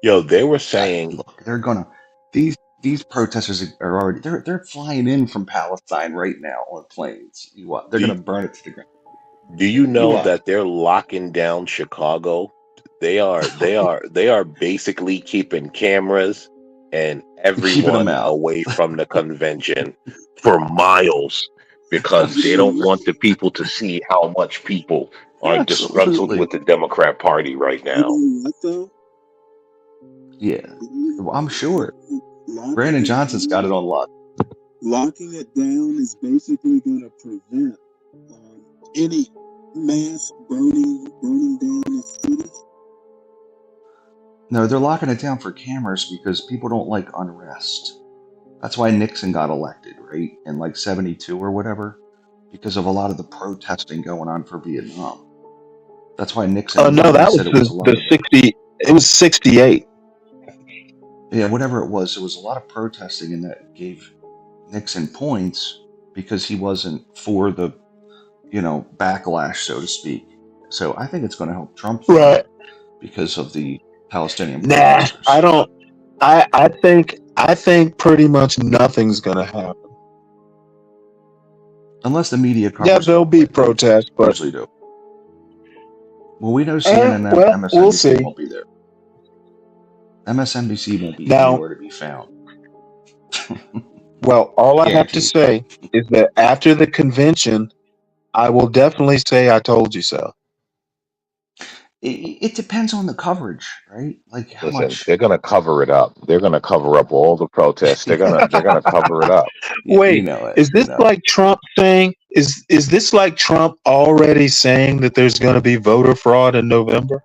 Yo, they were saying, look, they're gonna these protesters are already they're flying in from Palestine right now on planes. You what? They're gonna burn it to the ground. Do you know that they're locking down Chicago? They are basically keeping cameras and everyone away from the convention for miles because they don't want the people to see how much people are disgruntled with the Democrat Party right now. Yeah, well, I'm sure. Brandon Johnson's got it on lock. Locking it down is basically going to prevent any mass burning down of cities. No, they're locking it down for cameras because people don't like unrest. That's why Nixon got elected, right? In like 72 or whatever, because of a lot of the protesting going on for Vietnam. That's why Nixon. Oh no, that was the 60. It was 68. Yeah, whatever it was a lot of protesting, and that gave Nixon points because he wasn't for the, backlash, so to speak. So I think it's going to help Trump, right? Because of the Palestinian protesters. I don't. I think pretty much nothing's going to happen unless the media covers. Yeah, there'll be protests, but usually do. Well, we know CNN and MSNBC won't be there. MSNBC won't be anywhere to be found. Well, all I have to say is that after the convention, I will definitely say I told you so. It depends on the coverage, right? Like how much they're gonna cover it up. They're gonna cover up all the protests. They're gonna cover it up. Wait, is this like Trump saying? Is this like Trump already saying that there's going to be voter fraud in November?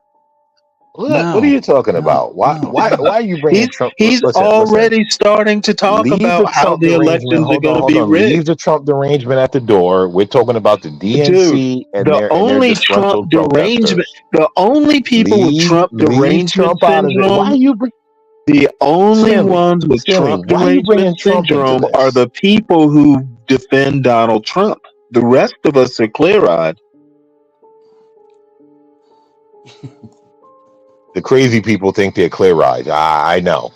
What are you talking about? Why are you bringing Trump? He's already starting to talk about how the elections are going to be rigged. Leave the Trump derangement at the door. We're talking about the DNC and the only Trump derangement. The only people with Trump derangement syndrome. Why are you bring? The only ones with Trump derangement syndrome are the people who defend Donald Trump. The rest of us are clear-eyed. The crazy people think they're clear-eyed. I know.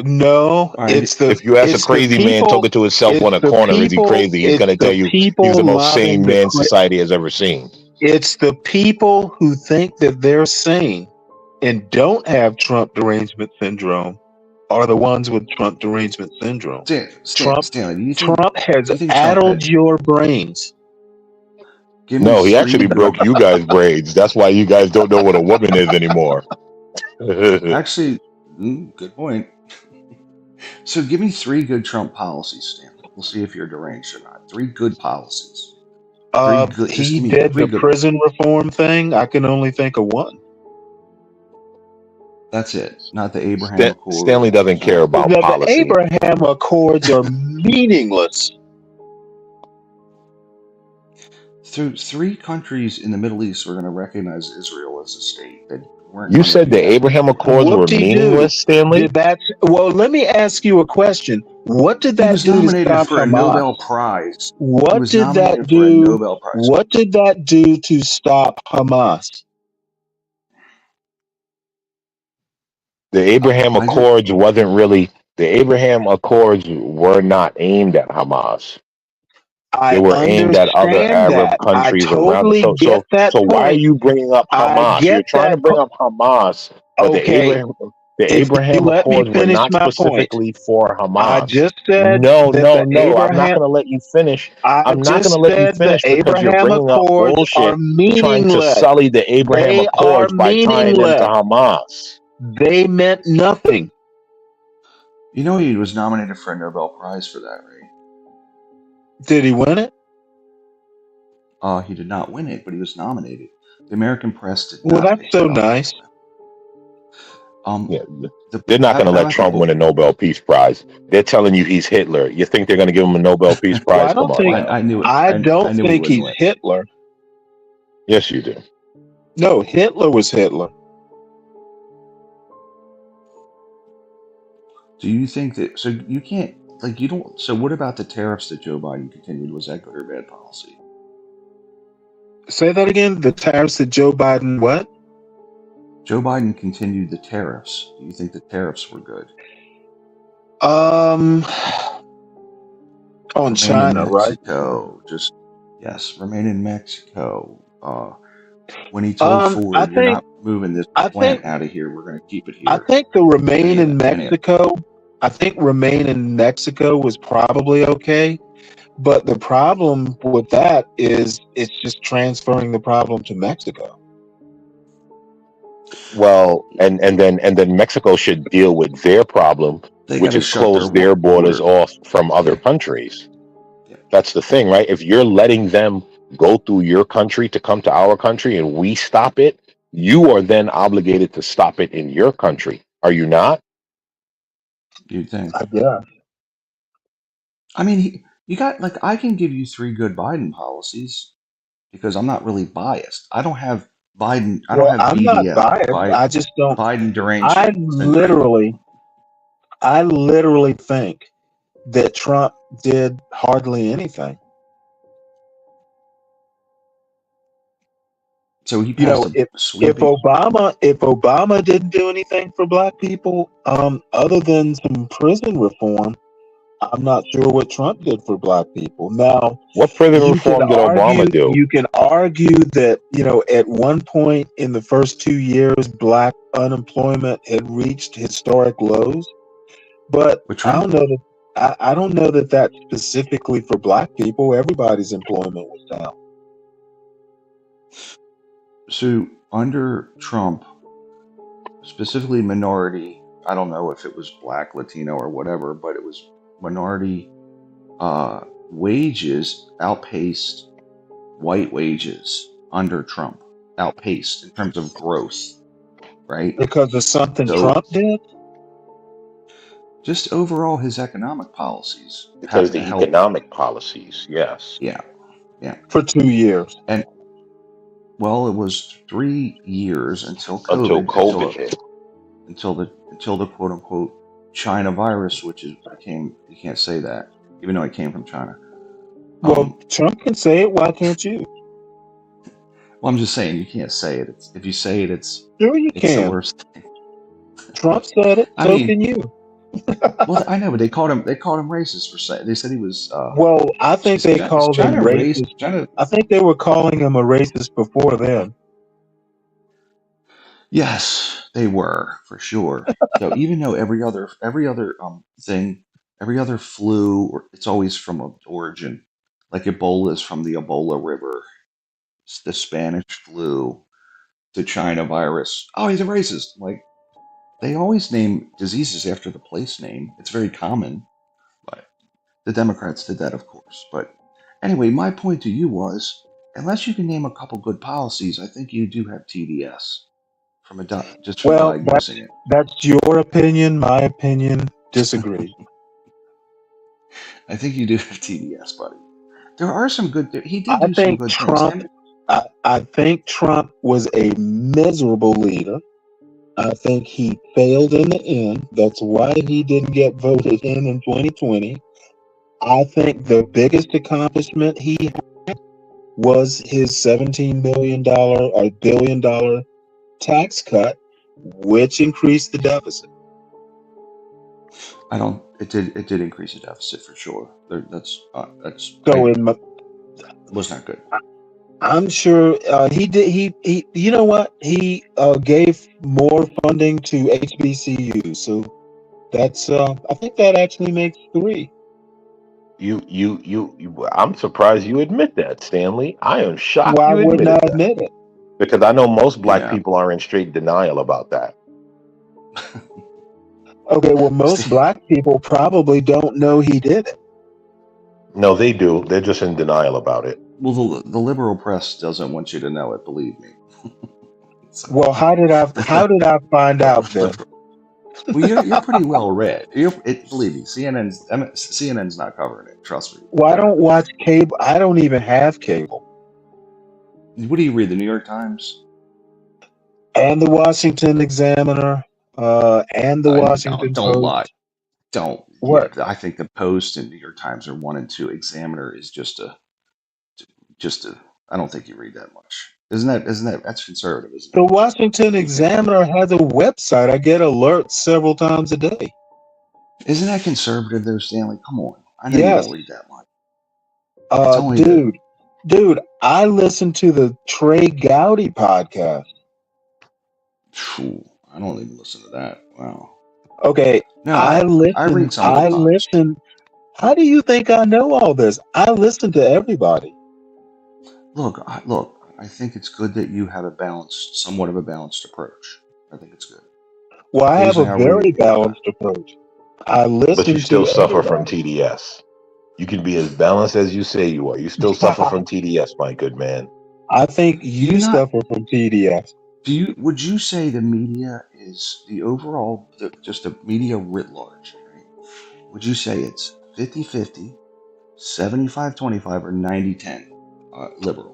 No, it's the. If you ask a crazy man talking to himself on a corner, is he crazy? He's going to tell you he's the most sane man society has ever seen. It's the people who think that they're sane and don't have Trump derangement syndrome are the ones with Trump derangement syndrome. Trump has addled your brains. No, he actually broke you guys' brains. That's why you guys don't know what a woman is anymore. Actually, good point. So give me 3 good Trump policies, Stanley. We'll see if you're deranged or not. 3 good policies. He did the prison reform thing. I can only think of one. That's it. Not the Abraham Accords. Stanley doesn't care about policy. The Abraham Accords are meaningless. Through 3 countries in the Middle East, we're going to recognize Israel as a state. That you said the Abraham Accords were meaningless, Stanley? Well, let me ask you a question. What did that do to stop for a Nobel Prize? What did that do? What did that do to stop Hamas? The Abraham Accords wasn't really. The Abraham Accords were not aimed at Hamas. They were aimed at other Arab countries around. So why are you bringing up Hamas? You're trying to bring up Hamas. Okay. The If you Abraham let me Accords were finish not my point, specifically for I Hamas. just said No, that no, the no. I'm not Abraham. going to let you finish. I I'm not going just to let you said the finish because you're Abraham bringing up Accords are bullshit, trying to meaningless. sully the Abraham They are Accords by tying them to meaningless. Hamas. They meant nothing. You know, he was nominated for a Nobel Prize for that, right? Did he win it? He did not win it, but he was nominated. The American press did Well, not that's pick so it up. nice. Yeah, they're not going to how let about the Trump win book? a Nobel Peace Prize. They're telling you he's Hitler. You think they're going to give him a Nobel Peace Well, Prize? I Come don't on think. now. I knew it. I I don't knew he think wouldn't he's win. Hitler. Yes, you do. No, Hitler was Hitler. Do you think that? So you can't like you don't. So what about the tariffs that Joe Biden continued? Was that good or bad policy? Say that again. The tariffs that Joe Biden what? Joe Biden continued the tariffs. Do you think the tariffs were good? On Remain China, in right? Mexico. Just yes, remain in Mexico. When he told I Ford, "You're think. not moving this I plant think. out of here. We're going to keep it I here." think the remain in Anyway. Mexico. I think remain in Mexico was probably okay. But the problem with that is it's just transferring the problem to Mexico. Well, and then Mexico should deal with their problem, They which got to is shut close their borders border. off from other countries. That's the thing, right? If you're letting them go through your country to come to our country and we stop it, you are then obligated to stop it in your country. Are you not? You'd think. Yeah. I mean, you got like I can give you 3 good Biden policies because I'm not really biased. I don't have Biden. I don't Well, have I'm not BDS. biased. I just don't. Biden derangement syndrome. I literally think that Trump did hardly anything. So he You know, passed if a sweeping. Obama didn't do anything for black people, other than some prison reform, I'm not sure what Trump did for black people. Now, What prison reform did Obama do? you can argue that, at one point in the first 2 years, black unemployment had reached historic lows, but I don't know that I don't know that that's specifically for black people. Everybody's employment was down. So under Trump, specifically minority, I don't know if it was black, Latino, or whatever, but it was minority wages outpaced white wages under Trump, outpaced in terms of growth, right? Because of something Trump did? Just overall his economic policies. Because the economic policies, yes. Yeah. For 2 years. And well, it was 3 years until COVID. Until COVID hit. Until the quote unquote China virus, which became, you can't say that, even though it came from China. Well, Trump can say it. Why can't you? Well, I'm just saying you can't say it. If you say it, it's sure you it's can. the worst thing. Trump said it. So can you. Well, I know, but they called him racist for saying. They said he was. Well, I think they called him racist. China, I think they were calling him a racist before then. Yes, they were for sure. So even though every other thing, every other flu, it's always from an origin. Like Ebola is from the Ebola River, it's the Spanish flu, the China virus. Oh, he's a racist. Like they always name diseases after the place name. It's very common. But the Democrats did that, of course. But anyway, my point to you was, unless you can name a couple good policies, I think you do have TDS. Just from diagnosing it. That's your opinion. My opinion disagree. I think you do have TDS, buddy. There are some good. He did do some good things. I think Trump was a miserable leader. I think he failed in the end. That's why he didn't get voted in 2020. I think the biggest accomplishment he had was his $17 million or $1 billion tax cut, which increased the deficit. It did increase the deficit for sure. That's so was not good. I'm sure he did. He. You know what? He gave more funding to HBCU. So that's. I think that actually makes 3. I'm surprised you admit that, Stanley. I am shocked Why you wouldn't I admitted that admit it? because I know most black Yeah. people are in straight denial about that. Okay. Well, most black people probably don't know he did it. No, they do. They're just in denial about it. Well, the liberal press doesn't want you to know it. Believe me. Well, how did I find out then? Well, you're pretty well read. Believe me, CNN's not covering it. Trust me. Well, I don't watch cable. I don't even have cable. What do you read? The New York Times and the Washington Examiner, and the Washington don't Post. lie. Don't. What? Yeah, I think the Post and New York Times are 1 and 2. Examiner is just a. I don't think you read that much. Isn't that that's conservative, isn't it? The Washington Examiner has a website. I get alerts several times a day. Isn't that conservative though, Stanley? Come on. I know Yes. you don't read that much. Dude, I listen to the Trey Gowdy podcast. I don't even listen to that. Wow. Okay. No, I listen. I read some of the Times. listen. How do you think I know all this? I listen to everybody. Look. I think it's good that you have somewhat of a balanced approach. I think it's good. Well, I have a very balanced approach. I listen. But you still to suffer everybody. from TDS. You can be as balanced as you say you are. You still suffer from TDS, my good man. I think you suffer from TDS. Would you say the media is the overall, just the media writ large, right? Would you say it's 50-50, 75-25, or 90-10 liberal?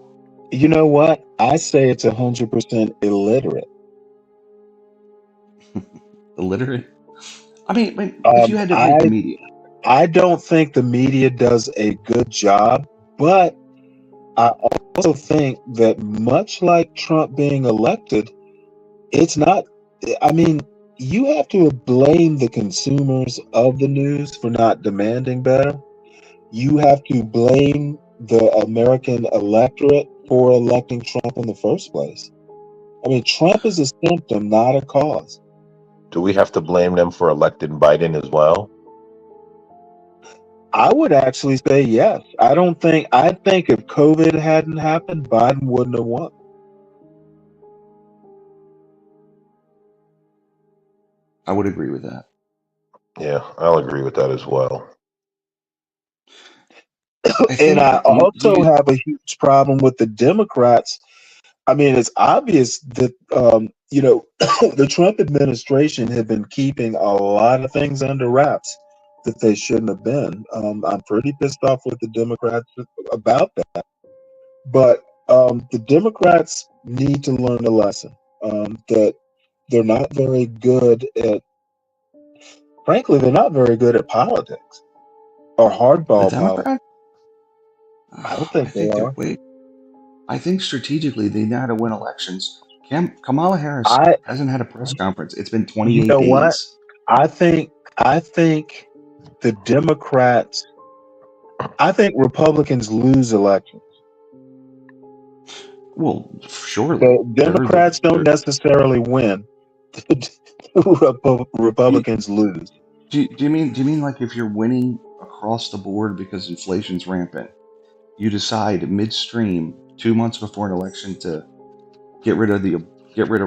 You know what? I say it's 100% illiterate. Illiterate? I mean, if you had to rate the media. I don't think the media does a good job, but I also think that much like Trump being elected, it's not, I mean, you have to blame the consumers of the news for not demanding better. You have to blame the American electorate for electing Trump in the first place. I mean, Trump is a symptom, not a cause. Do we have to blame them for electing Biden as well? I would actually say yes. I think if COVID hadn't happened, Biden wouldn't have won. I would agree with that. Yeah, I'll agree with that as well. And I also have a huge problem with the Democrats. I mean, it's obvious that, the Trump administration had been keeping a lot of things under wraps that they shouldn't have been. I'm pretty pissed off with the Democrats about that. But the Democrats need to learn a lesson that they're not very good at. Frankly, they're not very good at politics or hardball politics. I don't think they are. I think strategically they know how to win elections. Kamala Harris hasn't had a press conference. It's been 28 days. You know what? I think the Democrats. I think Republicans lose elections. Well, surely. The Democrats don't necessarily win. Republicans lose. Do you mean like if you're winning across the board because inflation's rampant, you decide midstream 2 months before an election to get rid of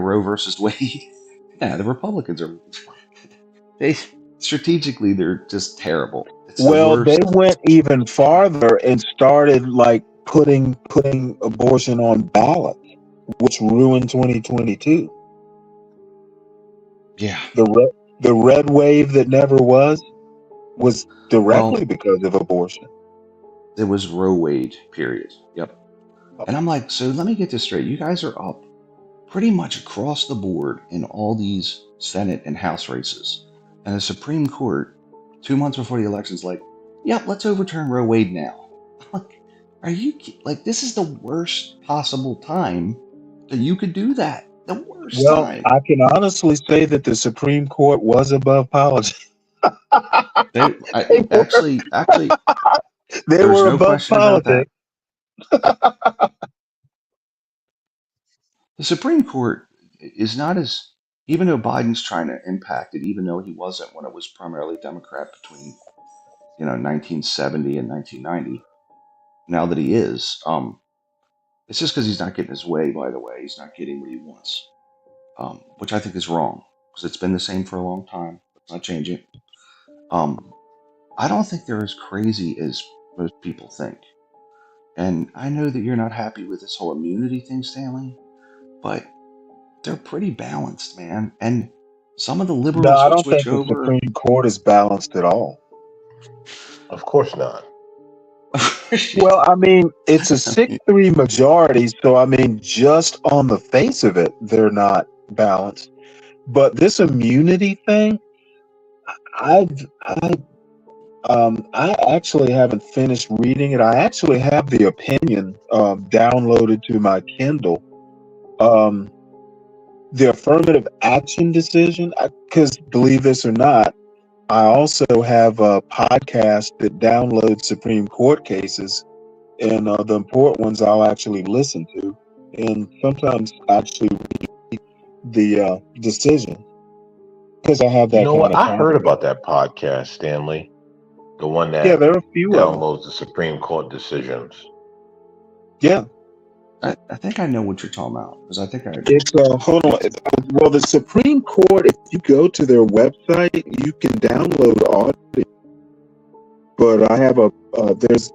Roe versus Wade? Yeah, the Republicans are strategically they're just terrible. They went even farther and started like putting abortion on ballots, which ruined 2022. Yeah. The red wave that never was directly because of abortion. There was Roe Wade, period. Yep. And I'm like, so let me get this straight. You guys are up pretty much across the board in all these Senate and House races. And the Supreme Court, 2 months before the election, is like, yep, let's overturn Roe Wade now. Like, are you like, this is the worst possible time that you could do that. The worst time. I can honestly say that the Supreme Court was above politics. Actually, they were above politics. The Supreme Court is not as, even though Biden's trying to impact it, even though he wasn't when it was primarily Democrat between 1970 and 1990. Now that he is, it's just because he's not getting his way. By the way, he's not getting what he wants, which I think is wrong because it's been the same for a long time. Let's not change it. I don't think they're as crazy as most people think. And I know that you're not happy with this whole immunity thing, Stanley, but they're pretty balanced, man. And some of the No, liberals I will don't switch think the over. Supreme Court is balanced at all. Of course not. Well, I mean, it's a 6-3 majority, so I mean, just on the face of it, they're not balanced. But this immunity thing, I actually haven't finished reading it. I actually have the opinion downloaded to my Kindle. The affirmative action decision, because believe this or not, I also have a podcast that downloads Supreme Court cases, and the important ones I'll actually listen to, and sometimes actually read the decision because I have that You know kind what? of I time. heard about that podcast, Stanley. The one that Yeah, there are a few of them. downloads the Supreme Court decisions. Yeah. I think I know what you're talking about because I think I. It's hold on. Well, the Supreme Court, if you go to their website, you can download audio. But I have there's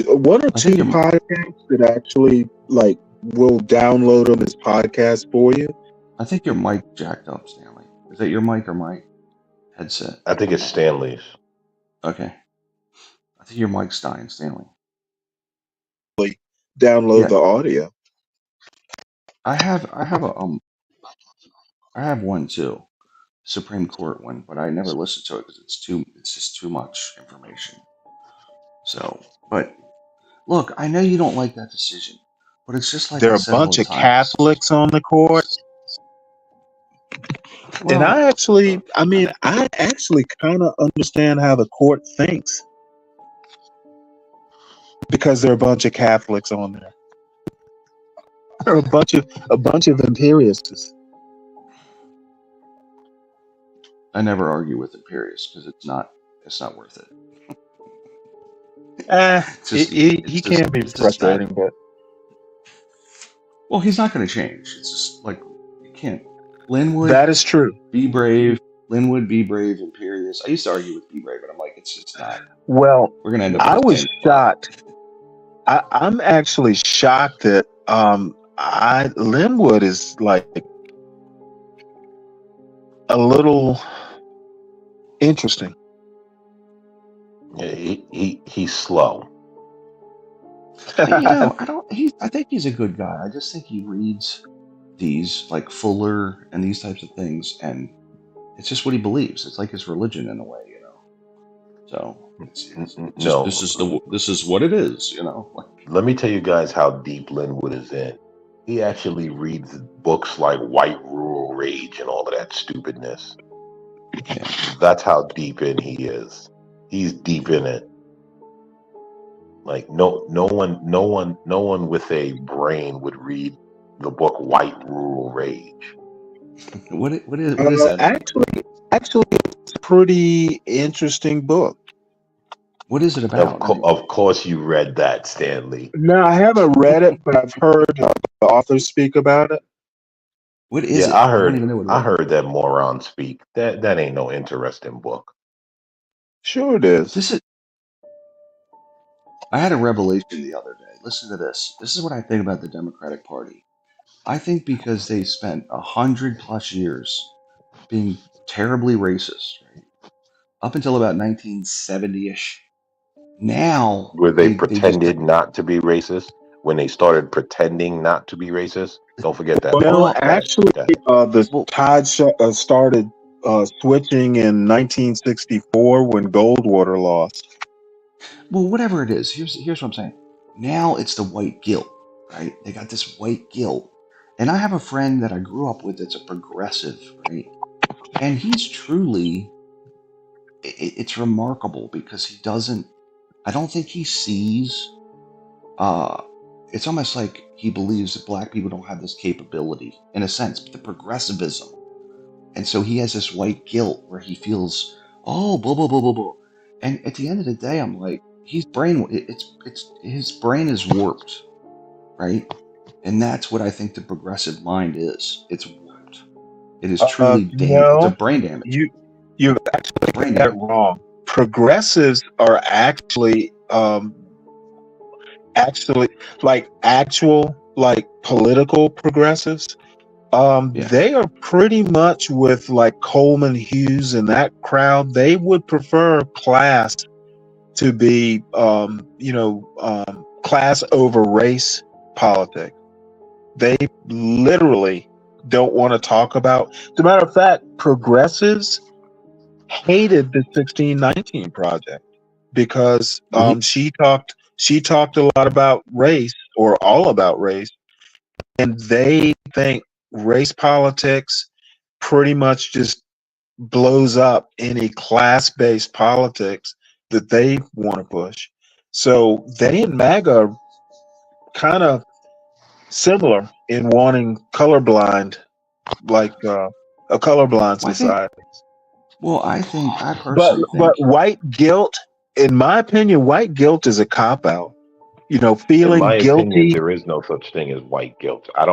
one or two podcasts that actually like will download them as podcasts for you. I think your mic jacked up, Stanley. Is that your mic or my headset? I think it's Stanley's. Okay. I think your mic's dying, Stanley. Download the audio. I have one too, Supreme Court one, but I never listened to it because it's just too much information. So, but look, I know you don't like that decision, but it's just like There I are a said all bunch the of time. Catholics on the court. And I actually kind of understand how the court thinks because there are a bunch of Catholics on there. There are a bunch of imperialists. I never argue with Imperius because it's not worth it. He can be frustrating, but well, he's not going to change. It's just like you can't. Linwood. That is true. Be brave, Linwood. Be brave, Imperius. I used to argue with Be brave, but I'm like, it's just not. Well, we're gonna end up. I was shocked. I'm actually shocked that Linwood is like a little interesting. Yeah, he's slow. I think he's a good guy. I just think he reads these like Fuller and these types of things, and it's just what he believes. It's like his religion in a way, So it's just, No, this is what it is, Let me tell you guys how deep Linwood is in. He actually reads books like White Rural Rage and all of that stupidness. Yeah. That's how deep in he is. He's deep in it. Like no one with a brain would read the book White Rural Rage. What is that? Actually, it's a pretty interesting book. What is it about? Of course, you read that, Stanley. No, I haven't read it, but I've heard the authors speak about it. What is it? I heard that moron speak. That ain't no interesting book. Sure it is. I had a revelation the other day. Listen to this. This is what I think about the Democratic Party. I think because they spent 100+ years being terribly racist, right? Up until about 1970-ish. Now, where they pretended not to be racist. When they started pretending not to be racist, don't forget that. Well, actually, the tide started switching in 1964 when Goldwater lost. Well, whatever it is, here's what I'm saying. Now it's the white guilt, right? They got this white guilt. And I have a friend that I grew up with that's a progressive, right? And he's truly, it's remarkable because I don't think he sees it's almost like he believes that black people don't have this capability, in a sense, the progressivism. And so he has this white guilt where he feels, oh, blah, blah, blah, blah, blah. And at the end of the day, I'm like, his brain is warped, right? And that's what I think the progressive mind is. It's warped. It is truly it's a brain damage. You've actually got that wrong. Progressives are actually political progressives. They are pretty much with like Coleman Hughes and that crowd. They would prefer class to be class over race politics. They literally don't want to talk about. As a matter of fact, progressives hated the 1619 Project because she talked a lot about race, or all about race, and they think race politics pretty much just blows up any class-based politics that they want to push. So they and MAGA are kind of similar in wanting colorblind, like a colorblind society. I personally think. But white guilt, in my opinion, white guilt is a cop-out. Feeling in my guilty. opinion, there is no such thing as white guilt. I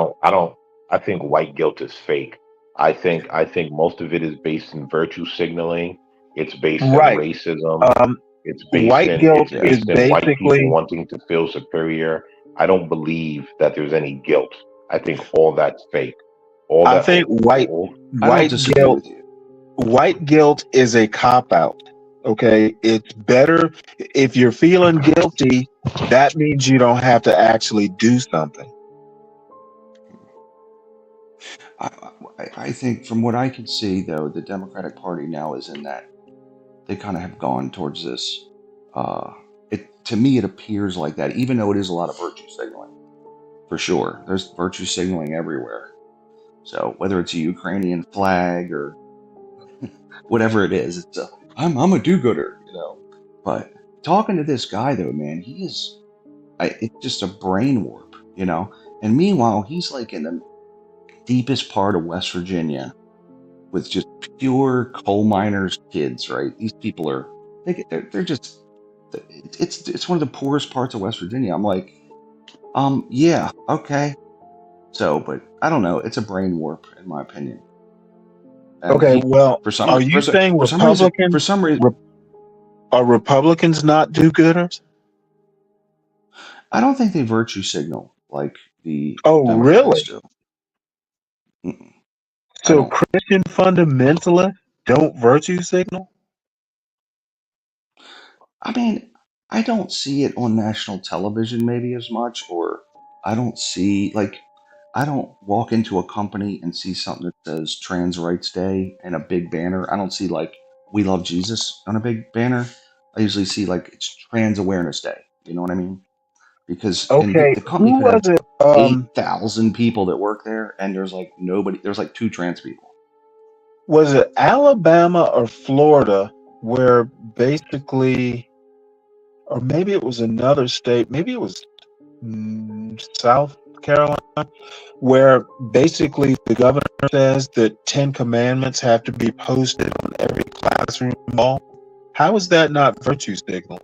think white guilt is fake. I think most of it is based in virtue signaling. It's based in racism. It's based white in guilt it's based is in white basically people wanting to feel superior. I don't believe that there's any guilt. I think all that's fake. White guilt is a cop-out. Okay, it's better if you're feeling guilty. That means you don't have to actually do something. I think, from what I can see, though, the Democratic Party now is in that they kind of have gone towards this. To me, it appears like that, even though it is a lot of virtue signaling. For sure, there's virtue signaling everywhere. So whether it's a Ukrainian flag or whatever it is, it's I'm a do-gooder, But talking to this guy, though, man, it's just a brain warp, And meanwhile, he's like in the deepest part of West Virginia with just pure coal miners' kids, right? These people are they're just it's one of the poorest parts of West Virginia. I'm like, yeah, okay. So, but I don't know. It's a brain warp, in my opinion. And are you saying Republicans? For some reason, are Republicans not do-gooders? I don't think they virtue signal like the Democrats really do. So Christian fundamentalists don't virtue signal? I mean, I don't see it on national television maybe as much, or I don't walk into a company and see something that says Trans Rights Day and a big banner. I don't see like We Love Jesus on a big banner. I usually see like it's Trans Awareness Day. You know what I mean? Because the company could have 8,000 people that work there, and there's like nobody. There's like 2 trans people. Was it Alabama or Florida where basically, or maybe it was another state, maybe it was South Carolina, where basically the governor says that 10 commandments have to be posted on every classroom wall? How is that not virtue signal?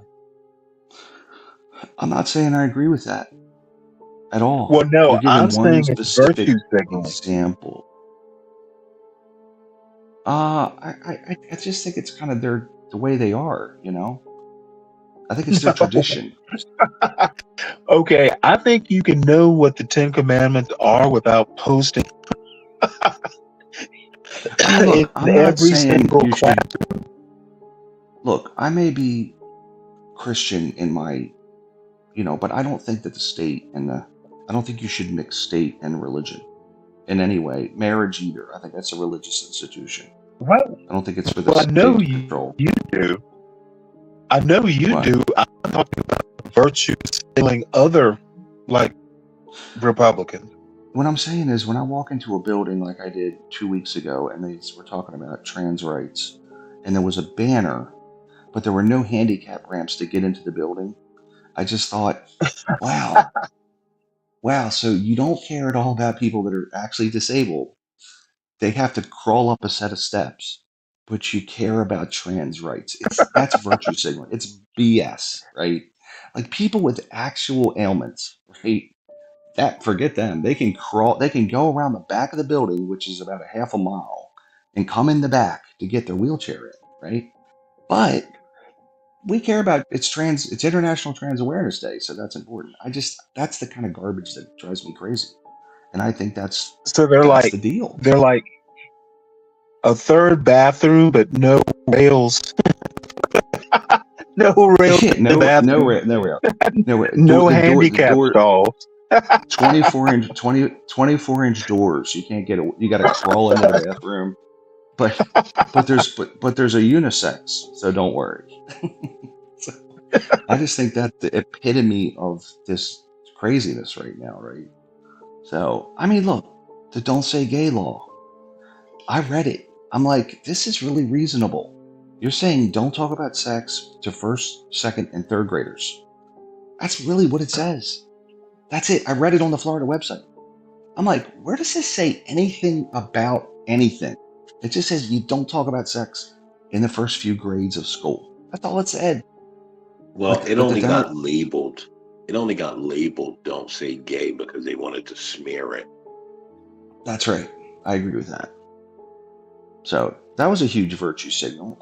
I'm not saying I agree with that at all. Well, no, I'm saying it's virtue signal. Example. I just think it's kind of the way they are, I think it's their tradition. Okay, I think you can know what the 10 Commandments are without posting. Look, I'm not saying you should. Look, I may be Christian in my, but I don't think that the state I don't think you should mix state and religion in any way. Marriage either. I think that's a religious institution. Right. I don't think it's for the state to control. You do. I know you do. I'm talking about virtue signaling other, like, Republicans. What I'm saying is, when I walk into a building like I did 2 weeks ago, and they were talking about trans rights, and there was a banner, but there were no handicap ramps to get into the building, I just thought, wow, wow, so you don't care at all about people that are actually disabled. They have to crawl up a set of steps, but you care about trans rights. That's virtue signaling. It's BS, right? Like people with actual ailments, right? Forget them. They can crawl. They can go around the back of the building, which is about a half a mile, and come in the back to get their wheelchair in, right? But we care about it's International Trans Awareness Day, so that's important. That's the kind of garbage that drives me crazy, and I think that's the deal. They're like a third bathroom, but no rails. No rails in the bathroom. No handicap stalls. 24-inch doors. You can't get you got to crawl into the bathroom. But there's a unisex, so don't worry. So, I just think that's the epitome of this craziness right now, right? So I mean, look, the Don't Say Gay law. I read it. I'm like, this is really reasonable. You're saying don't talk about sex to first, second, and third graders. That's really what it says. That's it. I read it on the Florida website. I'm like, where does this say anything about anything? It just says you don't talk about sex in the first few grades of school. That's all it said. Well, it only got labeled. It only got labeled "Don't Say Gay" because they wanted to smear it. That's right. I agree with that. So that was a huge virtue signal.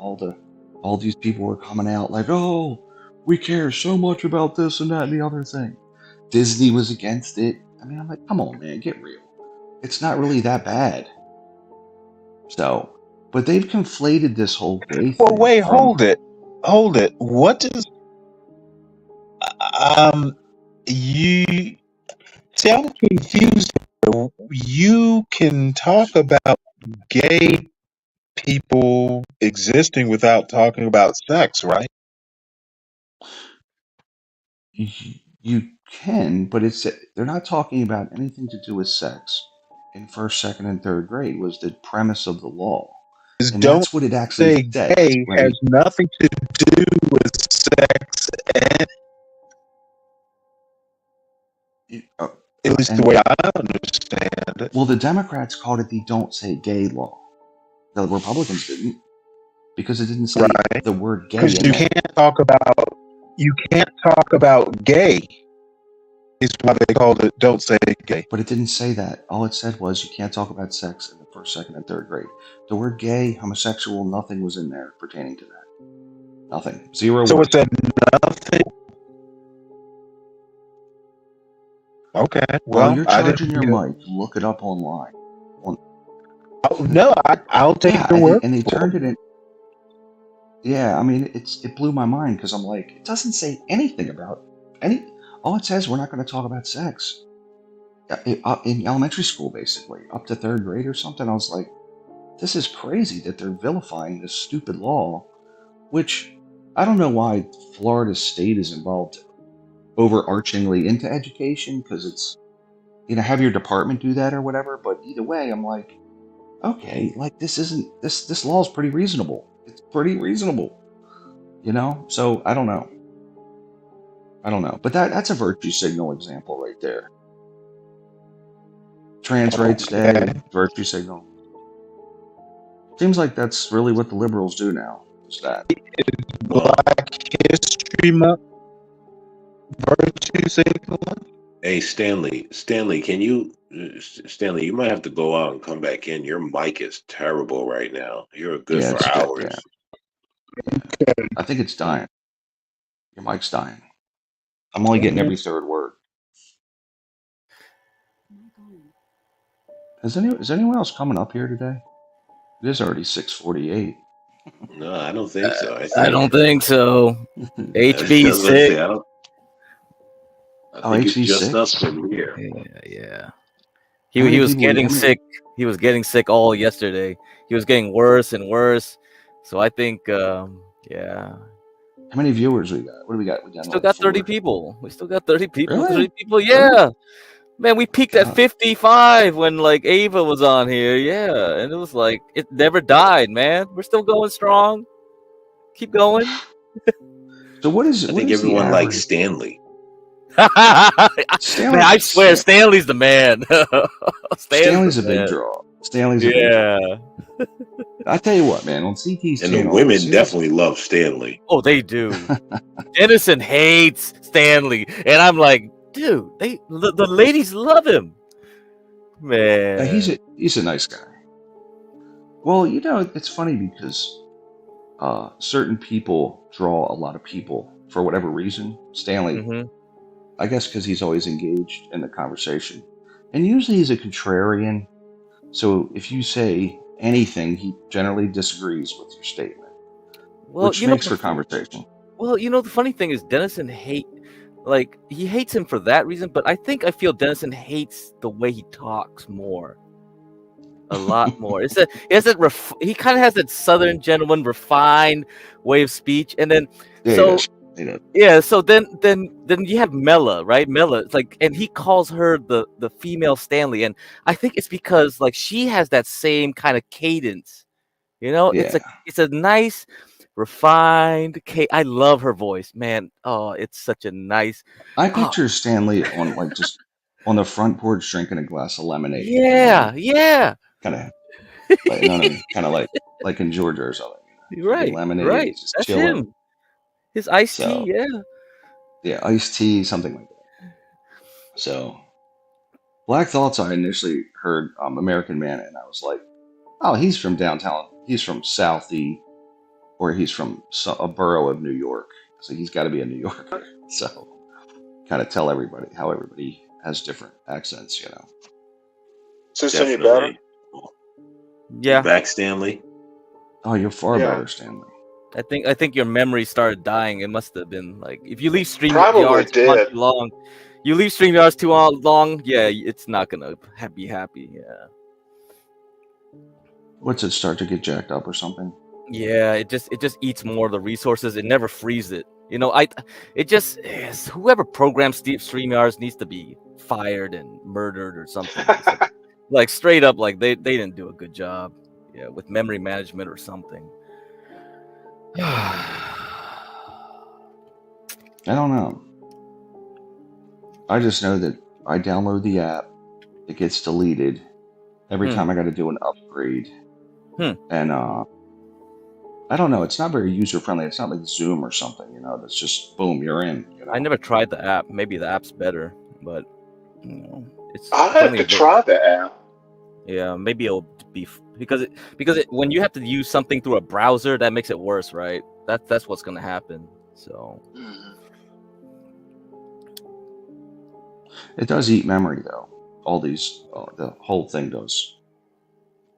All these people were coming out like, oh, we care so much about this and that and the other thing. Disney was against it. I mean, I'm like, come on, man, get real. It's not really that bad. So, but they've conflated this whole gay thing. Well, wait, hold it. What does you see? I'm confused. You can talk about gay people existing without talking about sex, right? You can, but they're not talking about anything to do with sex in first, second, and third grade was the premise of the law. And that's what it actually say says. Gay Right? has nothing to do with sex, and at least the way I understand it. Well, the Democrats called it the Don't Say Gay law. The Republicans didn't, because it didn't say the word gay. Because you can't talk about gay. Is why they called it Don't Say Gay. But it didn't say that. All it said was you can't talk about sex in the first, second, and third grade. The word gay, homosexual, nothing was in there pertaining to that. Nothing. Zero. So words. it said nothing. Okay. Well, you're charging your mic. Look it up online. No, I'll take your word. And they turned it in. Yeah, I mean, it blew my mind because I'm like, it doesn't say anything about any. All it says, we're not going to talk about sex in elementary school, basically, up to third grade or something. I was like, this is crazy that they're vilifying this stupid law, which I don't know why Florida State is involved overarchingly into education, because it's, have your department do that or whatever. But either way, I'm like, okay, like this law is pretty reasonable. It's pretty reasonable, So I don't know. But that's a virtue signal example right there. Trans rights day, virtue signal. Seems like that's really what the liberals do now. Is that Black History Month virtue signal? Hey, Stanley, can you, Stanley, you might have to go out and come back in. Your mic is terrible right now. You're good for hours. Yeah. I think it's dying. Your mic's dying. I'm only getting every third word. Is anyone else coming up here today? It is already 6:48. No, I don't think so. I don't think so. HB sick. I think it's just us from here. Yeah. He was getting sick. He was getting sick all yesterday. He was getting worse and worse. So I think, yeah. How many viewers we got? What do we got? We still got 30 people. We still got 30 people. Really? 30 people. Yeah. Man, we peaked at 55 when like Ava was on here. Yeah. And it was like, it never died, man. We're still going strong. Keep going. So what is? I think everyone likes Stanley. Man, I swear, Stanley's the man. Stanley's a the big man. draw. Stanley's a big draw. I tell you what, man, on CT's And channel, the women definitely love Stanley. Oh, they do. Edison hates Stanley, and I'm like, dude, the ladies love him. Man, he's a nice guy. Well, you know, it's funny because certain people draw a lot of people for whatever reason. Stanley, I guess because he's always engaged in the conversation. And usually he's a contrarian. So if you say anything, he generally disagrees with your statement, which makes for conversation. Well, you know, the funny thing is Dennison he hates him for that reason, but I feel Dennison hates the way he talks more. A lot more. He kind of has that Southern gentleman refined way of speech, and then so then you have Mela, right? Mela, it's like, and he calls her the female Stanley, and I think it's because like she has that same kind of cadence, you know. It's a nice, refined. I love her voice, man. Oh, it's such a nice. I picture Stanley on just on the front porch drinking a glass of lemonade. Yeah. Kind of, like, you know what I mean? Kind of like in Georgia or something. Right. Lemonade, Right. just That's chilling. him. His iced tea, yeah. Yeah, iced tea, something like that. So, Black Thoughts, I initially heard American Man, and I was like, oh, he's from downtown. He's from Southie, or he's from a borough of New York. So he's got to be a New Yorker. So, kind of tell everybody how everybody has different accents, you know. Is this any better? Yeah. You back, Stanley? Oh, you're far better, Stanley. I think your memory started dying. It must have been like if you leave Probably StreamYard did. too long. You leave StreamYards too long, yeah, it's not gonna be happy. Yeah. What's it start to get jacked up or something? Yeah, it just eats more of the resources. It never frees it. You know, whoever programs StreamYards needs to be fired and murdered or something. Like straight up, like they didn't do a good job. Yeah, with memory management or something. I don't know. I just know that I download the app, it gets deleted every time I got to do an upgrade. And I don't know. It's not very user friendly. It's not like Zoom or something, you know. That's just boom, you're in. You know? I never tried the app. Maybe the app's better, but you know, it's. I have to try the app. Yeah, maybe it'll be because when you have to use something through a browser, that makes it worse, right? That's what's gonna happen. So. It does eat memory though. All these, the whole thing does.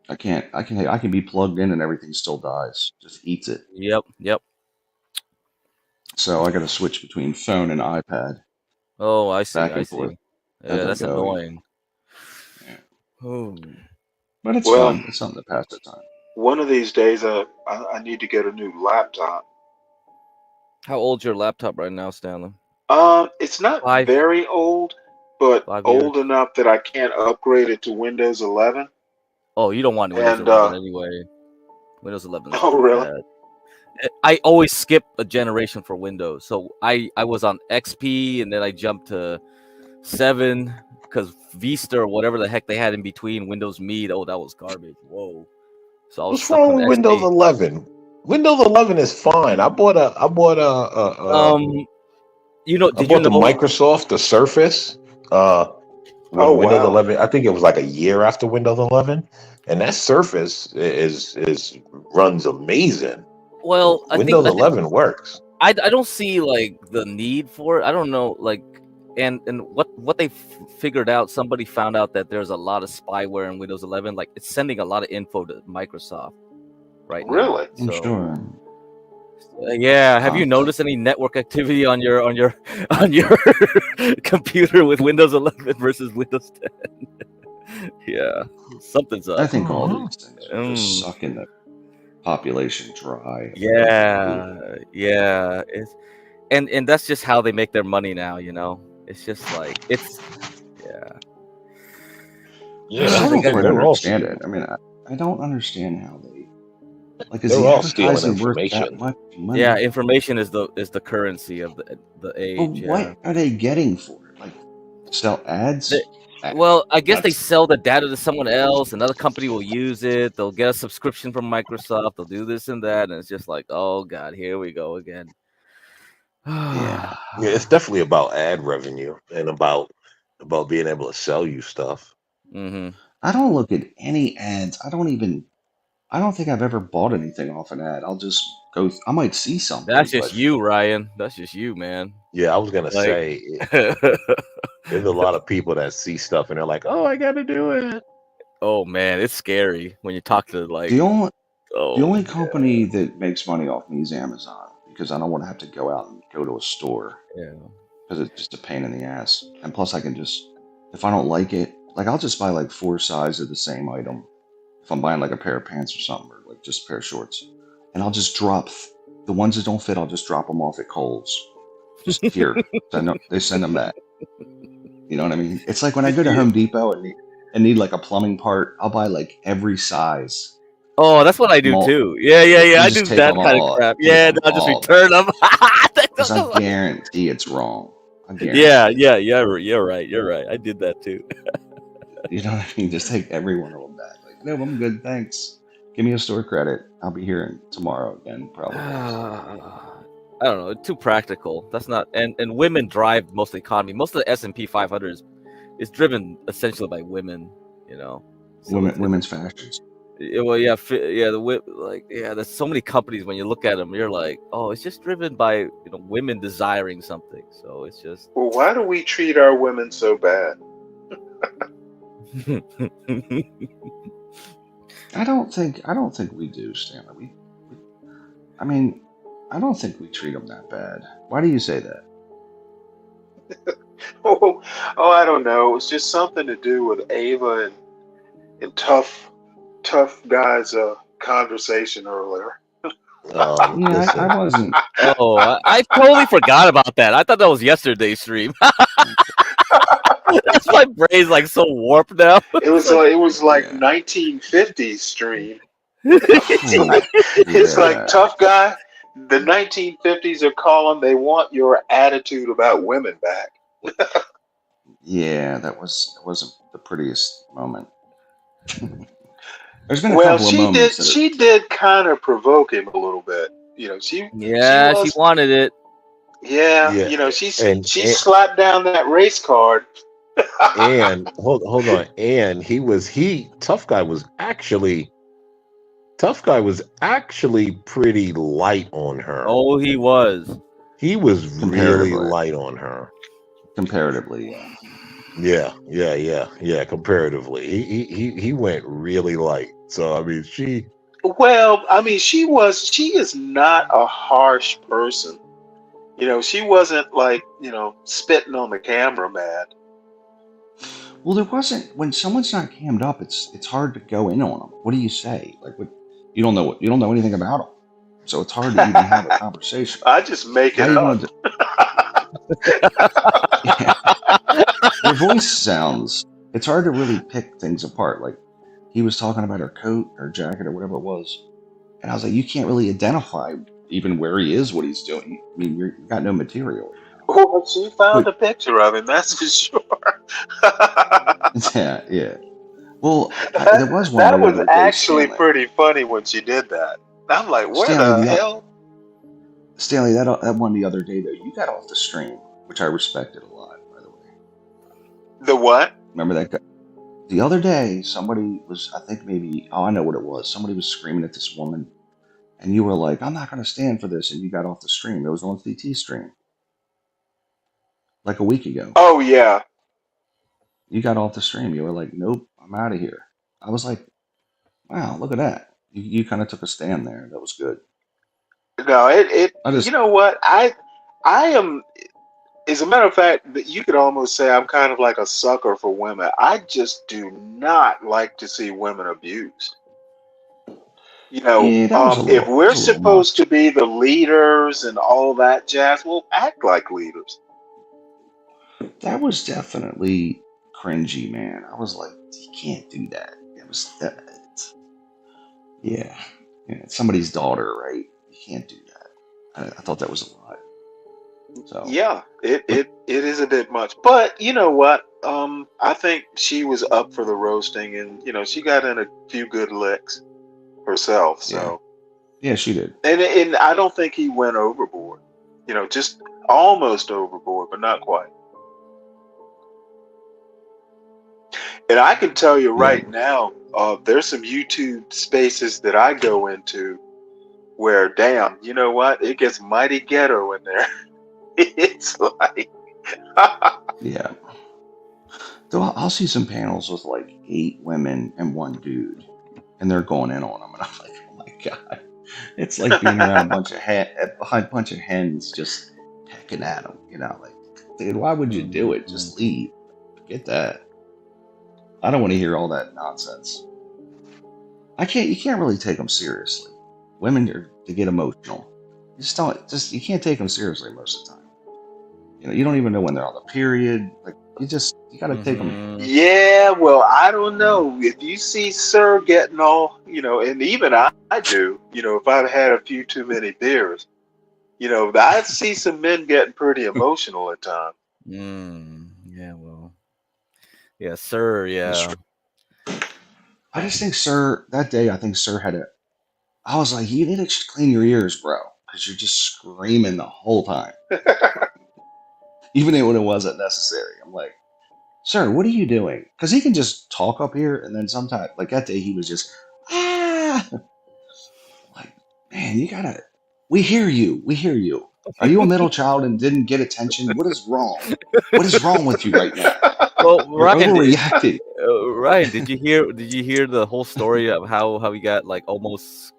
I can be plugged in and everything still dies. Just eats it. Yep. So I got to switch between phone and iPad. Oh, I see. Back and I see. forth Yeah, as I that's go. annoying. Yeah. Oh. But it's fun. It's something to pass the time. One of these days, I need to get a new laptop. How old's your laptop right now, Stanley? It's not very old, but 5 old enough that I can't upgrade it to Windows 11. Oh, you don't want Windows 11 anyway. Windows 11. Oh, really? Bad. I always skip a generation for Windows. So I was on XP and then I jumped to 7 because Vista or whatever the heck they had in between Windows Me. Oh, that was garbage. Whoa. So I was What's wrong with Windows 11? Windows 11 is fine. I bought the Microsoft, the Surface. Windows 11. I think it was like a year after Windows 11, and that Surface is runs amazing. Well, Windows 11 works. I don't see like the need for it. I don't know, like, and what they figured out. Somebody found out that there's a lot of spyware in Windows 11. Like, it's sending a lot of info to Microsoft right now. Really? I'm sure. Yeah. Have you noticed any network activity on your computer with Windows 11 versus Windows 10? Yeah, something's up. I think all these things are just sucking the population dry. Yeah. And that's just how they make their money now. You know, it's just like I don't quite understand it. I mean, I don't understand how they Like, is They're the all stealing advertising worth that information. much money? Yeah, information is the currency of the But age. Yeah. what are they getting for it? Like, sell ads? Well, I guess they That's sell the data to someone else. Another company will use it. They'll get a subscription from Microsoft. They'll do this and that, and it's just like, oh god, here we go again. yeah. Yeah, it's definitely about ad revenue and about being able to sell you stuff. Mm-hmm. I don't look at any ads. I don't think I've ever bought anything off an ad. I'll just go. I might see something, That's just but you, Ryan. That's just you, man. Yeah, I was gonna Like, say there's a lot of people that see stuff and they're like, "Oh, I got to do it." oh man, it's scary when you talk to like, the only oh company that makes money off me is Amazon because I don't want to have to go out and go to a store yeah. because it's just a pain in the ass. And plus, I can just if I don't like it, like I'll just buy like 4 sizes of the same item. If I'm buying like a pair of pants or something, or like just a pair of shorts, and I'll just drop the ones that don't fit. I'll just drop them off at Kohl's. Just here, they send them back. You know what I mean? It's like when I go to Home Depot and need like a plumbing part, I'll buy like every size. Oh, that's what I do too. Yeah. I do that kind of crap. Yeah, I'll just return them. Because I guarantee it's wrong. Yeah. You're right. I did that too. You know what I mean? Just take every one of them back. Like, no, I'm good, thanks. Give me a store credit. I'll be here tomorrow again, probably. I don't know. It's too practical. That's not. And women drive most of the economy. Most of the S&P 500 is driven essentially by women. You know, so women's fashions. Well, yeah, there's so many companies. When you look at them, you're like, oh, it's just driven by women desiring something. So it's just. Well, why do we treat our women so bad? I don't think we do, Stanley. I don't think we treat them that bad. Why do you say that? Oh, I don't know. It's just something to do with Ava and tough guys' conversation earlier. Yeah, I wasn't. Oh, I totally forgot about that. I thought that was yesterday's stream. That's my brain's like so warped now. It was like 1950s stream. It's like tough guy. The 1950s are calling. They want your attitude about women back. Yeah, it wasn't the prettiest moment. There's been a couple of moments. She did kind of provoke him a little bit. She wanted it. Yeah. She slapped down that race card. And hold on. And tough guy was actually pretty light on her. Oh, he was. He was really light on her. Comparatively, yeah. Comparatively, he went really light. So I mean, she is not a harsh person. She wasn't like spitting on the camera mad. Well, there wasn't. When someone's not cammed up, it's hard to go in on them. What do you say? Like, you don't know anything about them, so it's hard to even have a conversation. I just make it up. Your voice sounds. It's hard to really pick things apart. Like he was talking about her coat, her jacket, or whatever it was, and I was like, you can't really identify even where he is, what he's doing. I mean, you got no material. Well, she found a picture of him, that's for sure. Yeah. Well, there was one. That was actually pretty funny when she did that. I'm like, where the hell? Stanley, that one the other day, though, you got off the stream, which I respected a lot, by the way. The what? Remember that guy? The other day, somebody was, I think maybe, I know what it was. Somebody was screaming at this woman, and you were like, I'm not going to stand for this, and you got off the stream. It was on DT stream. Like a week ago. Oh, yeah. You got off the stream. You were like, nope, I'm out of here. I was like, wow, look at that. You kind of took a stand there. That was good. No, you know what? I am, as a matter of fact, you could almost say I'm kind of like a sucker for women. I just do not like to see women abused. If we're supposed to be the leaders and all that jazz, we'll act like leaders. That was definitely cringy, man. I was like, you can't do that. It was that. Yeah. It's somebody's daughter, right? You can't do that. I thought that was a lot. So Yeah, it is a bit much. But you know what? I think she was up for the roasting, and she got in a few good licks herself. So yeah, she did. and I don't think he went overboard. Just almost overboard, but not quite. And I can tell you right now, there's some YouTube spaces that I go into where, damn, you know what? It gets mighty ghetto in there. It's like, Yeah. So I'll see some panels with like 8 women and 1 dude, and they're going in on them, and I'm like, oh my god, it's like being around a bunch of hens just pecking at them. Like, dude, why would you do it? Just leave. Forget that. I don't want to hear all that nonsense. You can't really take them seriously. Women are to get emotional. You can't take them seriously most of the time. You don't even know when they're on the period. Like, you got to take them. yeah, well, I don't know. If you see Sir getting all, and even I do, if I've had a few too many beers, I see some men getting pretty emotional at times. Yeah, well. Yeah, Sir, yeah. I just think Sir, that day, I think Sir I was like, you need to clean your ears, bro, because you're just screaming the whole time. Even when it wasn't necessary. I'm like, Sir, what are you doing? Because he can just talk up here, and then sometimes, like that day, he was just, like, man, we hear you. We hear you. Are you a middle child and didn't get attention? What is wrong? What is wrong with you right now? Well, You're overreacting. Ryan, did you hear the whole story of how he got like almost?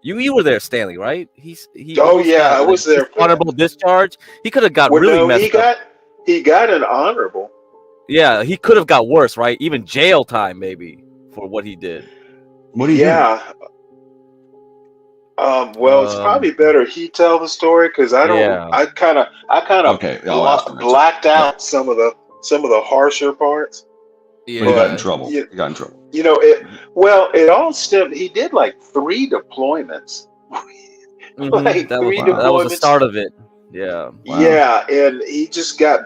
You were there, Stanley, right? He Oh yeah, I was there. Honorable discharge. He could have got really messed up. He got an honorable. Yeah, he could have got worse, right? Even jail time, maybe, for what he did. What do you Yeah. Well, it's probably better he tell the story because I don't. Yeah. I kind of blacked out some of the harsher parts. Yeah. But he got in trouble. He got in trouble. It all stemmed. He did like 3 deployments. Like that was the start of it. Yeah. Wow. Yeah, and he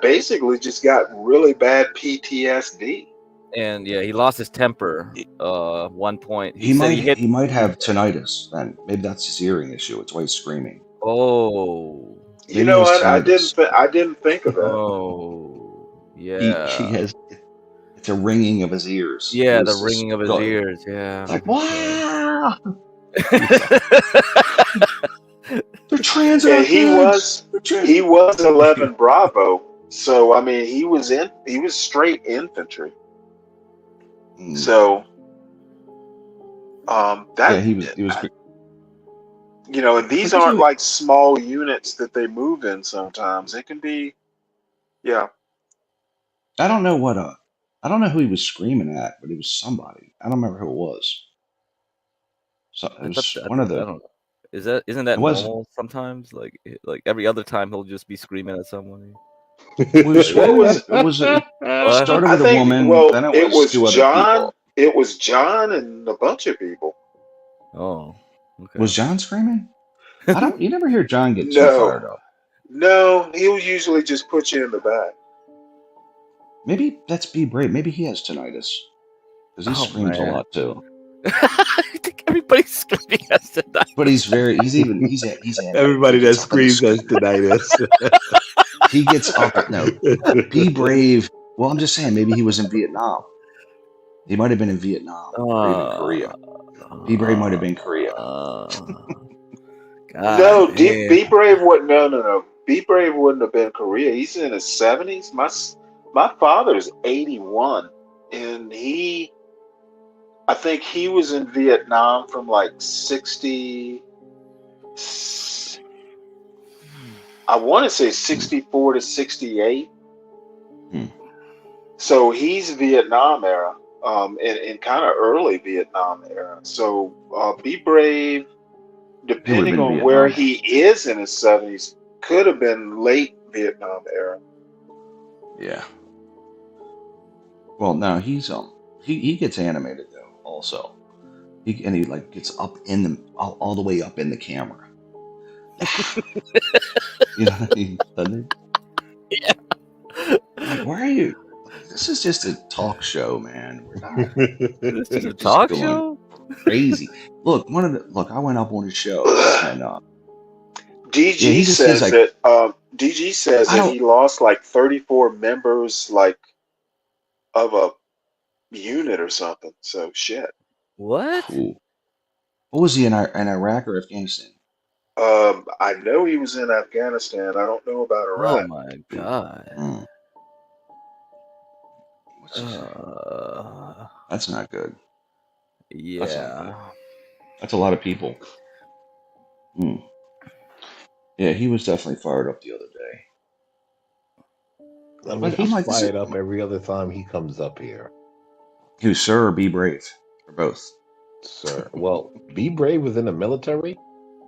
basically got really bad PTSD. And yeah, he lost his temper. 1 point. He might have tinnitus. Then maybe that's his hearing issue. It's why he's screaming. Oh. You know what? I didn't think of that. Oh. Yeah. He has. It's a ringing of his ears. Yeah, the ringing of his ears. Yeah. Like, wow. They're trans. And he was 11 Bravo. So I mean, he was straight infantry. So he was. And these aren't like small units that they move in. Sometimes it can be. Yeah. I don't know who he was screaming at, but it was somebody. I don't remember who it was. So it was one of the. I don't know. Isn't that normal sometimes? Like every other time he'll just be screaming at someone. It started with a woman. Well, then it was 2 other John. people. It was John and a bunch of people. Oh, okay. Was John screaming? You never hear John get too fired up. No, he'll usually just put you in the back. Maybe that's Be Brave. Maybe he has tinnitus because he screams a lot too. I think everybody's screaming has tinnitus. But he's everybody that screams has tinnitus. He gets up. No, Be Brave. Well, I'm just saying, maybe he was in Vietnam. He might have been in Vietnam or even Korea. Be Brave might have been Korea. No, Be Brave wouldn't. No. Be Brave wouldn't have been Korea. He's in his 70s. My father's 81, and I think he was in Vietnam from like 60. I want to say 64 to 68. So he's Vietnam era, and kind of early Vietnam era. So Be Brave, depending on where he is in his 70s, could have been late Vietnam era. Yeah. Well, no, he gets animated though also. He like gets up in the all the way up in the camera. You know what I mean? Doesn't he? Yeah. Like, why are you? This is just a talk show, man. We're not. This is You're a just talk going show. crazy. Look, I went up on his show and DG says like, that DG says that he lost like 34 members, like of a unit or something. So shit. What? Cool. What was he in Iraq or Afghanistan? I know he was in Afghanistan. I don't know about Oh Iraq. my god. That's not good. Yeah. That's not good. That's a lot of people. Yeah, he was definitely fired up the other day. I mean, he's fired up every other time he comes up here. He was Sir or Be Brave, or both. Sir, well, Be Brave was in the military.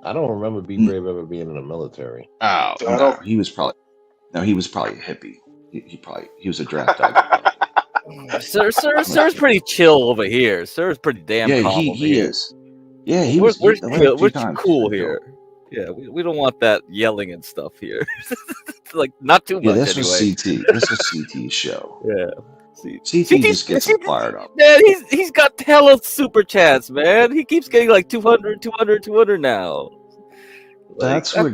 I don't remember Be Brave ever being in the military. Oh no, he was probably a hippie. He was a draft dog. Sir's pretty chill over here. Sir's pretty damn calm over he here. is. Yeah, we're cool here. Yeah, we don't want that yelling and stuff here. Like not too much. Yeah, this was anyway. CT. This was CT's show. Yeah. CT just gets him fired up. Man, he's got hella super chats, man. He keeps getting like 200 now. That's what.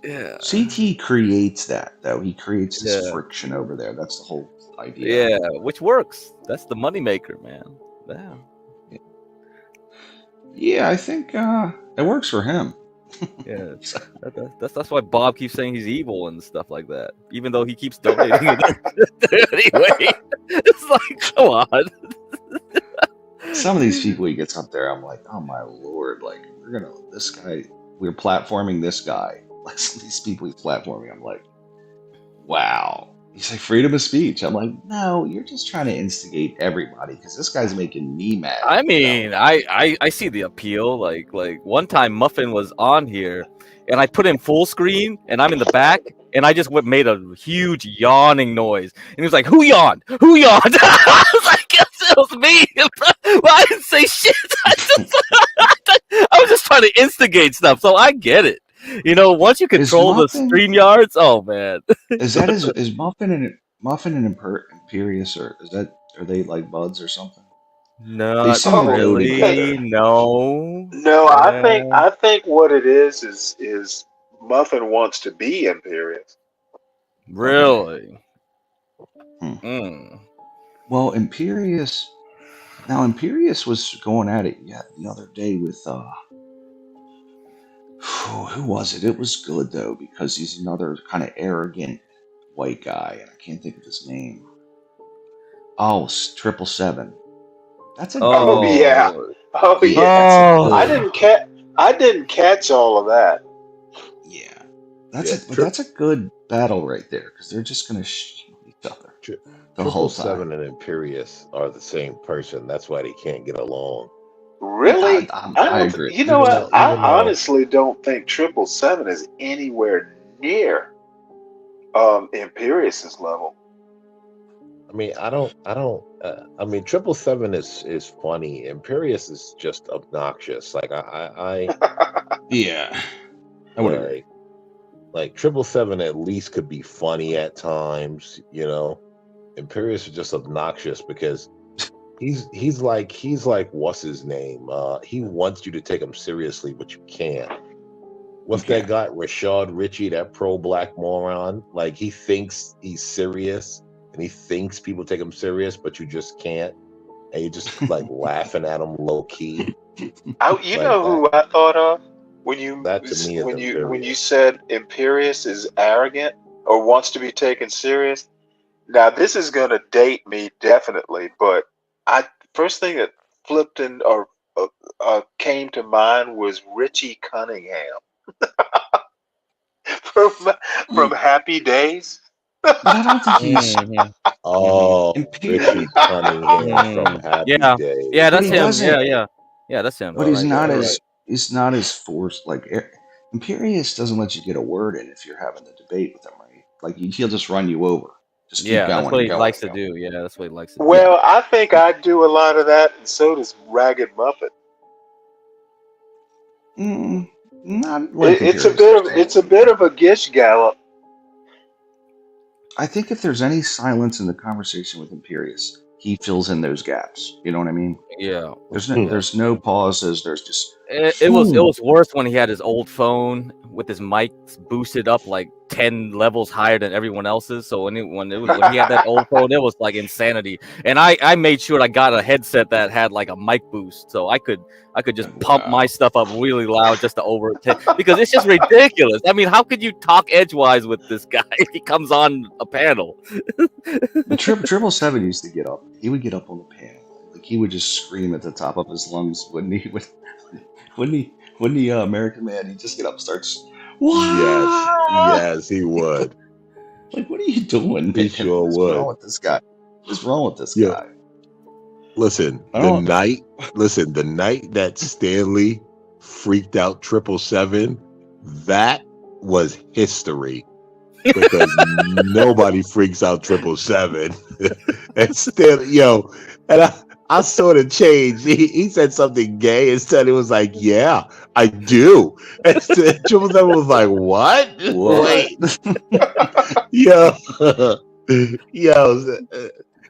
Yeah. CT creates that though. He creates this friction over there. That's the whole idea. Yeah, which works. That's the moneymaker, man. Yeah. Yeah, I think it works for him. Yeah, that's why Bob keeps saying he's evil and stuff like that, even though he keeps donating. Anyway, it's like, come on. Some of these people he gets up there, I'm like, oh my lord, like we're platforming this guy. Like some of these people he's platforming, I'm like, wow. He's like, freedom of speech. I'm like, no, you're just trying to instigate everybody because this guy's making me mad. I mean, I see the appeal. Like one time Muffin was on here and I put in full screen and I'm in the back and I just made a huge yawning noise. And he was like, who yawned? Who yawned? I was like, guess it was me. Well, I didn't say shit. I was just trying to instigate stuff. So I get it. You know, once you control the StreamYards, oh man. Is Muffin and Imperious are they like buds or something? No, they seem to go together. No, I think what it is Muffin wants to be Imperious. Really? Well, Imperious was going at it the other day with who was it? It was good though because he's another kind of arrogant white guy, and I can't think of his name. Oh, 777. That's a yeah. Oh yeah. I didn't catch all of that. Yeah, that's a good battle right there because they're just gonna shoot each other the whole time. 777 and Imperious are the same person. That's why they can't get along. Really? I agree. You know what? I honestly don't think 777 is anywhere near Imperious's level. I mean, I mean, 777 is funny. Imperious is just obnoxious. Like yeah, I would agree. Like 777 at least could be funny at times, you know. Imperious is just obnoxious because he's like what's his name? He wants you to take him seriously, but you can't. What's that guy, Rashad Ritchie, that pro-black moron? Like he thinks he's serious and he thinks people take him serious, but you just can't, and you're just like laughing at him low key. You know who I thought of when you said Imperious is arrogant or wants to be taken serious. Now this is gonna date me definitely, but first thing that flipped in or came to mind was Richie Cunningham from Happy Days. I don't think he's. Richie Cunningham from Happy Days. Yeah, that's him. Yeah, that's him. But he's not as forced. Like Imperious doesn't let you get a word in if you're having the debate with him, right? Like he'll just run you over. Just keep going. That's what he likes to do. Yeah, that's what he likes to do. Well, I think I do a lot of that, and so does Ragged Muppet. Not like It's Imperius. a bit of a gish gallop. I think if there's any silence in the conversation with Imperius, he fills in those gaps. You know what I mean? Yeah. There's no pauses. There's just It was worse when he had his old phone with his mics boosted up like 10 levels higher than everyone else's. So when he had that old phone, it was like insanity. And I made sure I got a headset that had like a mic boost, so I could just pump my stuff up really loud just to overtake, because it's just ridiculous. I mean, how could you talk edgewise with this guy if he comes on a panel? The 777 used to get up. He would get up on the panel. Like he would just scream at the top of his lungs, wouldn't he? When the American Man, he'd just get up and starts. Yes, he would. Like, what are you doing, man? He sure What's would. wrong with this guy? What's wrong with this guy? Listen, the night that Stanley freaked out 777, that was history. Because nobody freaks out 777. And still, and I sort of changed. He said something gay instead. It was like, yeah, I do. And 777 was like, what? Wait. Yo.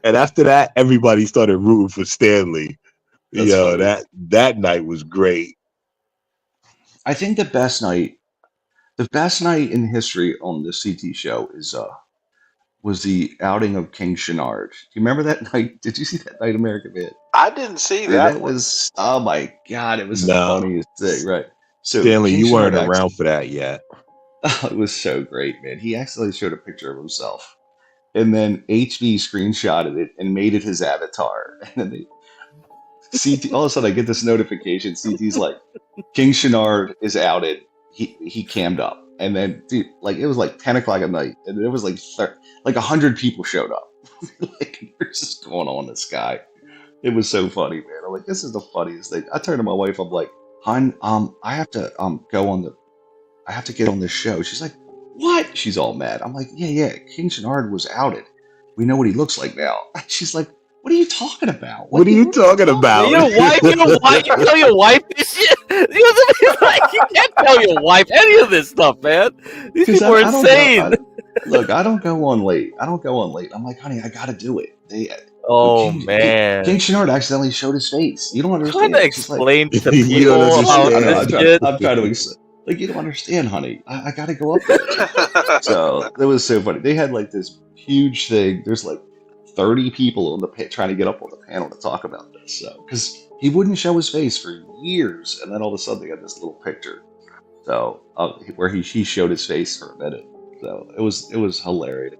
And after that, everybody started rooting for Stanley. That night was great. I think the best night in history on the CT show was the outing of King Shenard. Do you remember that night? Did you see that night, American Man? I didn't see Dude, that. that was, oh my God, it was the No. funniest thing, right? So Stanley, King you weren't Shenard around for that yet. it was so great, man. He actually showed a picture of himself, and then HB screenshotted it and made it his avatar. And then CT, all of a sudden, I get this notification. CT's like, King Shenard is outed. He cammed up, and then dude, like it was like 10 o'clock at night, and it was like 100 people showed up. Like, what's just going on in this guy? It was so funny, man. I'm like, this is the funniest thing. I turned to my wife. I'm like, hon, I have to I have to get on this show. She's like, what? She's all mad. I'm like, yeah. King Shenard was outed. We know what he looks like now. She's like, what are you talking about? What are you talking about? Your wife, you tell your wife this shit. You can't tell your wife any of this stuff, man. These people are insane. Look, I don't go on late. I'm like, honey, I gotta do it. Man. King Shenard accidentally showed his face. You don't understand. Trying to explain to people about this shit. I'm trying to explain. Like, you don't understand, honey. I gotta go up there. So it was so funny. They had like this huge thing. There's like 30 people on the trying to get up on the panel to talk about this. So because he wouldn't show his face for years, and then all of a sudden they had this little picture. So where he showed his face for a minute. So it was hilarious.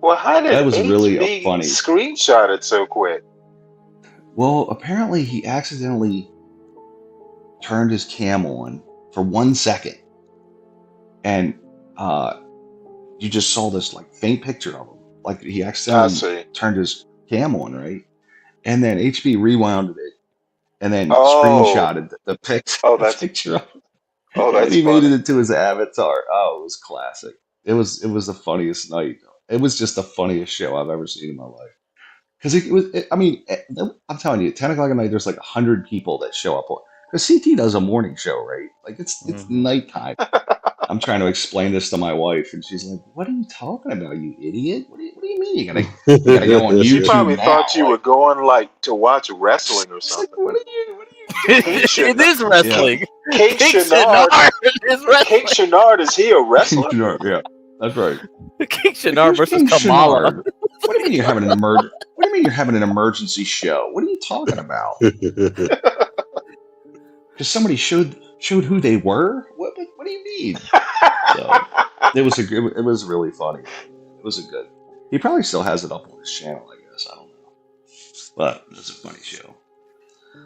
Well, how did that was HB really funny. Screenshot it so quick? Well, apparently he accidentally turned his cam on for 1 second, and you just saw this like faint picture of him. Like he accidentally turned his cam on, right? And then HB rewounded it, and then screenshotted the picture of him. Oh, that's and he funny. made it into his avatar. Oh, it was classic. It was the funniest night. It was just the funniest show I've ever seen in my life. Because I'm telling you, 10 o'clock at night, there's like 100 people that show up. Because CT does a morning show, right? Like it's nighttime. I'm trying to explain this to my wife, and she's like, "What are you talking about, you idiot? What do you mean you gotta go on YouTube?" She probably now? thought you were going like to watch wrestling or something. It is wrestling. King Shenard is he a wrestler? King Shenard, yeah, that's right. King Shenard versus King Kamala. Shenard? What do you mean you're having an What do you mean you're having an emergency show? What are you talking about? Because somebody showed who they were. What do you mean? So it was really funny. It was a good. He probably still has it up on his channel, I guess. I don't know, but it's a funny show.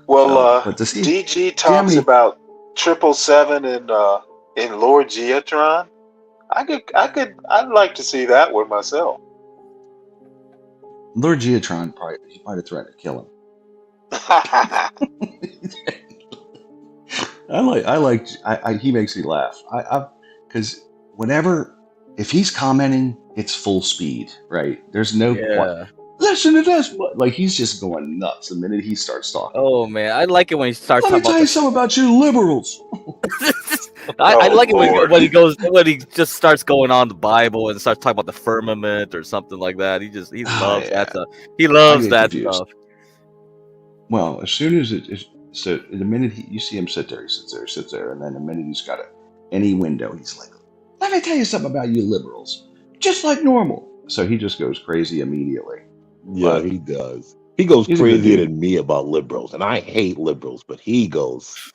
Well, DG talks about 777 and Lord Geotron. I'd like to see that one myself. Lord Geotron he might have threatened to kill him. He makes me laugh. Because if he's commenting, it's full speed, right? There's no listen to this. Like he's just going nuts the minute he starts talking. Oh man, I like it when he starts Let me talking tell you something about you liberals. I like it when he just starts going on the Bible and starts talking about the firmament or something like that. He loves that stuff. He loves that stuff. Well, as soon as so the minute you see him sit there, he sits there, and then the minute he's got any window, he's like, "Let me tell you something about you liberals, just like normal." So he just goes crazy immediately. Yeah, he does. He goes crazier than me about liberals, and I hate liberals, but he goes.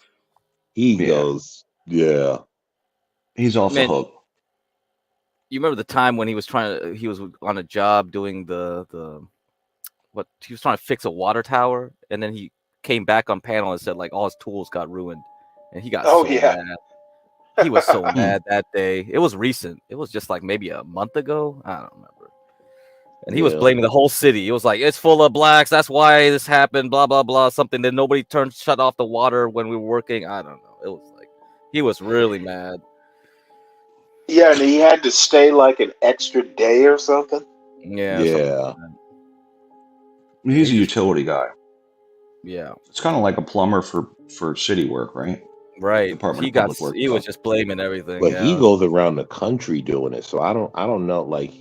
Yeah. He's off the hook. You remember the time when he was on a job doing he was trying to fix a water tower, and then he came back on panel and said like all his tools got ruined, and he got mad. He was so mad that day. It was recent. It was just like maybe a month ago. I don't remember. And he was blaming the whole city. It was like, it's full of blacks. That's why this happened. Blah, blah, blah. Something that nobody shut off the water when we were working. I don't know. It was like, he was really mad. Yeah, and he had to stay like an extra day or something. Yeah. He's a utility guy. Yeah. It's kind of like a plumber for city work, right? Right. Department of Public Works. He was just blaming everything. But he goes around the country doing it. So I don't know. Like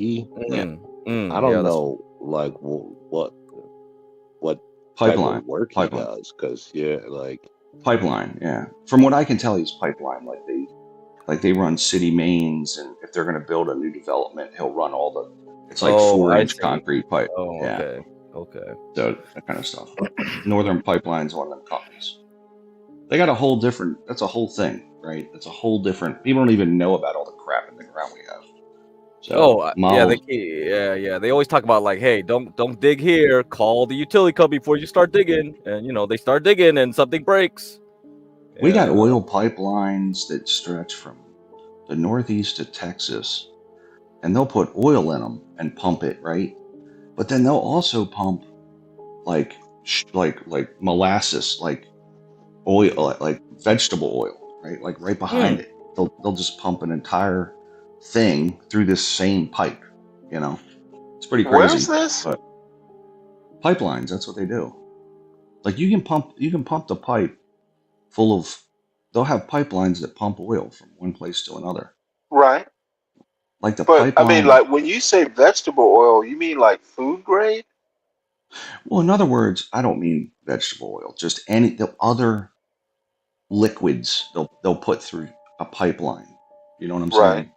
I don't know like what pipeline type of work he does, because pipeline. Yeah, from what I can tell, he's pipeline. Like they run city mains, and if they're going to build a new development, he'll run all the. It's like 4-inch concrete pipe. Oh, yeah. Okay. So that kind of stuff. Northern Pipeline's one of them companies. They got a whole different. That's a whole thing, right? That's a whole different. People don't even know about all the crap in the ground we have. So, They always talk about like, hey, don't dig here. Call the utility company before you start digging. And they start digging and something breaks. We got oil pipelines that stretch from the northeast to Texas, and they'll put oil in them and pump it, right? But then they'll also pump like molasses, like oil, like vegetable oil, right? Like right behind it. They'll just pump an entire thing through this same pipe. It's pretty crazy. Where's this? But pipelines, that's what they do. Like you can pump the pipe full of. They'll have pipelines that pump oil from one place to another. Right. Like the but pipeline. I mean, like when you say vegetable oil, you mean like food grade? Well, in other words, I don't mean vegetable oil. Just the other liquids they'll put through a pipeline. You know what I'm saying? Right.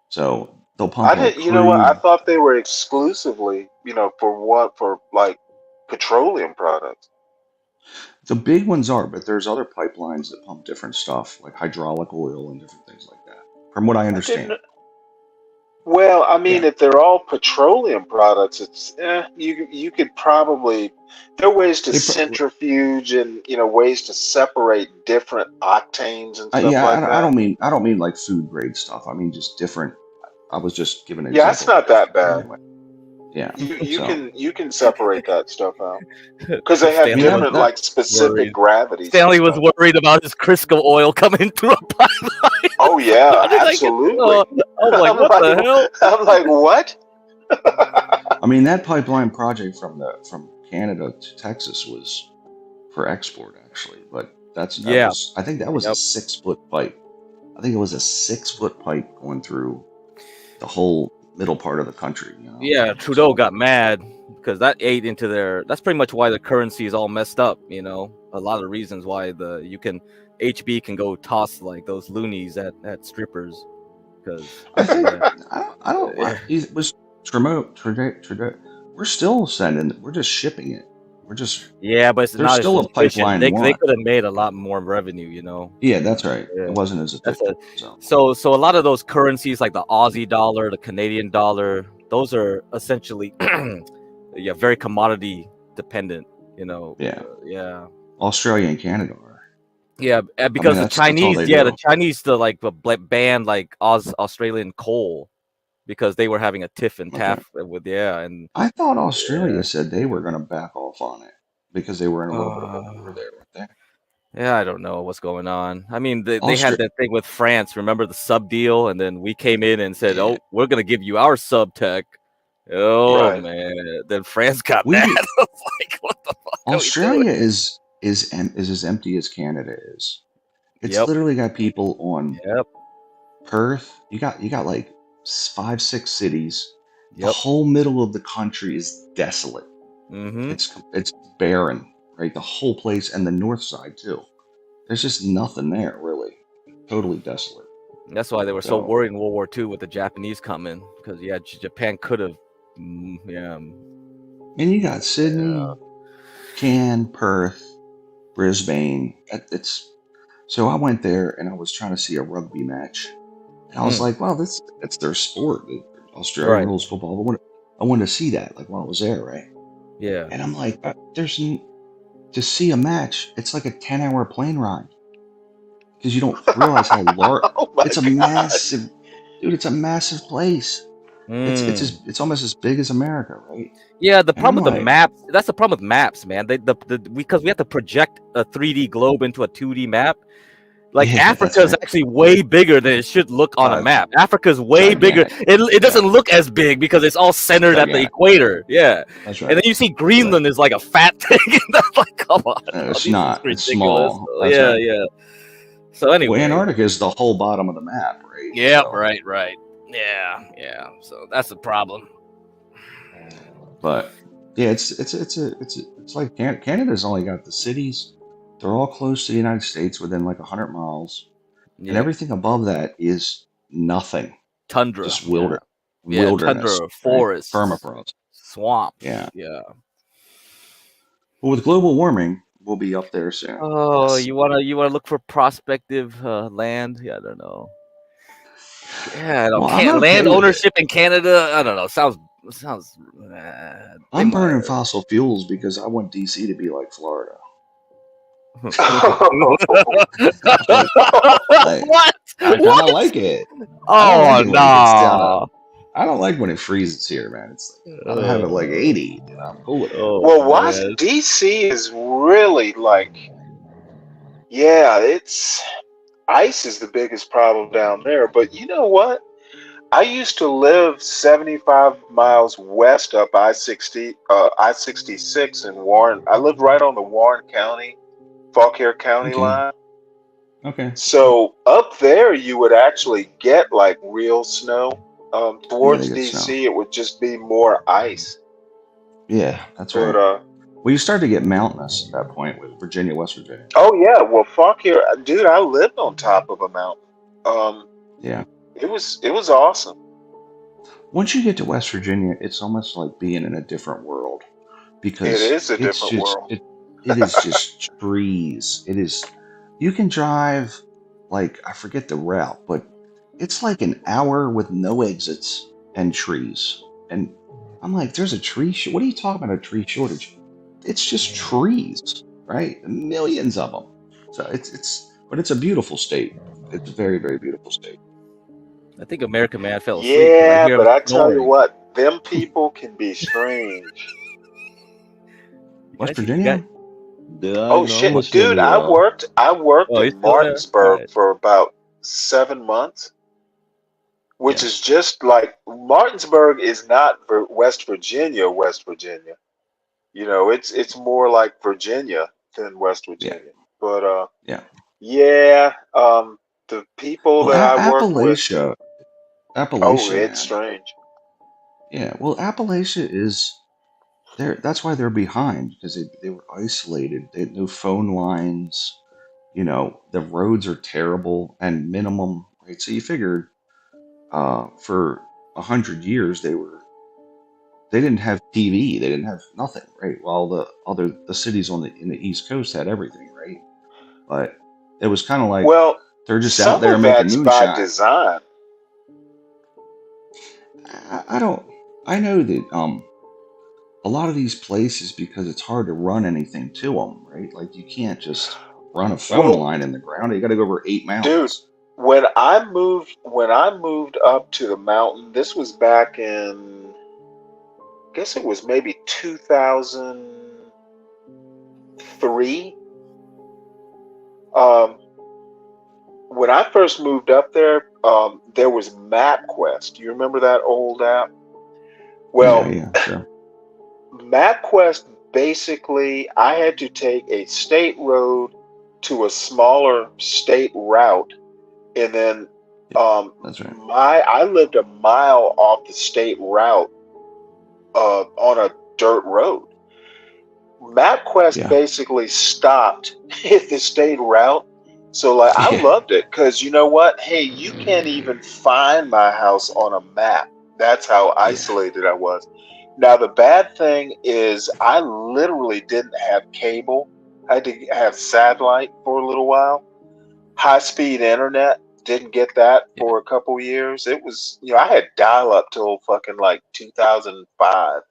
So they'll pump. You know what? I thought they were exclusively, for like petroleum products. The big ones are, but there's other pipelines that pump different stuff, like hydraulic oil and different things like that. From what I understand. Well, I mean, if they're all petroleum products, it's you could probably there are ways to centrifuge and ways to separate different octanes and stuff like that. I don't mean like food grade stuff. I mean just different. I was just giving an example. Yeah, it's not that bad. Anyway. Yeah, you can separate that stuff out because they have different like specific gravities. Stanley was worried about his Crisco oil coming through a pipeline. Oh yeah, absolutely. I'm like, what the hell? I'm like, what? I mean, that pipeline project from Canada to Texas was for export actually, but I think that was a 6-foot pipe. I think it was a 6-foot pipe going through the whole middle part of the country. Yeah, Trudeau got mad because that ate into that's pretty much why the currency is all messed up. A lot of the reasons why HB can go toss like those loonies at strippers because I think I don't. It was Trudeau. We're still sending. We're just shipping it. We're just but it's not still a pipeline. They could have made a lot more revenue. Yeah, that's right. It wasn't as efficient. So a lot of those currencies like the Aussie dollar, the Canadian dollar, those are essentially very commodity dependent. Yeah. Australia and Canada are. Yeah, because the Chinese banned like Australian coal because they were having a tiff and taff with and I thought Australia said they were going to back off on it because they were in a little bit of a war there, weren't they? Yeah, I don't know what's going on. I mean, they had that thing with France. Remember the sub deal, and then we came in and said, "Oh, we're going to give you our sub tech," Oh Right. man, then France got We mad. do. I was like, what the fuck are we Australia doing? is as empty as Canada is. It's Yep. literally got people on Yep. Perth. You got like 5, 6 cities. The Yep. whole middle of the country is desolate. Mm-hmm. It's barren, right? The whole place, and the north side too. There's just nothing there, really. Totally desolate. That's why they were so So, worried in World War II with the Japanese coming, because Japan could have, and you got Sydney, Cairns, Perth, Brisbane. So I went there and I was trying to see a rugby match. And I was like, wow, that's their sport. Australian Right. rules football. I wanted to see that, like while I was there, right? Yeah. And I'm like, to see a match, it's like a 10-hour plane ride. Because you don't realize how large it's a massive dude, it's a massive place. It's almost as big as America, right? Yeah, the And I'm problem with the like, maps, that's the problem with maps, man. Because we have to project a 3D globe into a 2D map. Like yeah, that's Africa's right. actually way bigger than it should look on a map. Africa's way bigger. Gigantic. It doesn't look as big because it's all centered at the Gigantic. equator. Yeah. That's right. And then you see Greenland is like a fat thing. That's like, come on. It's This is not. It's ridiculous. small. That's Yeah, right. yeah. So anyway. Well, Antarctica is the whole bottom of the map, right? Yeah, So, right. Yeah. So that's the problem. but yeah, it's like Canada's only got the cities. They're all close to the United States within like 100 miles. Yeah. And everything above that is nothing. Tundra. Just Yeah, wilderness. tundra, forests, Permafrost. swamps. Yeah. Yeah. But with global warming, we'll be up there soon. Oh, Yes. you wanna look for prospective land? Yeah, I don't know. Yeah, I don't. Well, I'm okay Land with it. ownership in Canada. I don't know. Sounds. I'm burning fossil fuels because I want DC to be like Florida. What? I kind of like it. Oh no! I don't like when it freezes here, man. It's like, I have it like 80. And I'm cool with it. Well, DC is really like, it's ice is the biggest problem down there. But you know what? I used to live 75 miles west up I-66 in Warren. I lived right on the Warren County, Fauquier County line. Okay. So up there, you would actually get like real snow. Towards they get DC, snow. it would just be more ice. Yeah, that's But, right. Well, you start to get mountainous at that point with Virginia, West Virginia. Oh yeah, well, Fauquier, dude, I lived on top of a mountain. Yeah. It was awesome. Once you get to West Virginia, it's almost like being in a different world because It is a it's different just world. it is just trees. It is. You can drive like I forget the route, but it's like an hour with no exits and trees. And I'm like, there's a tree. What are you talking about? A tree shortage? It's just trees, right? Millions of them. So but it's a beautiful state. It's a very, very beautiful state. I think American Man fell asleep. Yeah, hear but him I tell you snoring. what, them people can be strange. West Virginia? Oh shit, dude! I worked Oh, he's in still there? Martinsburg Right. for about 7 months, which is just like Martinsburg is not West Virginia. West Virginia, you know, it's more like Virginia than West Virginia. But the people Well, that I worked with, Appalachia, it's man. strange. Yeah, well, Appalachia is there. That's why they're behind because they were isolated. They had no phone lines. You know, the roads are terrible and minimum. Right, so you figured for 100 years they didn't have TV. They didn't have nothing. Right, while the cities in the East Coast had everything. Right, but it was kind of like they're just out Some there of making that's moonshine. by design. I know that a lot of these places because it's hard to run anything to them, right? Like you can't just run a phone line in the ground. You got to go over 8 mountains. Dude, when I moved up to the mountain, this was back in, I guess it was maybe 2003. When I first moved up there, there was MapQuest. Do you remember that old app? Well, Yeah, sure. MapQuest basically, I had to take a state road to a smaller state route, and then That's right. I lived a mile off the state route on a dirt road. MapQuest Yeah. basically stopped at the state route. So like I Yeah. loved it because you know what? Hey, you can't even find my house on a map. That's how isolated I was. Now the bad thing is I literally didn't have cable. I had to have satellite for a little while. High speed internet, didn't get that for a couple years. It was, I had dial up till fucking like 2005,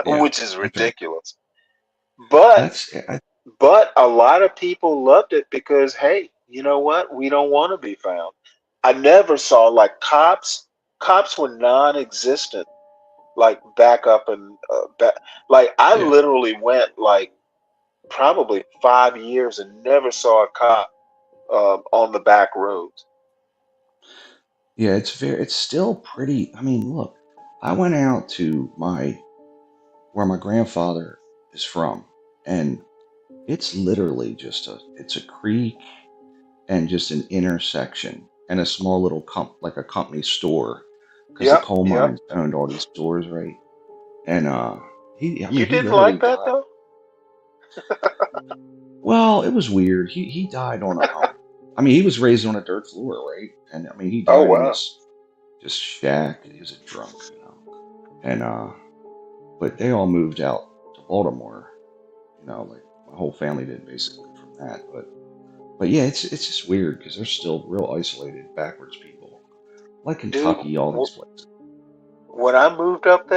Yeah. which is Okay. ridiculous. But That's but a lot of people loved it because hey, you know what? We don't want to be found. I never saw like cops. Cops were non-existent. Like back up and back. Like I yeah. literally went like probably 5 years and never saw a cop on the back roads. Yeah, it's still pretty. I mean, look, I went out to where my grandfather is from, and it's literally it's a creek and just an intersection and a small little like a company store because the Yep, coal yep. mines owned all these stores, right? And You he didn't literally like that died. though? Well, it was weird. He died on a I mean, he was raised on a dirt floor, right? And I mean, he Oh died in wow. this just shack. He was a drunk, and but they all moved out to Baltimore. Like my whole family did basically from that. But yeah, it's just weird because they're still real isolated, backwards people, like Dude, Kentucky, all these places. when I moved up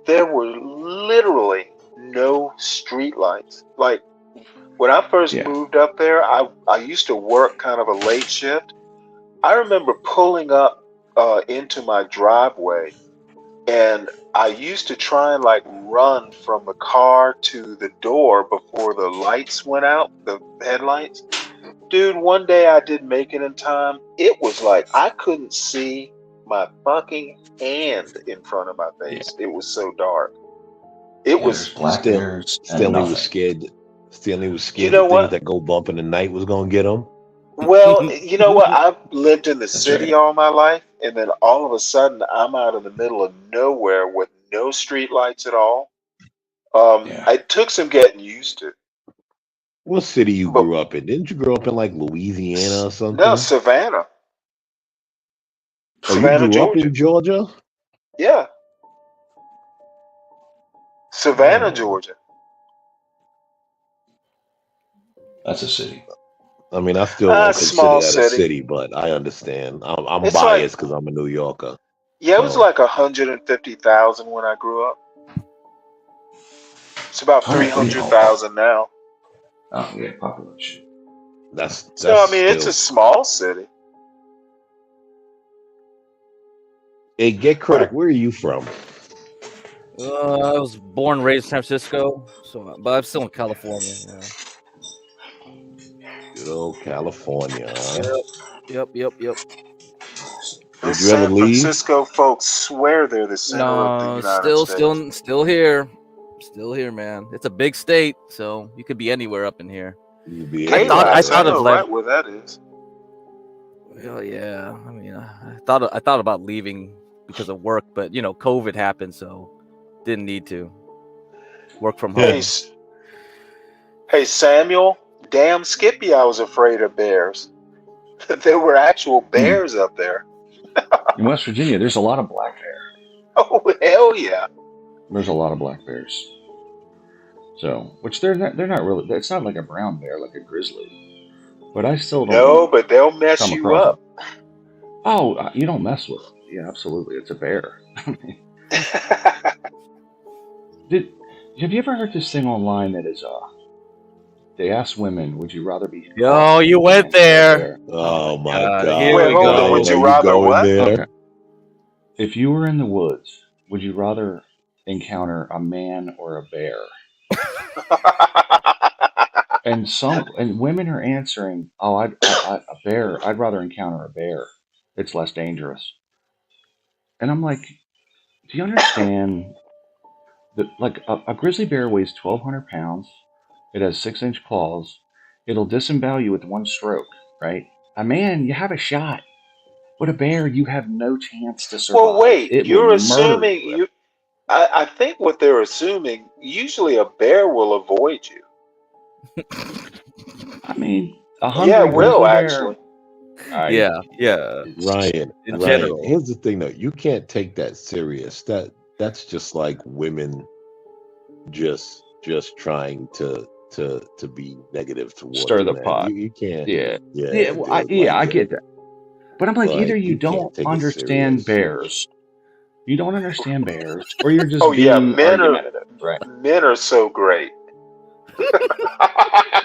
there were literally no street lights. Like when I first Yeah, moved up there, I used to work kind of a late shift. I remember pulling up into my driveway, and I used to try and like run from the car to the door before the lights went out, the headlights. Dude, one day I didn't make it in time. It was like I couldn't see my fucking hand in front of my yeah, face. It was so dark. It yeah. There's was, black bears and Stanley was nothing. scared. Stanley was you scared the know things what? that go bump in the night was gonna get him. Well, you know what? I've lived in the That's right. city all my life, and then all of a sudden I'm out in the middle of nowhere with no street lights at all. Yeah. It took some getting used to. What city you But grew up in? Didn't you grow up in like Louisiana or no, something? Savannah, Oh, you Savannah, grew up Georgia. in Georgia? Yeah, Savannah, Oh, Georgia. That's a city. I mean, I still won't consider Small that a city. city, but I understand. I'm It's like, biased because I'm a New Yorker. yeah, it was So like 150,000 when I grew up. It's about 300,000 now. Oh yeah, population. that's So I mean, it's a still. small city. Hey, get crack. But Where are you from? I was born and raised in San Francisco, but I'm still in California. Yeah. Good old California. Huh? Yep. those Did you ever San leave? Francisco folks swear they're the center of the No, United States. still here. Still here, man. It's a big state, so you could be anywhere up in here. You'd be I anywhere, KRAS, I thought right? of know like, right where that is. well, yeah. I mean, I thought about leaving because of work, but COVID happened, so didn't need to work from Hey, home. hey, Samuel. Damn, Skippy, I was afraid of bears. There were actual bears up there. In West Virginia, there's a lot of black bear. Oh hell yeah! There's a lot of black bears. So, which they're not really. It's not like a brown bear, like a grizzly. But I still don't want No, to but they'll mess come you across them. up. Oh, you don't mess with them. Yeah, absolutely. It's a bear. Have you ever heard this thing online that is they ask women, would you rather be Yo, you went there. Oh my God, God, here Wait, we hold on. go. Would Ryan, are you you rather going what? there? Okay. If you were in the woods, would you rather encounter a man or a bear? And women are answering, "Oh, a bear. I'd rather encounter a bear. It's less dangerous." And I'm like, Do you understand that like a grizzly bear weighs 1,200 pounds? It has 6-inch claws. It'll disembowel you with one stroke, right? A man, you have a shot. But a bear, you have no chance to survive. Well, wait, It will you're murder assuming you. you. I think what they're assuming, usually a bear will avoid you. I mean, a Yeah, hungry it will grizzly actually. bear. Yeah. Ryan, In Ryan, general. here's the thing though. You can't take that serious. That's just like women just trying to be negative towards Stir the men. pot. You can't. Yeah. Yeah, Well, I dude, get that. But I'm like, either like you you can't don't take it understand serious. bears, you don't understand bears, or you're Oh just yeah, being argumentative, right? men are so great.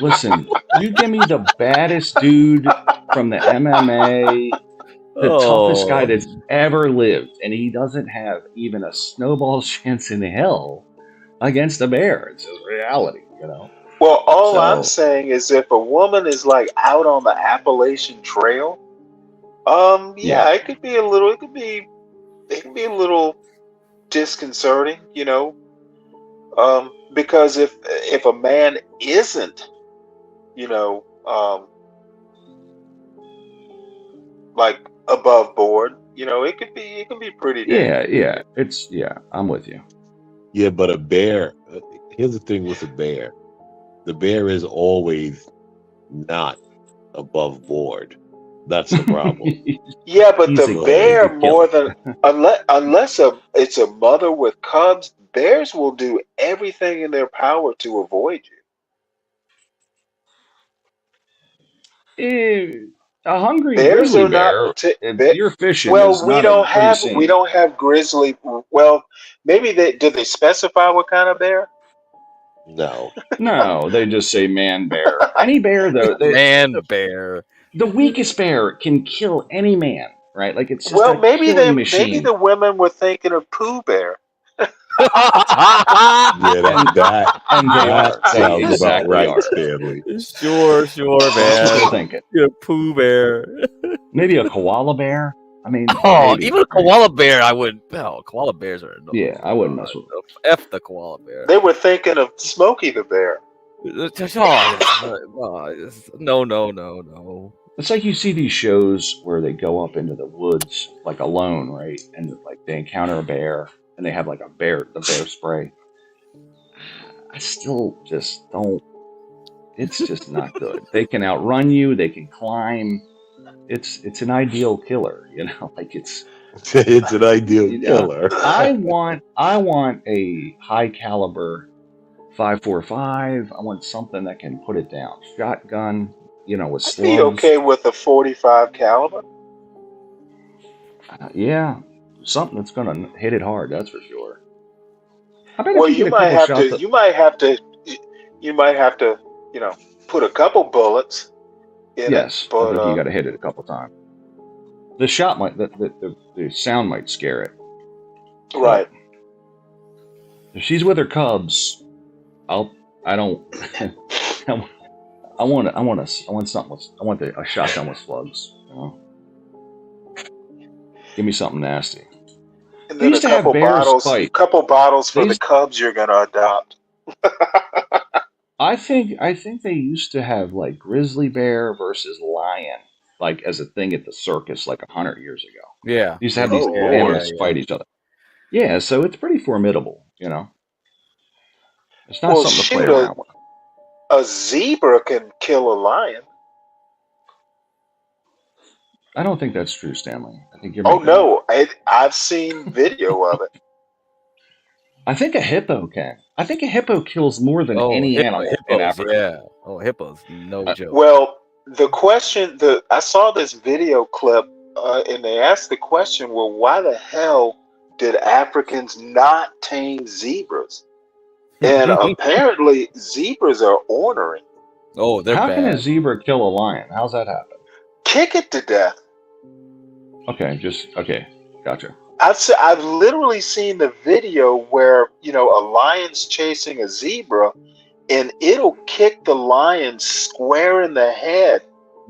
Listen, you give me the baddest dude from the MMA, the toughest guy that's ever lived, and he doesn't have even a snowball's chance in hell against a bear. It's just reality, you know? Well, all I'm So, saying is if a woman is like out on the Appalachian Trail, yeah, it could be a little, it can be a little disconcerting, because if a man isn't, you know, like above board, it can be pretty dangerous. I'm with you. Yeah, but a bear. Here's the thing with a bear. The bear is always not above board. That's the problem. Yeah, but He's the a bear killer. more than unless it's a mother with cubs, bears will do everything in their power to avoid A hungry you. Bears grizzly are not. bear, you're fishing is Well, we not a don't pretty have scene. grizzly. Well, maybe did they specify what kind of bear? No. No, they just say man bear. Any bear, though, Man bear. the weakest bear can kill any man, right? Like it's just Well, a killing machine. the women were thinking of Pooh Bear. Yeah, that And they are. They sounds about exactly right, are. Stanley. Sure, That's what they're man. thinking. You're a Pooh Bear. Maybe a koala bear. I mean, maybe, even a koala bear, I wouldn't. Oh, koala bears are no. Yeah, I wouldn't mess with them. F the koala bear. They were thinking of Smokey the Bear. No. It's like you see these shows where they go up into the woods like alone, right? And like they encounter a bear and they have like the bear spray. I still just don't. It's just not good. They can outrun you. They can climb. It's an ideal killer, like it's an ideal killer. I want a high caliber 5.45. I want something that can put it down. Shotgun, with I'd slugs. be okay with a 45 caliber. Yeah, something that's gonna hit it hard. That's for sure. I bet Well, if you might have to. You might have to. Put a couple bullets in yes, it. But I think you got to hit it a couple times. The shot might, the sound might scare it. Right. If she's with her cubs, I want a shotgun with slugs. Give me something nasty. And then a couple bottles for the cubs you're gonna adopt. I think they used to have like grizzly bear versus lion, like as a thing at the circus, like 100 years ago. Yeah, they used to have these animals fight each other. Yeah, so it's pretty formidable, It's not something to play around with. A zebra can kill a lion. I don't think that's true, Stanley. I think you're. Oh no, I've seen video of it. I think a hippo can. I think a hippo kills more than any animal in Africa. Yeah. Oh, hippos, no joke. Well, the question, I saw this video clip, and they asked the question, well, why the hell did Africans not tame zebras? And apparently, zebras are ornery. Oh, they're How bad. can a zebra kill a lion? How's that happen? Kick it to death. Okay, gotcha. I've literally seen the video where a lion's chasing a zebra, and it'll kick the lion square in the head.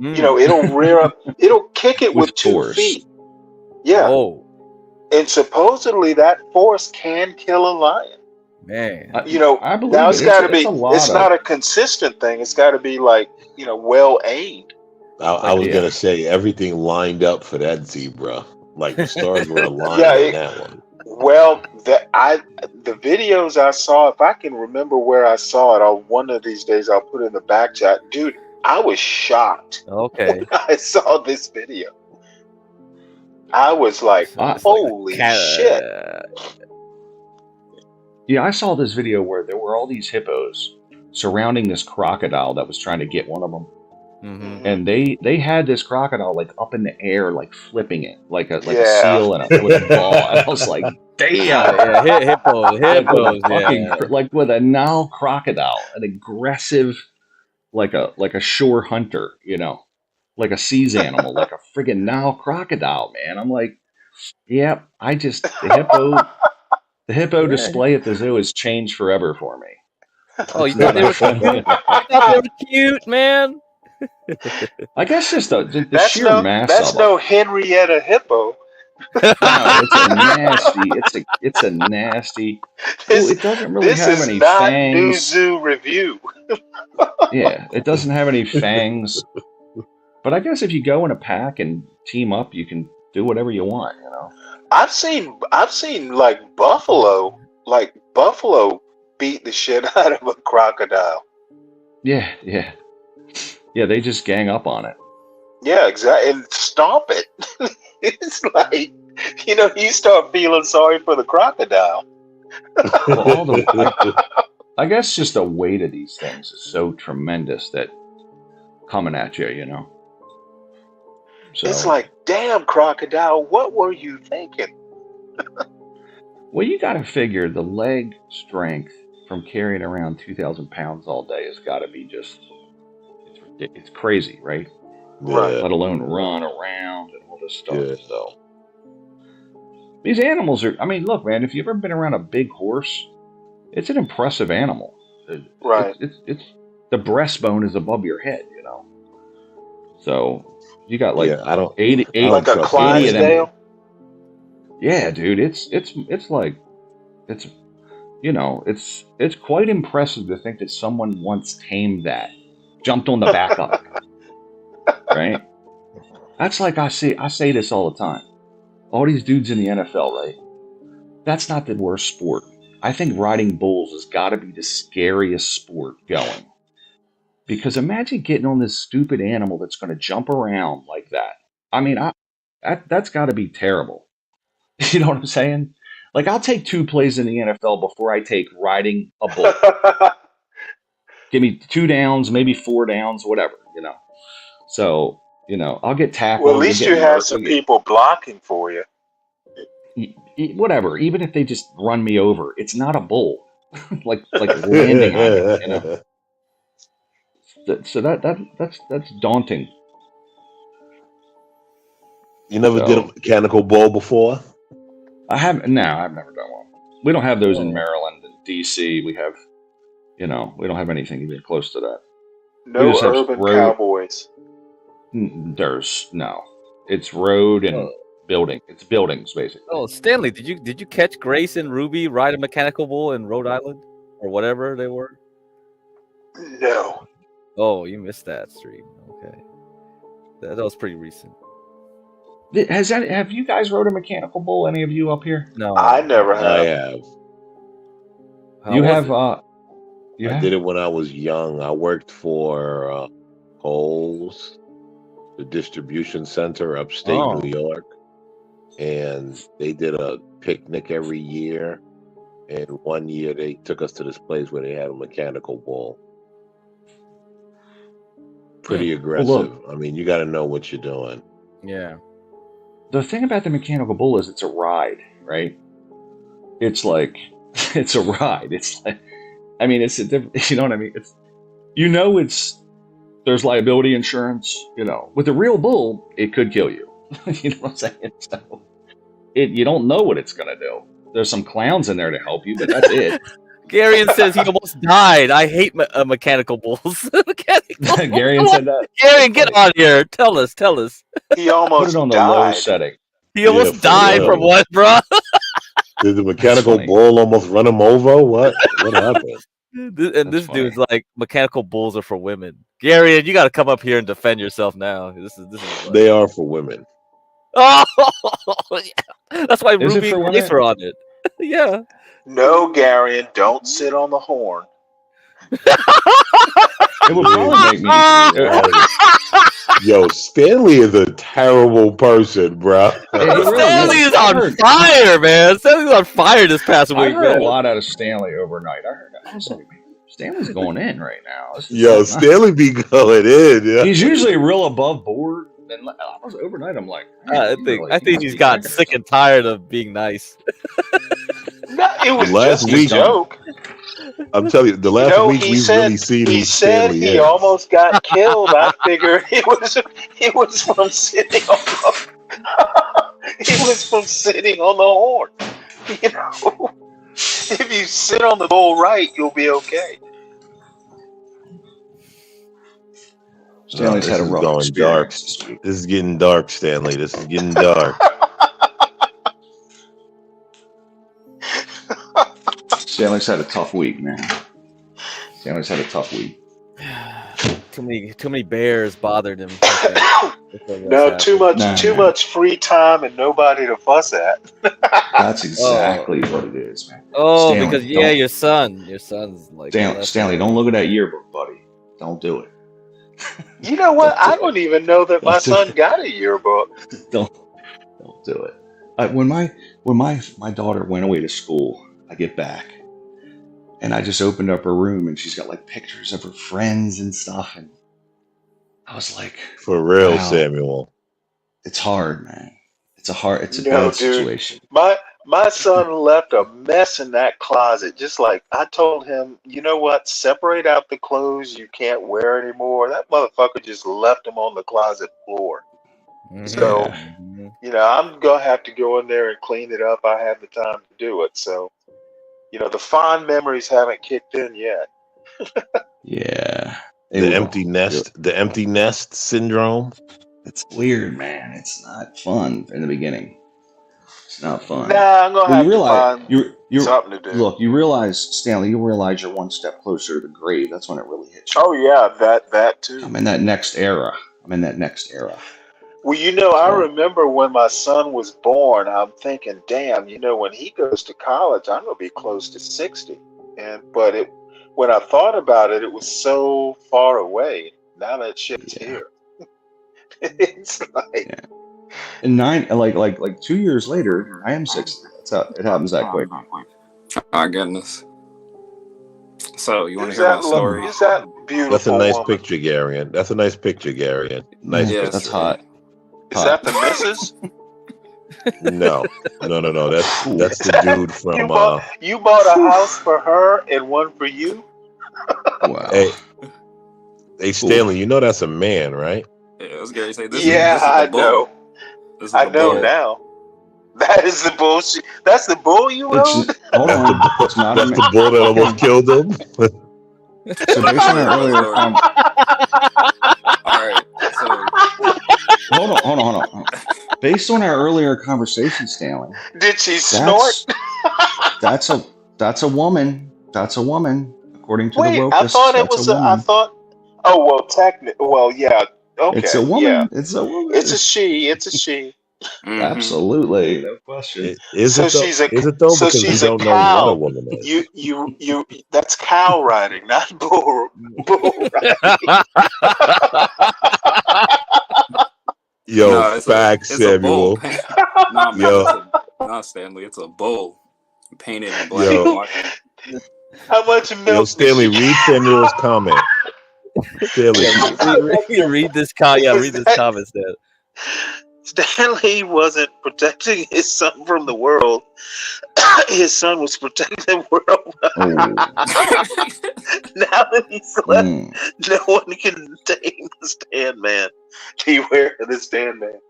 It'll rear up. It'll kick it with 2 feet. Yeah. Oh. And supposedly that force can kill a lion. Man, You know, I believe now it. it's got to It's be. a lot It's of. not a consistent thing. It's got to be like, you know, well aimed. I was gonna say everything lined up for that zebra. Like the stars were aligned Yeah. on that one. Well, the videos I saw, if I can remember where I saw it, one of these days I'll put it in the back chat. Dude, I was shocked Okay. when I saw this video. I was like, holy shit. Yeah, I saw this video where there were all these hippos surrounding this crocodile that was trying to get one of them. Mm-hmm. And they had this crocodile like up in the air, like flipping it, like a seal with a ball. And I was like, damn, hippos, like with a Nile crocodile, an aggressive, like a shore hunter, you know, like a seas animal, like a friggin' Nile crocodile, man. I'm like, yep, the hippo display at the zoo has changed forever for me. Oh, you thought they were cute? You thought they were cute, man. I guess just the that's sheer mass that's of no Henrietta hippo. No, it's a nasty. It doesn't really have any fangs. This is not New Zoo Review. Yeah, it doesn't have any fangs. But I guess if you go in a pack and team up, you can do whatever you want, you know. I've seen like buffalo beat the shit out of a crocodile. Yeah. They just gang up on it. Yeah, exactly, and stomp it. It's like, you know, you start feeling sorry for the crocodile. Well, I guess just the weight of these things is so tremendous that coming at you, you know. So, it's like, damn, crocodile, what were you thinking? Well, you got to figure the leg strength from carrying around 2,000 pounds all day has got to be just, it's crazy, right? Right. Let alone run around and all this stuff. Yeah. So these animals are, I mean, look, man, if you've ever been around a big horse, it's an impressive animal. Right. It's the breastbone is above your head, you know. So you got like 80 like a Clydesdale. Yeah, dude, it's like you know, it's quite impressive to think that someone once tamed that, jumped on the back of it. Right? That's like I say this all the time. All these dudes in the NFL, right? That's not the worst sport. I think riding bulls has got to be the scariest sport going. Because imagine getting on this stupid animal that's going to jump around like that. I mean, that's got to be terrible. You know what I'm saying? Like, I'll take 2 plays in the NFL before I take riding a bull. Give me 2 downs, maybe 4 downs, whatever, you know. So, you know, I'll get tackled. Well, at least you have some people blocking for you. Whatever. Even if they just run me over, it's not a bull. like landing on me, you know. So that's daunting. You never did a mechanical bull before? I've never done one. We don't have those in Maryland and DC. We have, you know, we don't have anything even close to that. No urban cowboys. It's road and building. It's buildings basically. Oh, Stanley, did you catch Grace and Ruby ride a mechanical bull in Rhode Island or whatever they were? No. Oh, you missed that stream. Okay, that was pretty recent. Have you guys rode a mechanical bull? Any of you up here? No, I never have. I have. You have. I did it when I was young. I worked for Kohl's, the distribution center upstate New York, and they did a picnic every year. And one year they took us to this place where they had a mechanical bull. Pretty aggressive. Well, look, I mean, you got to know what you're doing. Yeah. The thing about the mechanical bull is it's a ride, right? It's like, it's a ride. It's like, I mean, it's a different, you know what I mean? There's liability insurance, you know. With a real bull, it could kill you. You know what I'm saying? So, you don't know what it's going to do. There's some clowns in there to help you, but that's it. Garion says he almost died. I hate mechanical bulls. Garion said that. Garion, get on here. Tell us. He almost put it on the died. low setting. He almost died from real. what, bro? Did the mechanical bull almost run him over? What happened? This dude's like, mechanical bulls are for women. Gary, you got to come up here and defend yourself now. This is like... They are for women. Oh, yeah. That's why Is it Ruby for and women? Grace are on it. Yeah. No, Garion, don't sit on the horn. It would probably make me. Yo, Stanley is a terrible person, bro. Stanley is on fire, man. Stanley's on fire this past I week, heard man. a lot out of Stanley overnight. I was like, Stanley's going in right now. Yo, Stanley be going in. Yeah. He's usually real above board. And I was overnight. I'm like, I think he's gotten sick and tired of being nice. No, it was Last just week, a joke. I'm telling you, the last week we've really seen he who said Stanley he is. almost got killed. I figured it was from sitting on the horn. You know, if you sit on the bull right, you'll be okay. Stanley's had a This is rough going dark. experience this week. This is getting dark, Stanley. This is getting dark. Stanley's had a tough week, man. Stanley's had a tough week. Too many bears bothered him. No, too much free time and nobody to fuss at. That's exactly what it is, man. Oh, Stanley, because your son's like Stanley, don't look at that yearbook, buddy. Don't do it. You know what? I don't even know that my son got a yearbook. Don't do it. When my daughter went away to school, I get back, and I just opened up her room, and she's got like pictures of her friends and stuff, and I was like, For real, wow, Samuel. it's hard, man. It's a No, bad dude. situation. My son left a mess in that closet. Just like I told him, you know what? Separate out the clothes you can't wear anymore. That motherfucker just left them on the closet floor. So, you know, I'm gonna have to go in there and clean it up. I have the time to do it. So, you know, the fond memories haven't kicked in yet. Yeah. The empty nest syndrome. It's weird, man. It's not fun in the beginning. It's not fun. Nah, I'm gonna have to find you're something to do. Look, you realize, Stanley, you realize you're one step closer to the grave. That's when it really hits you. Oh yeah, that too. I'm in that next era. Well, you know, I remember when my son was born, I'm thinking, damn, you know, when he goes to college, I'm going to be close to 60. But when I thought about it, it was so far away. Now that shit's here. It's like... And like 2 years later, I am 60. That's how it happens that quick. My goodness. So, you want to hear my story? Is that beautiful? That's a nice woman? picture, Garion. That's a nice picture, Garion. Nice. Yeah, picture. that's hot. Is that the missus? No. That's the dude from. You bought a house for her and one for you? Wow. Hey, Stanley, you know that's a man, right? Yeah, I was going to say this. Yeah, this is I the bull. know. This is I the know bull. now. That is the bullshit. That's the bull you rode? Hold on. It's not That's the bull that almost killed him. So based on our earlier All right. So hold on. Based on our earlier conversation, Stanley. Did she snort? That's a woman. That's a woman. According to Wait, the rope. I thought it was I thought. Oh well, technically. Well, yeah. Okay. It's a woman. Yeah. It's a woman. It's a she. It's a she. Mm-hmm. Absolutely, no question. Is it though? So Because we she's a don't know cow. what a woman is. You. That's cow riding, not bull riding. Yo, No, facts, it's a bull. Samuel. Nah, man, Yo. not Stanley. It's a bull painted in black Yo. and white. How much milk? Yo, Stanley, read Samuel's comment. Stanley, read this comment. Yeah, read this comment, Stan. Stanley wasn't protecting his son from the world. His son was protecting the world. Now that he's left, no one can tame the stand man. Beware of the stand man.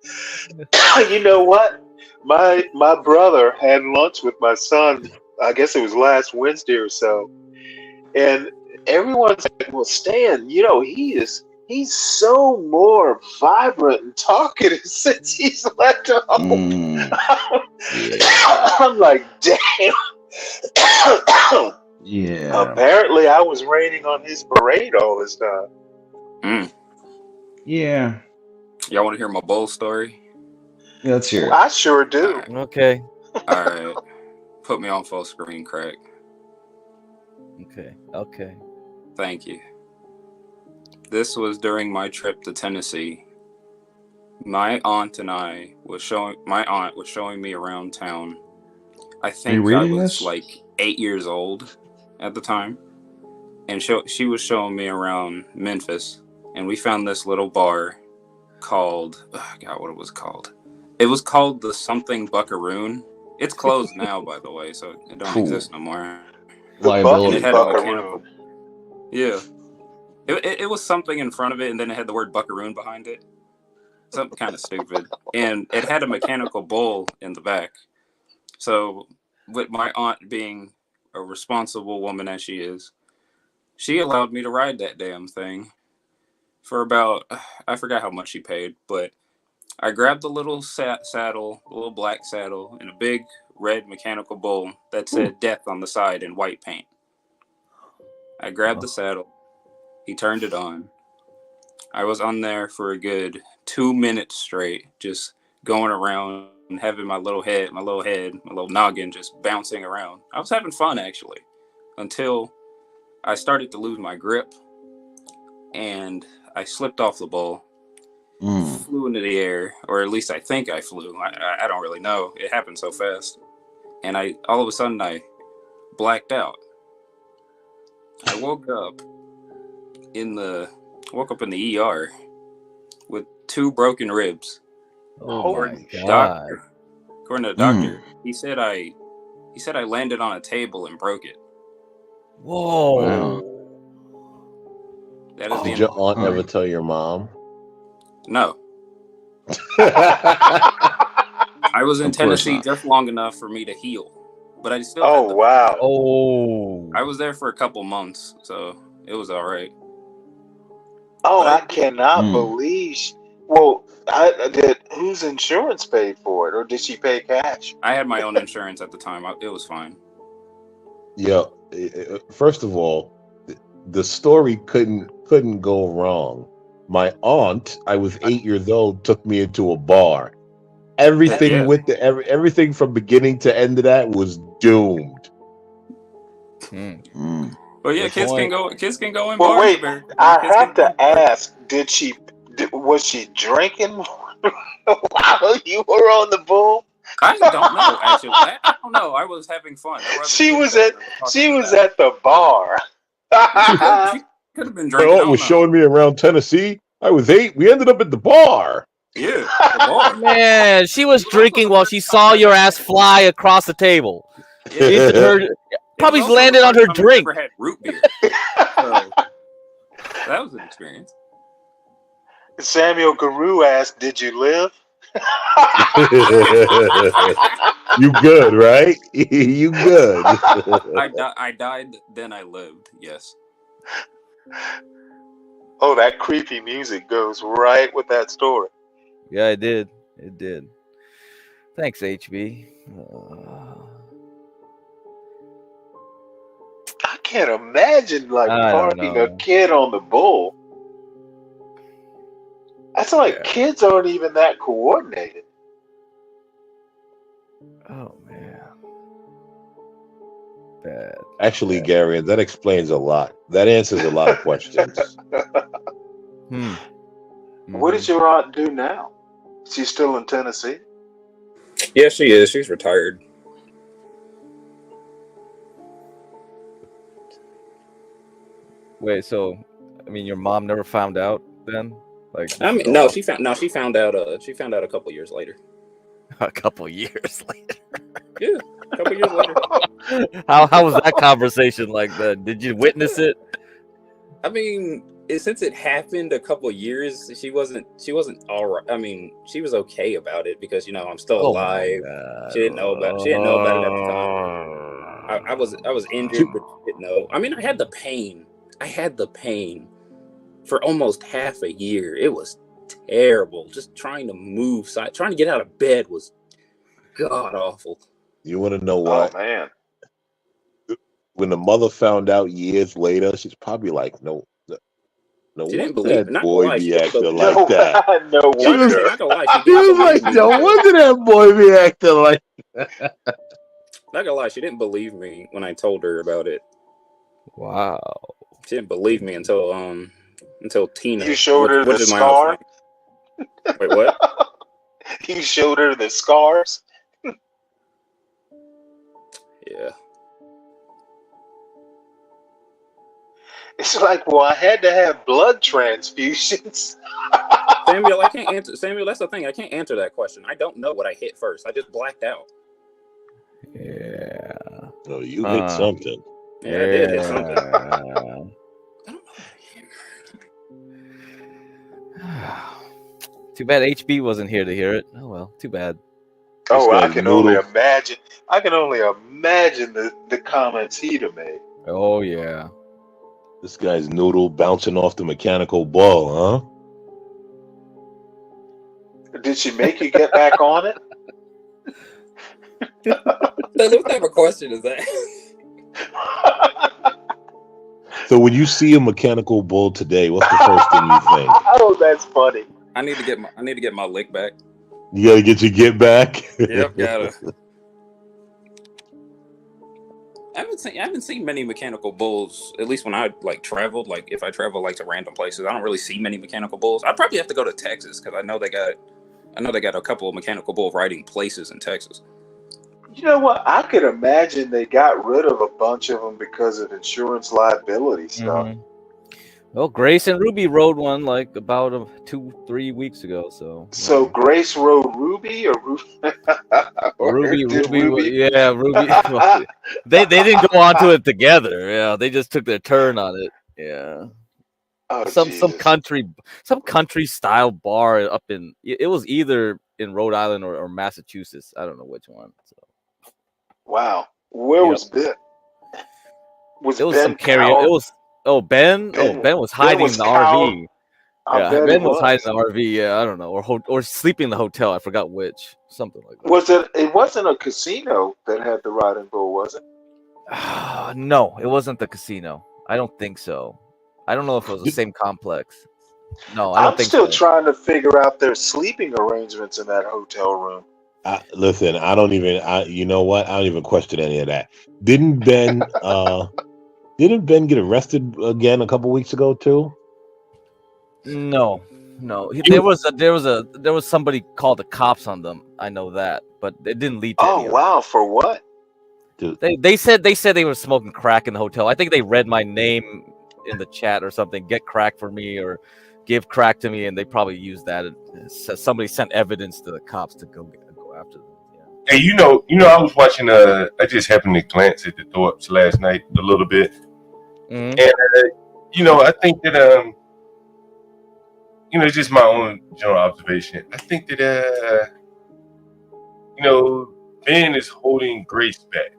You know what? My brother had lunch with my son. I guess it was last Wednesday or so, and everyone's like, "Well, Stan, you know he is he's so more vibrant and talkative since he's left home. I'm like, damn. Yeah. Apparently, I was raining on his parade all this time. Yeah. Y'all want to hear my bowl story? Yeah, let's hear it. I sure do. All right. Okay. All right. Put me on full screen, Craig. Okay. Thank you. This was during my trip to Tennessee. My aunt was showing me around town. I think I was this? like 8 years old at the time. And she was showing me around Memphis. And we found this little bar called, what it was called. It was called the something Buckaroon. It's closed now, by the way, so it don't exist no more. Liability. And it had a mechanical. Yeah. It was something in front of it, and then it had the word Buckaroon behind it. Something kind of stupid. And it had a mechanical bull in the back. So, with my aunt being a responsible woman as she is, she allowed me to ride that damn thing for about, I forgot how much she paid, but I grabbed the little saddle, the little black saddle, and a big red mechanical bull that said death on the side in white paint. I grabbed the saddle. He turned it on. I was on there for a good 2 minutes straight, just going around and having my little noggin just bouncing around. I was having fun, actually, until I started to lose my grip, and I slipped off the bull, flew into the air, or at least I think I flew. I don't really know. It happened so fast. And all of a sudden, I blacked out. I woke up in the ER with 2 broken ribs. According to the doctor, he said I landed on a table and broke it. Whoa! Wow. That is Did your aunt ever tell your mom? No. I was in Of course Tennessee not. just long enough for me to heal, but I still. Oh. I was there for a couple months, so it was all right. Oh, I cannot believe. Well, whose insurance paid for it, or did she pay cash? I had my own insurance at the time. It was fine. Yeah. First of all, the story couldn't go wrong. My aunt, I was 8 years old, took me into a bar. Everything everything from beginning to end of that was doomed. But yeah, kids can go in But bars. wait, I have to ask: was she drinking while you were on the bull? I don't know. Actually, I don't know. I was having fun. She was at the bar. She could have been My drinking. aunt was showing me around Tennessee. I was 8. We ended up at the bar. Yeah, the bar. Man, she was drinking while she saw your ass fly across the table. Probably landed on her drink. I never had root beer. So, that was an experience. Samuel Guru asked, "Did you live?" You good, right? You good. I died, then I lived. Yes. Oh, that creepy music goes right with that story. Yeah, it did. It did. Thanks, HB. I can't imagine parking a kid on the bull. That's like kids aren't even that coordinated. Oh man. Bad. Actually, Gary, that explains a lot. That answers a lot of questions. What does your aunt do now? She's still in Tennessee? Yeah, she is. She's retired. Wait, so I mean your mom never found out then? No, she found out a couple years later. A couple years later. Yeah, a couple years later. How was that conversation like then? Did you witness it? I mean, since it happened a couple years, she wasn't all right. I mean, she was okay about it because I'm still alive. She didn't know about it at the time. I was injured, but she didn't know. I mean, I had the pain, for almost half a year. It was terrible. Just trying to move, trying to get out of bed was god awful. You want to know what? Oh man. When the mother found out years later, she's probably like, no, She didn't wonder believe that me. Not gonna boy lie, be she didn't acting believe like that. No She was, wonder. Not gonna lie, she he didn't was believe like, me. no wonder that boy be acting like that. Not gonna lie, she didn't believe me when I told her about it. Wow. She didn't believe me until Tina. You showed her which the is my scar? offspring. Wait, what? You showed her the scars? Yeah. It's like, well, I had to have blood transfusions. Samuel, I can't answer. Samuel, that's the thing. I can't answer that question. I don't know what I hit first. I just blacked out. Yeah. No, you hit something. Yeah, I did hit something. Too bad HB wasn't here to hear it. Oh well, too bad. Oh, I can only imagine. I can only imagine the comments he'd have made. Oh yeah. This guy's noodle bouncing off the mechanical ball, huh? Did she make you get back on it? What type of question is that? So when you see a mechanical bull today, what's the first thing you think? Oh, that's funny. I need to get my lick back. You gotta get your get back. Yep, gotta. I haven't seen many mechanical bulls. At least when I traveled. Like if I travel to random places, I don't really see many mechanical bulls. I'd probably have to go to Texas because I know they got a couple of mechanical bull riding places in Texas. You know what? I could imagine they got rid of a bunch of them because of insurance liability stuff. Mm-hmm. Well, Grace and Ruby rode one about 2-3 weeks ago. So Grace rode Ruby or Ruby, yeah, Ruby. they didn't go onto it together. Yeah, they just took their turn on it. Yeah. Oh, some country style bar up in. It was either in Rhode Island or Massachusetts. I don't know which one. So. Wow, where was Ben? It was Ben some karaoke. It was Ben. Ben was hiding in the RV. Yeah, Ben was hiding in the RV. Yeah, I don't know, or sleeping in the hotel. I forgot which. Something like that. It wasn't a casino that had the riding bull, was it? No, it wasn't the casino. I don't think so. I don't know if it was the same complex. No, I don't think so. I'm still trying to figure out their sleeping arrangements in that hotel room. Listen, you know what? I don't even question any of that. Didn't Ben get arrested again a couple weeks ago too? No. There was somebody called the cops on them. I know that, but it didn't lead to. Oh wow! For what? They said they were smoking crack in the hotel. I think they read my name in the chat or something. Get crack for me or give crack to me, and they probably used that. Somebody sent evidence to the cops to go after them. Yeah. Hey, you know, I was watching. I just happened to glance at the Thorpes last night a little bit, and I think that it's just my own general observation. I think that Ben is holding Grace back.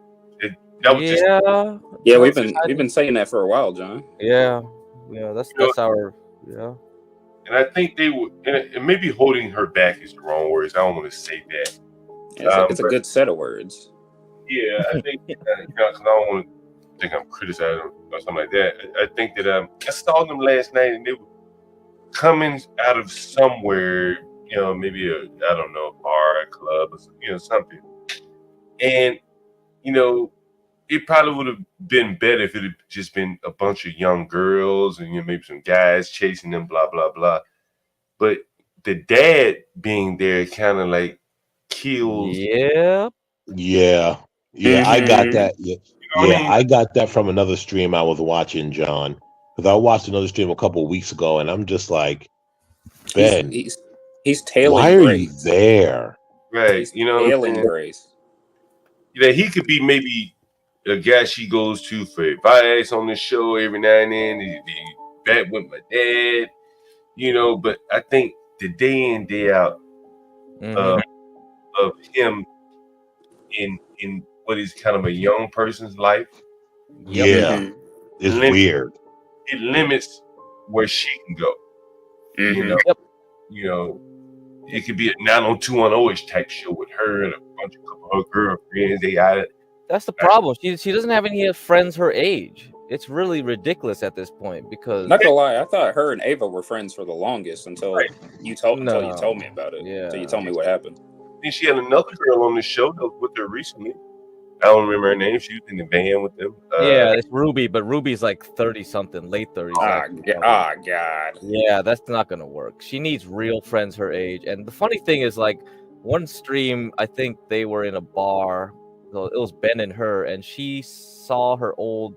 We've been saying that for a while, John. Yeah, that's our. And I think they would, and maybe holding her back is the wrong words. I don't want to say that. It's a good set of words. Yeah, I think because I don't want to think I'm criticizing or something like that. I think that I saw them last night and they were coming out of somewhere, maybe a bar, a club, or something. And it probably would have been better if it had just been a bunch of young girls and maybe some guys chasing them, blah blah blah. But the dad being there kind of kills. Yeah. I got that. I got that from another stream I was watching, John. Because I watched another stream a couple of weeks ago, and I'm just like, Ben, he's tailing. Why are you there? Right, he's tailing Grace. He could be maybe a guy she goes to for advice on the show every now and then. He bet with my dad, But I think the day in day out of him in what is kind of a young person's life, it's weird. It limits where she can go. You Mhm. know, Yep. you know, it could be a 90210-ish type show with her and a couple of her girlfriends. They out it. That's the problem. She doesn't have any friends her age. It's really ridiculous at this point because Not gonna lie, I thought her and Ava were friends for the longest until you told me No. about it. Yeah. Until you told me what happened. Then she had another girl on the show that was with her recently. I don't remember her name. She was in the band with them. Yeah, it's Ruby, but Ruby's like 30 something, late 30s. God. Yeah, that's not gonna work. She needs real friends her age. And the funny thing is, like, one stream, I think they were in a bar. So it was Ben and her, and she saw her old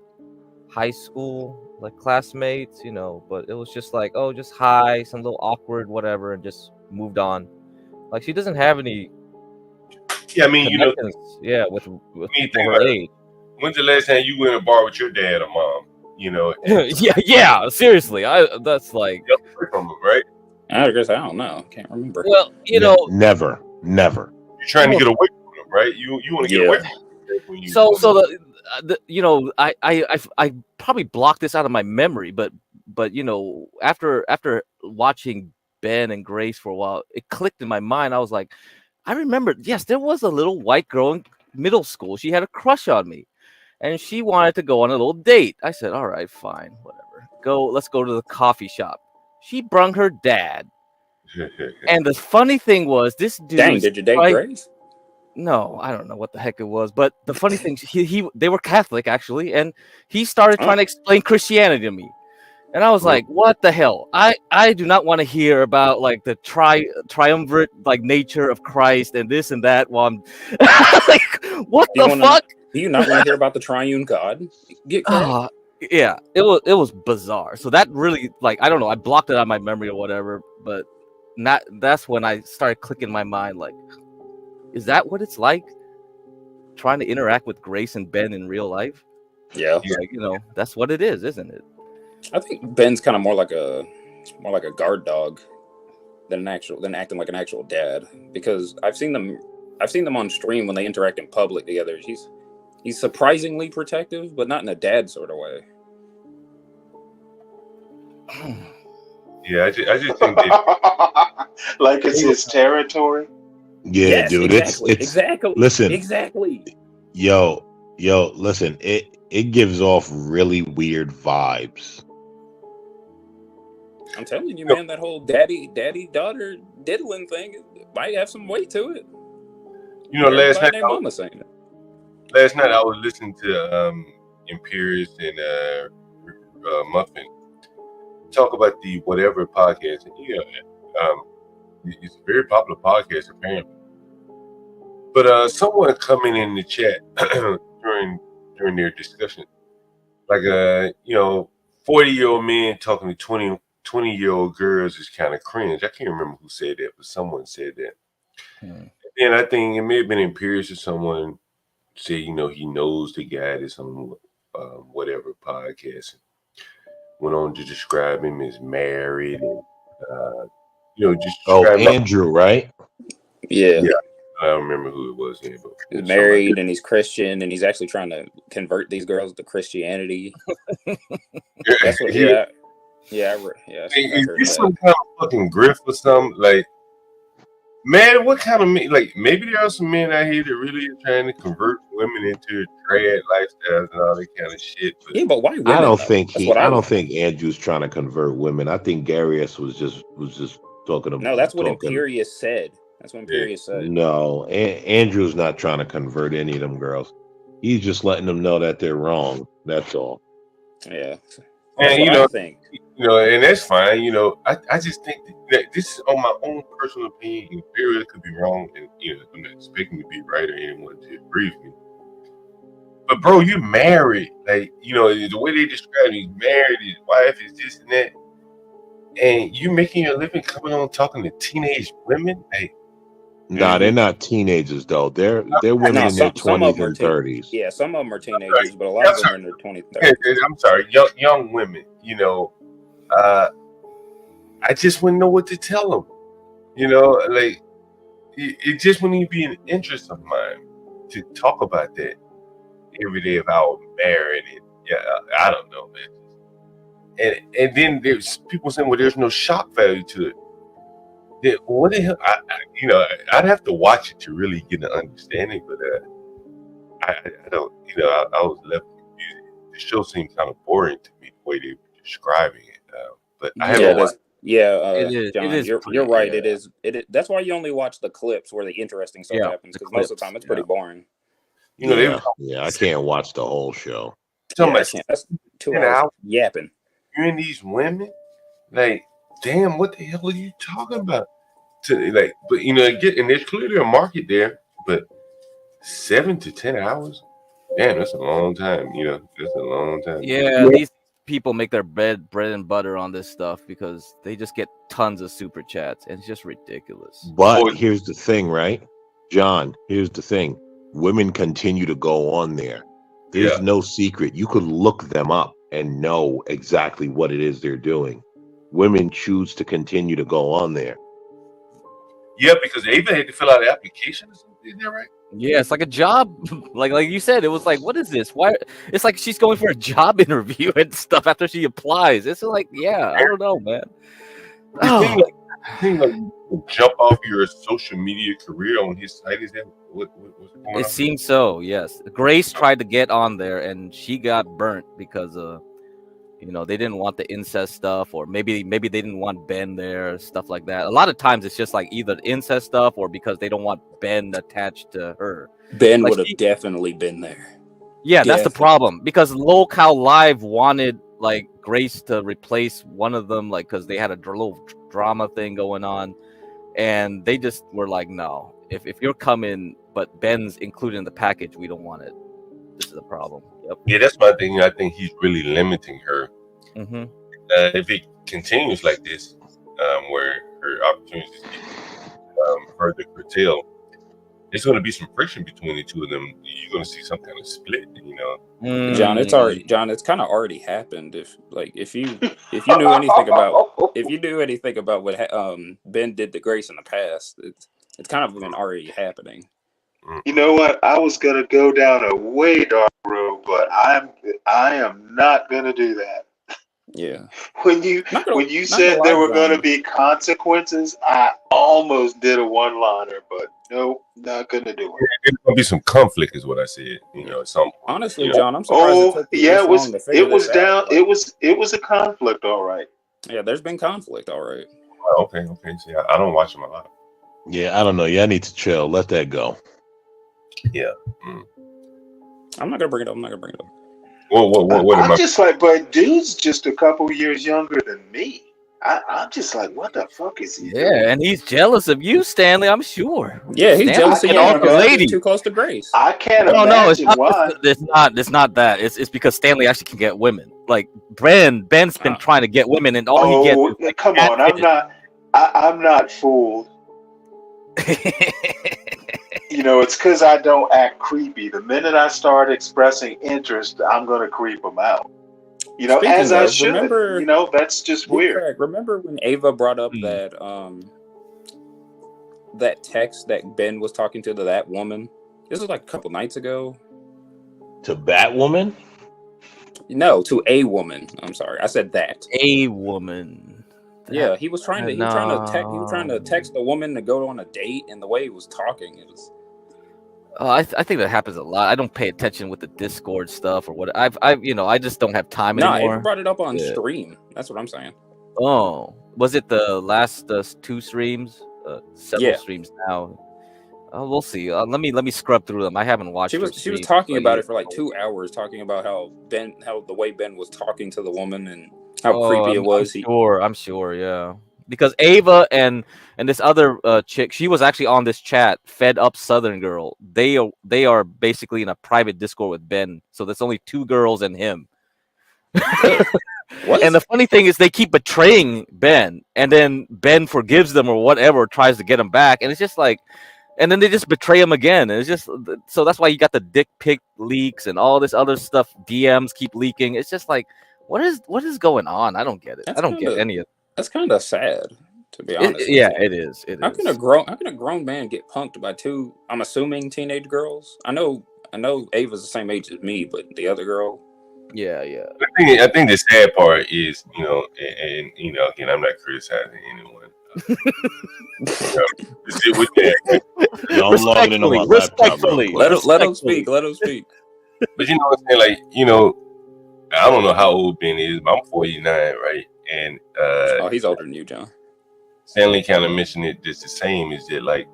high school like classmates, you know, but it was just like, oh, just hi, some little awkward, whatever, and just moved on. Like she doesn't have any. Yeah, I mean, you know, yeah, with people her about age. When's the last time you went to a bar with your dad or mom? You know, yeah, seriously, that's like from them, right? I guess I don't know. Can't remember. Well, you know, never. You're trying to get away from them, right? You want to get away from them. So the you know, I probably blocked this out of my memory, but you know, after watching Ben and Grace for a while, it clicked in my mind. I was like, I remember, yes, there was a little white girl in middle school. She had a crush on me, and she wanted to go on a little date. I said, all right, fine, whatever. Let's go to the coffee shop. She brung her dad. And the funny thing was, this dude. Dang, did you date Grace? No, I don't know what the heck it was, but the funny thing, they were Catholic actually, and he started trying to explain Christianity to me, and I was like, "What the hell? I do not want to hear about like the triumvirate like nature of Christ and this and that." While I'm like, "What the fuck?" Do you not want to hear about the triune God? Get correct. Yeah, it was bizarre. So that really, like, I don't know, I blocked it out of my memory or whatever, but that's when I started clicking in my mind, like, is that what it's like trying to interact with Grace and Ben in real life? Yeah. Like, you know, that's what it is, isn't it? I think Ben's kind of more like a guard dog than acting like an actual dad, because I've seen them on stream when they interact in public together. He's surprisingly protective, but not in a dad sort of way. Yeah, I just think that like it's his territory. Yeah, yes, dude, exactly, it's exactly. Listen, exactly. Yo, listen, it gives off really weird vibes. I'm telling you, man, that whole daddy daughter diddling thing might have some weight to it. You know, last night I was listening to Imperious and Muffin talk about the Whatever podcast, and it's a very popular podcast apparently. But someone coming in the chat during their discussion, like 40-year-old men talking to 20-year-old girls is kind of cringe. I can't remember who said that, but someone said that. And I think it may have been Imperious or someone said, he knows the guy that's on Whatever podcast. Went on to describe him as married and just Andrew, right? Yeah. I don't remember who it was. Yeah, but he's married and he's Christian and he's actually trying to convert these girls to Christianity. That's what. Yeah. Is this some kind of fucking grift or something? Like, man, what kind of men? Like, maybe there are some men out here that really are trying to convert women into trad lifestyles and all that kind of shit. But yeah, but why women? I don't think Andrew's trying to convert women. I think Darius was just talking about. No, that's what Imperious said. That's what Imperious said. No, Andrew's not trying to convert any of them girls. He's just letting them know that they're wrong. That's all. Yeah. And I think. And that's fine. I just think that this is on my own personal opinion. Imperious could be wrong, and I'm not expecting to be right or anyone to agree with me. But bro, you're married. Like, the way they describe he's married, his wife is this and that, and you making your living coming on talking to teenage women. Like, nah, they're not teenagers though. They're women in their 20s and 30s. Yeah, some of them are teenagers, but a lot of them are in their 20s and 30s. I'm sorry, young women. I just wouldn't know what to tell them. Like it just wouldn't even be an interest of mine to talk about that every day if I was married. And I don't know, man. And then there's people saying, well, there's no shock value to it. Then what the hell? I'd have to watch it to really get an understanding, but I don't. I was left confused. The show seemed kind of boring to me the way they were describing it. But I haven't watched. John, you're right. It is. That's why you only watch the clips where the interesting stuff happens, because most of the time it's pretty boring. I can't watch the whole show. That's 2 hours yapping. Hearing these women, like, damn, what the hell are you talking about? But and there's clearly a market there, but 7 to 10 hours, damn, that's a long time. That's a long time. Yeah, these people make their bread and butter on this stuff because they just get tons of super chats, and it's just ridiculous. But here's the thing, right, John? Here's the thing: women continue to go on there. There's no secret. You could look them up and know exactly what it is they're doing. Women choose to continue to go on there. Yeah, because they even had to fill out an application or something. Isn't that right? Yeah, it's like a job. like you said, it was like, what is this? Why? It's like she's going for a job interview and stuff after she applies. It's like, I don't know, man. The thing like jump off your social media career on his site, is that what's going on? It seems so, yes. Grace tried to get on there and she got burnt because they didn't want the incest stuff, or maybe they didn't want Ben there, stuff like that. A lot of times it's just like either incest stuff or because they don't want Ben attached to her. Ben would have definitely been there. Yeah, that's the problem, because Locale Live wanted like Grace to replace one of them, like because they had a little drama thing going on, and they just were like, no, if you're coming but Ben's included in the package, we don't want it. This is the problem. Yep. Yeah, that's my thing. I think he's really limiting her. Mm-hmm. If it continues like this, where her opportunities further curtailed, there's going to be some friction between the two of them. You're going to see some kind of split, John, it's kind of already happened. If you knew anything about what Ben did to Grace in the past, it's kind of been already happening. You know what? I was gonna go down a way dark road, but I am not gonna do that. Yeah. When you said there were gonna be consequences, I almost did a one-liner, but nope, not gonna do it. There's gonna be some conflict, is what I said. At some point. Honestly, John, I'm surprised. It was a conflict, all right. Yeah, there's been conflict, all right. Okay. See, I don't watch them a lot. Yeah, I don't know. Yeah, I need to chill. Let that go. Yeah. I'm not gonna bring it up. What I'm just like, but dude's just a couple years younger than me. I'm just like, what the fuck is he doing? Yeah, and he's jealous of you, Stanley, I'm sure. Yeah, he's jealous of you. All the ladies too close to Grace. I can't imagine why. It's not that. It's because Stanley actually can get women. Like Ben's been trying to get women, and all he gets is like, come on, I'm not fooled. It's because I don't act creepy. The minute I start expressing interest, I'm going to creep them out. As I should. That's just weird. Correct. Remember when Ava brought up that text that Ben was talking to that woman? This was like a couple nights ago. To Batwoman? No, to a woman. I'm sorry, I said that. A woman. Yeah, he was trying to text a woman to go on a date, and the way he was talking, it was. I think that happens a lot. I don't pay attention with the Discord stuff or what. I just don't have time anymore. No, I brought it up on stream. That's what I'm saying. Oh, was it the last 2 streams? Several streams now. We'll see. Let me scrub through them. I haven't watched. She was talking about it for like 2 hours, talking about how the way Ben was talking to the woman and how creepy it was. I'm sure, yeah. Because Ava and this other chick, she was actually on this chat, Fed Up Southern Girl. They are basically in a private Discord with Ben. So there's only 2 girls and him. And the funny thing is they keep betraying Ben, and then Ben forgives them or whatever, tries to get him back, and it's just like, and then they just betray him again. And it's just, so that's why you got the dick pic leaks and all this other stuff. DMs keep leaking. It's just like, what is going on? I don't get it. I don't get any of it. That's kind of sad, to be honest. It is. How can a grown man get punked by 2? I'm assuming teenage girls. I know Ava's the same age as me, but the other girl. Yeah. I think the sad part is, and again, I'm not criticizing anyone. With that, I'm logging in on my laptop real quick. Let him speak. Let him speak. But you know what I'm saying? Like, I don't know how old Ben is, but I'm 49, right? And he's older than you, John. Stanley kind of mentioned it just the same. Is that like,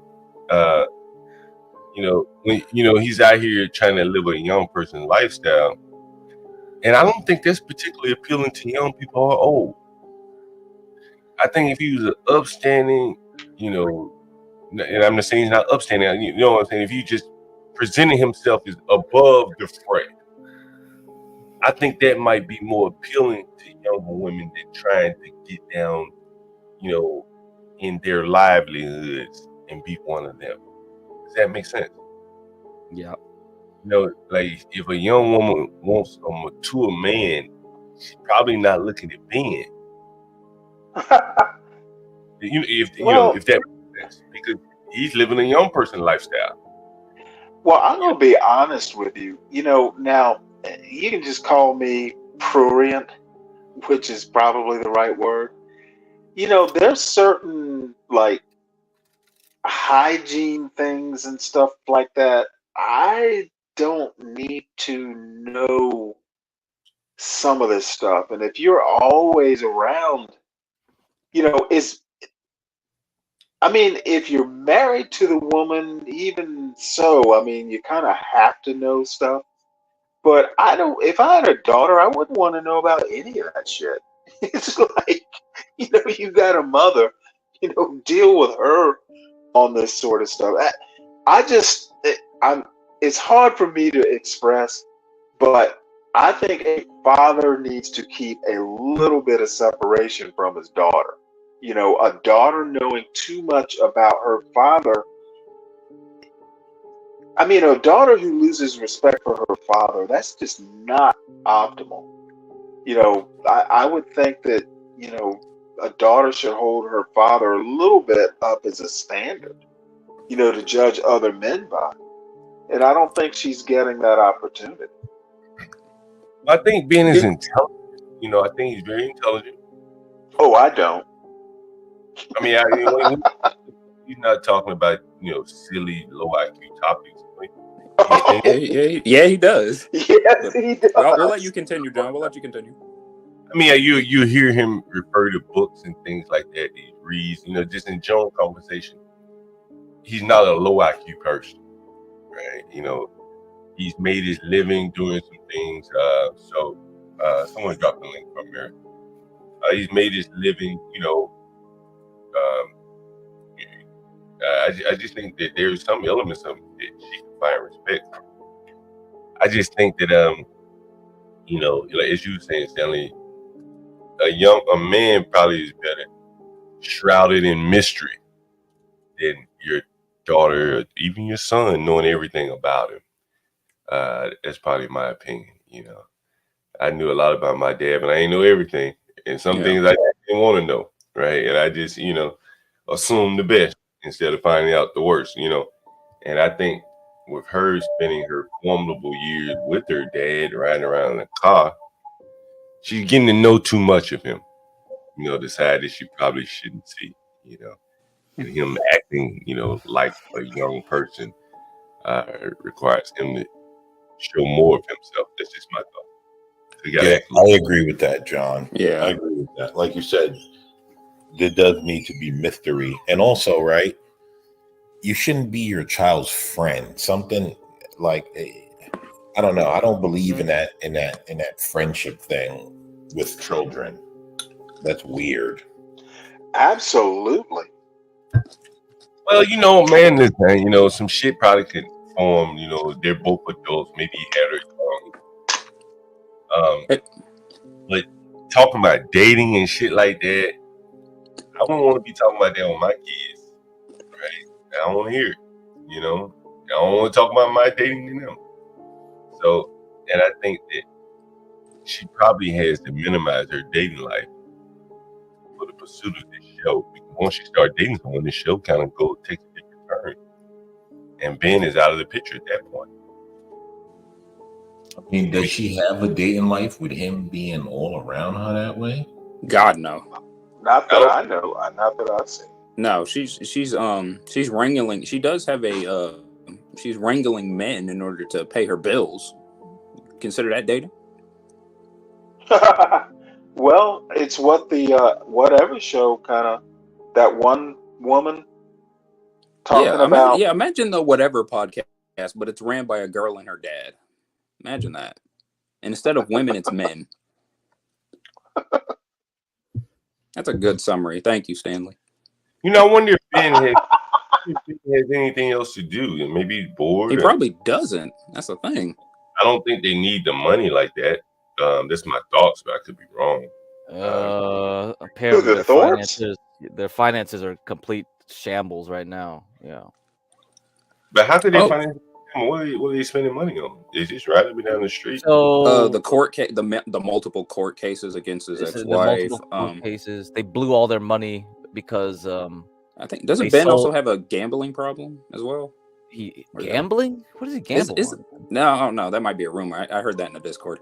when he's out here trying to live a young person's lifestyle, and I don't think that's particularly appealing to young people or old. I think if he was an upstanding, and I'm not saying he's not upstanding, you know what I'm saying? If he just presented himself as above the fray, I think that might be more appealing to younger women than trying to get down, in their livelihoods and be one of them. Does that make sense? Yeah. Like if a young woman wants a mature man, she's probably not looking at Ben. If that makes sense, because he's living a young person lifestyle. Well, I'm gonna be honest with you. Now you can just call me prurient, which is probably the right word. There's certain like hygiene things and stuff like that. I don't need to know some of this stuff. And if you're always around, if you're married to the woman, even so, you kind of have to know stuff. But if I had a daughter, I wouldn't want to know about any of that shit. It's like, you got a mother, deal with her on this sort of stuff. It's hard for me to express, but I think a father needs to keep a little bit of separation from his daughter. A daughter knowing too much about her father. A daughter who loses respect for her father, that's just not optimal. I would think that, a daughter should hold her father a little bit up as a standard, to judge other men by. And I don't think she's getting that opportunity. I think Ben is intelligent. I think he's very intelligent. Oh, I don't. He's not talking about, silly, low IQ topics. Yeah, he does. Yes, he does. We'll let you continue, John. We'll let you continue. You hear him refer to books and things like that. He reads, just in general conversation. He's not a low IQ person, right? He's made his living doing some things. Someone dropped the link from there. He's made his living, I just think that there's some elements of it that she can find respect. I just think that, like as you were saying, Stanley, a man probably is better shrouded in mystery than your daughter or even your son knowing everything about him. That's probably my opinion. I knew a lot about my dad, but I didn't know everything. And some things I didn't want to know, right? And I just, assumed the best instead of finding out the worst, And I think with her spending her formidable years with her dad riding around in a car, she's getting to know too much of him, the side that she probably shouldn't see, and him acting, like a young person requires him to show more of himself. That's just my thought. I agree with that, John. Yeah, I agree with that. Like you said, there does need to be mystery, and also, right, you shouldn't be your child's friend. Something like, I don't know. I don't believe in that friendship thing with children. That's weird. Absolutely. Well, man, this thing, some shit probably could form. They're both adults. Maybe he had her young. But talking about dating and shit like that, I wouldn't want to be talking about that with my kids, right? I don't want to hear it. I don't want to talk about my dating to them. So, and I think that she probably has to minimize her dating life for the pursuit of this show. Because once you start dating someone, the show kind of takes a different turn. And Ben is out of the picture at that point. I mean, does she have a date in life with him being all around her that way? God, no. Not that I know. Not that I've seen. No, she's wrangling. She does have a she's wrangling men in order to pay her bills. Consider that dating? Well, it's what the whatever show kind of, that one woman talking about. Imagine the whatever podcast, but it's ran by a girl and her dad. Imagine that. And instead of women, it's men. That's a good summary. Thank you, Stanley. You know, I wonder if Ben has anything else to do. Maybe he's bored. He probably doesn't. That's the thing. I don't think they need the money like that. That's my thoughts, but I could be wrong. Apparently their finances are complete shambles right now. Yeah. But how could they finance? What are they spending money on? Is just riding me down the street? So the court case, the multiple court cases against his ex-wife. Cases. They blew all their money because I think doesn't Ben also have a gambling problem as well? Gambling? What does he gamble on? No, that might be a rumor. I heard that in the Discord.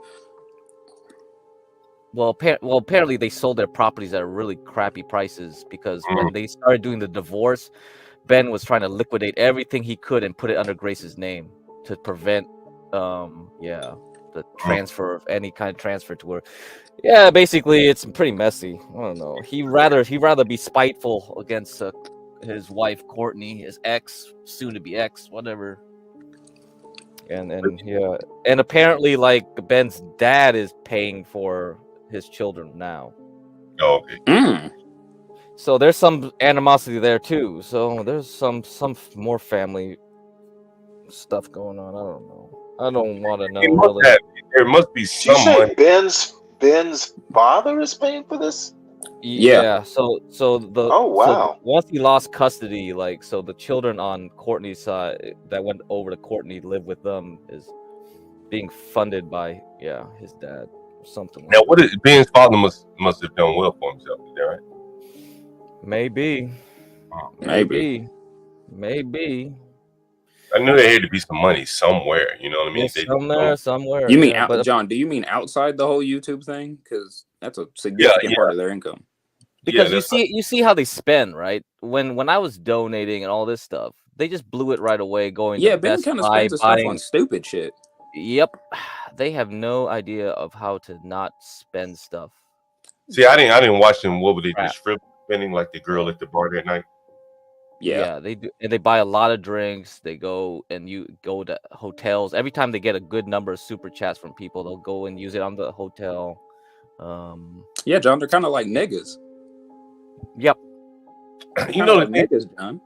Well, apparently they sold their properties at really crappy prices because when they started doing the divorce, Ben was trying to liquidate everything he could and put it under Grace's name to prevent, the transfer of any kind of transfer to her. Yeah, basically it's pretty messy. I don't know. He'd rather be spiteful against his wife Courtney, his ex, soon to be ex, whatever. And apparently like Ben's dad is paying for his children now. Oh, okay. So there's some animosity there too. So there's some more family stuff going on. I don't know. I don't want to know. There must be some money. Ben's father is paying for this? Yeah. So the wow. So once he lost custody, so the children on Courtney's side that went over to Courtney to live with them is being funded by his dad or something. Now, what is Ben's father must have done well for himself, is that right? Maybe. I knew there had to be some money somewhere. You know what I mean? Somewhere. You mean John? Do you mean outside the whole YouTube thing? Because that's a significant part of their income. Because you see how they spend, right? When I was donating and all this stuff, they just blew it right away. Going Ben kind of spends his stuff on stupid shit. Yep, they have no idea of how to not spend stuff. See, I didn't watch them. What were they just spending like the girl at the bar that night? Yeah, they do, and they buy a lot of drinks. They go to hotels. Every time they get a good number of super chats from people, they'll go and use it on the hotel. Yeah, John, they're kind of like niggas. Yep. You know the thing, niggas, John.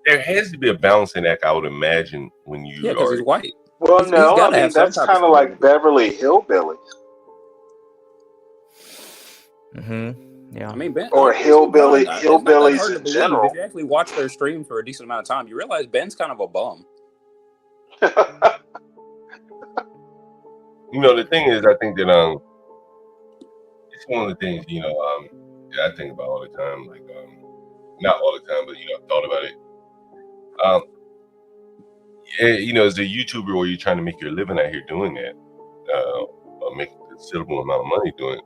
There has to be a balancing act, I would imagine, when you because he's white. Well, no, I mean that's kind of like Beverly Hillbillies. Yeah, I mean Ben or hillbillies in general. If you actually watch their stream for a decent amount of time, you realize Ben's kind of a bum. You know, the thing is, I think that it's one of the things that I think about all the time. Like, not all the time, but I've thought about it. As a YouTuber, where you're trying to make your living out here doing that, or make a considerable amount of money doing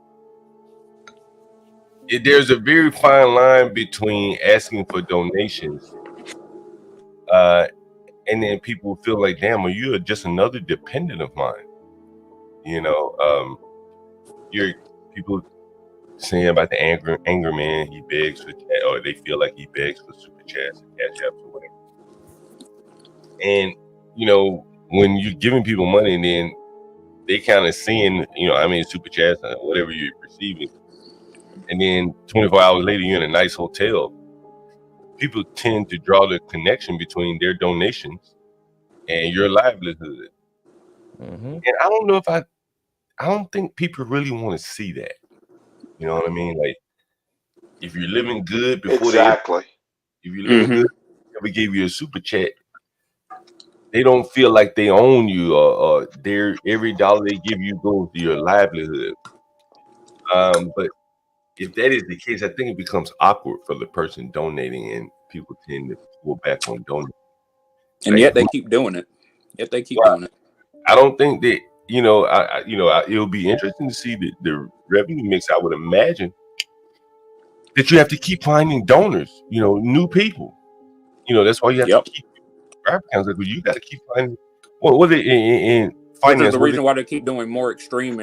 it. There's a very fine line between asking for donations, and then people feel like, "Damn, are you just another dependent of mine?" You're people saying about the anger man. He begs for, or they feel like he begs for super chats and cash apps or whatever. And when you're giving people money, and then they kind of seeing, super chats and whatever you're perceiving. And then 24 hours later, you're in a nice hotel. People tend to draw the connection between their donations and your livelihood. And I don't know if I don't think people really want to see that. You know what I mean? Like, if you're living good before if you're living good, they gave you a super chat, they don't feel like they own you, or every dollar they give you goes to your livelihood. But if that is the case, I think it becomes awkward for the person donating, and people tend to pull back on donating. And yet they keep doing it. Doing it. I don't think that it'll be interesting to see the revenue mix. I would imagine that you have to keep finding donors, new people. That's why you have to keep grab accounts, because you got to keep finding. What was it in Which is finance? the reason why they keep doing more extreme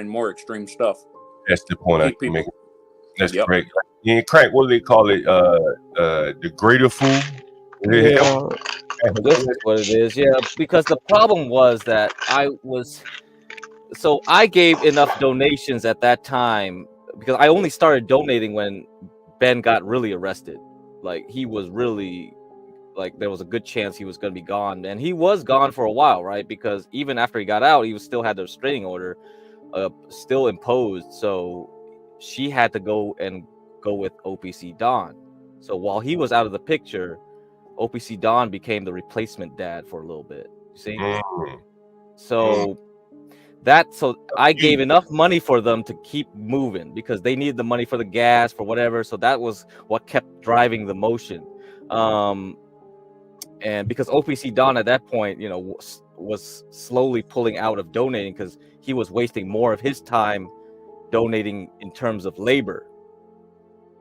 stuff. That's the point I Keep can make. people. That's correct. In crack, what do they call it? The greater fool. Yeah, this is what it is. Yeah, because the problem was that I gave enough donations at that time, because I only started donating when Ben got really arrested. Like, he was really, like, there was a good chance he was going to be gone, and he was gone for a while, right? Because even after he got out, he still had the restraining order still imposed, so she had to go with OPC Don. So while he was out of the picture, OPC Don became the replacement dad for a little bit. You see? So I gave enough money for them to keep moving, because they needed the money for the gas, for whatever. So that was what kept driving the motion. And because OPC Don at that point, was slowly pulling out of donating, because he was wasting more of his time donating in terms of labor.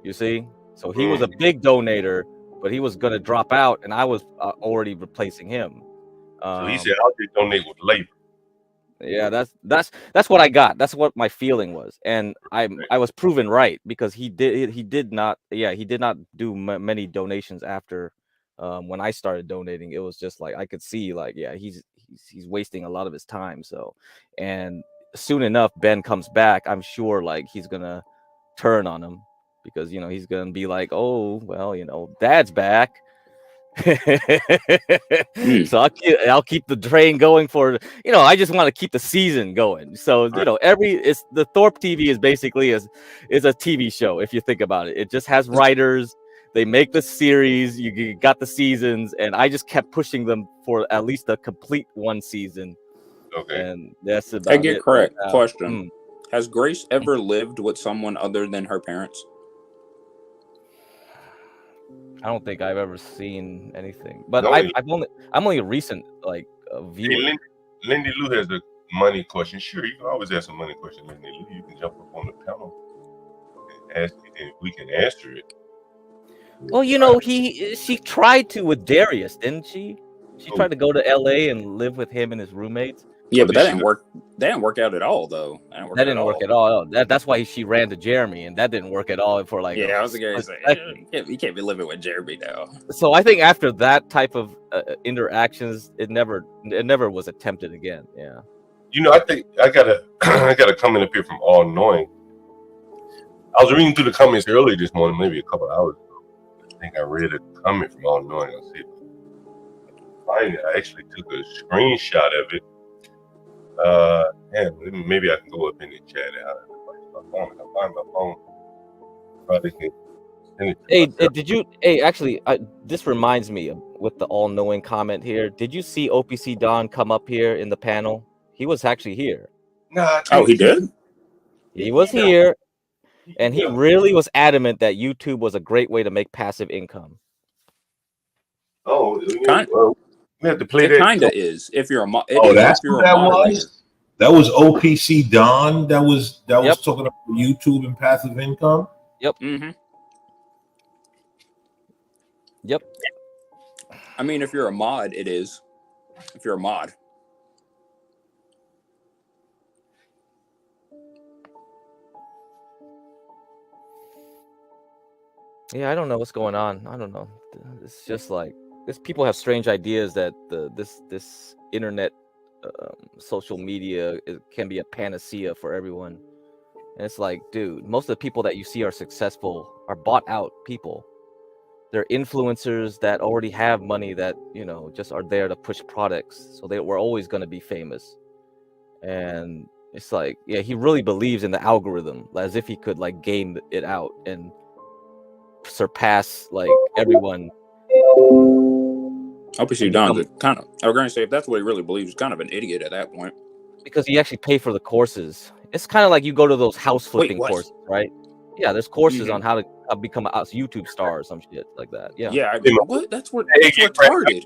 You see? So he was a big donator, but he was going to drop out, and I was already replacing him. So he said, "I'll just donate with labor." Yeah, that's what I got. That's what my feeling was, and I was proven right, because he did not do many donations after when I started donating. It was just like I could see, like, yeah, he's wasting a lot of his time. So, and soon enough, Ben comes back. I'm sure, like, he's gonna turn on him, because he's gonna be like, oh well, Dad's back. So I'll keep the train going for I just want to keep the season going. So the Thorpe TV is basically is a TV show. If you think about it, it just has writers. They make the series. You got the seasons, and I just kept pushing them for at least a complete one season. Okay, and that's about I get it. correct. Right now. Question: Has Grace ever lived with someone other than her parents? I don't think I've ever seen anything, but No, I'm only a recent viewer. Hey, Lindy Lou has a money question. Sure, you can always ask a money question, Lindy Lou. You can jump up on the panel and ask it, and we can answer it. Well, she tried to with Darius, didn't she? She tried to go to LA and live with him and his roommates. Yeah, but that didn't work. That didn't work out at all, though. That didn't work at all. That's why she ran to Jeremy, and that didn't work at all for like. Yeah, I was gonna say you can't be living with Jeremy now. So I think after that type of interactions, it never was attempted again. Yeah. I think I got a comment up here from All Knowing. I was reading through the comments earlier this morning, maybe a couple of hours ago. I think I read a comment from All Knowing. I'll see if I can find it. I actually took a screenshot of it. Maybe I can go up in the chat. I find my phone. Probably can send it to myself. Did you? Hey, actually, this reminds me with the all-knowing comment here. Did you see OPC Don come up here in the panel? He was actually here. Nah. Oh, he did. He was here, and he really was adamant that YouTube was a great way to make passive income. Oh, we have to play that. It kind of is. If you're a that's what that was. That was OPC Don. That was talking about YouTube and passive income. Yep. Mm-hmm. Yep. I mean, if you're a mod, it is. If you're a mod. Yeah, I don't know what's going on. I don't know. It's just like people have strange ideas that this internet social media can be a panacea for everyone. And it's like, dude, most of the people that you see are successful are bought out people. They're influencers that already have money that, just are there to push products. So we're always going to be famous. And it's like, yeah, he really believes in the algorithm, as if he could like game it out and surpass like everyone. OPC Don's kind of, I was going to say, if that's what he really believes, he's kind of an idiot at that point. Because you actually pay for the courses. It's kind of like you go to those house flipping courses, right? Yeah, there's courses on how to become a YouTube star or some shit like that. Yeah. Yeah. What? That's retarded.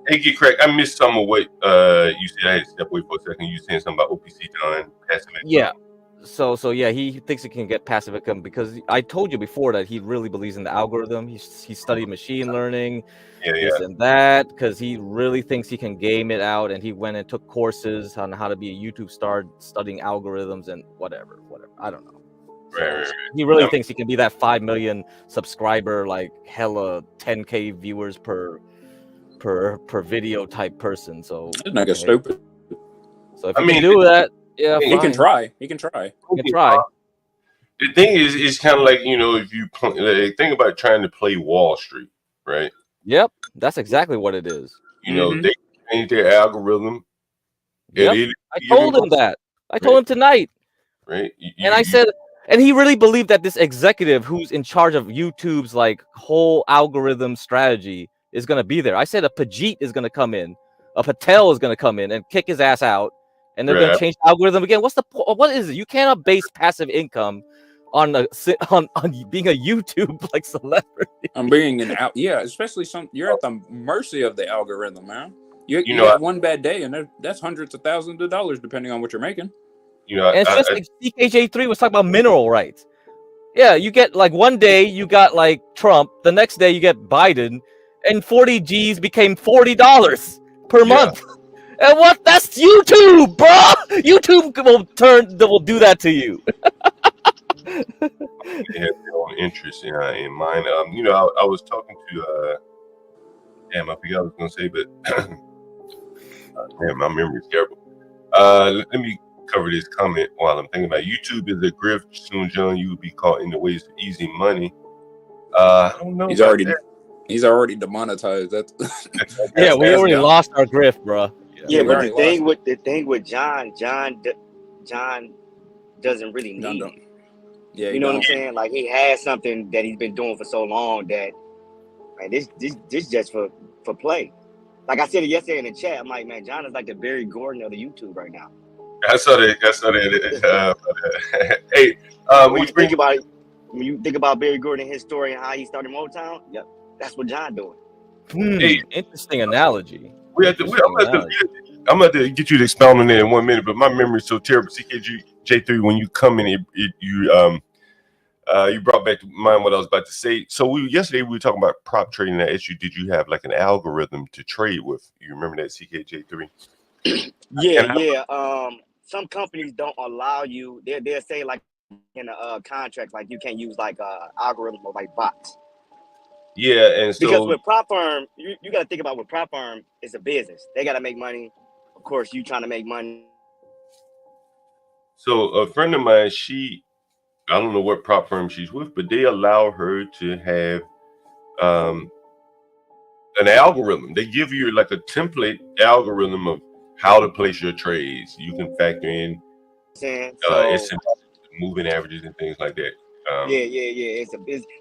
Hey, get crack. I missed some of what you said. I had to step away for a second. You saying something about OPC done passive income. Yeah. So yeah, he thinks he can get passive income because I told you before that he really believes in the algorithm. He studied machine learning, this and that, because he really thinks he can game it out. And he went and took courses on how to be a YouTube star, studying algorithms and whatever. I don't know. So he really thinks he can be that 5 million subscriber, like hella 10K viewers per video type person. So This nigga stupid. So if he can do that, yeah, he can try. He can try. He can try. The thing is, it's kind of like, you know, if you think about trying to play Wall Street, right? Yep, that's exactly what it is. You know, they change their algorithm. Yep. I told him that. I told him tonight. Right. And I said, and he really believed that this executive who's in charge of YouTube's like whole algorithm strategy is going to be there. I said a Pajit is going to come in, a Patel is going to come in and kick his ass out, and they're going to change the algorithm again. What is it? You cannot base passive income on being a YouTube like celebrity. I'm being especially you're at the mercy of the algorithm, man. You have one bad day, and that's hundreds of thousands of dollars depending on what you're making. You know, and it's just like CKJ3 was talking about mineral rights. Yeah, you get like one day you got like Trump, the next day you get Biden, and 40 G's became $40 per month. And what? That's YouTube, bro. YouTube will do that to you. They have their own interests in mind. You know, I was talking to damn, I forgot what I was gonna say, but damn, my memory's terrible. Let me cover this comment while I'm thinking about it. YouTube is a grift. Soon, John, you would be caught in the ways of easy money. I don't know. He's already demonetized. That's yeah, we already lost our grift, bro. Yeah, but the thing with John doesn't really need it. Yeah, you know what I'm saying? Like he has something that he's been doing for so long that, man, this just for play. Like I said it yesterday in the chat, I'm like, man, John is like the Barry Gordon of the YouTube right now. I saw that. Hey, when you think about Barry Gordon, his story and how he started Motown, yep, that's what John doing. Hey, interesting analogy. I'm about to get you to expound on that in 1 minute, but my memory's so terrible. CKJ3, when you come in, you brought back to mind what I was about to say. So yesterday we were talking about prop trading. I asked you, did you have like an algorithm to trade with? You remember that, CKJ3? Yeah. Some companies don't allow you. They'll say like in a contract, like you can't use like algorithm or like bots. Yeah, and so because with prop firm, you got to think about with prop firm, it's a business. They got to make money. Of course, you trying to make money. So a friend of mine, I don't know what prop firm she's with, but they allow her to have an algorithm. They give you like a template algorithm of how to place your trades. You can factor in moving averages and things like that.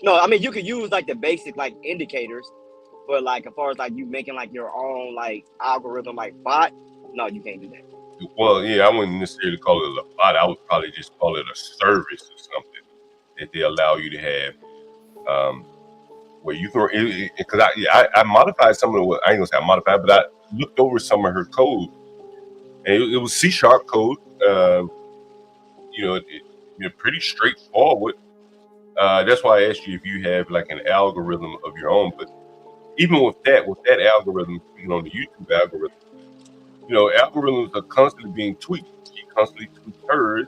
No, I mean you could use like the basic like indicators, but like as far as like you making like your own like algorithm like bot, no, you can't do that. Well, yeah, I wouldn't necessarily call it a bot. I would probably just call it a service or something that they allow you to have, where you can. Because I modified some of the. I ain't gonna say I modified, but I looked over some of her code, and it was C# code. Pretty straightforward. That's why I asked you if you have like an algorithm of your own. But even with that algorithm, on the YouTube algorithm, algorithms are constantly being tweaked. You constantly tweak hers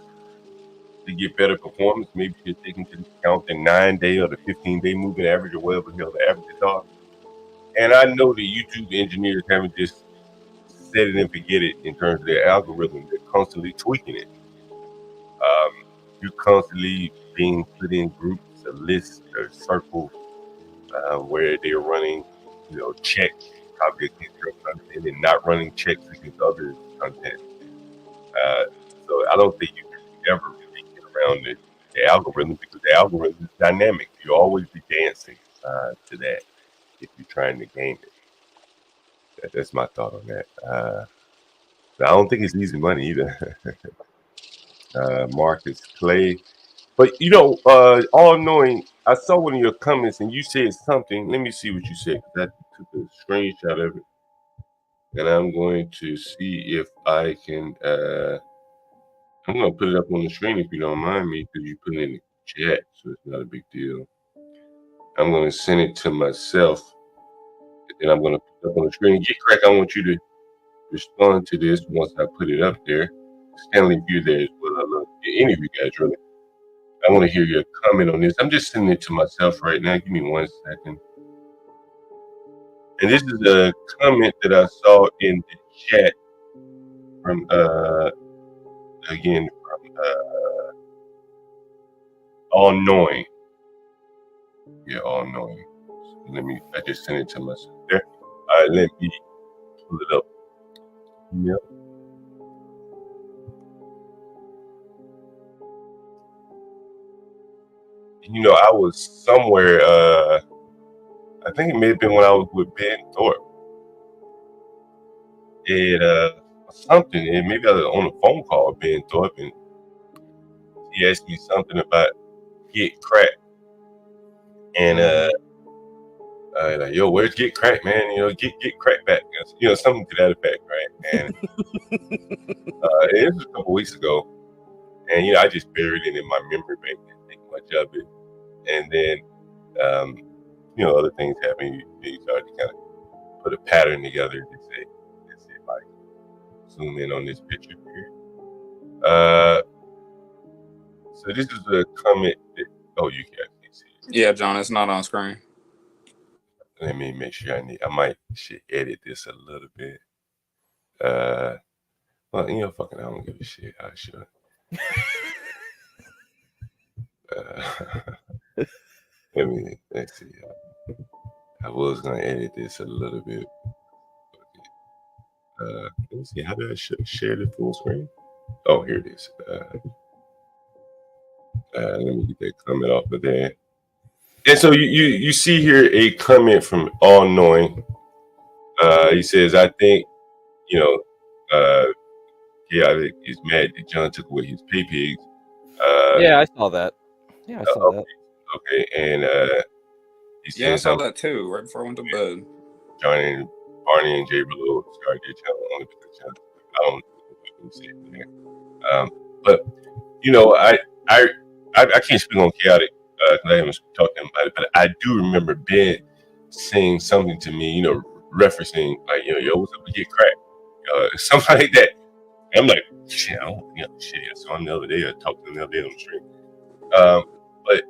to get better performance. Maybe you're taking into account the 9-day or the 15-day moving average or whatever the hell the averages are. And I know the YouTube engineers haven't just set it and forget it in terms of their algorithm. They're constantly tweaking it. You're constantly being put in groups, a list, a circle, where they're running, checks, probably against your content, and not running checks against other content. So I don't think you can ever really get around the algorithm, because the algorithm is dynamic. You'll always be dancing to that if you're trying to game it. That's my thought on that. I don't think it's easy money either. Marcus Clay. But all knowing, I saw one of your comments and you said something. Let me see what you said. I took a screenshot of it. and I'm going to see if I can. I'm going to put it up on the screen if you don't mind me, because you put it in the chat, so it's not a big deal. I'm going to send it to myself, and I'm going to put it up on the screen. Get Crack, I want you to respond to this once I put it up there. Stanley, if you're there as well, I love any of you guys, really. I want to hear your comment on this. I'm just sending it to myself right now. Give me 1 second. And this is a comment that I saw in the chat from, again, from All Knowing. Yeah, All Knowing. So I just sent it to myself there. All right, let me pull it up. Yep. You know, I was somewhere, I think it may have been when I was with Ben Thorpe. Something, and maybe I was on a phone call with Ben Thorpe, and he asked me something about Get Crack. And like, yo, where's Get Crack, man? You know, get Crack back. You know, something to that effect, right? And it was a couple weeks ago, and you know, I just buried it in my memory bank, didn't think much of it. And then, you know, other things happen. You start to kind of put a pattern together to say, let's see if I can zoom in on this picture here. So this is a comment that, oh, you can't see it. Yeah, John, it's not on screen. Let me make sure I might should edit this a little bit. Well, you know, fucking, I don't give a shit. I should. Let's see. I was gonna edit this a little bit. Let me see. How do I share the full screen? Oh, here it is. Let me get that comment off of there. And so you see here a comment from All Knowing. He says, I think, you know, Chaotic is mad that John took away his pay pigs. Yeah, I saw that. Yeah, I saw that. Okay, and he says, yeah, I saw that too, right before I went to bed. Johnny and Barney and Jay Below started their channel only because I don't know what say there. But you know, I can't speak on Chaotic because I haven't talked to him about it, but I do remember Ben saying something to me, you know, referencing like, you know, yo, what's up with Get Crack? Something like that. And I'm like, shit, I don't think shit. I saw him the other day. I talked to him the other day on the stream. But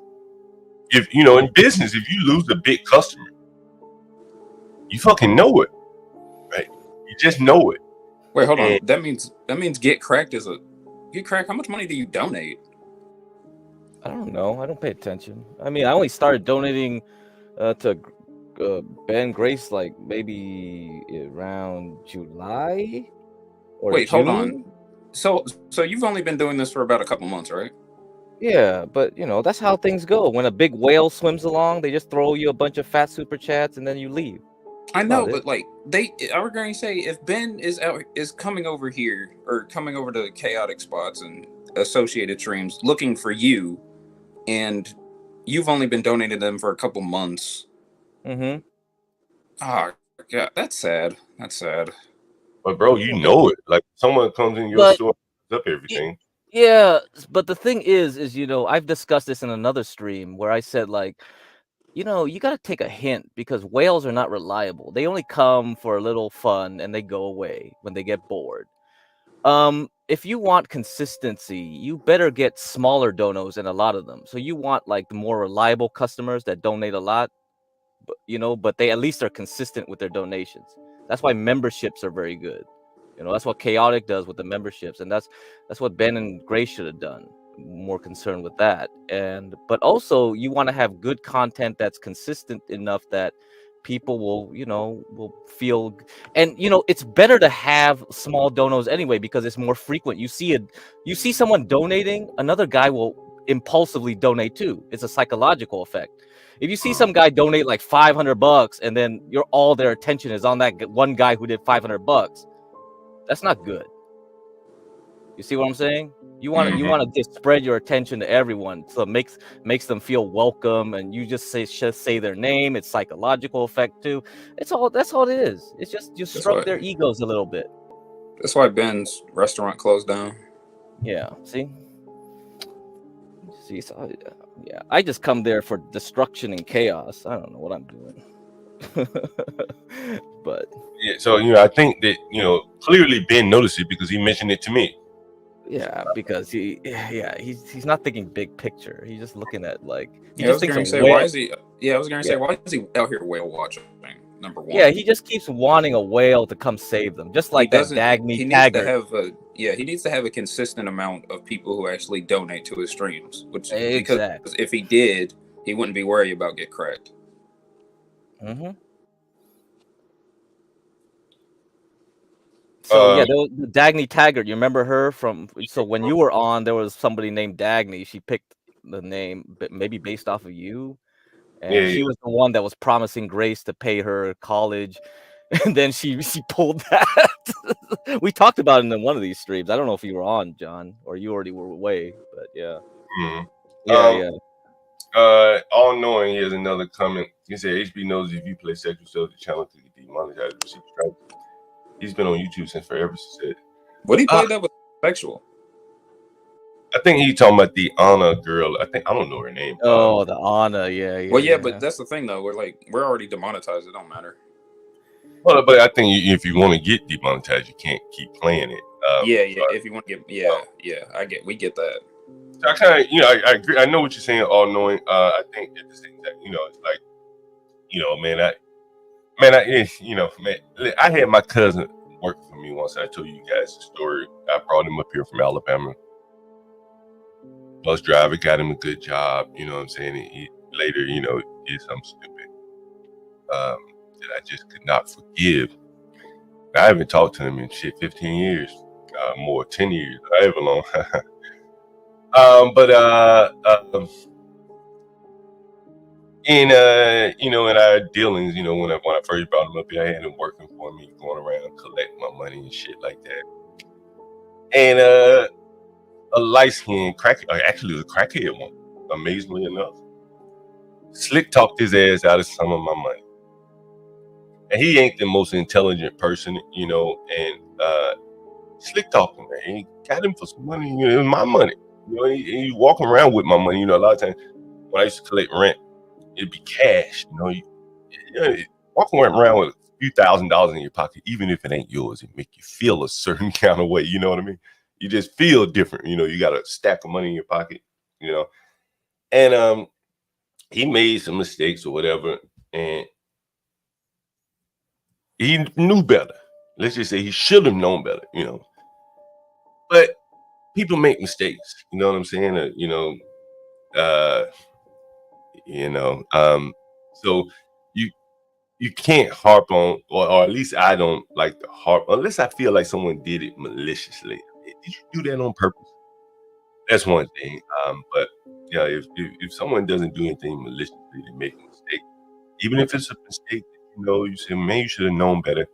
if you know, in business, if you lose a big customer, you fucking know it, right? You just know it. Wait, hold on. That means Get Cracked is a Get Cracked. How much money do you donate? I don't know. I don't pay attention. I mean, I only started donating to Ben Grace like maybe around July. Or wait, June? Hold on. So you've only been doing this for about a couple months, right? Yeah, but you know, that's how things go. When a big whale swims along, they just throw you a bunch of fat super chats and then you leave. I know, but like I was going to say, if Ben is coming over here or coming over to Chaotic Spots and Associated Streams looking for you, and you've only been donating them for a couple months. Mm-hmm. Oh, God, that's sad. That's sad. But bro, you know it. Like someone comes in your store, and up everything. Yeah, but the thing is, you know, I've discussed this in another stream where I said, like, you know, you got to take a hint because whales are not reliable. They only come for a little fun and they go away when they get bored. If you want consistency, you better get smaller donos and a lot of them. So you want like the more reliable customers that donate a lot, but, you know, but they at least are consistent with their donations. That's why memberships are very good. You know, that's what Chaotic does with the memberships, and that's what Ben and Grace should have done. More concerned with that, but also you want to have good content that's consistent enough that people will feel, and you know, it's better to have small donos anyway because it's more frequent. You see someone donating, another guy will impulsively donate too. It's a psychological effect. If you see some guy donate like $500 and then all their attention is on that one guy who did $500, that's not good. You see what I'm saying? You want to just spread your attention to everyone, so it makes them feel welcome, and you just say their name. It's psychological effect too. That's all it is. It's just you stroke their egos a little bit. That's why Ben's restaurant closed down. Yeah. See, so yeah, I just come there for destruction and chaos. I don't know what I'm doing. But yeah, so I think that clearly Ben noticed it because he mentioned it to me. Yeah, because he's not thinking big picture. He's just looking at like I was gonna say why is he out here whale watching? Number one. Yeah, he just keeps wanting a whale to come save them, just like that Dagny Taggart. He needs to have a consistent amount of people who actually donate to his streams. Which exactly. Because if he did, he wouldn't be worried about get cracked. Mm-hmm. So there was Dagny Taggart. You remember her from? So when you were on, there was somebody named Dagny. She picked the name, maybe based off of you, and she was the one that was promising Grace to pay her college, and then she pulled that. We talked about it in one of these streams. I don't know if you were on, John, or you already were away, but yeah. Mm-hmm. All knowing, here's another comment. He said HB knows if you play sexual stuff, the channel could get demonetized. He's been on YouTube since forever. She said, "What he played that was sexual." I think he talking about the Anna girl. I don't know her name. Oh, the Anna, yeah. Well, yeah, but that's the thing though. We're already demonetized. It don't matter. Well, but I think if you want to get demonetized, you can't keep playing it. If you want to get, we get that. So I kind of, I agree. I know what you're saying. All knowing, I think at the same time, it's like, I had my cousin work for me once. I told you guys the story. I brought him up here from Alabama. Bus driver got him a good job. You know what I'm saying? He later, did something stupid that I just could not forgive. I haven't talked to him in 15 years, more 10 years, however long. In our dealings, when I first brought him up here, I had him working for me, going around collecting my money and shit like that. And a light-skinned crackhead, actually it was a crackhead one, amazingly enough, slick talked his ass out of some of my money. And he ain't the most intelligent person, and slick talking, man. He got him for some money, it was my money. He walking around with my money. A lot of times when I used to collect rent, it'd be cash. Walking around with a few $1,000s in your pocket, even if it ain't yours, it make you feel a certain kind of way. You know what I mean? You just feel different. You got a stack of money in your pocket. And he made some mistakes or whatever, and he knew better. Let's just say he should have known better. But people make mistakes. You know what I'm saying? So you can't harp on, or at least I don't like to harp, unless I feel like someone did it maliciously. Did you do that on purpose? That's one thing. But yeah, if someone doesn't do anything maliciously, they make a mistake. Even if it's a mistake, you say, man, you should have known better.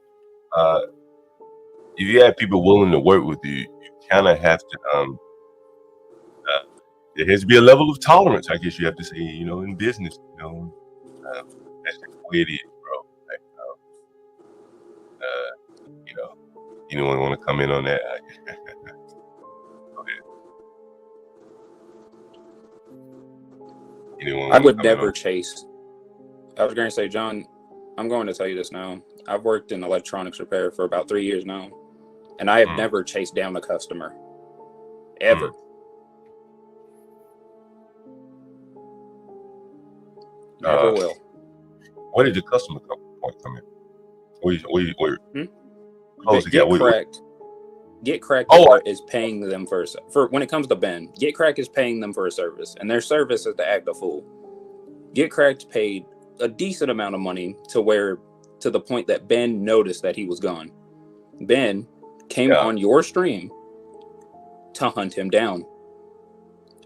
If you have people willing to work with you, you kind of have to. There has to be a level of tolerance, I guess you have to say, in business, that's just the way it is, bro. Anyone want to come in on that? Go ahead. I would never chase. I was going to say, John, I'm going to tell you this now. I've worked in electronics repair for about 3 years now, and I have never chased down a customer. Ever. Never will. Where did the customer come in? Get Cracked is paying them for when it comes to Ben. Get Cracked is paying them for a service, and their service is to act a fool. Get Cracked paid a decent amount of money to the point that Ben noticed that he was gone. Ben came on your stream to hunt him down.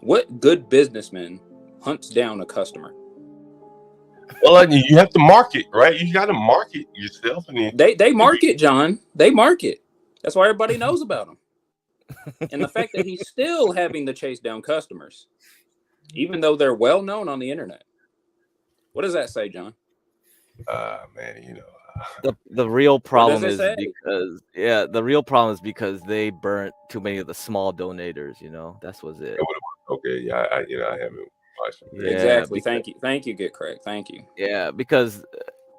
What good businessman hunts down a customer? Well, you have to market, right? You got to market yourself, and they market, John. They market. That's why everybody knows about them. And the fact that he's still having to chase down customers, even though they're well known on the internet. What does that say, John? Man, you know. The real problem it is say? because the real problem is because they burnt too many of the small donators. You know, that's was it. Okay, yeah, I haven't watched it. Yeah, Exactly. because, Thank you, Get Craig. Thank you. yeah, because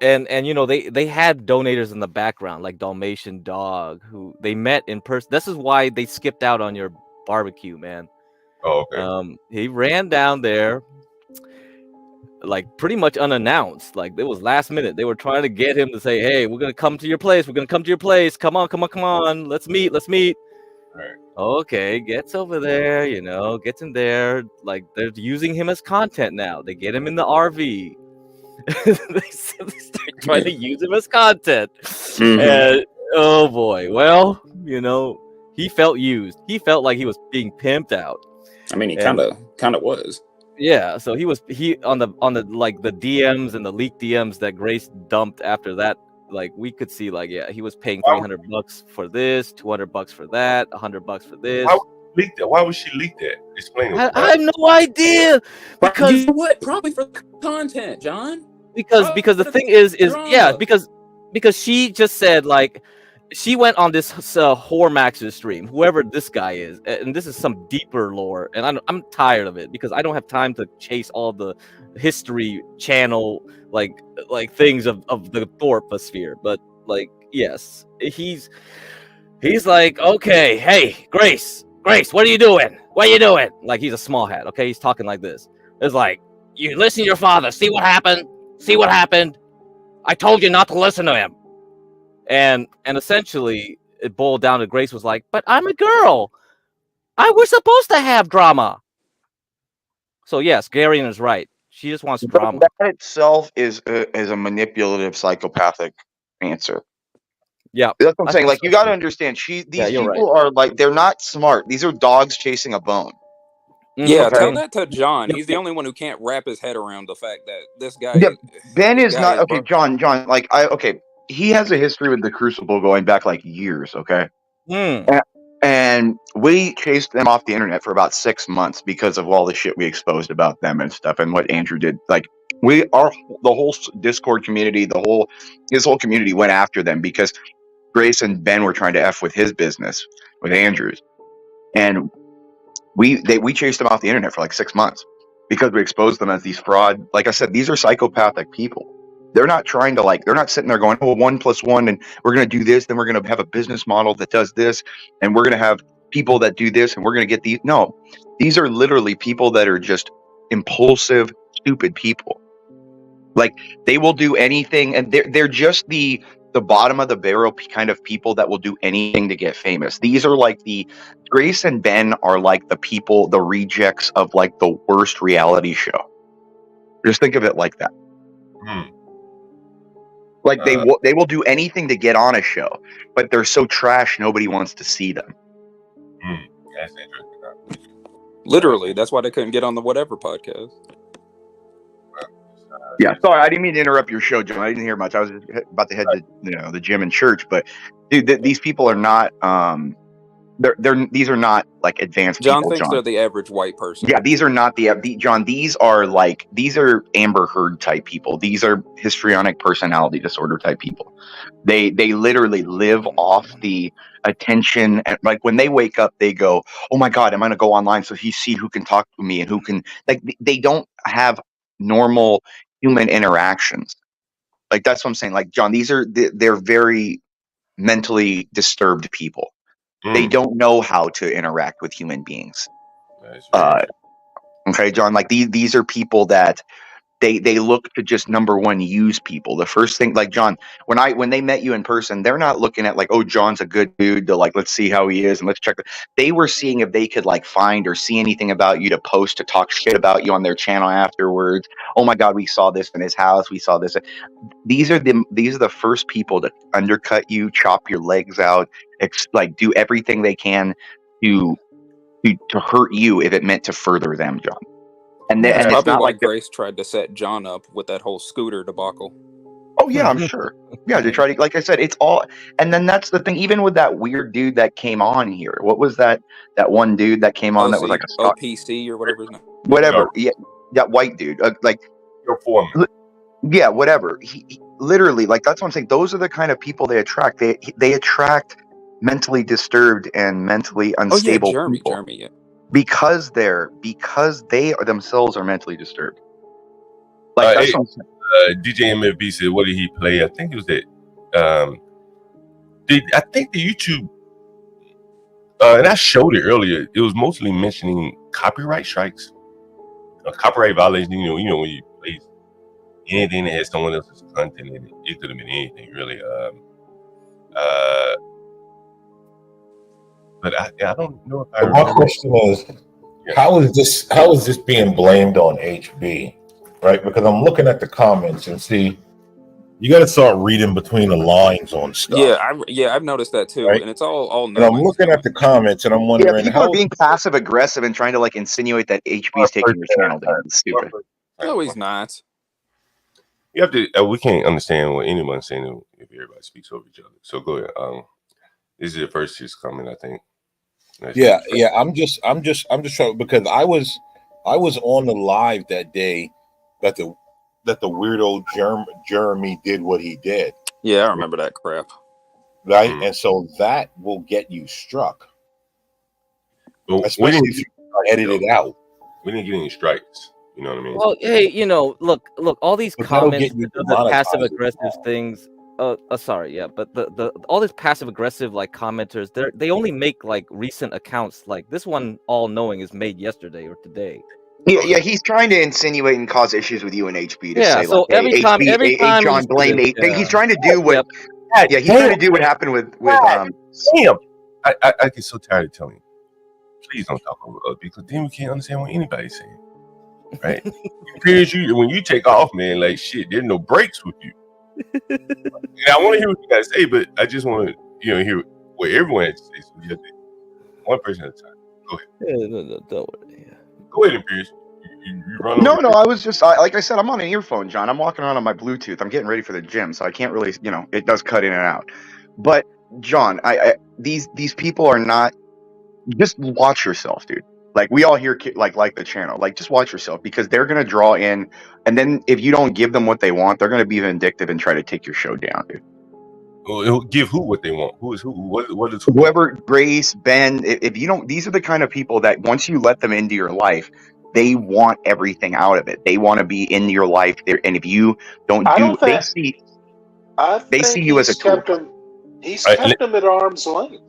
and you know they had donators in the background like Dalmatian Dog who they met in person. This is why they skipped out on your barbecue, man. Oh, okay. He ran down there like pretty much unannounced. Like it was last minute. They were trying to get him to say, "Hey, we're gonna come to your place. We're gonna come to your place. Come on, come on, come on. Let's meet. Let's meet." Right. Okay, gets over there. You know, gets in there. Like they're using him as content now. They get him in the RV. They start trying to use him as content. And oh boy, well, you know, he felt used. He felt like he was being pimped out. I mean, he kind of was. Yeah, so he on the like the DMs and the leaked DMs that Grace dumped after that, like we could see like, yeah, he was paying $300 for this, $200 for that, $100 for this. Why would she leak that? Why would she leak that? Explain it. I have no idea. Because you know what? Probably for content, John. Because the thing is yeah, because she just said like she went on this Hormaxer stream, whoever this guy is, and this is some deeper lore, and I'm tired of it because I don't have time to chase all the history channel like things of the Thorposphere. But like, yes, he's like, okay, hey, Grace, what are you doing? What are you doing? Like he's a small hat, okay? He's talking like this. It's like, you listen to your father. See what happened? See what happened? I told you not to listen to him. And essentially, it boiled down to Grace was like, but I'm a girl. We're supposed to have drama. So yes, Garion is right. She just wants drama. But that itself is a manipulative, psychopathic answer. Yeah, that's what I'm saying. Like you got to understand, these people are like they're not smart. These are dogs chasing a bone. Yeah, tell that to John. He's the only one who can't wrap his head around the fact that this guy. Yeah, Ben is not okay. John, like he has a history with the Crucible going back like years. Okay, and we chased them off the internet for about 6 months because of all the shit we exposed about them and stuff, and what Andrew did. Like the whole Discord community, his whole community went after them because Grace and Ben were trying to F with his business with Andrew's, and we chased them off the internet for like 6 months because we exposed them as these fraud. Like I said, these are psychopathic people. They're not trying to they're not sitting there going, oh, 1 + 1, and we're going to do this. Then we're going to have a business model that does this, and we're going to have people that do this, and we're going to get these. No, these are literally people that are just impulsive, stupid people. Like they will do anything, and they're just the bottom of the barrel kind of people that will do anything to get famous. These are like Grace and Ben are like the people, the rejects of like the worst reality show. Just think of it like that. Like they will do anything to get on a show, but they're so trash nobody wants to see them. That's interesting. Literally, that's why they couldn't get on the whatever podcast. Yeah, sorry, I didn't mean to interrupt your show, John. I didn't hear much. I was about to head to the gym and church, but dude, these people are not. These are not like advanced John people. Thinks they're the average white person. Yeah, these are not John. These are Amber Heard type people. These are histrionic personality disorder type people. They literally live off the attention. And like when they wake up, they go, "Oh my God, I'm going to go online so he see who can talk to me and who can." Like they don't have normal human interactions. Like that's what I'm saying. Like John, they're very mentally disturbed people. They don't know how to interact with human beings. Okay, John, like these are people that they look to just number one use people. The first thing, like John, when they met you in person, they're not looking at like, oh, John's a good dude to like, let's see how he is and let's check. They were seeing if they could like find or see anything about you to post to talk shit about you on their channel afterwards. Oh my God, we saw this in his house. We saw this. These are the first people to undercut you, chop your legs out, like do everything they can to hurt you if it meant to further them, John. And That's it's probably not why like Grace tried to set John up with that whole scooter debacle. Oh yeah, I'm sure. Yeah, to try to, like I said, it's all, and then that's the thing. Even with that weird dude that came on here, what was that one dude that came on that was like a Scott, OPC or whatever his name. whatever, yeah, that white dude, like your foreman. Yeah, whatever. He literally, like, that's what I'm saying. Those are the kind of people they attract. They attract mentally disturbed and mentally unstable people Jeremy, yeah. because they are themselves are mentally disturbed. Like that's what I'm saying. DJ MFB said, "What did he play?" I think it was that. I think the YouTube, and I showed it earlier. It was mostly mentioning copyright strikes, copyright violation. You know when you play anything that has someone else's content in it, it could have been anything really. But I don't know if I. But my question is, how is this being blamed on HB, right? Because I'm looking at the comments and see, you got to start reading between the lines on stuff. I've noticed that too, right? and it's all And I'm looking at the comments and I'm wondering, Yeah, people are being passive aggressive and trying to like insinuate that HB's taking your channel down. It's stupid. No, he's not. You have to. We can't understand what anyone's saying if everybody speaks over each other. So go ahead. This is the first just comment, I think. Yeah. I'm just trying, because I was on the live that day that the weirdo Jeremy did what he did. Yeah, I remember that crap. Right, and so that will get you struck. But especially if you edit it out. We didn't get any strikes. You know what I mean? Well, hey, look, all these comments, the passive aggressive things. Sorry, yeah, but the all these passive aggressive like commenters, they only make like recent accounts. Like this one, all knowing, is made yesterday or today. Yeah, he's trying to insinuate and cause issues with you and HB to say so like, every time John blame he's trying to do what. Yeah, he's trying to do what happened with Damn, I get so tired of telling you. Please don't talk over other people, then we can't understand what anybody's saying. Right? When you take off, man, like shit, there's no breaks with you. And I want to hear what you guys say, but I just want to, hear what everyone has to say. So you have to, one person at a time. Go ahead. No, don't worry. Yeah. Go ahead, Imperius. You run No, over. I was just like I said, I'm on an earphone, John. I'm walking around on my Bluetooth. I'm getting ready for the gym, so I can't really, it does cut in and out. But John, these people are not. Just watch yourself, dude. Like we all here, like the channel. Like just watch yourself, because they're gonna draw in, and then if you don't give them what they want, they're gonna be vindictive and try to take your show down, dude. Well, it'll give who what they want. Who is who? What is who? Whoever, Grace, Ben. If you don't, these are the kind of people that once you let them into your life, they want everything out of it. They want to be in your life there, and if you don't they see you as a tool. He's kept them at arm's length.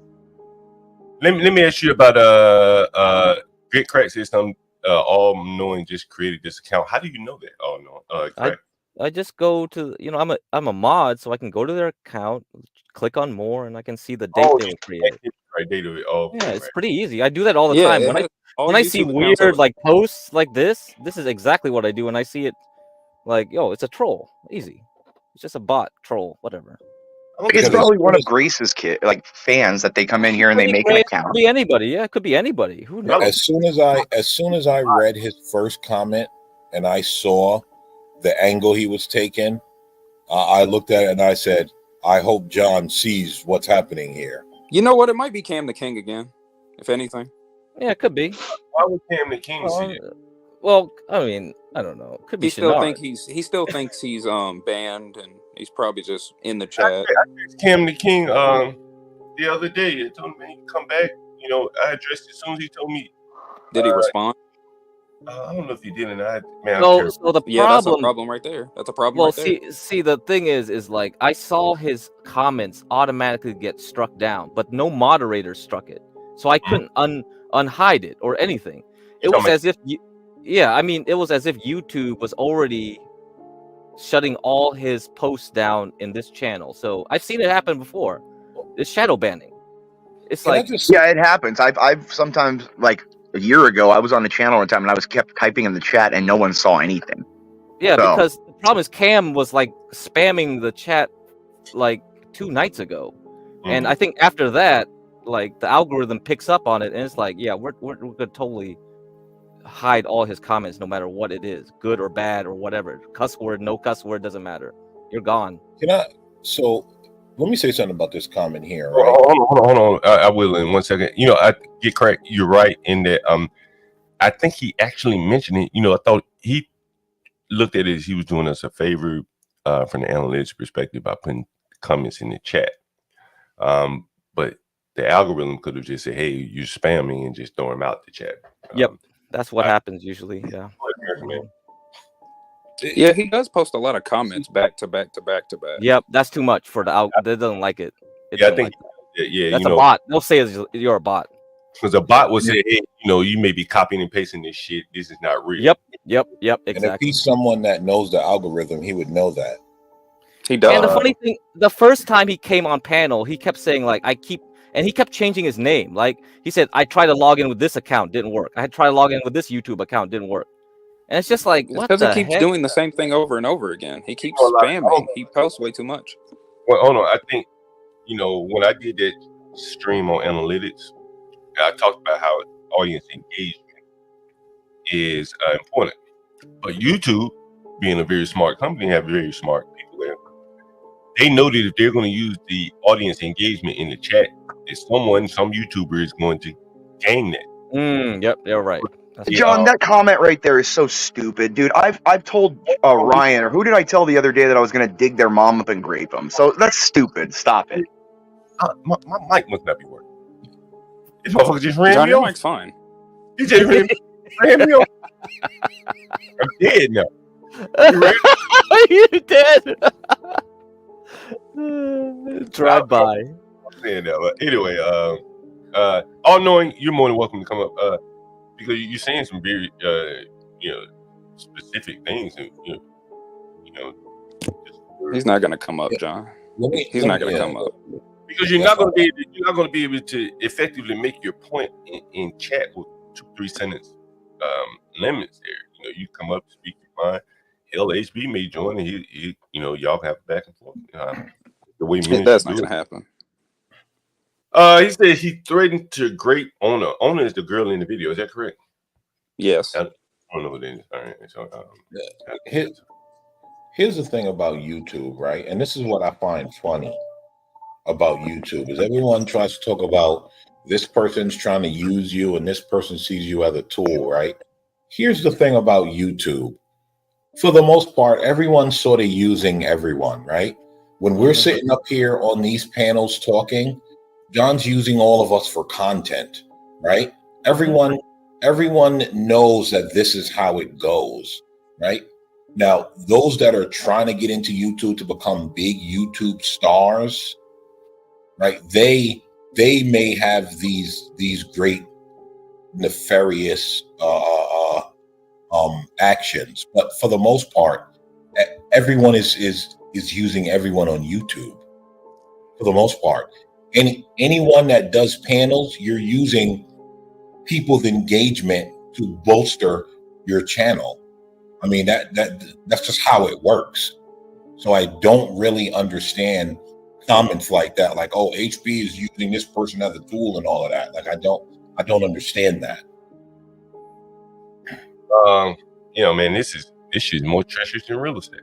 Let me ask you about Great Crack says something. All knowing just created this account. How do you know that? Oh no, I just go to I'm a mod, so I can go to their account, click on more, and I can see the date they were created. Right, date of it. Oh, yeah, it's pretty easy. I do that all the time. When I see weird like posts like this is exactly what I do. When I see it, like, yo, it's a troll. Easy. It's just a bot troll, whatever. It's probably one of Grace's fans that they come in here and they make an account. Could be anybody. Yeah, it could be anybody. Who knows? As soon as I read his first comment and I saw the angle he was taking, I looked at it and I said, I hope John sees what's happening here. You know what? It might be Cam the King again, if anything. Yeah, it could be. Why would Cam the King see it? Well, I mean, I don't know. Could be. He still thinks he's banned, and he's probably just in the chat. I asked Cam the King the other day. I told him he come back. I addressed it as soon as he told me. Did he respond? I don't know if he did or not. So the problem, that's a problem right there. That's a problem. Well, right there. see, the thing is like I saw his comments automatically get struck down, but no moderator struck it, so I couldn't unhide it or anything. It was as if it was as if YouTube was already shutting all his posts down in this channel. So I've seen it happen before. It's shadow banning. It's it happens. I've sometimes, like a year ago, I was on the channel one time and I was kept typing in the chat and no one saw anything. Yeah, because the problem is Cam was like spamming the chat like 2 nights ago, and I think after that, like the algorithm picks up on it and it's like, yeah, we're gonna totally hide all his comments no matter what it is, good or bad or whatever. Cuss word, no cuss word, doesn't matter. you're gone. Can I? So let me say something about this comment here, Hold right? on. Hold on. I will in 1 second. I get correct. You're right in that. I think he actually mentioned it. I thought he looked at it as he was doing us a favor from the analytics perspective by putting comments in the chat. But the algorithm could have just said, "Hey, you spamming," and just throw him out the chat. Yep, that's what happens usually. Yeah. Yeah, he does post a lot of comments back to back to back to back. Yep, that's too much for the out. They doesn't like it. Yeah, I think. That's a bot. They'll say you're a bot. Because a bot will say, "Hey, you may be copying and pasting this shit. This is not real." Yep. Exactly. And if he's someone that knows the algorithm, he would know that. He does. And the funny thing, the first time he came on panel, he kept saying like, and he kept changing his name. Like he said, I tried to log in with this account, didn't work. I had tried to log in with this YouTube account, didn't work. And it's just like, what because the he keeps heck? doing the same thing over and over again. He keeps spamming. He posts way too much. Well, hold on. I think, when I did that stream on analytics, I talked about how audience engagement is important. But YouTube, being a very smart company, have very smart people there. They know that if they're going to use the audience engagement in the chat, that some YouTuber is going to gain that. Yep, you're right. John, that comment right there is so stupid, dude. I've told Ryan, or who did I tell the other day that I was going to dig their mom up and grape them? So that's stupid. Stop it. My mic must not be working. This motherfucker just ran John, me your off. mic's fine. He just ran me off. I'm dead now. You dead. Drive by. I'm saying that, but anyway, all knowing, you're more than welcome to come up because you're saying some very specific things. He's not going to come up, John. He's not going to come up because you're not going to be able to effectively make your point in chat with 2-3 sentence limits there. You come up, speak your mind. Hell, HB may join, and he y'all have back and forth. The way that's not going to happen. He said he threatened to grape Ona. Ona is the girl in the video. Is that correct? Yes. I don't know what it is. All right. So, here's the thing about YouTube, right? And this is what I find funny about YouTube is everyone tries to talk about this person's trying to use you and this person sees you as a tool, right? Here's the thing about YouTube. For the most part, everyone's sort of using everyone, right? When we're sitting up here on these panels talking, John's using all of us for content, right? Everyone knows that this is how it goes, right? Now, those that are trying to get into YouTube to become big YouTube stars, right? They may have these great nefarious actions, but for the most part, everyone is using everyone on YouTube. For the most part, anyone that does panels, you're using people's engagement to bolster your channel. I mean that's just how it works. So I don't really understand comments like that, like, oh, HB is using this person as a tool and all of that. Like I don't understand that. Man, this is more treacherous than real estate.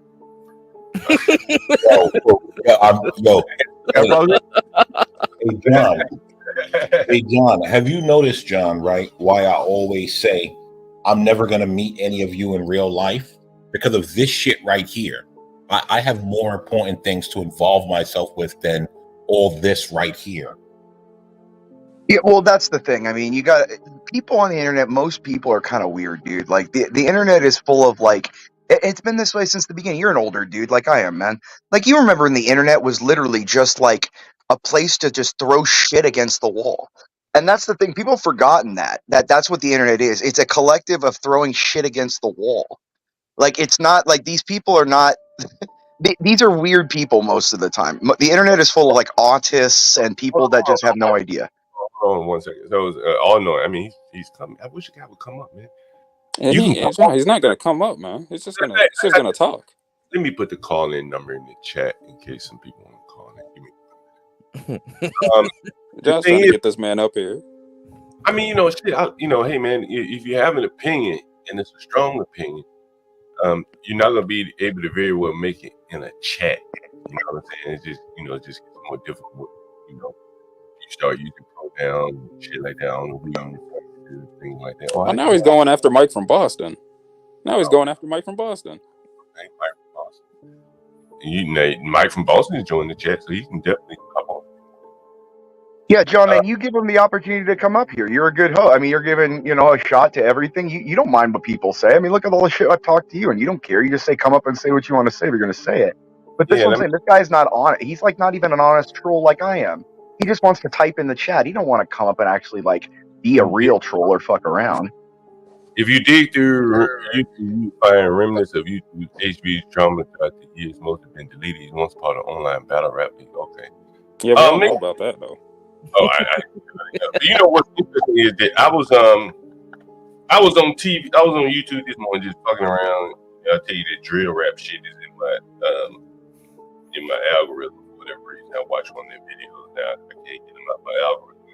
Hey John, have you noticed, John, right, why I always say I'm never going to meet any of you in real life? Because of this shit right here. I have more important things to involve myself with than all this right here. Yeah, well, that's the thing. I mean, you got people on the internet. Most people are kind of weird, dude. Like the internet is full of it's been this way since the beginning. You're an older dude, like I am, man. Like you remember when the internet was literally just like a place to just throw shit against the wall. And that's the thing. People have forgotten that's what the internet is. It's a collective of throwing shit against the wall. Like it's not like these people are not. These are weird people most of the time. The internet is full of like autists and people that just have no idea. Hold on 1 second. So all knowing. I mean, he's coming. I wish a guy would come up, man. He's not gonna come up, man. He's just gonna talk. Let me put the call-in number in the chat in case some people want to call in. Just trying to get this man up here. I mean, hey, man, if you have an opinion and it's a strong opinion, you're not gonna be able to very well make it in a chat. You know what I'm saying? It's just, it just gets more difficult. You start using pronouns, shit like that. I don't know who you things like that. Well, now he's going after Mike from Boston. Okay, Mike from Boston. Mike from Boston is joining the chat, so he can definitely come on. Yeah, John, man, you give him the opportunity to come up here. You're a good host. I mean, you're giving, a shot to everything. You don't mind what people say. I mean, look at all the shit I've talked to you, and you don't care. You just say, come up and say what you want to say. We're going to say it. But this is what I'm saying. This guy's not on it. He's like not even an honest troll like I am. He just wants to type in the chat. He don't want to come up and actually like be a real troll or fuck around. If you dig through YouTube, you find remnants of YouTube's HB's drama throughout the years. Most have been deleted. He's once part of online battle rap league. Okay. Yeah, we don't know about that though. Oh, you know what's interesting is that I was on TV. I was on YouTube this morning just fucking around. I'll tell you that drill rap shit is in my algorithm for whatever reason. I watch one of their videos now. I can't get them out my algorithm.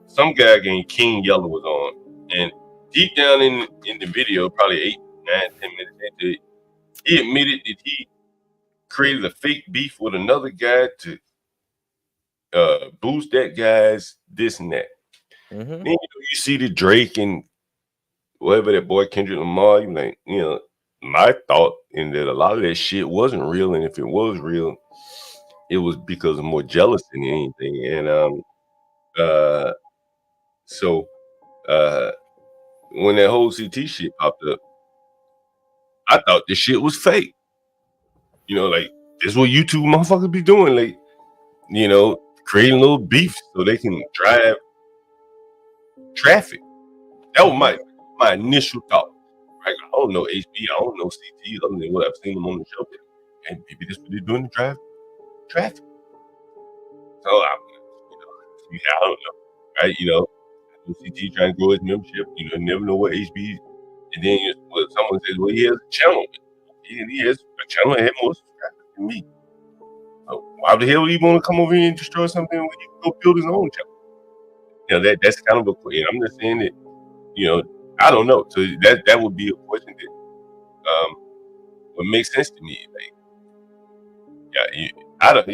Some guy named King Yellow was on, and deep down in the video, probably 8, 9, 10 minutes into it, he admitted that he created a fake beef with another guy to boost that guy's this and that. Then you see the Drake and whatever that boy Kendrick Lamar, you like, my thought in that a lot of that shit wasn't real, and if it was real, it was because of more jealousy than anything. And when that whole CT shit popped up, I thought this shit was fake. Like this is what YouTube motherfuckers be doing, like, creating little beefs so they can drive traffic. That was my initial thought. Right? I don't know HB, I don't know CT, other than what I've seen them on the show. And maybe this is what they're doing to drive traffic. So I don't know. Right? CT trying to grow his membership, never know what HB. And then someone says, well, he has a channel. He has a channel that had more subscribers than me. So why the hell would he want to come over here and destroy something when he can go build his own channel? That's kind of a question. I'm just saying that, I don't know. So that would be a question that would make sense to me. Like, I don't,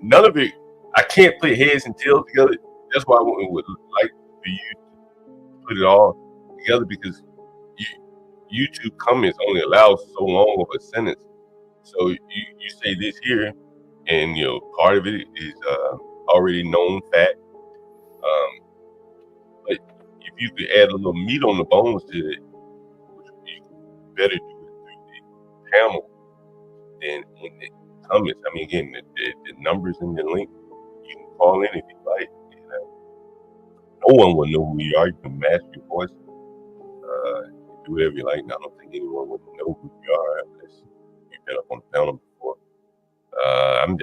none of it. I can't put heads and tails together. That's why I would like for you to put it all together, because YouTube comments only allow so long of a sentence. So you say this here, and part of it is already known fact. But if you could add a little meat on the bones to it, which you better do it through the panel than in the comments. I mean, again, the numbers in the link, you can call in if you like. No one will know who you are. You can mask your voice. Do whatever you like. I don't think anyone would know who you are unless you've been up on the panel before.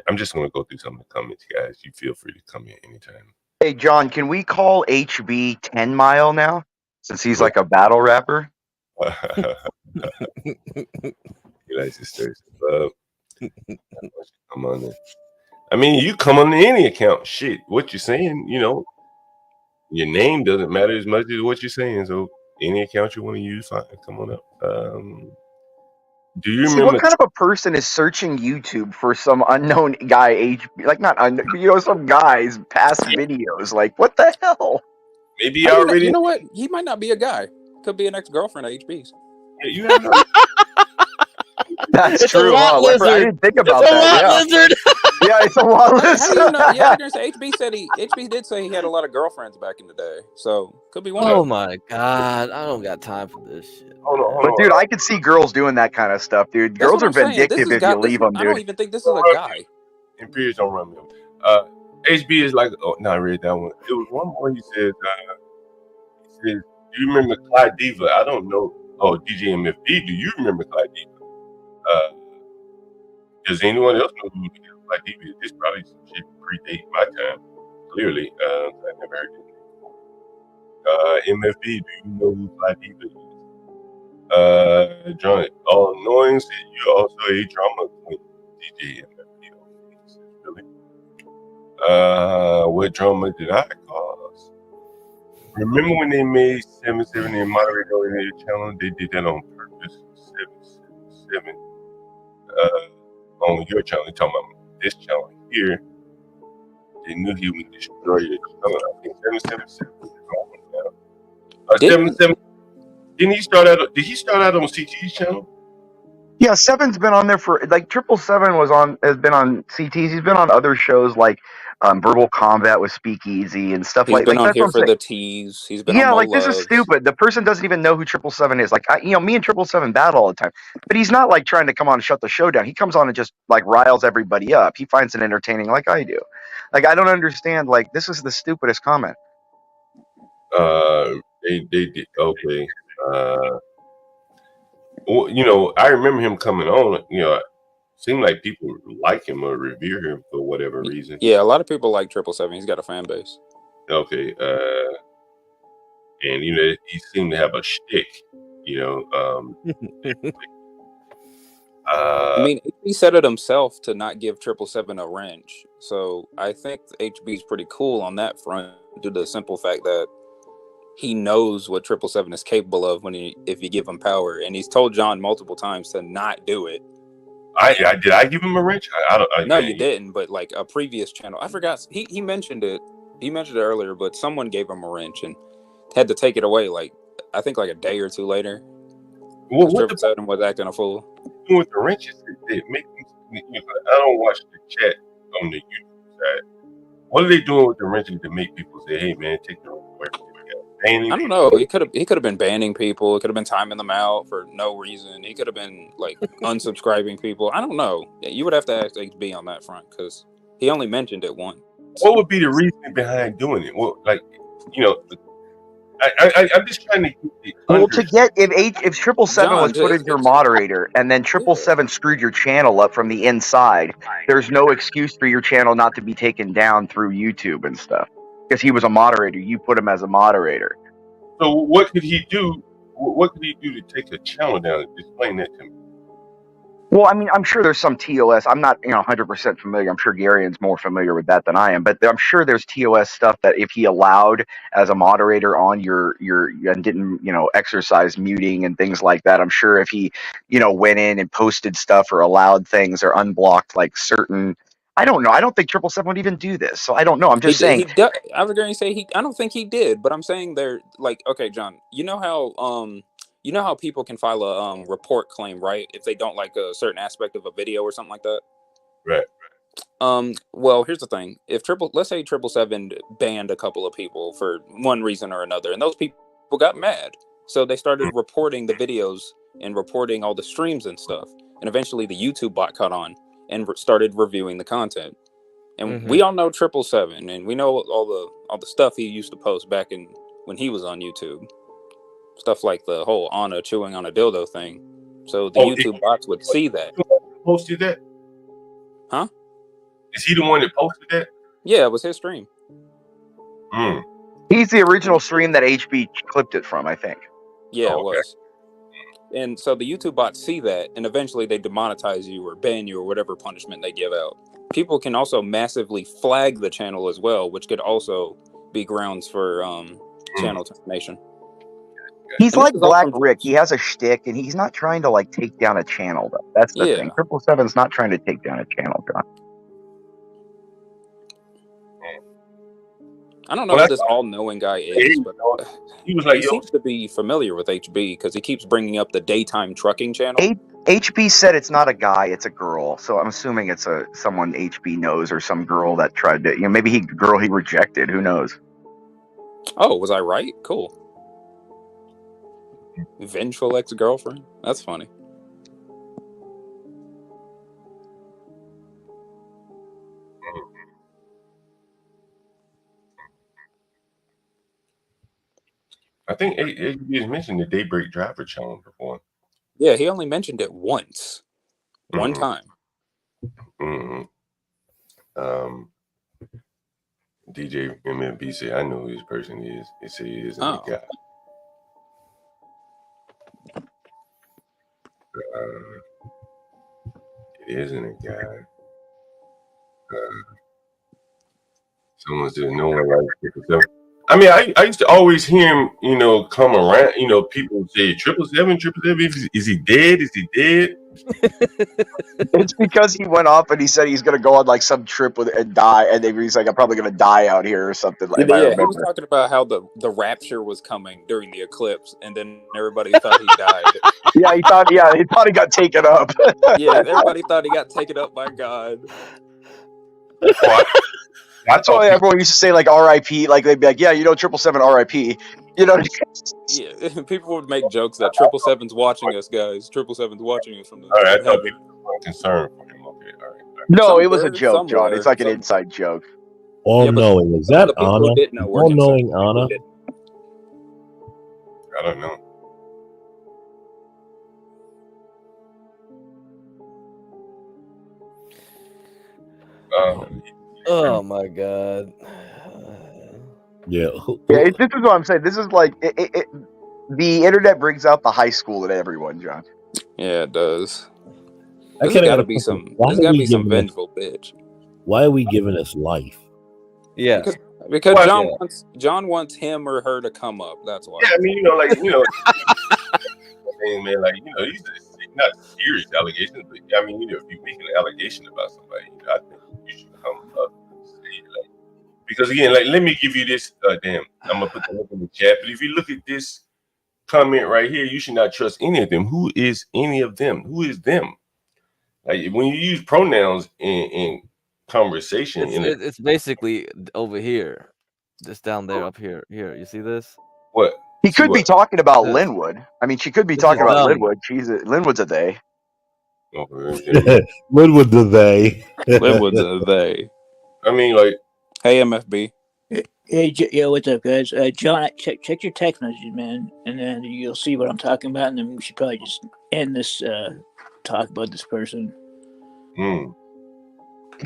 I'm just going to go through some of the comments, guys. You feel free to come in anytime. Hey, John, can we call HB 10 Mile now, since he's like a battle rapper? He likes his thirst. Come on in. I mean, you come on any account. Shit, what you're saying, your name doesn't matter as much as what you're saying. So any account you want to use, fine. Come on up. Do you remember what kind of a person is searching YouTube for some unknown guy HB? Like not some guy's past videos. Like what the hell? Maybe already. You know what? He might not be a guy. Could be an ex-girlfriend of HB's. Yeah, you have no. That's It's true. a lot lizard. I didn't think about It's a that. lot lizard. Yeah, it's a lot lizard. How do you know? Yeah, I was gonna say HB did say he had a lot of girlfriends back in the day, so could be one. Oh my god, I don't got time for this shit. Hold on. But dude, I could see girls doing that kind of stuff, dude. Girls are vindictive if you leave them, dude. I don't even think this is a guy. Imperials don't run them. HB is like, I read that one. It was one more. He said, do you remember Clyde Diva? I don't know. Oh, DJ MFD, do you remember Clyde Diva? Does anyone else know who Clyde Diva is? This probably should predate my time. Clearly, I never heard it before. MFD, do you know who Clyde Diva is? John, knowing that you're also a drama queen, DJ MFD. Really? What drama did I cause? Remember when they made 770 and moderate on their channel? They did that on purpose. 777. on your channel. You're talking about this channel here. They knew he would destroy your channel. I think 777. Didn't he start out? Did he start out on CT's channel? Yeah, Seven's been on there for like 777 has been on CTs. He's been on other shows like Verbal Combat with Speakeasy and stuff He's like been on that's what here I'm for saying. the teas. He's been Yeah, on Mo like this is Loves. stupid. The person doesn't even know who 777 is. Like, me and 777 battle all the time, but he's not like trying to come on and shut the show down. He comes on and just like riles everybody up. He finds it entertaining, like I do. Like, I don't understand. Like, this is the stupidest comment. They did okay. Well, you know, I remember him coming on. You know, seemed like people like him or revere him for whatever reason. Yeah, a lot of people like 777. He's got a fan base. Okay, and you know, he seemed to have a shtick. You know, I mean, he said it himself to not give 777 a wrench. So I think HB's pretty cool on that front due to the simple fact that he knows what 777 is capable of if you give him power, and he's told John multiple times to not do it. Did I give him a wrench? No, you didn't. But like a previous channel, I forgot. He mentioned it. He mentioned it earlier, but someone gave him a wrench and had to take it away. Like I think like a day or two later. What 777 was acting a fool. With the wrenches, it make me. I don't watch the chat on the YouTube side. What are they doing with the wrenches to make people say, "Hey, man, take the wrench away from me"? I don't know. He could have been banning people. It could have been timing them out for no reason. He could have been like unsubscribing people. I don't know. You would have to ask HB on that front because he only mentioned it once. What would be the reason behind doing it? Well, like, you know, I'm just trying to get the Well, to get if 777 was put as your moderator and then 777 screwed your channel up from the inside, there's no excuse for your channel not to be taken down through YouTube and stuff because he was a moderator. You put him as a moderator. So what could he do? What could he do to take a channel down? Explain that to me. Well, I mean, I'm sure there's some TOS. I'm not, 100% familiar. I'm sure Garian's more familiar with that than I am. But I'm sure there's TOS stuff that if he allowed as a moderator on your and didn't, exercise muting and things like that. I'm sure if he, went in and posted stuff or allowed things or unblocked like certain. I don't know. I don't think 777 would even do this. So I don't know. I'm just saying. I was going to say I don't think he did, but I'm saying they're like, okay, John. You know how people can file a report claim, right? If they don't like a certain aspect of a video or something like that. Right. Well, here's the thing. Let's say 777 banned a couple of people for one reason or another, and those people got mad. So they started reporting the videos and reporting all the streams and stuff. And eventually the YouTube bot caught on and started reviewing the content. And we all know 777, and we know all the stuff he used to post back when he was on YouTube. Stuff like the whole Anna chewing on a dildo thing. So the YouTube bots would see that. Posted that? Huh? Is he the one that posted that? Yeah, it was his stream. He's the original stream that HB clipped it from, I think. Yeah, it was. And so the YouTube bots see that, and eventually they demonetize you or ban you or whatever punishment they give out. People can also massively flag the channel as well, which could also be grounds for channel termination. He's like Black Rick. He has a shtick, and he's not trying to take down a channel. Though that's the thing. 777's not trying to take down a channel, John. I don't know who this all-knowing guy is, but he seems to be familiar with HB because he keeps bringing up the daytime trucking channel. HB said it's not a guy, it's a girl. So I'm assuming it's someone HB knows or some girl that tried to, maybe girl he rejected. Who knows? Oh, was I right? Cool. Vengeful ex-girlfriend? That's funny. I think he has mentioned the Daybreak Driver challenge before. Yeah, he only mentioned it once. One time. DJ MMB said, I know who this person is. He said he isn't a guy. It isn't a guy. Someone said no one likes 777. I mean, I used to always hear him, come around. People say 777. Is he dead? Is he dead? It's because he went off and he said he's gonna go on like some trip and die, and then he's like, I'm probably gonna die out here or something. If I Yeah, he was remember. talking about how the rapture was coming during the eclipse, and then everybody thought he died. Yeah, he thought he got taken up. Yeah, everybody thought he got taken up by God. That's why everyone used to say like R.I.P. Like they'd be like, yeah, 777 R.I.P. Yeah, people would make jokes that 777's watching us, guys. 777's watching us from the All right, I thought heaven. people were concerned for him. Okay, all right. No, it was a joke, John. It's like an inside joke. All knowing. Is that Anna? All knowing Anna? I don't know. Oh my God. Yeah. Yeah, this is what I'm saying. This is like the internet brings out the high school in everyone, John. Yeah, it does. There's There's gotta be some vengeful bitch. Why are we giving us life? Yeah. Because John wants him or her to come up. That's why. Yeah, I mean, man, these are not serious allegations, but I mean, if you make an allegation about somebody, I think you should come up and say, because again, let me give you this. I'm gonna put the link in the chat. But if you look at this comment right here, you should not trust any of them. Who is any of them? Who is them? Like when you use pronouns in conversation, it's basically over here, just down there, up here. Here, you see this? What? He could be talking about Linwood. I mean, she could be talking about Linwood. Linwood's a they. Linwood's a they. Linwood's a they. I mean, like, hey, MFB. Hey, what's up, guys? John, check your text messages, man, and then you'll see what I'm talking about, and then we should probably just end this talk about this person.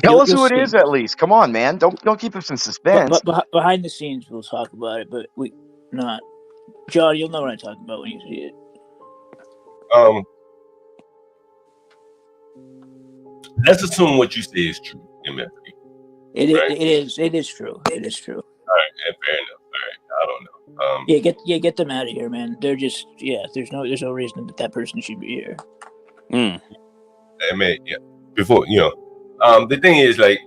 Tell us who it is, at least. Come on, man. Don't keep us in suspense. But behind the scenes, we'll talk about it. But we not. John, you'll know what I'm talking about when you see it. Let's assume what you say is true, MFB. It is true. It is true. All right, fair enough. All right, I don't know. Get them out of here, man. They're just There's no reason that person should be here. I mean, yeah. Before the thing is, like,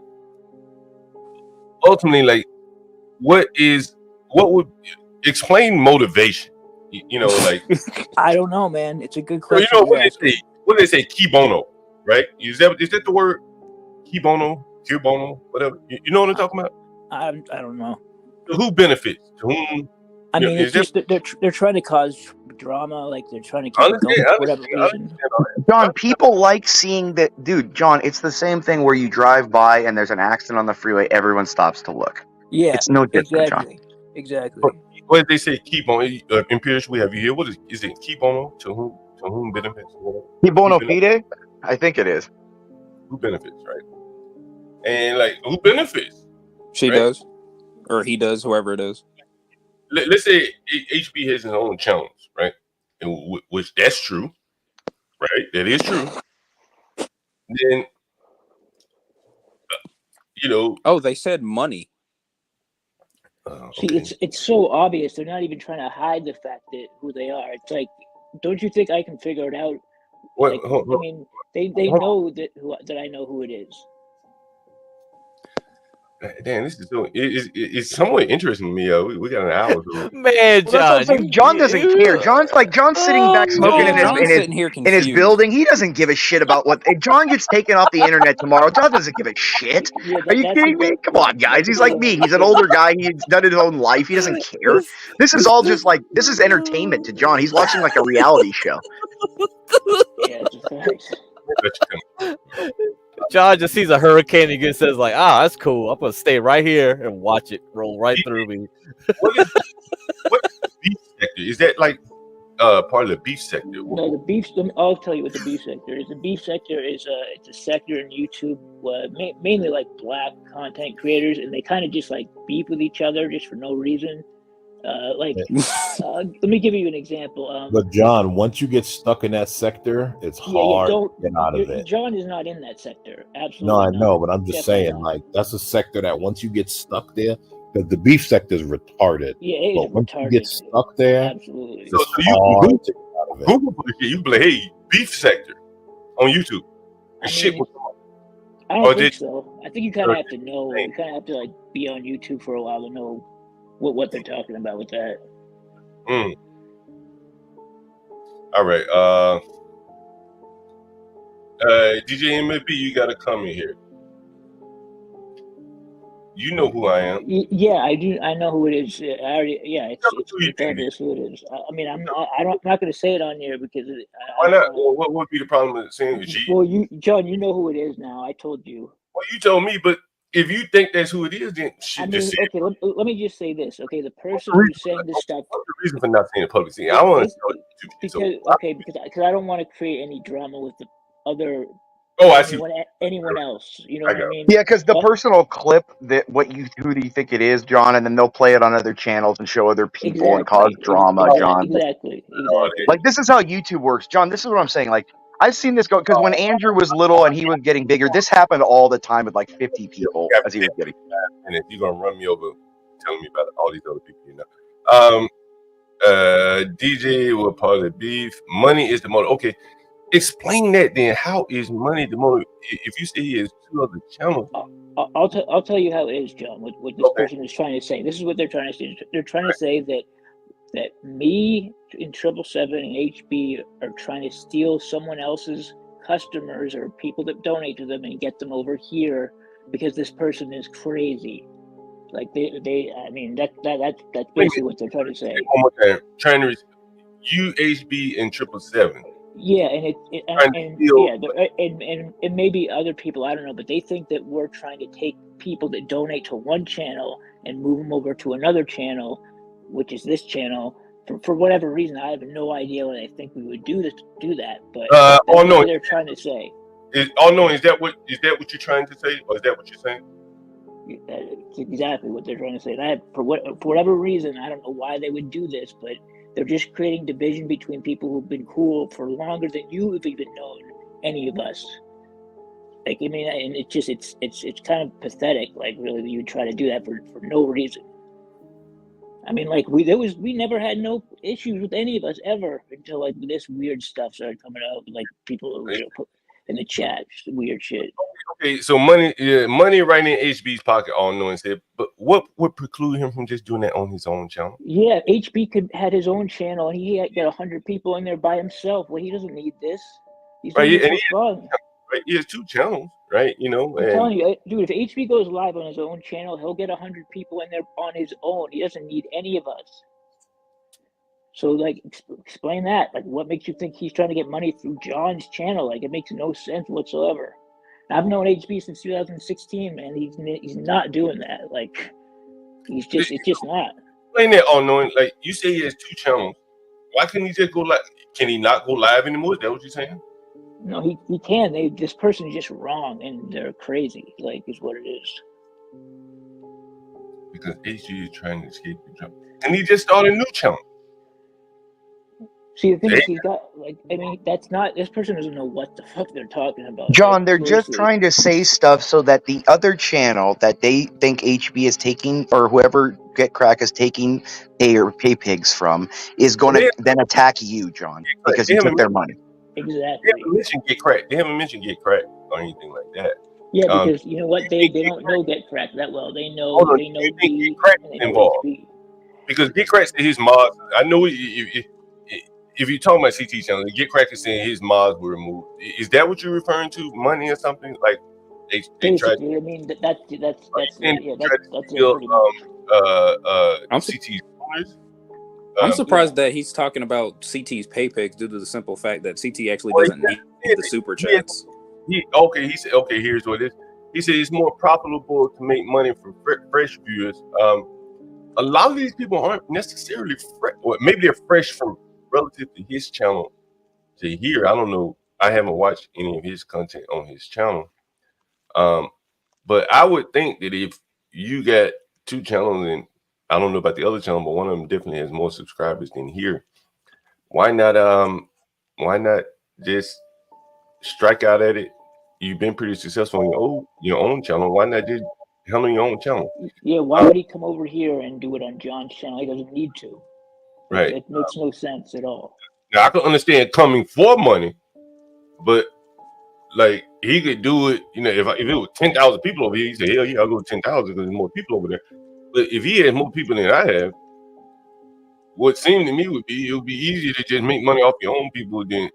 ultimately, like, what would explain motivation? Like, I don't know, man. It's a good question. What they say, key bono, right? Is that the word? Key bono, whatever. You know what I'm talking about? I don't know. Who benefits? To whom? I mean, it's just they're trying to cause drama, like they're trying to keep it going for whatever reason. John, people like seeing that. Dude, John, it's the same thing where you drive by and there's an accident on the freeway. Everyone stops to look. Yeah, it's no different, exactly. John. Exactly. What did they say? Keep on. Imperious, we have you here. What is it? Keep on. To whom benefits? Keep bono fide? I think it is. Who benefits, right? And like, who benefits? She does, or he does, whoever it is. Let's say HB has his own channels, right? And which that's true, right? That is true. Then, Oh, they said money. See, it's so obvious. They're not even trying to hide the fact that who they are. It's like, don't you think I can figure it out? What? Like, I mean, they know that I know who it is. Damn, this is so. It's somewhat interesting to me. We got an hour. Man, John, John doesn't care. John's sitting back smoking in his building. He doesn't give a shit about what. If John gets taken off the internet tomorrow, John doesn't give a shit. Are you kidding me? Come on, guys. He's like me. He's an older guy. He's done his own life. He doesn't care. This is all just like this is entertainment to John. He's watching like a reality show. Yeah, it's a fact. John just sees a hurricane and just says like, that's cool. I'm gonna stay right here and watch it roll right through me. What is the beef sector? Is that like part of the beef sector? No, the beef. I'll tell you what the beef sector is. The beef sector is it's a sector in YouTube, mainly like black content creators, and they kind of just like beef with each other just for no reason. Let me give you an example. But John, once you get stuck in that sector, it's hard to get out of it. John is not in that sector. Absolutely. No, I know, but I'm just Definitely saying, like, that's a sector that once you get stuck there, because the beef sector is retarded. Yeah, it is But once you retarded. get stuck there, Absolutely. So it's you can hard to get out of it. Google for the shit. You be like, hey, beef sector on YouTube. And shit will come up. I Or don't think did- so. I think you kind of have to know. You kind of have to like be on YouTube for a while to know what they're talking about with that. All right. DJ MFB, you got to come in here. You know who I am. Yeah, I do. I know who it is. I already. Yeah, it's obvious who it is. I mean, I'm not going to say it on here because. Why not? What would be the problem with saying it? Well, John, you know who it is now. I told you. Well, you told me, but if you think that's who it is, then shit, I mean, just say it. okay. Let me just say this. Okay, the person who's saying this stuff. What's the reason for not saying it publicly? I want to because I don't want to create any drama with the other. I see. Anyone else? You know what I mean? Yeah, because the personal clip that who do you think it is, John, and then they'll play it on other channels and show other people and cause drama, John. Exactly. Like this is how YouTube works, John. This is what I'm saying. Like I've seen this go because when Andrew was little and he was getting bigger, this happened all the time with like 50 people as he was getting. And if you're gonna run me over, telling me about all these other people, you know. DJ, what part of the beef? Money is the motive. Okay. Explain that then. How is money the motive? If you say he has two other channels, I'll tell you how it is, John. What this person is trying to say. This is what they're trying to say. They're trying to say that me and 777 and HB are trying to steal someone else's customers or people that donate to them and get them over here because this person is crazy. Like they I mean that's basically what they're trying to say. One more time. Trying to you, HB, and 777. Yeah, and maybe other people, I don't know, but they think that we're trying to take people that donate to one channel and move them over to another channel, which is this channel. For whatever reason, I have no idea what I think we would do that. But that's what they're trying to say. Is that what you're trying to say, or is that what you're saying? That's exactly what they're trying to say. And for whatever reason, I don't know why they would do this, but they're just creating division between people who've been cool for longer than you have even known any of us. Like, I mean, and it's kind of pathetic. Like, really, that you would try to do that for no reason. I mean, like we never had no issues with any of us ever until like this weird stuff started coming out. Like people put in the chat, just weird shit. Okay, so money right in HB's pocket, all knowing said. But what would preclude him from just doing that on his own channel? Yeah, HB had his own channel, and he got 100 people in there by himself. Well, he doesn't need this. He's doing it for fun. Right, he has two channels, right? You know, I'm telling you, dude. If HB goes live on his own channel, he'll get 100 people in there on his own. He doesn't need any of us. So, like, explain that. Like, what makes you think he's trying to get money through John's channel? Like, it makes no sense whatsoever. I've known HB since 2016, man. He's not doing that. Like, it's just not. Explain that, all knowing. Like, you say he has two channels. Why couldn't he just go live? Can he not go live anymore? Is that what you're saying? No, he can. This person's just wrong, and they're crazy. Like, is what it is. Because HG is trying to escape the jump, and he just started a new channel. See, the thing is, he's got like. I mean, that's not. This person doesn't know what the fuck they're talking about. John, they're just trying to say stuff so that the other channel that they think HB is taking, or whoever Get Crack is taking pay pigs from, is going to then attack you, John, because you took their money. Exactly. They haven't mentioned Get Crack. They haven't mentioned Get Crack or anything like that. Yeah, because you know what? They don't know Get Crack that well. They know Get Crack involved. Because Get Crack said his mods. I know if you're talking about CT channel, Get Crack is saying his mods were removed. Is that what you're referring to? Money or something like? They tried. I mean, that's pretty CT's. I'm surprised that he's talking about CT's pay pics due to the simple fact that CT actually doesn't need the super chats. He said, okay, here's what it is. He said it's more profitable to make money from fresh viewers. A lot of these people aren't necessarily fresh, or maybe they're fresh from relative to his channel to here. I don't know. I haven't watched any of his content on his channel. But I would think that if you got two channels, and I don't know about the other channel, but one of them definitely has more subscribers than here. Why not just strike out at it? You've been pretty successful on your own channel. Why not just handle your own channel. Yeah, why would he come over here and do it on John's channel? He doesn't need to. Right. It makes no sense at all. Now I can understand coming for money, but like he could do it. You know, if it was 10,000 people over here, he said, "Hell yeah, I'll go 10,000 because there's more people over there." But if he had more people than I have, what seemed to me would be it would be easier to just make money off your own people than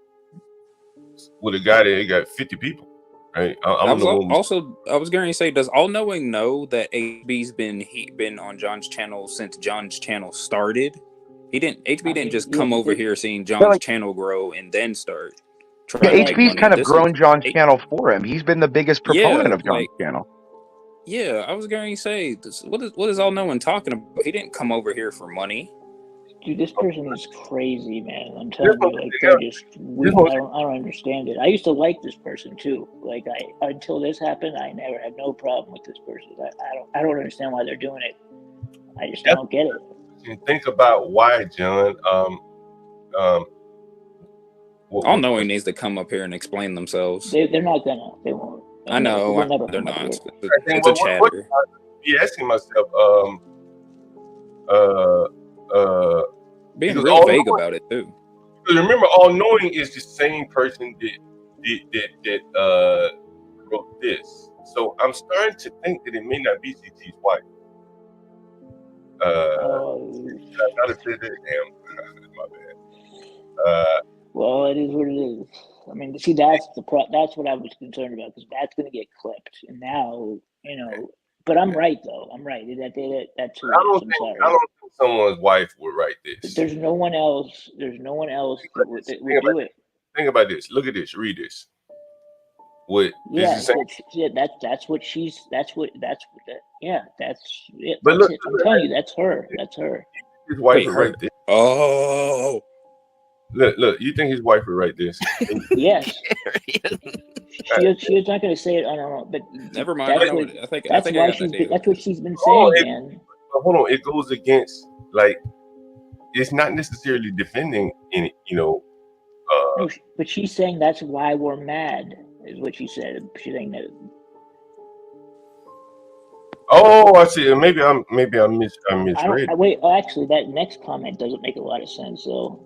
with a guy that got 50 people. Right. I was going to say, does All Knowing know that HB's been on John's channel since John's channel started? HB didn't just come over here seeing John's channel grow and then start trying to make HB's money. kind of grown John's channel for him. He's been the biggest proponent of John's channel. Yeah, I was going to say, what is All Knowing talking about? He didn't come over here for money. Dude, this person is crazy, man. I'm telling you, like they're just weird. I don't understand it. I used to like this person too. Like until this happened, I never had no problem with this person. I don't understand why they're doing it. I just don't get it. And think about why, John. All Knowing needs to come up here and explain themselves. They're not gonna. They won't. I know. They're not. It's a chatter. Yeah, asking myself. Being real vague about it too. Because remember, All Knowing is the same person that wrote this. So I'm starting to think that it may not be CT's wife. I gotta say that. Damn, my bad. Well, it is what it is. I mean, see, that's what I was concerned about because that's going to get clipped, and now you know. But I'm right though. I'm right. That's who I don't think someone's wife would write this. There's no one else. There's no one else that would do it. Think about this. Look at this. Read this. What? Yeah, this is that's what she's. That's it. But look, I'm telling you, that's her. That's her. His wife would write this. Oh. Look. You think his wife would write this? Yes. She's not going to say it. I don't know, but never mind. That's what she's been saying, man. Hold on. It goes against it's not necessarily defending any. No, but she's saying that's why we're mad. Is what she said. She's saying that. Oh, I see. Maybe I misread. Wait. Actually, that next comment doesn't make a lot of sense. So.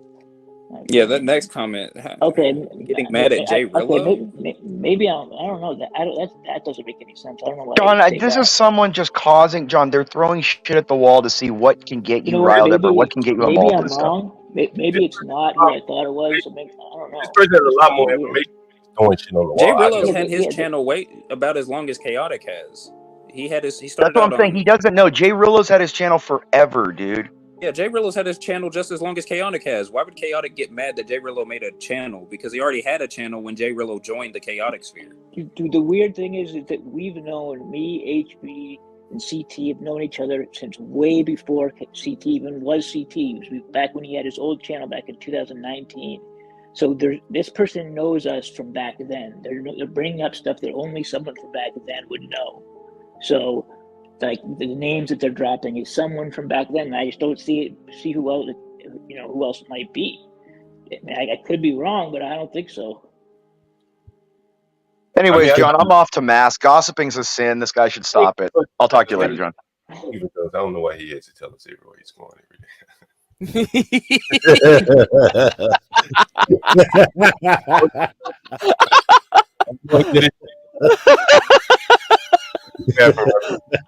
Yeah, that next comment. Okay, getting mad at Jay Rillo. Okay, maybe I don't know that doesn't make any sense. I don't know why. John, this is someone just causing. John, they're throwing shit at the wall to see what can get you riled up or what can get you involved in stuff. Maybe it's not who I thought it was. So maybe, I don't know. This person has a lot more information. Throwing shit on the wall. Jay Rillo's had his channel about as long as Chaotic has. He started. That's what I'm saying. He doesn't know. Jay Rillo's had his channel forever, dude. Yeah, Jay Rillo's had his channel just as long as Chaotic has. Why would Chaotic get mad that Jay Rillo made a channel? Because he already had a channel when Jay Rillo joined the Chaotic sphere. Dude, the weird thing is that we've known, me, HB, and CT have known each other since way before CT even was CT. It was back when he had his old channel back in 2019. So this person knows us from back then. They're bringing up stuff that only someone from back then would know. So, like the names that they're dropping is someone from back then. I just don't see who else, who else it might be. I could be wrong, but I don't think so. Anyways, John, I'm off to mass. Gossiping's a sin. This guy should stop it. I'll talk to you later, John. I don't know why he has to tell us everywhere he's going every day.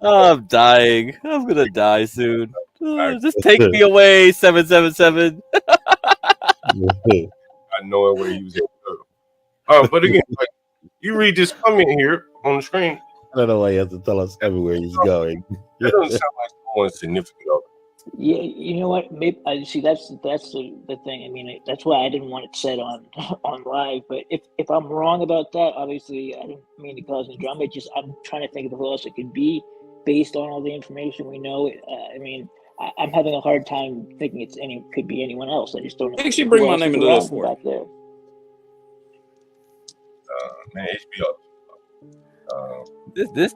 I'm dying. I'm gonna die soon. Just take me away, 777. I know where he was at. But again, you read this comment here on the screen. I don't know why you have to tell us everywhere he's going. That doesn't sound like someone significant. Yeah, you know what? Maybe I see. That's the thing. I mean, that's why I didn't want it said on live. But if I'm wrong about that, obviously I didn't mean to cause any drama. I'm trying to think of who else it could be based on all the information we know. I mean, I'm having a hard time thinking could be anyone else. I just don't know. I think she bring my name into this for back there. Man, HBO.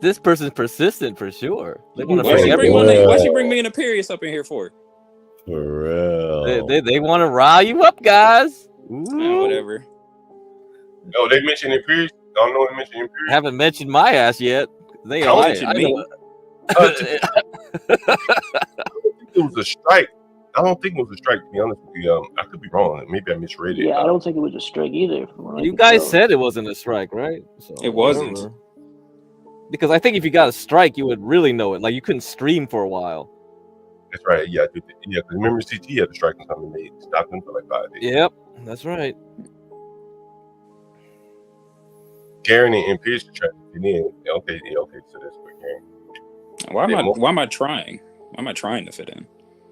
This person's persistent for sure. They want to why she bring me and Imperius up in here for? For real. They want to rile you up, guys. Whatever. Oh, they mentioned Imperius. I don't know they mentioned Imperius. Haven't mentioned my ass yet. They are. It was a strike. I don't think it was a strike, to be honest with you. I could be wrong. Maybe I misread it. Yeah, I don't think it was a strike either. You guys said it wasn't a strike, right? So, it wasn't. Whatever. Because I think if you got a strike, you would really know it. Like, you couldn't stream for a while. That's right. Yeah, because remember CT had a strike or something. They stopped them for like 5 days. Yep, that's right. Garen and Pierce are trying to get in. Okay, so that's what Garen. Why am I trying? Why am I trying to fit in?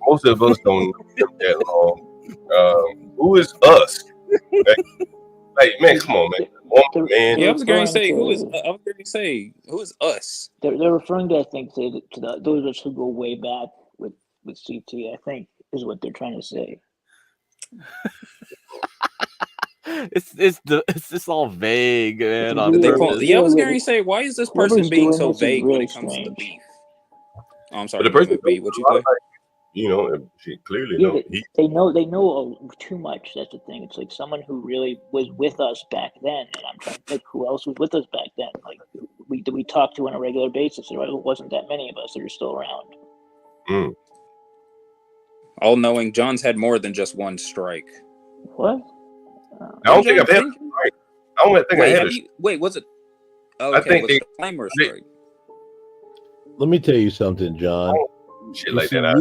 Most of us don't live that long. Who is us? Like, man, come on, man. Man. Yeah, I was going to say who is us? They're referring to, I think, to those of us who go way back with CT. I think is what they're trying to say. It's just all vague, man. I was going to say, why is this person being so vague when it comes to the beef? Oh, I'm sorry. The person beef. What you say? She clearly knows. They know too much. That's the thing. It's like someone who really was with us back then, and I'm trying to think who else was with us back then. Like we talked to on a regular basis. There wasn't that many of us that are still around. All knowing, John's had more than just one strike. What? I don't think I've had a strike. I don't think I had a strike. Wait, was it? Oh, okay, I think was it a flame or a strike? Let me tell you something, John. Shit like that.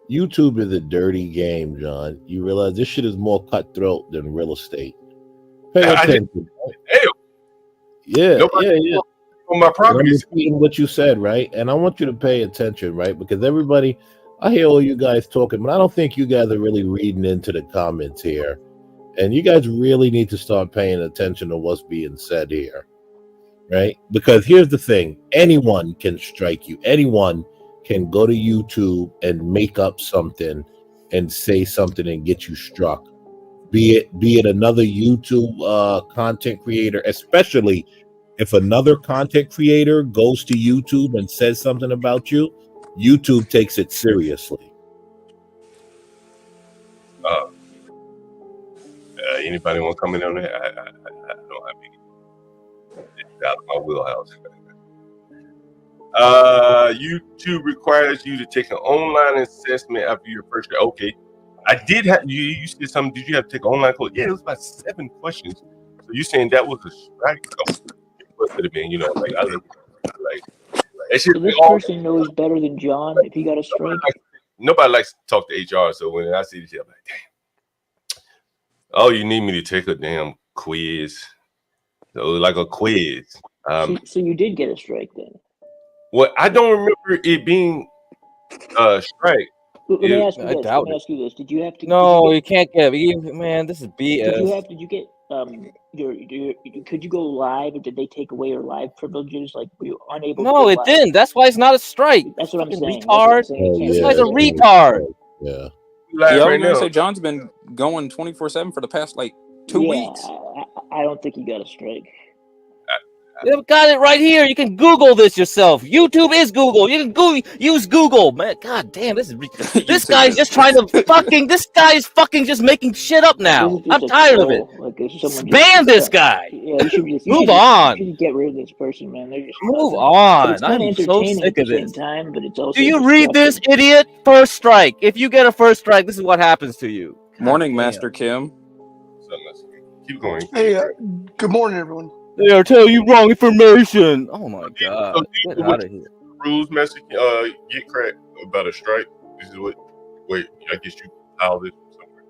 YouTube is a dirty game, John. You realize this shit is more cutthroat than real estate. Pay attention. Yeah. On my property. I'm repeating what you said, right? And I want you to pay attention, right? Because everybody, I hear all you guys talking, but I don't think you guys are really reading into the comments here. And you guys really need to start paying attention to what's being said here, right? Because here's the thing. Anyone can strike you. Anyone can go to YouTube and make up something and say something and get you struck. Be it another YouTube content creator, especially if another content creator goes to YouTube and says something about you, YouTube takes it seriously. Anybody want to comment on that? I don't have any. It's out of my wheelhouse. YouTube requires you to take an online assessment after your first year. Okay, I did have you said something. Did you have to take an online course? Yeah, it was about 7 questions. So you saying that was a strike? What could have been? Like I like that shit. So this person knows better than John if he got a strike. Nobody likes to talk to HR. So when I see this shit, I'm like, damn. Oh, you need me to take a damn quiz? So like a quiz. So you did get a strike then? Well, I don't remember it being a strike. Let me ask you this. Did you have to? No, you can't get. Man, this is BS. Did you get could you go live, or did they take away your live privileges? Like, were you unable? No, it didn't. That's why it's not a strike. That's what I'm saying. Retard. This guy's a retard. Yeah. Yeah, I'm gonna say John's been going 24/7 for the past 2 weeks. I don't think he got a strike. You've got it right here. You can Google this yourself. YouTube is Google. You can use Google. Man, god damn, this guy's just trying to fucking. This guy is fucking just making shit up now. I'm tired of it. Ban this guy. Yeah, move on. You should get rid of this person, man. They're just move on. I'm so sick of this. Time, but it's also do you read this, idiot? First strike. If you get a first strike, this is what happens to you. Morning, Master Kim. Keep going. Hey, good morning, everyone. They are telling you wrong information. Oh my god! Get out of here. Rules message. Get cracked about a strike. This is what. Wait, I guess you filed it somewhere.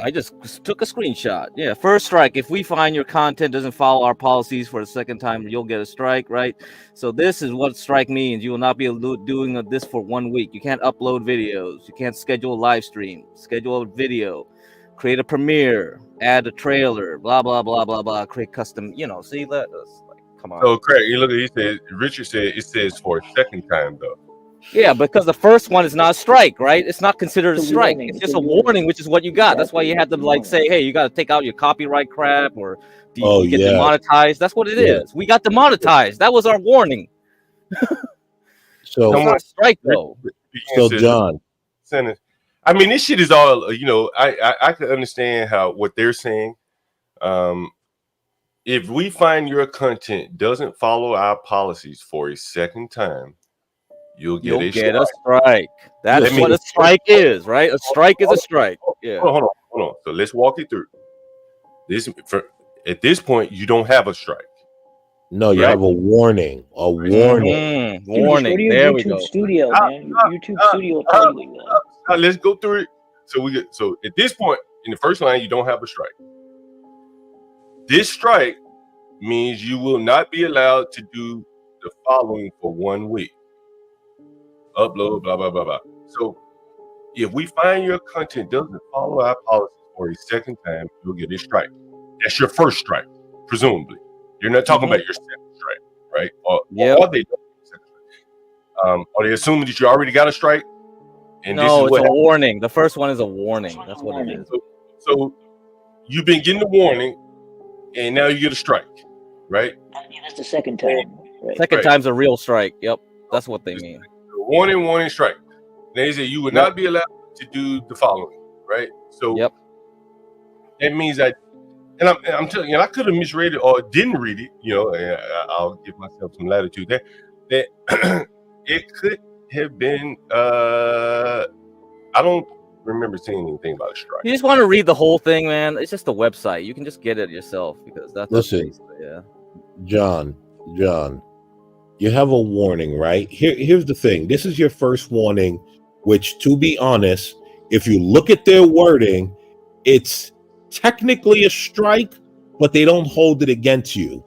I just took a screenshot. Yeah, first strike. If we find your content doesn't follow our policies for the second time, you'll get a strike, right? So this is what strike means. You will not be doing this for 1 week. You can't upload videos. You can't schedule a live stream. Schedule a video. Create a premiere, add a trailer, blah blah blah blah blah. Create custom, see that? Come on. So Craig, you look at. He said. Richard said it says for a second time though. Yeah, because the first one is not a strike, right? It's not considered a strike. It's just a warning, which is what you got. That's why you had to say, hey, you got to take out your copyright crap, or you get demonetized. That's what it is. We got demonetized. That was our warning. So it's not a strike though. So John. I mean, this shit is all, I can understand what they're saying. If we find your content doesn't follow our policies for a second time, you'll get a get strike. a strike. That's what a strike is, right? A strike is a strike. Yeah. Hold on. So let's walk it through. At this point, you don't have a strike. No, you have a warning. A warning. Warning. There we go. Studio, man. YouTube Studio will tell you that. Let's go through it. So at this point, in the first line, you don't have a strike. This strike means you will not be allowed to do the following for 1 week. Upload, blah, blah, blah, blah. So if we find your content doesn't follow our policies for a second time, you'll get a strike. That's your first strike, presumably. You're not talking about your second strike, right? Or are they assuming that you already got a strike? And no, it's a warning. The first one is a warning. That's what it is. So you've been getting the warning, and now you get a strike, right? That's the second time. Right? Second time's a real strike. Yep, that's what they mean. Warning, strike. They say you would not be allowed to do the following, right? So that means that, and I'm telling you, I could have misread it or didn't read it. I'll give myself some latitude there. That it could have been. I don't remember seeing anything about a strike. You just want to read the whole thing, man. It's just a website. You can just get it yourself because that's Listen, John, you have a warning, right? Here's the thing. This is your first warning, which, to be honest, if you look at their wording, it's technically a strike, but they don't hold it against you.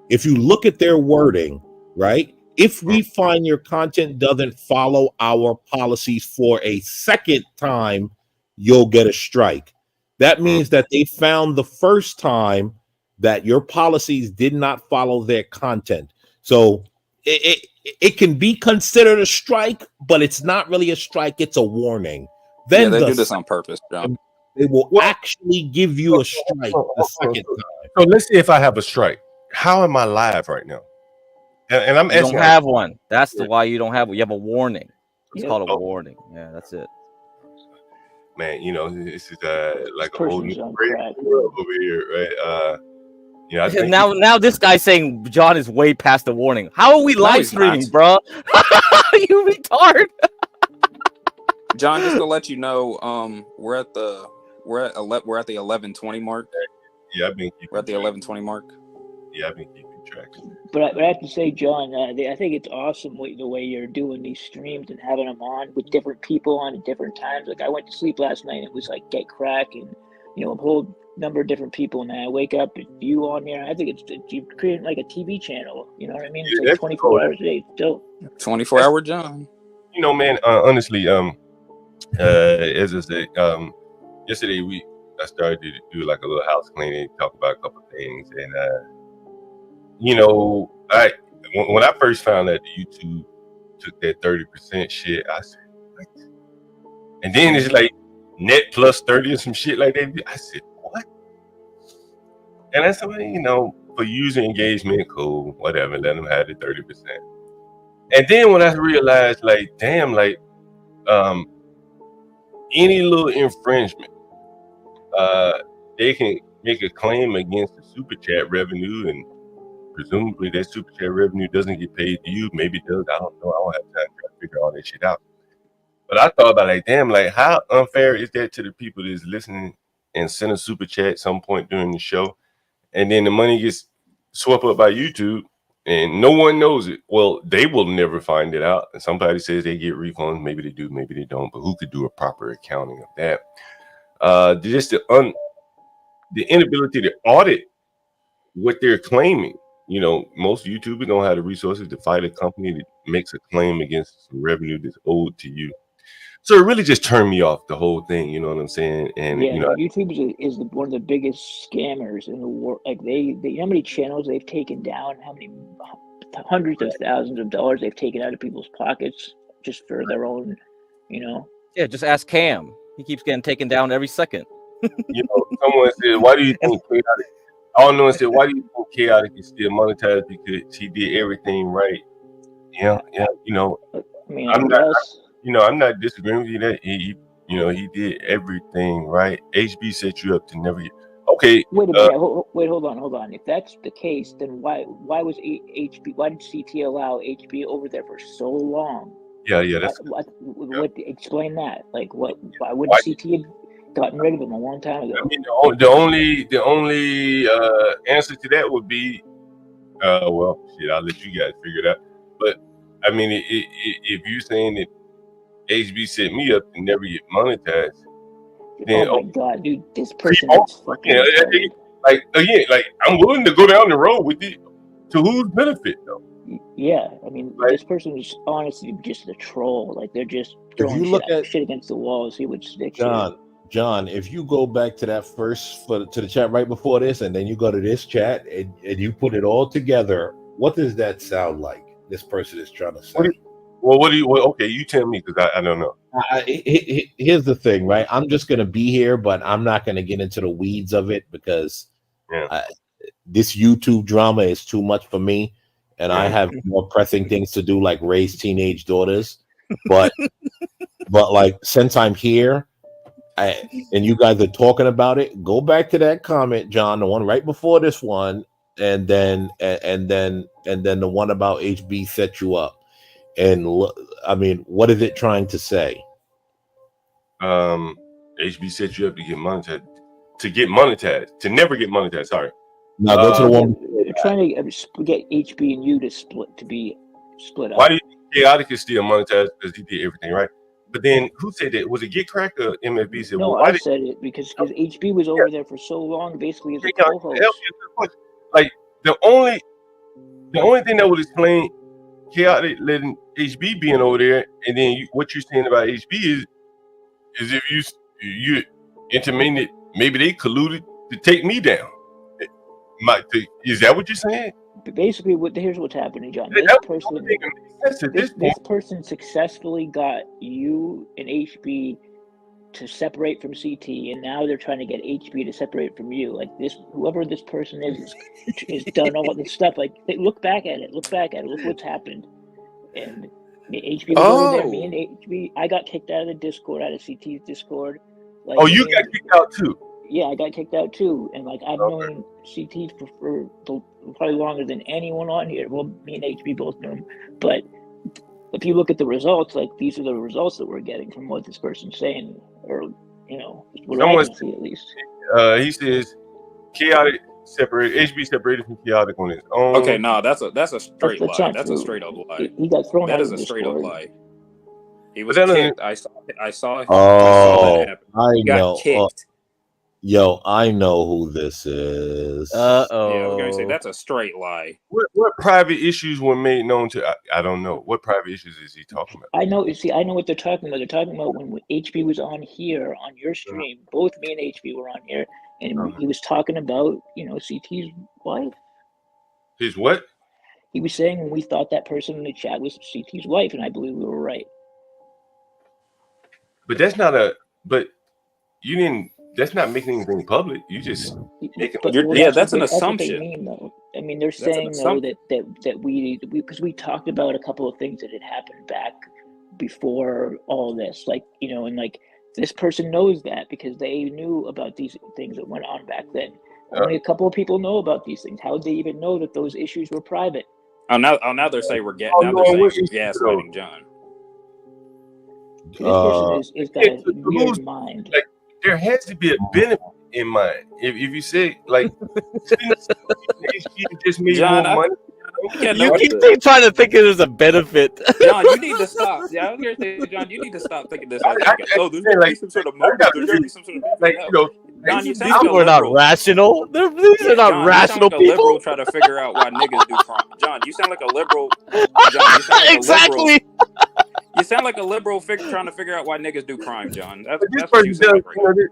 If you look at their wording, right? If we find your content doesn't follow our policies for a second time, you'll get a strike. That means that they found the first time that your policies did not follow their content. So it can be considered a strike, but it's not really a strike. It's a warning. Then they do this on purpose, John. They will actually give you a strike the second time. So let's see if I have a strike. How am I live right now? And I'm you don't have one. That's why you don't have one. You have a warning. It's called a warning. Yeah, that's it. Man, this is like a whole new world over here, right? Now this guy's saying John is way past the warning. How are we live streaming, bro? You retard. John, just to let you know, we're at the 11:20 mark. Yeah, I've been keeping we're at the 11:20 mark. Yeah, I've been keeping track. But I have to say, John, I think it's awesome the way you're doing these streams and having them on with different people on at different times. Like I went to sleep last night, and it was like get crack and a whole number of different people, and I wake up and you on there. I think you've created like a TV channel. You know what I mean? It's like 24 hours a day. Still 24-hour John. Man. Honestly, as I say, yesterday I started to do like a little house cleaning, talk about a couple of things, and when I first found out that YouTube took that 30% shit, I said, what? And then it's like net plus 30 or some shit like that. I said, what? And I said, for user engagement, cool, whatever, let them have the 30%. And then when I realized, like, damn, like, any little infringement, they can make a claim against the super chat revenue, and presumably that super chat revenue doesn't get paid to you. Maybe it does. I don't know. I don't have time to figure all that shit out. But I thought about, like, damn, like, how unfair is that to the people that's listening and send a super chat at some point during the show, and then the money gets swept up by YouTube and no one knows it? Well, they will never find it out. And somebody says they get refunds. Maybe they do, maybe they don't. But who could do a proper accounting of that? Just the inability to audit what they're claiming. Most YouTubers don't have the resources to fight a company that makes a claim against some revenue that's owed to you. So it really just turned me off, the whole thing. You know what I'm saying? And YouTube is one of the biggest scammers in the world. Like they how many channels they've taken down, how many hundreds of thousands of dollars they've taken out of people's pockets just for their own, Yeah, just ask Cam. He keeps getting taken down every second. Someone said, "Why do you think Chaotic?" All no one said, "Why do you think Chaotic is still monetized?" Because he did everything right. Yeah. I mean, I'm not disagreeing with you that he did everything right. HB set you up to never get. Okay. Wait a minute. Hold on. If that's the case, then why was HB? Why did CT allow HB over there for so long? Yeah, that's what explain that? Like, what? Why wouldn't CT have gotten rid of him a long time ago? I mean, the only answer to that would be, well, shit, I'll let you guys figure it out. But I mean, if you're saying that HB set me up to never get monetized, then oh my god, dude, this person is fucking like again, like I'm willing to go down the road with it. To whose benefit, though? Yeah, I mean, this person is honestly just a troll. Like, they're just throwing shit against the wall, see what sticks. John, if you go back to that first to the chat right before this, and then you go to this chat and you put it all together, what does that sound like? This person is trying to say. Okay, you tell me, because I don't know. Here's the thing, right? I'm just gonna be here, but I'm not gonna get into the weeds of it because this YouTube drama is too much for me, and I have more pressing things to do, like raise teenage daughters. But like, since I'm here, and you guys are talking about it, go back to that comment, John, the one right before this one, and then the one about HB set you up. And I mean, what is it trying to say? HB set you up to get monetized. To never get monetized. Sorry. Now go to the one. They're trying to get HB and you to split up. Why do you think Chaotic is still monetized? Because he did everything right. But then who said that? Was it Get Crack or MFB said? No, well, I said it because HB was over there for so long, basically as a co-host. Like the only thing that would explain Chaotic letting HB being over there, and then what you're saying about HB is if you intimating that maybe they colluded to take me down. Is that what you're saying? Basically, here's what's happening, John. This person successfully got you and HB to separate from CT, and now they're trying to get HB to separate from you. Like, whoever this person is done all this stuff. Like, look back at it. Look what's happened. And HB was over there. Me and HB, I got kicked out of the Discord, out of CT's Discord. Like, you got kicked out too? Yeah, I got kicked out too. And like, I've known CT for probably longer than anyone on here. Well, me and HB both know him. But if you look at the results, like, these are the results that we're getting from what this person's saying, or what I can see at least. He says Chaotic separated, HB separated from Chaotic on his own. Okay, no, that's a straight lie. That's a straight up lie. He got thrown out of the Discord. That is a straight up lie. He was kicked. I saw that happen. He got kicked. Yo, I know who this is. Yeah, I was gonna say that's a straight lie. What private issues were made known to? I don't know. What private issues is he talking about? I know. See, I know what they're talking about. They're talking about when HB was on here on your stream. Both me and HB were on here, and he was talking about CT's wife. His what? He was saying when we thought that person in the chat was CT's wife, and I believe we were right. But that's not a. But you didn't. That's not making anything public. You just making. That's an assumption. What they mean, though. I mean, they're saying though that we because we talked about a couple of things that had happened back before all this, like and like this person knows that because they knew about these things that went on back then. Only a couple of people know about these things. How would they even know that those issues were private? Now they're saying we're gaslighting John. This person is got a weird mind. Like, there has to be a benefit in mind. If you say like, just made John, more money. You keep trying to think there's a benefit. John, you need to stop. Yeah, I was gonna say, John, you need to stop thinking this. There's gonna be some sort of motive. There's gonna be some sort of John, you sound these people are not rational. These are not rational people. You sound like a liberal trying to figure out why niggas do crime. John, you sound like a liberal. John, you sound like exactly. You sound like a liberal trying to figure out why niggas do crime, John. That's what you sound like right now.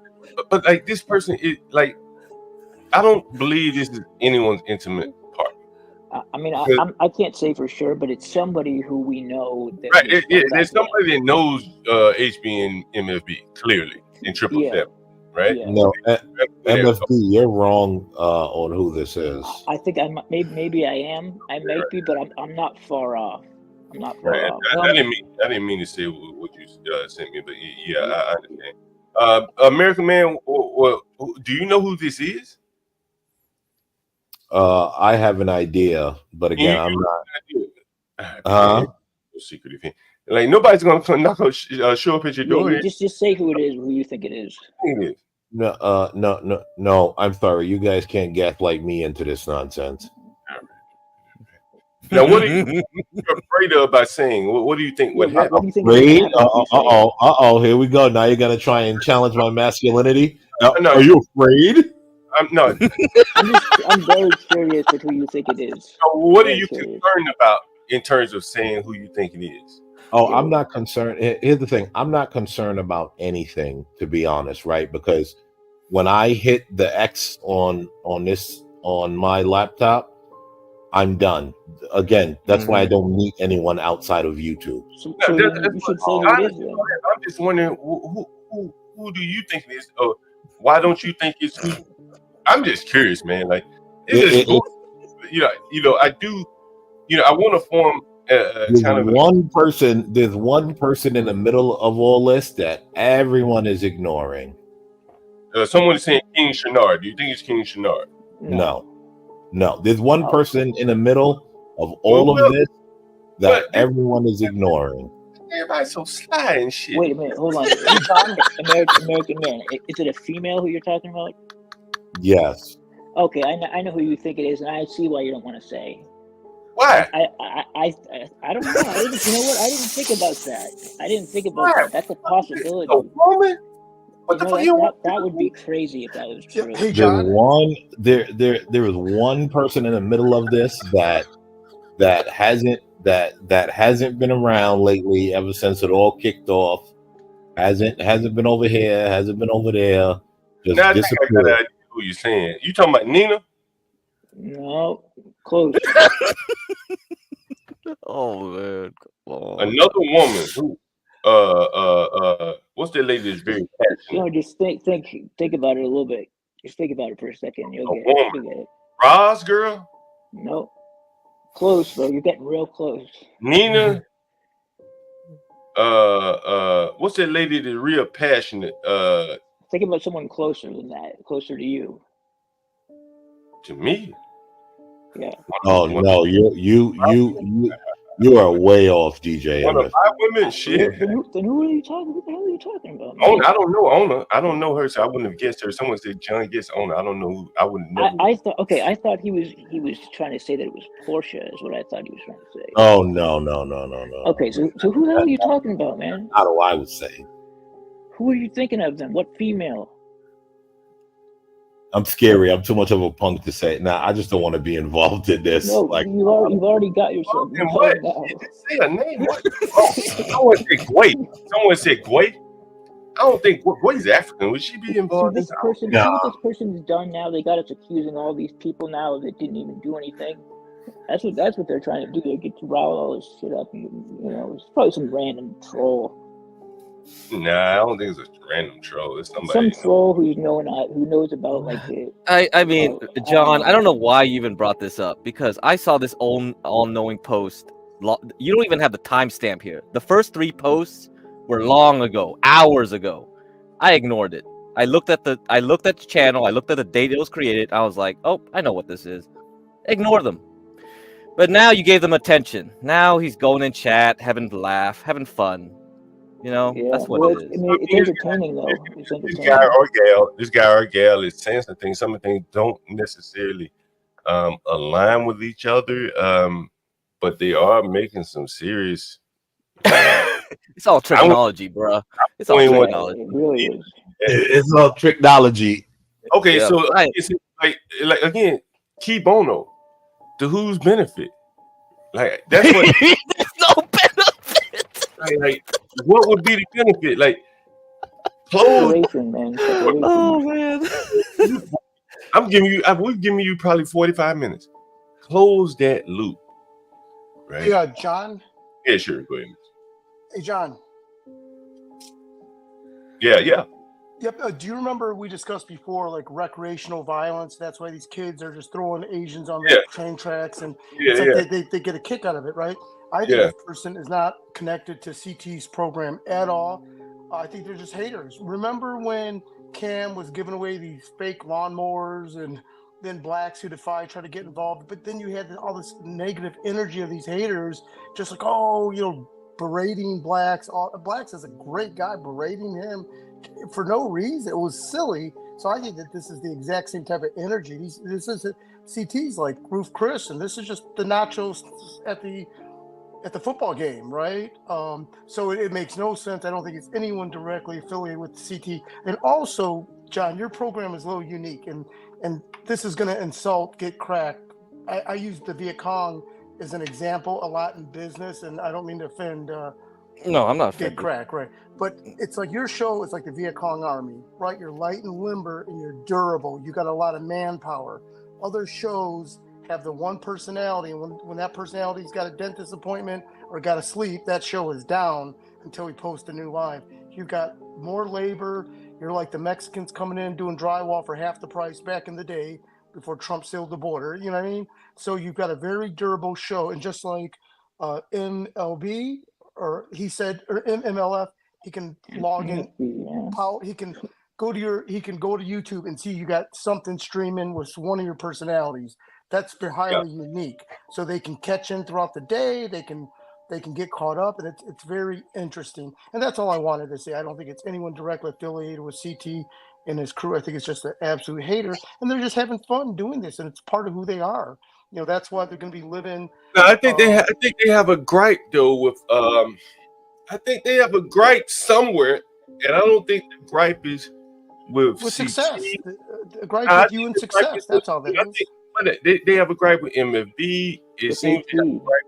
But like this person is like, I don't believe this is anyone's intimate part. I mean, I can't say for sure, but it's somebody who we know. That right, there's somebody that knows HB and MFB clearly in 777, right? Yeah. No, MFB, you're wrong on who this is. I think maybe I am. I might be, but I'm not far off. I'm not far off. I didn't mean to say what you sent me, but yeah, I understand. American Man, do you know who this is? I have an idea, but again, I'm not. Secret. Like nobody's gonna show up at your door. You just say who it is, who you think it is. No. I'm sorry. You guys can't gaslight me into this nonsense. Now, what are you afraid of by saying? What do you think would happen? What do you think is gonna happen? Here we go. Now you're gonna try and challenge my masculinity. No. Are you afraid? No. I'm very curious with who you think it is. So what are you concerned about in terms of saying who you think it is? I'm not concerned. Here's the thing. I'm not concerned about anything, to be honest, right? Because when I hit the X on my laptop, I'm done. Again, that's why I don't meet anyone outside of YouTube. So you should say who it is. Then. I'm just wondering who do you think it is? Or why don't you think it's who? I'm just curious, man. Like, I do. I want to form there's one person in the middle of all this that everyone is ignoring. Someone is saying King Shanard. Do you think it's King Shanard? No. There's one person in the middle of all of this that everyone is ignoring. Everybody's so sly and shit. Wait a minute, hold on. American man. Is it a female who you're talking about? Yes. Okay, I know who you think it is, and I see why you don't want to say. Why? I don't know. You know what? I didn't think about that. That's a possibility. A woman? What the fuck? That would be crazy if that was true. Hey, John. There is one person in the middle of this that hasn't been around lately ever since it all kicked off. Hasn't been over here. Hasn't been over there. Just now disappeared. I got an idea who you're saying. You talking about Nina? No, close. Oh man, another woman who what's that lady that's very passionate? Just think about it a little bit. Just think about it for a second. You'll get it. Roz girl? No. Close, bro. You're getting real close. Nina? What's that lady that's real passionate? Think about someone closer than that, closer to you. To me? Yeah. Oh no, you are way off, DJ. One of my women, shit. Then who are you talking? What the hell are you talking about? Man? I don't know Ona. I don't know her, so I wouldn't have guessed her. Someone said John gets Ona. I don't know who. I wouldn't know. I thought he was trying to say that it was Portia. Is what I thought he was trying to say. Oh no. Okay, so who the hell are you talking about, man? How do I would say? Who are you thinking of then? What female? I'm scary. I'm too much of a punk to say. Nah, I just don't want to be involved in this. No, you've already got yourself. What? Say a name. What? Someone said Gwait. I don't think Gwait's African. Would she be involved? See what this person's done now. They got us accusing all these people now that didn't even do anything. That's what they're trying to do. They get to rile all this shit up. It's probably some random troll. Nah, I don't think it's a random troll. It's somebody. Some troll who knows about like it. I mean, John, I don't know why you even brought this up because I saw this all-knowing post. You don't even have the timestamp here. The first 3 posts were long ago, hours ago. I ignored it. I looked at the channel. I looked at the date it was created. I was like, oh, I know what this is. Ignore them. But now you gave them attention. Now he's going in chat, having a laugh, having fun. That's what it is. I mean, it's entertaining though. This guy or gal is saying some things. Some of the things don't necessarily align with each other, but they are making some serious. It's all technology, bro. It's all technology. It really is. It's all technology. Okay, yeah, so it's like again, key bono. To whose benefit? Like that's what. There's no benefit. Like, what would be the benefit? Like, close. Separation, man. Separation. Oh man. We've given you probably 45 minutes. Close that loop. Right? Yeah, John. Yeah, sure. Go ahead. Hey, John. Yeah. Yep. Do you remember we discussed before, like recreational violence? That's why these kids are just throwing Asians on the train tracks, and they get a kick out of it, right? I think this person is not connected to CT's program at all. I think they're just haters. Remember when Cam was giving away these fake lawnmowers, and then Blacks Who Defy tried to get involved, but then you had all this negative energy of these haters, just like, berating blacks. Blacks is a great guy, berating him for no reason. It was silly. So I think that this is the exact same type of energy. This is CT's like Ruth Chris, and this is just the nachos at the football game, right? So it makes no sense. I don't think it's anyone directly affiliated with CT. And also, John, your program is a little unique, and this is going to insult Get Cracked. I use the Viet Cong as an example a lot in business, and I don't mean to offend. No, I'm not Get offended. Cracked, right? But it's like your show is like the Viet Cong army, right? You're light and limber, and you're durable. You got a lot of manpower. Other shows have the one personality, and when that personality's got a dentist appointment or got to sleep, that show is down until we post a new live. You've got more labor. You're like the Mexicans coming in doing drywall for half the price back in the day before Trump sealed the border. You know what I mean? So you've got a very durable show, and just like MLB or MLF, he can log in. He can go to YouTube and see you got something streaming with one of your personalities. That's highly unique. So they can catch in throughout the day. They can get caught up, and it's very interesting. And that's all I wanted to say. I don't think it's anyone directly affiliated with CT and his crew. I think it's just an absolute hater, and they're just having fun doing this, and it's part of who they are. You know, that's why they're going to be living. No, I think they have a gripe though with I think they have a gripe somewhere, and I don't think the gripe is with success. The gripe I with you and success. That's all that is. They have a gripe with MFB. It seems to have a gripe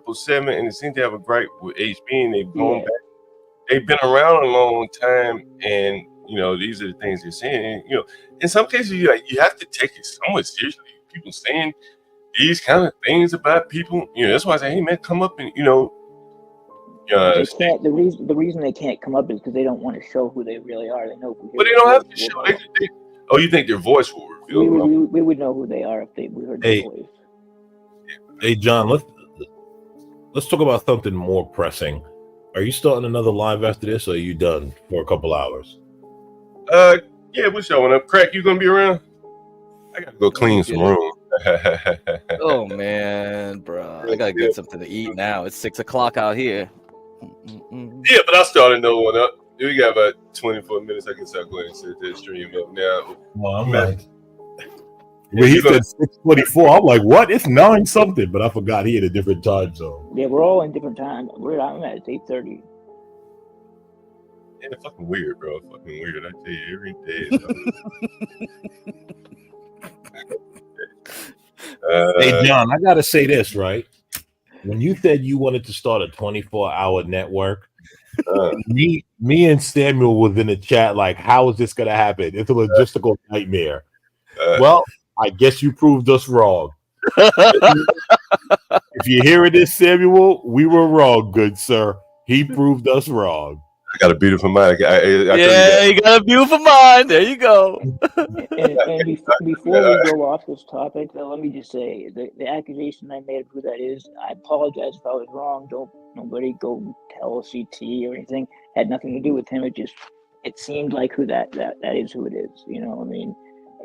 with 777, and it seems to have a gripe with HB, and they've gone back. They've been around a long time, and you know these are the things they're saying. And, you know, in some cases, you have to take it somewhat seriously. People saying these kind of things about people, you know, that's why I say, hey man, come up and the reason they can't come up is because they don't want to show who they really are. They know who. But they don't have to show. Oh, you think their voice will reveal? We would know who they are if we heard their voice. Hey, John, let's talk about something more pressing. Are you starting another live after this, or are you done for a couple hours? Yeah, we're showing up. Crack, you gonna be around? I gotta go clean some room. Oh man, bro, I gotta get something to eat now. It's 6 o'clock out here. Yeah, but I started another one up. We got about 24 minutes. I can start going and set that stream up now. Well, I'm like, when he said 6:24, I'm like, what? It's 9 something, but I forgot he had a different time zone. Yeah, we're all in different time. I'm at 8:30. Yeah, fucking weird, bro. Fucking weird. I tell you, every day. Hey, John, I gotta say this, right? When you said you wanted to start a 24-hour network, me and Samuel was in the chat like, how is this gonna happen? It's a logistical nightmare. Well, I guess you proved us wrong. If you're hearing this, Samuel, we were wrong, good sir. He proved us wrong. I got a beautiful mind. You got a beautiful mind. There you go. and before we go off this topic, though, let me just say the accusation I made of who that is, I apologize if I was wrong. Nobody go tell CT or anything. Had nothing to do with him. It seemed like who that is who it is. You know what I mean?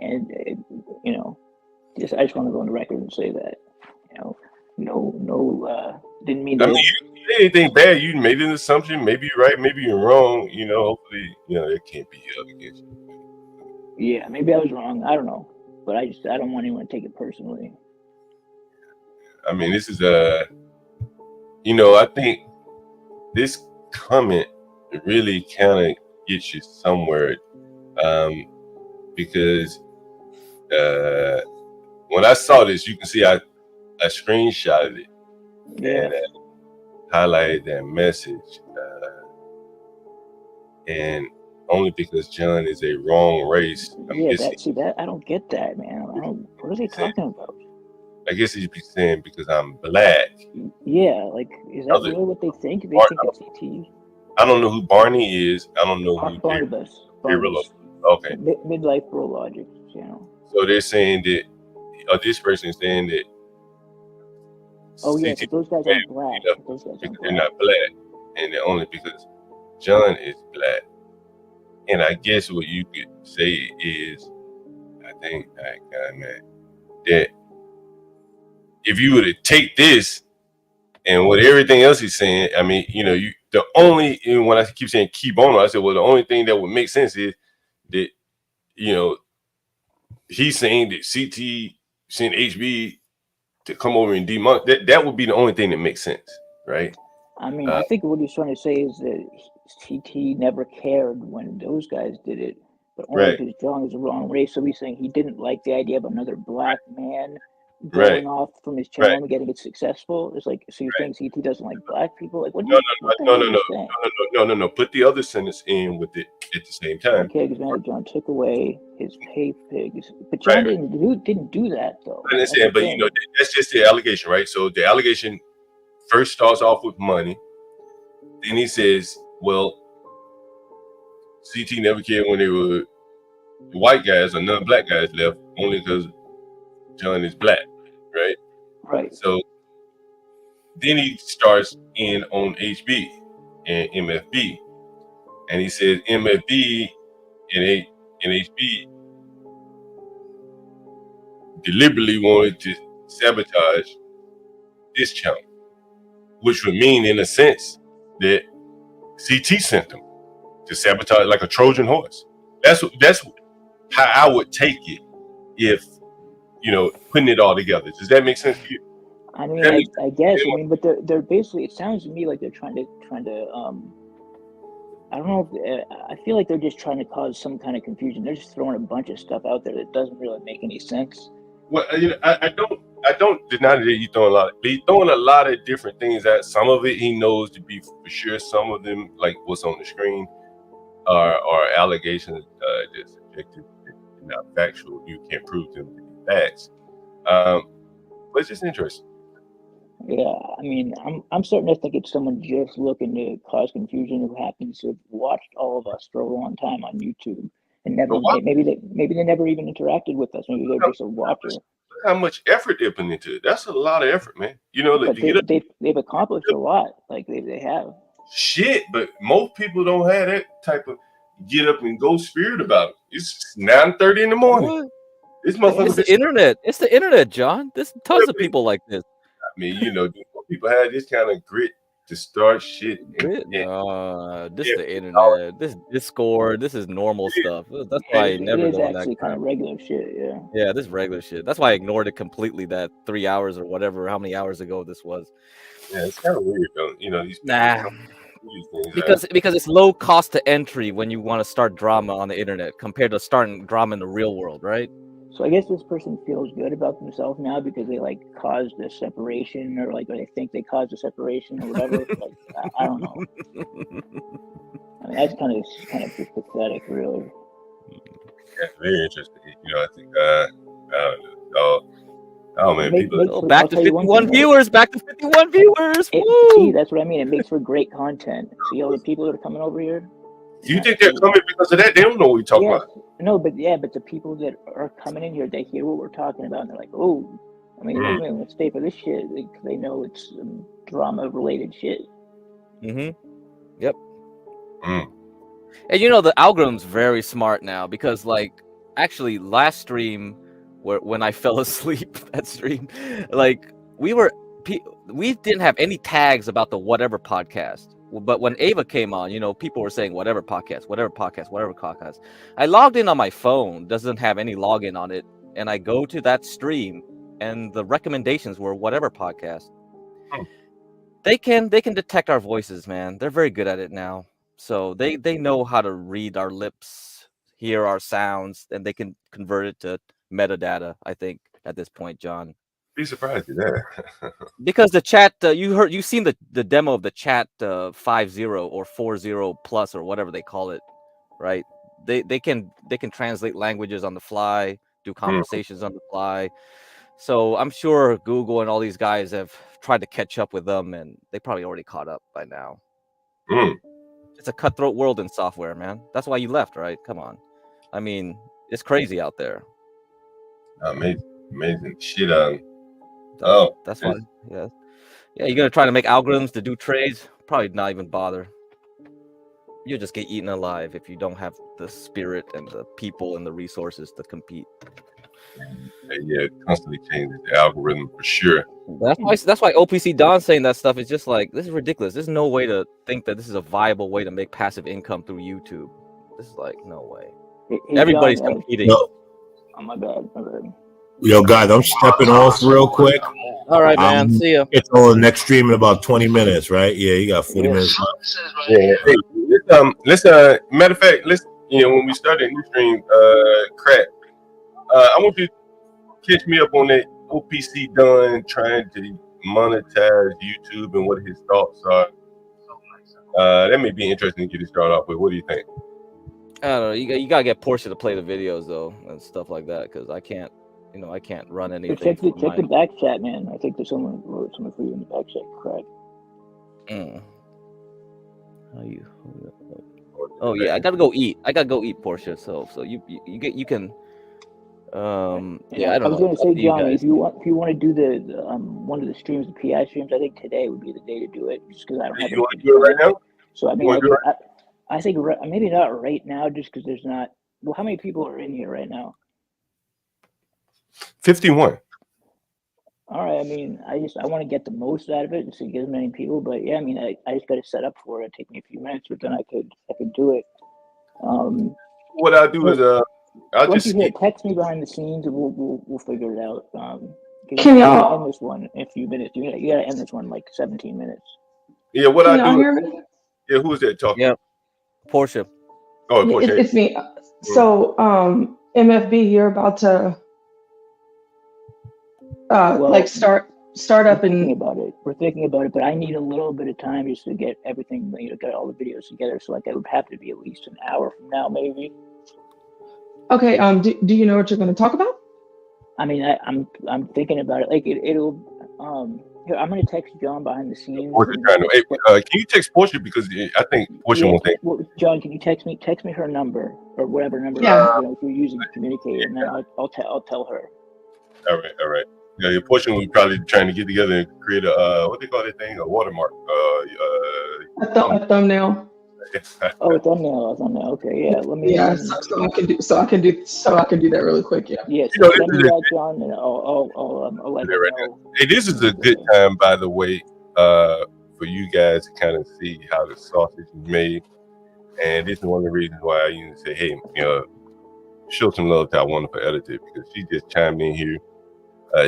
And I just want to go on the record and say that. Didn't mean. I mean, you did anything bad. You made an assumption. Maybe you're right. Maybe you're wrong. You know, hopefully, it can't be held against you. Yeah, maybe I was wrong. I don't know, but I don't want anyone to take it personally. I mean, this is I think this comment really kind of gets you somewhere, because when I saw this, you can see I screenshotted it. Yeah. And highlighted that message, and only because John is a wrong race. That I don't get that, man. What are they talking about? I guess he'd be saying because I'm black. Yeah, like is that really what they think? They think it's CT. I don't know who Barney is. I don't know who Barnabas. Okay. Midlife Bro Logic, So they're saying that, or this person is saying that. Oh yeah, those guys are black. They're not black, and they're only because John is black. And I guess what you could say is, I think, that if you were to take this And with everything else he's saying, I mean, you know, when I keep saying keep on, I said, well, the only thing that would make sense is that, you know, he's saying that CT sent HB to come over and demon. That would be the only thing that makes sense, right? I mean, I think what he's trying to say is that CT never cared when those guys did it, but only because John is the wrong race. So he's saying he didn't like the idea of another black man going off from his channel and getting it successful. It's like, so you're saying CT doesn't like black people? Like, what the hell are you saying? No. Put the other sentence in with it at the same time. Okay, because man, John took away his pay pigs, but John didn't do that though. I understand, but you know, that's just the allegation, right? So the allegation first starts off with money. Then he says, well, CT never cared when they were the white guys or non-black guys left, only because John is black, right? Right. So then he starts in on HB and MFB. And he says MFB and HB deliberately wanted to sabotage this channel, which would mean, in a sense, that CT sent them to sabotage like a Trojan horse. That's how I would take it if, you know, putting it all together. Does that make sense to you? I mean, I guess. I mean, but they're basically. It sounds to me like they're trying to. I don't know if I feel like they're just trying to cause some kind of confusion. They're just throwing a bunch of stuff out there that doesn't really make any sense. Well, you know, I don't deny that he's throwing a lot of different things at. Some of it he knows to be for sure. Some of them, like what's on the screen, are allegations that's subjective, not factual. You can't prove them to be facts. But it's just interesting. Yeah, I mean, I'm starting to think it's someone just looking to cause confusion who happens to have watched all of us for a long time on YouTube and never maybe they never even interacted with us. Maybe they're just a watcher. How much effort they're putting into it? That's a lot of effort, man. You know, but they've accomplished a lot. Like they have. Shit, but most people don't have that type of get up and go spirit about it. It's 9:30 in the morning. What? This motherfucker. It's the internet. It's the internet, John. There's tons of people like this. I mean, you know, people have this kind of grit to start shit. This is the internet. This is Discord. This is normal stuff. That's why I never go on that. Kind of regular shit. Yeah. Yeah, this is regular shit. That's why I ignored it completely. That 3 hours or whatever, how many hours ago this was. Yeah, it's kind of weird though. You know, these because it's low cost to entry when you want to start drama on the internet compared to starting drama in the real world, right? So I guess this person feels good about themselves now because they like caused a separation, or like, or they think they caused a separation or whatever. Like, I don't know. I mean, that's kind of just pathetic, really. Yeah, very interesting. You know, I think I don't know. Oh man, people back to 51 viewers. Back to 51 viewers. See, that's what I mean. It makes for great content. See all the people that are coming over here. You think they're coming because of that? They don't know what we're talking about. No, but the people that are coming in here, they hear what we're talking about, and they're like, "Oh, I mean, let's stay for this shit." They know it's drama-related shit. Yep. And you know the algorithm's very smart now because, like, actually, last stream when I fell asleep, that stream, like we didn't have any tags about the whatever podcast. But when Ava came on, you know, people were saying whatever podcast. I logged in on my phone, doesn't have any login on it, and I go to that stream, and the recommendations were whatever podcast. They can detect our voices, man. They're very good at it now. So they know how to read our lips, hear our sounds, and they can convert it to metadata, I think, at this point, John. Be surprised at that. Because the chat, you've seen the demo of the chat 50 or 40 plus or whatever they call it, right? They can translate languages on the fly, do conversations on the fly. So I'm sure Google and all these guys have tried to catch up with them, and they probably already caught up by now. It's a cutthroat world in software, man. That's why you left, right? Come on. I mean, it's crazy out there. Amazing shit. That's why. Yeah. You're gonna try to make algorithms to do trades. Probably not even bother. You'll just get eaten alive if you don't have the spirit and the people and the resources to compete. Yeah, constantly changes the algorithm for sure. That's why OPC Don saying that stuff is just like, this is ridiculous. There's no way to think that this is a viable way to make passive income through YouTube. This is like, no way. Everybody's competing. Oh, my bad. Yo, guys, I'm stepping off real quick. All right, man. See ya. It's on the next stream in about 20 minutes, right? Yeah, you got 40 minutes left. Yeah. Hey, let's matter of fact, let's when we started a new stream, crack. I want you to catch me up on that OPC Don trying to monetize YouTube and what his thoughts are. That may be interesting to get it started off with. What do you think? I don't know. You gotta get Portia to play the videos though and stuff like that, because I can't run anything. Check the back chat, man. I think there's someone wrote something for you in the back chat. Correct. How you? Oh yeah, I gotta go eat. Portia. So you can. Yeah, I don't know. I was gonna say, John, if you want to do the one of the streams, the PI streams, I think today would be the day to do it, just because I don't have. You want to do it right now? So I mean, I think maybe not right now, just because there's not. Well, how many people are in here right now? 51. All right. I mean, I want to get the most out of it, just to get as many people. But yeah, I mean, I just got to set up for it. It'd take me a few minutes, but then I could do it. What I'll do is I'll once just you text me behind the scenes, and we'll figure it out. Can y'all end this one in a few minutes? You gotta end this one in like 17 minutes. Yeah. What Can I y'all do? hear me? Yeah. Who's that talking? Yeah. Portia. Oh, Portia. It's me. So, MFB, you're about to start up and We're thinking about it, but I need a little bit of time just to get everything, get all the videos together. So like it would have to be at least an hour from now, maybe. Okay. Do you know what you're going to talk about? I mean, I'm thinking about it. Like it'll. Here, I'm gonna text John behind the scenes. Portia trying to. Hey, can you text Portia, because I think Portia won't think. Well, John, can you text me her number or whatever number you're using to communicate, and then I'll tell her. All right. Yeah, your Portia will probably trying to get together and create a what they call that thing, a watermark. A thumbnail. Oh, a thumbnail. Okay, yeah. Let me. Yeah, so I can do that really quick. Yeah. Yes. Yeah, send me that, John, and I'll let you know. Hey, this is a good time, by the way, for you guys to kind of see how the sausage is made, and this is one of the reasons why I usually say, hey, show some love to our wonderful editor, because she just chimed in here,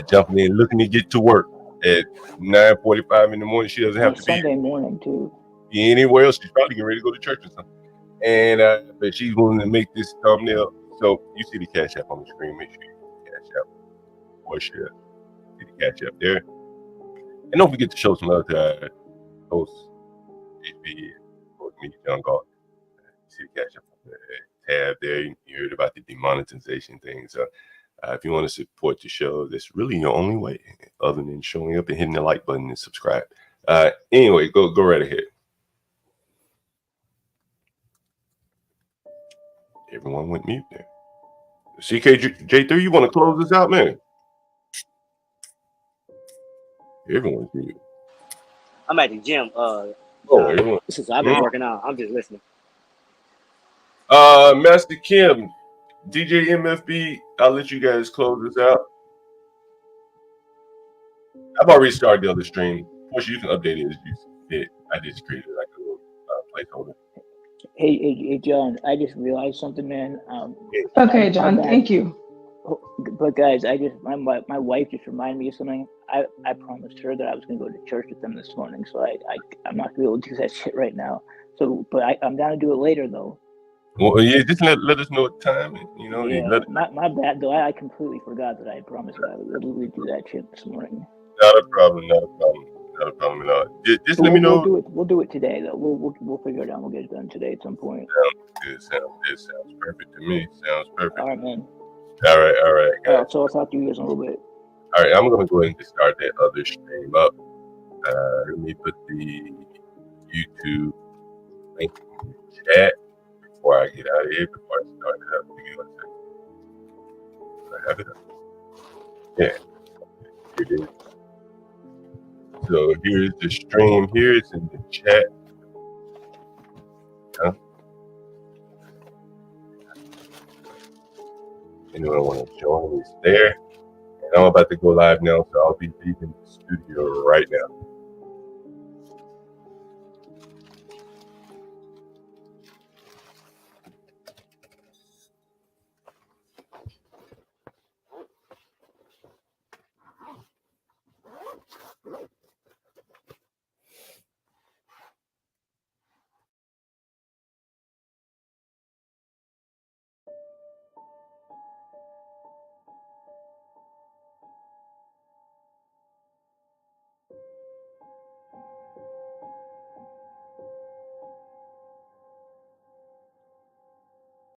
jumping in, looking to get to work at 9:45 in the morning. She doesn't have to be Sunday morning too. Anywhere else. She's probably getting ready to go to church or something, and but she's willing to make this thumbnail. So you see the Cash App on the screen. Make sure you Cash App or share. See the Cash App there, and don't forget to show some love to our host, HB, or me, John Galt. See the Cash App on the tab there. You heard about the demonetization thing. So if you want to support the show, that's really your only way, other than showing up and hitting the like button and subscribe. Anyway, go right ahead. Everyone went mute there. CKJ3, you want to close this out, man? Everyone's mute. I'm at the gym. Everyone. Since I've been working out, I'm just listening. Master Kim, DJ MFB, I'll let you guys close this out. I've already started the other stream. Of course, you can update it as you see it. I just created like a little placeholder. Hey, John, I just realized something, man. Okay, John, thank you. But guys, my wife just reminded me of something. I promised her that I was going to go to church with them this morning, so I'm not going to be able to do that shit right now. So, but I'm down to do it later, though. Well, yeah, just let us know what time. Yeah, my bad, though. I completely forgot that I had promised that I would literally do that shit this morning. Not a problem at all. Just let me know. We'll do it today, though. We'll figure it out. We'll get it done today at some point. Sounds perfect to me. Sounds perfect. All right, man. All right, guys. So I'll talk to you guys in a little bit. All right, I'm gonna go ahead and start that other stream up. Let me put the YouTube link in the chat before I get out of here. Before I start it up, give me 1 second. I have it up. Yeah, here it is. So here's the stream. Here it's in the chat. anyone want to join me there. And I'm about to go live now, so I'll be leaving the studio right now.